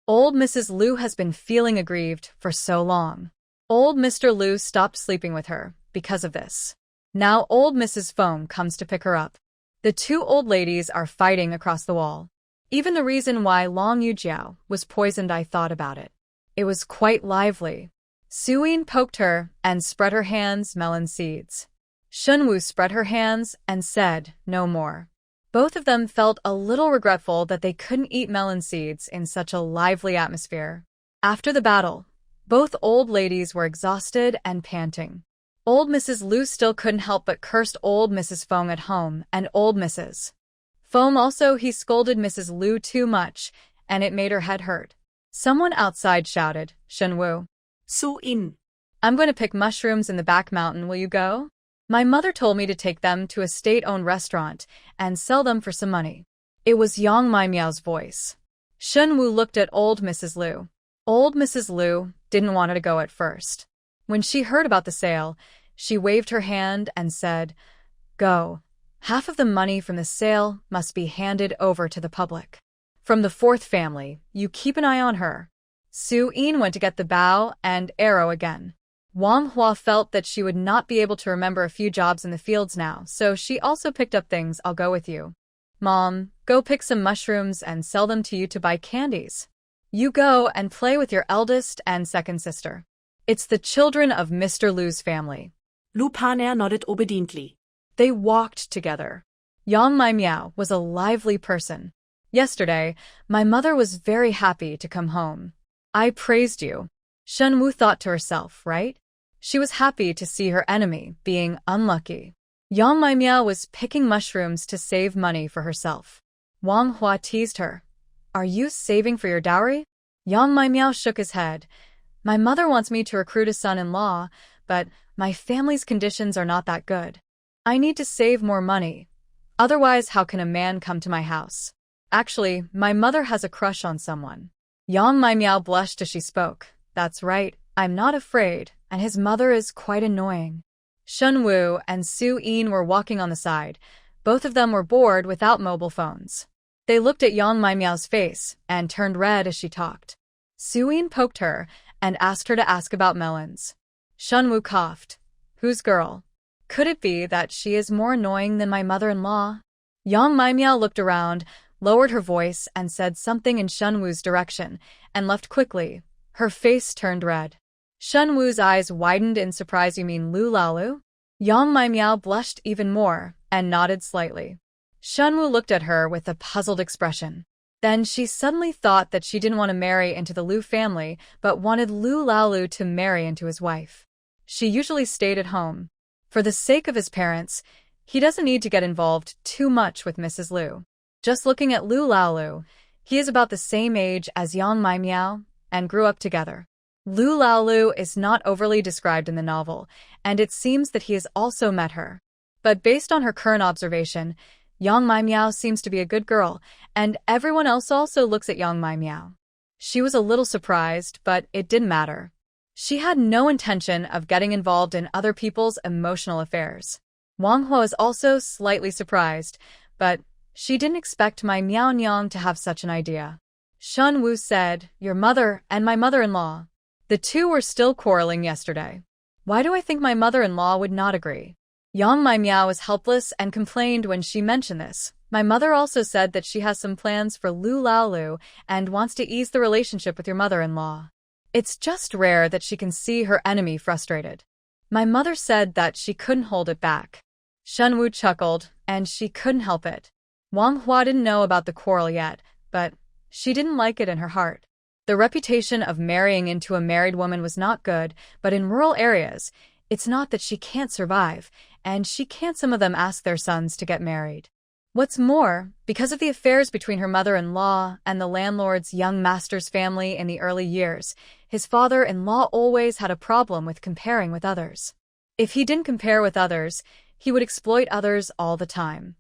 Old Mrs. Lu has been feeling aggrieved for so long. Old Mr. Lu stopped sleeping with her because of this. Now old Mrs. Feng comes to pick her up. The 2 old ladies are fighting across the wall. Even the reason why Long Yujiao was poisoned, I thought about it. It was quite lively. Su Yin poked her and spread her hands melon seeds. Shen Wu spread her hands and said, "No more." Both of them felt a little regretful that they couldn't eat melon seeds in such a lively atmosphere. After the battle, both old ladies were exhausted and panting. Old Mrs. Lu still couldn't help but cursed old Mrs. Feng at home and old Mrs. Feng also. He scolded Mrs. Lu too much, and it made her head hurt. Someone outside shouted, "Shen Wu, Su Yin. I'm going to pick mushrooms in the back mountain. Will you go? My mother told me to take them to a state-owned restaurant and sell them for some money." It was Yang Miao's voice. Shen Wu looked at old Mrs. Lu. Old Mrs. Lu didn't want her to go at first. When she heard about the sale, she waved her hand and said, "Go. Half of the money from the sale must be handed over to the public. From the 4th family, you keep an eye on her." Su Yin went to get the bow and arrow again. Wang Hua felt that she would not be able to remember a few jobs in the fields now, so she also picked up things. "I'll go with you. Mom, go pick some mushrooms and sell them to you to buy candies. You go and play with your eldest and 2nd sister. It's the children of Mr. Lu's family." Lu Paner nodded obediently. They walked together. Yang Miao was a lively person. "Yesterday, my mother was very happy to come home. I praised you." Shen Wu thought to herself, right? She was happy to see her enemy being unlucky. Yang Miao was picking mushrooms to save money for herself. Wang Hua teased her. Are you saving for your dowry? Yang Maimiao shook his head. My mother wants me to recruit a son-in-law, but my family's conditions are not that good. I need to save more money. Otherwise, how can a man come to my house? Actually, my mother has a crush on someone. Yang Maimiao blushed as she spoke. That's right, I'm not afraid, and his mother is quite annoying. Shen Wu and Su Yin were walking on the side. Both of them were bored without mobile phones. They looked at Yang Maimiao's face and turned red as she talked. Su Yin poked her and asked her to ask about melons. Shen Wu coughed. Whose girl? Could it be that she is more annoying than my mother-in-law? Yang Maimiao looked around, lowered her voice, and said something in Shen Wu's direction, and left quickly. Her face turned red. Shen Wu's eyes widened in surprise. You mean Lu Laolu? Yang Maimiao blushed even more and nodded slightly. Shen Wu looked at her with a puzzled expression. Then she suddenly thought that she didn't want to marry into the Lu family, but wanted Lu Laolu to marry into his wife. She usually stayed at home. For the sake of his parents, he doesn't need to get involved too much with Mrs. Lu. Just looking at Lu Laolu, he is about the same age as Yang Maimiao and grew up together. Lu Laolu is not overly described in the novel, and it seems that he has also met her. But based on her current observation, Yang Maimiao seems to be a good girl, and everyone else also looks at Yang Maimiao. She was a little surprised, but it didn't matter. She had no intention of getting involved in other people's emotional affairs. Wang Hua is also slightly surprised, but she didn't expect my Miao Nyang to have such an idea. Shen Wu said, your mother and my mother-in-law. The two were still quarreling yesterday. Why do I think my mother-in-law would not agree? Yang Maimiao was helpless and complained when she mentioned this. My mother also said that she has some plans for Lu Laolu and wants to ease the relationship with your mother-in-law. It's just rare that she can see her enemy frustrated. My mother said that she couldn't hold it back. Shen Wu chuckled, and she couldn't help it. Wang Hua didn't know about the quarrel yet, but she didn't like it in her heart. The reputation of marrying into a married woman was not good, but in rural areas, it's not that she can't survive, and she can't some of them ask their sons to get married. What's more, because of the affairs between her mother-in-law and the landlord's young master's family in the early years, his father-in-law always had a problem with comparing with others. If he didn't compare with others, he would exploit others all the time.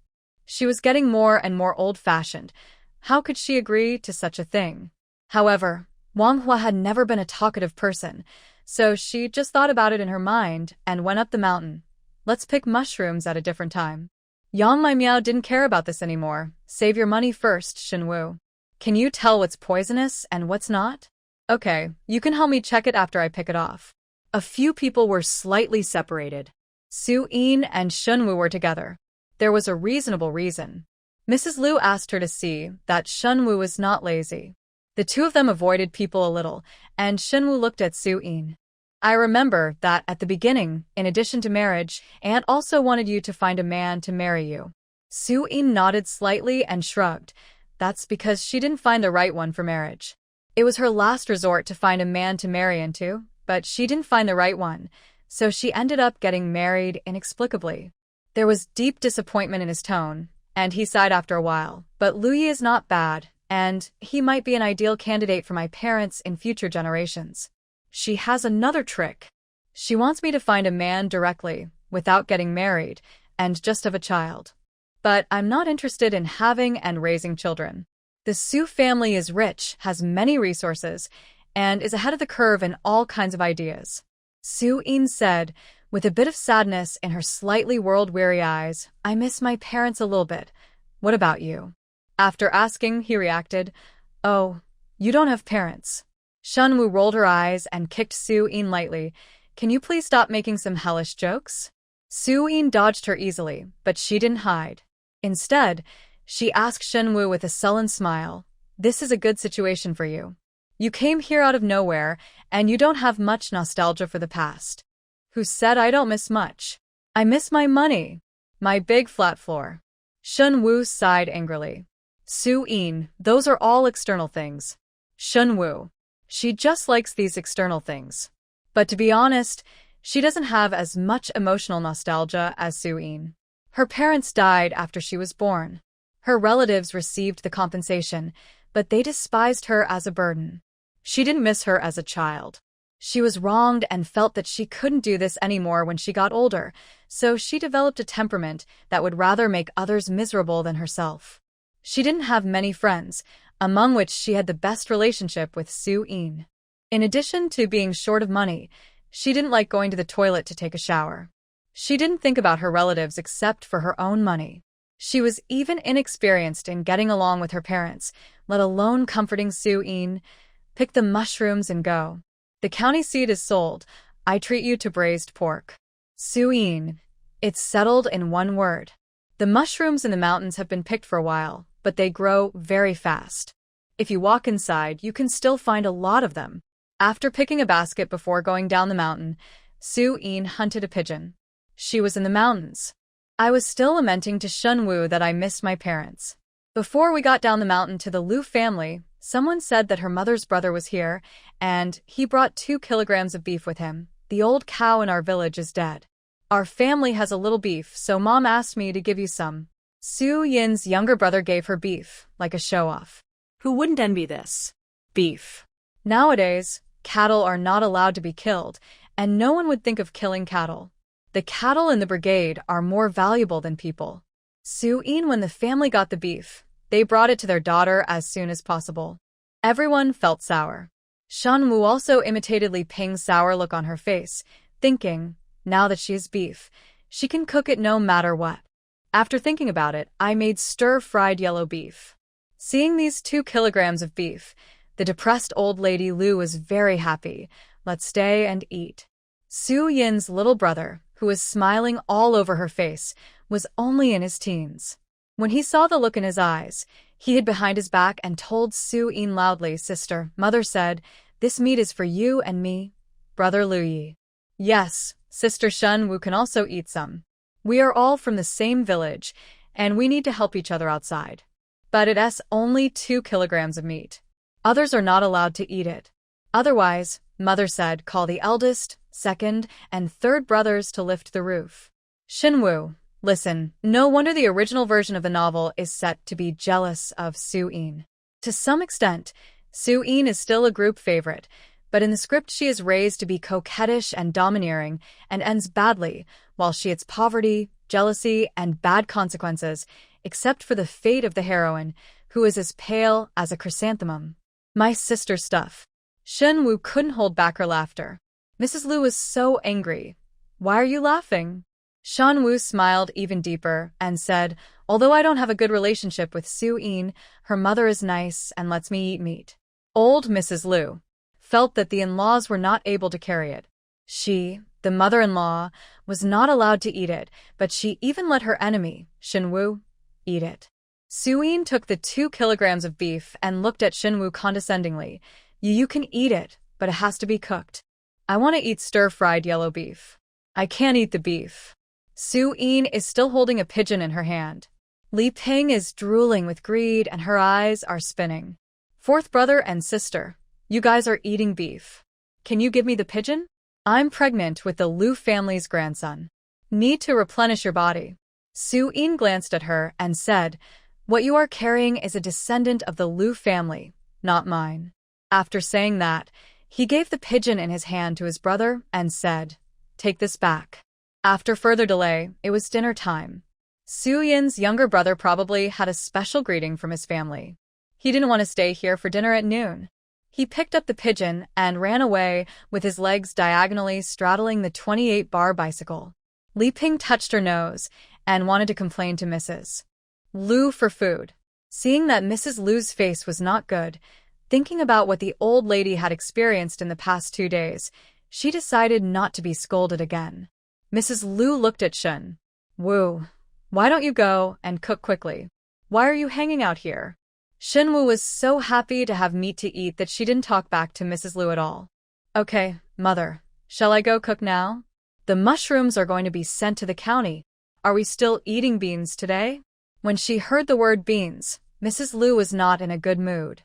She was getting more and more old-fashioned. How could she agree to such a thing? However, Wang Hua had never been a talkative person, so she just thought about it in her mind and went up the mountain. Let's pick mushrooms at a different time. Yang Maimiao didn't care about this anymore. Save your money first, Shen Wu. Can you tell what's poisonous and what's not? Okay, you can help me check it after I pick it off. A few people were slightly separated. Su Yin and Shen Wu were together. There was a reasonable reason. Mrs. Lu asked her to see that Shen Wu was not lazy. The two of them avoided people a little, and Shen Wu looked at Su Yin. I remember that at the beginning, in addition to marriage, Aunt also wanted you to find a man to marry you. Su Yin nodded slightly and shrugged. That's because she didn't find the right one for marriage. It was her last resort to find a man to marry into, but she didn't find the right one, so she ended up getting married inexplicably. There was deep disappointment in his tone, and he sighed after a while. But Lu Yi is not bad, and he might be an ideal candidate for my parents in future generations. She has another trick. She wants me to find a man directly, without getting married, and just have a child. But I'm not interested in having and raising children. The Su family is rich, has many resources, and is ahead of the curve in all kinds of ideas. Su Yin said, with a bit of sadness in her slightly world-weary eyes, I miss my parents a little bit. What about you? After asking, he reacted, oh, you don't have parents. Shen Wu rolled her eyes and kicked Su Yin lightly. Can you please stop making some hellish jokes? Su Yin dodged her easily, but she didn't hide. Instead, she asked Shen Wu with a sullen smile, this is a good situation for you. You came here out of nowhere, and you don't have much nostalgia for the past. Who said I don't miss much? I miss my money. My big flat floor. Shen Wu sighed angrily. Su Yin, those are all external things. Shen Wu. She just likes these external things. But to be honest, she doesn't have as much emotional nostalgia as Su Yin. Her parents died after she was born. Her relatives received the compensation, but they despised her as a burden. She didn't miss her as a child. She was wronged and felt that she couldn't do this anymore when she got older, so she developed a temperament that would rather make others miserable than herself. She didn't have many friends, among which she had the best relationship with Su-in. In addition to being short of money, she didn't like going to the toilet to take a shower. She didn't think about her relatives except for her own money. She was even inexperienced in getting along with her parents, let alone comforting Su-in. Pick the mushrooms and go. The county seat is sold. I treat you to braised pork. Su-in. It's settled in one word. The mushrooms in the mountains have been picked for a while, but they grow very fast. If you walk inside, you can still find a lot of them. After picking a basket before going down the mountain, Su-in hunted a pigeon. She was in the mountains. I was still lamenting to Shen Wu that I missed my parents. Before we got down the mountain to the Lu family, someone said that her mother's brother was here, and he brought 2 kilograms of beef with him. The old cow in our village is dead. Our family has a little beef, so Mom asked me to give you some. Su-yin's younger brother gave her beef, like a show-off. Who wouldn't envy this? Beef. Nowadays, cattle are not allowed to be killed, and no one would think of killing cattle. The cattle in the brigade are more valuable than people. Su-in, when the family got the beef, they brought it to their daughter as soon as possible. Everyone felt sour. Shen Wu also imitated Li Ping's sour look on her face, thinking, now that she is beef, she can cook it no matter what. After thinking about it, I made stir-fried yellow beef. Seeing these 2 kilograms of beef, the depressed old lady Lu was very happy. Let's stay and eat. Su-yin's little brother, who was smiling all over her face, was only in his teens. When he saw the look in his eyes, he hid behind his back and told Su-in loudly, Sister, Mother said, this meat is for you and me, Brother Lu Yi. Yes, Sister Shen Wu can also eat some. We are all from the same village, and we need to help each other outside. But it's only 2 kilograms of meat. Others are not allowed to eat it. Otherwise, Mother said, call the eldest, second, and third brothers to lift the roof. Shen Wu, listen, no wonder the original version of the novel is set to be jealous of Su-in. To some extent, Su-in is still a group favorite, but in the script she is raised to be coquettish and domineering and ends badly, while she hits poverty, jealousy, and bad consequences, except for the fate of the heroine, who is as pale as a chrysanthemum. My sister stuff. Shen Wu couldn't hold back her laughter. Mrs. Lu was so angry. Why are you laughing? Shen Wu smiled even deeper and said, although I don't have a good relationship with Su-in, her mother is nice and lets me eat meat. Old Mrs. Lu felt that the in-laws were not able to carry it. She, the mother-in-law, was not allowed to eat it, but she even let her enemy, Shen Wu, eat it. Su-in took the 2 kilograms of beef and looked at Shen Wu condescendingly. You can eat it, but it has to be cooked. I want to eat stir-fried yellow beef. I can't eat the beef. Su-in is still holding a pigeon in her hand. Li Ping is drooling with greed and her eyes are spinning. Fourth brother and sister, you guys are eating beef. Can you give me the pigeon? I'm pregnant with the Lu family's grandson. Need to replenish your body. Su-in glanced at her and said, what you are carrying is a descendant of the Lu family, not mine. After saying that, he gave the pigeon in his hand to his brother and said, take this back. After further delay, it was dinner time. Su-yin's younger brother probably had a special greeting from his family. He didn't want to stay here for dinner at noon. He picked up the pigeon and ran away with his legs diagonally straddling the 28-bar bicycle. Li Ping touched her nose and wanted to complain to Mrs. Lu for food. Seeing that Mrs. Lu's face was not good, thinking about what the old lady had experienced in the past 2 days, she decided not to be scolded again. Mrs. Lu looked at Shen Wu. Why don't you go and cook quickly? Why are you hanging out here? Shen Wu was so happy to have meat to eat that she didn't talk back to Mrs. Lu at all. Okay, Mother, shall I go cook now? The mushrooms are going to be sent to the county. Are we still eating beans today? When she heard the word beans, Mrs. Lu was not in a good mood.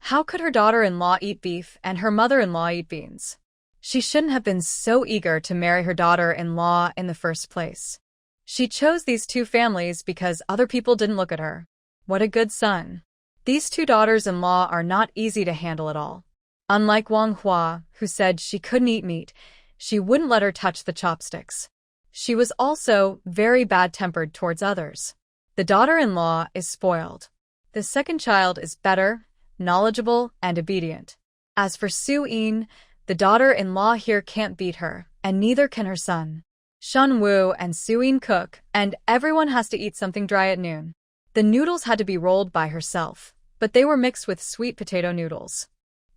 How could her daughter-in-law eat beef and her mother-in-law eat beans? She shouldn't have been so eager to marry her daughter-in-law in the first place. She chose these 2 families because other people didn't look at her. What a good son. These two daughters-in-law are not easy to handle at all. Unlike Wang Hua, who said she couldn't eat meat, she wouldn't let her touch the chopsticks. She was also very bad-tempered towards others. The daughter-in-law is spoiled. The second child is better, knowledgeable, and obedient. As for Su Yin, the daughter-in-law here can't beat her, and neither can her son. Shen Wu and Su Yin cook, and everyone has to eat something dry at noon. The noodles had to be rolled by herself, but they were mixed with sweet potato noodles.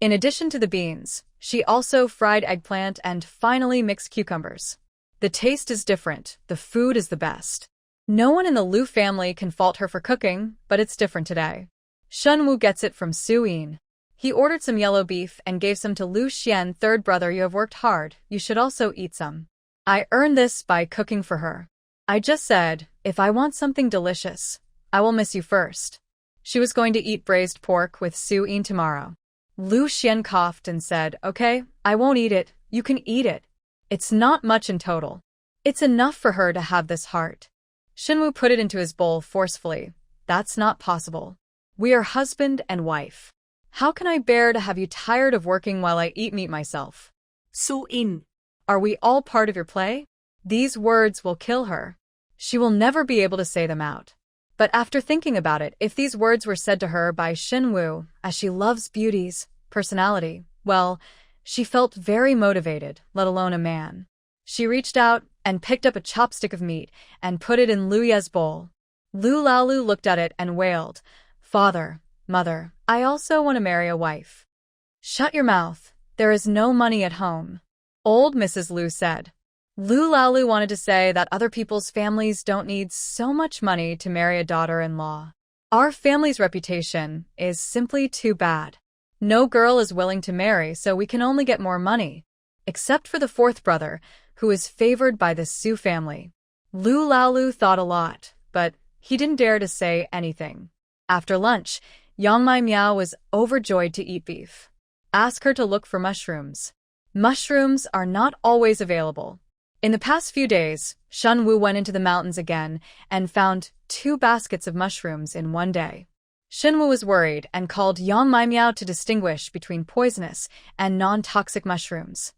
In addition to the beans, she also fried eggplant and finally mixed cucumbers. The taste is different, the food is the best. No one in the Lu family can fault her for cooking, but it's different today. Shen Wu gets it from Su Yin. He ordered some yellow beef and gave some to Lu Xuan. Third brother, you have worked hard, you should also eat some. I earned this by cooking for her. I just said, if I want something delicious, I will miss you first. She was going to eat braised pork with Su Yin tomorrow. Lu Xuan coughed and said, okay, I won't eat it, you can eat it. It's not much in total. It's enough for her to have this heart. Shen Wu put it into his bowl forcefully. That's not possible. We are husband and wife. How can I bear to have you tired of working while I eat meat myself? Su Yin. Are we all part of your play? These words will kill her. She will never be able to say them out. But after thinking about it, if these words were said to her by Shen Wu, as she loves beauty's personality, well, she felt very motivated, let alone a man. She reached out and picked up a chopstick of meat and put it in Lu Ye's bowl. Lu Laolu looked at it and wailed, Father, Mother, I also want to marry a wife. Shut your mouth. There is no money at home. Old Mrs. Lu said. Lu Laolu wanted to say that other people's families don't need so much money to marry a daughter-in-law. Our family's reputation is simply too bad. No girl is willing to marry, so we can only get more money. Except for the fourth brother, who is favored by the Su family. Lu Laolu thought a lot, but he didn't dare to say anything. After lunch, Yang Mai Miao was overjoyed to eat beef. Ask her to look for mushrooms. Mushrooms are not always available. In the past few days, Shen Wu went into the mountains again and found 2 baskets of mushrooms in one day. Shen Wu was worried and called Yang Mai Miao to distinguish between poisonous and non-toxic mushrooms.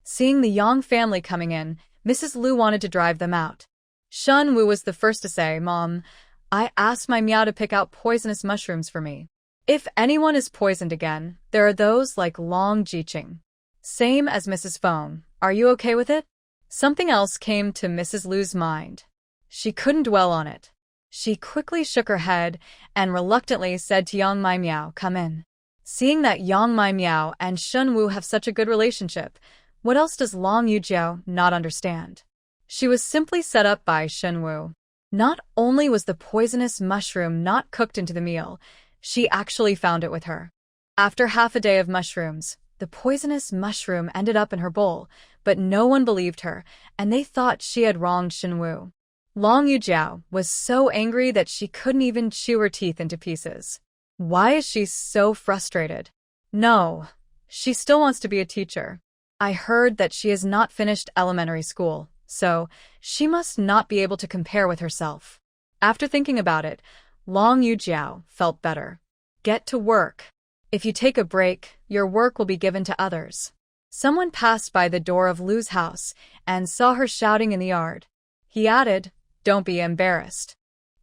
Seeing the Yang family coming in, Mrs. Lu wanted to drive them out. Shen Wu was the first to say, Mom, I asked my Miao to pick out poisonous mushrooms for me. If anyone is poisoned again, there are those like Long Jiqing. Same as Mrs. Feng. Are you okay with it? Something else came to Mrs. Lu's mind. She couldn't dwell on it. She quickly shook her head and reluctantly said to Yang Mai Miao, come in. Seeing that Yang Mai Miao and Shen Wu have such a good relationship, what else does Long Yujiao not understand? She was simply set up by Shen Wu. Not only was the poisonous mushroom not cooked into the meal, she actually found it with her. After half a day of mushrooms, the poisonous mushroom ended up in her bowl, but no one believed her, and they thought she had wronged Shen Wu. Long Yujiao was so angry that she couldn't even chew her teeth into pieces. Why is she so frustrated? No, she still wants to be a teacher. I heard that she has not finished elementary school, so she must not be able to compare with herself. After thinking about it, Long Yujiao felt better. Get to work. If you take a break, your work will be given to others. Someone passed by the door of Lu's house and saw her shouting in the yard. He added, don't be embarrassed.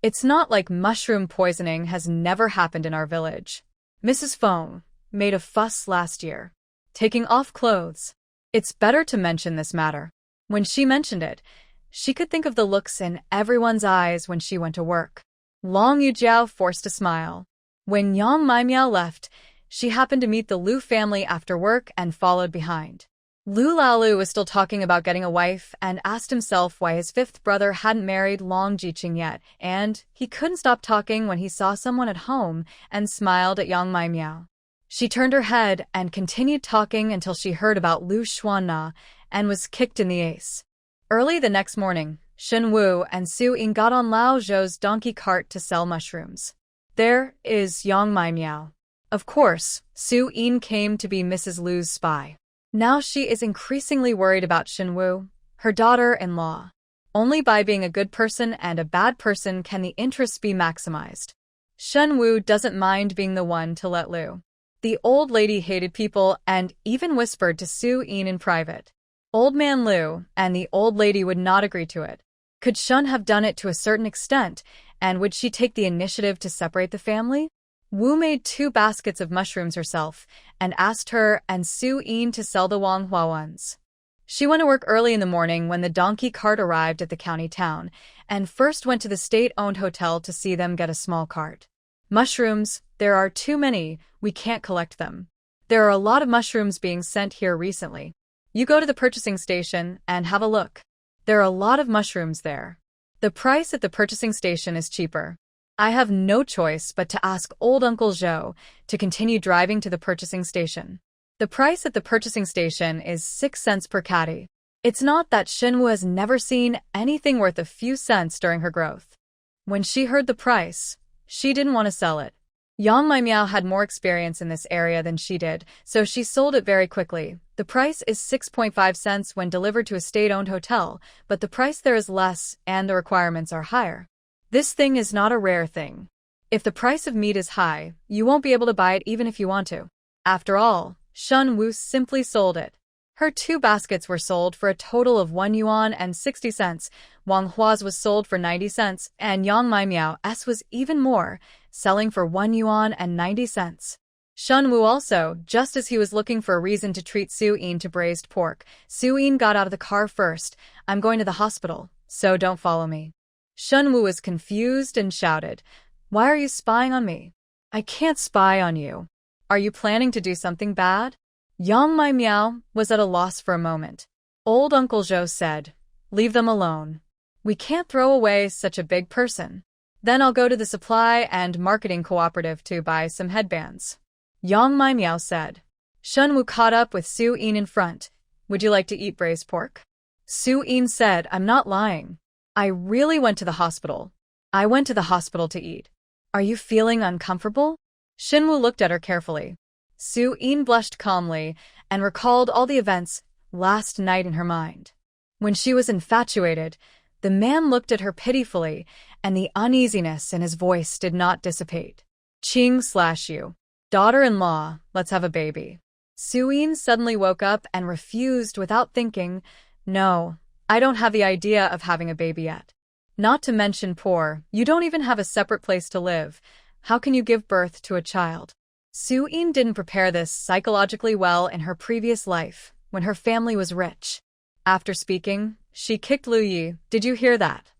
It's not like mushroom poisoning has never happened in our village. Mrs. Feng made a fuss last year. Taking off clothes. It's better to mention this matter. When she mentioned it, she could think of the looks in everyone's eyes when she went to work. Long Yujiao forced a smile. When Yang Mai Miao left, she happened to meet the Lu family after work and followed behind. Lu Laolu was still talking about getting a wife and asked himself why his 5th brother hadn't married Long Jiqing yet, and he couldn't stop talking when he saw someone at home and smiled at Yang Mai Miao. She turned her head and continued talking until she heard about Lu Xuan and was kicked in the ace. Early the next morning, Shen Wu and Su Yin got on Lao Zhou's donkey cart to sell mushrooms. There is Yang Mai Miao. Of course, Su Yin came to be Mrs. Lu's spy. Now she is increasingly worried about Shen Wu, her daughter-in-law. Only by being a good person and a bad person can the interests be maximized. Shen Wu doesn't mind being the one to let Lu. The old lady hated people and even whispered to Su Yin in private. Old man Lu and the old lady would not agree to it. Could Shun have done it to a certain extent, and would she take the initiative to separate the family? Wu made 2 baskets of mushrooms herself and asked her and Su Yin to sell the Wanghua ones. She went to work early in the morning when the donkey cart arrived at the county town, and first went to the state-owned hotel to see them get a small cart. Mushrooms, there are too many, we can't collect them. There are a lot of mushrooms being sent here recently. You go to the purchasing station and have a look. There are a lot of mushrooms there. The price at the purchasing station is cheaper. I have no choice but to ask old Uncle Zhou to continue driving to the purchasing station. The price at the purchasing station is 6 cents per caddy. It's not that Shen Wu has never seen anything worth a few cents during her growth. When she heard the price, she didn't want to sell it. Yang Miao had more experience in this area than she did, so she sold it very quickly. The price is 6.5 cents when delivered to a state-owned hotel, but the price there is less and the requirements are higher. This thing is not a rare thing. If the price of meat is high, you won't be able to buy it even if you want to. After all, Shen Wu simply sold it. Her 2 baskets were sold for a total of 1 yuan and 60 cents. Wang Hua's was sold for 90 cents, and Yang Miao's was even more, selling for 1 yuan and 90 cents. Shen Wu also, just as he was looking for a reason to treat Su Yin to braised pork, Su Yin got out of the car first. I'm going to the hospital, so don't follow me. Shen Wu was confused and shouted, Why are you spying on me? I can't spy on you. Are you planning to do something bad? Yang Miao was at a loss for a moment. Old Uncle Zhou said, Leave them alone. We can't throw away such a big person. Then I'll go to the supply and marketing cooperative to buy some headbands. Yang Miao said. Shen Wu caught up with Su Yin in front. Would you like to eat braised pork? Su Yin said, I'm not lying. I really went to the hospital. I went to the hospital to eat. Are you feeling uncomfortable? Shen Wu looked at her carefully. Su Yin blushed calmly and recalled all the events last night in her mind. When she was infatuated, the man looked at her pitifully, and the uneasiness in his voice did not dissipate. Ching/you. Daughter-in-law, let's have a baby. Su Yin suddenly woke up and refused without thinking, No, I don't have the idea of having a baby yet. Not to mention poor, you don't even have a separate place to live. How can you give birth to a child? Su Yin didn't prepare this psychologically well in her previous life, when her family was rich. After speaking, she kicked Lu Yi. Did you hear that?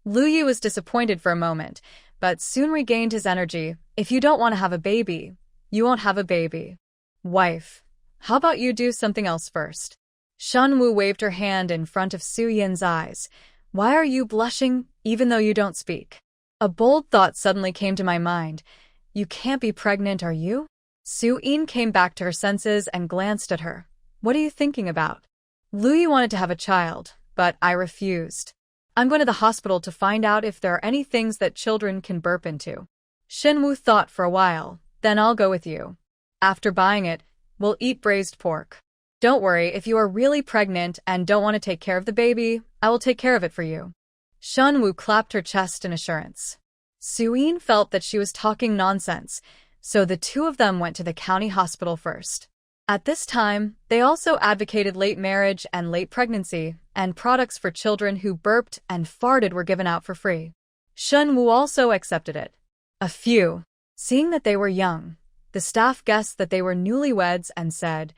Lu Yi was disappointed for a moment, but soon regained his energy. If you don't want to have a baby, you won't have a baby. Wife, how about you do something else first? Shen Wu waved her hand in front of Su Yin's eyes. Why are you blushing, even though you don't speak? A bold thought suddenly came to my mind. You can't be pregnant, are you? Su Yin came back to her senses and glanced at her. What are you thinking about? Lu Yi wanted to have a child, but I refused. I'm going to the hospital to find out if there are any things that children can burp into. Shen Wu thought for a while. Then I'll go with you. After buying it, we'll eat braised pork. Don't worry, if you are really pregnant and don't want to take care of the baby, I will take care of it for you. Shen Wu clapped her chest in assurance. Su Yin felt that she was talking nonsense, so the 2 of them went to the county hospital first. At this time, they also advocated late marriage and late pregnancy, and products for children who burped and farted were given out for free. Shen Wu also accepted it. A few, seeing that they were young, the staff guessed that they were newlyweds and said,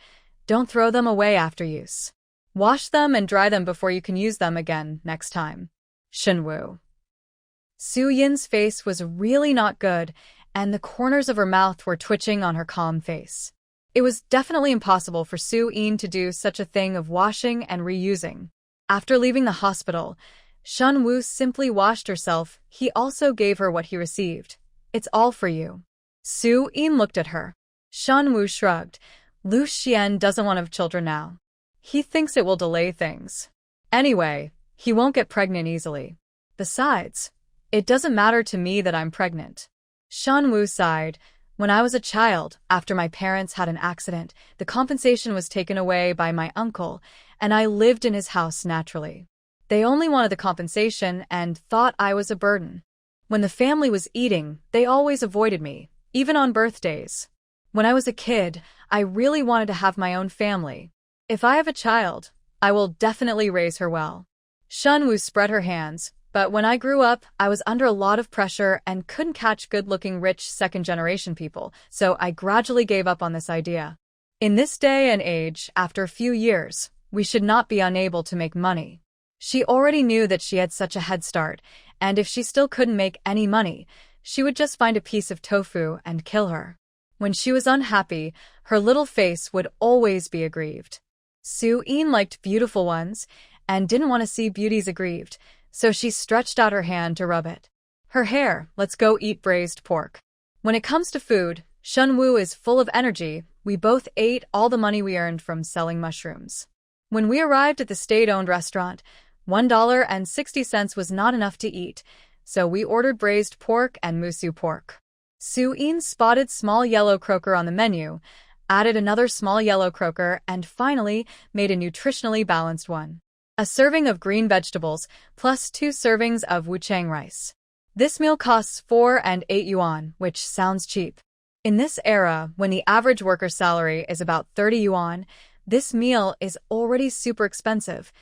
Don't throw them away after use. Wash them and dry them before you can use them again next time. Shen Wu. Su Yin's face was really not good, and the corners of her mouth were twitching on her calm face. It was definitely impossible for Su Yin to do such a thing of washing and reusing. After leaving the hospital, Shen Wu simply washed herself. He also gave her what he received. It's all for you. Su Yin looked at her. Shen Wu shrugged. Lu Xuan doesn't want to have children now. He thinks it will delay things. Anyway, he won't get pregnant easily. Besides, it doesn't matter to me that I'm pregnant. Shen Wu sighed. When I was a child, after my parents had an accident, the compensation was taken away by my uncle, and I lived in his house naturally. They only wanted the compensation and thought I was a burden. When the family was eating, they always avoided me, even on birthdays. When I was a kid, I really wanted to have my own family. If I have a child, I will definitely raise her well. Shen Wu spread her hands, but when I grew up, I was under a lot of pressure and couldn't catch good-looking rich second-generation people, so I gradually gave up on this idea. In this day and age, after a few years, we should not be unable to make money. She already knew that she had such a head start, and if she still couldn't make any money, she would just find a piece of tofu and kill her. When she was unhappy, her little face would always be aggrieved. Su-in liked beautiful ones and didn't want to see beauties aggrieved, so she stretched out her hand to rub it. Her hair, let's go eat braised pork. When it comes to food, Shen Wu is full of energy. We both ate all the money we earned from selling mushrooms. When we arrived at the state-owned restaurant, $1.60 was not enough to eat, so we ordered braised pork and musu pork. Su-in spotted small yellow croaker on the menu, added another small yellow croaker, and finally made a nutritionally balanced one. A serving of green vegetables plus 2 servings of wuchang rice. This meal costs 4 and 8 yuan, which sounds cheap. In this era, when the average worker's salary is about 30 yuan, this meal is already super expensive,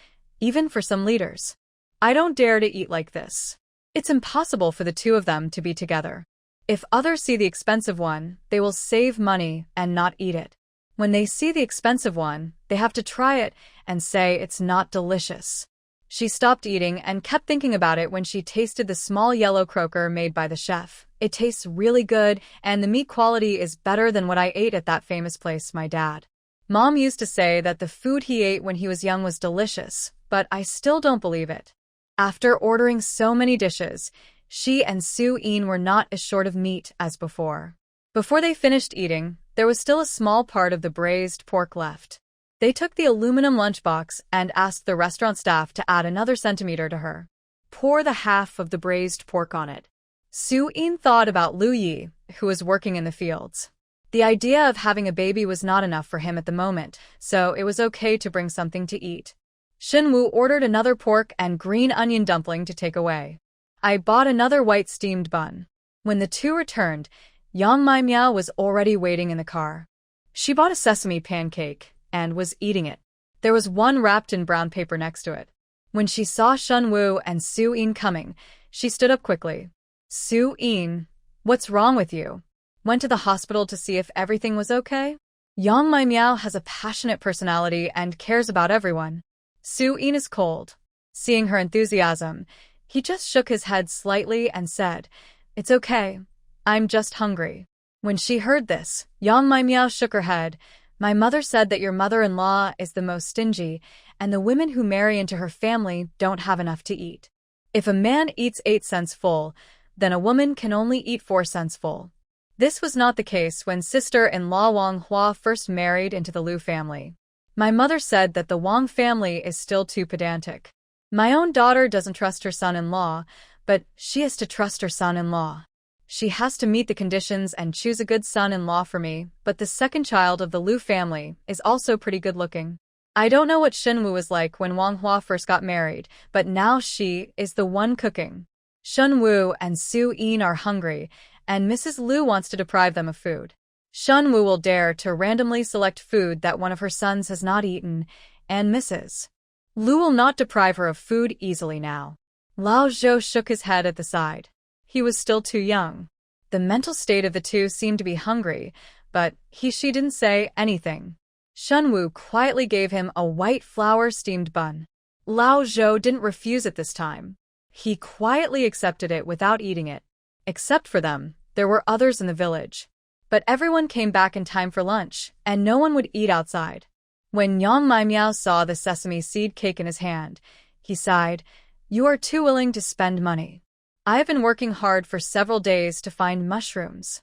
even for some leaders. I don't dare to eat like this. It's impossible for the two of them to be together. If others see the expensive one, they will save money and not eat it. When they see the expensive one, they have to try it and say it's not delicious. She stopped eating and kept thinking about it when she tasted the small yellow croaker made by the chef. It tastes really good, and the meat quality is better than what I ate at that famous place, my dad. Mom used to say that the food he ate when he was young was delicious, but I still don't believe it. After ordering so many dishes, she and Su-in were not as short of meat as before. Before they finished eating, there was still a small part of the braised pork left. They took the aluminum lunchbox and asked the restaurant staff to add another centimeter to her. Pour the half of the braised pork on it. Su-in thought about Lu Yi, who was working in the fields. The idea of having a baby was not enough for him at the moment, so it was okay to bring something to eat. Shen Wu ordered another pork and green onion dumpling to take away. I bought another white steamed bun. When the two returned, Yang Mai Miao was already waiting in the car. She bought a sesame pancake and was eating it. There was one wrapped in brown paper next to it. When she saw Shen Wu and Su-in coming, she stood up quickly. Su-in, what's wrong with you? Went to the hospital to see if everything was okay? Yang Mai Miao has a passionate personality and cares about everyone. Su-in is cold. Seeing her enthusiasm, he just shook his head slightly and said, "It's okay. I'm just hungry." When she heard this, Yang Mai Miao shook her head. "My mother said that your mother-in-law is the most stingy, and the women who marry into her family don't have enough to eat. If a man eats 8 cents full, then a woman can only eat 4 cents full." This was not the case when sister-in-law Wang Hua first married into the Lu family. My mother said that the Wang family is still too pedantic. My own daughter doesn't trust her son-in-law, but she has to trust her son-in-law. She has to meet the conditions and choose a good son-in-law for me, but the second child of the Lu family is also pretty good-looking. I don't know what Shen Wu was like when Wang Hua first got married, but now she is the one cooking. Shen Wu and Su-in are hungry, and Mrs. Lu wants to deprive them of food. Shen Wu will dare to randomly select food that one of her sons has not eaten, and Mrs. Lu will not deprive her of food easily now. Lao Zhou shook his head at the side. He was still too young. The mental state of the two seemed to be hungry, but she didn't say anything. Shen Wu quietly gave him a white flour steamed bun. Lao Zhou didn't refuse it this time. He quietly accepted it without eating it. Except for them, there were others in the village. But everyone came back in time for lunch, and no one would eat outside. When Yang Mai Miao saw the sesame seed cake in his hand, he sighed, "You are too willing to spend money. I have been working hard for several days to find mushrooms.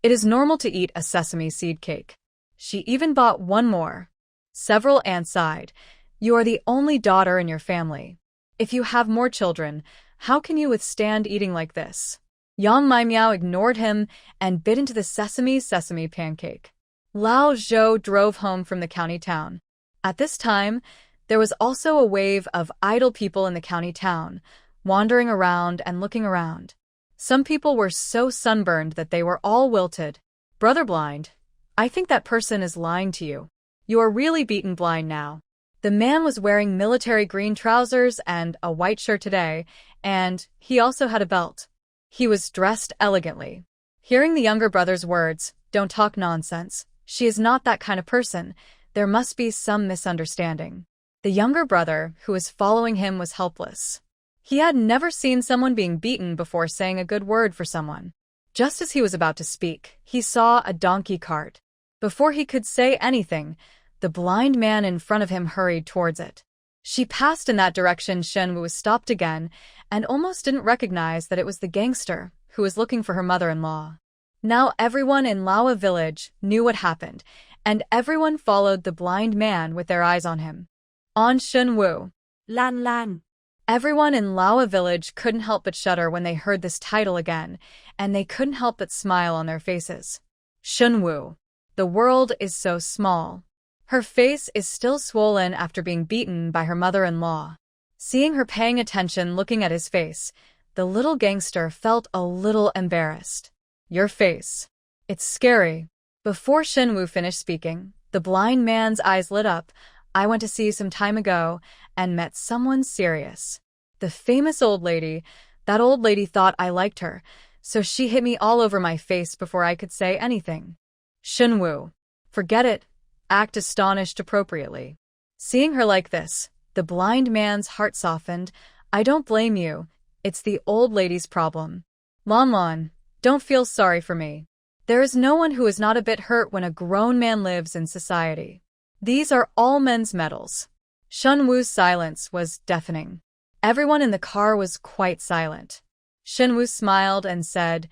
It is normal to eat a sesame seed cake." She even bought one more. Several aunts sighed, "You are the only daughter in your family. If you have more children, how can you withstand eating like this?" Yang Mai Miao ignored him and bit into the sesame pancake. Lao Zhou drove home from the county town. At this time, there was also a wave of idle people in the county town, wandering around and looking around. Some people were so sunburned that they were all wilted. Brother blind, I think that person is lying to you. You are really beaten blind now. The man was wearing military green trousers and a white shirt today, and he also had a belt. He was dressed elegantly. Hearing the younger brother's words, "Don't talk nonsense. She is not that kind of person. There must be some misunderstanding." The younger brother, who was following him, was helpless. He had never seen someone being beaten before saying a good word for someone. Just as he was about to speak, he saw a donkey cart. Before he could say anything, the blind man in front of him hurried towards it. She passed in that direction. Shen Wu was stopped again and almost didn't recognize that it was the gangster who was looking for her mother-in-law. Now everyone in Laowa village knew what happened, and everyone followed the blind man with their eyes on him. On Shen Wu. Lan Lan. Everyone in Laowa village couldn't help but shudder when they heard this title again, and they couldn't help but smile on their faces. Shen Wu. The world is so small. Her face is still swollen after being beaten by her mother-in-law. Seeing her paying attention looking at his face, the little gangster felt a little embarrassed. Your face. It's scary. Before Shen Wu finished speaking, the blind man's eyes lit up. I went to see some time ago and met someone serious. The famous old lady. That old lady thought I liked her, so she hit me all over my face before I could say anything. Shen Wu. Forget it. Act astonished appropriately. Seeing her like this, the blind man's heart softened. I don't blame you. It's the old lady's problem. Lan Lan, don't feel sorry for me. There is no one who is not a bit hurt when a grown man lives in society. These are all men's medals. Shen Wu's silence was deafening. Everyone in the car was quite silent. Shen Wu smiled and said,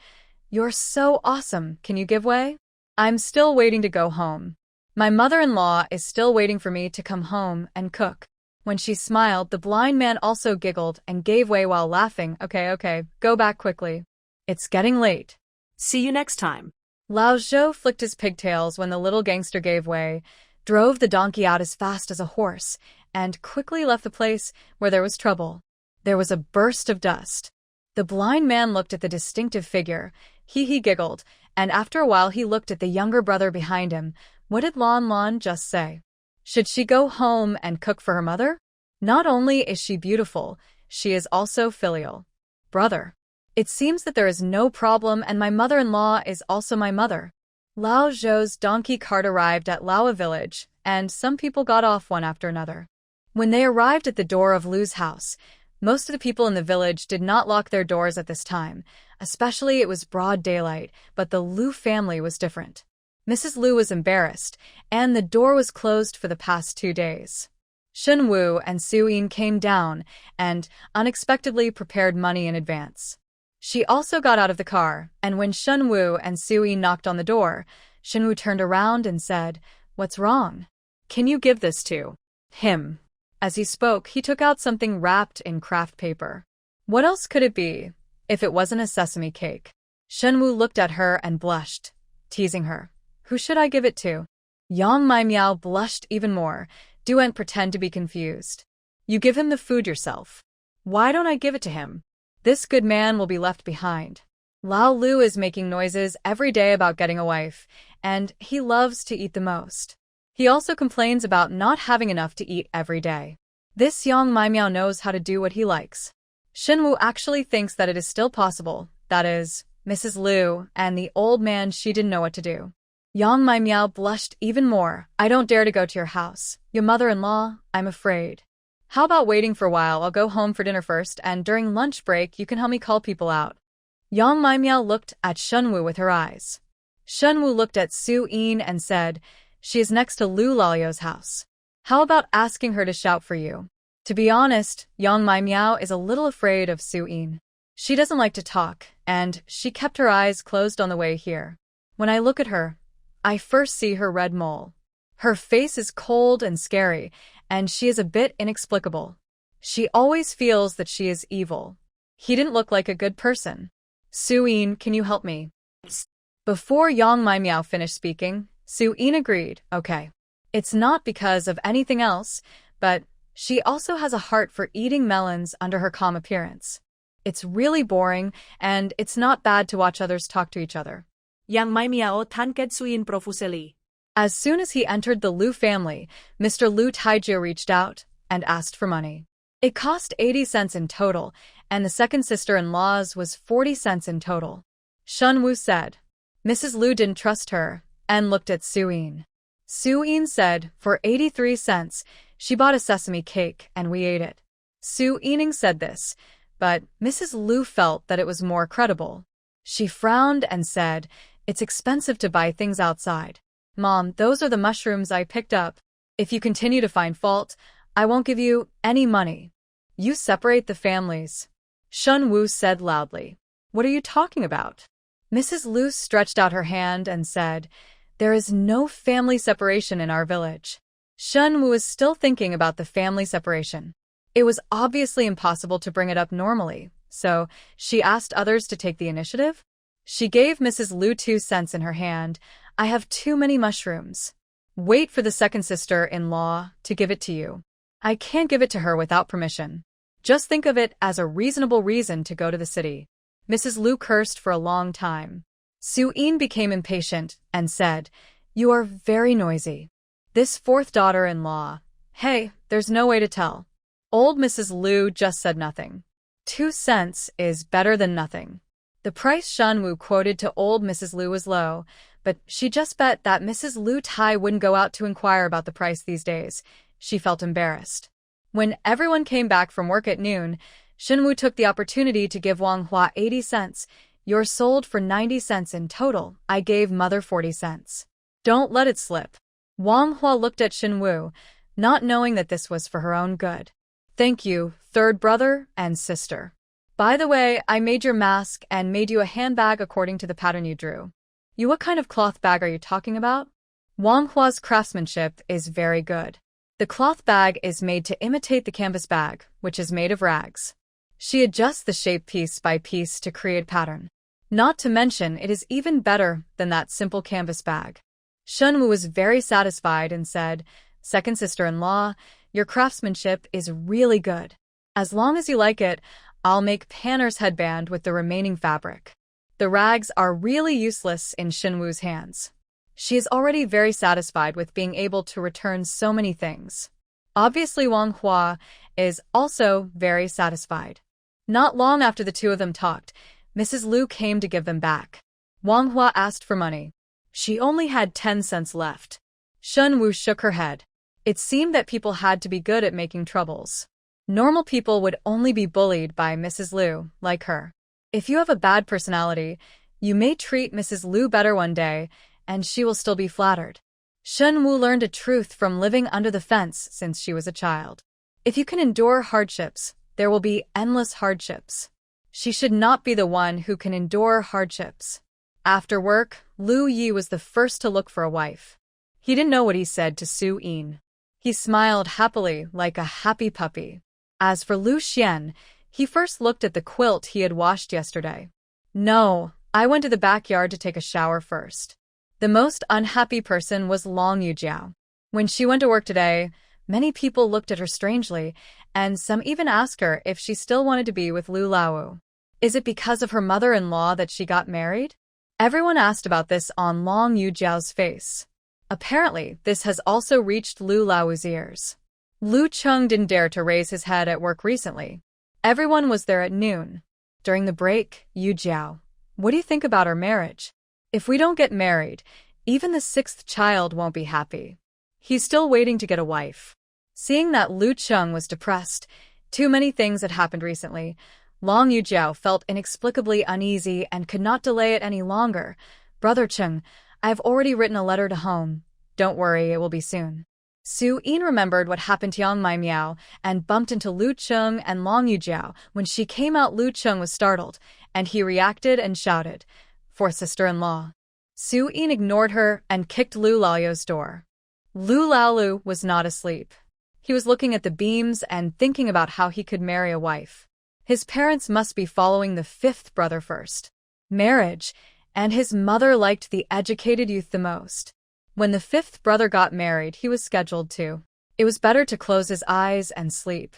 "You're so awesome. Can you give way? I'm still waiting to go home. My mother-in-law is still waiting for me to come home and cook." When she smiled, the blind man also giggled and gave way while laughing. Okay, go back quickly. It's getting late. See you next time. Lao Zhou flicked his pigtails when the little gangster gave way, drove the donkey out as fast as a horse, and quickly left the place where there was trouble. There was a burst of dust. The blind man looked at the distinctive figure. He giggled, and after a while he looked at the younger brother behind him. What did Lan Lan just say? Should she go home and cook for her mother? Not only is she beautiful, she is also filial. Brother. It seems that there is no problem, and my mother-in-law is also my mother. Lao Zhou's donkey cart arrived at Laowa village, and some people got off one after another. When they arrived at the door of Lu's house, most of the people in the village did not lock their doors at this time, especially it was broad daylight, but the Lu family was different. Mrs. Lu was embarrassed, and the door was closed for the past 2 days. Shen Wu and Su Yin came down and unexpectedly prepared money in advance. She also got out of the car, and when Shen Wu and Su Yin knocked on the door, Shen Wu turned around and said, "What's wrong? Can you give this to him?" As he spoke, he took out something wrapped in craft paper. What else could it be, if it wasn't a sesame cake? Shen Wu looked at her and blushed, teasing her. Who should I give it to? Yang Miao blushed even more. Duan pretend to be confused. You give him the food yourself. Why don't I give it to him? This good man will be left behind. Lao Lu is making noises every day about getting a wife, and he loves to eat the most. He also complains about not having enough to eat every day. This Yang Miao knows how to do what he likes. Shen Wu actually thinks that it is still possible, that is, Mrs. Lu and the old man, she didn't know what to do. Yang Miao blushed even more. I don't dare to go to your house. Your mother-in-law, I'm afraid. How about waiting for a while? I'll go home for dinner first, and during lunch break you can help me call people out. Yang Miao looked at Shen Wu with her eyes. Shen Wu looked at Su Yin and said, she is next to Lu Lalio's house. How about asking her to shout for you? To be honest, Yang Miao is a little afraid of Su Yin. She doesn't like to talk, and she kept her eyes closed on the way here. When I look at her, I first see her red mole. Her face is cold and scary, and she is a bit inexplicable. She always feels that she is evil. He didn't look like a good person. Su Yin, can you help me? Before Yang Miao finished speaking, Su Yin agreed, okay. It's not because of anything else, but she also has a heart for eating melons under her calm appearance. It's really boring, and it's not bad to watch others talk to each other. Yang may miao tan ketsuin profuseli. As soon as he entered the Lu family, Mr. Lu Taijie reached out and asked for money. It cost 80 cents in total, and the second sister-in-law's was 40 cents in total. Shen Wu said. Mrs. Lu didn't trust her and looked at Su-yin. Su-yin said, for 83 cents, she bought a sesame cake and we ate it. Su-yin said this, but Mrs. Lu felt that it was more credible. She frowned and said, it's expensive to buy things outside. Mom, those are the mushrooms I picked up. If you continue to find fault, I won't give you any money. You separate the families. Shen Wu said loudly. What are you talking about? Mrs. Lu stretched out her hand and said, there is no family separation in our village. Shen Wu was still thinking about the family separation. It was obviously impossible to bring it up normally, so she asked others to take the initiative. She gave Mrs. Lu 2 cents in her hand. I have too many mushrooms. Wait for the second sister-in-law to give it to you. I can't give it to her without permission. Just think of it as a reasonable reason to go to the city. Mrs. Lu cursed for a long time. Su-yin became impatient and said, you are very noisy. This fourth daughter-in-law. Hey, there's no way to tell. Old Mrs. Lu just said nothing. 2 cents is better than nothing. The price Shen Wu quoted to old Mrs. Lu was low, but she just bet that Mrs. Lu Tai wouldn't go out to inquire about the price these days. She felt embarrassed. When everyone came back from work at noon, Shen Wu took the opportunity to give Wang Hua 80 cents. You're sold for 90 cents in total. I gave Mother 40 cents. Don't let it slip. Wang Hua looked at Shen Wu, not knowing that this was for her own good. Thank you, third brother and sister. By the way, I made your mask and made you a handbag according to the pattern you drew. What kind of cloth bag are you talking about? Wang Hua's craftsmanship is very good. The cloth bag is made to imitate the canvas bag, which is made of rags. She adjusts the shape piece by piece to create pattern. Not to mention, it is even better than that simple canvas bag. Shen Wu was very satisfied and said, second sister-in-law, your craftsmanship is really good. As long as you like it, I'll make Panner's headband with the remaining fabric. The rags are really useless in Shen Wu's hands. She is already very satisfied with being able to return so many things. Obviously, Wang Hua is also very satisfied. Not long after the two of them talked, Mrs. Lu came to give them back. Wang Hua asked for money. She only had 10 cents left. Shen Wu shook her head. It seemed that people had to be good at making troubles. Normal people would only be bullied by Mrs. Lu, like her. If you have a bad personality, you may treat Mrs. Lu better one day, and she will still be flattered. Shen Wu learned a truth from living under the fence since she was a child. If you can endure hardships, there will be endless hardships. She should not be the one who can endure hardships. After work, Lu Yi was the first to look for a wife. He didn't know what he said to Su-yin. He smiled happily like a happy puppy. As for Lu Xuan, he first looked at the quilt he had washed yesterday. No, I went to the backyard to take a shower first. The most unhappy person was Long Yujiao. When she went to work today, many people looked at her strangely, and some even asked her if she still wanted to be with Lu Lao. Is it because of her mother-in-law that she got married? Everyone asked about this on Long Yujiao's face. Apparently, this has also reached Lu Lao's ears. Lu Cheng didn't dare to raise his head at work recently. Everyone was there at noon. During the break, Yujiao, what do you think about our marriage? If we don't get married, even the 6th child won't be happy. He's still waiting to get a wife. Seeing that Lu Cheng was depressed, too many things had happened recently, Long Yujiao felt inexplicably uneasy and could not delay it any longer. Brother Cheng, I have already written a letter to home. Don't worry, it will be soon. Su-yin remembered what happened to Yang Mai Miao and bumped into Lu Cheng and Long Yujiao. When she came out, Lu Cheng was startled, and he reacted and shouted, "Fourth sister-in-law." Su-yin ignored her and kicked Lu Lao's door. Lu Lao was not asleep. He was looking at the beams and thinking about how he could marry a wife. His parents must be following the 5th brother first. Marriage, and his mother liked the educated youth the most. When the 5th brother got married, he was scheduled to. It was better to close his eyes and sleep.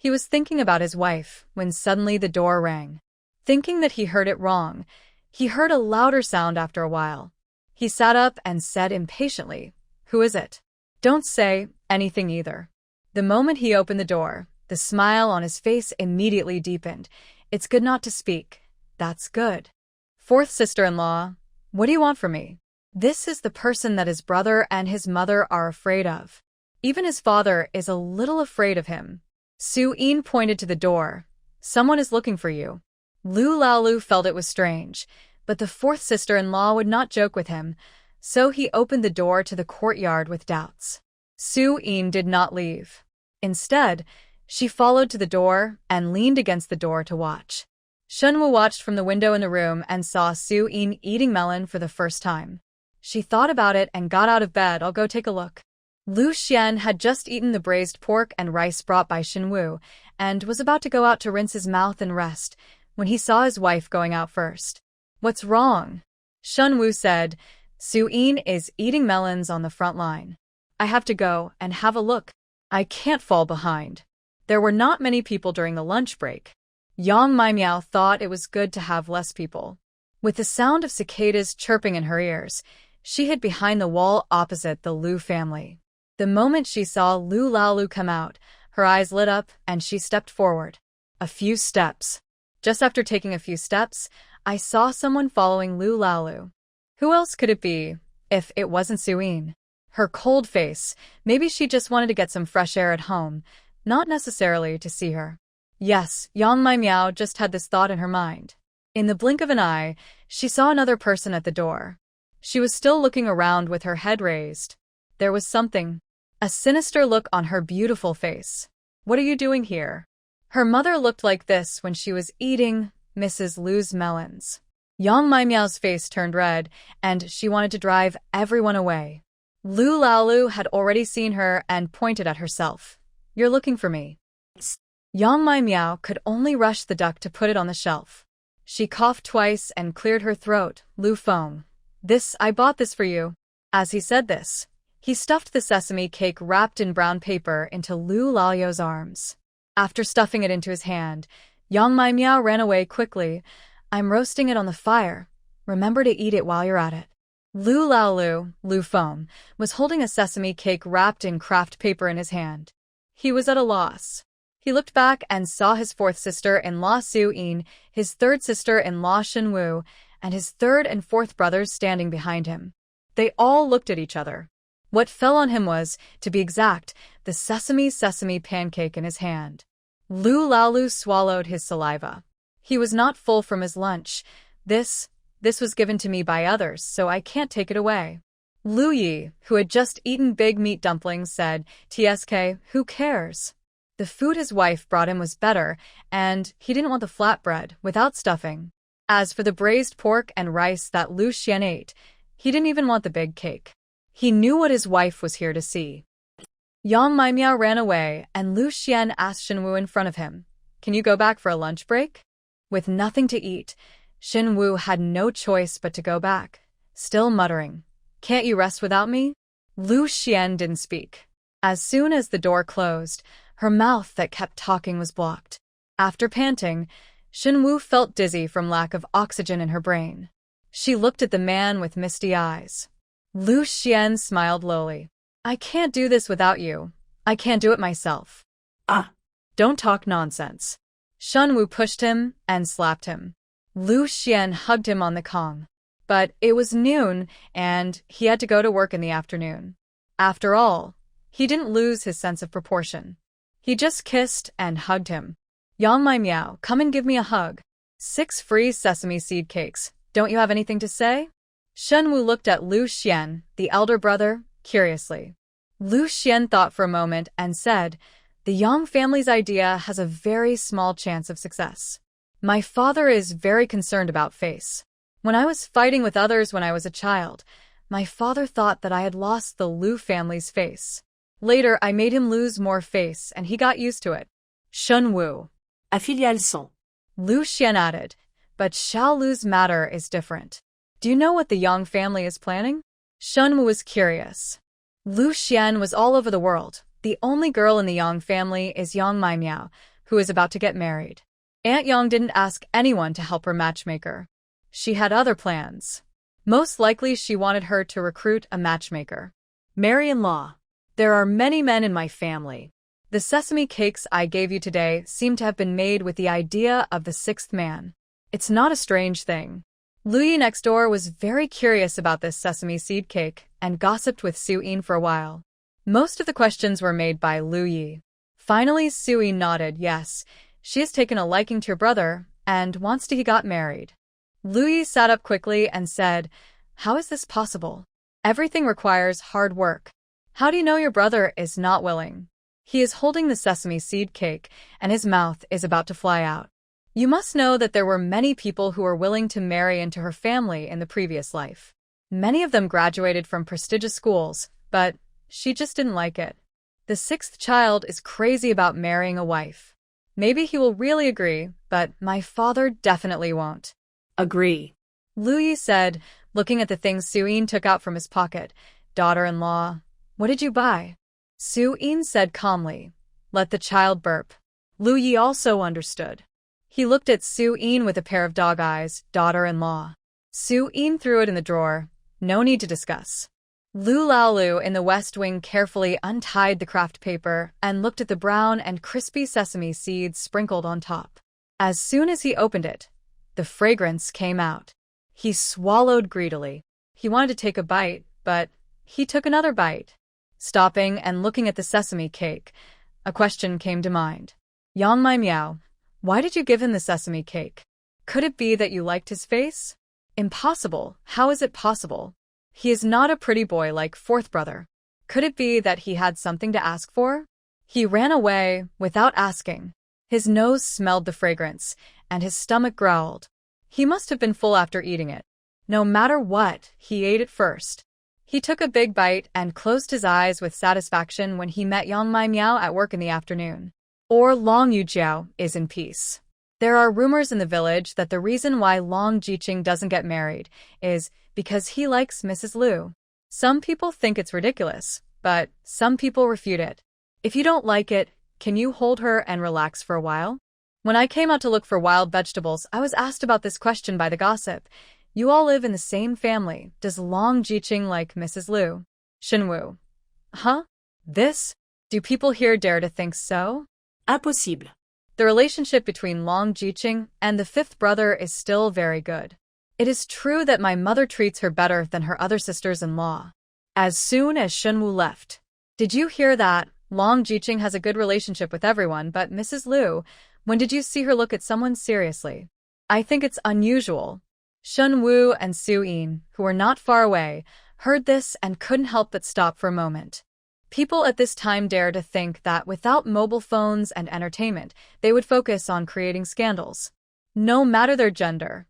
He was thinking about his wife when suddenly the door rang. Thinking that he heard it wrong, he heard a louder sound after a while. He sat up and said impatiently, "Who is it?" "Don't say anything either." The moment he opened the door, the smile on his face immediately deepened. "It's good not to speak. That's good." "Fourth sister-in-law, what do you want from me?" This is the person that his brother and his mother are afraid of. Even his father is a little afraid of him. Su-in pointed to the door. "Someone is looking for you." Lu Laolu felt it was strange, but the fourth sister-in-law would not joke with him, so he opened the door to the courtyard with doubts. Su-in did not leave. Instead, she followed to the door and leaned against the door to watch. Shen Wu watched from the window in the room and saw Su-in eating melon for the first time. She thought about it and got out of bed. "I'll go take a look." Lu Xuan had just eaten the braised pork and rice brought by Shen Wu and was about to go out to rinse his mouth and rest when he saw his wife going out first. "What's wrong?" Shen Wu said. "Su-in is eating melons on the front line. I have to go and have a look. I can't fall behind." There were not many people during the lunch break. Yang Maimiao thought it was good to have less people. With the sound of cicadas chirping in her ears, she hid behind the wall opposite the Lu family. The moment she saw Lu Laolu come out, her eyes lit up and she stepped forward. A few steps. Just after taking a few steps, I saw someone following Lu Laolu. Who else could it be, if it wasn't Su-in? Her cold face, maybe she just wanted to get some fresh air at home, not necessarily to see her. Yes, Yang Maimiao just had this thought in her mind. In the blink of an eye, she saw another person at the door. She was still looking around with her head raised. There was something, a sinister look on her beautiful face. "What are you doing here?" Her mother looked like this when she was eating Mrs. Lu's melons. Yang Maimiao's face turned red, and she wanted to drive everyone away. Lu Laolu had already seen her and pointed at herself. "You're looking for me." Yang Maimiao could only rush the duck to put it on the shelf. She coughed twice and cleared her throat. "Lu Feng, I bought this for you." As he said this, he stuffed the sesame cake wrapped in brown paper into Lu Lao's arms. After stuffing it into his hand, Yang Maimiao ran away quickly. "I'm roasting it on the fire. Remember to eat it while you're at it." Lu Feng, was holding a sesame cake wrapped in craft paper in his hand. He was at a loss. He looked back and saw his fourth sister-in-law Su-in, his third sister-in-law Shen Wu, and his third and fourth brothers standing behind him. They all looked at each other. What fell on him was, to be exact, the sesame pancake in his hand. Lu Laolu swallowed his saliva. He was not full from his lunch. This was given to me by others, so I can't take it away." Lu Yi, who had just eaten big meat dumplings, said, "TSK, who cares?" The food his wife brought him was better, and he didn't want the flatbread without stuffing. As for the braised pork and rice that Lu Xuan ate, he didn't even want the big cake. He knew what his wife was here to see. Yang Maimiao ran away, and Lu Xuan asked Shen Wu in front of him, "Can you go back for a lunch break?" With nothing to eat, Shen Wu had no choice but to go back, still muttering, "Can't you rest without me?" Lu Xuan didn't speak. As soon as the door closed, her mouth that kept talking was blocked. After panting, Shen Wu felt dizzy from lack of oxygen in her brain. She looked at the man with misty eyes. Lu Xuan smiled lowly. "I can't do this without you. I can't do it myself." Ah. "Don't talk nonsense." Shen Wu pushed him and slapped him. Lu Xuan hugged him on the Kong. But it was noon, and he had to go to work in the afternoon. After all, he didn't lose his sense of proportion. He just kissed and hugged him. "Yang Maimiao, come and give me a hug." 6 free sesame seed cakes. Don't you have anything to say?" Shen Wu looked at Lu Xuan, the elder brother, curiously. Lu Xuan thought for a moment and said, "The Yang family's idea has a very small chance of success. My father is very concerned about face. When I was fighting with others when I was a child, my father thought that I had lost the Lu family's face. Later, I made him lose more face, and he got used to it." Shen Wu. Familiarizing. Lu Xuan added, "But Xiao Lu's matter is different. Do you know what the Yang family is planning?" Shen Wu was curious. Lu Xuan was all over the world, The only girl in the Yang family is Yang Maimiao, who is about to get married. Aunt Yang didn't ask anyone to help her matchmaker. She had other plans. Most likely she wanted her to recruit a matchmaker. Mary-in-law. There are many men in my family. The sesame cakes I gave you today seem to have been made with the idea of the sixth man. It's not a strange thing. Lu Yi next door was very curious about this sesame seed cake and gossiped with Su Yin for a while. Most of the questions were made by Lu Yi. Finally, Su Yin nodded yes. She has taken a liking to your brother and wants to get married. Lu Yi sat up quickly and said, "How is this possible? Everything requires hard work. How do you know your brother is not willing? He is holding the sesame seed cake and his mouth is about to fly out. You must know that there were many people who were willing to marry into her family in the previous life. Many of them graduated from prestigious schools, but she just didn't like it. The sixth child is crazy about marrying a wife. Maybe he will really agree, but my father definitely won't." Agree. Lu Yi said, looking at the things Su Yin took out from his pocket. "Daughter-in-law, what did you buy?" Su Yin said calmly, "Let the child burp." Lu Yi also understood. He looked at Su Yin with a pair of dog eyes. "Daughter-in-law." Su Yin threw it in the drawer. No need to discuss. Lu Laolu in the West Wing carefully untied the craft paper and looked at the brown and crispy sesame seeds sprinkled on top. As soon as he opened it, the fragrance came out. He swallowed greedily. He wanted to take a bite, but he took another bite. Stopping and looking at the sesame cake, a question came to mind. "Yang Maimiao, why did you give him the sesame cake? Could it be that you liked his face?" "Impossible. How is it possible? He is not a pretty boy like fourth brother. Could it be that he had something to ask for?" He ran away without asking. His nose smelled the fragrance, and his stomach growled. He must have been full after eating it. No matter what, he ate it first. He took a big bite and closed his eyes with satisfaction when he met Yang Maimiao at work in the afternoon. Or Long Yujiao is in peace. There are rumors in the village that the reason why Long Jiqing doesn't get married is because he likes Mrs. Lu. Some people think it's ridiculous, but some people refute it. If you don't like it, can you hold her and relax for a while? When I came out to look for wild vegetables, I was asked about this question by the gossip. You all live in the same family. Does Long Jiqing like Mrs. Lu? Shen Wu. Huh? This? Do people here dare to think so? Impossible. The relationship between Long Jiqing and the fifth brother is still very good. It is true that my mother treats her better than her other sisters-in-law. As soon as Shen Wu left, "Did you hear that? Long Jiqing has a good relationship with everyone but Mrs. Lu. When did you see her look at someone seriously? I think it's unusual." Shen Wu and Su Yin, who were not far away, heard this and couldn't help but stop for a moment. People at this time dare to think that without mobile phones and entertainment, they would focus on creating scandals, no matter their gender.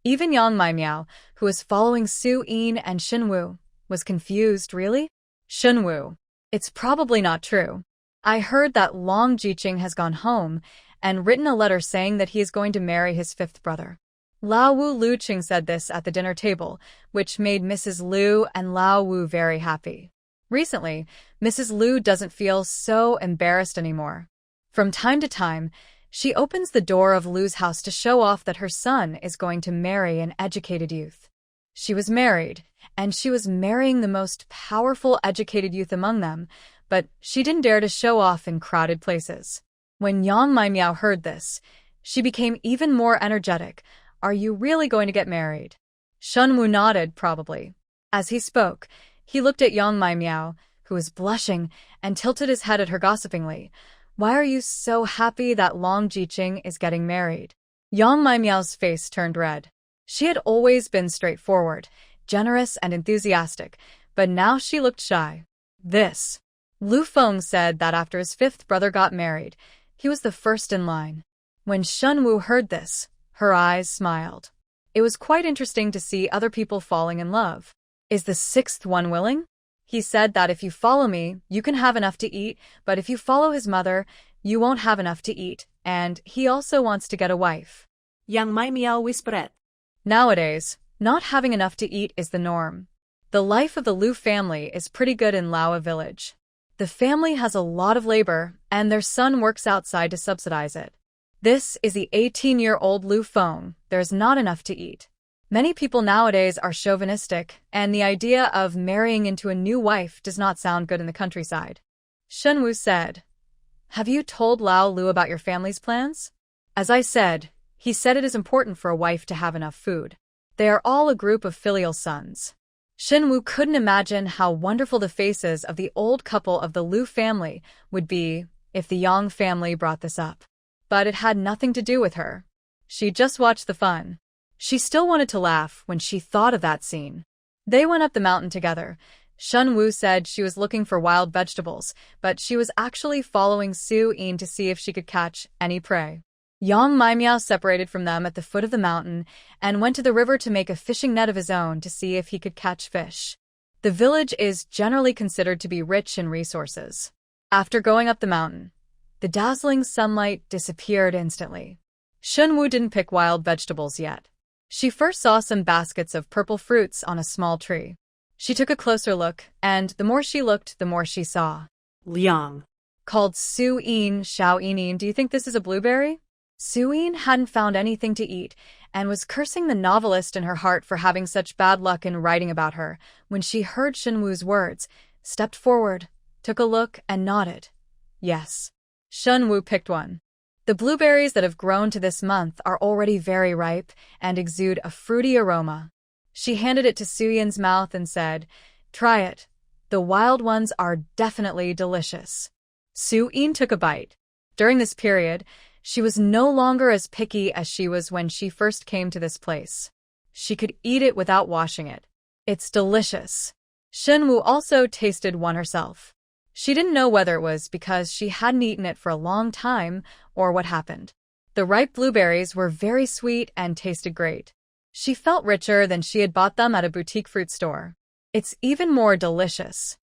Even Yang Maimiao, who was following Su Yin and Shen Wu, was confused. "Really? Shen Wu, it's probably not true. I heard that Long Jiqing has gone home and written a letter saying that he is going to marry his fifth brother." Lao Wu Lu Qing said this at the dinner table, which made Mrs. Lu and Lao Wu very happy. Recently, Mrs. Lu doesn't feel so embarrassed anymore. From time to time, she opens the door of Lu's house to show off that her son is going to marry an educated youth. She was married, and she was marrying the most powerful educated youth among them, but she didn't dare to show off in crowded places. When Yang Maimiao heard this, she became even more energetic. "Are you really going to get married?" Shen Wu nodded, probably. As he spoke, he looked at Yang Maimiao, who was blushing, and tilted his head at her gossipingly. "Why are you so happy that Long Jiqing is getting married?" Yang Maimiao's face turned red. She had always been straightforward, generous and enthusiastic, but now she looked shy. "This." Lu Feng said that after his fifth brother got married, he was the first in line. When Shen Wu heard this, her eyes smiled. It was quite interesting to see other people falling in love. "Is the sixth one willing? He said that if you follow me, you can have enough to eat, but if you follow his mother, you won't have enough to eat, and he also wants to get a wife." Yang Maimiao whispered. Nowadays, not having enough to eat is the norm. The life of the Lu family is pretty good in Laowa village. The family has a lot of labor, and their son works outside to subsidize it. This is the 18-year-old Lu Xuan. There's not enough to eat. Many people nowadays are chauvinistic, and the idea of marrying into a new wife does not sound good in the countryside. Shen Wu said, "Have you told Lao Lu about your family's plans?" As I said, he said it is important for a wife to have enough food. They are all a group of filial sons. Shen Wu couldn't imagine how wonderful the faces of the old couple of the Lu family would be if the Yang family brought this up. But it had nothing to do with her. She just watched the fun. She still wanted to laugh when she thought of that scene. They went up the mountain together. Shen Wu said she was looking for wild vegetables, but she was actually following Su Yin to see if she could catch any prey. Yang Maimiao separated from them at the foot of the mountain and went to the river to make a fishing net of his own to see if he could catch fish. The village is generally considered to be rich in resources. After going up the mountain, the dazzling sunlight disappeared instantly. Shen Wu didn't pick wild vegetables yet. She first saw some baskets of purple fruits on a small tree. She took a closer look, and the more she looked, the more she saw. Liang. Called Su Yin Xiao Yin. Do you think this is a blueberry? Su Yin hadn't found anything to eat and was cursing the novelist in her heart for having such bad luck in writing about her when she heard Shen Wu's words, stepped forward, took a look, and nodded. Yes. Shen Wu picked one. The blueberries that have grown to this month are already very ripe and exude a fruity aroma. She handed it to Su Yin's mouth and said, "Try it. The wild ones are definitely delicious." Su Yin took a bite. During this period, she was no longer as picky as she was when she first came to this place. She could eat it without washing it. It's delicious. Shen Wu also tasted one herself. She didn't know whether it was because she hadn't eaten it for a long time or what happened. The ripe blueberries were very sweet and tasted great. She felt richer than she had bought them at a boutique fruit store. It's even more delicious.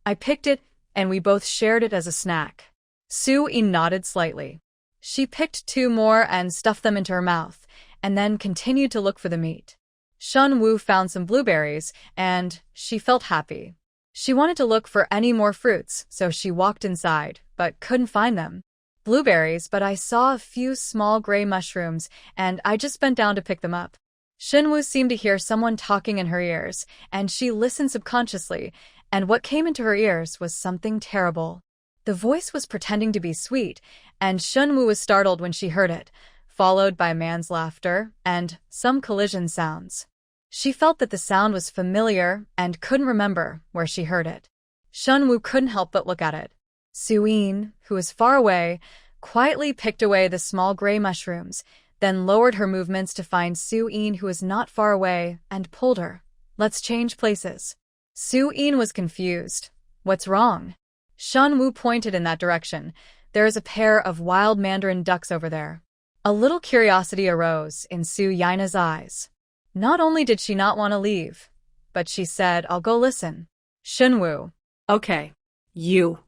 I picked it, and we both shared it as a snack. Su Yin nodded slightly. She picked two more and stuffed them into her mouth, and then continued to look for the meat. Shen Wu found some blueberries, and she felt happy. She wanted to look for any more fruits, so she walked inside, but couldn't find them. Blueberries, but I saw a few small gray mushrooms, and I just bent down to pick them up. Shen Wu seemed to hear someone talking in her ears, and she listened subconsciously, and what came into her ears was something terrible. The voice was pretending to be sweet, and Shen Wu was startled when she heard it, followed by a man's laughter and some collision sounds. She felt that the sound was familiar and couldn't remember where she heard it. Shen Wu couldn't help but look at it. Su Yin, who was far away, quietly picked away the small gray mushrooms, then lowered her movements to find Su Yin, who was not far away, and pulled her. "Let's change places." Su Yin was confused. "What's wrong?" Shen Wu pointed in that direction. "There is a pair of wild mandarin ducks over there." A little curiosity arose in Su Yina's eyes. Not only did she not want to leave, but she said, "I'll go listen." Shen Wu. Okay. You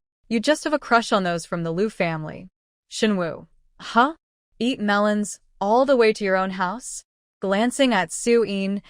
just have a crush on those from the Lu family." Shen Wu. Huh? Eat melons all the way to your own house? Glancing at Su Yin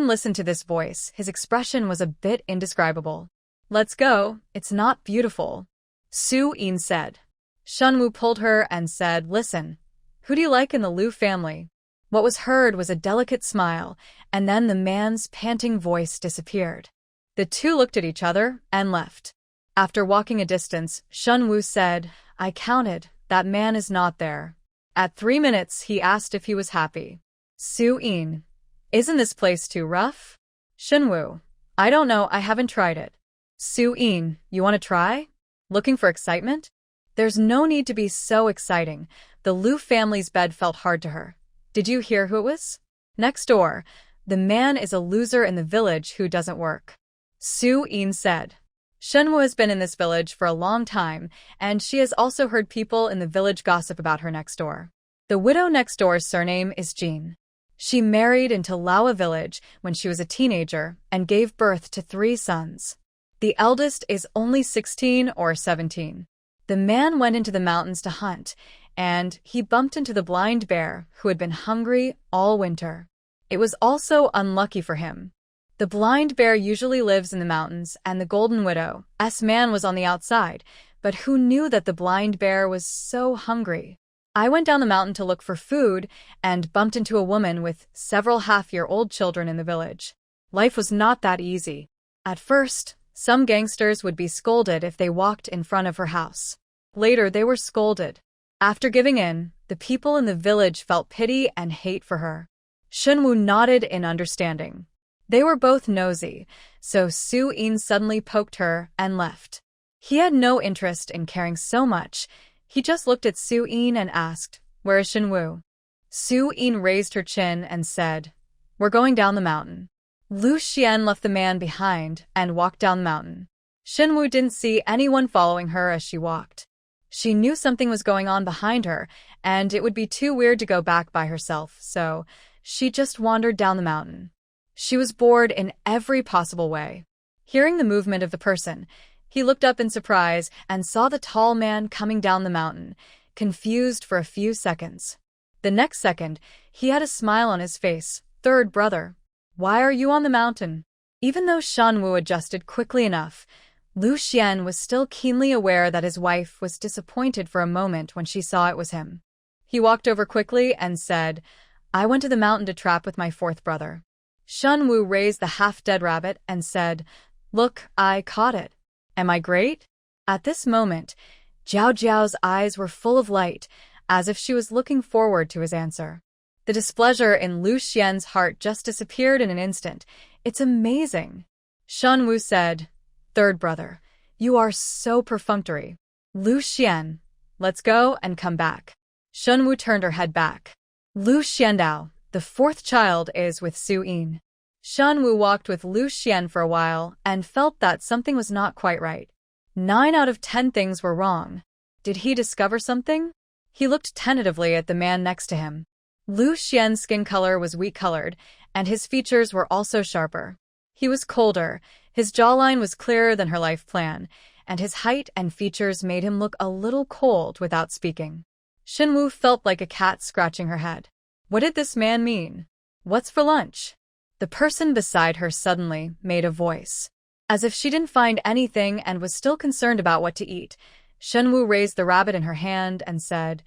listened to this voice. His expression was a bit indescribable. "Let's go. It's not beautiful," Su Yin said. Shen Wu pulled her and said, "Listen, who do you like in the Lu family?" What was heard was a delicate smile, and then the man's panting voice disappeared. The two looked at each other and left. After walking a distance, Shen Wu said, "I counted. That man is not there." At 3 minutes, he asked if he was happy. Su Yin. "Isn't this place too rough?" Shen Wu. "I don't know. I haven't tried it." Su Yin. "You want to try? Looking for excitement?" There's no need to be so exciting. The Lu family's bed felt hard to her. Did you hear who it was? Next door. The man is a loser in the village who doesn't work. Su Yin said. Shen Wu has been in this village for a long time, and she has also heard people in the village gossip about her next door. The widow next door's surname is Jin. She married into Laowa village when she was a teenager and gave birth to 3 sons. The eldest is only 16 or 17. The man went into the mountains to hunt, and he bumped into the blind bear who had been hungry all winter. It was also unlucky for him. The blind bear usually lives in the mountains, and the golden widow's man was on the outside, but who knew that the blind bear was so hungry? I went down the mountain to look for food and bumped into a woman with several half-year-old children in the village. Life was not that easy. At first, some gangsters would be scolded if they walked in front of her house. Later, they were scolded. After giving in, the people in the village felt pity and hate for her. Shen Wu nodded in understanding. They were both nosy, so Su Yin suddenly poked her and left. He had no interest in caring so much. He just looked at Su Yin and asked, "Where is Shen Wu?" Su Yin raised her chin and said, "We're going down the mountain." Lu Xuan left the man behind and walked down the mountain. Shen Wu didn't see anyone following her as she walked. She knew something was going on behind her, and it would be too weird to go back by herself, so she just wandered down the mountain. She was bored in every possible way. Hearing the movement of the person, he looked up in surprise and saw the tall man coming down the mountain, confused for a few seconds. The next second, he had a smile on his face. "Third brother, why are you on the mountain?" Even though Shen Wu adjusted quickly enough, Lu Xuan was still keenly aware that his wife was disappointed for a moment when she saw it was him. He walked over quickly and said, "I went to the mountain to trap with my fourth brother." Shen Wu raised the half-dead rabbit and said, "Look, I caught it. Am I great?" At this moment, Jiao's eyes were full of light, as if she was looking forward to his answer. The displeasure in Lu Xian's heart just disappeared in an instant. "It's amazing." Shen Wu said, "Third brother, you are so perfunctory." "Lu Xian, let's go and come back." Shen Wu turned her head back. Lu Xiandao, the fourth child, is with Su Yin. Shen Wu walked with Lu Xian for a while and felt that something was not quite right. 9 out of 10 things were wrong. Did he discover something? He looked tentatively at the man next to him. Lu Xian's skin color was wheat-colored, and his features were also sharper. He was colder, his jawline was clearer than her life plan, and his height and features made him look a little cold without speaking. Shen Wu felt like a cat scratching her head. What did this man mean? "What's for lunch?" The person beside her suddenly made a voice. As if she didn't find anything and was still concerned about what to eat, Shen Wu raised the rabbit in her hand and said,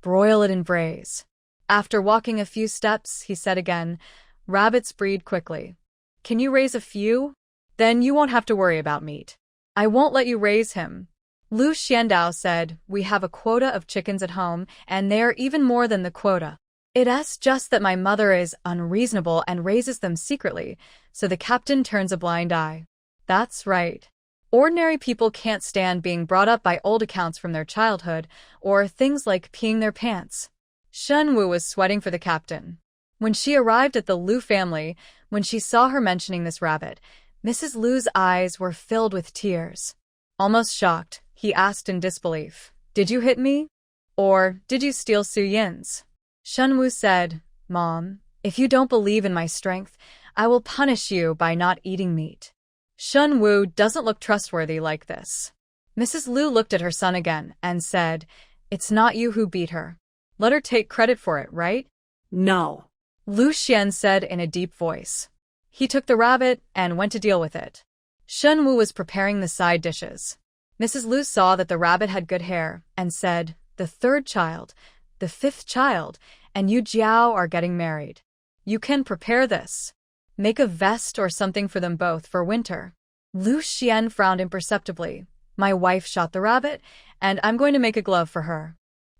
"Broil it in braise." After walking a few steps, he said again, "Rabbits breed quickly. Can you raise a few? Then you won't have to worry about meat." "I won't let you raise him." Lu Xiandao said, "We have a quota of chickens at home, and they are even more than the quota. It's just that my mother is unreasonable and raises them secretly, so the captain turns a blind eye." That's right. Ordinary people can't stand being brought up by old accounts from their childhood, or things like peeing their pants. Shen Wu was sweating for the captain. When she arrived at the Lu family, when she saw her mentioning this rabbit, Mrs. Lu's eyes were filled with tears. Almost shocked, he asked in disbelief, "Did you hit me? Or did you steal Su Yin's?" Shen Wu said, "Mom, if you don't believe in my strength, I will punish you by not eating meat." Shen Wu doesn't look trustworthy like this. Mrs. Lu looked at her son again and said, "It's not you who beat her. Let her take credit for it, right?" No. Lu Xian said in a deep voice. He took the rabbit and went to deal with it. Shen Wu was preparing the side dishes. Mrs. Lu saw that the rabbit had good hair and said, "The third child, the fifth child, and Yujiao are getting married. You can prepare this. Make a vest or something for them both for winter." Lu Xian frowned imperceptibly. "My wife shot the rabbit, and I'm going to make a glove for her.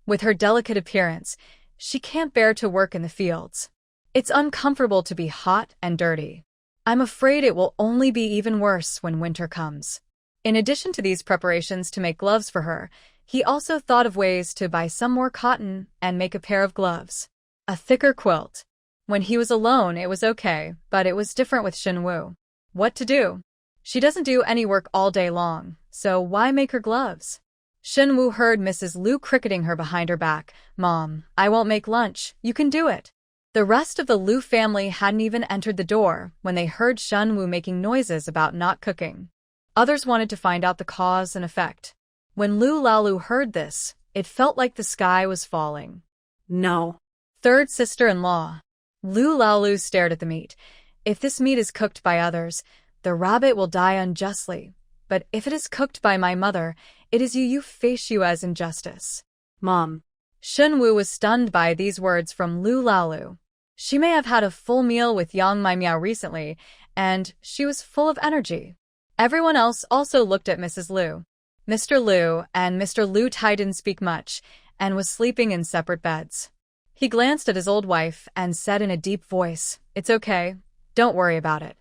With her delicate appearance, she can't bear to work in the fields. It's uncomfortable to be hot and dirty. I'm afraid it will only be even worse when winter comes." In addition to these preparations to make gloves for her, he also thought of ways to buy some more cotton and make a pair of gloves. A thicker quilt. When he was alone, it was okay, but it was different with Shen Wu. What to do? She doesn't do any work all day long, so why make her gloves? Shen Wu heard Mrs. Lu cricketing her behind her back. "Mom, I won't make lunch. You can do it." The rest of the Lu family hadn't even entered the door when they heard Shen Wu making noises about not cooking. Others wanted to find out the cause and effect. When Lu Laolu heard this, it felt like the sky was falling. No. Third sister-in-law. Lu Laolu stared at the meat. If this meat is cooked by others, the rabbit will die unjustly. But if it is cooked by my mother, it is you face you as injustice. Mom. Shen Wu was stunned by these words from Lu Laolu. She may have had a full meal with Yang Miao recently, and she was full of energy. Everyone else also looked at Mrs. Lu. Mr. Lu and Mr. Lu Tai didn't speak much, and was sleeping in separate beds. He glanced at his old wife and said in a deep voice, "It's okay, don't worry about it."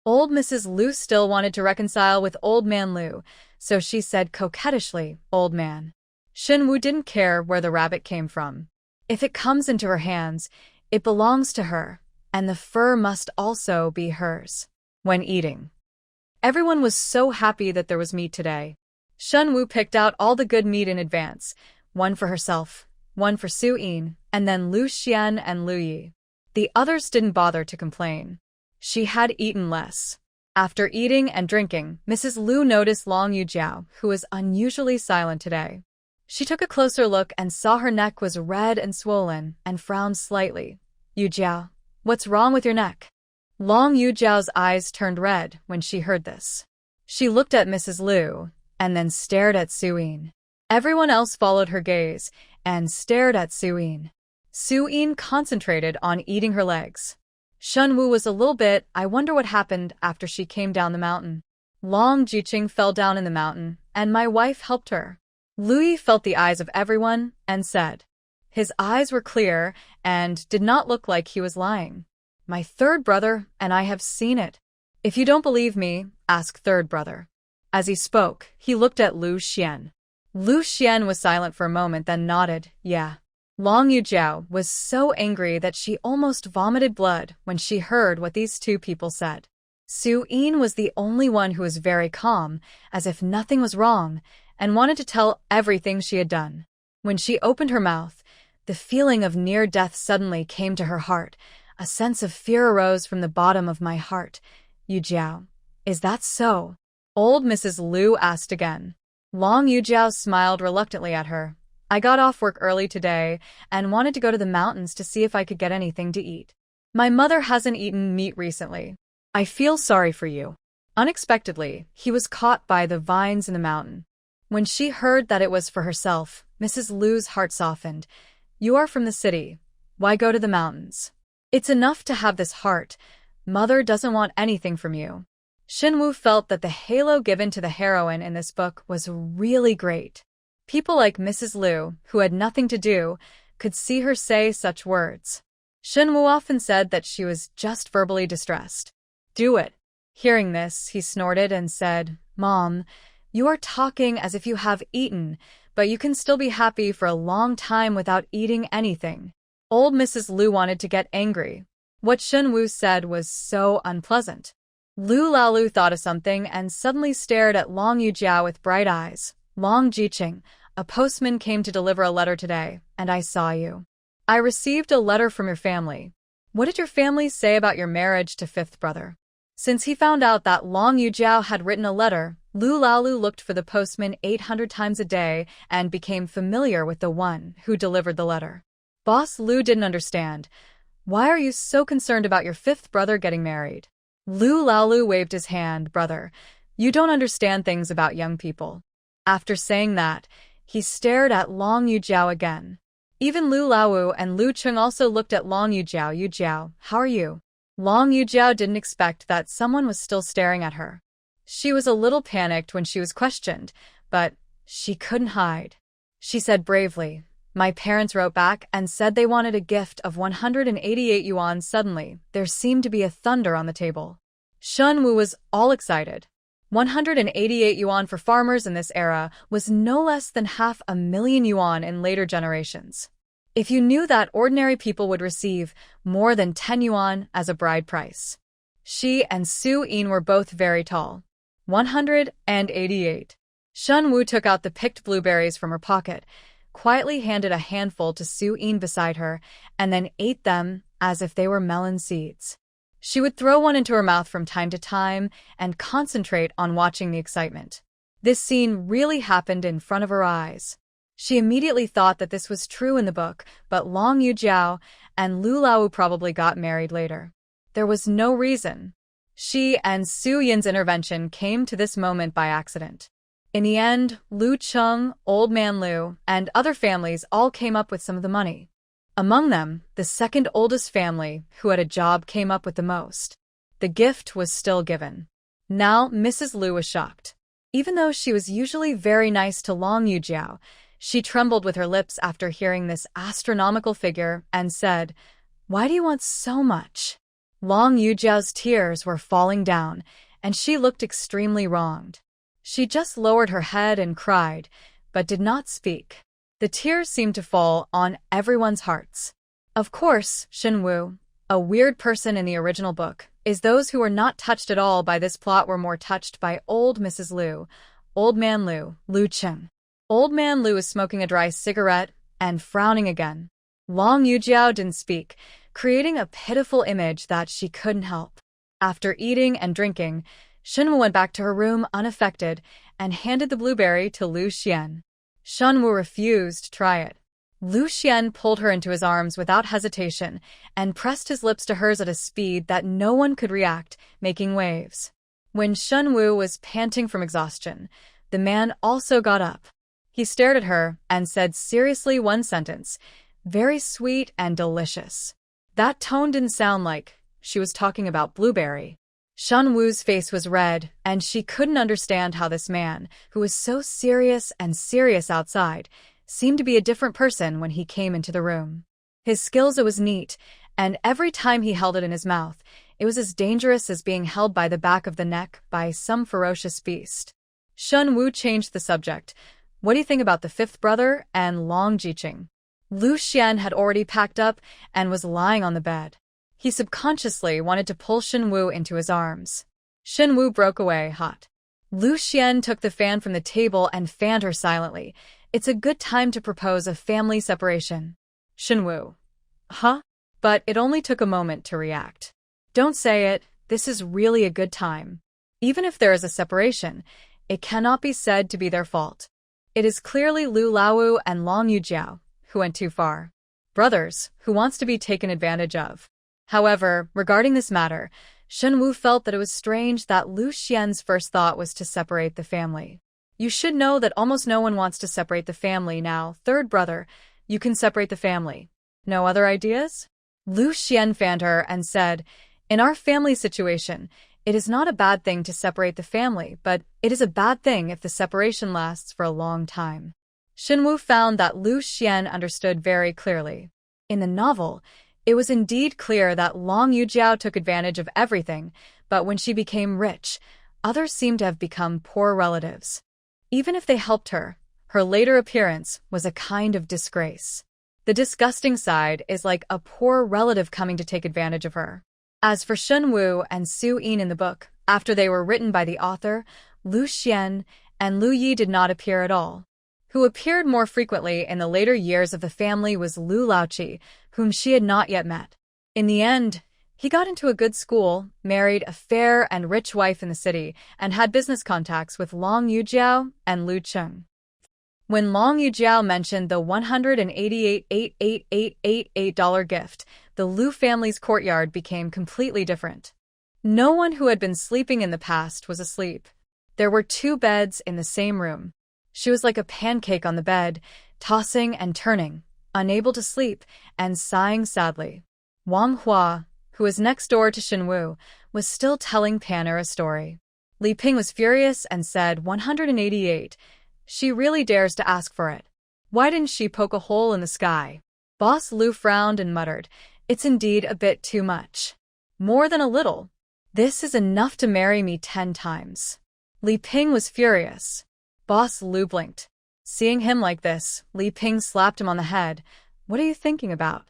Old Mrs. Lu still wanted to reconcile with Old Man Lu, so she said coquettishly, "Old man." Shen Wu didn't care where the rabbit came from. If it comes into her hands, it belongs to her, and the fur must also be hers. When eating, everyone was so happy that there was meat today. Shen Wu picked out all the good meat in advance, one for herself, one for Su Yin, and then Lu Xuan and Lu Yi. The others didn't bother to complain. She had eaten less. After eating and drinking, Mrs. Lu noticed Long Yujiao, who was unusually silent today. She took a closer look and saw her neck was red and swollen, and frowned slightly. "Yujiao, what's wrong with your neck?" Long Yujiao's eyes turned red when she heard this. She looked at Mrs. Lu, and then stared at Su Yin. Everyone else followed her gaze, and stared at Su Yin. Su Yin concentrated on eating her legs. Shen Wu was a little bit, I wonder what happened after she came down the mountain. Long Jiqing fell down in the mountain, and my wife helped her. Lu Yi felt the eyes of everyone, and said. His eyes were clear, and did not look like he was lying. "My third brother, and I have seen it. If you don't believe me, ask third brother." As he spoke, he looked at Lu Xuan. Lu Xuan was silent for a moment, then nodded, "Yeah." Long Yujiao was so angry that she almost vomited blood when she heard what these two people said. Su Yin was the only one who was very calm, as if nothing was wrong, and wanted to tell everything she had done. When she opened her mouth, the feeling of near death suddenly came to her heart. A sense of fear arose from the bottom of my heart. "Yujiao, is that so?" Old Mrs. Lu asked again. Long Yujiao smiled reluctantly at her. "I got off work early today and wanted to go to the mountains to see if I could get anything to eat. My mother hasn't eaten meat recently. I feel sorry for you." Unexpectedly, he was caught by the vines in the mountain. When she heard that it was for herself, Mrs. Lu's heart softened. "You are from the city. Why go to the mountains? It's enough to have this heart. Mother doesn't want anything from you." Shen Wu felt that the halo given to the heroine in this book was really great. People like Mrs. Lu, who had nothing to do, could see her say such words. Shen Wu often said that she was just verbally distressed. "Do it." Hearing this, he snorted and said, "Mom, you are talking as if you have eaten, but you can still be happy for a long time without eating anything." Old Mrs. Lu wanted to get angry. What Shen Wu said was so unpleasant. Lu Laolu thought of something and suddenly stared at Long Yujiao with bright eyes. "Long Jiqing, a postman came to deliver a letter today, and I saw you. I received a letter from your family. What did your family say about your marriage to fifth brother?" Since he found out that Long Yujiao had written a letter, Lu Laolu looked for the postman 800 times a day and became familiar with the one who delivered the letter. Boss Lu didn't understand. "Why are you so concerned about your fifth brother getting married?" Lu Laolu waved his hand. "Brother, you don't understand things about young people." After saying that, he stared at Long Yujiao again. Even Lu Laolu and Lu Cheng also looked at Long Yujiao. "Yujiao, how are you?" Long Yujiao didn't expect that someone was still staring at her. She was a little panicked when she was questioned, but she couldn't hide. She said bravely, "My parents wrote back and said they wanted a gift of 188 yuan." Suddenly, there seemed to be a thunder on the table. Shen Wu was all excited. 188 yuan for farmers in this era was no less than 500,000 yuan in later generations. If you knew that ordinary people would receive more than 10 yuan as a bride price. She and Su Yin were both very tall. 188. Shen Wu took out the picked blueberries from her pocket, quietly handed a handful to Su Yin beside her, and then ate them as if they were melon seeds. She would throw one into her mouth from time to time and concentrate on watching the excitement. This scene really happened in front of her eyes. She immediately thought that this was true in the book, but Long Yujiao and Lu Laolu probably got married later. There was no reason. She and Su Yin's intervention came to this moment by accident. In the end, Lu Chung, Old Man Lu, and other families all came up with some of the money. Among them, the second oldest family, who had a job, came up with the most. The gift was still given. Now, Mrs. Lu was shocked. Even though she was usually very nice to Long Yujiao, she trembled with her lips after hearing this astronomical figure and said, "Why do you want so much?" Long Yujiao's tears were falling down, and she looked extremely wronged. She just lowered her head and cried, but did not speak. The tears seemed to fall on everyone's hearts. Of course, Shen Wu, a weird person in the original book, is those who were not touched at all by this plot were more touched by old Mrs. Lu, Old Man Lu, Lu Chen. Old Man Lu was smoking a dry cigarette and frowning again. Long Yujiao didn't speak, creating a pitiful image that she couldn't help. After eating and drinking, Shen Wu went back to her room unaffected and handed the blueberry to Lu Xuan. Shen Wu refused to try it. Lu Xuan pulled her into his arms without hesitation and pressed his lips to hers at a speed that no one could react, making waves. When Shen Wu was panting from exhaustion, the man also got up. He stared at her and said seriously one sentence, "Very sweet and delicious." That tone didn't sound like she was talking about blueberry. Shen Wu's face was red, and she couldn't understand how this man, who was so serious and serious outside, seemed to be a different person when he came into the room. His skills was neat, and every time he held it in his mouth, it was as dangerous as being held by the back of the neck by some ferocious beast. Shen Wu changed the subject. "What do you think about the fifth brother and Long Jiqing?" Lu Xuan had already packed up and was lying on the bed. He subconsciously wanted to pull Shen Wu into his arms. Shen Wu broke away hot. Lu Xuan took the fan from the table and fanned her silently. "It's a good time to propose a family separation." Shen Wu. "Huh?" But it only took a moment to react. "Don't say it. This is really a good time. Even if there is a separation, it cannot be said to be their fault. It is clearly Lu Laowu and Long Yujiao who went too far. Brothers who wants to be taken advantage of." However, regarding this matter, Shen Wu felt that it was strange that Lu Xian's first thought was to separate the family. "You should know that almost no one wants to separate the family now. Third brother, you can separate the family. No other ideas?" Lu Xian fanned her and said, "In our family situation, it is not a bad thing to separate the family, but it is a bad thing if the separation lasts for a long time." Shen Wu found that Lu Xian understood very clearly. In the novel, it was indeed clear that Long Yujiao took advantage of everything, but when she became rich, others seemed to have become poor relatives. Even if they helped her, her later appearance was a kind of disgrace. The disgusting side is like a poor relative coming to take advantage of her. As for Shen Wu and Su Yin in the book, after they were written by the author, Lu Xian and Lu Yi did not appear at all. Who appeared more frequently in the later years of the family was Lu Laoqi, whom she had not yet met. In the end, he got into a good school, married a fair and rich wife in the city, and had business contacts with Long Yujiao and Lu Cheng. When Long Yujiao mentioned the $188,888 gift, the Lu family's courtyard became completely different. No one who had been sleeping in the past was asleep. There were 2 beds in the same room. She was like a pancake on the bed, tossing and turning, unable to sleep, and sighing sadly. Wang Hua, who was next door to Shen Wu, was still telling Panner a story. Li Ping was furious and said, 188. She really dares to ask for it. Why didn't she poke a hole in the sky? Boss Lu frowned and muttered, "It's indeed a bit too much. More than a little. This is enough to marry me 10 times. Li Ping was furious. Boss Lu blinked. Seeing him like this, Li Ping slapped him on the head. "What are you thinking about?"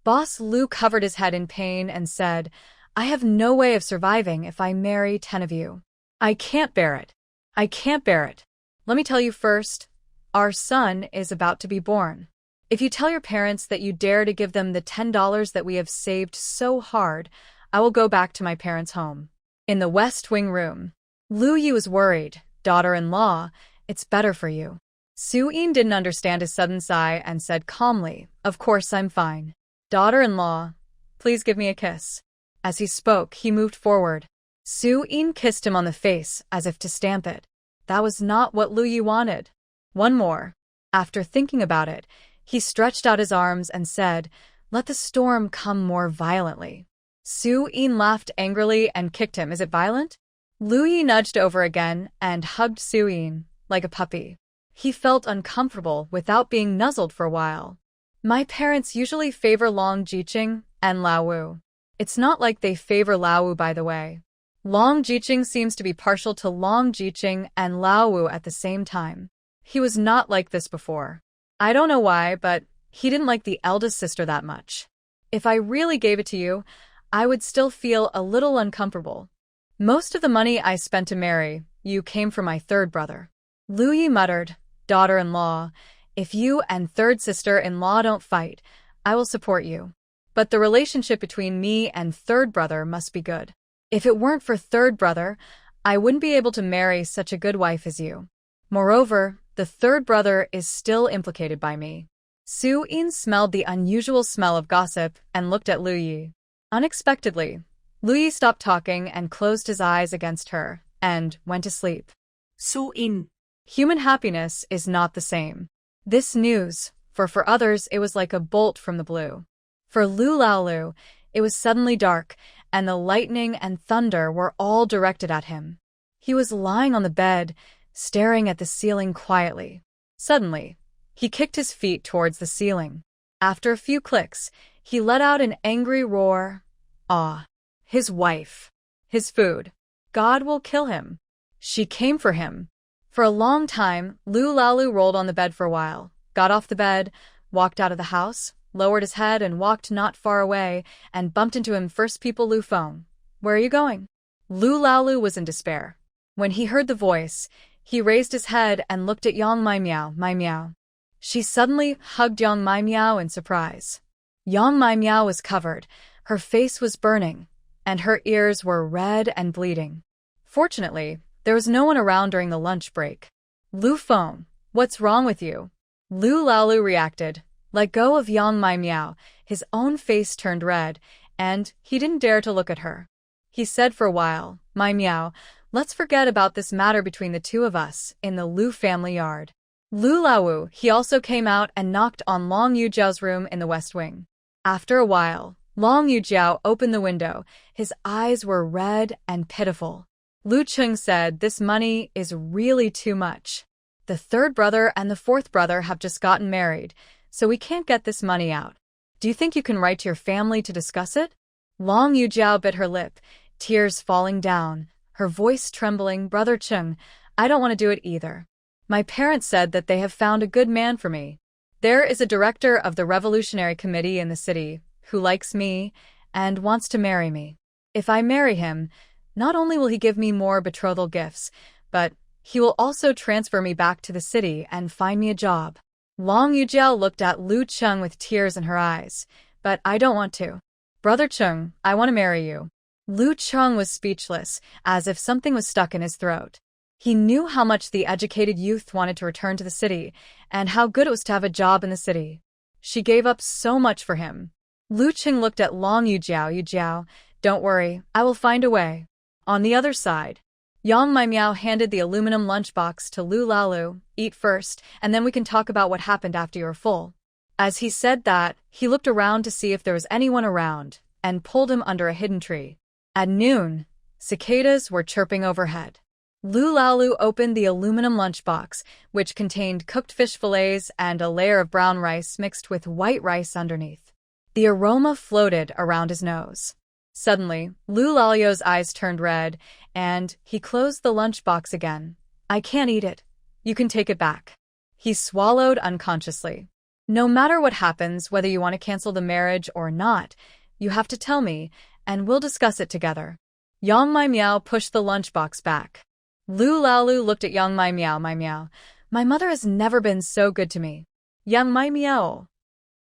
Boss Lu covered his head in pain and said, "I have no way of surviving if I marry 10 of you. I can't bear it. I can't bear it. Let me tell you first, our son is about to be born. If you tell your parents that you dare to give them the $10 that we have saved so hard, I will go back to my parents' home." In the West Wing room, Lu Yi was worried. "Daughter-in-law, it's better for you." Su Yin didn't understand his sudden sigh and said calmly, "Of course I'm fine. Daughter-in-law, please give me a kiss." As he spoke, he moved forward. Su Yin kissed him on the face as if to stamp it. That was not what Lu Yi wanted. One more. After thinking about it, he stretched out his arms and said, "Let the storm come more violently." Su Yin laughed angrily and kicked him. "Is it violent?" Lu Yi nudged over again and hugged Su Yin like a puppy. He felt uncomfortable without being nuzzled for a while. My parents usually favor Long Jiqing and Lao Wu. It's not like they favor Lao Wu, by the way. Long Jiqing seems to be partial to Long Jiqing and Lao Wu at the same time. He was not like this before. I don't know why, but he didn't like the eldest sister that much. If I really gave it to you, I would still feel a little uncomfortable. Most of the money I spent to marry you came from my third brother. Lu Yi muttered, "Daughter-in-law, if you and third sister-in-law don't fight, I will support you. But the relationship between me and third brother must be good. If it weren't for third brother, I wouldn't be able to marry such a good wife as you. Moreover, the third brother is still implicated by me." Su Yin smelled the unusual smell of gossip and looked at Lu Yi. Unexpectedly, Lu Yi stopped talking and closed his eyes against her and went to sleep. Su Yin. Human happiness is not the same. This news, for others it was like a bolt from the blue. For Lu Laolu, it was suddenly dark, and the lightning and thunder were all directed at him. He was lying on the bed, staring at the ceiling quietly. Suddenly, he kicked his feet towards the ceiling. After a few clicks, he let out an angry roar. Ah, his wife. His food. God will kill him. She came for him. For a long time, Lu Laolu rolled on the bed for a while, got off the bed, walked out of the house, lowered his head and walked not far away, and bumped into him first people Lu Feng. "Where are you going?" Lu Laolu was in despair. When he heard the voice, he raised his head and looked at Yang Mai Miao, Mai Miao. She suddenly hugged Yang Mai Miao in surprise. Yang Mai Miao was covered, her face was burning, and her ears were red and bleeding. Fortunately, there was no one around during the lunch break. "Lu Feng, what's wrong with you?" Lu Laolu reacted. Let go of Yang Mai Miao, his own face turned red, and he didn't dare to look at her. He said for a while, "Mai Miao, let's forget about this matter between the two of us in the Lu family yard." Lu Laowu, he also came out and knocked on Long Yujiao's room in the west wing. After a while, Long Yujiao opened the window. His eyes were red and pitiful. Lu Cheng said, "This money is really too much. The third brother and the fourth brother have just gotten married, so we can't get this money out. Do you think you can write to your family to discuss it?" Long Yujiao bit her lip, tears falling down, her voice trembling. "Brother Cheng, I don't want to do it either. My parents said that they have found a good man for me. There is a director of the Revolutionary Committee in the city who likes me and wants to marry me. If I marry him, not only will he give me more betrothal gifts, but he will also transfer me back to the city and find me a job." Long Yujiao looked at Lu Cheng with tears in her eyes. "But I don't want to. Brother Cheng, I want to marry you." Lu Cheng was speechless, as if something was stuck in his throat. He knew how much the educated youth wanted to return to the city, and how good it was to have a job in the city. She gave up so much for him. Lu Cheng looked at Long Yujiao. "Yujiao, don't worry, I will find a way." On the other side, Yang Mai Miao handed the aluminum lunchbox to Lu Laolu. "Eat first, and then we can talk about what happened after you're full." As he said that, he looked around to see if there was anyone around, and pulled him under a hidden tree. At noon, cicadas were chirping overhead. Lu Laolu opened the aluminum lunchbox, which contained cooked fish fillets and a layer of brown rice mixed with white rice underneath. The aroma floated around his nose. Suddenly, Lu Laolu's eyes turned red, and he closed the lunchbox again. "I can't eat it. You can take it back." He swallowed unconsciously. "No matter what happens, whether you want to cancel the marriage or not, you have to tell me, and we'll discuss it together." Yang Mai Miao pushed the lunchbox back. Lu Laolu looked at Yang Mai Miao. "Mai Miao, my mother has never been so good to me." "Yang Mai Miao,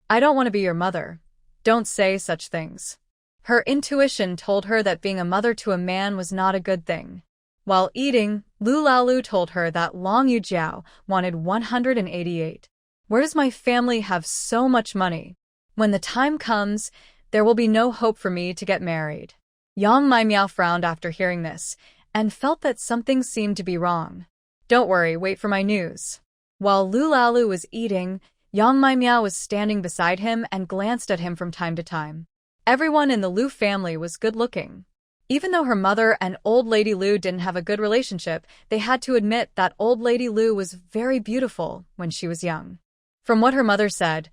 I don't want to be your mother. Don't say such things." Her intuition told her that being a mother to a man was not a good thing. While eating, Lu Laolu told her that Long Yujiao wanted 188. "Where does my family have so much money? When the time comes, There will be no hope for me to get married. Yang Miao frowned after hearing this, and felt that something seemed to be wrong. Don't worry, wait for my news. While Lu Lalu was eating, Yang Miao was standing beside him and glanced at him from time to time. Everyone in the Lu family was good-looking. Even though her mother and Old Lady Lu didn't have a good relationship, they had to admit that Old Lady Lu was very beautiful when she was young. From what her mother said,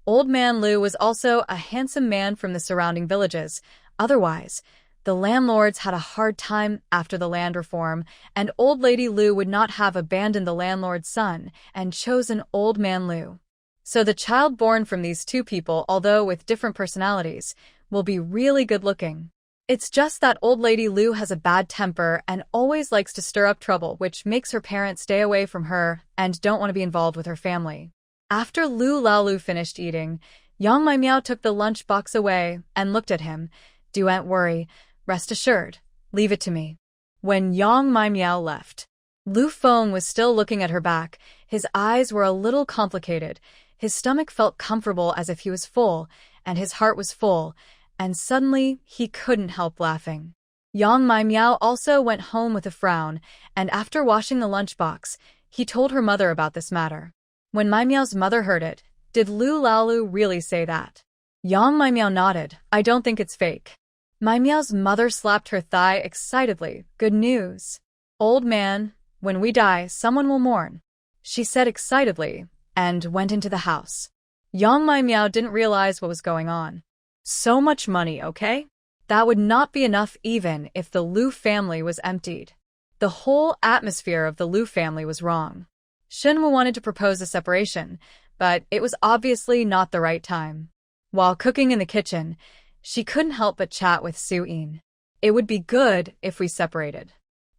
Old Man Lu was also a handsome man from the surrounding villages. Otherwise, the landlords had a hard time after the land reform, and Old Lady Lu would not have abandoned the landlord's son and chosen Old Man Lu. So the child born from these two people, although with different personalities, will be really good-looking. It's just that Old Lady Lu has a bad temper and always likes to stir up trouble, which makes her parents stay away from her and don't want to be involved with her family. After Lu Lalu finished eating, Yang Miao took the lunch box away and looked at him. Don't worry, rest assured, leave it to me. When Yang Miao left, Lu Feng was still looking at her back. His eyes were a little complicated. His stomach felt comfortable as if he was full, and his heart was full, and suddenly he couldn't help laughing. Yang Miao also went home with a frown, and after washing the lunchbox, he told her mother about this matter. When Miao's mother heard it, did Lu Lalu really say that? Yang Miao nodded. I don't think it's fake. Miao's mother slapped her thigh excitedly. Good news. Old man, when we die, someone will mourn, she said excitedly, and went into the house. Yang Miao didn't realize what was going on. So much money, okay? That would not be enough even if the Lu family was emptied. The whole atmosphere of the Lu family was wrong. Shen Wu wanted to propose a separation, but it was obviously not the right time. While cooking in the kitchen, she couldn't help but chat with Su Yin. It would be good if we separated.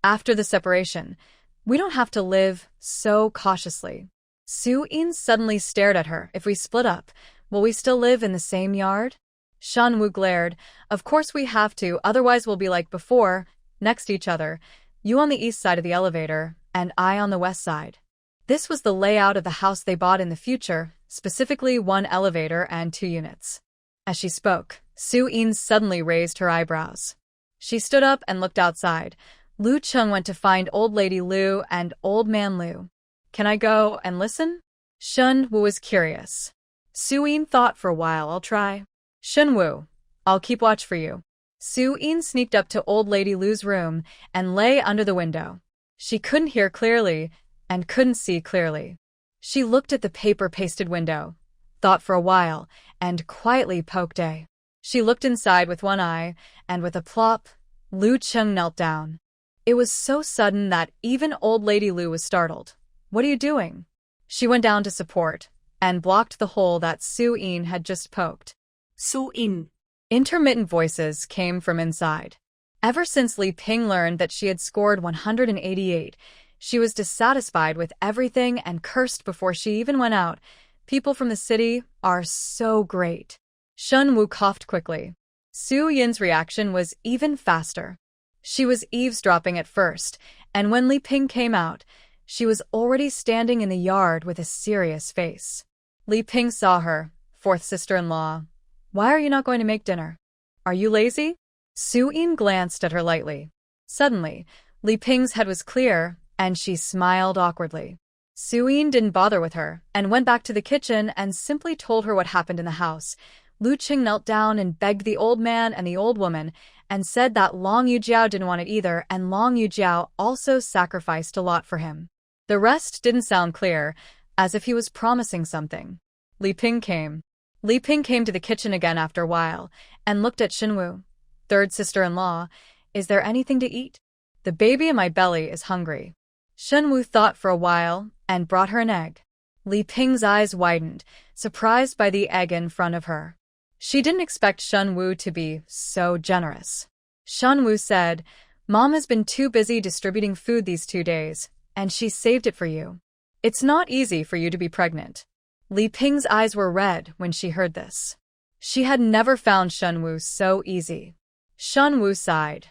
After the separation, we don't have to live so cautiously. Su Yin suddenly stared at her. If we split up, will we still live in the same yard? Shen Wu glared. Of course we have to, otherwise we'll be like before, next to each other, you on the east side of the elevator, and I on the west side. This was the layout of the house they bought in the future, specifically 1 elevator and 2 units. As she spoke, Su Yin suddenly raised her eyebrows. She stood up and looked outside. Lu Cheng went to find Old Lady Lu and Old Man Lu. Can I go and listen? Shen Wu was curious. Su Yin thought for a while. I'll try. Shen Wu, I'll keep watch for you. Su Yin sneaked up to Old Lady Lu's room and lay under the window. She couldn't hear clearly and couldn't see clearly. She looked at the paper-pasted window, thought for a while, and quietly poked a. She looked inside with one eye, and with a plop, Lu Cheng knelt down. It was so sudden that even Old Lady Lu was startled. What are you doing? She went down to support, and blocked the hole that Su Yin had just poked. Su Yin. Intermittent voices came from inside. Ever since Li Ping learned that she had scored 188, she was dissatisfied with everything and cursed before she even went out. People from the city are so great. Shen Wu coughed quickly. Su Yin's reaction was even faster. She was eavesdropping at first, and when Li Ping came out, she was already standing in the yard with a serious face. Li Ping saw her, 4th sister-in-law. Why are you not going to make dinner? Are you lazy? Su Yin glanced at her lightly. Suddenly, Li Ping's head was clear, and she smiled awkwardly. Su Yin didn't bother with her, and went back to the kitchen and simply told her what happened in the house. Lu Qing knelt down and begged the old man and the old woman, and said that Long Yujiao didn't want it either, and Long Yujiao also sacrificed a lot for him. The rest didn't sound clear, as if he was promising something. Li Ping came. Li Ping came to the kitchen again after a while, and looked at Shen Wu. 3rd sister-in-law, is there anything to eat? The baby in my belly is hungry. Shen Wu thought for a while, and brought her an egg. Li Ping's eyes widened, surprised by the egg in front of her. She didn't expect Shen Wu to be so generous. Shen Wu said, Mom has been too busy distributing food these 2 days, and she saved it for you. It's not easy for you to be pregnant. Li Ping's eyes were red when she heard this. She had never found Shen Wu so easy. Shen Wu sighed.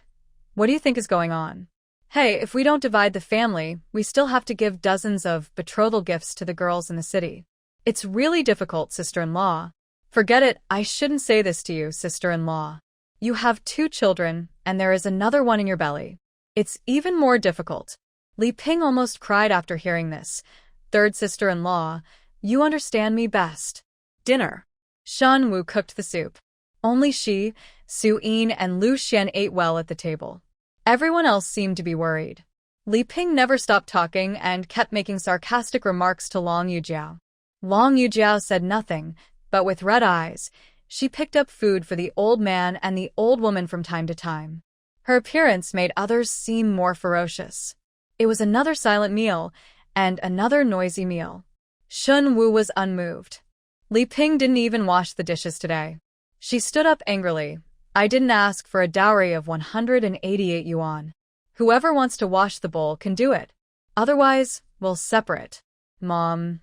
What do you think is going on? Hey, if we don't divide the family, we still have to give dozens of betrothal gifts to the girls in the city. It's really difficult, sister-in-law. Forget it, I shouldn't say this to you, sister-in-law. You have 2 children, and there is another one in your belly. It's even more difficult. Li Ping almost cried after hearing this. Third sister-in-law, you understand me best. Dinner. Shen Wu cooked the soup. Only she, Su Yin, and Lu Xuan ate well at the table. Everyone else seemed to be worried. Li Ping never stopped talking and kept making sarcastic remarks to Long Yujiao. Long Yujiao said nothing, but with red eyes, she picked up food for the old man and the old woman from time to time. Her appearance made others seem more ferocious. It was another silent meal, and another noisy meal. Shen Wu was unmoved. Li Ping didn't even wash the dishes today. She stood up angrily. I didn't ask for a dowry of 188 yuan. Whoever wants to wash the bowl can do it. Otherwise, we'll separate. Mom,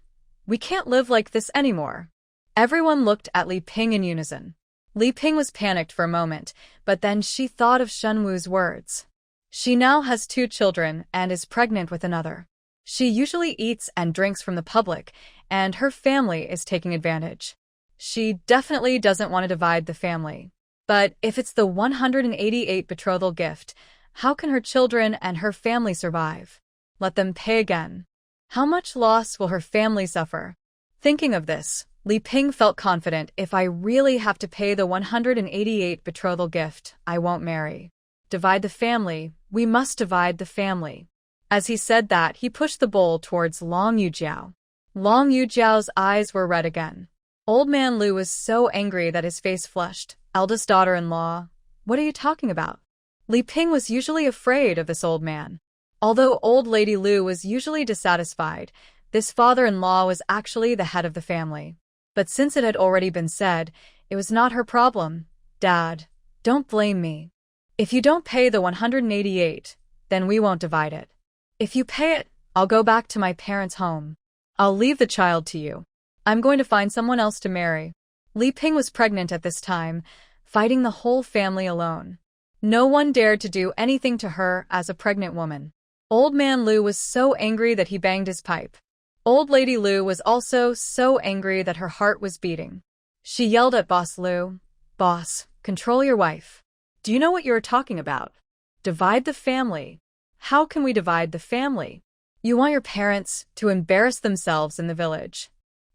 we can't live like this anymore. Everyone looked at Li Ping in unison. Li Ping was panicked for a moment, but then she thought of Shen Wu's words. She now has 2 children and is pregnant with another. She usually eats and drinks from the public, and her family is taking advantage. She definitely doesn't want to divide the family. But if it's the 188 betrothal gift, how can her children and her family survive? Let them pay again. How much loss will her family suffer? Thinking of this, Li Ping felt confident. If I really have to pay the 188 betrothal gift, I won't marry. Divide the family, we must divide the family. As he said that, he pushed the bowl towards Long Yujiao. Long Yujiao's eyes were red again. Old man Lu was so angry that his face flushed. Eldest daughter-in-law, what are you talking about? Li Ping was usually afraid of this old man. Although old lady Lu was usually dissatisfied, this father-in-law was actually the head of the family. But since it had already been said, it was not her problem. Dad, don't blame me. If you don't pay the 188, then we won't divide it. If you pay it, I'll go back to my parents' home. I'll leave the child to you. I'm going to find someone else to marry. Li Ping was pregnant at this time, fighting the whole family alone. No one dared to do anything to her as a pregnant woman. Old man Lu was so angry that he banged his pipe. Old lady Lu was also so angry that her heart was beating. She yelled at Boss Lu, "Boss, control your wife. Do you know what you're talking about? Divide the family. How can we divide the family? You want your parents to embarrass themselves in the village."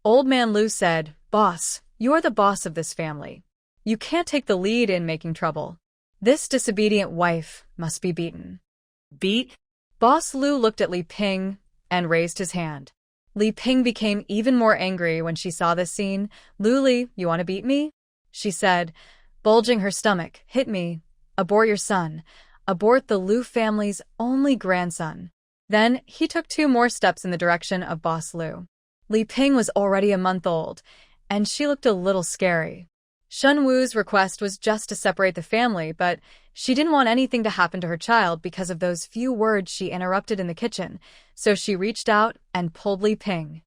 Old man Lu said, "Boss, you're the boss of this family. You can't take the lead in making trouble. This disobedient wife must be beaten." Beat? Boss Lu looked at Li Ping and raised his hand. Li Ping became even more angry when she saw this scene. "Luli, you want to beat me?" she said, bulging her stomach. "Hit me. Abort your son. Abort the Lu family's only grandson." Then he took 2 more steps in the direction of Boss Lu. Li Ping was already a month old, and she looked a little scary. Shen Wu's request was just to separate the family, but she didn't want anything to happen to her child because of those few words she interrupted in the kitchen, so she reached out and pulled Li Ping.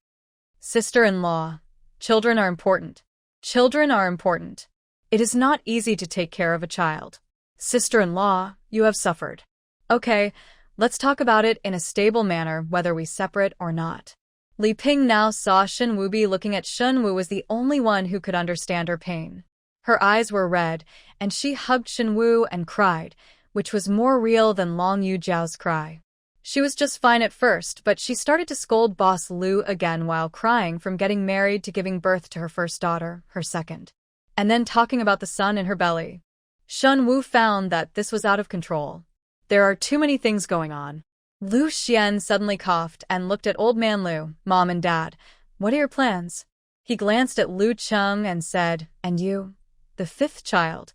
"Sister-in-law, children are important. Children are important. It is not easy to take care of a child. Sister-in-law, you have suffered. Okay, let's talk about it in a stable manner, whether we separate or not." Li Ping now saw Shen Wu be looking at Shen Wu as the only one who could understand her pain. Her eyes were red, and she hugged Shen Wu and cried, which was more real than Long Yujiao's cry. She was just fine at first, but she started to scold Boss Lu again while crying from getting married to giving birth to her first daughter, her second, and then talking about the son in her belly. Shen Wu found that this was out of control. There are too many things going on. Lu Xuan suddenly coughed and looked at old man Lu. "Mom and Dad, what are your plans?" He glanced at Lu Cheng and said, "And you? The 5th child.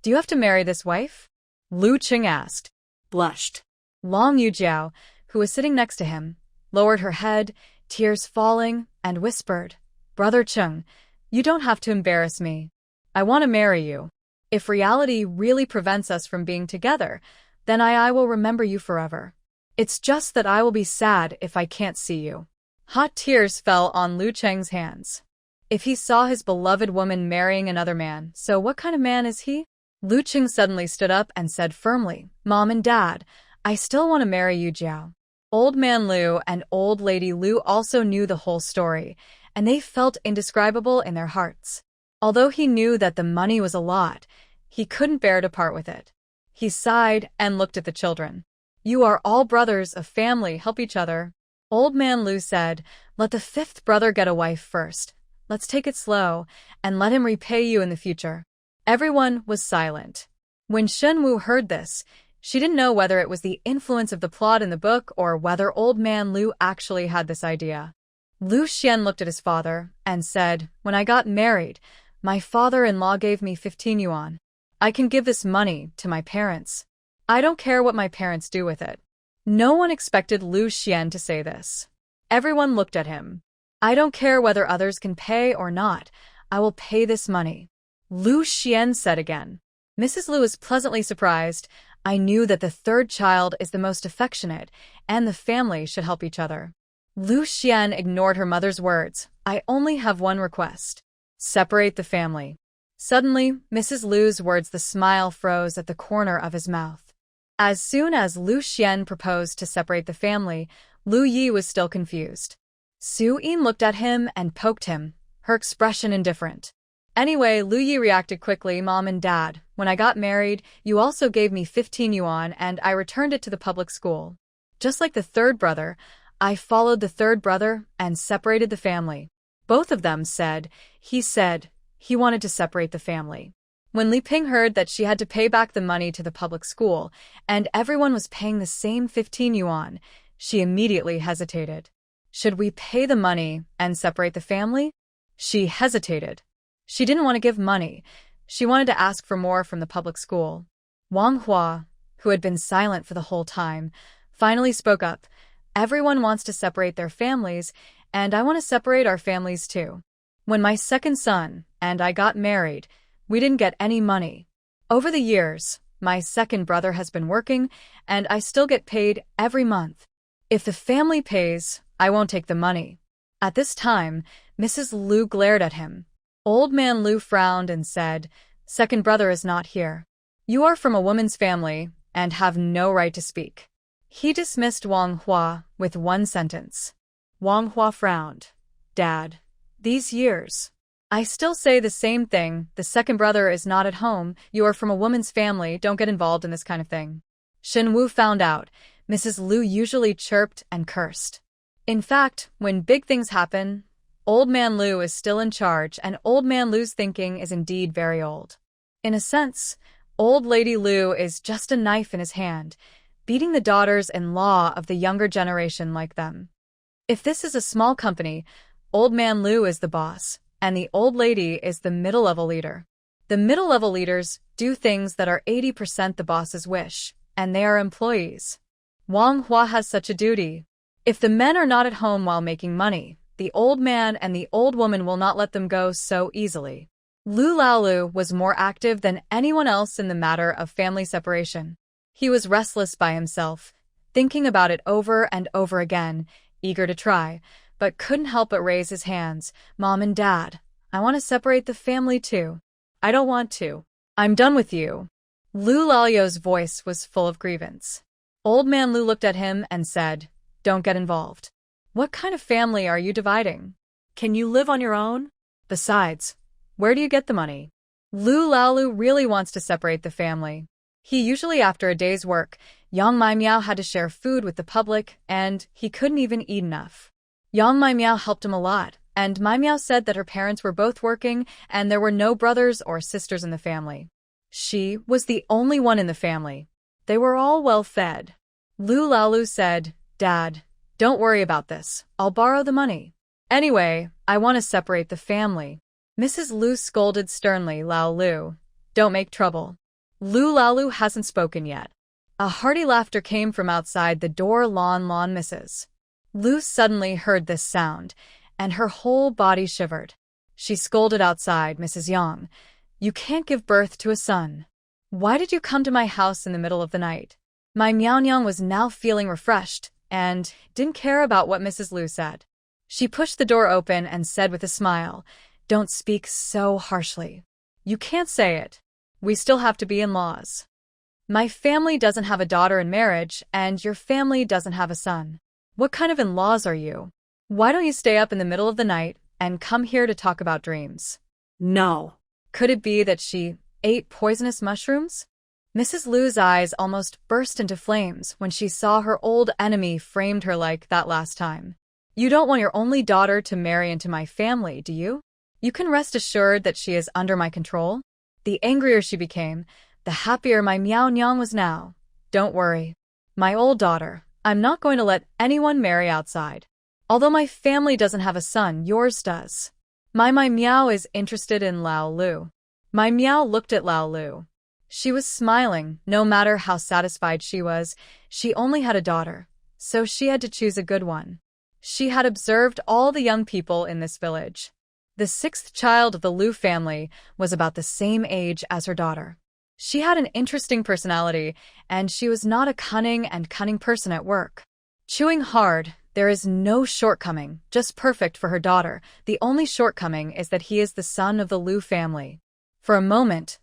Do you have to marry this wife?" Lu Cheng asked. Blushed. Long Yujiao, who was sitting next to him, lowered her head, tears falling, and whispered, "Brother Cheng, you don't have to embarrass me. I want to marry you. If reality really prevents us from being together, then I will remember you forever. It's just that I will be sad if I can't see you." Hot tears fell on Lu Cheng's hands. If he saw his beloved woman marrying another man, so what kind of man is he? Lu Cheng suddenly stood up and said firmly, "Mom and Dad, I still want to marry Yujiao." Old man Lu and old lady Lu also knew the whole story, and they felt indescribable in their hearts. Although he knew that the money was a lot, he couldn't bear to part with it. He sighed and looked at the children. You are all brothers, a family, help each other. Old man Lu said, let the fifth brother get a wife first. Let's take it slow, and let him repay you in the future. Everyone was silent. When Shen Wu heard this, she didn't know whether it was the influence of the plot in the book or whether old man Lu actually had this idea. Lu Xuan looked at his father and said, when I got married, my father-in-law gave me 15 yuan. I can give this money to my parents. I don't care what my parents do with it. No one expected Lu Xuan to say this. Everyone looked at him. I don't care whether others can pay or not. I will pay this money. Lu Xuan said again. Mrs. Lu was pleasantly surprised. I knew that the third child is the most affectionate, and the family should help each other. Lu Xuan ignored her mother's words. I only have one request. Separate the family. Suddenly, Mrs. Lu's words, the smile froze at the corner of his mouth. As soon as Lu Xuan proposed to separate the family, Lu Yi was still confused. Su Yin looked at him and poked him, her expression indifferent. Anyway, Lu Yi reacted quickly, Mom and Dad, when I got married, you also gave me 15 yuan and I returned it to the public school. Just like the third brother, I followed the third brother and separated the family. Both of them said he wanted to separate the family. When Li Ping heard that she had to pay back the money to the public school, and everyone was paying the same 15 yuan, she immediately hesitated. Should we pay the money and separate the family? She hesitated. She didn't want to give money. She wanted to ask for more from the public school. Wang Hua, who had been silent for the whole time, finally spoke up. Everyone wants to separate their families, and I want to separate our families too. When my second son and I got married, we didn't get any money. Over the years, my second brother has been working, and I still get paid every month. If the family pays, I won't take the money. At this time, Mrs. Lu glared at him. Old man Lu frowned and said, second brother is not here. You are from a woman's family and have no right to speak. He dismissed Wang Hua with one sentence. Wang Hua frowned. Dad, these years, I still say the same thing. The second brother is not at home. You are from a woman's family. Don't get involved in this kind of thing. Shen Wu found out. Mrs. Lu usually chirped and cursed. In fact, when big things happen, Old Man Lu is still in charge, and Old Man Lu's thinking is indeed very old. In a sense, Old Lady Lu is just a knife in his hand, beating the daughters-in-law of the younger generation like them. If this is a small company, Old Man Lu is the boss, and the old lady is the middle-level leader. The middle-level leaders do things that are 80% the boss's wish, and they are employees. Wang Hua has such a duty. If the men are not at home while making money, the old man and the old woman will not let them go so easily. Lu Laolu was more active than anyone else in the matter of family separation. He was restless by himself, thinking about it over and over again, eager to try, but couldn't help but raise his hands. Mom and Dad, I want to separate the family too. I don't want to. I'm done with you. Lu Lao's voice was full of grievance. Old man Lu looked at him and said, don't get involved. What kind of family are you dividing? Can you live on your own? Besides, where do you get the money? Lu Laolu really wants to separate the family. He usually, after a day's work, Yang Mai Miao had to share food with the public, and he couldn't even eat enough. Yang Mai Miao helped him a lot, and Mai Miao said that her parents were both working and there were no brothers or sisters in the family. She was the only one in the family. They were all well fed. Lu Laolu said, Dad, don't worry about this. I'll borrow the money. Anyway, I want to separate the family. Mrs. Lu scolded sternly. Lao Lu, don't make trouble. Lu Laolu hasn't spoken yet. A hearty laughter came from outside the door. Lon, Mrs. Lu suddenly heard this sound, and her whole body shivered. She scolded outside, Mrs. Yang, you can't give birth to a son. Why did you come to my house in the middle of the night? My Miao was now feeling refreshed and didn't care about what Mrs. Lu said. She pushed the door open and said with a smile, don't speak so harshly. You can't say it. We still have to be in-laws. My family doesn't have a daughter in marriage, and your family doesn't have a son. What kind of in-laws are you? Why don't you stay up in the middle of the night and come here to talk about dreams? No. Could it be that she ate poisonous mushrooms? Mrs. Lu's eyes almost burst into flames when she saw her old enemy framed her like that last time. You don't want your only daughter to marry into my family, do you? You can rest assured that she is under my control. The angrier she became, the happier my Miao Nyang was now. Don't worry. My old daughter, I'm not going to let anyone marry outside. Although my family doesn't have a son, yours does. My Miao is interested in Lao Lu. My Miao looked at Lao Lu. She was smiling. No matter how satisfied she was, she only had a daughter, so she had to choose a good one. She had observed all the young people in this village. The sixth child of the Lu family was about the same age as her daughter. She had an interesting personality, and she was not a cunning person at work. Chewing hard, there is no shortcoming, just perfect for her daughter. The only shortcoming is that he is the son of the Lu family. For a moment,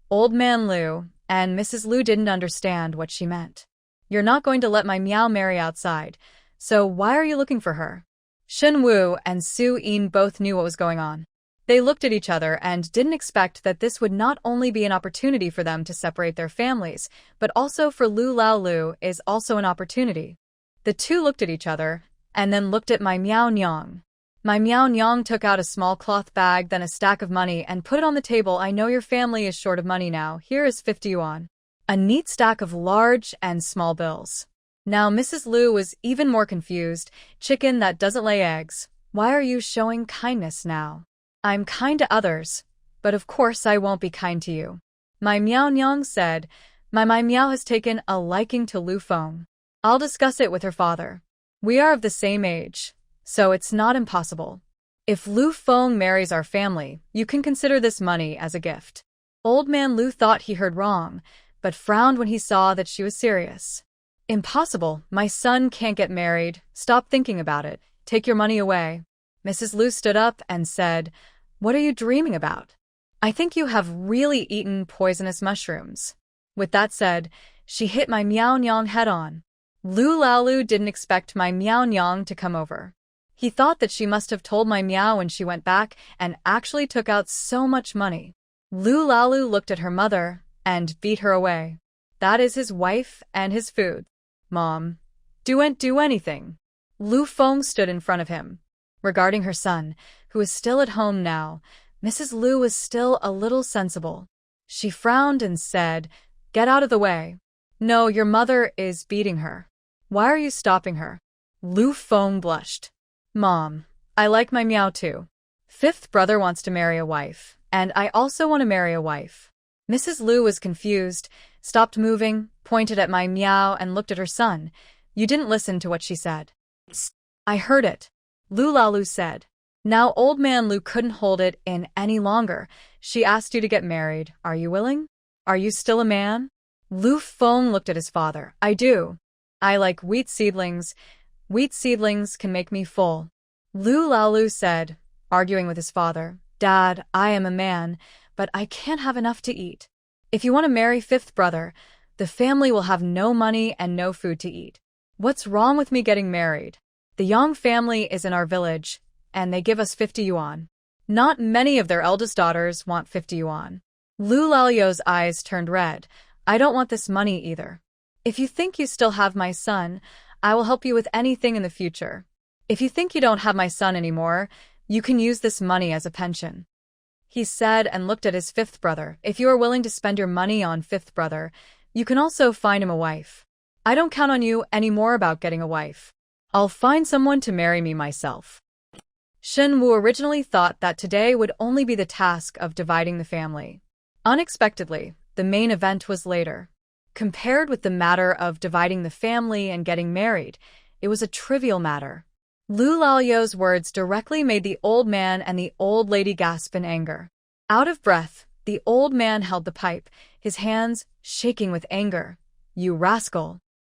Old Man Lu and Mrs. Lu didn't understand what she meant. You're not going to let my Miao marry outside, so why are you looking for her? Shen Wu and Su Yin both knew what was going on. They looked at each other and didn't expect that this would not only be an opportunity for them to separate their families, but also for Lu Lao Lu is also an opportunity. The two looked at each other, and then looked at my Miao Nyang. My Miao Nyang took out a small cloth bag, then a stack of money, and put it on the table. I know your family is short of money now. Here is 50 yuan. A neat stack of large and small bills. Now Mrs. Lu was even more confused. Chicken that doesn't lay eggs. Why are you showing kindness now? I'm kind to others, but of course I won't be kind to you. My Miao Nyang said. My Miao has taken a liking to Lu Feng. I'll discuss it with her father. We are of the same age, so it's not impossible. If Lu Feng marries our family, you can consider this money as a gift. Old Man Lu thought he heard wrong, but frowned when he saw that she was serious. Impossible. My son can't get married. Stop thinking about it. Take your money away. Mrs. Lu stood up and said, What are you dreaming about? I think you have really eaten poisonous mushrooms. With that said, she hit my Miao Nyang head on. Lu Laolu didn't expect my Miao Nyang to come over. He thought that she must have told my Miao when she went back and actually took out so much money. Lu Laolu looked at her mother and beat her away. That is his wife and his food. Mom, don't do anything. Lu Feng stood in front of him. Regarding her son, who was still at home now, Mrs. Lu was still a little sensible. She frowned and said, Get out of the way. No, your mother is beating her. Why are you stopping her? Lu Feng blushed. Mom, I like my Miao too. Fifth brother wants to marry a wife, and I also want to marry a wife. Mrs. Lu was confused, stopped moving, pointed at my Miao and looked at her son. You didn't listen to what she said. I heard it. Lu Laolu said. Now Old Man Lu couldn't hold it in any longer. She asked you to get married. Are you willing? Are you still a man? Lu Feng looked at his father. I do. I like wheat seedlings. Wheat seedlings can make me full. Lu Laolu said, arguing with his father. Dad, I am a man, but I can't have enough to eat. If you want to marry fifth brother, the family will have no money and no food to eat. What's wrong with me getting married? The Yang family is in our village, and they give us 50 yuan. Not many of their eldest daughters want 50 yuan. Lu Laoyo's eyes turned red. I don't want this money either. If you think you still have my son, I will help you with anything in the future. If you think you don't have my son anymore, you can use this money as a pension. He said and looked at his fifth brother. If you are willing to spend your money on fifth brother, you can also find him a wife. I don't count on you anymore about getting a wife. I'll find someone to marry me myself. Shen Wu originally thought that today would only be the task of dividing the family. Unexpectedly, the main event was later. Compared with the matter of dividing the family and getting married, it was a trivial matter. Lu Laoyo's words directly made the old man and the old lady gasp in anger. Out of breath, the old man held the pipe, his hands shaking with anger. You rascal!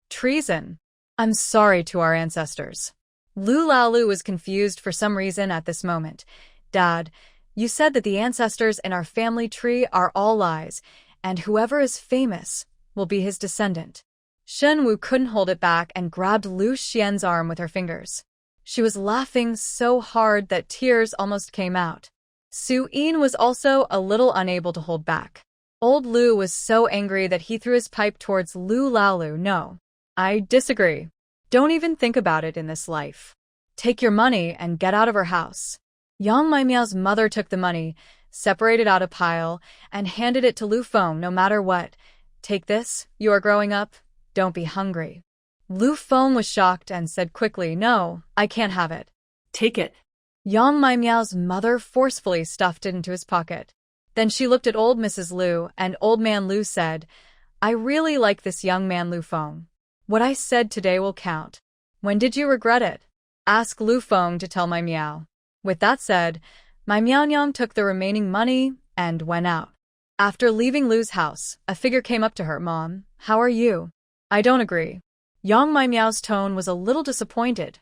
Treason! I'm sorry to our ancestors. Lu Laolu was confused for some reason at this moment. Dad, you said that the ancestors in our family tree are all lies, and whoever is famous will be his descendant. Shen Wu couldn't hold it back and grabbed Lu Xian's arm with her fingers. She was laughing so hard that tears almost came out. Su-in was also a little unable to hold back. Old Lu was so angry that he threw his pipe towards Lu Laolu. No. I disagree. Don't even think about it in this life. Take your money and get out of her house. Yang Maimiao's mother took the money, separated out a pile, and handed it to Lu Feng. No matter what. Take this, you are growing up, don't be hungry. Lu Feng was shocked and said quickly, no, I can't have it. Take it. Yang Maimiao's mother forcefully stuffed it into his pocket. Then she looked at old Mrs. Lu, and old man Lu said, I really like this young man Lu Feng. What I said today will count. When did you regret it? Ask Lu Feng to tell my meow. With that said, my meow nyang took the remaining money and went out. After leaving Lu's house, a figure came up to her. Mom, how are you? I don't agree. Yang my meow's tone was a little disappointed.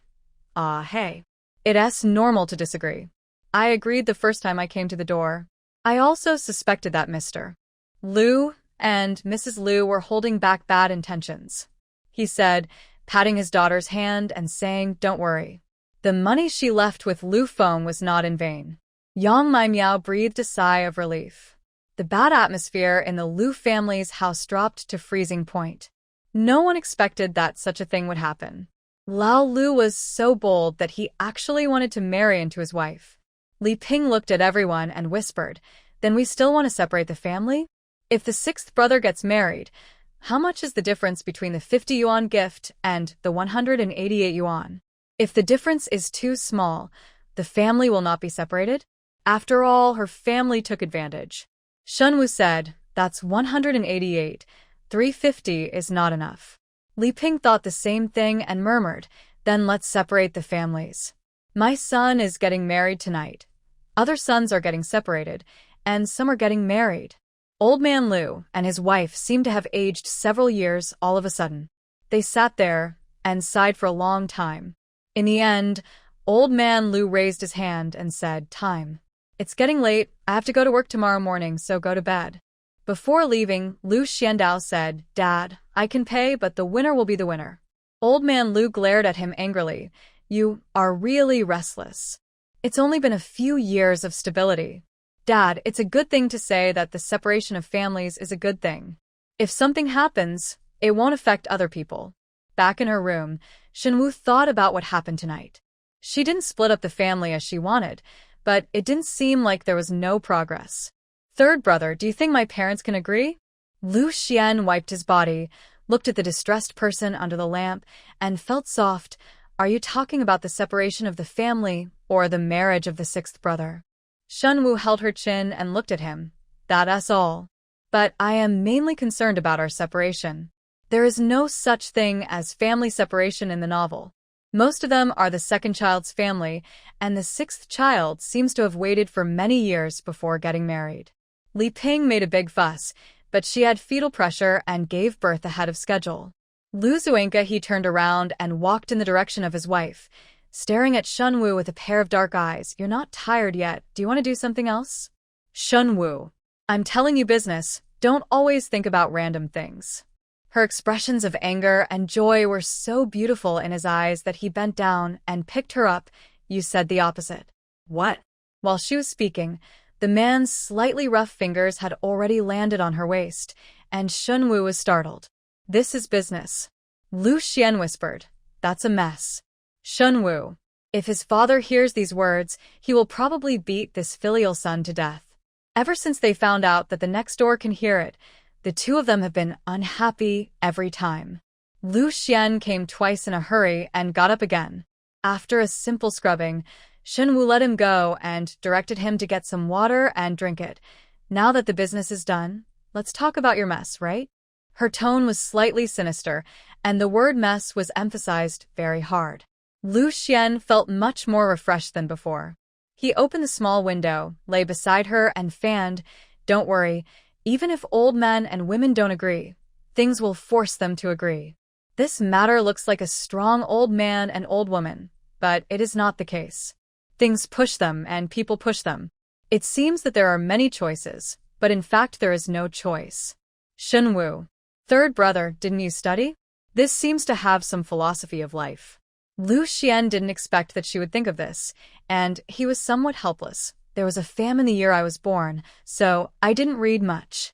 Hey. It's normal to disagree. I agreed the first time I came to the door. I also suspected that Mr. Lu and Mrs. Lu were holding back bad intentions. He said, patting his daughter's hand and saying, don't worry. The money she left with Lu Feng was not in vain. Yang My Meow breathed a sigh of relief. The bad atmosphere in the Lu family's house dropped to freezing point. No one expected that such a thing would happen. Lao Lu was so bold that he actually wanted to marry into his wife. Li Ping looked at everyone and whispered, then we still want to separate the family? If the sixth brother gets married, how much is the difference between the 50 yuan gift and the 188 yuan? If the difference is too small, the family will not be separated? After all, her family took advantage. Shen Wu said, that's 188. 350 is not enough. Li Ping thought the same thing and murmured, then let's separate the families. My son is getting married tonight. Other sons are getting separated, and some are getting married. Old man Lu and his wife seemed to have aged several years all of a sudden. They sat there and sighed for a long time. In the end, old man Lu raised his hand and said, time. It's getting late, I have to go to work tomorrow morning, so go to bed. Before leaving, Lu Xiandao said, Dad, I can pay, but the winner will be the winner. Old man Lu glared at him angrily. You are really restless. It's only been a few years of stability. Dad, it's a good thing to say that the separation of families is a good thing. If something happens, it won't affect other people. Back in her room, Shen Wu thought about what happened tonight. She didn't split up the family as she wanted, but it didn't seem like there was no progress. Third brother, do you think my parents can agree? Lu Xuan wiped his body, looked at the distressed person under the lamp, and felt soft. Are you talking about the separation of the family or the marriage of the sixth brother? Shen Wu held her chin and looked at him. That's all. But I am mainly concerned about our separation. There is no such thing as family separation in the novel. Most of them are the second child's family, and the sixth child seems to have waited for many years before getting married. Li Ping made a big fuss, but she had fetal pressure and gave birth ahead of schedule. Lu Zuanka he turned around and walked in the direction of his wife, staring at Shen Wu with a pair of dark eyes. You're not tired yet. Do you want to do something else? Shen Wu. I'm telling you business. Don't always think about random things. Her expressions of anger and joy were so beautiful in his eyes that he bent down and picked her up. You said the opposite. What? While she was speaking, the man's slightly rough fingers had already landed on her waist, and Shen Wu was startled. This is business. Lu Xian whispered. That's a mess. Shen Wu. If his father hears these words, he will probably beat this filial son to death. Ever since they found out that the next door can hear it, the two of them have been unhappy every time. Lu Xian came twice in a hurry and got up again. After a simple scrubbing, Shen Wu let him go and directed him to get some water and drink it. Now that the business is done, let's talk about your mess, right? Her tone was slightly sinister, and the word mess was emphasized very hard. Lu Xian felt much more refreshed than before. He opened the small window, lay beside her, and fanned. Don't worry, even if old men and women don't agree, things will force them to agree. This matter looks like a strong old man and old woman, but it is not the case. Things push them and people push them. It seems that there are many choices, but in fact there is no choice. Shen Wu. Third brother, didn't you study? This seems to have some philosophy of life. Lu Xian didn't expect that she would think of this, and he was somewhat helpless. There was a famine the year I was born, so I didn't read much.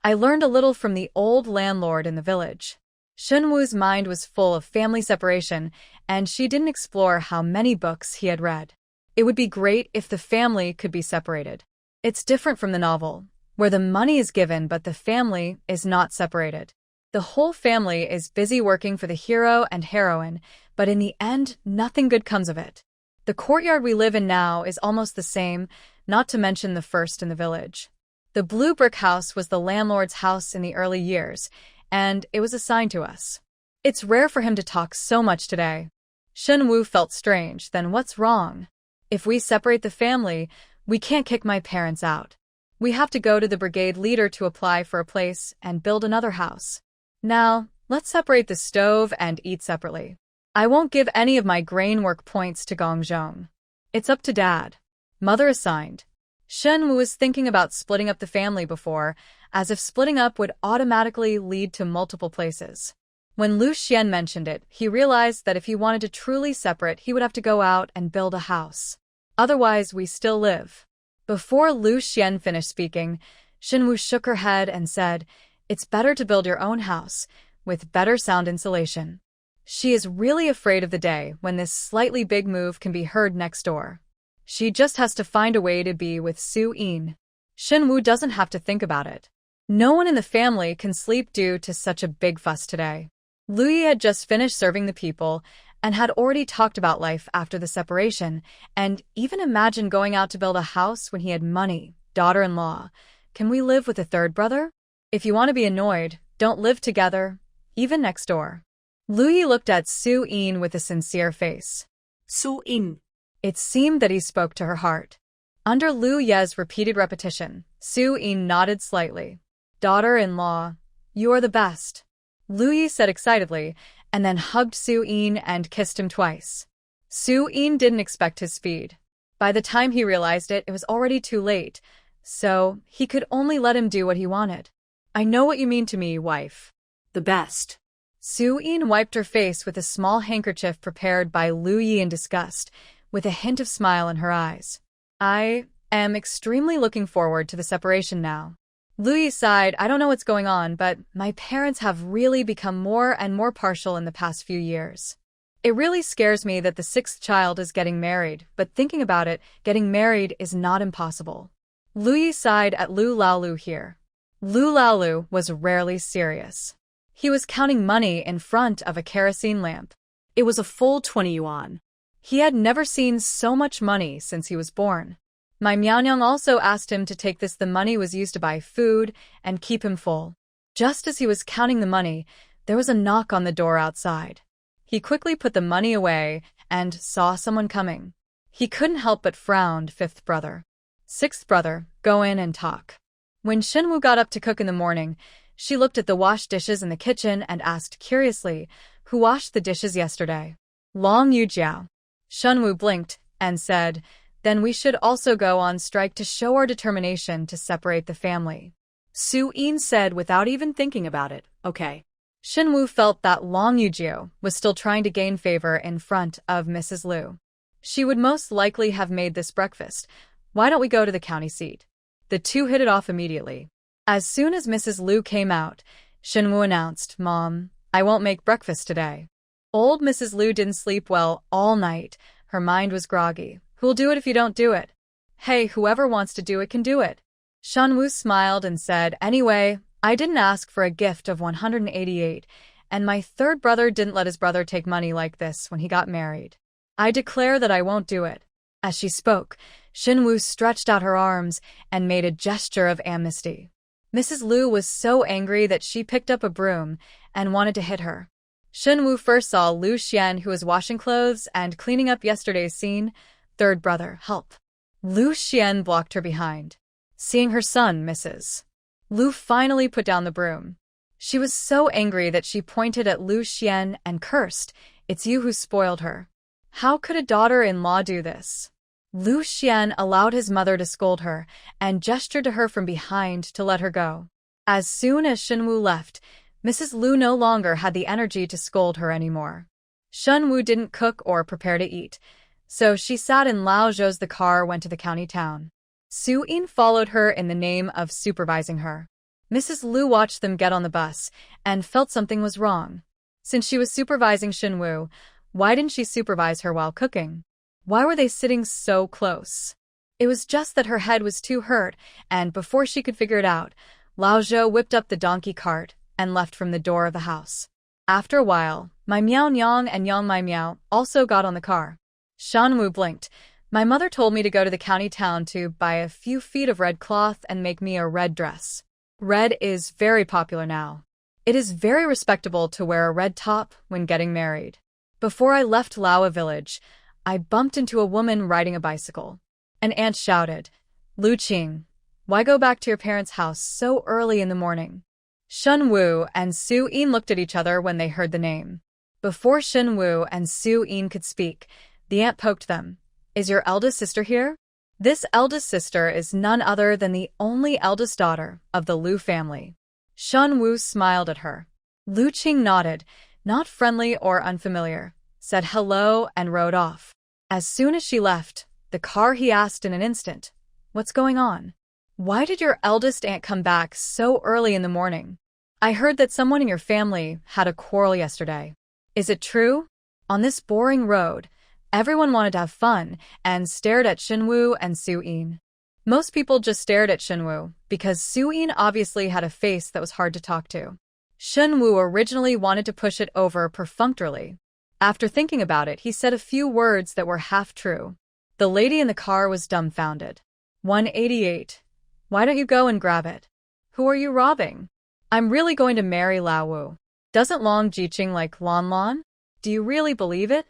I learned a little from the old landlord in the village. Shen Wu's mind was full of family separation, and she didn't explore how many books he had read. It would be great if the family could be separated. It's different from the novel, where the money is given but the family is not separated. The whole family is busy working for the hero and heroine, but in the end, nothing good comes of it. The courtyard we live in now is almost the same, not to mention the first in the village. The blue brick house was the landlord's house in the early years, and it was assigned to us. It's rare for him to talk so much today. Shen Wu felt strange. Then what's wrong? If we separate the family, we can't kick my parents out. We have to go to the brigade leader to apply for a place and build another house. Now, let's separate the stove and eat separately. I won't give any of my grain work points to Gongzhong. It's up to Dad. Mother assigned. Shen Wu was thinking about splitting up the family before, as if splitting up would automatically lead to multiple places. When Lu Xuan mentioned it, he realized that if he wanted to truly separate, he would have to go out and build a house. Otherwise, we still live. Before Lu Xuan finished speaking, Shen Wu shook her head and said, "It's better to build your own house, with better sound insulation." She is really afraid of the day when this slightly big move can be heard next door. She just has to find a way to be with Su Yin. Shen Wu doesn't have to think about it. No one in the family can sleep due to such a big fuss today. Lu Yi had just finished serving the people and had already talked about life after the separation, and even imagined going out to build a house when he had money. Daughter-in-law, can we live with a third brother? If you want to be annoyed, don't live together, even next door. Lu Yi looked at Su Yin with a sincere face. Su Yin. It seemed that he spoke to her heart. Under Lu Ye's repeated repetition, Su Yin nodded slightly. Daughter-in-law, you are the best. Lu Yi said excitedly, and then hugged Su Yin and kissed him twice. Su Yin didn't expect his speed. By the time he realized it, it was already too late, so he could only let him do what he wanted. I know what you mean to me, wife. The best. Su Yin wiped her face with a small handkerchief prepared by Lu Yi in disgust, with a hint of smile in her eyes. I am extremely looking forward to the separation now. Lu Yi sighed. I don't know what's going on, but my parents have really become more and more partial in the past few years. It really scares me that the sixth child is getting married, but thinking about it, getting married is not impossible. Lu Yi sighed at Lu Laolu here. Lu Laolu was rarely serious. He was counting money in front of a kerosene lamp. It was a full 20 yuan. He had never seen so much money since he was born. My Miaonyang also asked him to take this. The money was used to buy food and keep him full. Just as he was counting the money, there was a knock on the door outside. He quickly put the money away and saw someone coming. He couldn't help but frowned. Fifth brother. Sixth brother, go in and talk. When Shen Wu got up to cook in the morning, she looked at the washed dishes in the kitchen and asked curiously, who washed the dishes yesterday? Long Yujiao. Shen Wu blinked and said, then we should also go on strike to show our determination to separate the family. Su Yin said without even thinking about it, okay. Shen Wu felt that Long Yujiao was still trying to gain favor in front of Mrs. Lu. She would most likely have made this breakfast. Why don't we go to the county seat? The two hit it off immediately. As soon as Mrs. Lu came out, Shen Wu announced, Mom, I won't make breakfast today. Old Mrs. Lu didn't sleep well all night. Her mind was groggy. Who'll do it if you don't do it? Hey, whoever wants to do it can do it. Shen Wu smiled and said, anyway, I didn't ask for a gift of 188, and my third brother didn't let his brother take money like this when he got married. I declare that I won't do it. As she spoke, Shen Wu stretched out her arms and made a gesture of amnesty. Mrs. Lu was so angry that she picked up a broom and wanted to hit her. Shen Wu first saw Lu Xuan, who was washing clothes and cleaning up yesterday's scene. Third brother, help. Lu Xuan blocked her behind. Seeing her son, Mrs. Lu finally put down the broom. She was so angry that she pointed at Lu Xuan and cursed, it's you who spoiled her. How could a daughter-in-law do this? Lu Xuan allowed his mother to scold her and gestured to her from behind to let her go. As soon as Shen Wu left, Mrs. Lu no longer had the energy to scold her anymore. Shen Wu didn't cook or prepare to eat, so she sat in Lao Zhou's. The car went to the county town. Su-in followed her in the name of supervising her. Mrs. Lu watched them get on the bus and felt something was wrong. Since she was supervising Shen Wu, why didn't she supervise her while cooking? Why were they sitting so close? It was just that her head was too hurt, and before she could figure it out, Lao Zhou whipped up the donkey cart and left from the door of the house. After a while, my Miao Nyang and Yang Mai Miao also got on the car. Shen Wu blinked. My mother told me to go to the county town to buy a few feet of red cloth and make me a red dress. Red is very popular now. It is very respectable to wear a red top when getting married. Before I left Laowa village, I bumped into a woman riding a bicycle. An aunt shouted, "Lu Qing, why go back to your parents' house so early in the morning?" Shen Wu and Su-in looked at each other when they heard the name. Before Shen Wu and Su-in could speak, the aunt poked them. "Is your eldest sister here?" This eldest sister is none other than the only eldest daughter of the Lu family. Shen Wu smiled at her. Lu Qing nodded, not friendly or unfamiliar, said hello and rode off. As soon as she left the car, he asked in an instant, "What's going on? Why did your eldest aunt come back so early in the morning? I heard that someone in your family had a quarrel yesterday. Is it true?" On this boring road, everyone wanted to have fun and stared at Shen Wu and Su-in. Most people just stared at Shen Wu because Su-in obviously had a face that was hard to talk to. Shen Wu originally wanted to push it over perfunctorily. After thinking about it, he said a few words that were half true. The lady in the car was dumbfounded. 188. Why don't you go and grab it? Who are you robbing? I'm really going to marry Lao Wu. Doesn't Long Jiqing like Lan Lan? Do you really believe it?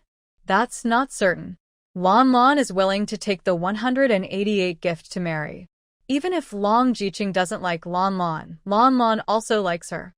That's not certain. Lan Lan is willing to take the 188 gift to marry. Even if Long Jiqing doesn't like Lan Lan also likes her.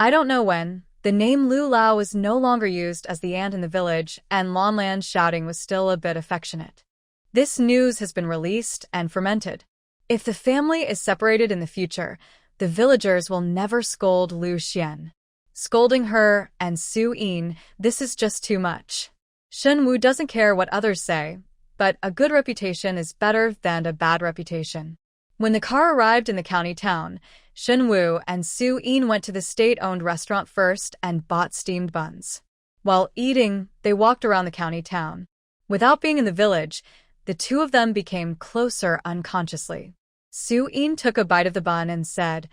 I don't know when. The name Lu Lao was no longer used as the aunt in the village, and Lan Lan's shouting was still a bit affectionate. This news has been released and fermented. If the family is separated in the future, the villagers will never scold Lu Xuan. Scolding her and Su-in, this is just too much. Shen Wu doesn't care what others say, but a good reputation is better than a bad reputation. When the car arrived in the county town, Shen Wu and Su-in went to the state-owned restaurant first and bought steamed buns. While eating, they walked around the county town. Without being in the village, the two of them became closer unconsciously. Su-in took a bite of the bun and said,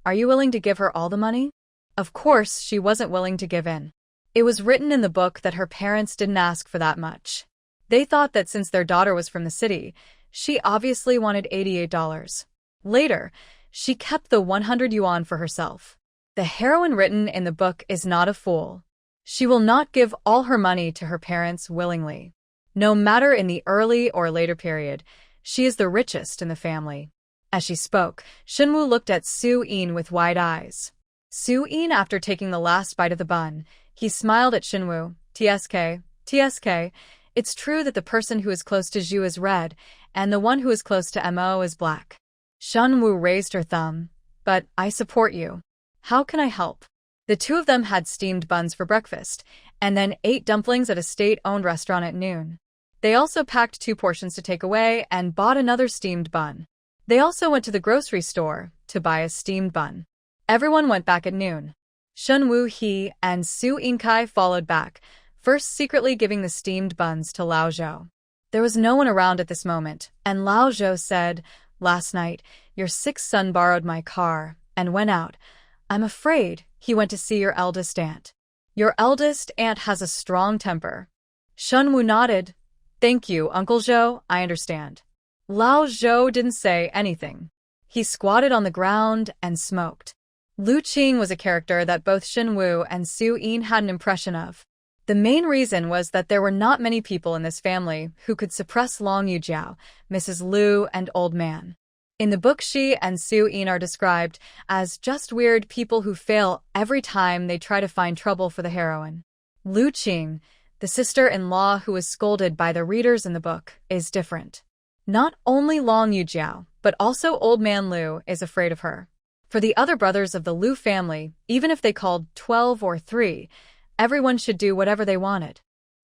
"Are you willing to give her all the money?" Of course, she wasn't willing to give in. It was written in the book that her parents didn't ask for that much. They thought that since their daughter was from the city, she obviously wanted $88. Later, she kept the 100 yuan for herself. The heroine written in the book is not a fool. She will not give all her money to her parents willingly. No matter in the early or later period, she is the richest in the family. As she spoke, Shen Wu looked at Su-in with wide eyes. Su-in, after taking the last bite of the bun, he smiled at Shen Wu. TSK, it's true that the person who is close to Zhu is red, and the one who is close to Mo is black. Shen Wu raised her thumb. But I support you. How can I help? The two of them had steamed buns for breakfast, and then ate dumplings at a state-owned restaurant at noon. They also packed 2 portions to take away and bought another steamed bun. They also went to the grocery store to buy a steamed bun. Everyone went back at noon. Shen Wu, he, and Su-in Kai followed back, first secretly giving the steamed buns to Lao Zhou. There was no one around at this moment, and Lao Zhou said, "Last night, your 6th son borrowed my car and went out. I'm afraid he went to see your eldest aunt. Your eldest aunt has a strong temper." Shen Wu nodded. "Thank you, Uncle Zhou, I understand." Lao Zhou didn't say anything. He squatted on the ground and smoked. Lu Qing was a character that both Shen Wu and Su-in had an impression of. The main reason was that there were not many people in this family who could suppress Long Yujiao, Mrs. Lu, and Old Man. In the book, she and Su-in are described as just weird people who fail every time they try to find trouble for the heroine. Lu Qing, the sister-in-law who was scolded by the readers in the book, is different. Not only Long Yujiao, but also Old Man Lu is afraid of her. For the other brothers of the Lu family, even if they called 12 or 3, everyone should do whatever they wanted.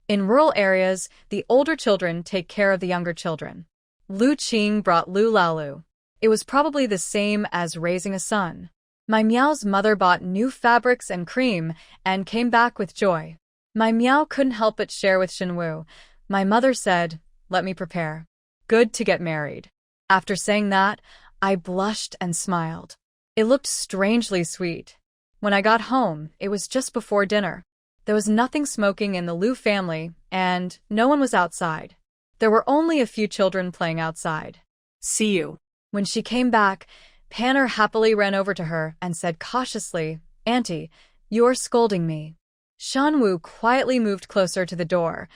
In rural areas, the older children take care of the younger children. Lu Qing brought Lu Laolu. It was probably the same as raising a son. My Miao's mother bought new fabrics and cream and came back with joy. My Miao couldn't help but share with Shen Wu. My mother said, "Let me prepare. Good to get married." After saying that, I blushed and smiled. It looked strangely sweet. When I got home, it was just before dinner. There was nothing smoking in the Lu family, and no one was outside. There were only a few children playing outside. See you. When she came back, Panner happily ran over to her and said cautiously, "Auntie, you're scolding me." Shen Wu quietly moved closer to the door.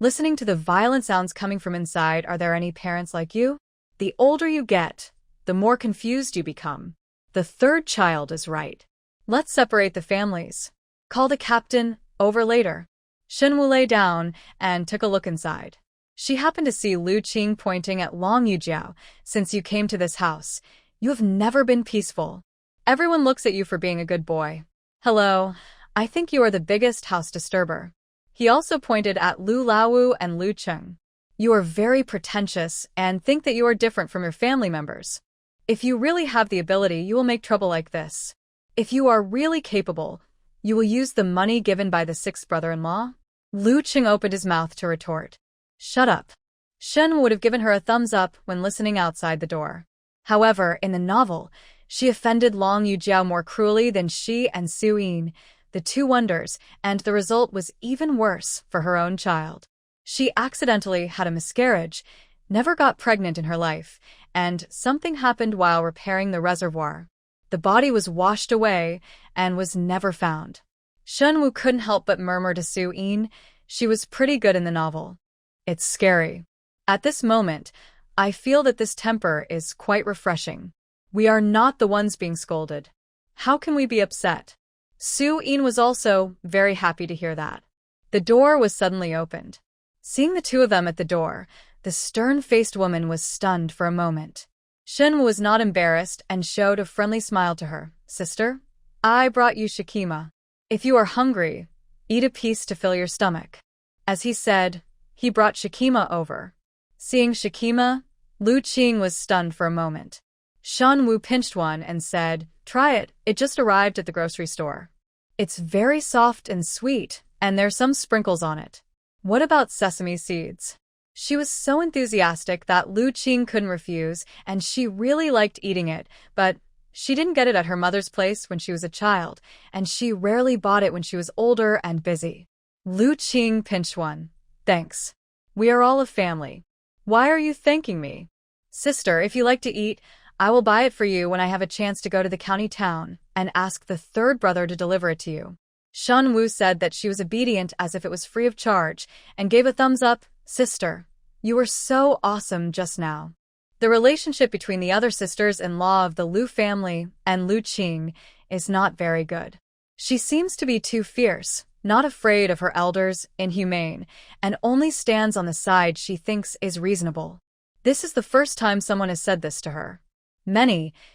Listening to the violent sounds coming from inside, are there any parents like you? The older you get, the more confused you become. The third child is right. Let's separate the families. Call the captain, over later. Shen Wu lay down and took a look inside. She happened to see Lu Qing pointing at Long Yujiao. "Since you came to this house, you have never been peaceful. Everyone looks at you for being a good boy. Hello, I think you are the biggest house disturber." He also pointed at Lu Laolu and Lu Cheng. "You are very pretentious and think that you are different from your family members. If you really have the ability, you will make trouble like this. If you are really capable, you will use the money given by the sixth brother-in-law?" Lu Cheng opened his mouth to retort. "Shut up." Shen would have given her a thumbs up when listening outside the door. However, in the novel, she offended Long Yujiao more cruelly than she and Su Yin, the two wonders, and the result was even worse for her own child. She accidentally had a miscarriage, never got pregnant in her life, and something happened while repairing the reservoir. The body was washed away and was never found. Shen Wu couldn't help but murmur to Su Yin, "She was pretty good in the novel." It's scary. At this moment, I feel that this temper is quite refreshing. We are not the ones being scolded. How can we be upset? Su Yin was also very happy to hear that. The door was suddenly opened. Seeing the two of them at the door, the stern-faced woman was stunned for a moment. Shen was not embarrassed and showed a friendly smile to her. "Sister, I brought you shikima. If you are hungry, eat a piece to fill your stomach." As he said, he brought shikima over. Seeing shikima, Lu Qing was stunned for a moment. Shen Wu pinched one and said, "Try it, it just arrived at the grocery store. It's very soft and sweet, and there's some sprinkles on it. What about sesame seeds?" She was so enthusiastic that Lu Qing couldn't refuse, and she really liked eating it, but she didn't get it at her mother's place when she was a child, and she rarely bought it when she was older and busy. Lu Qing pinched one. "Thanks. We are all a family. Why are you thanking me? Sister, if you like to eat, I will buy it for you when I have a chance to go to the county town and ask the third brother to deliver it to you." Shen Wu said that she was obedient as if it was free of charge and gave a thumbs up. "Sister, you were so awesome just now." The relationship between the other sisters-in-law of the Lu family and Lu Qing is not very good. She seems to be too fierce, not afraid of her elders, inhumane, and only stands on the side she thinks is reasonable. This is the first time someone has said this to her.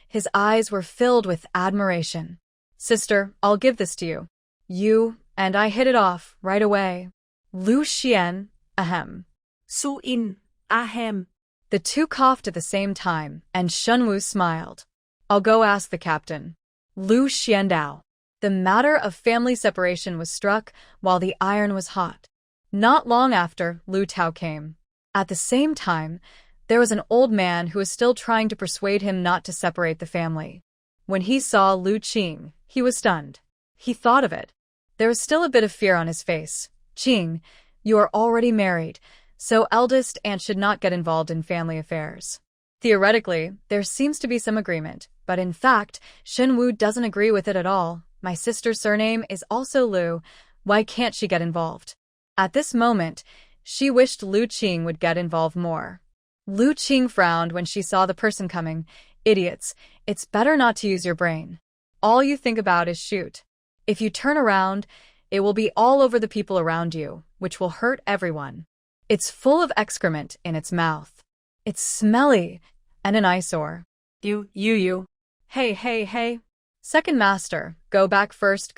His eyes were filled with admiration. "Sister, I'll give this to you. You and I hit it off right away." Lu Xuan, ahem. Su Yin, ahem. The two coughed at the same time, and Shen Wu smiled. "I'll go ask the captain." Lu Xiandao. The matter of family separation was struck while the iron was hot. Not long after, Lu Tao came. At the same time, there was an old man who was still trying to persuade him not to separate the family. When he saw Lu Qing, he was stunned. He thought of it. There was still a bit of fear on his face. "Qing, you are already married, so eldest aunt should not get involved in family affairs." Theoretically, there seems to be some agreement, but in fact, Shen Wu doesn't agree with it at all. "My sister's surname is also Lu. Why can't she get involved?" At this moment, she wished Lu Qing would get involved more. Lu Qing frowned when she saw the person coming. "Idiots, it's better not to use your brain. All you think about is shoot. If you turn around, it will be all over the people around you, which will hurt everyone. It's full of excrement in its mouth. It's smelly and an eyesore." You. Hey. Second master, go back first.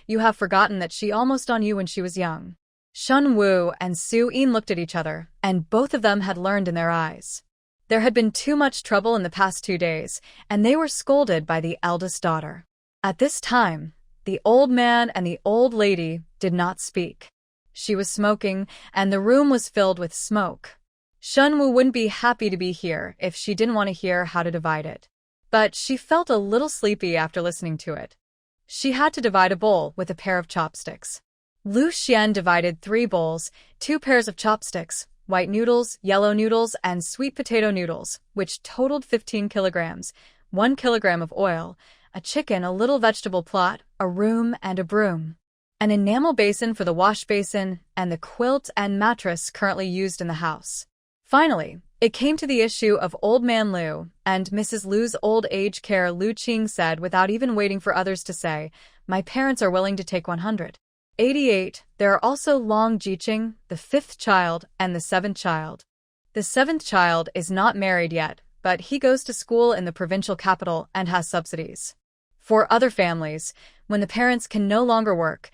You have forgotten that she almost on you when she was young. Shen Wu and Su Yin looked at each other, and both of them had learned in their eyes. There had been too much trouble in the past 2 days, and they were scolded by the eldest daughter. At this time, the old man and the old lady did not speak. She was smoking, and the room was filled with smoke. Shen Wu wouldn't be happy to be here if she didn't want to hear how to divide it. But she felt a little sleepy after listening to it. She had to divide a bowl with a pair of chopsticks. Lu Xuan divided 3 bowls, 2 pairs of chopsticks, white noodles, yellow noodles, and sweet potato noodles, which totaled 15 kilograms, 1 kilogram of oil, a chicken, a little vegetable plot, a room, and a broom. An enamel basin for the wash basin, and the quilt and mattress currently used in the house. Finally, it came to the issue of Old Man Lu and Mrs. Lu's old age care. Lu Qing said without even waiting for others to say, "My parents are willing to take 188. There are also Long Jiqing, the 5th child, and the 7th child. The 7th child is not married yet, but he goes to school in the provincial capital and has subsidies. For other families, when the parents can no longer work,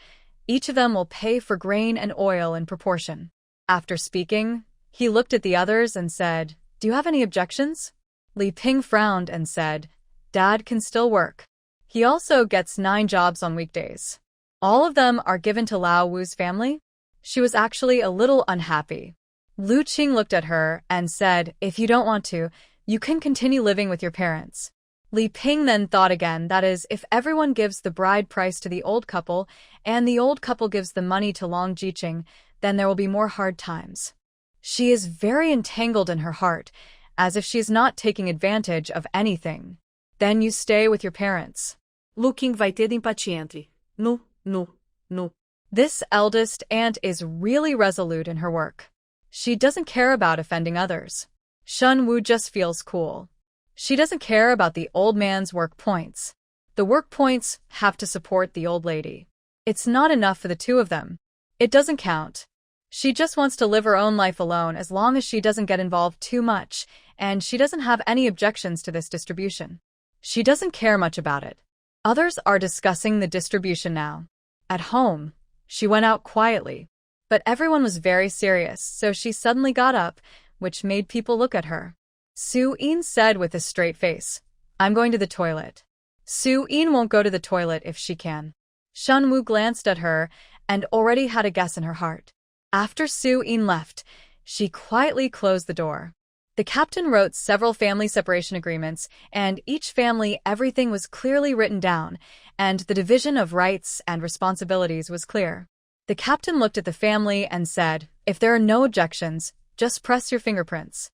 each of them will pay for grain and oil in proportion." After speaking, he looked at the others and said, "Do you have any objections?" Li Ping frowned and said, "Dad can still work. He also gets 9 jobs on weekdays. All of them are given to Lao Wu's family?" She was actually a little unhappy. Lu Qing looked at her and said, "If you don't want to, you can continue living with your parents." Li Ping then thought again, that is, if everyone gives the bride price to the old couple and the old couple gives the money to Long Jiqing, then there will be more hard times. She is very entangled in her heart, as if she is not taking advantage of anything. Then you stay with your parents. Lu Qing vai ter empatia entre. Nu. This eldest aunt is really resolute in her work. She doesn't care about offending others. Shen Wu just feels cool. She doesn't care about the old man's work points. The work points have to support the old lady. It's not enough for the 2 of them. It doesn't count. She just wants to live her own life alone as long as she doesn't get involved too much, and she doesn't have any objections to this distribution. She doesn't care much about it. Others are discussing the distribution now. At home, she went out quietly. But everyone was very serious, so she suddenly got up, which made people look at her. Su Yin said with a straight face, "I'm going to the toilet." Su Yin won't go to the toilet if she can. Shen Wu glanced at her and already had a guess in her heart. After Su Yin left, she quietly closed the door. The captain wrote several family separation agreements, and each family everything was clearly written down, and the division of rights and responsibilities was clear. The captain looked at the family and said, "If there are no objections, just press your fingerprints."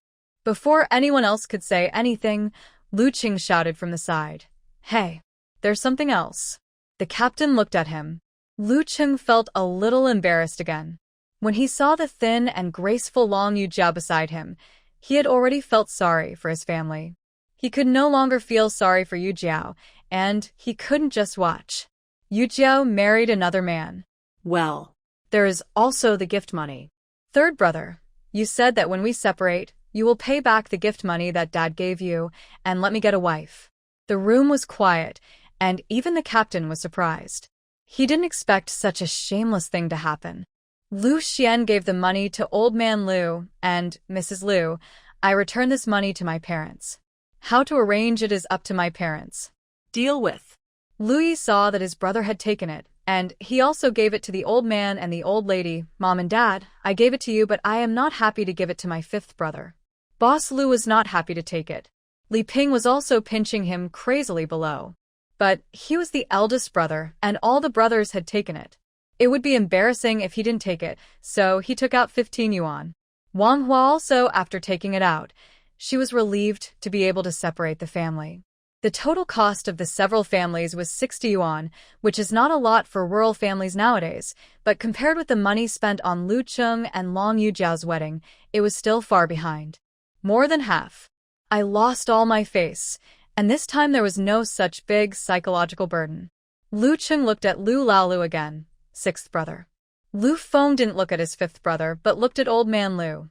Before anyone else could say anything, Lu Qing shouted from the side, "Hey, there's something else." The captain looked at him. Lu Qing felt a little embarrassed again. When he saw the thin and graceful Long Yujiao beside him, he had already felt sorry for his family. He could no longer feel sorry for Yujiao, and he couldn't just watch. Yujiao married another man. Well, there is also the gift money. "Third brother, you said that when we separate, you will pay back the gift money that Dad gave you and let me get a wife." The room was quiet, and even the captain was surprised. He didn't expect such a shameless thing to happen. Lu Xuan gave the money to Old Man Lu and Mrs. Lu. "I return this money to my parents. How to arrange it is up to my parents." Deal with. Lu Yi saw that his brother had taken it, and he also gave it to the old man and the old lady. "Mom and Dad, I gave it to you, but I am not happy to give it to my 5th brother." Boss Lu was not happy to take it. Li Ping was also pinching him crazily below. But he was the eldest brother, and all the brothers had taken it. It would be embarrassing if he didn't take it, so he took out 15 yuan. Wang Hua also, after taking it out, she was relieved to be able to separate the family. The total cost of the several families was 60 yuan, which is not a lot for rural families nowadays, but compared with the money spent on Lu Qing and Long Yujiao's wedding, it was still far behind. More than half. I lost all my face, and this time there was no such big psychological burden. Lu Qing looked at Lu Laolu again. 6th brother. Lu Feng didn't look at his 5th brother, but looked at Old Man Lu.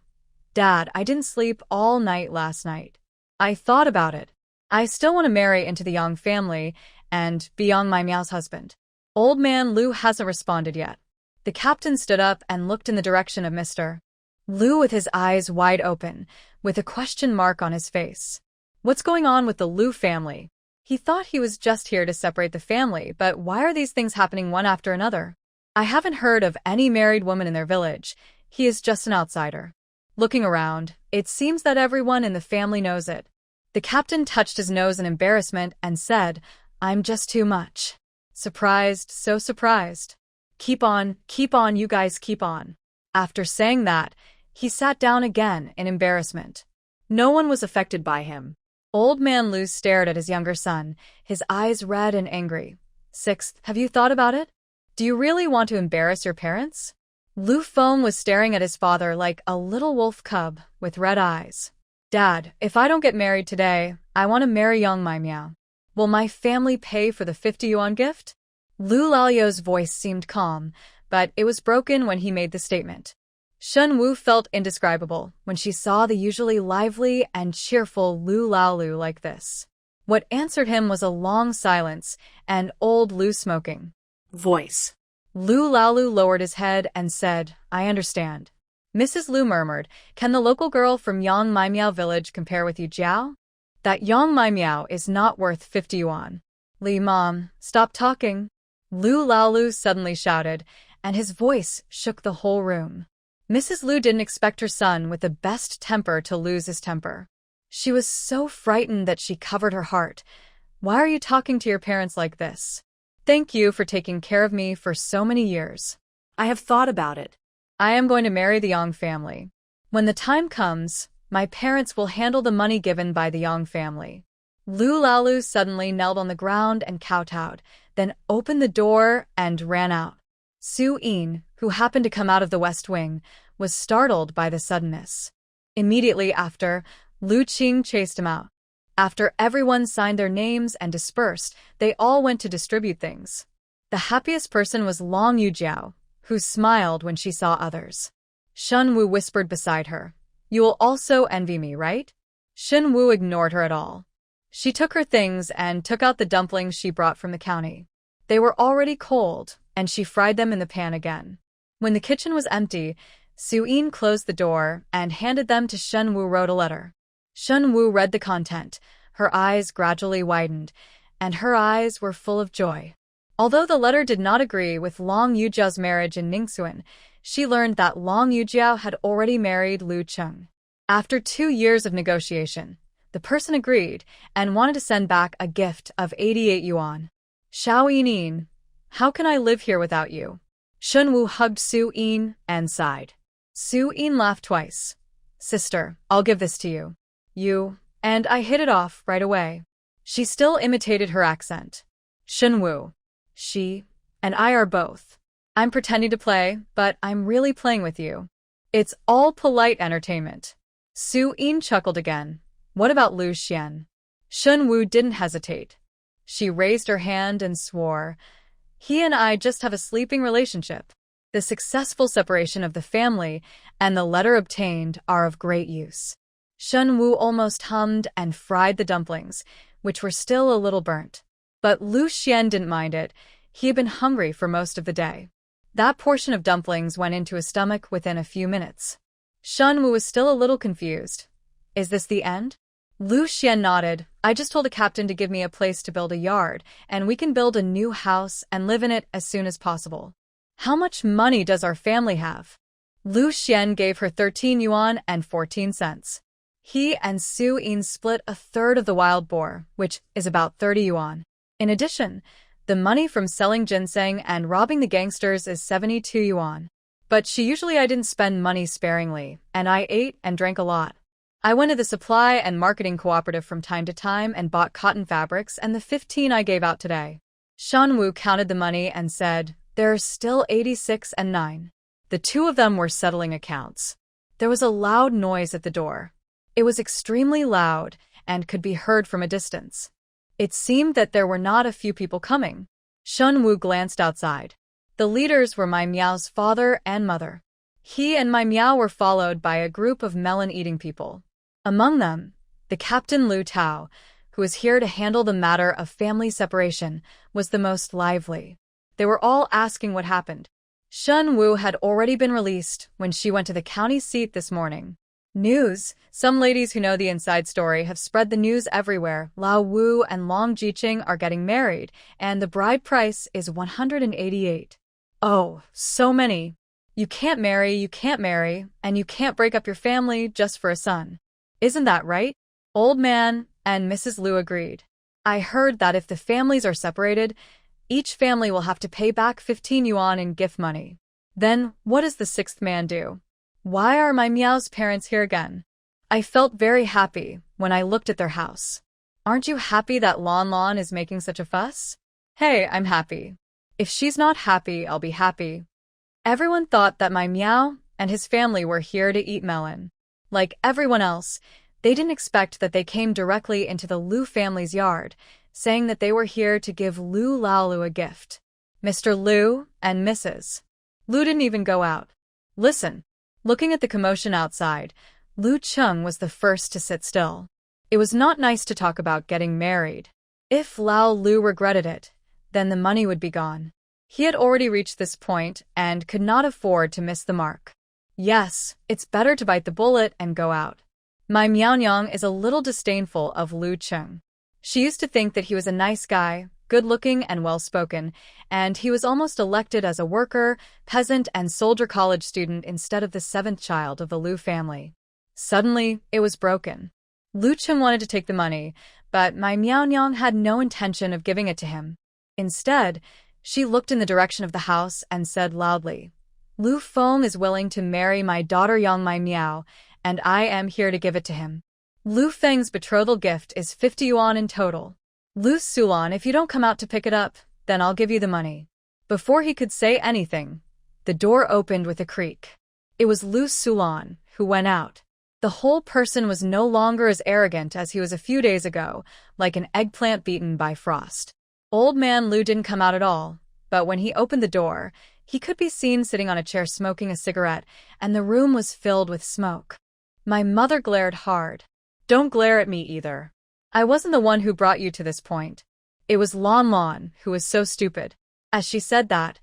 "Dad, I didn't sleep all night last night. I thought about it. I still want to marry into the Yang family and be Yang My Miao's husband." Old Man Lu hasn't responded yet. The captain stood up and looked in the direction of Mr. Lu with his eyes wide open, with a question mark on his face. What's going on with the Lu family? He thought he was just here to separate the family, but why are these things happening one after another? I haven't heard of any married woman in their village. He is just an outsider. Looking around, it seems that everyone in the family knows it. The captain touched his nose in embarrassment and said, I'm just too much. Surprised, so surprised. Keep on, you guys keep on. After saying that, he sat down again in embarrassment. No one was affected by him. Old man Lu stared at his younger son, his eyes red and angry. Sixth, have you thought about it? Do you really want to embarrass your parents? Lu Feng was staring at his father like a little wolf cub with red eyes. Dad, if I don't get married today, I want to marry young Mai Miao. Will my family pay for the 50 yuan gift? Lu Lalio's voice seemed calm, but it was broken when he made the statement. Shen Wu felt indescribable when she saw the usually lively and cheerful Lu Laolu like this. What answered him was a long silence and old Lu smoking. Voice. Lu Laolu lowered his head and said, I understand. Mrs. Lu murmured, can the local girl from Yang Mai Miao village compare with Yujiao? That Yang Mai Miao is not worth 50 yuan. Li Mom, stop talking. Lu Laolu suddenly shouted, and his voice shook the whole room. Mrs. Lu didn't expect her son with the best temper to lose his temper. She was so frightened that she covered her heart. Why are you talking to your parents like this? Thank you for taking care of me for so many years. I have thought about it. I am going to marry the Yang family. When the time comes, my parents will handle the money given by the Yang family. Lu Laolu suddenly knelt on the ground and kowtowed, then opened the door and ran out. Su Yin, who happened to come out of the west wing, was startled by the suddenness. Immediately after, Lu Qing chased him out. After everyone signed their names and dispersed, they all went to distribute things. The happiest person was Long Yujiao, who smiled when she saw others. Shen Wu whispered beside her, You will also envy me, right? Shen Wu ignored her at all. She took her things and took out the dumplings she brought from the county. They were already cold, and she fried them in the pan again. When the kitchen was empty, Su Yin closed the door and handed them to Shen Wu wrote a letter. Shen Wu read the content. Her eyes gradually widened, and her eyes were full of joy. Although the letter did not agree with Long Yujiao's marriage in Ningxuan, she learned that Long Yujiao had already married Lu Cheng. After 2 years of negotiation, the person agreed and wanted to send back a gift of 88 yuan. Xiao Yinin, how can I live here without you? Shen Wu hugged Su Yin and sighed. Su Yin laughed twice. Sister, I'll give this to you. You, and I hit it off right away. She still imitated her accent. Shen Wu, she, and I are both. I'm pretending to play, but I'm really playing with you. It's all polite entertainment. Su Yin chuckled again. What about Lu Xuan? Shen Wu didn't hesitate. She raised her hand and swore, He and I just have a sleeping relationship. The successful separation of the family and the letter obtained are of great use. Shen Wu almost hummed and fried the dumplings, which were still a little burnt. But Lu Xuan didn't mind it. He had been hungry for most of the day. That portion of dumplings went into his stomach within a few minutes. Shen Wu was still a little confused. Is this the end? Lu Xuan nodded. I just told the captain to give me a place to build a yard, and we can build a new house and live in it as soon as possible. How much money does our family have? Lu Xuan gave her 13 yuan and 14 cents. He and Su Yin split a third of the wild boar, which is about 30 yuan. In addition, the money from selling ginseng and robbing the gangsters is 72 yuan. But I didn't spend money sparingly, and I ate and drank a lot. I went to the supply and marketing cooperative from time to time and bought cotton fabrics and the 15 I gave out today. Shen Wu counted the money and said, There are still 86 and 9. The two of them were settling accounts. There was a loud noise at the door. It was extremely loud and could be heard from a distance. It seemed that there were not a few people coming. Shen Wu glanced outside. The leaders were Mai Miao's father and mother. He and Mai Miao were followed by a group of melon-eating people. Among them, the Captain Lu Tao, who was here to handle the matter of family separation, was the most lively. They were all asking what happened. Shen Wu had already been released when she went to the county seat this morning. News. Some ladies who know the inside story have spread the news everywhere. Lao Wu and Long Jiqing are getting married, and the bride price is 188. Oh, so many. You can't marry, and you can't break up your family just for a son. Isn't that right? Old man and Mrs. Lu agreed. I heard that if the families are separated, each family will have to pay back 15 yuan in gift money. Then, what does the sixth man do? Why are my Miao's parents here again? I felt very happy when I looked at their house. Aren't you happy that Lon Lon is making such a fuss? Hey, I'm happy. If she's not happy, I'll be happy. Everyone thought that my Miao and his family were here to eat melon. Like everyone else, they didn't expect that they came directly into the Lu family's yard, saying that they were here to give Lu Laolu a gift. Mr. Lu and Mrs. Lu didn't even go out. Listen. Looking at the commotion outside, Lu Cheng was the first to sit still. It was not nice to talk about getting married. If Lao Lu regretted it, then the money would be gone. He had already reached this point and could not afford to miss the mark. Yes, it's better to bite the bullet and go out. My Miaonyang is a little disdainful of Lu Cheng. She used to think that he was a nice guy, good-looking and well-spoken, and he was almost elected as a worker, peasant, and soldier college student instead of the seventh child of the Lu family. Suddenly, it was broken. Lu Cheng wanted to take the money, but my Miaonyang had no intention of giving it to him. Instead, she looked in the direction of the house and said loudly, Lu Feng is willing to marry my daughter Yang Mai Miao, and I am here to give it to him. Lu Feng's betrothal gift is 50 yuan in total. Lu Xuan, if you don't come out to pick it up, then I'll give you the money. Before he could say anything, the door opened with a creak. It was Lu Xuan who went out. The whole person was no longer as arrogant as he was a few days ago, like an eggplant beaten by frost. Old man Lu didn't come out at all, but when he opened the door, he could be seen sitting on a chair smoking a cigarette, and the room was filled with smoke. My mother glared hard. Don't glare at me either. I wasn't the one who brought you to this point. It was Lon Lon who was so stupid. As she said that,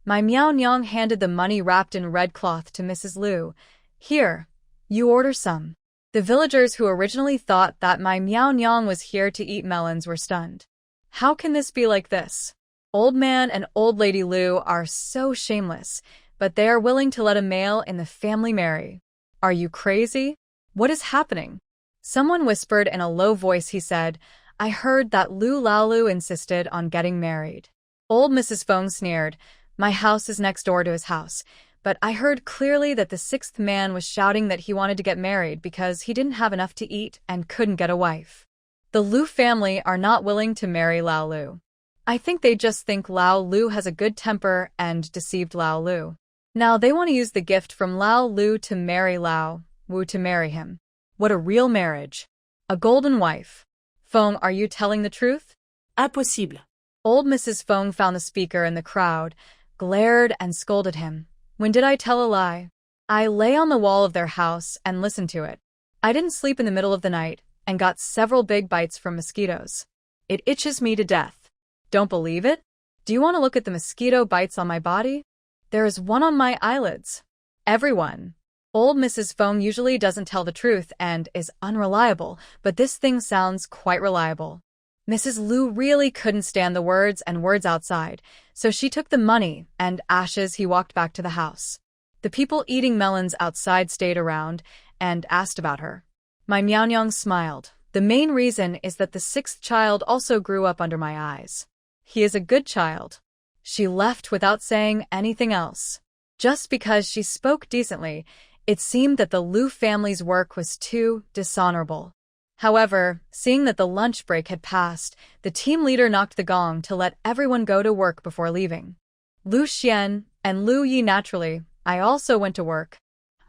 my Miaonyang handed the money wrapped in red cloth to Mrs. Lu. Here, you order some. The villagers who originally thought that my Miaonyang was here to eat melons were stunned. How can this be like this? Old man and old lady Lu are so shameless, but they are willing to let a male in the family marry. Are you crazy? What is happening? Someone whispered in a low voice. He said, I heard that Lu Laolu insisted on getting married. Old Mrs. Feng sneered, my house is next door to his house, but I heard clearly that the sixth man was shouting that he wanted to get married because he didn't have enough to eat and couldn't get a wife. The Lu family are not willing to marry Lao Lu. I think they just think Lao Lu has a good temper and deceived Lao Lu. Now they want to use the gift from Lao Lu to marry Lao Wu to marry him. What a real marriage. A golden wife. Feng, are you telling the truth? Impossible. Old Mrs. Feng found the speaker in the crowd, glared and scolded him. When did I tell a lie? I lay on the wall of their house and listened to it. I didn't sleep in the middle of the night and got several big bites from mosquitoes. It itches me to death. Don't believe it? Do you want to look at the mosquito bites on my body? There is one on my eyelids. Everyone. Old Mrs. Feng usually doesn't tell the truth and is unreliable, but this thing sounds quite reliable. Mrs. Lu really couldn't stand the words and words outside, so she took the money and ashes. He walked back to the house. The people eating melons outside stayed around and asked about her. My Miaonyang smiled. The main reason is that the sixth child also grew up under my eyes. He is a good child. She left without saying anything else. Just because she spoke decently, it seemed that the Lu family's work was too dishonorable. However, seeing that the lunch break had passed, the team leader knocked the gong to let everyone go to work before leaving. Lu Xuan and Lu Yi naturally, I also went to work.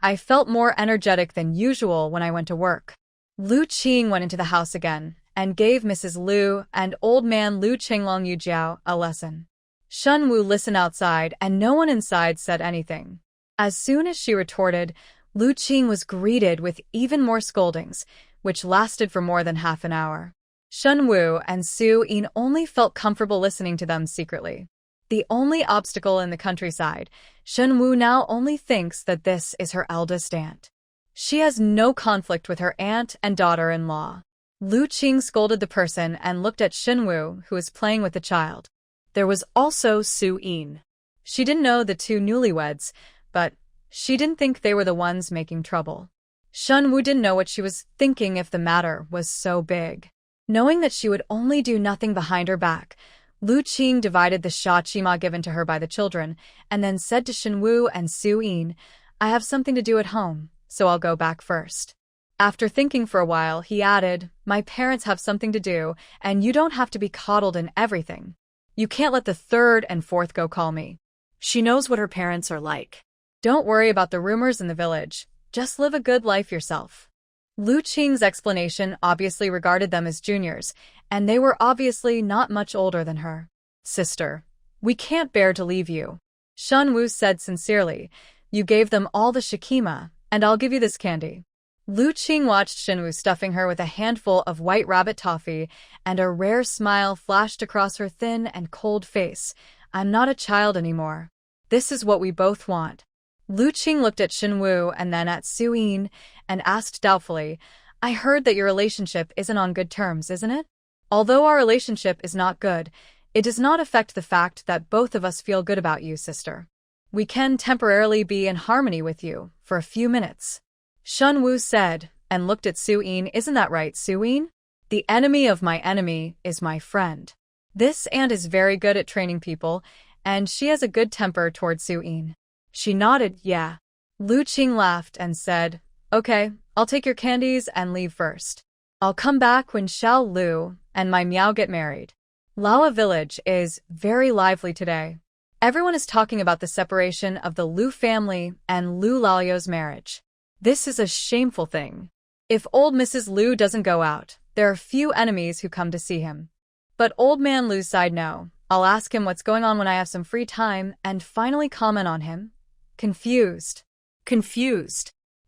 I felt more energetic than usual when I went to work. Lu Qing went into the house again and gave Mrs. Lu and old man Lu Qinglong Yujiao a lesson. Shen Wu listened outside and no one inside said anything. As soon as she retorted, Lu Qing was greeted with even more scoldings, which lasted for more than half an hour. Shen Wu and Su Yin only felt comfortable listening to them secretly. The only obstacle in the countryside, Shen Wu now only thinks that this is her eldest aunt. She has no conflict with her aunt and daughter-in-law. Lu Qing scolded the person and looked at Shen Wu, who was playing with the child. There was also Su Yin. She didn't know the two newlyweds, but she didn't think they were the ones making trouble. Shen Wu didn't know what she was thinking if the matter was so big. Knowing that she would only do nothing behind her back, Lu Qing divided the shachima given to her by the children, and then said to Shen Wu and Su Yin, "I have something to do at home, so I'll go back first." After thinking for a while, he added, "My parents have something to do, and you don't have to be coddled in everything. You can't let the third and fourth go call me." She knows what her parents are like. Don't worry about the rumors in the village. Just live a good life yourself. Lu Qing's explanation obviously regarded them as juniors, and they were obviously not much older than her. "Sister, we can't bear to leave you," Shen Wu said sincerely. "You gave them all the shikima, and I'll give you this candy." Lu Qing watched Shen Wu stuffing her with a handful of white rabbit toffee, and a rare smile flashed across her thin and cold face. "I'm not a child anymore. This is what we both want." Lu Qing looked at Shen Wu and then at Su Yin and asked doubtfully, "I heard that your relationship isn't on good terms, isn't it?" "Although our relationship is not good, it does not affect the fact that both of us feel good about you, sister. We can temporarily be in harmony with you for a few minutes," Shen Wu said, and looked at Su Yin. "Isn't that right, Su Yin? The enemy of my enemy is my friend." This aunt is very good at training people, and she has a good temper towards Su Yin. She nodded, "Yeah." Lu Qing laughed and said, "Okay, I'll take your candies and leave first. I'll come back when Xiao Lu and my Miao get married." Laowa village is very lively today. Everyone is talking about the separation of the Lu family and Lu Laoyao's marriage. This is a shameful thing. If old Mrs. Lu doesn't go out, there are few enemies who come to see him. But old man Lu's side no. I'll ask him what's going on when I have some free time and finally comment on him. Confused.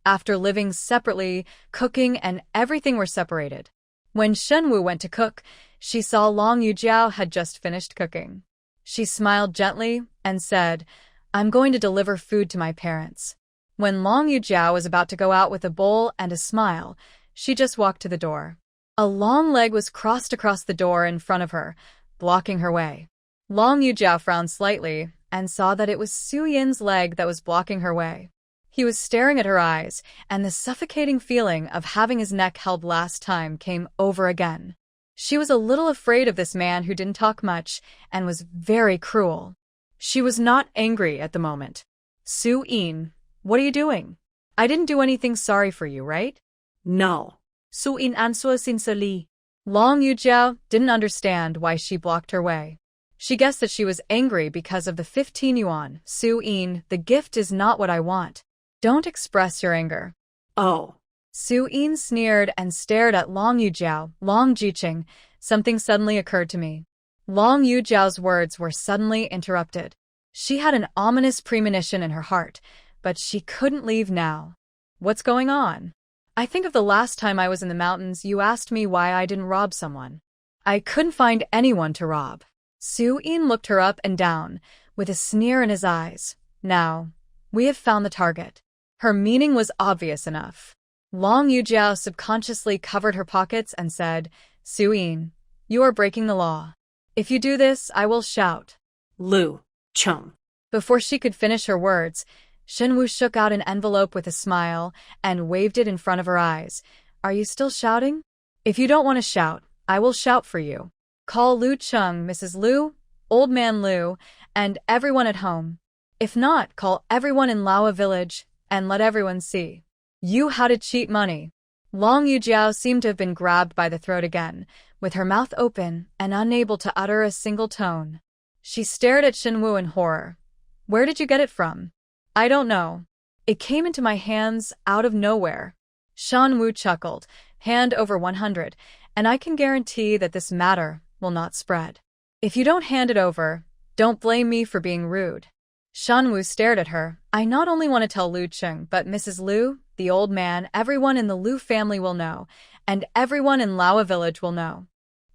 After living separately, cooking and everything were separated. When Shen Wu went to cook, she saw Long Yujiao had just finished cooking. She smiled gently and said, "I'm going to deliver food to my parents." When Long Yujiao was about to go out with a bowl and a smile, she just walked to the door. A long leg was crossed across the door in front of her, blocking her way. Long Yujiao frowned slightly and saw that it was Su Yin's leg that was blocking her way. He was staring at her eyes, and the suffocating feeling of having his neck held last time came over again. She was a little afraid of this man who didn't talk much and was very cruel. She was not angry at the moment. "Su Yin, what are you doing? I didn't do anything sorry for you, right?" "No." Su Yin answered sincerely. Long Yujiao didn't understand why she blocked her way. She guessed that she was angry because of the 15 yuan. "Su Yin, the gift is not what I want. Don't express your anger." "Oh." Su Yin sneered and stared at Long Yujiao. "Long Jiqing, something suddenly occurred to me." Long Yujiao's words were suddenly interrupted. She had an ominous premonition in her heart, but she couldn't leave now. "What's going on?" "I think of the last time I was in the mountains, you asked me why I didn't rob someone. I couldn't find anyone to rob." Su Yin looked her up and down, with a sneer in his eyes. "Now, we have found the target." Her meaning was obvious enough. Long Yujiao subconsciously covered her pockets and said, "Su Yin, you are breaking the law. If you do this, I will shout." "Lu Cheng." Before she could finish her words, Shen Wu shook out an envelope with a smile and waved it in front of her eyes. "Are you still shouting? If you don't want to shout, I will shout for you. Call Lu Cheng, Mrs. Lu, Old Man Lu, and everyone at home. If not, call everyone in Laowa village and let everyone see you how to cheat money." Long Yujiao seemed to have been grabbed by the throat again, with her mouth open and unable to utter a single tone. She stared at Shen Wu in horror. "Where did you get it from?" "I don't know. It came into my hands out of nowhere." Shen Wu chuckled, "Hand over 100, and I can guarantee that this matter will not spread. If you don't hand it over, don't blame me for being rude." Shen Wu stared at her. "I not only want to tell Lu Cheng, but Mrs. Lu, the old man, everyone in the Lu family will know, and everyone in Laowa village will know.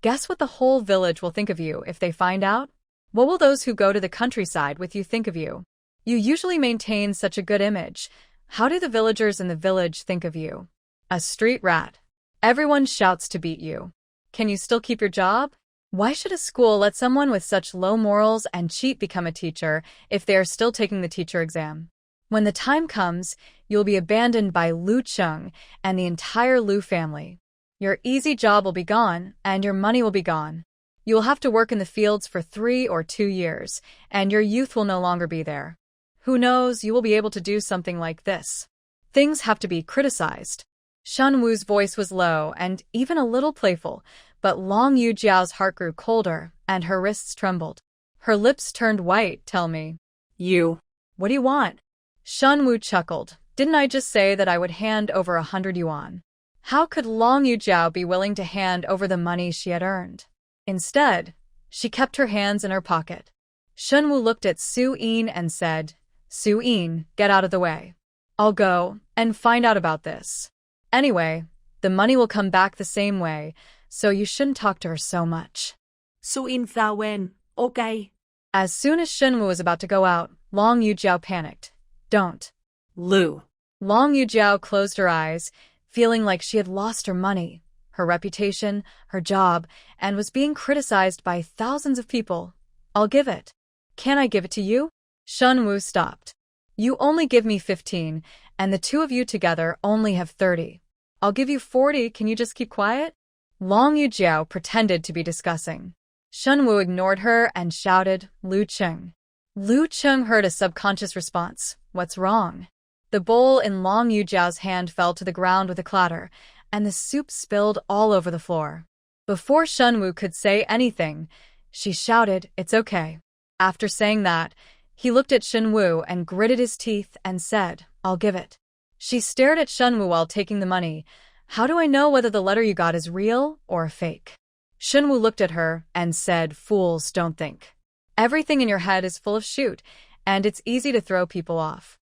Guess what the whole village will think of you if they find out?" What will those who go to the countryside with you think of you? You usually maintain such a good image. How do the villagers in the village think of you? A street rat. Everyone shouts to beat you. Can you still keep your job? Why should a school let someone with such low morals and cheat become a teacher if they are still taking the teacher exam? When the time comes, you'll be abandoned by Lu Xuan and the entire Lu family. Your easy job will be gone, and your money will be gone. You will have to work in the fields for 3 or 2 years, and your youth will no longer be there. Who knows, you will be able to do something like this. Things have to be criticized. Shen Wu's voice was low and even a little playful, but Long Yujiao's heart grew colder, and her wrists trembled. Her lips turned white. Tell me. You. What do you want? Shen Wu chuckled. Didn't I just say that I would hand over 100 yuan? How could Long Yujiao be willing to hand over the money she had earned? Instead, she kept her hands in her pocket. Shen Wu looked at Su Yin and said, Su Yin, get out of the way. I'll go and find out about this. Anyway, the money will come back the same way, so you shouldn't talk to her so much. Su Yin Flawen, okay. As soon as Shen Wu was about to go out, Long Yujiao panicked. Don't. Lu. Long Yujiao closed her eyes, feeling like she had lost her money, her reputation, her job, and was being criticized by thousands of people. I'll give it. Can I give it to you? Shen Wu stopped. You only give me 15, and the two of you together only have 30. I'll give you 40, can you just keep quiet? Long Yujiao pretended to be discussing. Shen Wu ignored her and shouted, Lu Cheng. Lu Cheng heard a subconscious response. What's wrong? The bowl in Long Yujiao's hand fell to the ground with a clatter, and the soup spilled all over the floor. Before Shen Wu could say anything, she shouted, It's okay. After saying that, he looked at Shen Wu and gritted his teeth and said, I'll give it. She stared at Shen Wu while taking the money. How do I know whether the letter you got is real or a fake? Shen Wu looked at her and said, Fools don't think. Everything in your head is full of shoot, and it's easy to throw people off.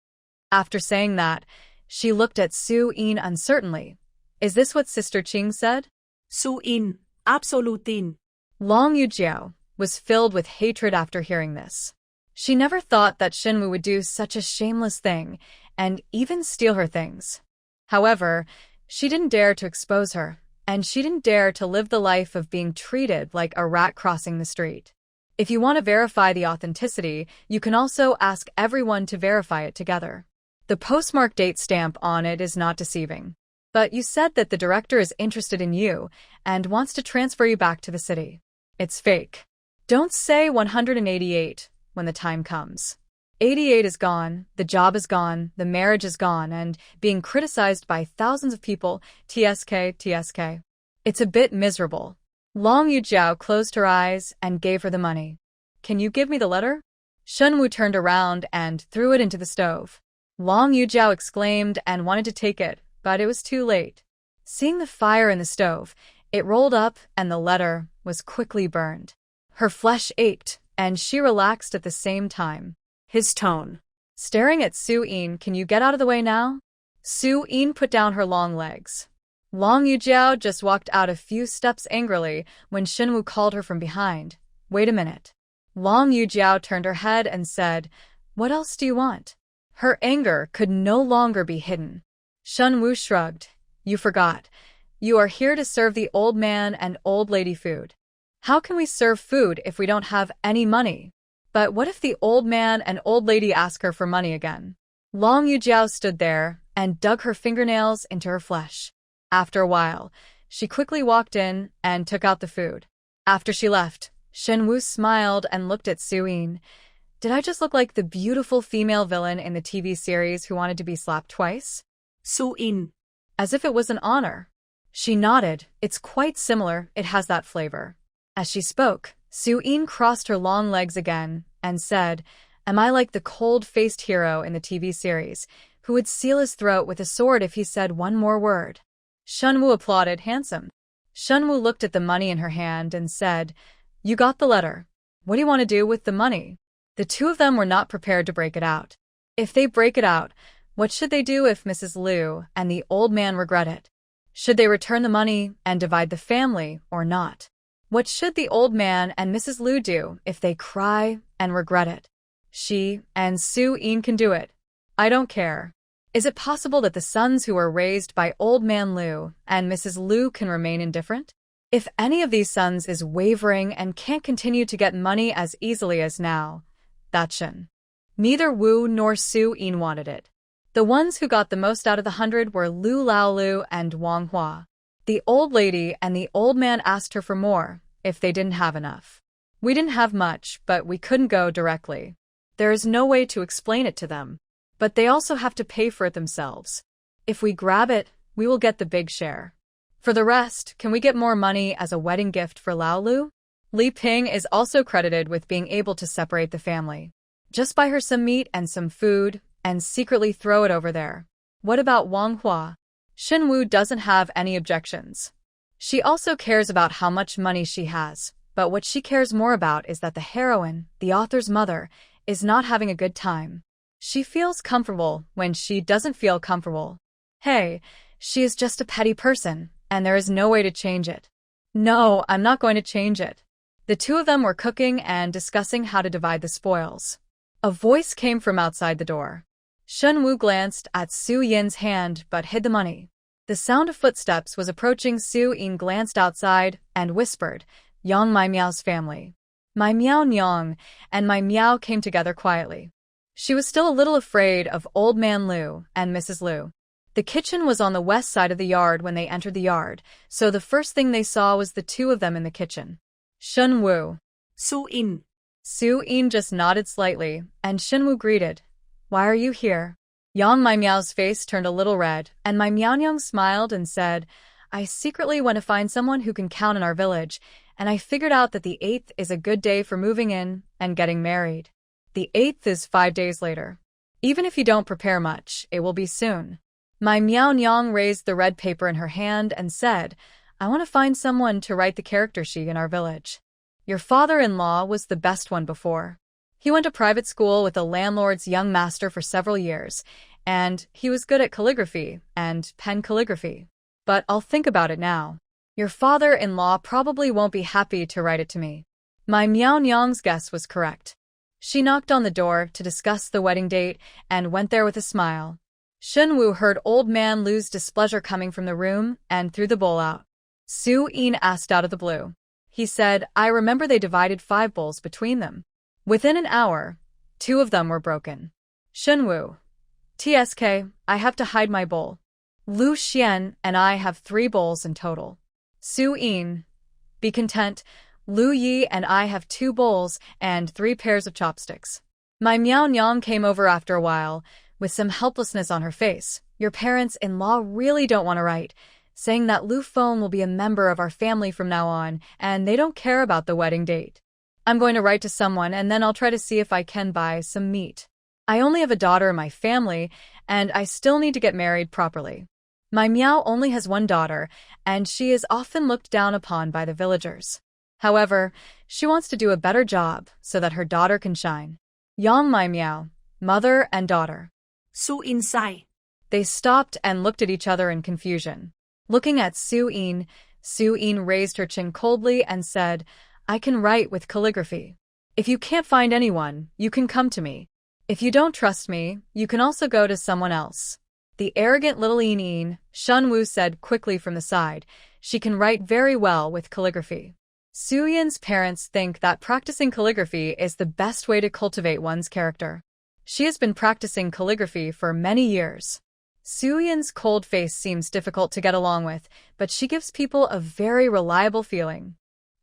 After saying that, she looked at Su Yin uncertainly. Is this what Sister Qing said? Su Yin, absolutin. Long Yujiao was filled with hatred after hearing this. She never thought that Shen Wu would do such a shameless thing and even steal her things. However, she didn't dare to expose her, and she didn't dare to live the life of being treated like a rat crossing the street. If you want to verify the authenticity, you can also ask everyone to verify it together. The postmark date stamp on it is not deceiving. But you said that the director is interested in you and wants to transfer you back to the city. It's fake. Don't say 188 when the time comes. 88 is gone, the job is gone, the marriage is gone, and being criticized by thousands of people, TSK. It's a bit miserable. Long Yujiao closed her eyes and gave her the money. Can you give me the letter? Shen Wu turned around and threw it into the stove. Long Yujiao exclaimed and wanted to take it, but it was too late. Seeing the fire in the stove, it rolled up and the letter was quickly burned. Her flesh ached, and she relaxed at the same time. His tone. Staring at Su Yin, can you get out of the way now? Su Yin put down her long legs. Long Yujiao just walked out a few steps angrily when Shen Wu called her from behind. Wait a minute. Long Yujiao turned her head and said, What else do you want? Her anger could no longer be hidden. Shen Wu shrugged. You forgot. You are here to serve the old man and old lady food. How can we serve food if we don't have any money? But what if the old man and old lady ask her for money again? Long Yujiao stood there and dug her fingernails into her flesh. After a while, she quickly walked in and took out the food. After she left, Shen Wu smiled and looked at Su Yin. Did I just look like the beautiful female villain in the TV series who wanted to be slapped twice? Su Yin. As if it was an honor. She nodded. It's quite similar, it has that flavor. As she spoke, Su Yin crossed her long legs again and said, Am I like the cold-faced hero in the TV series, who would seal his throat with a sword if he said one more word? Shen Wu applauded, handsome. Shen Wu looked at the money in her hand and said, You got the letter. What do you want to do with the money? The two of them were not prepared to break it out. If they break it out, what should they do if Mrs. Liu and the old man regret it? Should they return the money and divide the family or not? What should the old man and Mrs. Lu do if they cry and regret it? She and Su Yin can do it. I don't care. Is it possible that the sons who were raised by old man Lu and Mrs. Lu can remain indifferent? If any of these sons is wavering and can't continue to get money as easily as now, that's Shen. Neither Wu nor Su Yin wanted it. The ones who got the most out of the 100 were Lu Laolu and Wang Hua. The old lady and the old man asked her for more if they didn't have enough. We didn't have much, but we couldn't go directly. There is no way to explain it to them. But they also have to pay for it themselves. If we grab it, we will get the big share. For the rest, can we get more money as a wedding gift for Laolu? Li Ping is also credited with being able to separate the family. Just buy her some meat and some food, and secretly throw it over there. What about Wang Hua? Shen Wu doesn't have any objections. She also cares about how much money she has, but what she cares more about is that the heroine, the author's mother, is not having a good time. She feels comfortable when she doesn't feel comfortable. Hey, she is just a petty person, and there is no way to change it. No, I'm not going to change it. The two of them were cooking and discussing how to divide the spoils. A voice came from outside the door. Shen Wu glanced at Su Yin's hand but hid the money. The sound of footsteps was approaching. Su Yin glanced outside and whispered, Yang My Miao's family. My Miao Nyang and My Miao came together quietly. She was still a little afraid of old man Lu and Mrs. Lu. The kitchen was on the west side of the yard when they entered the yard, so the first thing they saw was the two of them in the kitchen. Shen Wu. Su Yin. Su Yin just nodded slightly, and Shen Wu greeted. Why are you here? Yang My Miao's face turned a little red, and My Miao Nyang smiled and said, I secretly want to find someone who can count in our village, and I figured out that the 8th is a good day for moving in and getting married. The 8th is 5 days later. Even if you don't prepare much, it will be soon. My Miao Nyang raised the red paper in her hand and said, I want to find someone to write the character sheet in our village. Your father-in-law was the best one before. He went to private school with the landlord's young master for several years, and he was good at calligraphy and pen calligraphy. But I'll think about it now. Your father-in-law probably won't be happy to write it to me. My Miao Nyang's guess was correct. She knocked on the door to discuss the wedding date and went there with a smile. Shen Wu heard old man Lu's displeasure coming from the room and threw the bowl out. Su Yin asked out of the blue. He said, I remember they divided 5 bowls between them. Within an hour, 2 of them were broken. Shen Wu. TSK, I have to hide my bowl. Lu Xuan and I have 3 bowls in total. Su Yin. Be content. Lu Yi and I have 2 bowls and 3 pairs of chopsticks. My Miao Nyang came over after a while, with some helplessness on her face. Your parents-in-law really don't want to write, saying that Lu Feng will be a member of our family from now on, and they don't care about the wedding date. I'm going to write to someone, and then I'll try to see if I can buy some meat. I only have a daughter in my family, and I still need to get married properly. My Miao only has 1 daughter, and she is often looked down upon by the villagers. However, she wants to do a better job so that her daughter can shine. Yang My Miao, mother and daughter. Su Yin sighed. They stopped and looked at each other in confusion. Looking at Su Yin raised her chin coldly and said, I can write with calligraphy. If you can't find anyone, you can come to me. If you don't trust me, you can also go to someone else. The arrogant little Yin, Shen Wu said quickly from the side, she can write very well with calligraphy. Su Yin's parents think that practicing calligraphy is the best way to cultivate one's character. She has been practicing calligraphy for many years. Su Yin's cold face seems difficult to get along with, but she gives people a very reliable feeling.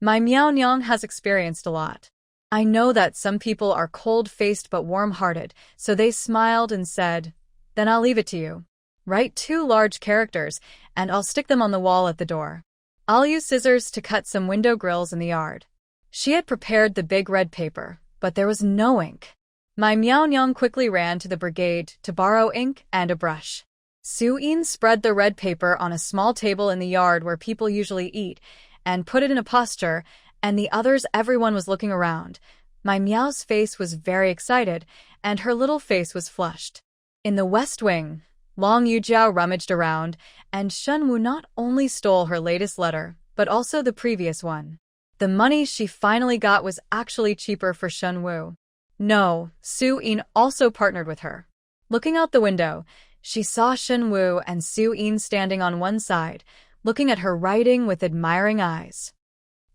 My Miao Nyang has experienced a lot. I know that some people are cold-faced but warm-hearted, so they smiled and said, Then I'll leave it to you. Write 2 large characters, and I'll stick them on the wall at the door. I'll use scissors to cut some window grills in the yard. She had prepared the big red paper, but there was no ink. My Miao Nyang quickly ran to the brigade to borrow ink and a brush. Su Yin spread the red paper on a small table in the yard where people usually eat, and put it in a posture, and the others everyone was looking around. My Miao's face was very excited, and her little face was flushed. In the west wing, Long Yujiao rummaged around, and Shen Wu not only stole her latest letter, but also the previous one. The money she finally got was actually cheaper for Shen Wu. No, Su Yin also partnered with her. Looking out the window, she saw Shen Wu and Su Yin standing on one side, looking at her writing with admiring eyes.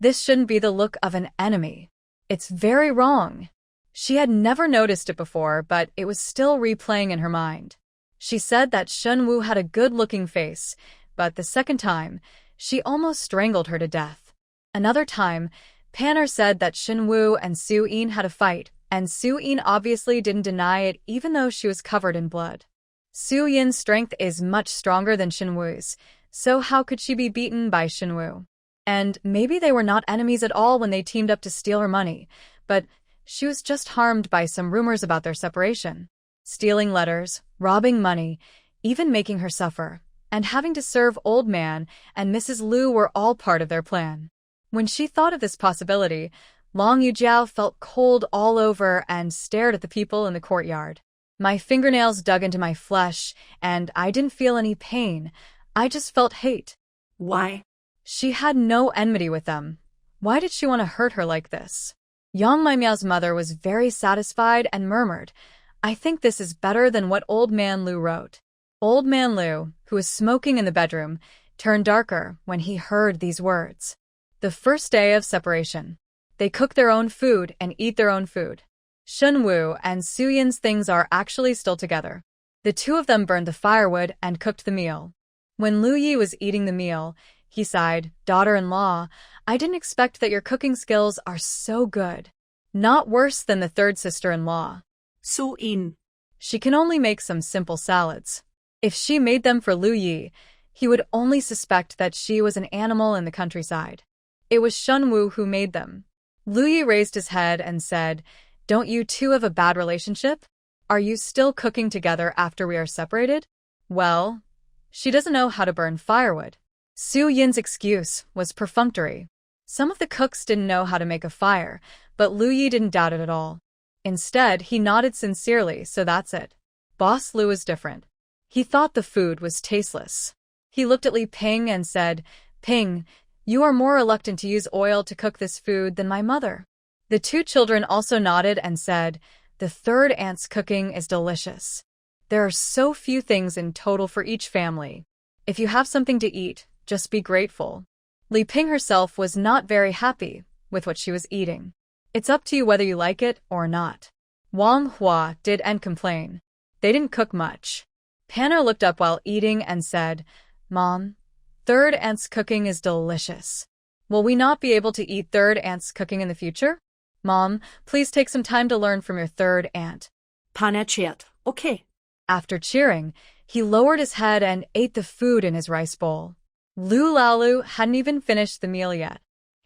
This shouldn't be the look of an enemy. It's very wrong. She had never noticed it before, but it was still replaying in her mind. She said that Shen Wu had a good-looking face, but the second time, she almost strangled her to death. Another time, Panner said that Shen Wu and Su Yin had a fight, and Su Yin obviously didn't deny it even though she was covered in blood. Su Yin's strength is much stronger than Shen Wu's, so how could she be beaten by Shen Wu? And maybe they were not enemies at all when they teamed up to steal her money, but she was just harmed by some rumors about their separation. Stealing letters, robbing money, even making her suffer, and having to serve Old Man and Mrs. Lu were all part of their plan. When she thought of this possibility, Long Yujiao felt cold all over and stared at the people in the courtyard. My fingernails dug into my flesh, and I didn't feel any pain. I just felt hate. Why? She had no enmity with them. Why did she want to hurt her like this? Yang Maimiao's mother was very satisfied and murmured, "I think this is better than what Old Man Lu wrote." Old Man Lu, who was smoking in the bedroom, turned darker when he heard these words. The first day of separation. They cook their own food and eat their own food. Shen Wu and Su Yin's things are actually still together. The two of them burned the firewood and cooked the meal. When Lu Yi was eating the meal, he sighed, "Daughter-in-law, I didn't expect that your cooking skills are so good. Not worse than the third sister-in-law. Su Yin. She can only make some simple salads. If she made them for Lu Yi, he would only suspect that she was an animal in the countryside. It was Shen Wu who made them." Lu Yi raised his head and said, "Don't you two have a bad relationship? Are you still cooking together after we are separated?" Well, she doesn't know how to burn firewood. Su Yin's excuse was perfunctory. Some of the cooks didn't know how to make a fire, but Lu Yi didn't doubt it at all. Instead, he nodded sincerely, so that's it. Boss Lu is different. He thought the food was tasteless. He looked at Li Ping and said, "Ping, you are more reluctant to use oil to cook this food than my mother." The two children also nodded and said, "The third aunt's cooking is delicious. There are so few things in total for each family. If you have something to eat, just be grateful." Li Ping herself was not very happy with what she was eating. It's up to you whether you like it or not. Wang Hua didn't complain. They didn't cook much. Panner looked up while eating and said, "Mom, third aunt's cooking is delicious. Will we not be able to eat third aunt's cooking in the future? Mom, please take some time to learn from your third aunt." Panachiat. Okay. After cheering, he lowered his head and ate the food in his rice bowl. Lu Laolu hadn't even finished the meal yet.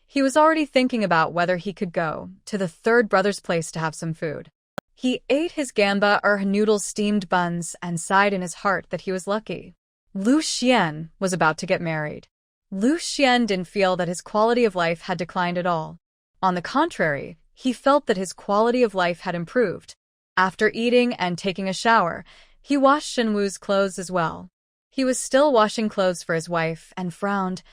He was already thinking about whether he could go to the third brother's place to have some food. He ate his gamba or noodles steamed buns and sighed in his heart that he was lucky. Lu Xuan was about to get married. Lu Xuan didn't feel that his quality of life had declined at all. On the contrary, he felt that his quality of life had improved. After eating and taking a shower, he washed Shen Wu's clothes as well. He was still washing clothes for his wife and frowned.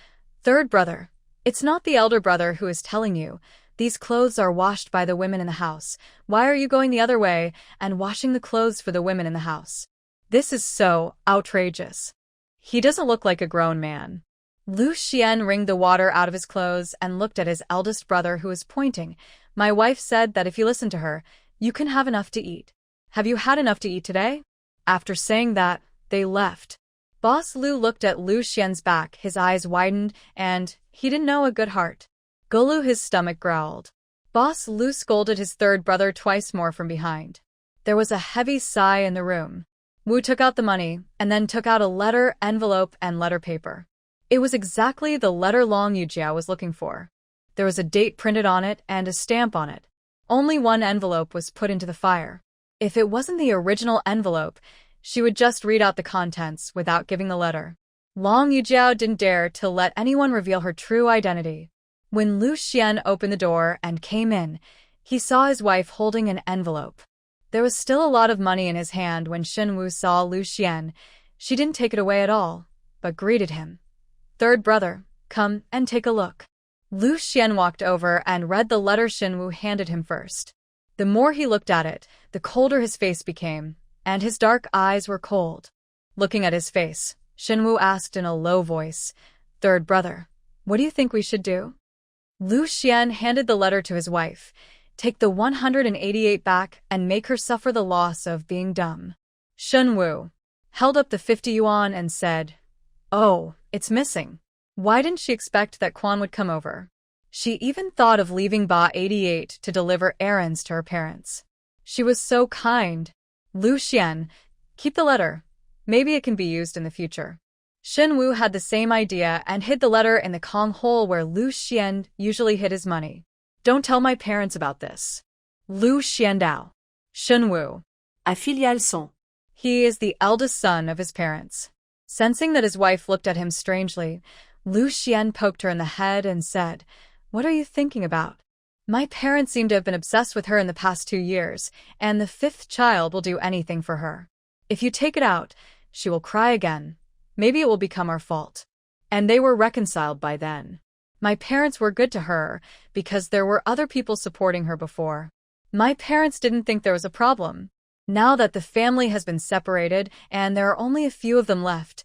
"Third brother, it's not the elder brother who is telling you. These clothes are washed by the women in the house. Why are you going the other way and washing the clothes for the women in the house? This is so outrageous. He doesn't look like a grown man." Lu Xuan wringed the water out of his clothes and looked at his eldest brother who was pointing. "My wife said that if you listen to her, you can have enough to eat. Have you had enough to eat today?" After saying that, they left. Boss Lu looked at Lu Xuan's back, his eyes widened, and he didn't know a good heart. Golu, his stomach growled. Boss Lu scolded his third brother twice more from behind. There was a heavy sigh in the room. Wu took out the money, and then took out a letter, envelope, and letter paper. It was exactly the letter Long Yujiao was looking for. There was a date printed on it and a stamp on it. Only one envelope was put into the fire. If it wasn't the original envelope, she would just read out the contents without giving the letter. Long Yujiao didn't dare to let anyone reveal her true identity. When Lu Xuan opened the door and came in, he saw his wife holding an envelope. There was still a lot of money in his hand when Shen Wu saw Lu Xuan. She didn't take it away at all, but greeted him. "Third brother, come and take a look." Lu Xuan walked over and read the letter Shen Wu handed him first. The more he looked at it, the colder his face became, and his dark eyes were cold. Looking at his face, Shen Wu asked in a low voice, "Third brother, what do you think we should do?" Lu Xuan handed the letter to his wife. "Take the 188 back and make her suffer the loss of being dumb." Shen Wu held up the 50 yuan and said, "Oh, it's missing." Why didn't she expect that Quan would come over? She even thought of leaving Ba 88 to deliver errands to her parents. She was so kind. Lu Xuan, keep the letter. Maybe it can be used in the future. Shen Wu had the same idea and hid the letter in the Kong hole where Lu Xuan usually hid his money. "Don't tell my parents about this." Lu Xiandao. Shen Wu. Familiarizing. He is the eldest son of his parents. Sensing that his wife looked at him strangely, Lu Xuan poked her in the head and said, "What are you thinking about? My parents seem to have been obsessed with her in the past 2 years, and the 5th child will do anything for her. If you take it out, she will cry again. Maybe it will become our fault." And they were reconciled by then. My parents were good to her because there were other people supporting her before. My parents didn't think there was a problem. Now that the family has been separated and there are only a few of them left,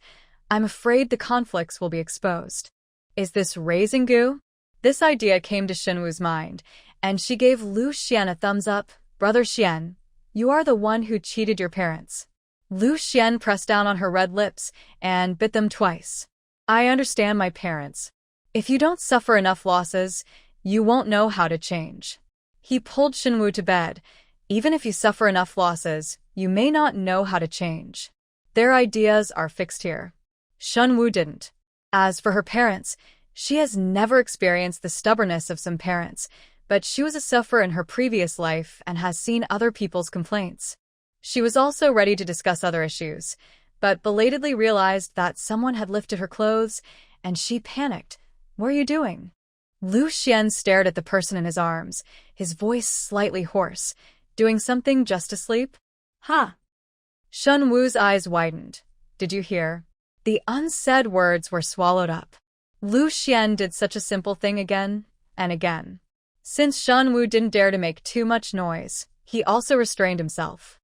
I'm afraid the conflicts will be exposed. Is this raising goo? This idea came to Shen Wu's mind, and she gave Lu Xuan a thumbs up. "Brother Xian, you are the one who cheated your parents." Lu Xuan pressed down on her red lips and bit them twice. "I understand my parents. If you don't suffer enough losses, you won't know how to change." He pulled Shen Wu to bed. "Even if you suffer enough losses, you may not know how to change. Their ideas are fixed here." Shen Wu didn't. As for her parents, she has never experienced the stubbornness of some parents, but she was a sufferer in her previous life and has seen other people's complaints. She was also ready to discuss other issues, but belatedly realized that someone had lifted her clothes, and she panicked. "What are you doing?" Lu Xuan stared at the person in his arms, his voice slightly hoarse. "Doing something just to sleep?" Ha! Shen Wu's eyes widened. "Did you hear?" The unsaid words were swallowed up. Lu Xuan did such a simple thing again and again. Since Shen Wu didn't dare to make too much noise, he also restrained himself.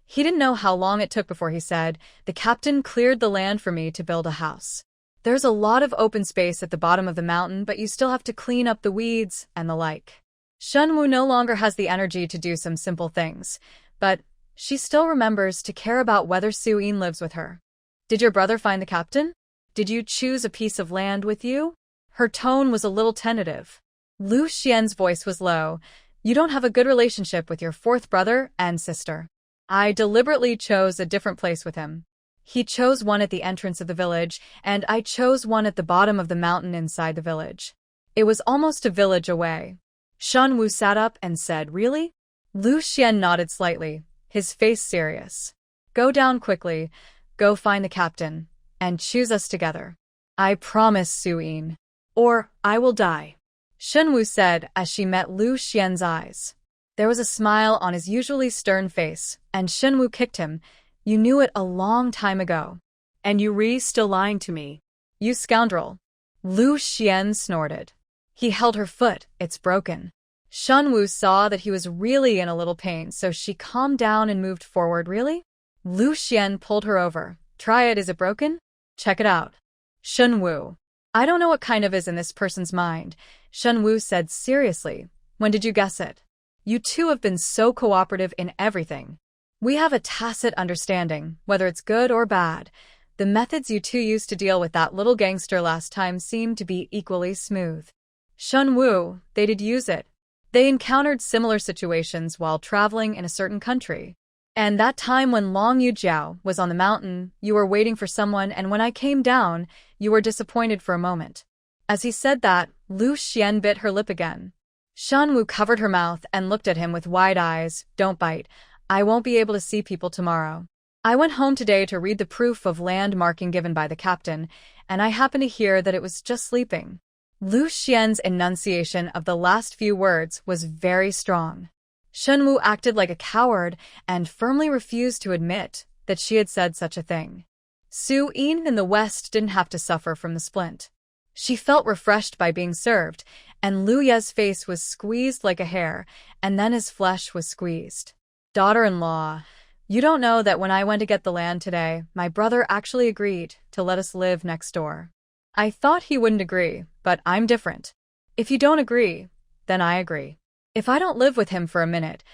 He didn't know how long it took before he said, "The captain cleared the land for me to build a house. There's a lot of open space at the bottom of the mountain, but you still have to clean up the weeds and the like." Shen Wu no longer has the energy to do some simple things, but she still remembers to care about whether Su Yin lives with her. "Did your brother find the captain? Did you choose a piece of land with you?" Her tone was a little tentative. Lu Xian's voice was low. "You don't have a good relationship with your 4th brother and sister. I deliberately chose a different place with him. He chose one at the entrance of the village, and I chose one at the bottom of the mountain inside the village. It was almost a village away." Shen Wu sat up and said, "Really?" Lu Xuan nodded slightly, his face serious. "Go down quickly, go find the captain, and choose us together. I promise, Su Yin. Or I will die." Shen Wu said as she met Lu Xian's eyes. There was a smile on his usually stern face, and Shen Wu kicked him. "You knew it a long time ago. And you still lying to me. You scoundrel." Lu Xian snorted. He held her foot. "It's broken." Shen Wu saw that he was really in a little pain, so she calmed down and moved forward. "Really?" Lu Xian pulled her over. "Try it. Is it broken? Check it out." Shen Wu. "I don't know what kind of is in this person's mind," Shen Wu said seriously. "When did you guess it? You two have been so cooperative in everything. We have a tacit understanding, whether it's good or bad. The methods you two used to deal with that little gangster last time seem to be equally smooth." Shen Wu, they did use it. They encountered similar situations while traveling in a certain country. And that time when Long Yujiao was on the mountain, you were waiting for someone, and when I came down, you were disappointed for a moment. As he said that, Lu Xuan bit her lip again. Shen Wu covered her mouth and looked at him with wide eyes. "Don't bite. I won't be able to see people tomorrow. I went home today to read the proof of land marking given by the captain, and I happened to hear that it was just sleeping." Lu Xian's enunciation of the last few words was very strong. Shen Wu acted like a coward and firmly refused to admit that she had said such a thing. Su Yin in the West didn't have to suffer from the splint. She felt refreshed by being served, and Lu Ye's face was squeezed like a hair, and then his flesh was squeezed. Daughter-in-law, you don't know that when I went to get the land today, my brother actually agreed to let us live next door. I thought he wouldn't agree, but I'm different. If you don't agree, then I agree. If I don't live with him for a minute,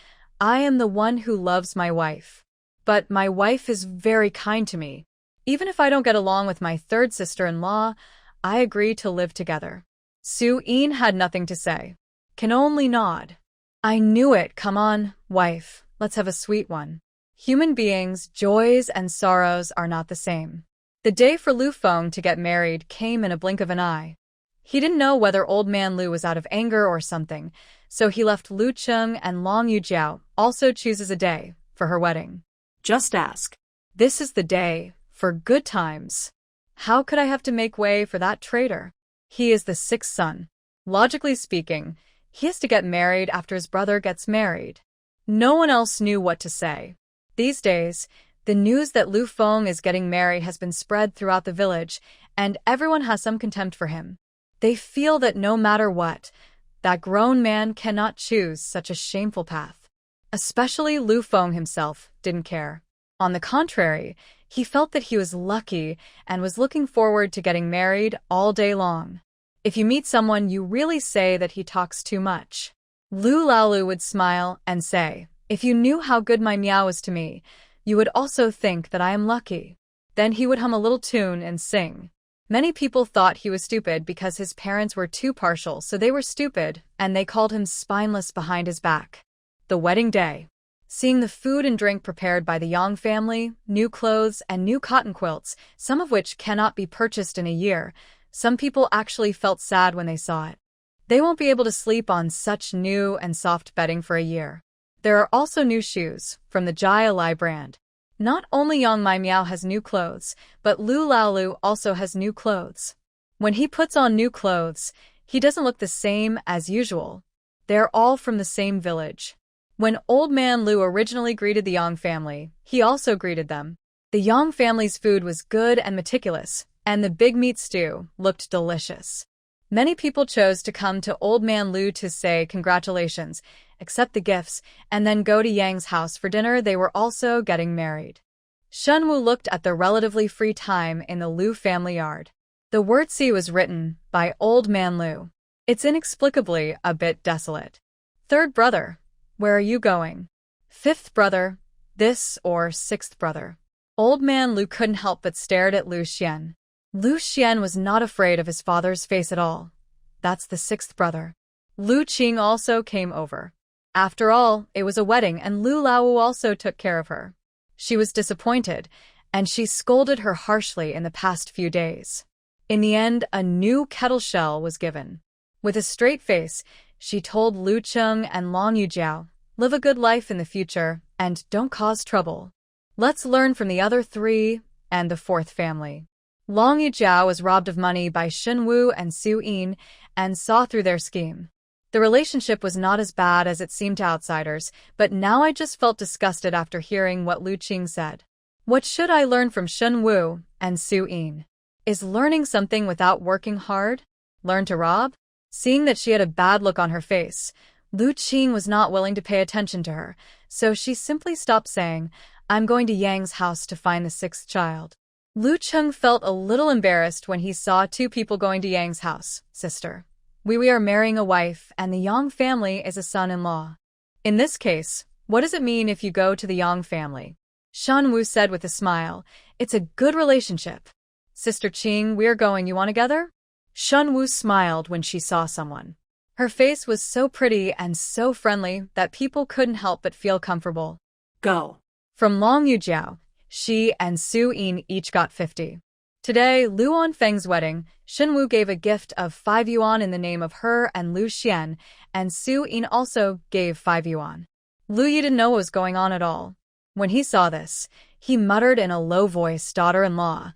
I am the one who loves my wife. But my wife is very kind to me. Even if I don't get along with my third sister-in-law, I agree to live together. Su-in had nothing to say. Can only nod. I knew it. Come on, wife, let's have a sweet one. Human beings' joys and sorrows are not the same. The day for Lu Feng to get married came in a blink of an eye. He didn't know whether old man Lu was out of anger or something, so he left Lu Cheng and Long Yujiao also chooses a day for her wedding. Just ask. This is the day for good times. How could I have to make way for that traitor? He is the sixth son. Logically speaking, he has to get married after his brother gets married. No one else knew what to say. These days, the news that Lu Feng is getting married has been spread throughout the village, and everyone has some contempt for him. They feel that no matter what, that grown man cannot choose such a shameful path. Especially Lu Feng himself didn't care. On the contrary, he felt that he was lucky and was looking forward to getting married all day long. If you meet someone, you really say that he talks too much. Lu Laolu would smile and say, if you knew how good my meow is to me, you would also think that I am lucky. Then he would hum a little tune and sing. Many people thought he was stupid because his parents were too partial, so they were stupid, and they called him spineless behind his back. The wedding day. Seeing the food and drink prepared by the Yang family, new clothes, and new cotton quilts, some of which cannot be purchased in a year, some people actually felt sad when they saw it. They won't be able to sleep on such new and soft bedding for a year. There are also new shoes, from the Jia Lai brand. Not only Yang Mai Miao has new clothes, but Lu Laolu also has new clothes. When he puts on new clothes, he doesn't look the same as usual. They're all from the same village. When old man Lu originally greeted the Yang family, he also greeted them. The Yang family's food was good and meticulous, and the big meat stew looked delicious. Many people chose to come to old man Lu to say congratulations, accept the gifts, and then go to Yang's house for dinner. They were also getting married. Shen Wu looked at the relatively free time in the Lu family yard. The word "C" was written by old man Lu. It's inexplicably a bit desolate. Third brother, where are you going? Fifth brother, this or sixth brother. Old man Lu couldn't help but stared at Lu Xuan. Lu Xuan was not afraid of his father's face at all. That's the sixth brother. Lu Qing also came over. After all, it was a wedding and Lu Laolu also took care of her. She was disappointed, and she scolded her harshly in the past few days. In the end, a new kettle shell was given. With a straight face, she told Lu Cheng and Long Yujiao, live a good life in the future and don't cause trouble. Let's learn from the other three and the fourth family. Long Yujiao was robbed of money by Shen Wu and Su-in and saw through their scheme. The relationship was not as bad as it seemed to outsiders, but now I just felt disgusted after hearing what Lu Qing said. What should I learn from Shen Wu and Su-in? Is learning something without working hard? Learn to rob? Seeing that she had a bad look on her face, Lu Qing was not willing to pay attention to her, so she simply stopped saying, I'm going to Yang's house to find the sixth child. Lu Cheng felt a little embarrassed when he saw two people going to Yang's house. Sister, we are marrying a wife and the Yang family is a son-in-law. In this case, what does it mean if you go to the Yang family? Shen Wu said with a smile, it's a good relationship. Sister Qing, we're going, you want together? Shen Wu smiled when she saw someone. Her face was so pretty and so friendly that people couldn't help but feel comfortable. Go. From Long Yujiao, she and Su-in each got 50. Today, Luan Feng's wedding, Shen Wu gave a gift of 5 yuan in the name of her and Lu Xian, and Su-in also gave 5 yuan. Lu Yi didn't know what was going on at all. When he saw this, he muttered in a low voice, daughter-in-law,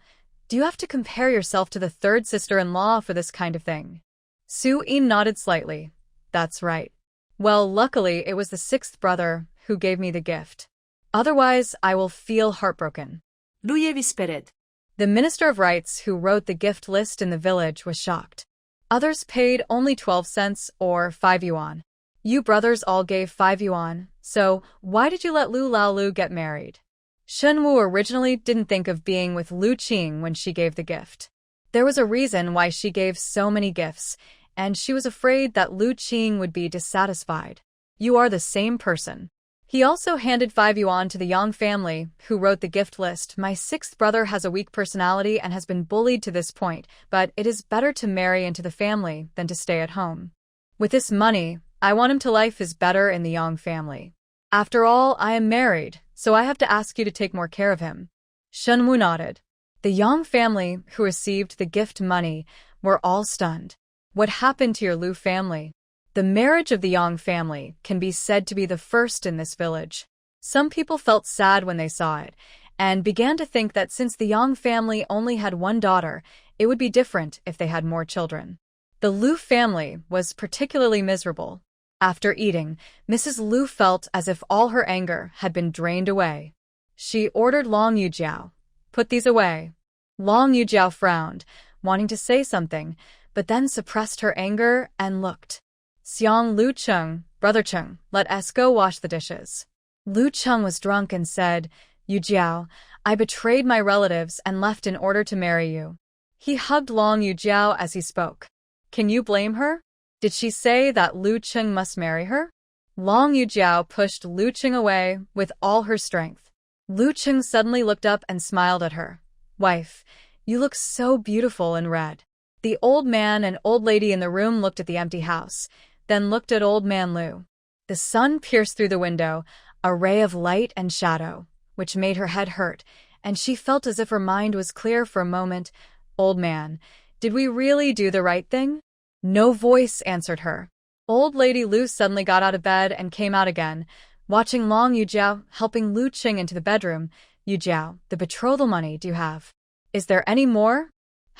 do you have to compare yourself to the third sister-in-law for this kind of thing? Su-in nodded slightly. That's right. Well, luckily, it was the sixth brother who gave me the gift. Otherwise, I will feel heartbroken. Lu Ye whispered. The Minister of Rights who wrote the gift list in the village was shocked. Others paid only 12 cents or 5 yuan. You brothers all gave 5 yuan, so why did you let Lu Laolu get married? Shen Wu originally didn't think of being with Lu Qing when she gave the gift. There was a reason why she gave so many gifts, and she was afraid that Lu Qing would be dissatisfied. You are the same person. He also handed 5 yuan to the Yang family, who wrote the gift list. My sixth brother has a weak personality and has been bullied to this point, but it is better to marry into the family than to stay at home. With this money, I want him to life is better in the Yang family. After all, I am married, so I have to ask you to take more care of him. Shen Wu nodded. The Yang family, who received the gift money, were all stunned. What happened to your Lu family? The marriage of the Yang family can be said to be the first in this village. Some people felt sad when they saw it, and began to think that since the Yang family only had one daughter, it would be different if they had more children. The Lu family was particularly miserable. After eating, Mrs. Lu felt as if all her anger had been drained away. She ordered Long Yujiao, "Put these away." Long Yujiao frowned, wanting to say something, but then suppressed her anger and looked. Xiang Lu Cheng, "Brother Cheng, let us go wash the dishes." Lu Cheng was drunk and said, "Yujiao, I betrayed my relatives and left in order to marry you." He hugged Long Yujiao as he spoke. Can you blame her? Did she say that Lu Cheng must marry her? Long Yujiao pushed Lu Cheng away with all her strength. Lu Cheng suddenly looked up and smiled at her. "Wife, you look so beautiful in red." The old man and old lady in the room looked at the empty house, then looked at old man Lu. The sun pierced through the window, a ray of light and shadow, which made her head hurt, and she felt as if her mind was clear for a moment. Old man, did we really do the right thing? No voice answered her. Old lady Lu suddenly got out of bed and came out again, watching Long Yujiao helping Lu Qing into the bedroom. "Yujiao, the betrothal money do you have? Is there any more?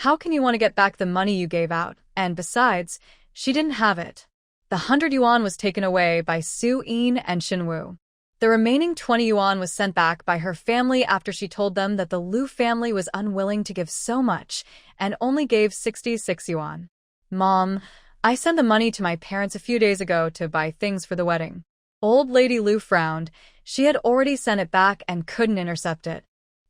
How can you want to get back the money you gave out? And besides, she didn't have it." The 100 yuan was taken away by Su Yin and Shen Wu. The remaining 20 yuan was sent back by her family after she told them that the Lu family was unwilling to give so much and only gave 66 yuan. "Mom, I sent the money to my parents a few days ago to buy things for the wedding." Old lady Lu frowned. She had already sent it back and couldn't intercept it.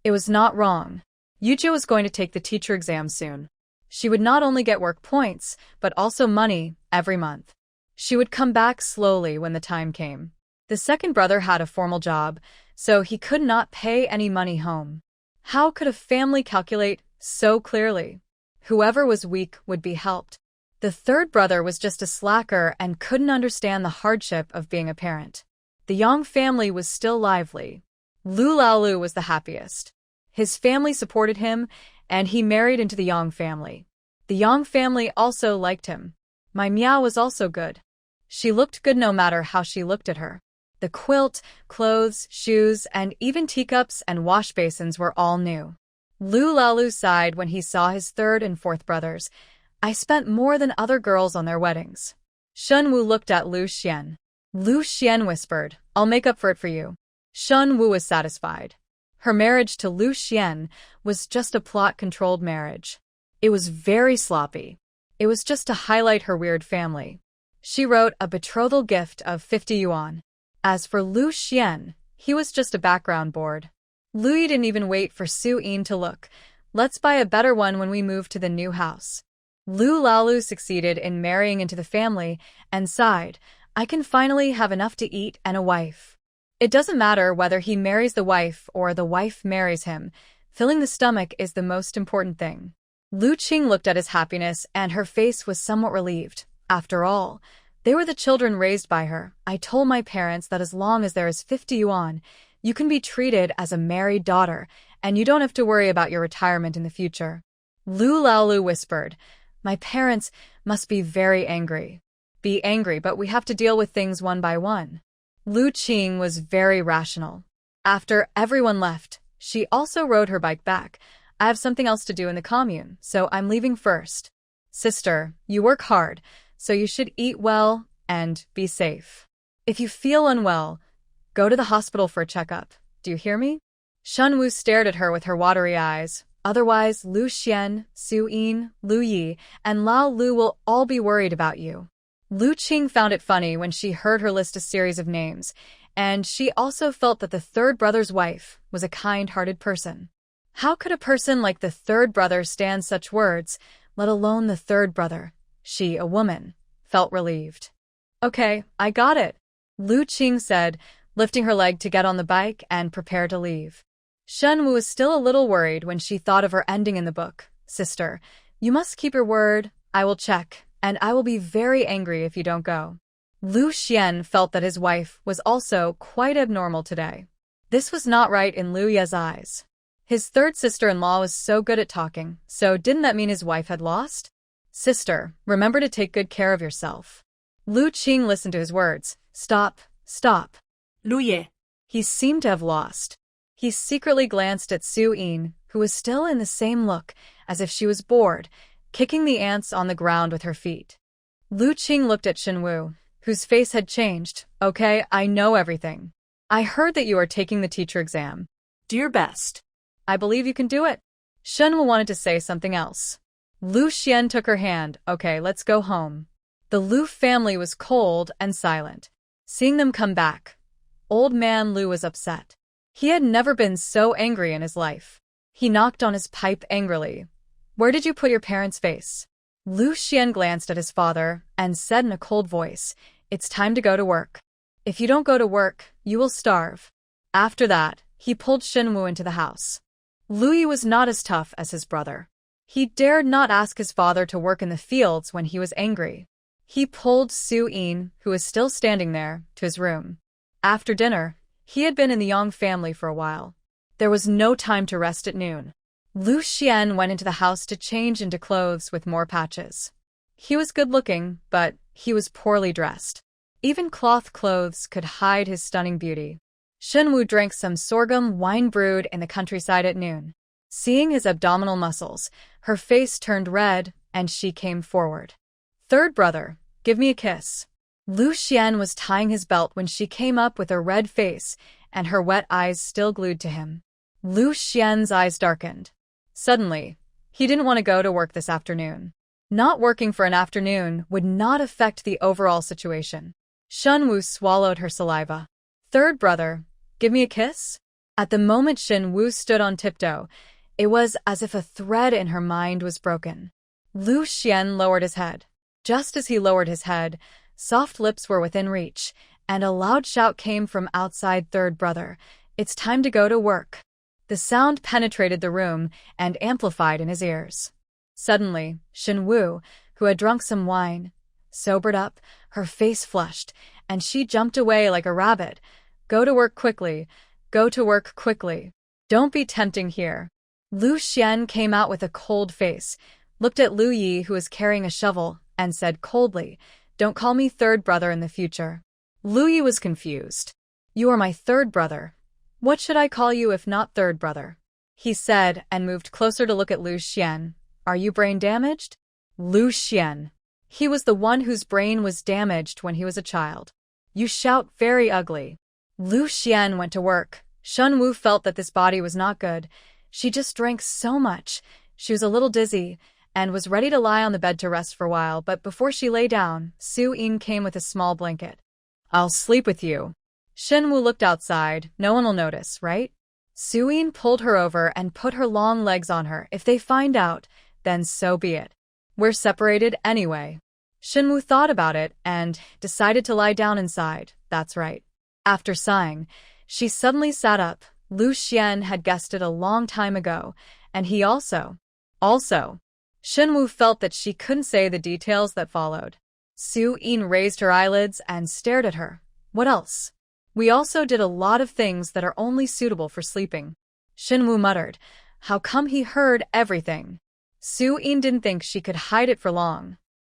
It was not wrong. Yujiao was going to take the teacher exam soon. She would not only get work points, but also money every month. She would come back slowly when the time came. The second brother had a formal job, so he could not pay any money home. How could a family calculate so clearly? Whoever was weak would be helped. The third brother was just a slacker and couldn't understand the hardship of being a parent. The Yang family was still lively. Lu Laolu was the happiest. His family supported him, and he married into the Yang family. The Yang family also liked him. My Miao was also good. She looked good no matter how she looked at her. The quilt, clothes, shoes, and even teacups and wash basins were all new. Lu Laolu sighed when he saw his third and fourth brothers. I spent more than other girls on their weddings. Shen Wu looked at Lu Xuan. Lu Xuan whispered, I'll make up for it for you. Shen Wu was satisfied. Her marriage to Lu Xuan was just a plot-controlled marriage. It was very sloppy. It was just to highlight her weird family. She wrote a betrothal gift of 50 yuan. As for Lu Xuan, he was just a background board. Lu didn't even wait for Su Yin to look. Let's buy a better one when we move to the new house. Lu Laolu succeeded in marrying into the family and sighed, I can finally have enough to eat and a wife. It doesn't matter whether he marries the wife or the wife marries him. Filling the stomach is the most important thing. Lu Qing looked at his happiness and her face was somewhat relieved. After all, they were the children raised by her. I told my parents that as long as there is 50 yuan, you can be treated as a married daughter, and you don't have to worry about your retirement in the future. Lu Laolu whispered, my parents must be very angry. Be angry, but we have to deal with things one by one. Lu Qing was very rational. After everyone left, she also rode her bike back. I have something else to do in the commune, so I'm leaving first. Sister, you work hard, so you should eat well and be safe. If you feel unwell, go to the hospital for a checkup. Do you hear me? Shen Wu stared at her with her watery eyes. Otherwise, Lu Xuan, Su Yin, Lu Yi, and Lao Lu will all be worried about you. Lu Qing found it funny when she heard her list a series of names, and she also felt that the third brother's wife was a kind-hearted person. How could a person like the third brother stand such words, let alone the third brother? She, a woman, felt relieved. Okay, I got it, Lu Qing said, lifting her leg to get on the bike and prepare to leave. Shen Wu was still a little worried when she thought of her ending in the book. Sister, you must keep your word, I will check, and I will be very angry if you don't go. Lu Xuan felt that his wife was also quite abnormal today. This was not right in Lu Ye's eyes. His third sister-in-law was so good at talking, so didn't that mean his wife had lost? Sister, remember to take good care of yourself. Lu Qing listened to his words. Stop, stop. Lu Ye. He seemed to have lost. He secretly glanced at Su Yin, who was still in the same look, as if she was bored, kicking the ants on the ground with her feet. Lu Qing looked at Shen Wu, whose face had changed. Okay, I know everything. I heard that you are taking the teacher exam. Do your best. I believe you can do it. Shen Wu wanted to say something else. Lu Xuan took her hand. Okay, let's go home. The Lu family was cold and silent. Seeing them come back, old man Lu was upset. He had never been so angry in his life. He knocked on his pipe angrily. Where did you put your parents' face? Lu Xuan glanced at his father and said in a cold voice, It's time to go to work. If you don't go to work, you will starve. After that, he pulled Shen Wu into the house. Lu Yi was not as tough as his brother. He dared not ask his father to work in the fields when he was angry. He pulled Su Yin, who was still standing there, to his room. After dinner, he had been in the Yang family for a while. There was no time to rest at noon. Lu Xuan went into the house to change into clothes with more patches. He was good-looking, but he was poorly dressed. Even cloth clothes could hide his stunning beauty. Shen Wu drank some sorghum wine brewed in the countryside at noon. Seeing his abdominal muscles, her face turned red, and she came forward. Third brother, give me a kiss. Lu Xuan was tying his belt when she came up with a red face and her wet eyes still glued to him. Lu Xuan's eyes darkened. Suddenly, he didn't want to go to work this afternoon. Not working for an afternoon would not affect the overall situation. Shen Wu swallowed her saliva. Third brother, give me a kiss? At the moment Shen Wu stood on tiptoe, it was as if a thread in her mind was broken. Lu Xuan lowered his head. Just as he lowered his head, soft lips were within reach, and a loud shout came from outside third brother. It's time to go to work. The sound penetrated the room and amplified in his ears. Suddenly, Shen Wu, who had drunk some wine, sobered up, her face flushed, and she jumped away like a rabbit. Go to work quickly. Go to work quickly. Don't be tempting here. Lu Xuan came out with a cold face, looked at Lu Yi, who was carrying a shovel, and said coldly, Don't call me third brother in the future. Lu Yi was confused. You are my third brother. What should I call you if not third brother? He said and moved closer to look at Lu Xuan. Are you brain damaged? Lu Xuan. He was the one whose brain was damaged when he was a child. You shout very ugly. Lu Xuan went to work. Shen Wu felt that this body was not good. She just drank so much. She was a little dizzy and was ready to lie on the bed to rest for a while, but before she lay down, Su Yin came with a small blanket. I'll sleep with you. Shen Wu looked outside. No one will notice, right? Su Yin pulled her over and put her long legs on her. If they find out, then so be it. We're separated anyway. Shen Wu thought about it and decided to lie down inside. That's right. After sighing, she suddenly sat up. Lu Xuan had guessed it a long time ago, and he also. Shen Wu felt that she couldn't say the details that followed. Su Yin raised her eyelids and stared at her. What else? We also did a lot of things that are only suitable for sleeping. Shen Wu muttered. How come he heard everything? Su Yin didn't think she could hide it for long.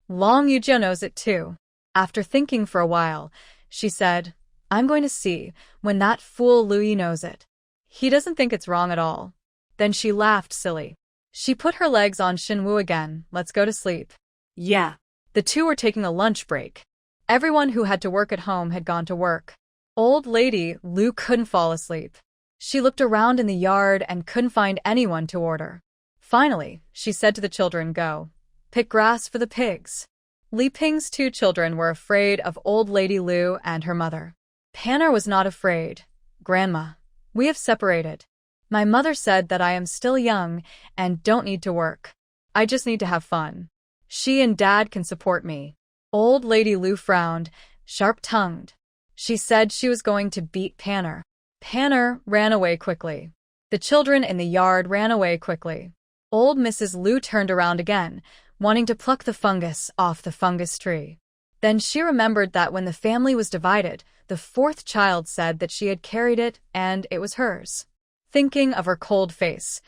Yujiao knows it too. After thinking for a while, she said, I'm going to see when that fool Lu Yi knows it. He doesn't think it's wrong at all. Then she laughed silly. She put her legs on Shen Wu again. Let's go to sleep. Yeah. The two were taking a lunch break. Everyone who had to work at home had gone to work. Old lady Lu couldn't fall asleep. She looked around in the yard and couldn't find anyone to order. Finally, she said to the children, "Go. Pick grass for the pigs." Li Ping's two children were afraid of old lady Lu and her mother. Panner was not afraid. "Grandma, we have separated. My mother said that I am still young and don't need to work. I just need to have fun. She and Dad can support me." Old lady Lu frowned, sharp-tongued. She said she was going to beat Panner. Panner ran away quickly. The children in the yard ran away quickly. Old Mrs. Lu turned around again, wanting to pluck the fungus off the fungus tree. Then she remembered that when the family was divided, the fourth child said that she had carried it and it was hers. Thinking of her cold face,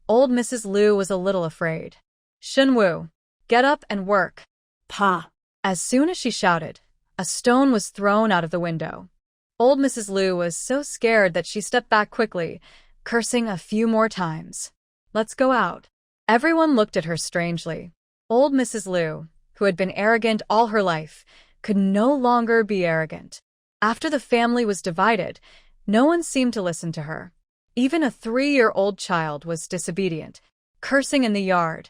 old Mrs. Lu was a little afraid. "Shen Wu, get up and work." Pa. As soon as she shouted, a stone was thrown out of the window. Old Mrs. Lu was so scared that she stepped back quickly, cursing a few more times. "Let's go out." Everyone looked at her strangely. Old Mrs. Lu, who had been arrogant all her life, could no longer be arrogant. After the family was divided, no one seemed to listen to her. Even a 3-year-old child was disobedient, cursing in the yard.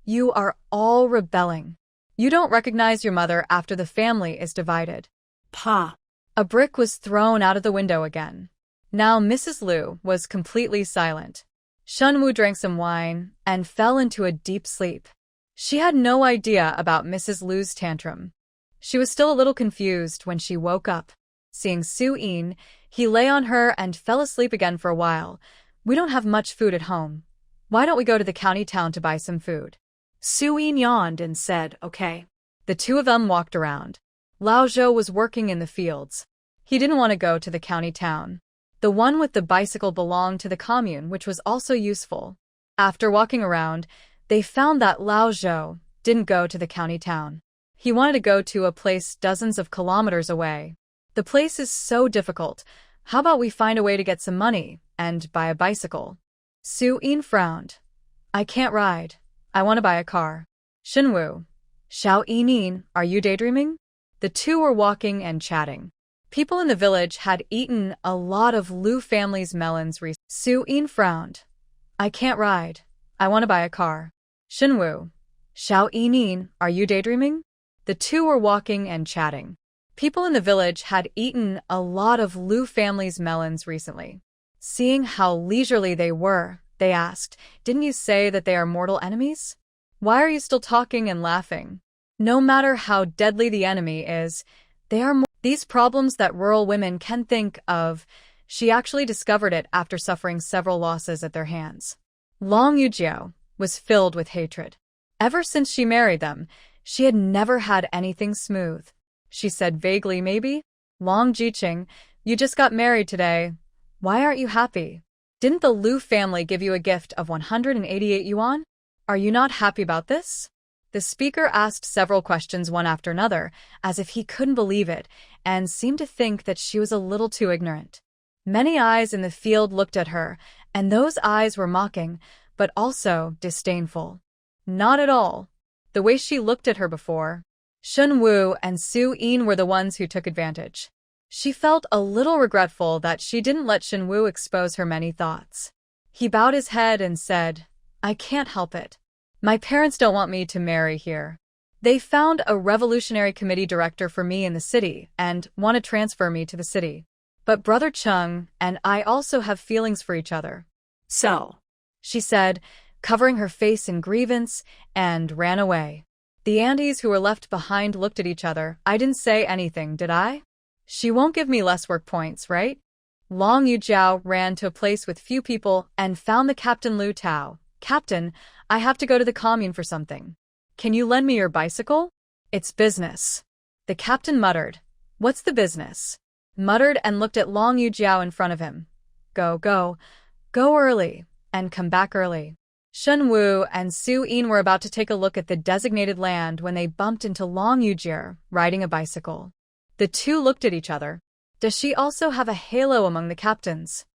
"You are all rebelling. You don't recognize your mother after the family is divided." Pa. A brick was thrown out of the window again. Now Mrs. Lu was completely silent. Shen Wu drank some wine and fell into a deep sleep. She had no idea about Mrs. Lu's tantrum. She was still a little confused when she woke up. Seeing Su Yin, he lay on her and fell asleep again for a while. "We don't have much food at home. Why don't we go to the county town to buy some food?" Su Yin yawned and said, "Okay." The two of them walked around. Lao Zhou was working in the fields. He didn't want to go to the county town. The one with the bicycle belonged to the commune, which was also useful. After walking around, they found that Lao Zhou didn't go to the county town. He wanted to go to a place dozens of kilometers away. "The place is so difficult. How about we find a way to get some money and buy a bicycle?" Su Yin frowned. "I can't ride. I want to buy a car." "Shen Wu, Xiao Yinin, are you daydreaming?" The two were walking and chatting. People in the village had eaten a lot of Lu family's melons recently. Su Yin frowned. "I can't ride. I want to buy a car." "Shen Wu, Xiao Yinin, are you daydreaming?" The two were walking and chatting. People in the village had eaten a lot of Lu family's melons recently. Seeing how leisurely they were, they asked, "Didn't you say that they are mortal enemies? Why are you still talking and laughing? No matter how deadly the enemy is, they are these problems that rural women can think of." She actually discovered it after suffering several losses at their hands. Long Yujiao was filled with hatred. Ever since she married them, she had never had anything smooth. She said vaguely, "Maybe? Long Jiqing, you just got married today. Why aren't you happy? Didn't the Lu family give you a gift of 188 yuan? Are you not happy about this?" The speaker asked several questions one after another, as if he couldn't believe it, and seemed to think that she was a little too ignorant. Many eyes in the field looked at her, and those eyes were mocking, but also disdainful. Not at all. The way she looked at her before. Shen Wu and Su Yin were the ones who took advantage. She felt a little regretful that she didn't let Shen Wu expose her many thoughts. He bowed his head and said, "I can't help it. My parents don't want me to marry here. They found a revolutionary committee director for me in the city and want to transfer me to the city. But Brother Chung and I also have feelings for each other." "So," she said, covering her face in grievance, and ran away. The Andes who were left behind looked at each other. "I didn't say anything, did I? She won't give me less work points, right?" Long Yujiao ran to a place with few people and found the Captain Lu Tao. "Captain, I have to go to the commune for something. Can you lend me your bicycle?" "It's business." The captain muttered. "What's the business?" Muttered and looked at Long Yujiao in front of him. Go early, and come back early." Shen Wu and Su Yin were about to take a look at the designated land when they bumped into Long Yujiao riding a bicycle. The two looked at each other. Does she also have a halo among the captains?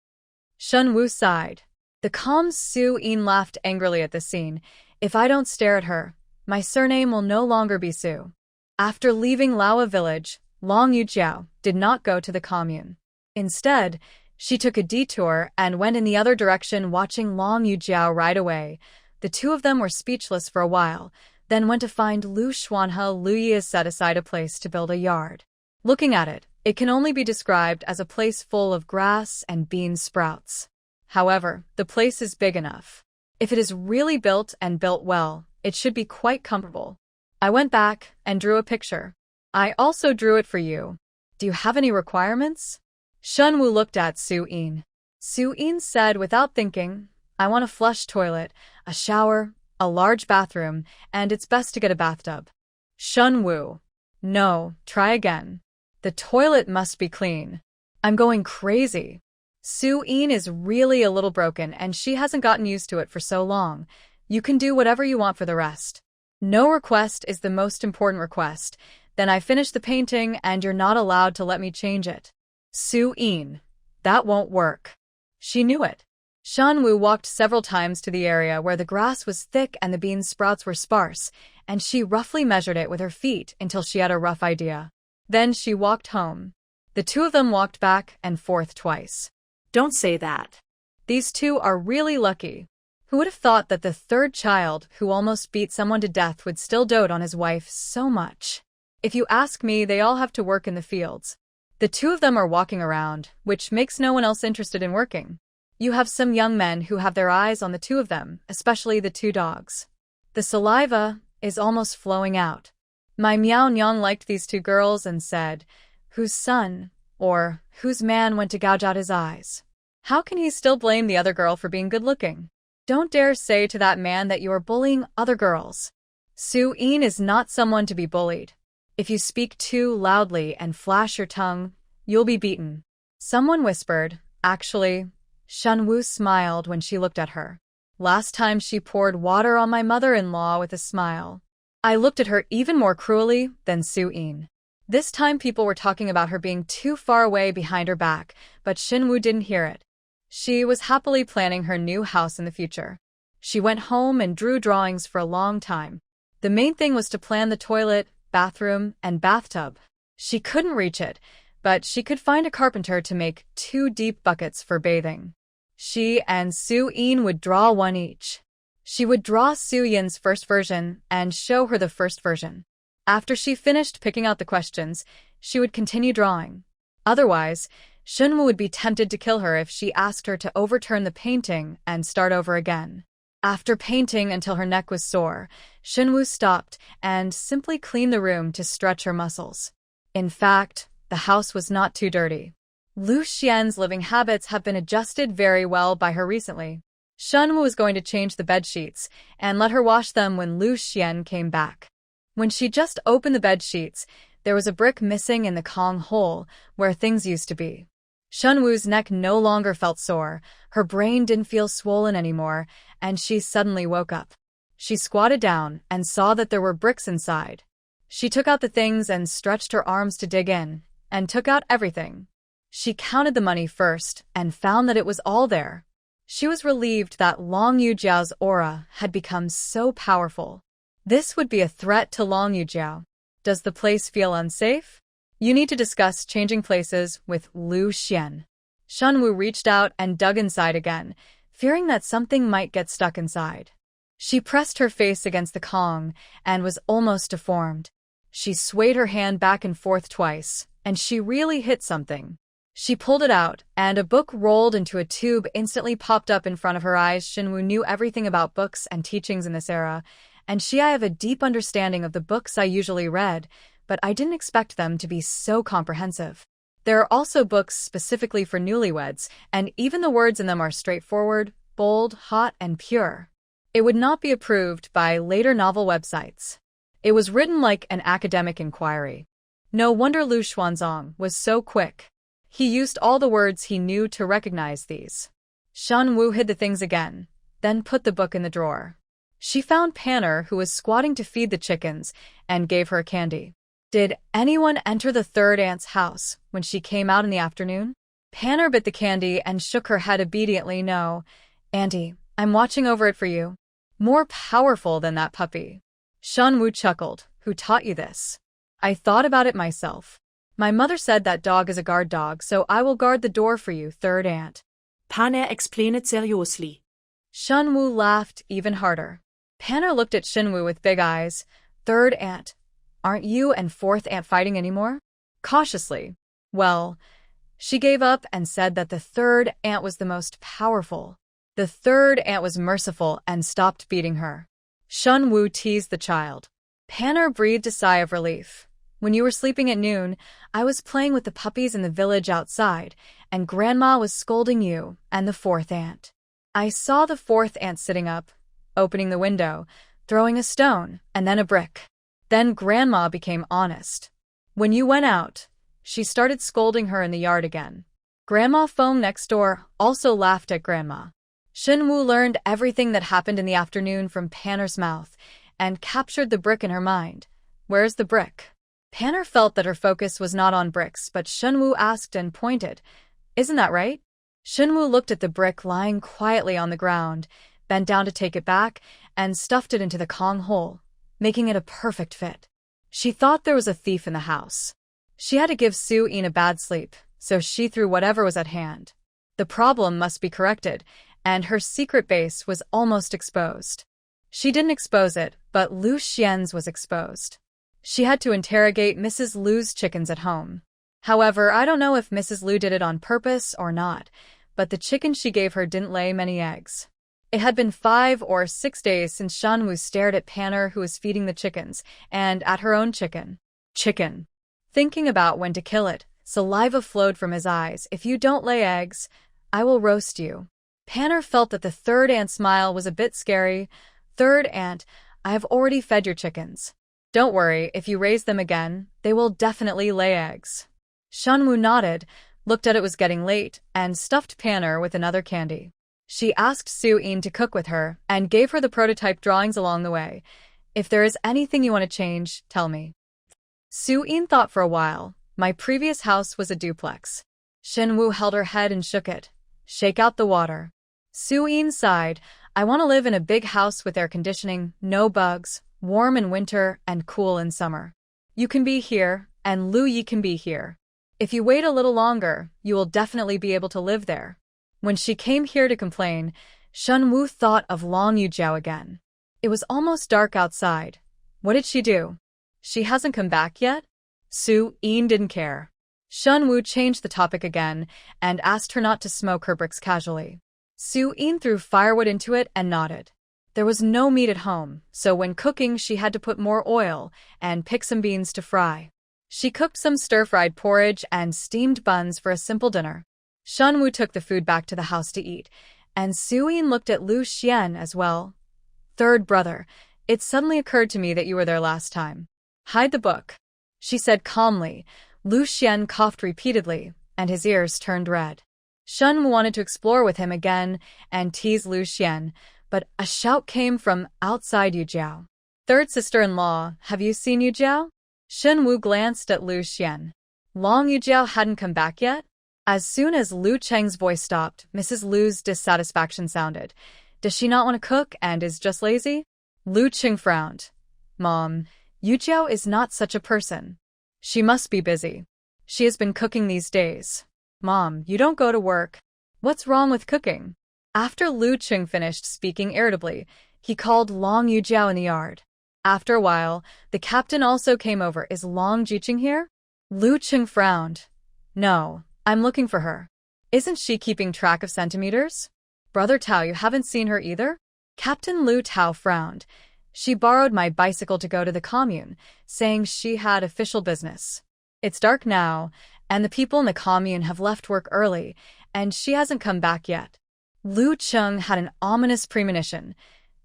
Shen Wu sighed. The calm Su Yin laughed angrily at the scene. "If I don't stare at her, my surname will no longer be Su." After leaving Laowa village, Long Yujiao did not go to the commune. Instead, she took a detour and went in the other direction, watching Long Yujiao ride away. The two of them were speechless for a while, then went to find Lu Xuan. Lu Yi set aside a place to build a yard. Looking at it, it can only be described as a place full of grass and bean sprouts. However, the place is big enough. If it is really built and built well, it should be quite comfortable. I went back and drew a picture. I also drew it for you. Do you have any requirements? Shen Wu looked at Su Yin. Su Yin said without thinking, I want a flush toilet, a shower, a large bathroom, and it's best to get a bathtub. Shen Wu. No, try again. The toilet must be clean. I'm going crazy. Su Yin is really a little broken and she hasn't gotten used to it for so long. You can do whatever you want for the rest. No request is the most important request. Then I finish the painting and you're not allowed to let me change it. Su Yin. That won't work. She knew it. Shen Wu walked several times to the area where the grass was thick and the bean sprouts were sparse, and she roughly measured it with her feet until she had a rough idea. Then she walked home. The two of them walked back and forth twice. Don't say that. These two are really lucky. Who would have thought that the third child, who almost beat someone to death, would still dote on his wife so much? If you ask me, they all have to work in the fields. The two of them are walking around, which makes no one else interested in working. You have some young men who have their eyes on the two of them, especially the two dogs. The saliva is almost flowing out. My Miao Nyang liked these two girls and said, whose son, or whose man went to gouge out his eyes? How can he still blame the other girl for being good-looking? Don't dare say to that man that you are bullying other girls. Su Yin is not someone to be bullied. If you speak too loudly and flash your tongue, you'll be beaten. Someone whispered, actually. Shen Wu smiled when she looked at her. Last time she poured water on my mother-in-law with a smile. I looked at her even more cruelly than Su Yin. This time people were talking about her being too far away behind her back, but Shen Wu didn't hear it. She was happily planning her new house in the future. She went home and drew drawings for a long time. The main thing was to plan the toilet, bathroom, and bathtub. She couldn't reach it, but she could find a carpenter to make 2 deep buckets for bathing. She and Su Yin would draw one each. She would draw Su Yin's first version and show her the first version. After she finished picking out the questions, she would continue drawing. Otherwise, Shen Wu would be tempted to kill her if she asked her to overturn the painting and start over again. After painting until her neck was sore, Shen Wu stopped and simply cleaned the room to stretch her muscles. In fact, the house was not too dirty. Lu Xuan's living habits have been adjusted very well by her recently. Shen Wu was going to change the bed sheets and let her wash them when Lu Xuan came back. When she just opened the bed sheets, there was a brick missing in the Kong hole where things used to be. Shen Wu's neck no longer felt sore, her brain didn't feel swollen anymore, and she suddenly woke up. She squatted down and saw that there were bricks inside. She took out the things and stretched her arms to dig in, and took out everything. She counted the money first and found that it was all there. She was relieved that Long Yujiao's aura had become so powerful. This would be a threat to Long Yujiao. Does the place feel unsafe? You need to discuss changing places with Lu Xuan. Shen Wu reached out and dug inside again, fearing that something might get stuck inside. She pressed her face against the Kong and was almost deformed. She swayed her hand back and forth twice, and she really hit something. She pulled it out, and a book rolled into a tube instantly popped up in front of her eyes. Shen Wu knew everything about books and teachings in this era, and I have a deep understanding of the books I usually read, but I didn't expect them to be so comprehensive. There are also books specifically for newlyweds, and even the words in them are straightforward, bold, hot, and pure. It would not be approved by later novel websites. It was written like an academic inquiry. No wonder Lu Xuanzong was so quick. He used all the words he knew to recognize these. Shen Wu hid the things again, then put the book in the drawer. She found Panner, who was squatting to feed the chickens, and gave her a candy. Did anyone enter the third aunt's house when she came out in the afternoon? Panner bit the candy and shook her head obediently. No, Auntie, I'm watching over it for you. More powerful than that puppy. Shen Wu chuckled. Who taught you this? I thought about it myself. My mother said that dog is a guard dog, so I will guard the door for you, third aunt. Panner explained it seriously. Shen Wu laughed even harder. Panner looked at Shen Wu with big eyes. Third aunt, aren't you and fourth aunt fighting anymore? Cautiously. Well, she gave up and said that the third aunt was the most powerful. The third aunt was merciful and stopped beating her. Shen Wu teased the child. Panner breathed a sigh of relief. When you were sleeping at noon, I was playing with the puppies in the village outside, and Grandma was scolding you and the fourth aunt. I saw the fourth aunt sitting up, opening the window, throwing a stone, and then a brick. Then Grandma became honest. When you went out, she started scolding her in the yard again. Grandma Foam next door also laughed at Grandma. Shen Wu learned everything that happened in the afternoon from Panner's mouth and captured the brick in her mind. Where's the brick? Panner felt that her focus was not on bricks, but Shen Wu asked and pointed. Isn't that right? Shen Wu looked at the brick lying quietly on the ground, bent down to take it back, and stuffed it into the Kong hole, making it a perfect fit. She thought there was a thief in the house. She had to give Su-in a bad sleep, so she threw whatever was at hand. The problem must be corrected, and her secret base was almost exposed. She didn't expose it, but Lu Xuan's was exposed. She had to interrogate Mrs. Lu's chickens at home. However, I don't know if Mrs. Lu did it on purpose or not, but the chicken she gave her didn't lay many eggs. It had been 5 or 6 days since Shen Wu stared at Panner, who was feeding the chickens, and at her own chicken. Chicken. Thinking about when to kill it, saliva flowed from his eyes. If you don't lay eggs, I will roast you. Panner felt that the third aunt's smile was a bit scary. Third aunt, I have already fed your chickens. Don't worry, if you raise them again, they will definitely lay eggs. Shen Wu nodded, looked at it was getting late, and stuffed Panner with another candy. She asked Su-in to cook with her, and gave her the prototype drawings along the way. If there is anything you want to change, tell me. Su-in thought for a while. My previous house was a duplex. Shen Wu held her head and shook it. Shake out the water. Su-in sighed. I want to live in a big house with air conditioning, no bugs, warm in winter and cool in summer. You can be here, and Lu Yi can be here. If you wait a little longer, you will definitely be able to live there. When she came here to complain, Shen Wu thought of Long Yujiao again. It was almost dark outside. What did she do? She hasn't come back yet? Su-in didn't care. Shen Wu changed the topic again and asked her not to smoke her bricks casually. Su-in threw firewood into it and nodded. There was no meat at home, so when cooking she had to put more oil and pick some beans to fry. She cooked some stir-fried porridge and steamed buns for a simple dinner. Shen Wu took the food back to the house to eat, and Su-in looked at Lu Xuan as well. Third brother, it suddenly occurred to me that you were there last time. Hide the book, she said calmly. Lu Xuan coughed repeatedly, and his ears turned red. Shen Wu wanted to explore with him again and tease Lu Xuan, but a shout came from outside Yujiao. Third sister-in-law, have you seen Yujiao? Shen Wu glanced at Lu Xuan. Long Yujiao hadn't come back yet? As soon as Lu Cheng's voice stopped, Mrs. Lu's dissatisfaction sounded. Does she not want to cook and is just lazy? Lu Cheng frowned. Mom, Yujiao is not such a person. She must be busy. She has been cooking these days. Mom, you don't go to work. What's wrong with cooking? After Lu Cheng finished speaking irritably, he called Long Yujiao in the yard. After a while, the captain also came over. Is Long Jiqing here? Lu Cheng frowned. No, I'm looking for her. Isn't she keeping track of centimeters? Brother Tao, you haven't seen her either? Captain Lu Tao frowned. She borrowed my bicycle to go to the commune, saying she had official business. It's dark now, and the people in the commune have left work early, and she hasn't come back yet. Lu Cheng had an ominous premonition.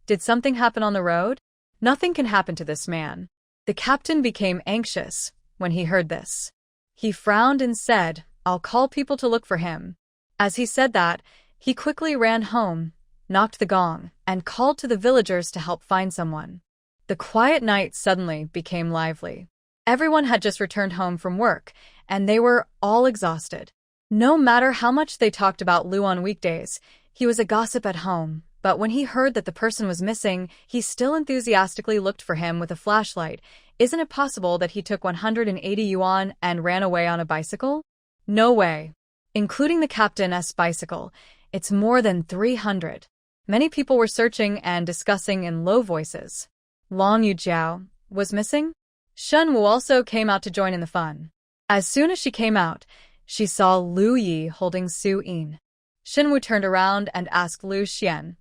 Did something happen on the road? Nothing can happen to this man. The captain became anxious when he heard this. He frowned and said, I'll call people to look for him. As he said that, he quickly ran home, knocked the gong, and called to the villagers to help find someone. The quiet night suddenly became lively. Everyone had just returned home from work, and they were all exhausted. No matter how much they talked about Lu on weekdays, he was a gossip at home, but when he heard that the person was missing, he still enthusiastically looked for him with a flashlight. Isn't it possible that he took 180 yuan and ran away on a bicycle? No way. Including the captain's bicycle, it's more than 300. Many people were searching and discussing in low voices. Long Yujiao was missing? Shen Wu also came out to join in the fun. As soon as she came out, she saw Lu Yi holding Su Yin. Shen Wu turned around and asked Lu Xuan,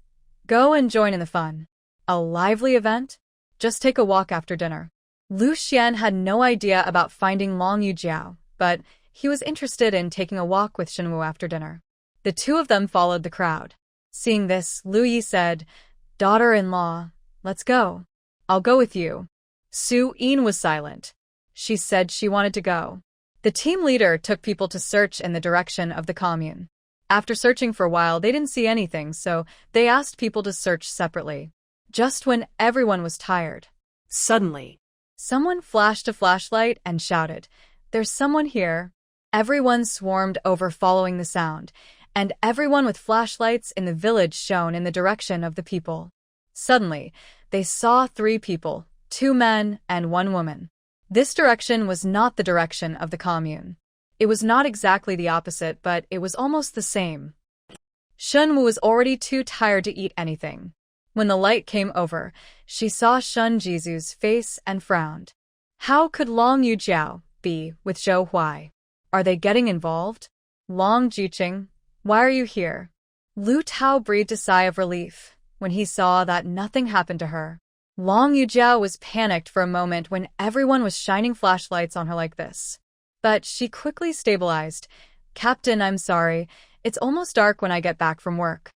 "Go and join in the fun. A lively event? Just take a walk after dinner." Lu Xuan had no idea about finding Long Yujiao, but he was interested in taking a walk with Shen Wu after dinner. The two of them followed the crowd. Seeing this, Lu Yi said, "Daughter-in-law, let's go. I'll go with you." Su Yin was silent. She said she wanted to go. The team leader took people to search in the direction of the commune. After searching for a while, they didn't see anything, so they asked people to search separately. Just when everyone was tired, Suddenly, someone flashed a flashlight and shouted, "There's someone here." Everyone swarmed over following the sound, and everyone with flashlights in the village shone in the direction of the people. Suddenly, they saw 3 people, 2 men and 1 woman. This direction was not the direction of the commune. It was not exactly the opposite, but it was almost the same. Shen Wu was already too tired to eat anything. When the light came over, she saw Shun Jizu's face and frowned. How could Long Yujiao be with Zhou Huai? Are they getting involved? Long Jiqing, why are you here? Lu Tao breathed a sigh of relief when he saw that nothing happened to her. Long Yujiao was panicked for a moment when everyone was shining flashlights on her like this. But she quickly stabilized. "Captain, I'm sorry. It's almost dark when I get back from work.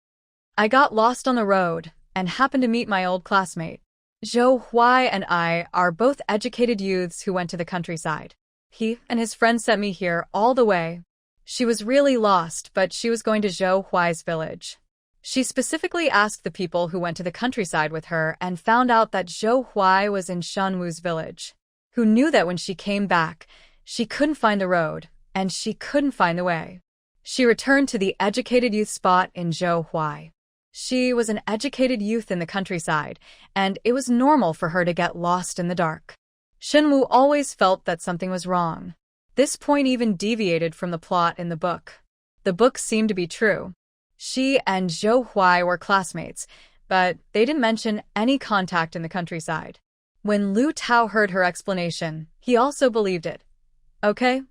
I got lost on the road and happened to meet my old classmate. Zhou Huai and I are both educated youths who went to the countryside. He and his friend sent me here all the way." She was really lost, but she was going to Zhou Huai's village. She specifically asked the people who went to the countryside with her and found out that Zhou Huai was in Shen Wu's village. Who knew that when she came back, she couldn't find the road, and she couldn't find the way. She returned to the educated youth spot in Zhou Huai. She was an educated youth in the countryside, and it was normal for her to get lost in the dark. Shen Wu always felt that something was wrong. This point even deviated from the plot in the book. The book seemed to be true. She and Zhou Huai were classmates, but they didn't mention any contact in the countryside. When Lu Tao heard her explanation, he also believed it. Okay,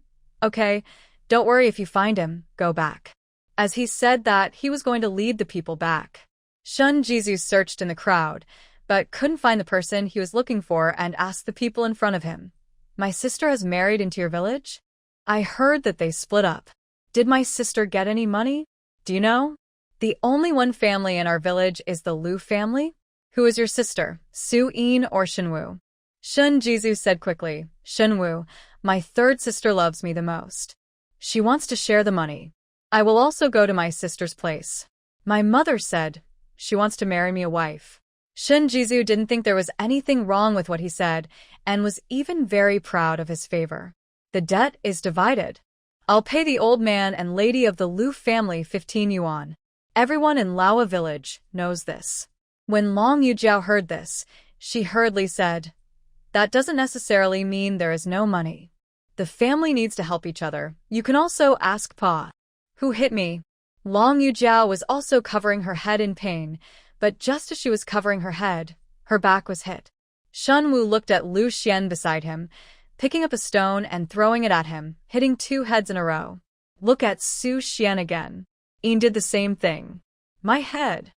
don't worry if you find him, go back." As he said that, he was going to lead the people back. Shun Jizu searched in the crowd, but couldn't find the person he was looking for and asked the people in front of him, "My sister has married into your village? I heard that they split up. Did my sister get any money? Do you know? The only one family in our village is the Lu family. Who is your sister, Su Yin or Shen Wu?" Shun Jizu said quickly, "Shen Wu, my 3rd sister loves me the most. She wants to share the money. I will also go to my sister's place. My mother said she wants to marry me a wife." Shun Jizu didn't think there was anything wrong with what he said and was even very proud of his favor. The debt is divided. I'll pay the old man and lady of the Lu family 15 yuan. Everyone in Laowa village knows this. When Long Yujiao heard this, she hurriedly said, "That doesn't necessarily mean there is no money. The family needs to help each other. You can also ask Pa." "Who hit me?" Long Yujiao was also covering her head in pain, but just as she was covering her head, her back was hit. Shen Wu looked at Lu Xuan beside him, picking up a stone and throwing it at him, hitting 2 heads in a row. Look at Su Xian again. Yin did the same thing. "My head."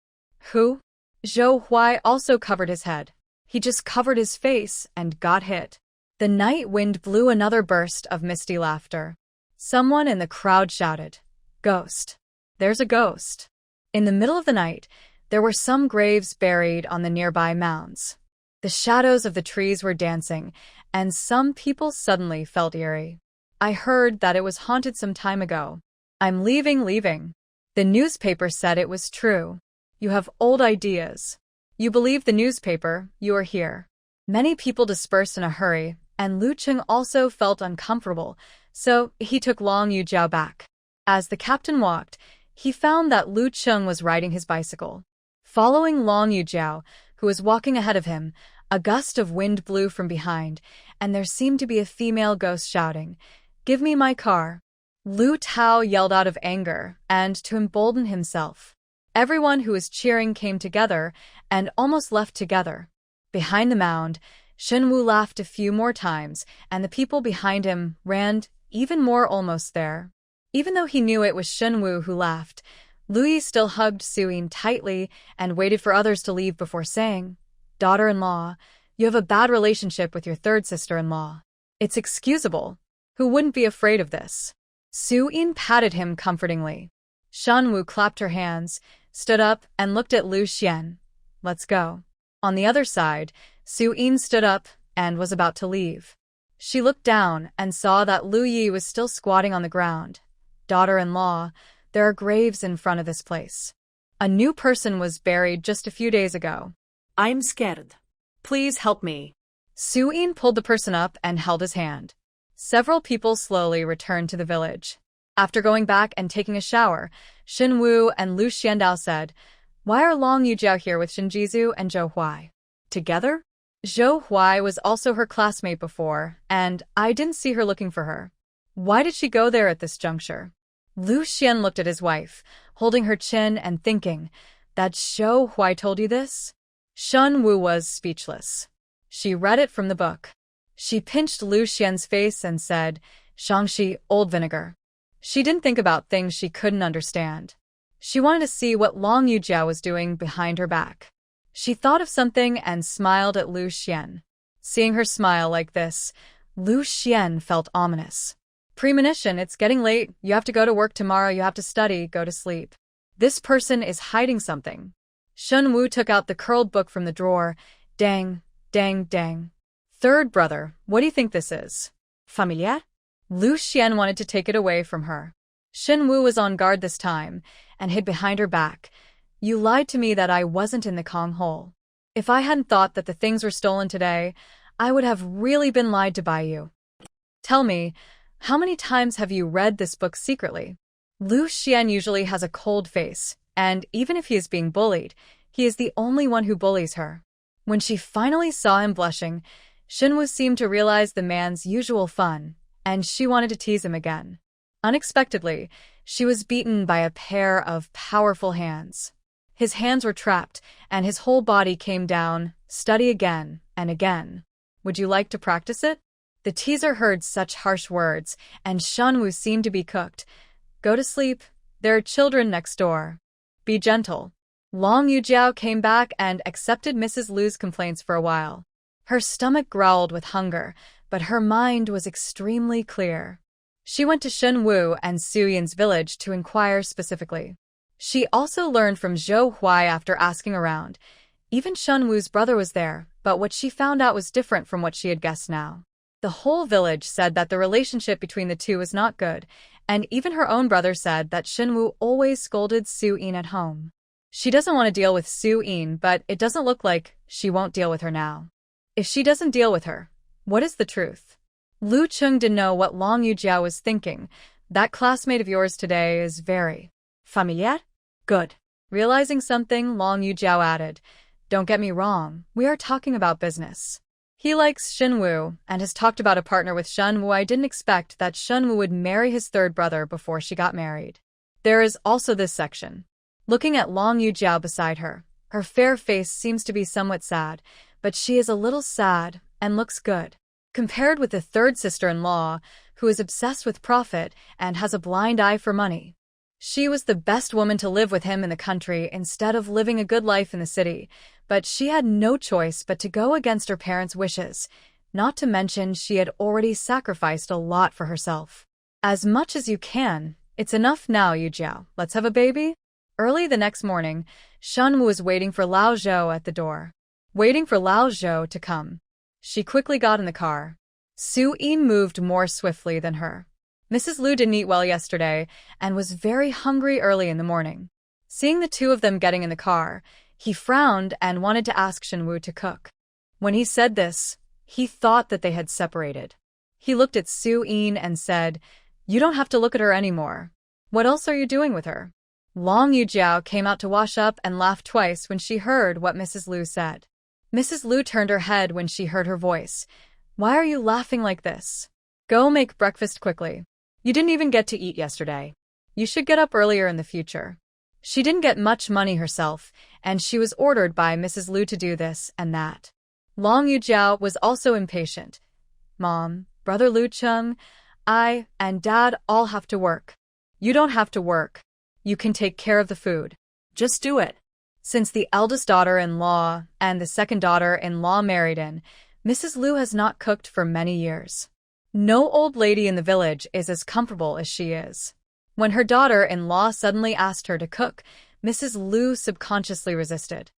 "Who?" Zhou Huai also covered his head. He just covered his face and got hit. The night wind blew another burst of misty laughter. Someone in the crowd shouted, "Ghost. There's a ghost." In the middle of the night, there were some graves buried on the nearby mounds. The shadows of the trees were dancing, and some people suddenly felt eerie. "I heard that it was haunted some time ago. I'm leaving. The newspaper said it was true." "You have old ideas. You believe the newspaper, you are here." Many people dispersed in a hurry, and Lu Cheng also felt uncomfortable, so he took Long Yujiao back. As the captain walked, he found that Lu Cheng was riding his bicycle. Following Long Yujiao, who was walking ahead of him, a gust of wind blew from behind, and there seemed to be a female ghost shouting, "Give me my car." Lu Tao yelled out of anger, and to embolden himself, Everyone who was cheering came together and almost left together. Behind the mound, Shen Wu laughed a few more times, and the people behind him ran even more almost there. Even though he knew it was Shen Wu who laughed, Lu Yi still hugged Suyin tightly and waited for others to leave before saying, "Daughter-in-law, you have a bad relationship with your third sister-in-law. It's excusable. Who wouldn't be afraid of this?" Suyin patted him comfortingly. Shen Wu clapped her hands, stood up, and looked at Lu Xuan. "Let's go." On the other side, Suyin stood up and was about to leave. She looked down and saw that Lu Yi was still squatting on the ground. "Daughter-in-law, there are graves in front of this place. A new person was buried just a few days ago. I'm scared. Please help me." Suyin pulled the person up and held his hand. Several people slowly returned to the village. After going back and taking a shower, Shen Wu and Lu Xiandao said, "Why are Long Yujiao here with Shinjizu and Zhou Huai? Together?" Zhou Huai was also her classmate before, and I didn't see her looking for her. Why did she go there at this juncture? Lu Xian looked at his wife, holding her chin and thinking, "That Zhou Huai told you this?" Shen Wu was speechless. She read it from the book. She pinched Lu Xian's face and said, "Shangxi, old vinegar." She didn't think about things she couldn't understand. She wanted to see what Long Yujiao was doing behind her back. She thought of something and smiled at Lu Xian. Seeing her smile like this, Lu Xian felt ominous. "Premonition, it's getting late, you have to go to work tomorrow, you have to study, go to sleep. This person is hiding something." Shen Wu took out the curled book from the drawer. "Dang, dang, dang. Third brother, what do you think this is? Familiar?" Lu Xian wanted to take it away from her. Shen Wu was on guard this time and hid behind her back. "You lied to me that I wasn't in the Kong hole. If I hadn't thought that the things were stolen today, I would have really been lied to by you. Tell me, how many times have you read this book secretly?" Lu Xian usually has a cold face, and even if he is being bullied, he is the only one who bullies her. When she finally saw him blushing, Shen Wu seemed to realize the man's usual fun, and she wanted to tease him again. Unexpectedly, she was beaten by a pair of powerful hands. His hands were trapped, and his whole body came down. "Study again and again. Would you like to practice it?" The teaser heard such harsh words, and Shen Wu seemed to be cooked. "Go to sleep. There are children next door. Be gentle." Long Yujiao came back and accepted Mrs. Lu's complaints for a while. Her stomach growled with hunger, but her mind was extremely clear. She went to Shen Wu and Suyin's village to inquire specifically. She also learned from Zhou Huai after asking around. Even Shen Wu's brother was there, but what she found out was different from what she had guessed now. The whole village said that the relationship between the two was not good, and even her own brother said that Shen Wu always scolded Suyin at home. She doesn't want to deal with Suyin, but it doesn't look like she won't deal with her now. If she doesn't deal with her, what is the truth? Lu Chung didn't know what Long Yujiao was thinking. "That classmate of yours today is very familiar?" "Good." Realizing something, Long Yujiao added, "Don't get me wrong, we are talking about business. He likes Shen Wu and has talked about a partner with Shen Wu. I didn't expect that Shen Wu would marry his third brother before she got married." There is also this section. Looking at Long Yujiao beside her, her fair face seems to be somewhat sad, but she is a little sad and looks good. Compared with the third sister-in-law, who is obsessed with profit and has a blind eye for money. She was the best woman to live with him in the country instead of living a good life in the city, but she had no choice but to go against her parents' wishes, not to mention she had already sacrificed a lot for herself. "As much as you can, it's enough now, Yujiao. Let's have a baby?" Early the next morning, Shen Wu was waiting for Lao Zhou at the door. Waiting for Lao Zhou to come. She quickly got in the car. Suyin moved more swiftly than her. Mrs. Lu didn't eat well yesterday and was very hungry early in the morning. Seeing the two of them getting in the car, he frowned and wanted to ask Shen Wu to cook. When he said this, he thought that they had separated. He looked at Suyin and said, "You don't have to look at her anymore. What else are you doing with her?" Long Yujiao came out to wash up and laughed twice when she heard what Mrs. Lu said. Mrs. Lu turned her head when she heard her voice. "Why are you laughing like this? Go make breakfast quickly. You didn't even get to eat yesterday. You should get up earlier in the future." She didn't get much money herself, and she was ordered by Mrs. Lu to do this and that. Long Yujiao was also impatient. Mom, Brother Lu Chung, I and Dad all have to work. You don't have to work. You can take care of the food. Just do it. Since the eldest daughter-in-law and the second daughter-in-law married in, Mrs. Lu has not cooked for many years. No old lady in the village is as comfortable as she is. When her daughter-in-law suddenly asked her to cook, Mrs. Lu subconsciously resisted.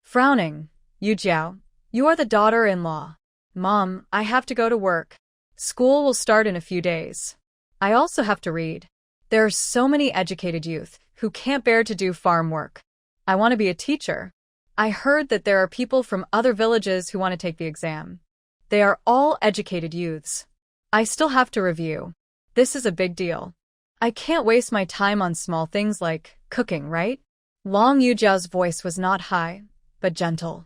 Frowning, Yujiao, you are the daughter-in-law. Mom, I have to go to work. School will start in a few days. I also have to read. There are so many educated youth who can't bear to do farm work. I want to be a teacher. I heard that there are people from other villages who want to take the exam. They are all educated youths. I still have to review. This is a big deal. I can't waste my time on small things like cooking, right? Long Yujiao's voice was not high, but gentle.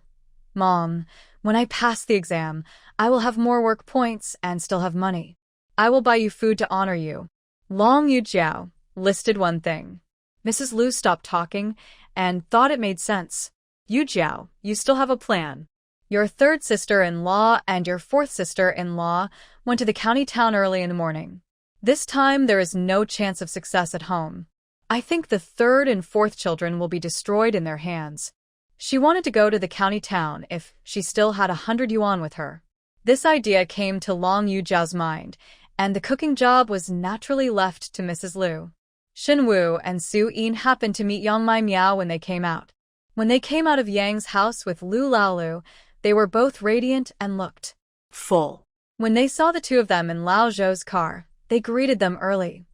Mom, when I pass the exam, I will have more work points and still have money. I will buy you food to honor you. Long Yujiao listed one thing. Mrs. Lu stopped talking and thought it made sense. Yujiao, you still have a plan. Your third sister-in-law and your fourth sister-in-law went to the county town early in the morning. This time there is no chance of success at home. I think the third and fourth children will be destroyed in their hands. She wanted to go to the county town if she still had 100 yuan with her. This idea came to Long Yujiao's mind, and the cooking job was naturally left to Mrs. Lu. Shen Wu and Su Yin happened to meet Yang Mai Miao when they came out. When they came out of Yang's house with Lu Laolu, they were both radiant and looked full. When they saw the two of them in Lao Zhou's car, they greeted them early.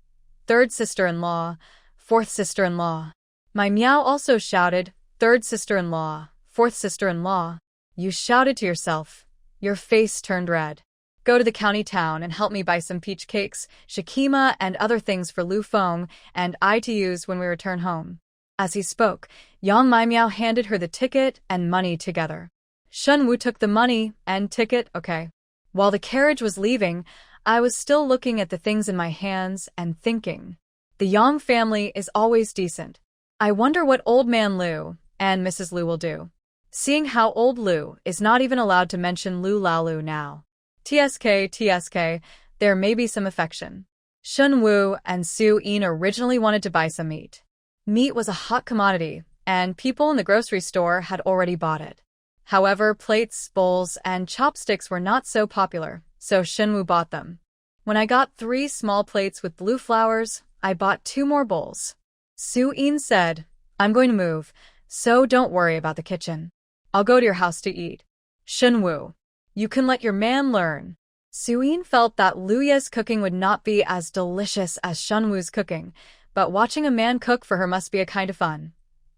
Third sister-in-law, fourth sister-in-law. Mai Miao also shouted, third sister-in-law, fourth sister-in-law. You shouted to yourself. Your face turned red. Go to the county town and help me buy some peach cakes, shikima, and other things for Lu Feng and I to use when we return home. As he spoke, Yang Mai Miao handed her the ticket and money together. Shen Wu took the money and ticket, okay. While the carriage was leaving, I was still looking at the things in my hands and thinking. The Yang family is always decent. I wonder what old man Lu and Mrs. Lu will do. Seeing how old Lu is not even allowed to mention Lu Laolu now. TSK, there may be some affection. Shen Wu and Su Yin originally wanted to buy some meat. Meat was a hot commodity, and people in the grocery store had already bought it. However, plates, bowls, and chopsticks were not so popular, so Shen Wu bought them. When I got 3 small plates with blue flowers, I bought 2 more bowls. Su Yin said, I'm going to move, so don't worry about the kitchen. I'll go to your house to eat. Shen Wu, you can let your man learn. Su Yin felt that Lu Ye's cooking would not be as delicious as Shen Wu's cooking, but watching a man cook for her must be a kind of fun.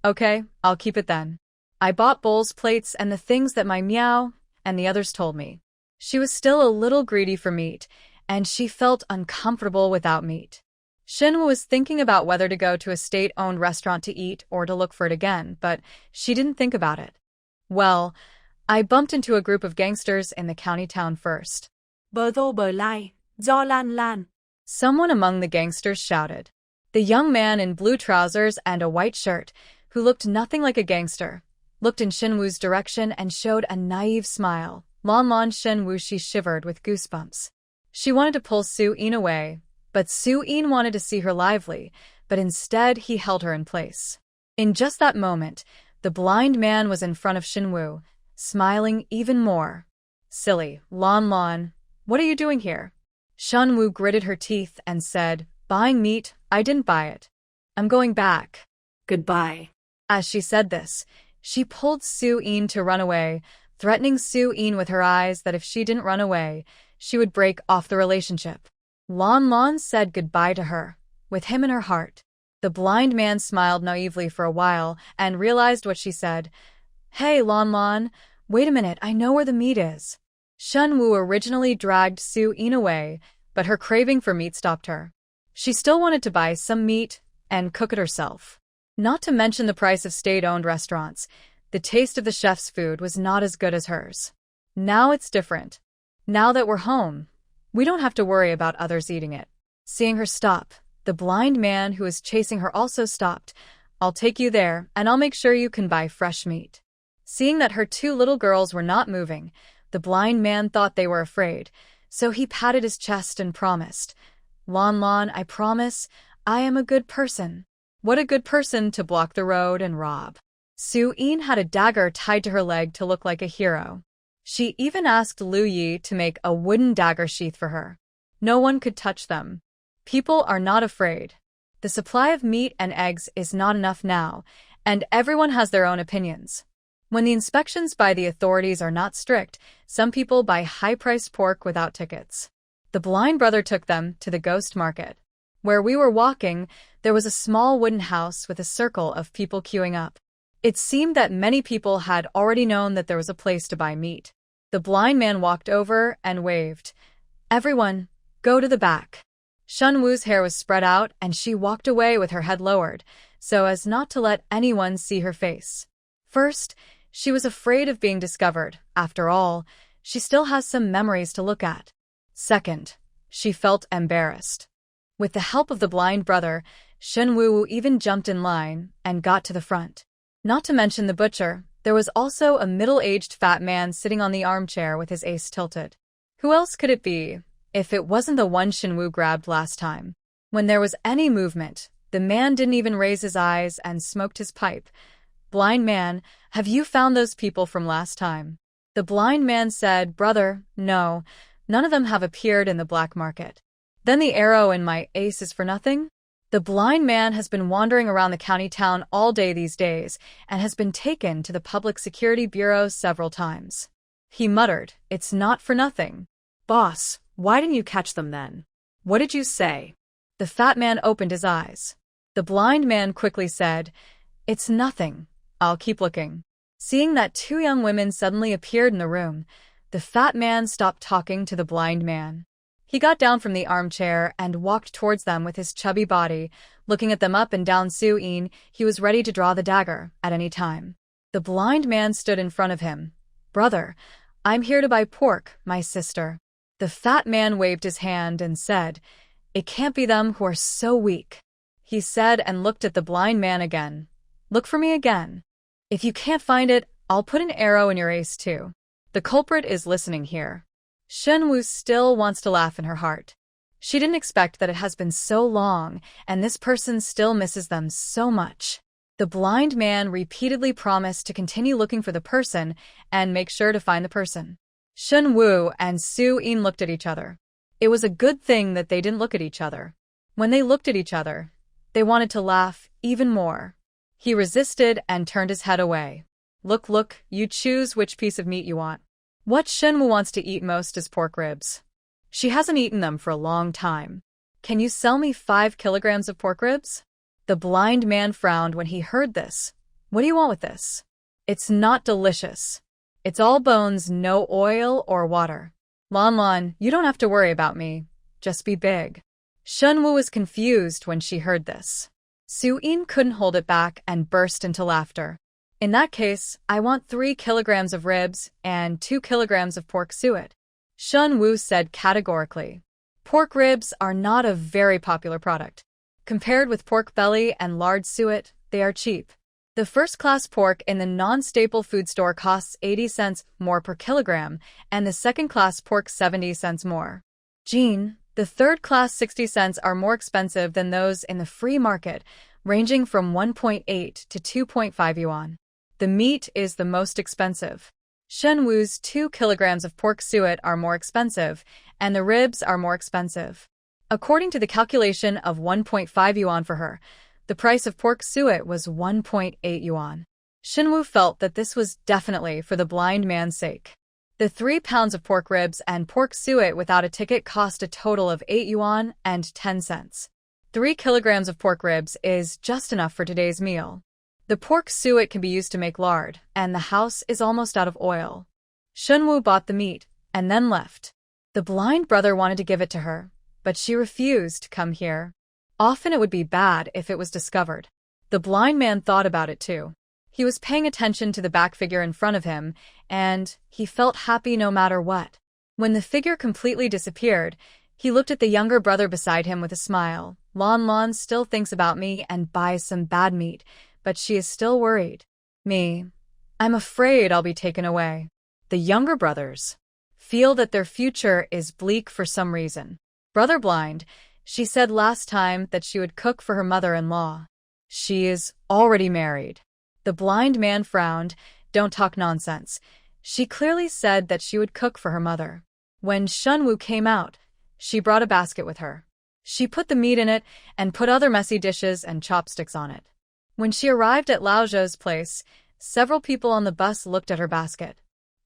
Okay, I'll keep it then. I bought bowls, plates, and the things that my Miao and the others told me. She was still a little greedy for meat, and she felt uncomfortable without meat. Shen Wu was thinking about whether to go to a state-owned restaurant to eat or to look for it again, but she didn't think about it. Well, I bumped into a group of gangsters in the county town first. Bờ tô bờ lai, do lan lan. Someone among the gangsters shouted. The young man in blue trousers and a white shirt, who looked nothing like a gangster, looked in Shen Wu's direction and showed a naive smile. Lan Shen Wu, she shivered with goosebumps. She wanted to pull Su Yin away, but Su Yin wanted to see her lively, but instead he held her in place. In just that moment, the blind man was in front of Shen Wu, smiling even more. Silly, Lan, what are you doing here? Shen Wu gritted her teeth and said, buying meat, I didn't buy it. I'm going back. Goodbye. As she said this, she pulled Su Yin to run away, threatening Su Yin with her eyes that if she didn't run away, she would break off the relationship. Lan said goodbye to her, with him in her heart. The blind man smiled naively for a while and realized what she said. Hey, Lan, wait a minute, I know where the meat is. Shen Wu originally dragged Su Yin away, but her craving for meat stopped her. She still wanted to buy some meat and cook it herself. Not to mention the price of state-owned restaurants, the taste of the chef's food was not as good as hers. Now it's different. Now that we're home, we don't have to worry about others eating it. Seeing her stop, the blind man who was chasing her also stopped, I'll take you there, and I'll make sure you can buy fresh meat. Seeing that her two little girls were not moving, the blind man thought they were afraid, so he patted his chest and promised, Lon Lon, I promise, I am a good person. What a good person to block the road and rob. Su-in had a dagger tied to her leg to look like a hero. She even asked Lu Yi to make a wooden dagger sheath for her. No one could touch them. People are not afraid. The supply of meat and eggs is not enough now, and everyone has their own opinions. When the inspections by the authorities are not strict, some people buy high-priced pork without tickets. The blind brother took them to the ghost market. Where we were walking, there was a small wooden house with a circle of people queuing up. It seemed that many people had already known that there was a place to buy meat. The blind man walked over and waved. Everyone, go to the back. Shen Wu's hair was spread out and she walked away with her head lowered, so as not to let anyone see her face. First, she was afraid of being discovered. After all, she still has some memories to look at. Second, she felt embarrassed. With the help of the blind brother, Shen Wu even jumped in line and got to the front. Not to mention the butcher, there was also a middle-aged fat man sitting on the armchair with his ace tilted. Who else could it be, if it wasn't the one Shen Wu grabbed last time? When there was any movement, the man didn't even raise his eyes and smoked his pipe. Blind man, have you found those people from last time? The blind man said, Brother, no, none of them have appeared in the black market. Then the arrow in my ace is for nothing? The blind man has been wandering around the county town all day these days and has been taken to the Public Security Bureau several times. He muttered, It's not for nothing. Boss, why didn't you catch them then? What did you say? The fat man opened his eyes. The blind man quickly said, It's nothing. I'll keep looking. Seeing that two young women suddenly appeared in the room, the fat man stopped talking to the blind man. He got down from the armchair and walked towards them with his chubby body, looking at them up and down. Su-in, he was ready to draw the dagger at any time. The blind man stood in front of him. Brother, I'm here to buy pork, my sister. The fat man waved his hand and said, It can't be them who are so weak. He said and looked at the blind man again. Look for me again. If you can't find it, I'll put an arrow in your ace too. The culprit is listening here. Shen Wu still wants to laugh in her heart. She didn't expect that it has been so long, and this person still misses them so much. The blind man repeatedly promised to continue looking for the person and make sure to find the person. Shen Wu and Su-in looked at each other. It was a good thing that they didn't look at each other. When they looked at each other, they wanted to laugh even more. He resisted and turned his head away. Look, you choose which piece of meat you want. What Shen Wu wants to eat most is pork ribs. She hasn't eaten them for a long time. Can you sell me 5 kilograms of pork ribs? The blind man frowned when he heard this. What do you want with this? It's not delicious. It's all bones, no oil or water. Lon Lon, you don't have to worry about me. Just be big. Shen Wu was confused when she heard this. Su-in couldn't hold it back and burst into laughter. In that case, I want 3 kilograms of ribs and 2 kilograms of pork suet. Shen Wu said categorically. Pork ribs are not a very popular product. Compared with pork belly and lard suet, they are cheap. The first-class pork in the non-staple food store costs 80 cents more per kilogram, and the second-class pork 70 cents more. Jean, the third-class 60 cents are more expensive than those in the free market, ranging from 1.8 to 2.5 yuan. The meat is the most expensive. Shen Wu's 2 kilograms of pork suet are more expensive, and the ribs are more expensive. According to the calculation of 1.5 yuan for her, the price of pork suet was 1.8 yuan. Shen Wu felt that this was definitely for the blind man's sake. The 3 pounds of pork ribs and pork suet without a ticket cost a total of 8 yuan and 10 cents. 3 kilograms of pork ribs is just enough for today's meal. The pork suet can be used to make lard, and the house is almost out of oil. Shen Wu bought the meat, and then left. The blind brother wanted to give it to her, but she refused to come here. Often it would be bad if it was discovered. The blind man thought about it too. He was paying attention to the back figure in front of him, and he felt happy no matter what. When the figure completely disappeared, he looked at the younger brother beside him with a smile. Lon Lon still thinks about me and buys some bad meat. but she is still worried. Me. I'm afraid I'll be taken away. The younger brothers feel that their future is bleak for some reason. Brother blind, she said last time that she would cook for her mother-in-law. She is already married. The blind man frowned. Don't talk nonsense. She clearly said that she would cook for her mother. When Shen Wu came out, she brought a basket with her. She put the meat in it and put other messy dishes and chopsticks on it. When she arrived at Lao Zhou's place, several people on the bus looked at her basket.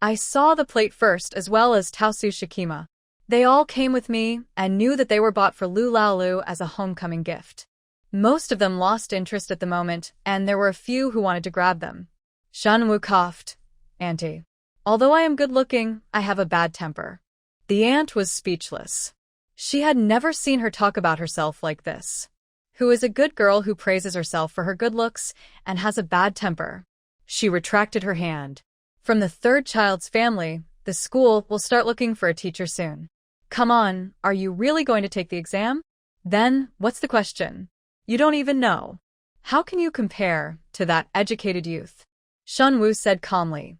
I saw the plate first as well as Taosu Shikima. They all came with me and knew that they were bought for Lu Laolu as a homecoming gift. Most of them lost interest at the moment, and there were a few who wanted to grab them. Shen Wu coughed. Auntie. Although I am good-looking, I have a bad temper. The aunt was speechless. She had never seen her talk about herself like this. Who is a good girl who praises herself for her good looks and has a bad temper? She retracted her hand. From the third child's family, the school will start looking for a teacher soon. Come on, are you really going to take the exam? Then, what's the question? You don't even know. How can you compare to that educated youth? Shen Wu said calmly.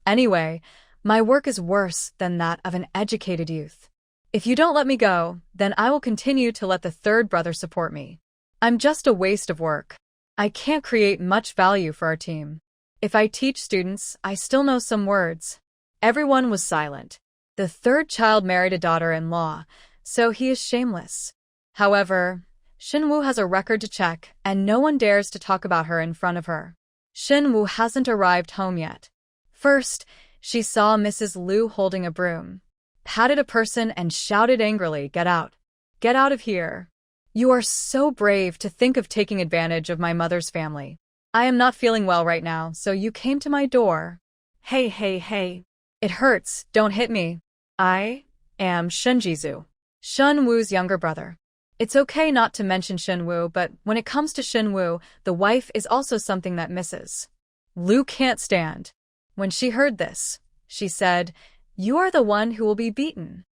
Anyway, my work is worse than that of an educated youth. If you don't let me go, then I will continue to let the third brother support me. I'm just a waste of work. I can't create much value for our team. If I teach students, I still know some words. Everyone was silent. The third child married a daughter-in-law, so he is shameless. However, Shen Wu has a record to check, and no one dares to talk about her in front of her. Shen Wu hasn't arrived home yet. First, she saw Mrs. Lu holding a broom, patted a person and shouted angrily, "Get out! Get out of here! You are so brave to think of taking advantage of my mother's family. I am not feeling well right now, so you came to my door. Hey, hey, hey. It hurts, don't hit me. I am Shenjizu, Shen Wu's younger brother. It's okay not to mention Shen Wu, but when it comes to Shen Wu, the wife is also something that Mrs. Lu can't stand. When she heard this, she said, "You are the one who will be beaten."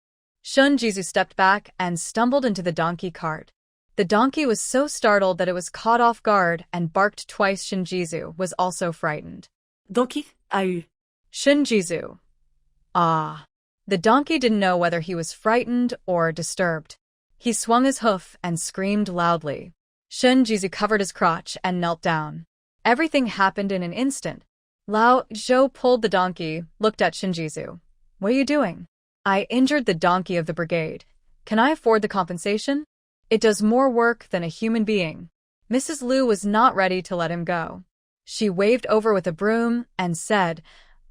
Shenjizu stepped back and stumbled into the donkey cart. The donkey was so startled that it was caught off guard and barked twice. Shenjizu was also frightened. Donkey, Shenjizu. Ah. The donkey didn't know whether he was frightened or disturbed. He swung his hoof and screamed loudly. Shenjizu covered his crotch and knelt down. Everything happened in an instant. Lao Zhou pulled the donkey, looked at Shenjizu. What are you doing? I injured the donkey of the brigade. Can I afford the compensation? It does more work than a human being. Mrs. Lu was not ready to let him go. She waved over with a broom and said,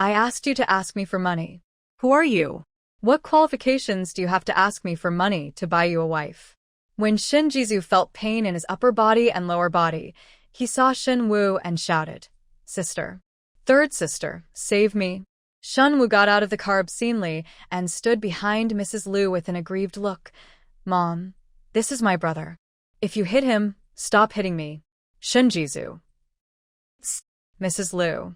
I asked you to ask me for money. who are you? What qualifications do you have to ask me for money to buy you a wife? When Shenjizu felt pain in his upper body and lower body, he saw Shen Wu and shouted, Sister. Third sister, save me. Shen Wu got out of the car obscenely and stood behind Mrs. Lu with an aggrieved look. Mom, this is my brother. If you hit him, stop hitting me. Shenjizu. Mrs. Lu.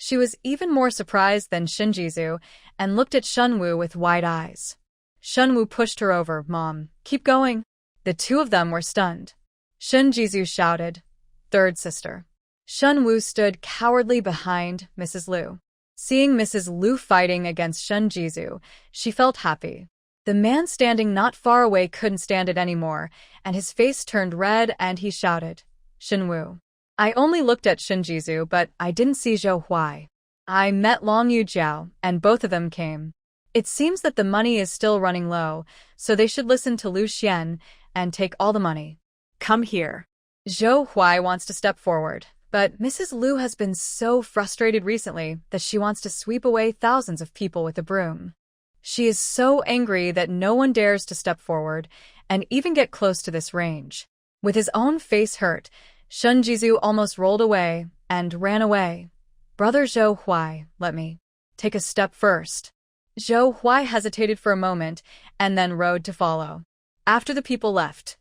She was even more surprised than Shenjizu and looked at Shen Wu with wide eyes. Shen Wu pushed her over. Mom, keep going. The two of them were stunned. Shenjizu shouted, Third sister. Shen Wu stood cowardly behind Mrs. Lu. Seeing Mrs. Lu fighting against Shenjizu, she felt happy. The man standing not far away couldn't stand it anymore, and his face turned red and he shouted, Shen Wu. I only looked at Shenjizu, but I didn't see Zhou Huai. I met Long Yujiao, and both of them came. It seems that the money is still running low, so they should listen to Lu Xuan and take all the money. Come here. Zhou Huai wants to step forward, but Mrs. Lu has been so frustrated recently that she wants to sweep away thousands of people with a broom. She is so angry that no one dares to step forward and even get close to this range. With his own face hurt, Shenjizu almost rolled away and ran away. Brother Zhou Huai, let me take a step first. Zhou Huai hesitated for a moment and then rode to follow. After the people left,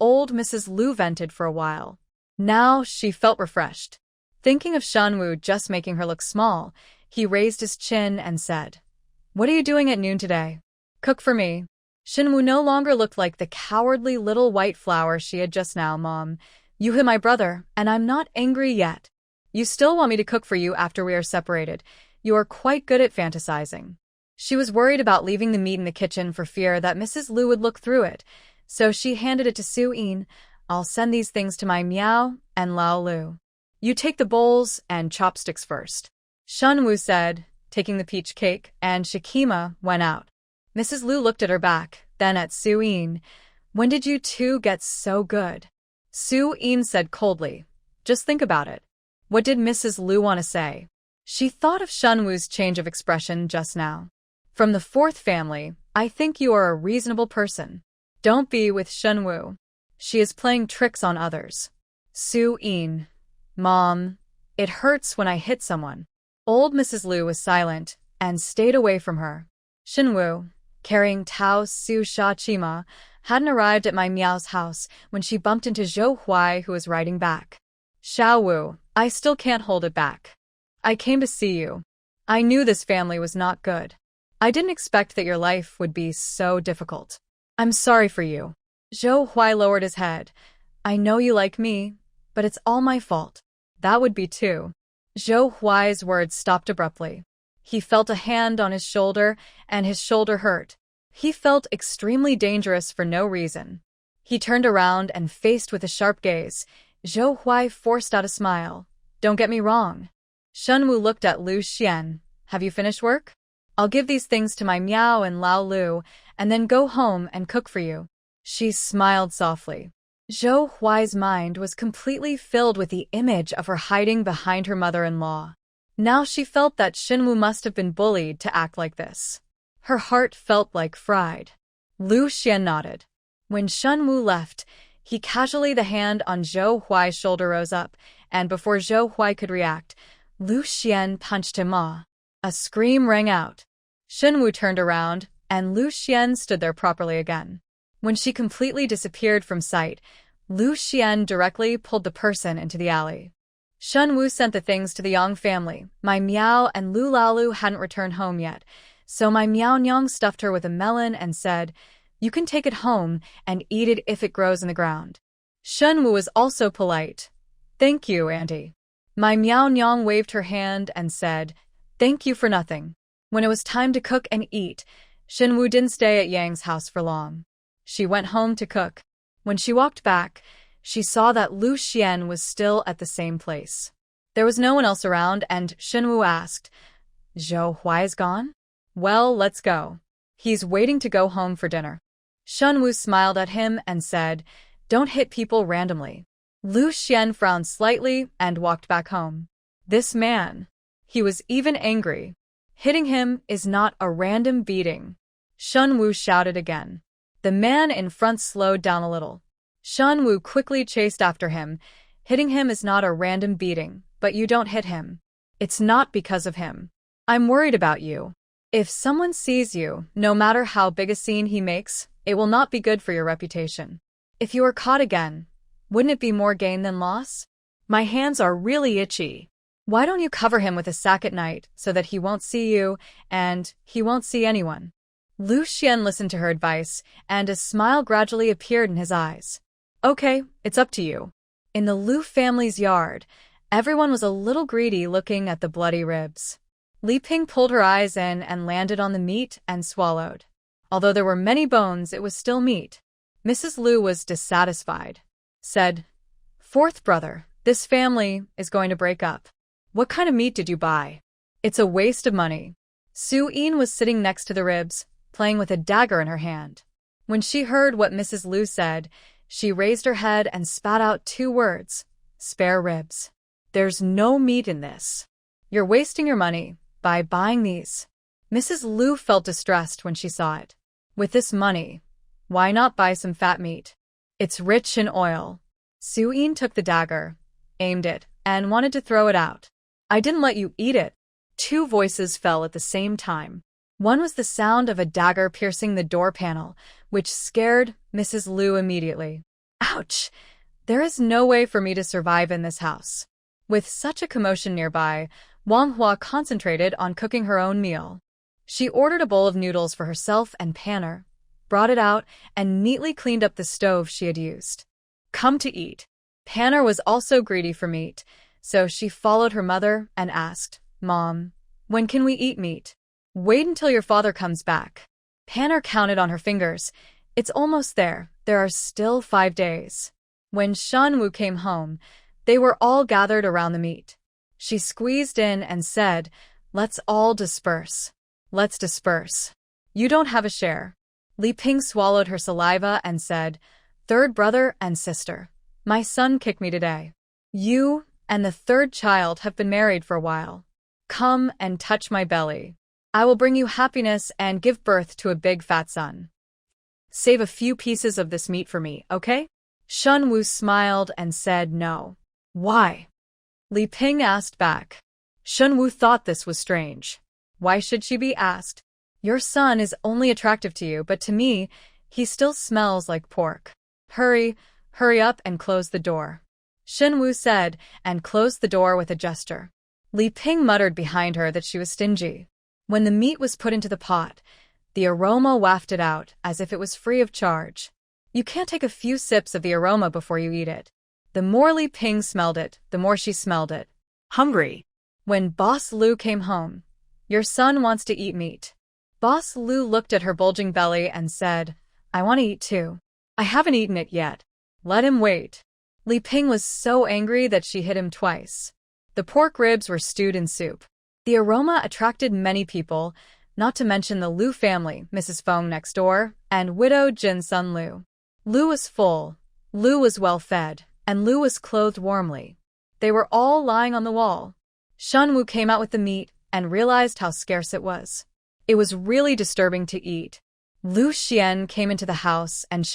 old Mrs. Lu vented for a while. Now she felt refreshed. Thinking of Shen Wu just making her look small, he raised his chin and said, What are you doing at noon today? Cook for me. Shen Wu no longer looked like the cowardly little white flower she had just now. Mom, You hit my brother, and I'm not angry yet. You still want me to cook for you after we are separated. You are quite good at fantasizing. She was worried about leaving the meat in the kitchen for fear that Mrs. Lu would look through it, so she handed it to Su Yin. I'll send these things to my Miao and Lao Lu. You take the bowls and chopsticks first. Shen Wu said, taking the peach cake, and Shikima went out. Mrs. Lu looked at her back, then at Su Yin. When did you two get so good? Su Yin said coldly, just think about it. What did Mrs. Lu want to say? She thought of Shen Wu's change of expression just now. From the fourth family, I think you are a reasonable person. Don't be with Shen Wu. She is playing tricks on others. Su Yin. Mom, it hurts when I hit someone. Old Mrs. Lu was silent and stayed away from her. Shen Wu, carrying Tao Su Sha Chima, hadn't arrived at my Miao's house when she bumped into Zhou Huai, who was riding back. Xiao Wu, I still can't hold it back. I came to see you. I knew this family was not good. I didn't expect that your life would be so difficult. I'm sorry for you. Zhou Huai lowered his head. I know you like me, but it's all my fault. That would be too. Zhou Huai's words stopped abruptly. He felt a hand on his shoulder, and his shoulder hurt. He felt extremely dangerous for no reason. He turned around and faced with a sharp gaze. Zhou Huai forced out a smile. Don't get me wrong. Shen Wu looked at Lu Xuan. Have you finished work? I'll give these things to my Miao and Lao Lu, and then go home and cook for you. She smiled softly. Zhou Huai's mind was completely filled with the image of her hiding behind her mother-in-law. Now she felt that Shen Wu must have been bullied to act like this. Her heart felt like fried. Lu Xuan nodded. When Shen Wu left, he casually the hand on Zhou Huai's shoulder rose up, and before Zhou Huai could react, Lu Xuan punched him. A scream rang out. Shen Wu turned around, and Lu Xuan stood there properly again. When she completely disappeared from sight, Lu Xuan directly pulled the person into the alley. Shen Wu sent the things to the Yang family. My Miao and Lu Laolu hadn't returned home yet, so my Miao Nyang stuffed her with a melon and said, you can take it home and eat it if it grows in the ground. Shen Wu was also polite. Thank you, Auntie. My Miao Nyang waved her hand and said, thank you for nothing. When it was time to cook and eat, Shen Wu didn't stay at Yang's house for long. She went home to cook. When she walked back, she saw that Lu Xuan was still at the same place. There was no one else around, and Shen Wu asked, Zhou Huai is gone? Well, let's go. He's waiting to go home for dinner. Shen Wu smiled at him and said, don't hit people randomly. Lu Xuan frowned slightly and walked back home. This man. He was even angry. Hitting him is not a random beating. Shen Wu shouted again. The man in front slowed down a little. Shen Wu quickly chased after him. Hitting him is not a random beating, but you don't hit him. It's not because of him. I'm worried about you. If someone sees you, no matter how big a scene he makes, it will not be good for your reputation. If you are caught again, wouldn't it be more gain than loss? My hands are really itchy. Why don't you cover him with a sack at night so that he won't see you and he won't see anyone? Lu Xuan listened to her advice, and a smile gradually appeared in his eyes. Okay, it's up to you. In the Lu family's yard, everyone was a little greedy looking at the bloody ribs. Li Ping pulled her eyes in and landed on the meat and swallowed. Although there were many bones, it was still meat. Mrs. Lu was dissatisfied. Said, fourth brother, this family is going to break up. What kind of meat did you buy? It's a waste of money. Su Yin was sitting next to the ribs, playing with a dagger in her hand. When she heard what Mrs. Lu said, she raised her head and spat out 2 words, spare ribs. There's no meat in this. You're wasting your money by buying these. Mrs. Lu felt distressed when she saw it. With this money, why not buy some fat meat? It's rich in oil. Su Yin took the dagger, aimed it, and wanted to throw it out. I didn't let you eat it. 2 voices fell at the same time. One was the sound of a dagger piercing the door panel, which scared Mrs. Lu immediately. Ouch! There is no way for me to survive in this house. With such a commotion nearby, Wang Hua concentrated on cooking her own meal. She ordered a bowl of noodles for herself and Panner, brought it out, and neatly cleaned up the stove she had used. Come to eat. Panner was also greedy for meat, so she followed her mother and asked, "Mom, when can we eat meat?" "Wait until your father comes back." Panner counted on her fingers. "It's almost there. There are still 5 days." When Shen Wu came home, they were all gathered around the meat. She squeezed in and said, "Let's all disperse. Let's disperse. You don't have a share." Li Ping swallowed her saliva and said, "Third brother and sister. My son kicked me today. You and the third child have been married for a while. Come and touch my belly. I will bring you happiness and give birth to a big fat son. Save a few pieces of this meat for me, okay?" Shen Wu smiled and said no. "Why?" Li Ping asked back. Shen Wu thought this was strange. Why should she be asked? Your son is only attractive to you, but to me, he still smells like pork. Hurry up and close the door," Shen Wu said, and closed the door with a gesture. Li Ping muttered behind her that she was stingy. When the meat was put into the pot, the aroma wafted out as if it was free of charge. You can't take a few sips of the aroma before you eat it. The more Li Ping smelled it, the more she smelled it. Hungry. When Boss Lu came home, "Your son wants to eat meat." Boss Lu looked at her bulging belly and said, "I want to eat too. I haven't eaten it yet. Let him wait." Li Ping was so angry that she hit him twice. The pork ribs were stewed in soup. The aroma attracted many people, not to mention the Lu family, Mrs. Feng next door, and widow Jin's son Lu. Lu was full, Lu was well fed, and Lu was clothed warmly. They were all lying on the wall. Shen Wu came out with the meat and realized how scarce it was. It was really disturbing to eat. Lu Xuan came into the house and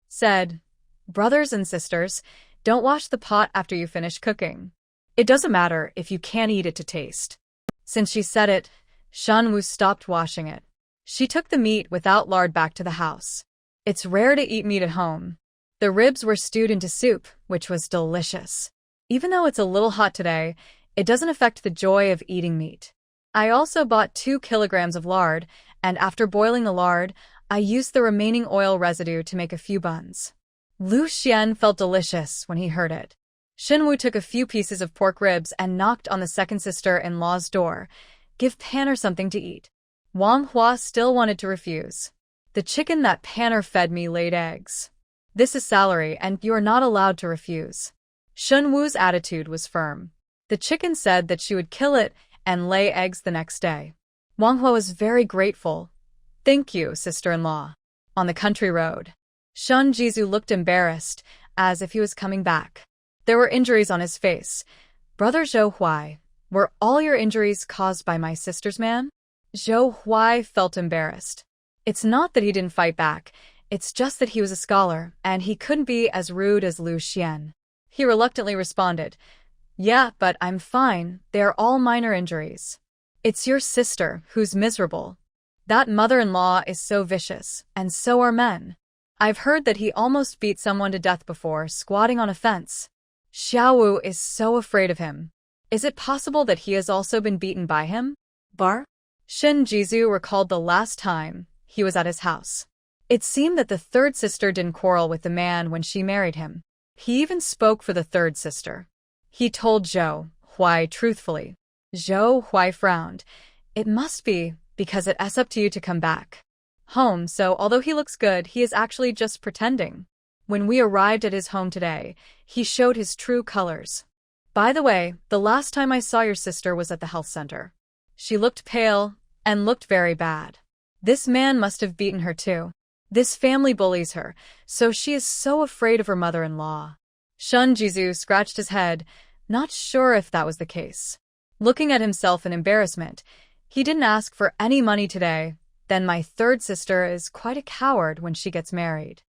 said, "Brothers and sisters, don't wash the pot after you finish cooking. It doesn't matter if you can't eat it to taste." Since she said it, Shen Wu stopped washing it. She took the meat without lard back to the house. It's rare to eat meat at home. The ribs were stewed into soup, which was delicious. Even though it's a little hot today, it doesn't affect the joy of eating meat. I also bought 2 kilograms of lard, and after boiling the lard, I used the remaining oil residue to make a few buns. Lu Xuan felt delicious when he heard it. Shen Wu took a few pieces of pork ribs and knocked on the second sister-in-law's door. "Give Panner something to eat." Wang Hua still wanted to refuse. "The chicken that Panner fed me laid eggs. This is salary and you are not allowed to refuse." Shen Wu's attitude was firm. The chicken said that she would kill it and lay eggs the next day. Wang Hua was very grateful. "Thank you, sister-in-law." On the country road, Shen Jizu looked embarrassed, as if he was coming back. There were injuries on his face. "Brother Zhou Huai, were all your injuries caused by my sister's man?" Zhou Huai felt embarrassed. It's not that he didn't fight back, it's just that he was a scholar, and he couldn't be as rude as Lu Xuan. He reluctantly responded, "Yeah, but I'm fine, they're all minor injuries. It's your sister who's miserable. That mother-in-law is so vicious, and so are men. I've heard that he almost beat someone to death before, squatting on a fence. Xiao Wu is so afraid of him. Is it possible that he has also been beaten by him?" Bar? Shen Jizu recalled the last time he was at his house. It seemed that the third sister didn't quarrel with the man when she married him. He even spoke for the third sister. He told Zhou Huai truthfully. Zhou Huai frowned. "It must be because it's up to you to come back home, so although he looks good, he is actually just pretending. When we arrived at his home today, he showed his true colors. By the way, the last time I saw your sister was at the health center. She looked pale and looked very bad. This man must have beaten her too. This family bullies her, so she is so afraid of her mother-in-law." Shen Jizu scratched his head, not sure if that was the case. Looking at himself in embarrassment, he didn't ask for any money today. Then my third sister is quite a coward when she gets married.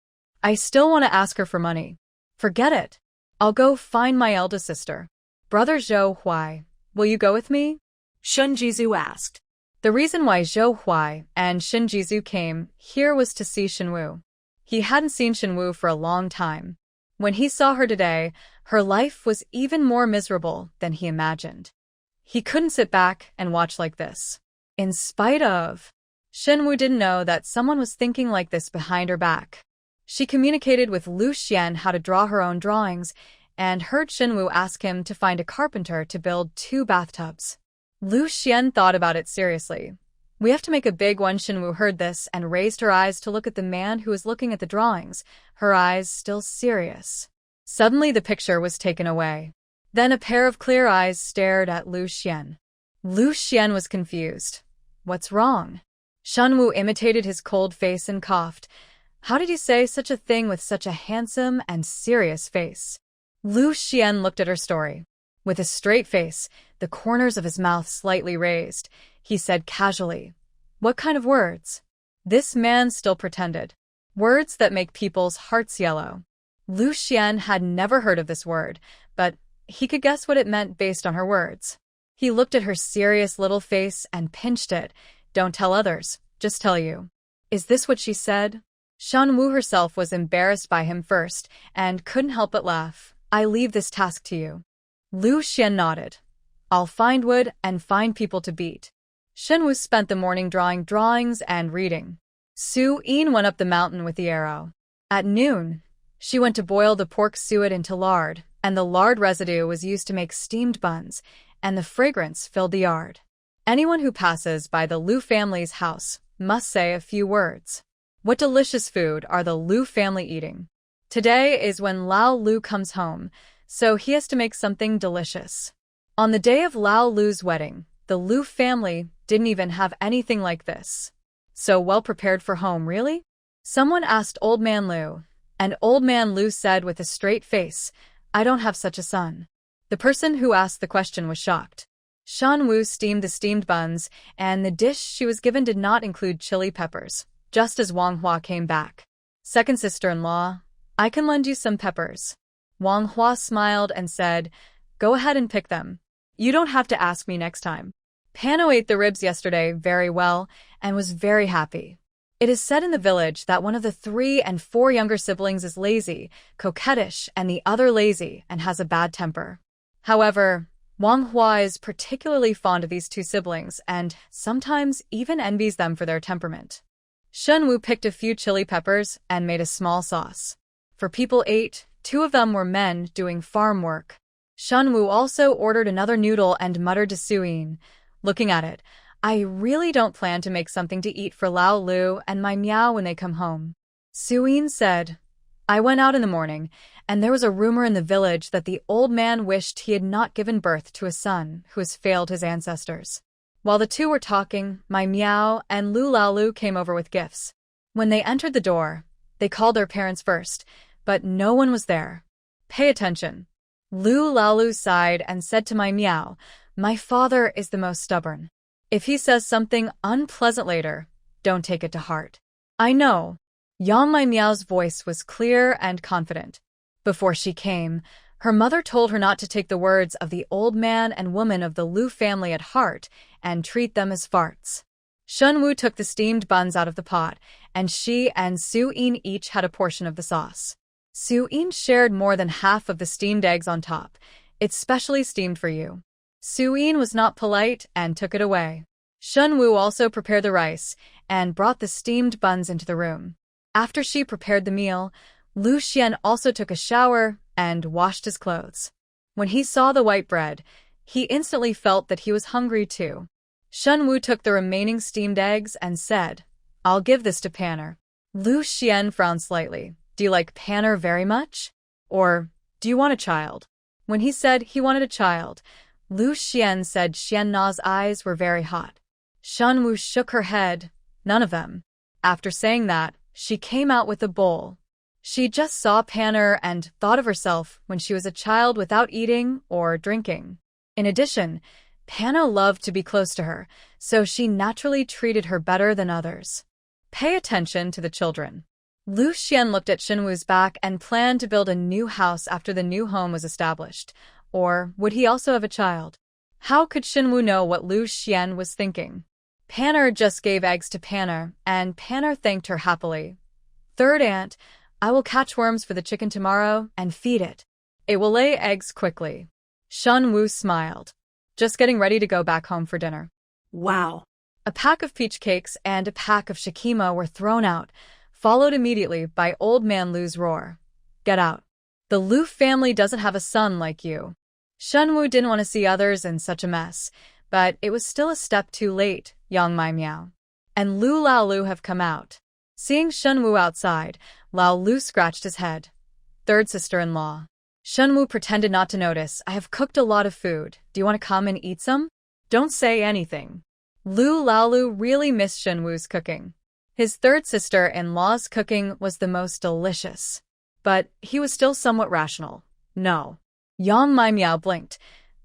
I still want to ask her for money. Forget it. I'll go find my eldest sister. Brother Zhou Huai, will you go with me? Shen Jizu asked. The reason why Zhou Huai and Shen Jizu came here was to see Shen Wu. He hadn't seen Shen Wu for a long time. When he saw her today, her life was even more miserable than he imagined. He couldn't sit back and watch like this. In spite of, Shen Wu didn't know that someone was thinking like this behind her back. She communicated with Lu Xuan how to draw her own drawings, and heard Shen Wu ask him to find a carpenter to build 2 bathtubs. Lu Xuan thought about it seriously. "We have to make a big one." Shen Wu heard this and raised her eyes to look at the man who was looking at the drawings, her eyes still serious. Suddenly the picture was taken away. Then a pair of clear eyes stared at Lu Xuan. Lu Xuan was confused. "What's wrong?" Shen Wu imitated his cold face and coughed. "How did you say such a thing with such a handsome and serious face?" Lu Xuan looked at her story. With a straight face, the corners of his mouth slightly raised, he said casually, "What kind of words?" This man still pretended. "Words that make people's hearts yellow." Lu Xuan had never heard of this word, but he could guess what it meant based on her words. He looked at her serious little face and pinched it. "Don't tell others, just tell you." "Is this what she said?" Shen Wu herself was embarrassed by him first and couldn't help but laugh. "I leave this task to you." Lu Xuan nodded. "I'll find wood and find people to beat." Shen Wu spent the morning drawing drawings and reading. Su Yin went up the mountain with the arrow. At noon, she went to boil the pork suet into lard, and the lard residue was used to make steamed buns, and the fragrance filled the yard. Anyone who passes by the Lu family's house must say a few words. What delicious food are the Lu family eating? Today is when Lao Lu comes home, so he has to make something delicious. On the day of Lao Lu's wedding, the Lu family didn't even have anything like this. So well prepared for home, really? Someone asked Old Man Lu, and Old Man Lu said with a straight face, "I don't have such a son." The person who asked the question was shocked. Shen Wu steamed the steamed buns, and the dish she was given did not include chili peppers, just as Wang Hua came back. "Second sister-in-law, I can lend you some peppers." Wang Hua smiled and said, "Go ahead and pick them. You don't have to ask me next time." Pano ate the ribs yesterday very well and was very happy. It is said in the village that one of the 3 and 4 younger siblings is lazy, coquettish, and the other lazy and has a bad temper. However, Wang Hua is particularly fond of these 2 siblings and sometimes even envies them for their temperament. Shen Wu picked a few chili peppers and made a small sauce. For people 8, 2 of them were men doing farm work. Shen Wu also ordered another noodle and muttered to Su Yin, looking at it, "I really don't plan to make something to eat for Lao Lu and my Miao when they come home." Su Yin said, "I went out in the morning, and there was a rumor in the village that the old man wished he had not given birth to a son who has failed his ancestors." While the 2 were talking, my Miao and Lu Lao Lu came over with gifts. When they entered the door, they called their parents first, but no one was there. "Pay attention." Lu Lao Lu sighed and said to my Miao, "My father is the most stubborn. If he says something unpleasant later, don't take it to heart." "I know." Yang My Miao's voice was clear and confident. Before she came, her mother told her not to take the words of the old man and woman of the Lu family at heart and treat them as farts. Shen Wu took the steamed buns out of the pot, and she and Su Yin each had a portion of the sauce. Su Yin shared more than half of the steamed eggs on top. "It's specially steamed for you." Su Yin was not polite and took it away. Shen Wu also prepared the rice and brought the steamed buns into the room. After she prepared the meal, Lu Xuan also took a shower and washed his clothes. When he saw the white bread, he instantly felt that he was hungry too. Shen Wu took the remaining steamed eggs and said, "I'll give this to Panner." Lu Xuan frowned slightly. "Do you like Panner very much? Or do you want a child?" When he said he wanted a child, Lu Xuan said Xian Na's eyes were very hot. Shen Wu shook her head. "None of them." After saying that, she came out with a bowl. She just saw Panner and thought of herself when she was a child without eating or drinking. In addition, Panner loved to be close to her, so she naturally treated her better than others. "Pay attention to the children." Lu Xuan looked at Shen Wu's back and planned to build a new house after the new home was established. Or would he also have a child? How could Shen Wu know what Lu Xuan was thinking? Panner just gave eggs to Panner, and Panner thanked her happily. "Third aunt, I will catch worms for the chicken tomorrow and feed it. It will lay eggs quickly." Shen Wu smiled. "Just getting ready to go back home for dinner." Wow. A pack of peach cakes and a pack of shikima were thrown out, followed immediately by Old Man Lu's roar. "Get out." The Lu family doesn't have a son like you. Shen Wu didn't want to see others in such a mess, but it was still a step too late, Yang Mai Miao. And Lu Lao Lu have come out. Seeing Shen Wu outside, Lao Lu scratched his head. Third sister-in-law. Shen Wu pretended not to notice. I have cooked a lot of food. Do you want to come and eat some? Don't say anything. Lu Lao Lu really missed Shen Wu's cooking. His third sister-in-law's cooking was the most delicious. But he was still somewhat rational. No. Yang Mai Miao blinked.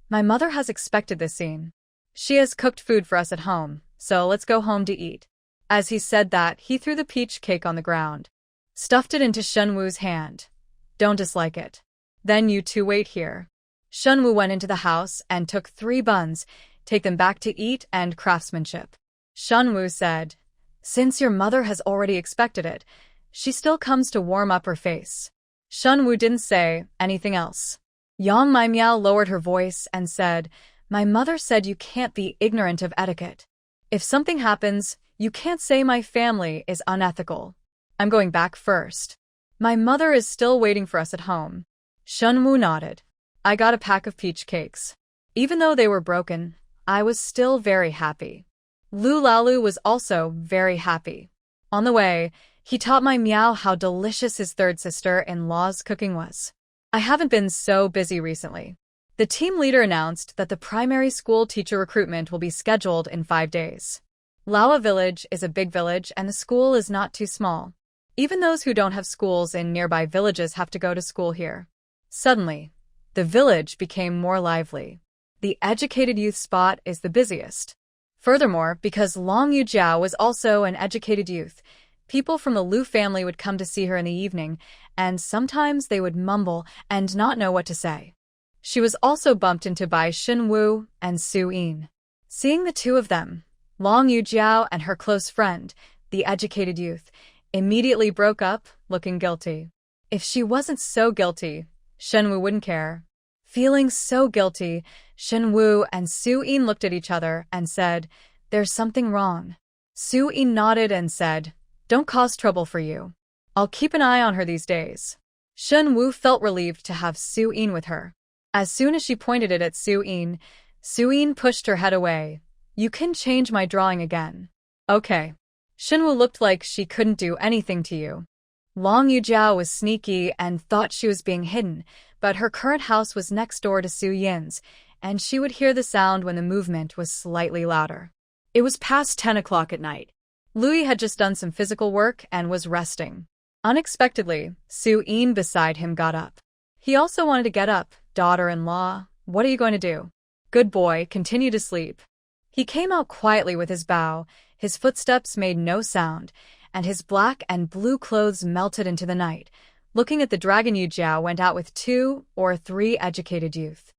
My mother has expected this scene. She has cooked food for us at home, so let's go home to eat. As he said that, he threw the peach cake on the ground. Stuffed it into Shen Wu's hand. Don't dislike it. Then you two wait here. Shen Wu went into the house and took 3 buns, take them back to eat and craftsmanship. Shen Wu said, since your mother has already expected it, she still comes to warm up her face. Shen Wu didn't say anything else. Yang Mai Miao lowered her voice and said, my mother said you can't be ignorant of etiquette. If something happens, you can't say my family is unethical. I'm going back first. My mother is still waiting for us at home. Shen Wu nodded. I got a pack of peach cakes. Even though they were broken, I was still very happy. Lu Laolu was also very happy. On the way, he taught my Miao how delicious his third sister-in-law's cooking was. I haven't been so busy recently. The team leader announced that the primary school teacher recruitment will be scheduled in 5 days. Laowa Village is a big village and the school is not too small. Even those who don't have schools in nearby villages have to go to school here. Suddenly, the village became more lively. The educated youth spot is the busiest. Furthermore, because Long Yujiao was also an educated youth, people from the Lu family would come to see her in the evening, and sometimes they would mumble and not know what to say. She was also bumped into by Shen Wu and Su Yin. Seeing the two of them, Long Yujiao and her close friend, the educated youth, immediately broke up, looking guilty. If she wasn't so guilty, Shen Wu wouldn't care. Feeling so guilty, Shen Wu and Su Yin looked at each other and said, there's something wrong. Su Yin nodded and said, don't cause trouble for you. I'll keep an eye on her these days. Shen Wu felt relieved to have Su Yin with her. As soon as she pointed it at Su Yin pushed her head away. You can change my drawing again. Okay. Shen Wu looked like she couldn't do anything to you. Long Yujiao was sneaky and thought she was being hidden, but her current house was next door to Su Yin's, and she would hear the sound when the movement was slightly louder. It was past 10 o'clock at night. Louis had just done some physical work and was resting. Unexpectedly, Su Yin beside him got up. He also wanted to get up. Daughter-in-law, what are you going to do? Good boy, continue to sleep. He came out quietly with his bow, his footsteps made no sound, and his black and blue clothes melted into the night. Looking at the dragon, Yujiao went out with 2 or 3 educated youth.